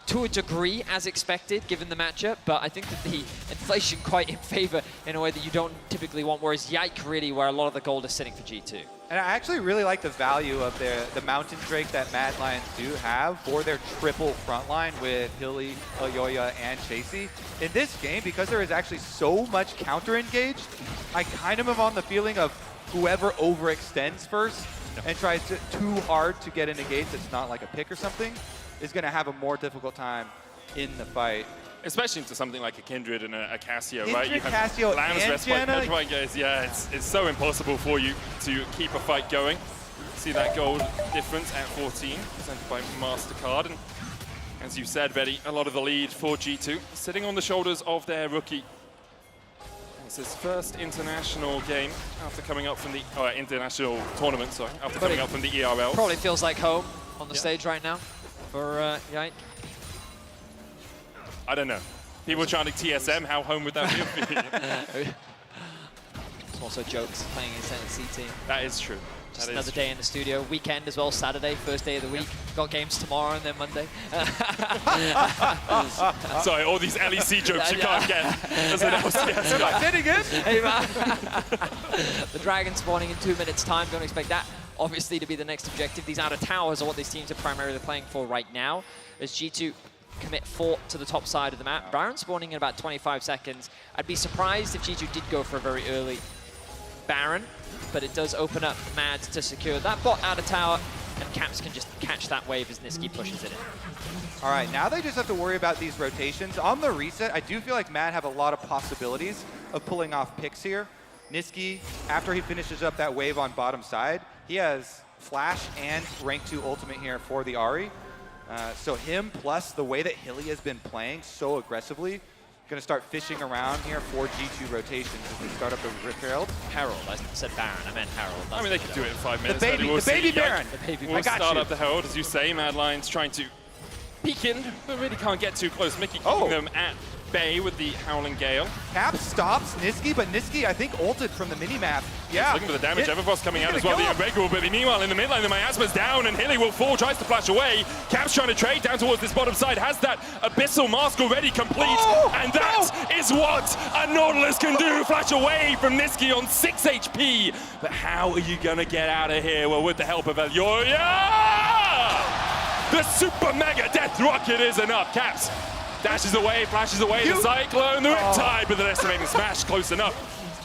[SPEAKER 5] To a degree, as expected, given the matchup, but I think that the inflation quite in favor in a way that you don't typically want, whereas Yike really where a lot of the gold is sitting for G2.
[SPEAKER 3] And I actually really like the value of the Mountain Drake that Mad Lions do have for their triple frontline with Hilly, Elyoya, and Chasey. In this game, because there is actually so much counter engaged, I kind of am on the feeling of whoever overextends first and tries too hard to get an engage that's not like a pick or something, is going to have a more difficult time in the fight.
[SPEAKER 7] Especially into something like a Kindred and a Cassio,
[SPEAKER 3] Kindred,
[SPEAKER 7] right? You have
[SPEAKER 3] Cassio,
[SPEAKER 7] Lamb's
[SPEAKER 3] and
[SPEAKER 7] Respite,
[SPEAKER 3] Janna.
[SPEAKER 7] Petrifying Gaze. Yeah, it's so impossible for you to keep a fight going. See that gold difference at 14, presented by MasterCard. And as you said, Betty, a lot of the lead for G2, sitting on the shoulders of their rookie. It's his first international game after coming up from the international tournament, sorry, after coming up from the ERL.
[SPEAKER 5] Probably feels like home on the stage right now for Yike.
[SPEAKER 7] I don't know. People chanting TSM, how home would that feel for you?
[SPEAKER 5] It's also jokes playing against NC team.
[SPEAKER 7] That is true.
[SPEAKER 5] Just another day in the studio. Weekend as well, Saturday, first day of the week. Got games tomorrow and then Monday.
[SPEAKER 7] Sorry, all these LEC jokes you can't get as an LCS.
[SPEAKER 3] Am I fitting in?
[SPEAKER 5] Hey, man. The Dragon spawning in 2 minutes time. Don't expect that, obviously, to be the next objective. These outer towers are what these teams are primarily playing for right now. As G2 commit fort to the top side of the map. Baron spawning in about 25 seconds. I'd be surprised if G2 did go for a very early Baron, but it does open up Mad to secure that bot outer tower, and Caps can just catch that wave as Nisqy pushes it in.
[SPEAKER 3] All right, now they just have to worry about these rotations. On the reset, I do feel like Mad have a lot of possibilities of pulling off picks here. Nisqy, after he finishes up that wave on bottom side, he has Flash and rank 2 ultimate here for the Ahri. So him plus the way that Hilly has been playing so aggressively, going to start fishing around here for G2 rotations as they start up the Rip Herald.
[SPEAKER 5] Herald, I said Baron, I meant Herald.
[SPEAKER 7] I mean, they could do it in 5 minutes.
[SPEAKER 3] The baby Baron.
[SPEAKER 7] We'll start up the Herald, as you say. Mad Lions trying to peek in, but really can't get too close. Mickey keeping them at Bay with the Howling Gale.
[SPEAKER 3] Cap stops Niski, but Niski, I think, ulted from the mini-map. Yeah.
[SPEAKER 7] He's looking for the damage. Everfrost coming out as well, the Unbreakable, but meanwhile in the mid lane, the Miasma's down, and Hilly will fall, tries to flash away. Cap's trying to trade down towards this bottom side, has that Abyssal Mask already complete, and that is what a Nautilus can do. Flash away from Niski on 6 HP, but how are you gonna get out of here? Well, with the help of Elyoya! The super mega death rocket is enough. Caps dashes away, flashes away, the Cyclone, the Riptide, but the estimating smash close enough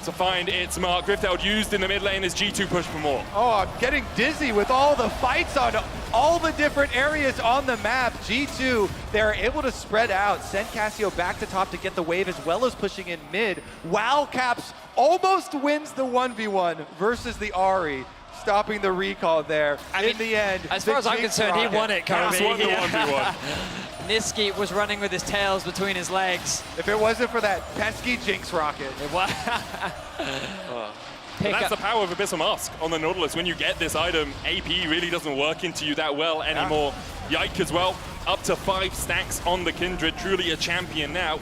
[SPEAKER 7] to find its mark. Grifteld used in the mid lane as G2 push for more.
[SPEAKER 3] Oh, I'm getting dizzy with all the fights on all the different areas on the map. G2, they're able to spread out, send Cassio back to top to get the wave as well as pushing in mid. Wow, Caps almost wins the 1v1 versus the Ahri, stopping the recall there. In the end,
[SPEAKER 5] as far as I'm concerned, he won it, Kobe.
[SPEAKER 7] Caps won the 1v1.
[SPEAKER 5] Niski was running with his tails between his legs.
[SPEAKER 3] If it wasn't for that pesky Jinx rocket.
[SPEAKER 5] It was.
[SPEAKER 7] And that's the power of Abyssal Mask on the Nautilus. When you get this item, AP really doesn't work into you that well anymore. Yike as well, up to 5 stacks on the Kindred, truly a champion now.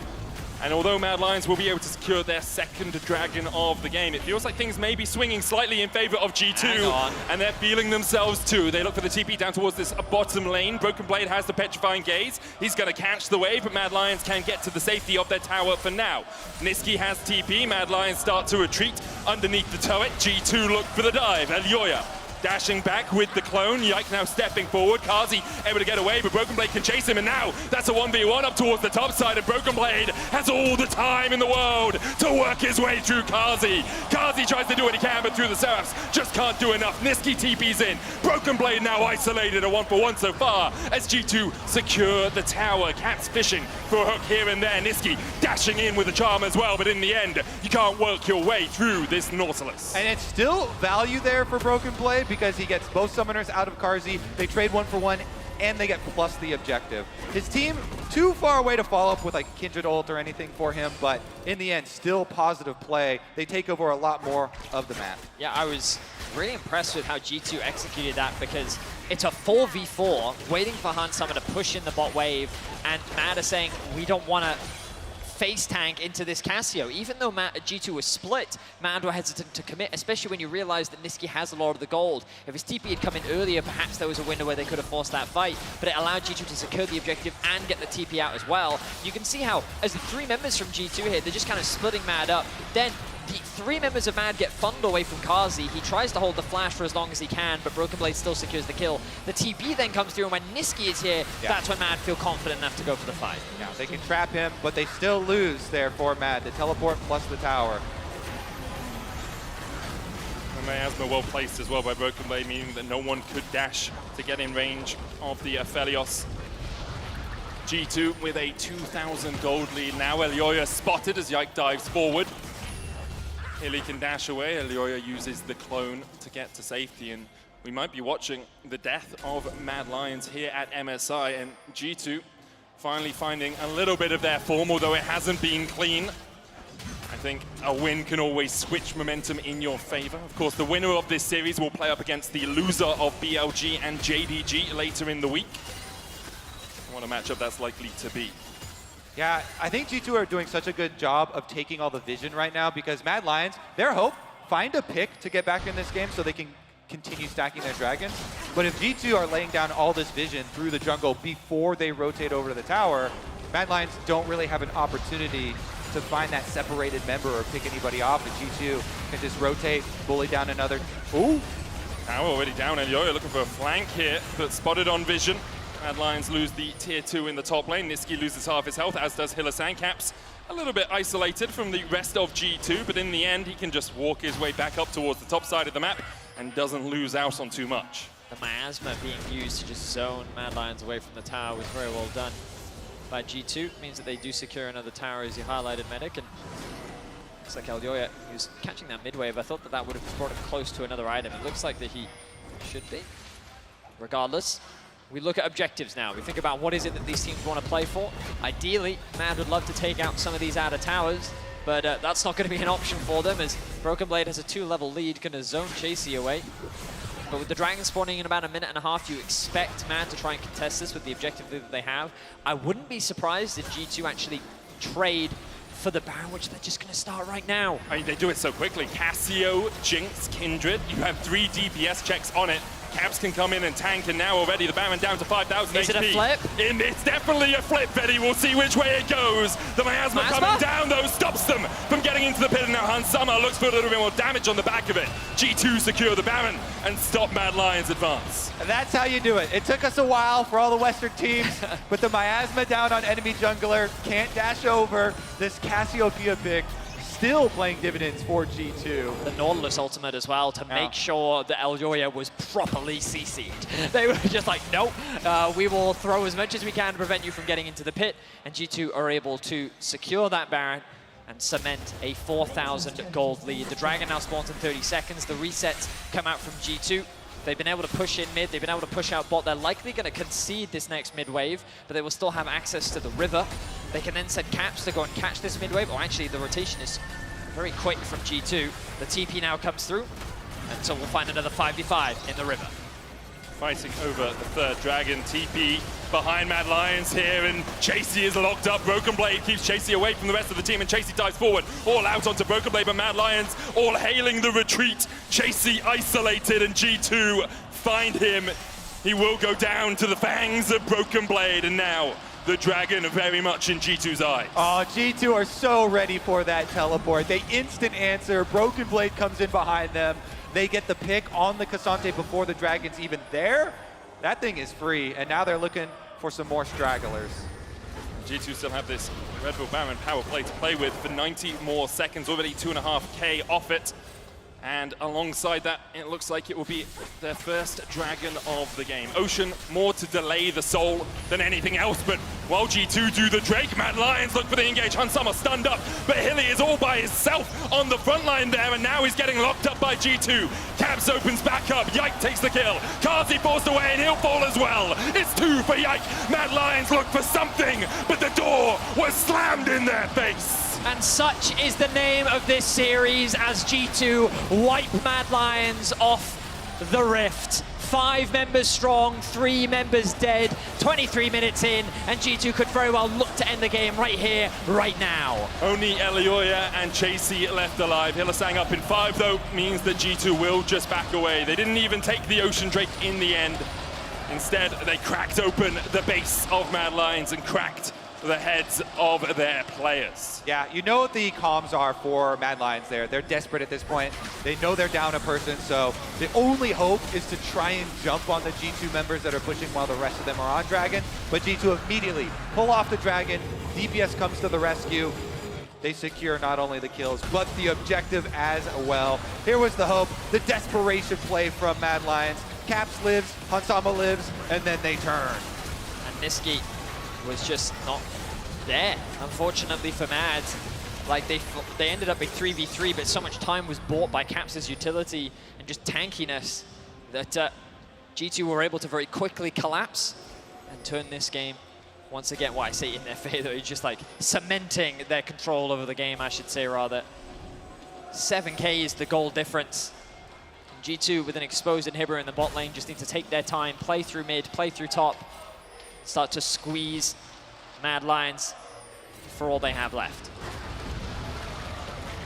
[SPEAKER 7] And although Mad Lions will be able to secure their second dragon of the game, it feels like things may be swinging slightly in favor of G2. And they're feeling themselves too. They look for the TP down towards this bottom lane. Broken Blade has the Petrifying Gaze. He's going to catch the wave, but Mad Lions can get to the safety of their tower for now. Niski has TP. Mad Lions start to retreat underneath the turret. G2 look for the dive. Elyoya dashing back with the clone. Yike now stepping forward. Kazi able to get away, but Broken Blade can chase him, and now that's a 1v1 up towards the top side, and Broken Blade has all the time in the world to work his way through Kazi. Kazi tries to do what he can, but through the Seraphs, just can't do enough. Niski TP's in. Broken Blade now isolated, a 1-for-1 so far, as G2 secure the tower. Caps fishing for a hook here and there. Niski dashing in with a charm as well, but in the end, you can't work your way through this Nautilus.
[SPEAKER 3] And it's still value there for Broken Blade, because he gets both summoners out of Karzi. They trade 1-for-1, and they get plus the objective. His team too far away to follow up with like Kindred ult or anything for him, but in the end, still positive play. They take over a lot more of the map.
[SPEAKER 5] Yeah, I was really impressed with how G2 executed that, because it's a 4v4, waiting for Han Summer to push in the bot wave, and Mad are saying, we don't want to face tank into this Cassio. Even though G2 was split, Mad were hesitant to commit, especially when you realize that Niski has a lot of the gold. If his TP had come in earlier, perhaps there was a window where they could have forced that fight, but it allowed G2 to secure the objective and get the TP out as well. You can see how, as the 3 members from G2 here, they're just kind of splitting Mad up. Then the 3 members of Mad get funneled away from Kazi. He tries to hold the flash for as long as he can, but Broken Blade still secures the kill. The TP then comes through, and when Niski is here, that's when Mad feel confident enough to go for the fight.
[SPEAKER 3] Yeah, they can trap him, but they still lose there for Mad. The teleport plus the tower.
[SPEAKER 7] And Miasma well placed as well by Broken Blade, meaning that no one could dash to get in range of the Aphelios. G2 with a 2,000 gold lead now. Elyoya spotted as Yike dives forward. Hilly can dash away. Elyoya uses the clone to get to safety, and we might be watching the death of Mad Lions here at MSI, and G2 finally finding a little bit of their form, although it hasn't been clean. I think a win can always switch momentum in your favor. Of course, the winner of this series will play up against the loser of BLG and JDG later in the week. What a matchup that's likely to be.
[SPEAKER 3] Yeah, I think G2 are doing such a good job of taking all the vision right now, because Mad Lions, their hope, find a pick to get back in this game so they can continue stacking their dragons. But if G2 are laying down all this vision through the jungle before they rotate over to the tower, Mad Lions don't really have an opportunity to find that separated member or pick anybody off. And G2 can just rotate, bully down another. Ooh!
[SPEAKER 7] Now already down, Elyoya looking for a flank here, but spotted on vision. Mad Lions lose the tier 2 in the top lane. Niski loses half his health, as does Hilasan. Caps a little bit isolated from the rest of G2, but in the end, he can just walk his way back up towards the top side of the map and doesn't lose out on too much.
[SPEAKER 5] The miasma being used to just zone Mad Lions away from the tower was very well done by G2. It means that they do secure another tower, as you highlighted, Medic, and looks like Elyoya, he was catching that mid-wave. I thought that that would have brought him close to another item. It looks like that he should be. Regardless, we look at objectives now. We think about what is it that these teams want to play for. Ideally, Mad would love to take out some of these outer towers, but that's not going to be an option for them, as Broken Blade has a 2-level lead, going to zone Chasey away. But with the dragon spawning in about a minute and a half, you expect Mad to try and contest this with the objective that they have. I wouldn't be surprised if G2 actually trade for the Baron, which they're just going to start right now.
[SPEAKER 7] I mean, they do it so quickly. Cassio, Jinx, Kindred. You have 3 DPS checks on it. Caps can come in and tank, and now already the Baron down to 5,000 HP.
[SPEAKER 5] Is it a flip?
[SPEAKER 7] It's definitely a flip, Betty. We'll see which way it goes. The Miasma coming down, though, stops them from getting into the pit. And now Hansama looks for a little bit more damage on the back of it. G2 secure the Baron and stop Mad Lions' advance.
[SPEAKER 3] And that's how you do it. It took us a while for all the Western teams, but the Miasma down on enemy jungler, can't dash over. This Cassiopeia pick still playing dividends for G2.
[SPEAKER 5] The Nautilus ultimate as well to make sure that Elyoya was properly CC'd. They were just like, nope, we will throw as much as we can to prevent you from getting into the pit. And G2 are able to secure that Baron and cement a 4,000 gold lead. The Dragon now spawns in 30 seconds. The resets come out from G2. They've been able to push in mid, they've been able to push out bot. They're likely going to concede this next mid wave, but they will still have access to the river. They can then send Caps to go and catch this mid wave. Or actually, the rotation is very quick from G2. The TP now comes through, and so we'll find another 5v5 in the river.
[SPEAKER 7] Fighting over the third Dragon. TP behind Mad Lions here, and Chasey is locked up. Broken Blade keeps Chasey away from the rest of the team, and Chasey dives forward, all out onto Broken Blade, but Mad Lions all hailing the retreat. Chasey isolated, and G2 find him. He will go down to the fangs of Broken Blade, and now the Dragon very much in G2's eyes.
[SPEAKER 3] Oh, G2 are so ready for that teleport. They instant answer. Broken Blade comes in behind them. They get the pick on the Cassante before the Dragon's even there. That thing is free, and now they're looking for some more stragglers.
[SPEAKER 7] G2 still have this Red Bull Baron power play to play with for 90 more seconds, already 2.5k off it. And alongside that, it looks like it will be their first Dragon of the game. Ocean, more to delay the soul than anything else, but while G2 do the Drake, Mad Lions look for the engage. Hansama stunned up, but Hilly is all by himself on the front line there, and now he's getting locked up by G2. Caps opens back up, Yike takes the kill. Kazi forced away, and he'll fall as well. It's 2 for Yike. Mad Lions look for something, but the door was slammed in their face.
[SPEAKER 5] And such is the name of this series as G2 wipe Mad Lions off the rift. 5 members strong, 3 members dead, 23 minutes in, and G2 could very well look to end the game right here, right now.
[SPEAKER 7] Only Elyoya and Chasey left alive. Hillisang up in 5, though, means that G2 will just back away. They didn't even take the Ocean Drake in the end. Instead, they cracked open the base of Mad Lions and cracked the heads of their players.
[SPEAKER 3] Yeah, you know what the comms are for Mad Lions there. They're desperate at this point. They know they're down a person, so the only hope is to try and jump on the G2 members that are pushing while the rest of them are on Dragon. But G2 immediately pull off the Dragon. DPS comes to the rescue. They secure not only the kills, but the objective as well. Here was the hope, the desperation play from Mad Lions. Caps lives, Hansama lives, and then they turn.
[SPEAKER 5] And Niski was just not there, unfortunately for Mad. Like they ended up being 3v3, but so much time was bought by Caps' utility and just tankiness that G2 were able to very quickly collapse and turn this game once again. Well, I say in their favor, just like cementing their control over the game, I should say rather. 7k is the goal difference. G2 with an exposed inhibitor in the bot lane just need to take their time, play through mid, play through top, start to squeeze Mad Lions for all they have left.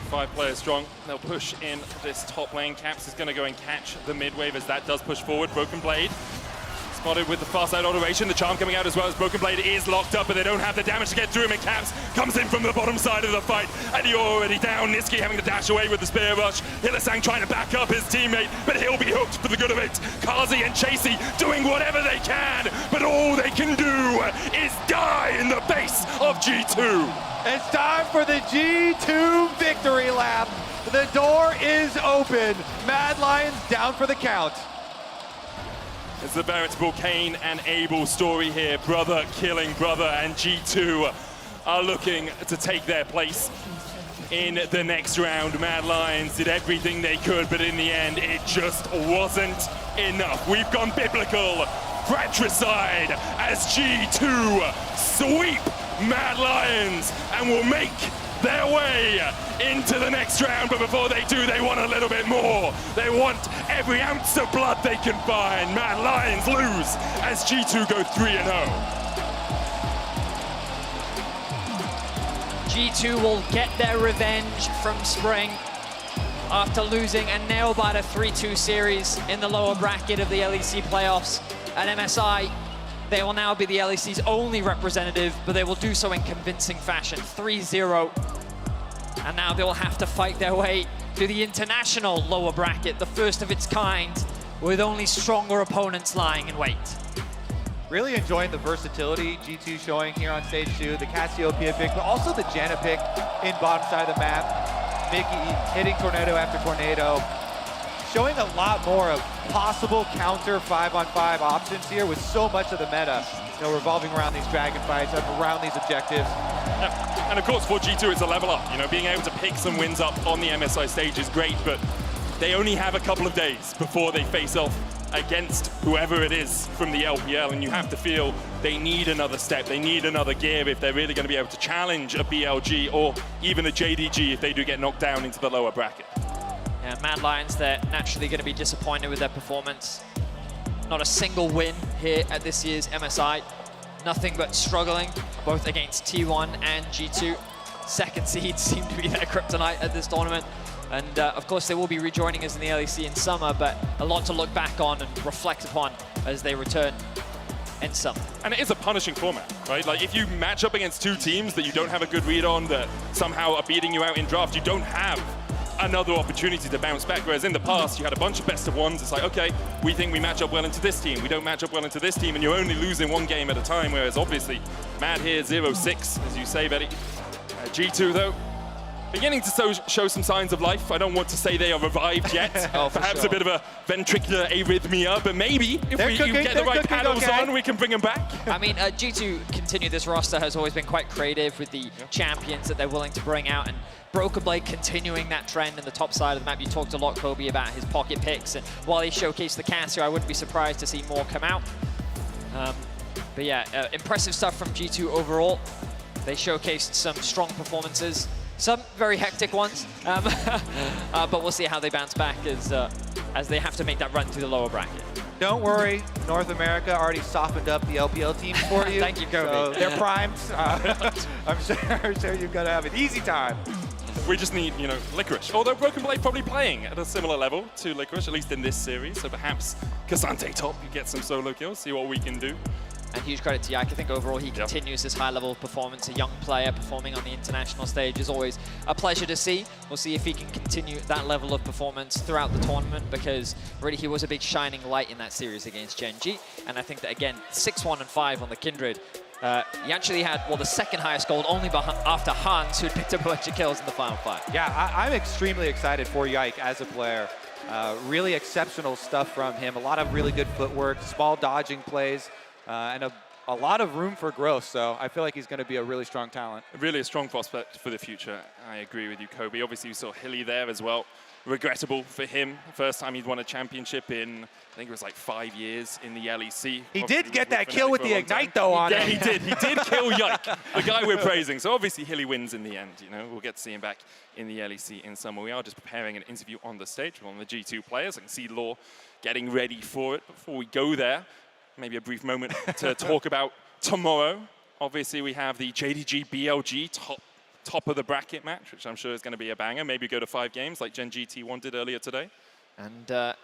[SPEAKER 7] 5 players strong. They'll push in this top lane. Caps is going to go and catch the mid wave as that does push forward. Broken Blade spotted with the far side automation. The charm coming out as well as Broken Blade is locked up, but they don't have the damage to get through him. And Caps comes in from the bottom side of the fight, and you're already down. Niski having to dash away with the spear rush. Hillisang trying to back up his teammate, but he'll be hooked for the good of it. Kazi and Chasey doing whatever they can, but all they can do is die in the base of G2.
[SPEAKER 3] It's time for the G2 victory lap. The door is open. Mad Lions down for the count.
[SPEAKER 7] It's the veritable Cain and Abel story here. Brother killing brother, and G2 are looking to take their place in the next round. Mad Lions did everything they could, but in the end, it just wasn't enough. We've gone biblical, fratricide, as G2 sweep Mad Lions and will make their way into the next round. But before they do, they want a little bit more. They want every ounce of blood they can find. Mad Lions lose as G2 go 3-0.
[SPEAKER 5] G2 will get their revenge from Spring after losing a nail-biter 3-2 series in the lower bracket of the LEC playoffs. At MSI, they will now be the LEC's only representative, but they will do so in convincing fashion, 3-0. And now they will have to fight their way to the international lower bracket, the first of its kind, with only stronger opponents lying in wait.
[SPEAKER 3] Really enjoying the versatility G2 showing here on stage 2, the Cassiopeia pick, but also the Janna pick in bottom side of the map. Mickey hitting tornado after tornado, showing a lot more of possible counter 5-on-5 options here with so much of the meta, revolving around these dragon fights, around these objectives.
[SPEAKER 7] Yeah. And of course, for G2, it's a level up. Being able to pick some wins up on the MSI stage is great, but they only have a couple of days before they face off against whoever it is from the LPL, and you have to feel they need another step, they need another gear if they're really going to be able to challenge a BLG or even a JDG if they do get knocked down into the lower bracket.
[SPEAKER 5] Yeah, Mad Lions, they're naturally going to be disappointed with their performance. Not a single win here at this year's MSI. Nothing but struggling, both against T1 and G2. Second seeds seem to be their kryptonite at this tournament. And of course, they will be rejoining us in the LEC in summer, but a lot to look back on and reflect upon as they return in summer.
[SPEAKER 7] And it is a punishing format, right? Like, if you match up against two teams that you don't have a good read on, that somehow are beating you out in draft, you don't have another opportunity to bounce back. Whereas in the past, you had a bunch of best of ones. It's like, okay, we think we match up well into this team. We don't match up well into this team, and you're only losing one game at a time. Whereas obviously, Mad here, 0-6, as you say, Betty. G2, though, beginning to show some signs of life. I don't want to say they are revived yet. Perhaps a bit of a ventricular arrhythmia, but maybe if we get the right paddles on, we can bring them back.
[SPEAKER 5] I mean, G2 continue. This roster has always been quite creative with the champions that they're willing to bring out, and Broken Blade continuing that trend in the top side of the map. You talked a lot, Kobe, about his pocket picks, and while he showcased the Cassio, I wouldn't be surprised to see more come out. But yeah, impressive stuff from G2 overall. They showcased some strong performances. Some very hectic ones, but we'll see how they bounce back as they have to make that run through the lower bracket.
[SPEAKER 3] Don't worry, North America already softened up the LPL teams for you.
[SPEAKER 5] Thank you, Kobe.
[SPEAKER 3] So they're primed. I'm sure you're going to have an easy time.
[SPEAKER 7] We just need, Licorice. Although Broken Blade probably playing at a similar level to Licorice, at least in this series. So perhaps Cassante top, you get some solo kills, see what we can do.
[SPEAKER 5] And huge credit to Yike. I think overall he continues this high level of performance. A young player performing on the international stage is always a pleasure to see. We'll see if he can continue that level of performance throughout the tournament, because really he was a big shining light in that series against Gen G. And I think that, again, 6-1-5 on the Kindred. He actually had, the second highest gold, only after Hans, who picked up a bunch of kills in the final 5.
[SPEAKER 3] Yeah, I'm extremely excited for Yike as a player. Really exceptional stuff from him. A lot of really good footwork, small dodging plays. And a lot of room for growth, so I feel like he's going to be a really strong talent.
[SPEAKER 7] Really a strong prospect for the future. I agree with you, Kobe. Obviously, we saw Hilly there as well. Regrettable for him. First time he'd won a championship in, I think it was like 5 years in the LEC.
[SPEAKER 3] He did get that kill with the Ignite, though, on him.
[SPEAKER 7] Yeah, he did. He did kill Yike, the guy we're praising. So obviously, Hilly wins in the end. We'll get to see him back in the LEC in summer. We are just preparing an interview on the stage with one of the G2 players. I can see Law getting ready for it. Before we go there, maybe a brief moment to talk about tomorrow. Obviously, we have the JDG BLG top of the bracket match, which I'm sure is going to be a banger. Maybe go to 5 games like Gen G T1 did earlier today.
[SPEAKER 5] And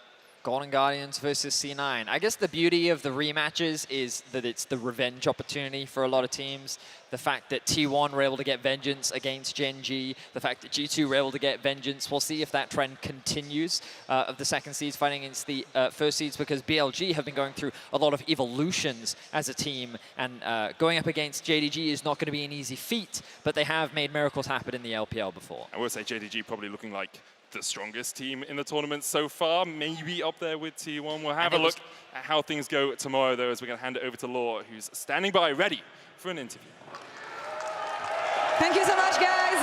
[SPEAKER 5] Golden Guardians versus C9. I guess the beauty of the rematches is that it's the revenge opportunity for a lot of teams. The fact that T1 were able to get vengeance against Gen G, the fact that G2 were able to get vengeance. We'll see if that trend continues of the second seeds fighting against the first seeds, because BLG have been going through a lot of evolutions as a team, and going up against JDG is not going to be an easy feat, but they have made miracles happen in the LPL before.
[SPEAKER 7] I will say JDG probably looking like the strongest team in the tournament so far, maybe up there with T1. We'll have a look at how things go tomorrow, though, as we're going to hand it over to Law, who's standing by, ready for an interview.
[SPEAKER 20] Thank you so much, guys.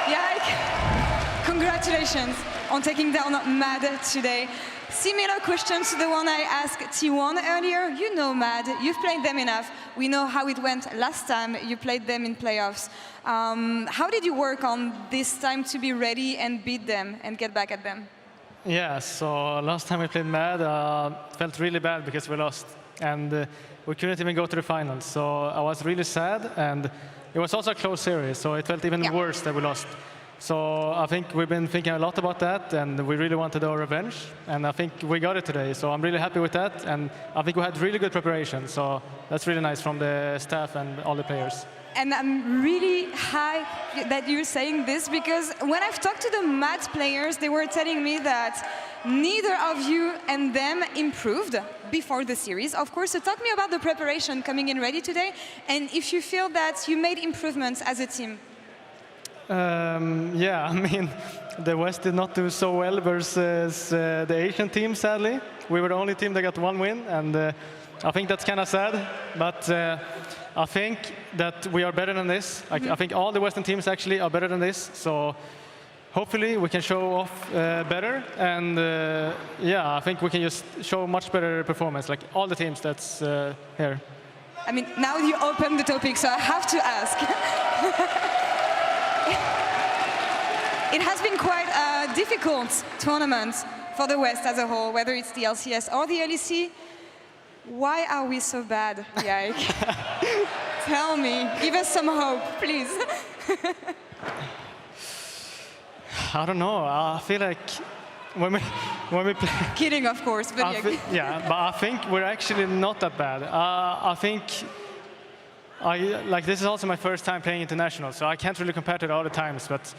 [SPEAKER 20] Yike, congratulations on taking down Mad today. Similar question to the one I asked T1 earlier. You know Mad, you've played them enough. We know how it went last time you played them in playoffs. How did you work on this time to be ready and beat them and get back at them?
[SPEAKER 9] Yeah, so last time we played Mad, it felt really bad because we lost. And we couldn't even go to the finals. So I was really sad, and it was also a close series, so it felt even worse that we lost. So I think we've been thinking a lot about that, and we really wanted our revenge, and I think we got it today. So I'm really happy with that, and I think we had really good preparation. So that's really nice from the staff and all the players.
[SPEAKER 20] And I'm really high that you're saying this, because when I've talked to the MAD players, they were telling me that neither of you and them improved before the series. Of course, so talk me about the preparation coming in ready today, and if you feel that you made improvements as a team.
[SPEAKER 9] Yeah, I mean, the West did not do so well versus the Asian team, sadly. We were the only team that got 1 win, and I think that's kind of sad. But I think that we are better than this. I think all the Western teams actually are better than this. So hopefully we can show off better. And yeah, I think we can just show much better performance, like all the teams that's here.
[SPEAKER 20] I mean, now you open the topic, so I have to ask. It has been quite a difficult tournament for the West as a whole, whether it's the LCS or the LEC. Why are we so bad, Yike? Tell me, give us some hope, please.
[SPEAKER 9] I don't know. I feel like when we play.
[SPEAKER 20] Kidding, of course, but
[SPEAKER 9] yeah, but I think we're actually not that bad. I think this is also my first time playing international, so I can't really compare to the other times. But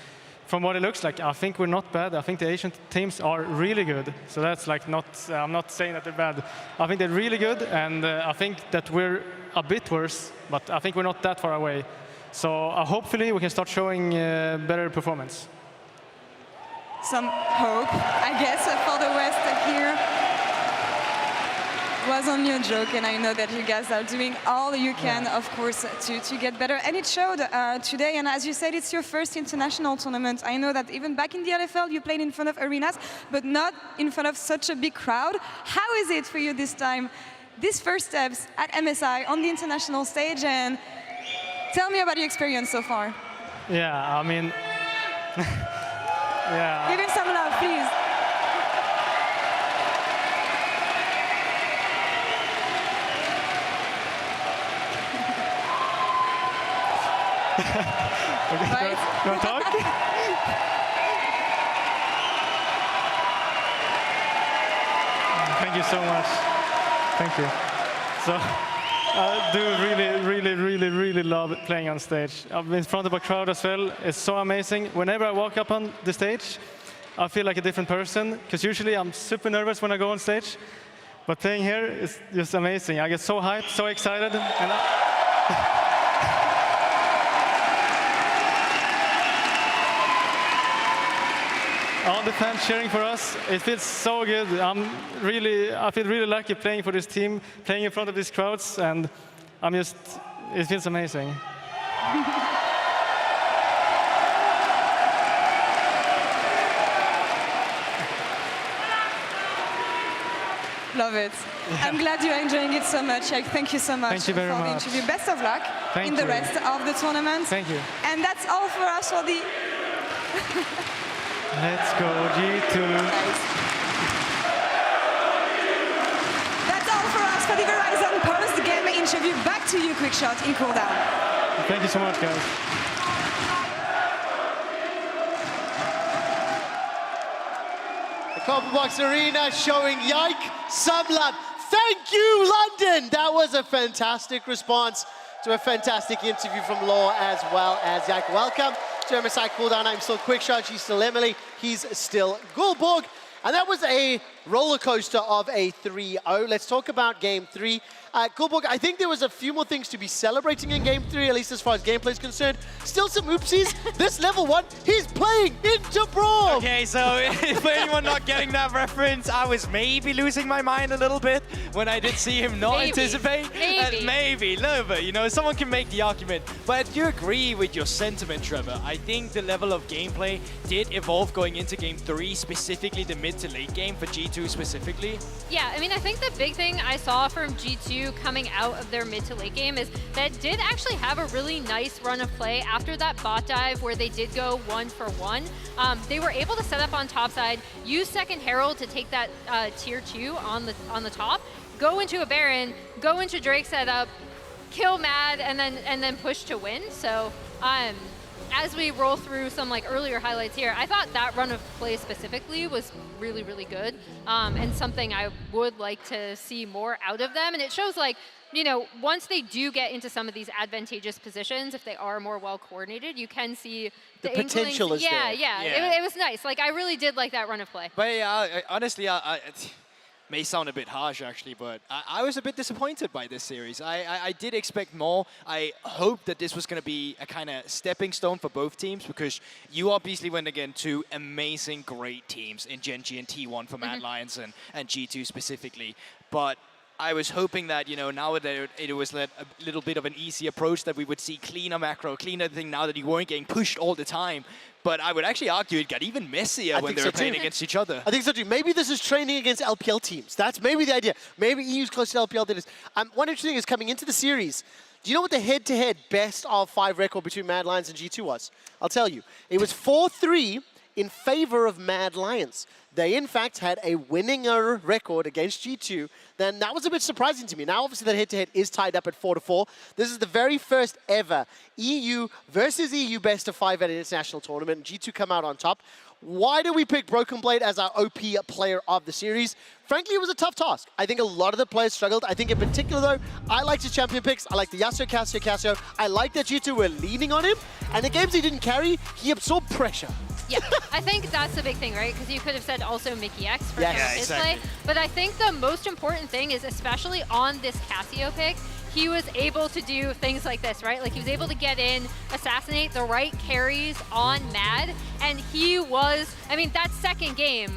[SPEAKER 9] from what it looks like, I think we're not bad. I think the Asian teams are really good. So that's like not. I'm not saying that they're bad. I think they're really good, and I think that we're a bit worse. But I think we're not that far away. So hopefully we can start showing better performance.
[SPEAKER 20] Some hope, I guess, for the West here. It was only a joke, and I know that you guys are doing all you can, of course, to get better. And it showed today, and as you said, it's your first international tournament. I know that even back in the LFL, you played in front of arenas, but not in front of such a big crowd. How is it for you this time? These first steps at MSI on the international stage, and tell me about your experience so far.
[SPEAKER 9] Yeah, I mean, yeah.
[SPEAKER 20] Give him some love, please.
[SPEAKER 9] Okay, right. You want to talk? Thank you so much. Thank you. So I do really love playing on stage. I've been in front of a crowd as well. It's so amazing. Whenever I walk up on the stage, I feel like a different person, because usually I'm super nervous when I go on stage. But playing here is just amazing. I get so hyped, so excited. And all the fans cheering for us, it feels so good. I feel really lucky playing for this team, playing in front of these crowds, and it feels amazing.
[SPEAKER 20] Love it. Yeah. I'm glad you're enjoying it so much. Thank you so much
[SPEAKER 9] for the
[SPEAKER 20] interview. Best of luck in the rest of the tournament.
[SPEAKER 9] Thank you.
[SPEAKER 20] And that's all for us for the...
[SPEAKER 9] Let's go, G2.
[SPEAKER 20] That's all for us for the Verizon post-game interview. Back to you, Quickshot, in cooldown.
[SPEAKER 9] Thank you so much, guys.
[SPEAKER 6] The Copper Box Arena showing Yike some love. Thank you, London. That was a fantastic response to a fantastic interview from Law as well as Yike. Welcome to MSI Cooldown. I'm still Quickshot, she's still Emily, he's still Gulborg. And that was a roller coaster of a 3-0. Let's talk about Game 3. Gulborg, I think there was a few more things to be celebrating in Game 3, at least as far as gameplay is concerned. Still some oopsies. This level 1, he's playing into Brawl.
[SPEAKER 1] Okay, so for anyone not getting that reference, I was maybe losing my mind a little bit when I did see him not anticipate. Maybe, a little bit. You know, someone can make the argument. But I do agree with your sentiment, Trevor. I think the level of gameplay did evolve going into Game 3, specifically the mid to late game for G2 specifically.
[SPEAKER 23] Yeah, I mean, I think the big thing I saw from G2 coming out of their mid to late game is that did actually have a really nice run of play after that bot dive where they did go 1-for-1. They were able to set up on top side, use second Herald to take that tier 2 on the top, go into a Baron, go into Drake setup, kill Mad and then push to win. So as we roll through some like earlier highlights here, I thought that run of play specifically was really, really good, and something I would like to see more out of them. And it shows like, you know, once they do get into some of these advantageous positions, if they are more well coordinated, you can see
[SPEAKER 6] the potential is there.
[SPEAKER 23] Yeah. It was nice. Like, I really did like that run of play.
[SPEAKER 1] But yeah, honestly, it may sound a bit harsh actually, but I was a bit disappointed by this series. I did expect more. I hoped that this was going to be a kind of stepping stone for both teams, because you obviously went against two amazing, great teams in Gen G and T1 for Mad Lions and G2 specifically. But I was hoping that, you know, now that it was a little bit of an easy approach, that we would see cleaner macro, cleaner thing now that you weren't getting pushed all the time. But I would actually argue it got even messier when they were playing against each other.
[SPEAKER 6] I think so too. Maybe this is training against LPL teams. That's maybe the idea. Maybe EU's close to LPL than this. One interesting thing is coming into the series. Do you know what the head-to-head best of 5 record between Mad Lions and G2 was? I'll tell you. It was 4-3 in favor of Mad Lions. They, in fact, had a winninger record against G2. Then that was a bit surprising to me. Now, obviously, that head-to-head is tied up at 4-4. This is the very first ever EU versus EU best of 5 at an international tournament. G2 come out on top. Why do we pick Broken Blade as our OP player of the series? Frankly, it was a tough task. I think a lot of the players struggled. I think in particular, though, I liked his champion picks. I like the Yasuo, Cassio. I like that G2 were leaning on him. And the games he didn't carry, he absorbed pressure.
[SPEAKER 23] Yeah, I think that's the big thing, right? Because you could have said also Mickey X for his
[SPEAKER 6] exactly.
[SPEAKER 23] play. But I think the most important thing is, especially on this Cassio pick, he was able to do things like this, right? Like, he was able to get in, assassinate the right carries on Mad, and he was, I mean, that second game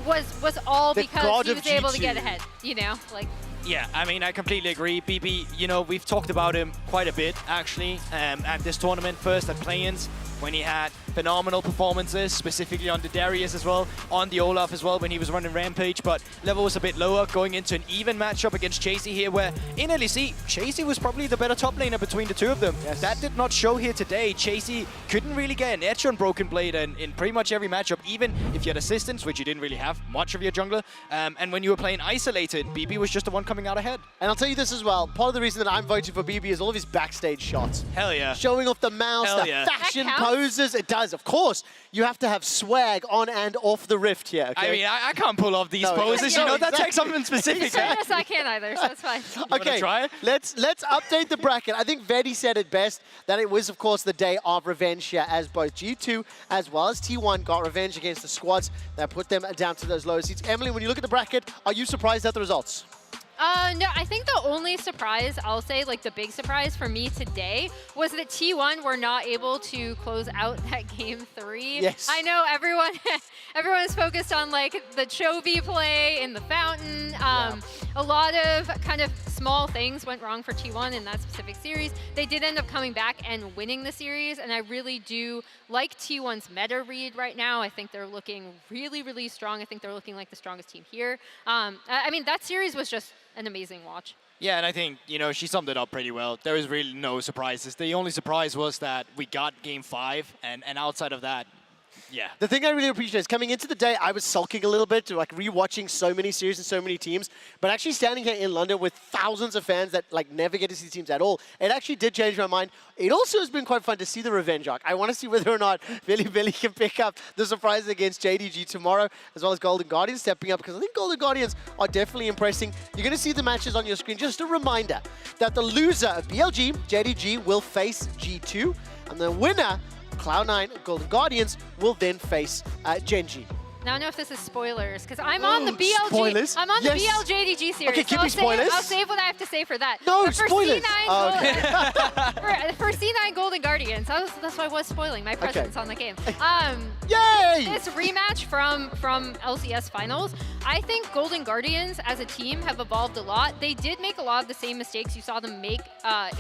[SPEAKER 23] was all because he was able to get ahead, you know? Like.
[SPEAKER 1] Yeah, I mean, I completely agree. BB, you know, we've talked about him quite a bit, actually, at this tournament. First at play-ins, when he had phenomenal performances, specifically on the Darius as well, on the Olaf as well when he was running Rampage, but level was a bit lower, going into an even matchup against Chasey here, where in LEC, Chasey was probably the better top laner between the two of them. Yes. That did not show here today. Chasey couldn't really get an edge on Broken Blade and in pretty much every matchup, even if you had assistance, which you didn't really have much of your jungler, and when you were playing isolated, BB was just the one coming out ahead.
[SPEAKER 6] And I'll tell you this as well, part of the reason that I'm voting for BB is all of his backstage shots.
[SPEAKER 1] Hell yeah.
[SPEAKER 6] Showing off the mouse, fashion poses, it does. Of course, you have to have swag on and off the Rift here, okay?
[SPEAKER 1] I mean, I can't pull off these poses, you know, that takes something specific.
[SPEAKER 23] Yes, I can't either, so it's fine.
[SPEAKER 6] Okay,
[SPEAKER 1] try?
[SPEAKER 6] let's update the bracket. I think Vedi said it best, that it was, of course, the day of revenge here, as both G2 as well as T1 got revenge against the squads that put them down to those lower seats. Emily, when you look at the bracket, are you surprised at the results?
[SPEAKER 23] No, I think the only surprise, I'll say, like the big surprise for me today was that T1 were not able to close out that game 3.
[SPEAKER 6] Yes.
[SPEAKER 23] I know everyone is focused on like the Chovy play in the fountain. A lot of kind of small things went wrong for T1 in that specific series. They did end up coming back and winning the series, and I really do like T1's meta read right now. I think they're looking really, really strong. I think they're looking like the strongest team here. I mean, that series was just an amazing watch.
[SPEAKER 1] Yeah, and I think, you know, she summed it up pretty well. There was really no surprises. The only surprise was that we got game 5, and outside of that, yeah.
[SPEAKER 6] The thing I really appreciate is coming into the day, I was sulking a little bit, like rewatching so many series and so many teams, but actually standing here in London with thousands of fans that like never get to see teams at all, it actually did change my mind. It also has been quite fun to see the revenge arc. I want to see whether or not Billy can pick up the surprise against JDG tomorrow, as well as Golden Guardians stepping up, because I think Golden Guardians are definitely impressing. You're going to see the matches on your screen. Just a reminder that the loser of BLG, JDG, will face G2, and the winner, Cloud9 Golden Guardians, will then face Genji.
[SPEAKER 23] Now I know if this is spoilers, because I'm on the BLG.
[SPEAKER 6] Spoilers?
[SPEAKER 23] I'm on the BLJDG series.
[SPEAKER 6] Okay, give me spoilers.
[SPEAKER 23] I'll save what I have to say for that.
[SPEAKER 6] No,
[SPEAKER 23] but for
[SPEAKER 6] spoilers.
[SPEAKER 23] C9 for C9 Golden Guardians, that's why I was spoiling my presence on the game.
[SPEAKER 6] Yay!
[SPEAKER 23] This rematch from LCS Finals, I think Golden Guardians as a team have evolved a lot. They did make a lot of the same mistakes you saw them make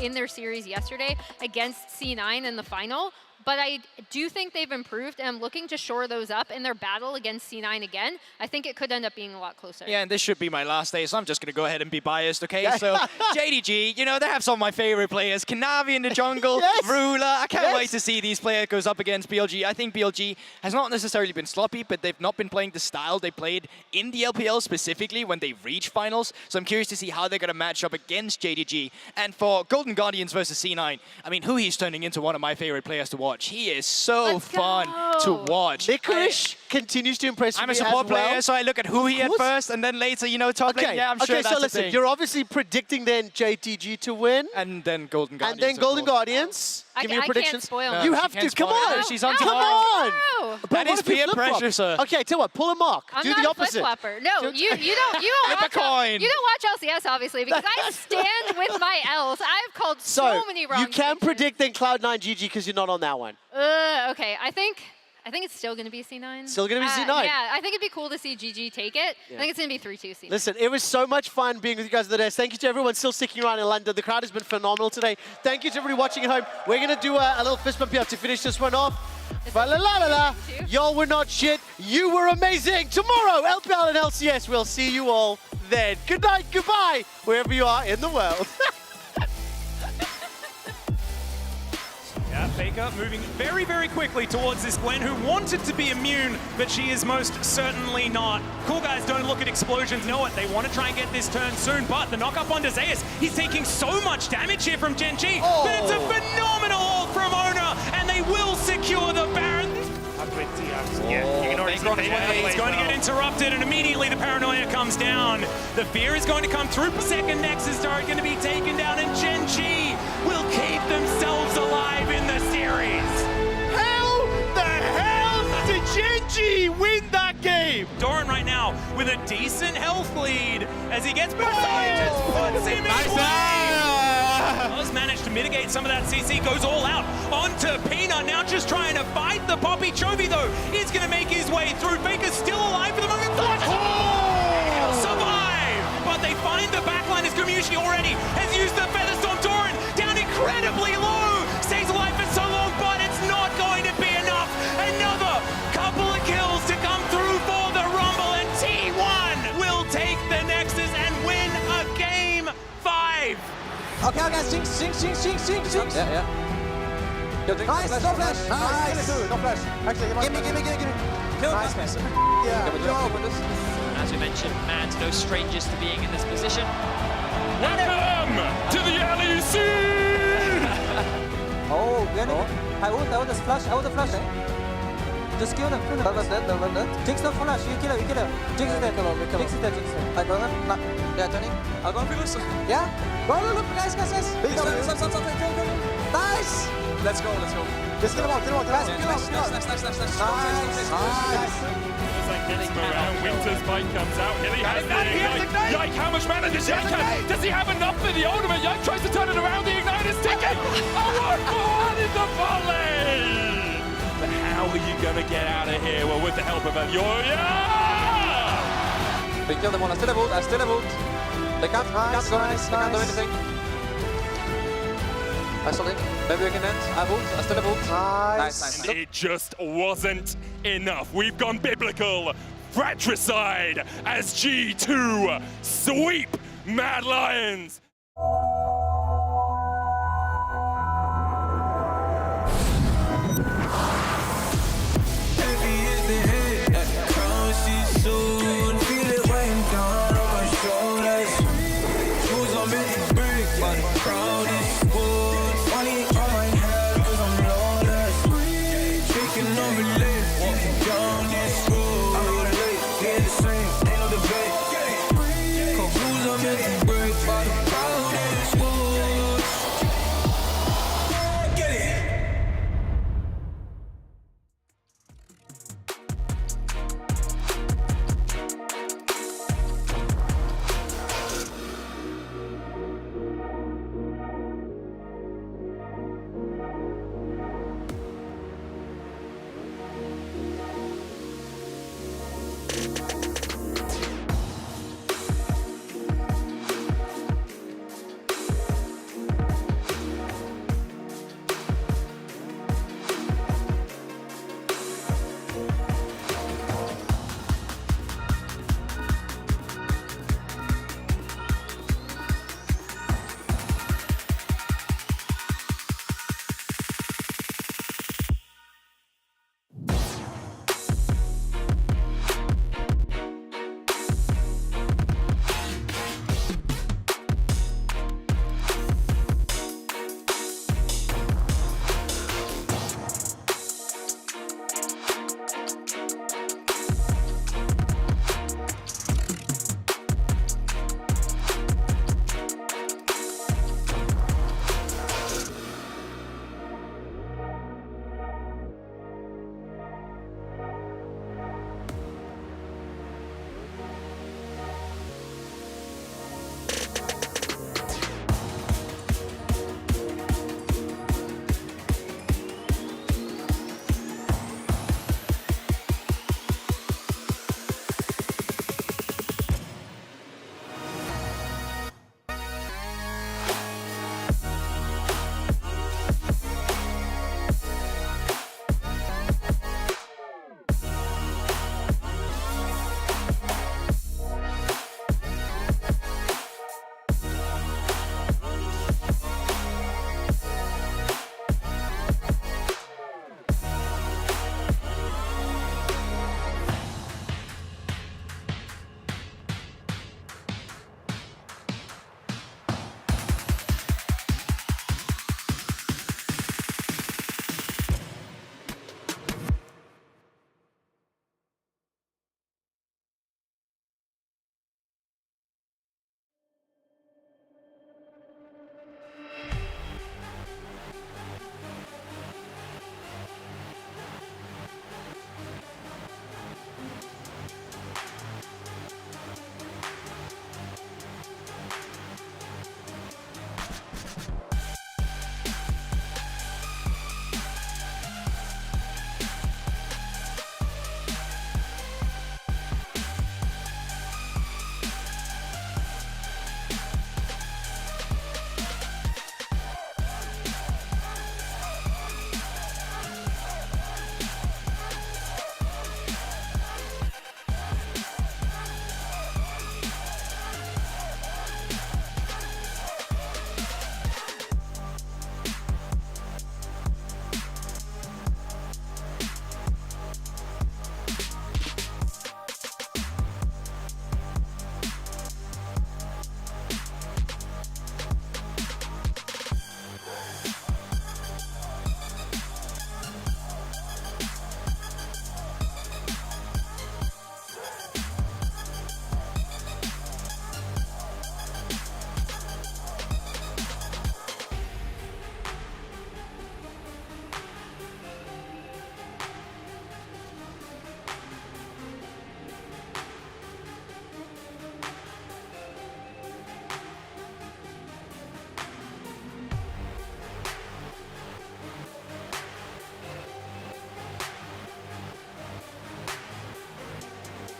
[SPEAKER 23] in their series yesterday against C9 in the final. but I do think they've improved, and I'm looking to shore those up in their battle against C9 again. I think it could end up being a lot closer.
[SPEAKER 1] Yeah, and this should be my last day, so I'm just going to go ahead and be biased, okay? So, JDG, you know, they have some of my favorite players. Kanavi in the jungle, Ruler. I can't wait to see these players goes up against BLG. I think BLG has not necessarily been sloppy, but they've not been playing the style they played in the LPL specifically when they reach finals. So I'm curious to see how they're going to match up against JDG. And for Golden Guardians versus C9, I mean, Hu He's turning into one of my favorite players to watch. He is so fun to watch.
[SPEAKER 6] FLICKR continues to impress me.
[SPEAKER 1] I'm a support player, so I look at Hu He at first, and then later, you know, top lane. Yeah, I'm sure that's
[SPEAKER 6] so listen,
[SPEAKER 1] a thing.
[SPEAKER 6] you're obviously predicting then JTG to win.
[SPEAKER 1] And then Golden Guardians.
[SPEAKER 6] And then Golden Guardians. Give me your predictions.
[SPEAKER 23] Can't spoil
[SPEAKER 1] No,
[SPEAKER 6] you
[SPEAKER 1] she
[SPEAKER 6] have
[SPEAKER 1] can't
[SPEAKER 6] to. Come
[SPEAKER 1] spoil
[SPEAKER 6] on.
[SPEAKER 1] it. She's on
[SPEAKER 6] Come
[SPEAKER 1] top.
[SPEAKER 6] on.
[SPEAKER 1] That is peer pressure, sir.
[SPEAKER 6] Okay, tell you what, pull a mark.
[SPEAKER 23] I'm
[SPEAKER 6] Do
[SPEAKER 23] not
[SPEAKER 6] the
[SPEAKER 23] a
[SPEAKER 6] opposite.
[SPEAKER 23] flip-flopper. No, you don't
[SPEAKER 1] Flip a
[SPEAKER 23] watch
[SPEAKER 1] coin.
[SPEAKER 23] you don't watch LCS obviously because I stand with my L's. I've called so many wrong.
[SPEAKER 6] You can
[SPEAKER 23] predictions.
[SPEAKER 6] predict then Cloud9 GG because you're not on that one.
[SPEAKER 23] Okay, I think it's still going to be C9.
[SPEAKER 6] Still gonna be C9?
[SPEAKER 23] Yeah, I think it'd be cool to see GG take it. I think it's going to be 3-2 C9.
[SPEAKER 6] Listen, it was so much fun being with you guys today. Thank you to everyone still sticking around in London. The crowd has been phenomenal today. Thank you to everybody watching at home. We're going to do a little fist bump here to finish this one off. Fa-la-la-la-la. Y'all were not shit. You were amazing. Tomorrow, LPL and LCS. We'll see you all then. Good night, goodbye, wherever you are in the world.
[SPEAKER 4] Yeah, FLICKR moving very, very quickly towards this Gwen, who wanted to be immune, but she is most certainly not. Cool guys don't look at explosions, know it. They want to try and get this turn soon, but the knock-up on Zeus, he's taking so much damage here from Gen G, but it's a phenomenal ult from Ona, and they will secure the Baron. He's going to get interrupted, and immediately the paranoia comes down. The fear is going to come through. Second Nexus turret going to be taken down, and Gen G will keep themselves alive in the series.
[SPEAKER 6] How the hell did Gen G win that game?
[SPEAKER 4] Doran right now with a decent health lead as he gets beside, just puts him in play. Does manage to mitigate some of that CC, goes all out onto Peanut, now just trying to fight the Poppy. Chovy though is going to make his way through. FLICKR's still alive for the moment. He'll survive, but they find the backline as Gumushi already has used the Featherstorm. Doran down incredibly low, stays alive for so long, but it's not going to be enough. Another couple of kills to come through for the Rumble, and T1 will take the Nexus and win a game 5.
[SPEAKER 8] Okay, Jinx. Yeah. Nice, no flash. Nice. No flash. Actually, give me. Nice, man.
[SPEAKER 5] As we mentioned, Man's no strangers to being in this position.
[SPEAKER 7] Welcome to the LEC!
[SPEAKER 8] Oh, really? I would just flash. Just kill them. That was dead. Jinx no flash. You kill her. Jinx is dead. I go on. Yeah, Johnny. I'll go on Phyllis. Yeah? Go, look, guys. Stop. Nice! Let's go. Just kill him out. Nice.
[SPEAKER 7] It's like gets around, Winter's bite comes out, here he has the Ignite. Yike, how much mana does Yike have? Does he have enough for the ultimate? Yike tries to turn it around, the Ignite is ticking! Oh, 1-for-1 in the volley! But how are you going to get out of here? Well, with the help of Elioria!
[SPEAKER 8] We kill them all. I still have ult. They can't do anything. I saw it. Maybe we can end. I have ult. I still have ult. Nice.
[SPEAKER 7] And it just wasn't enough. We've gone biblical. Fratricide as G2 sweep Mad Lions.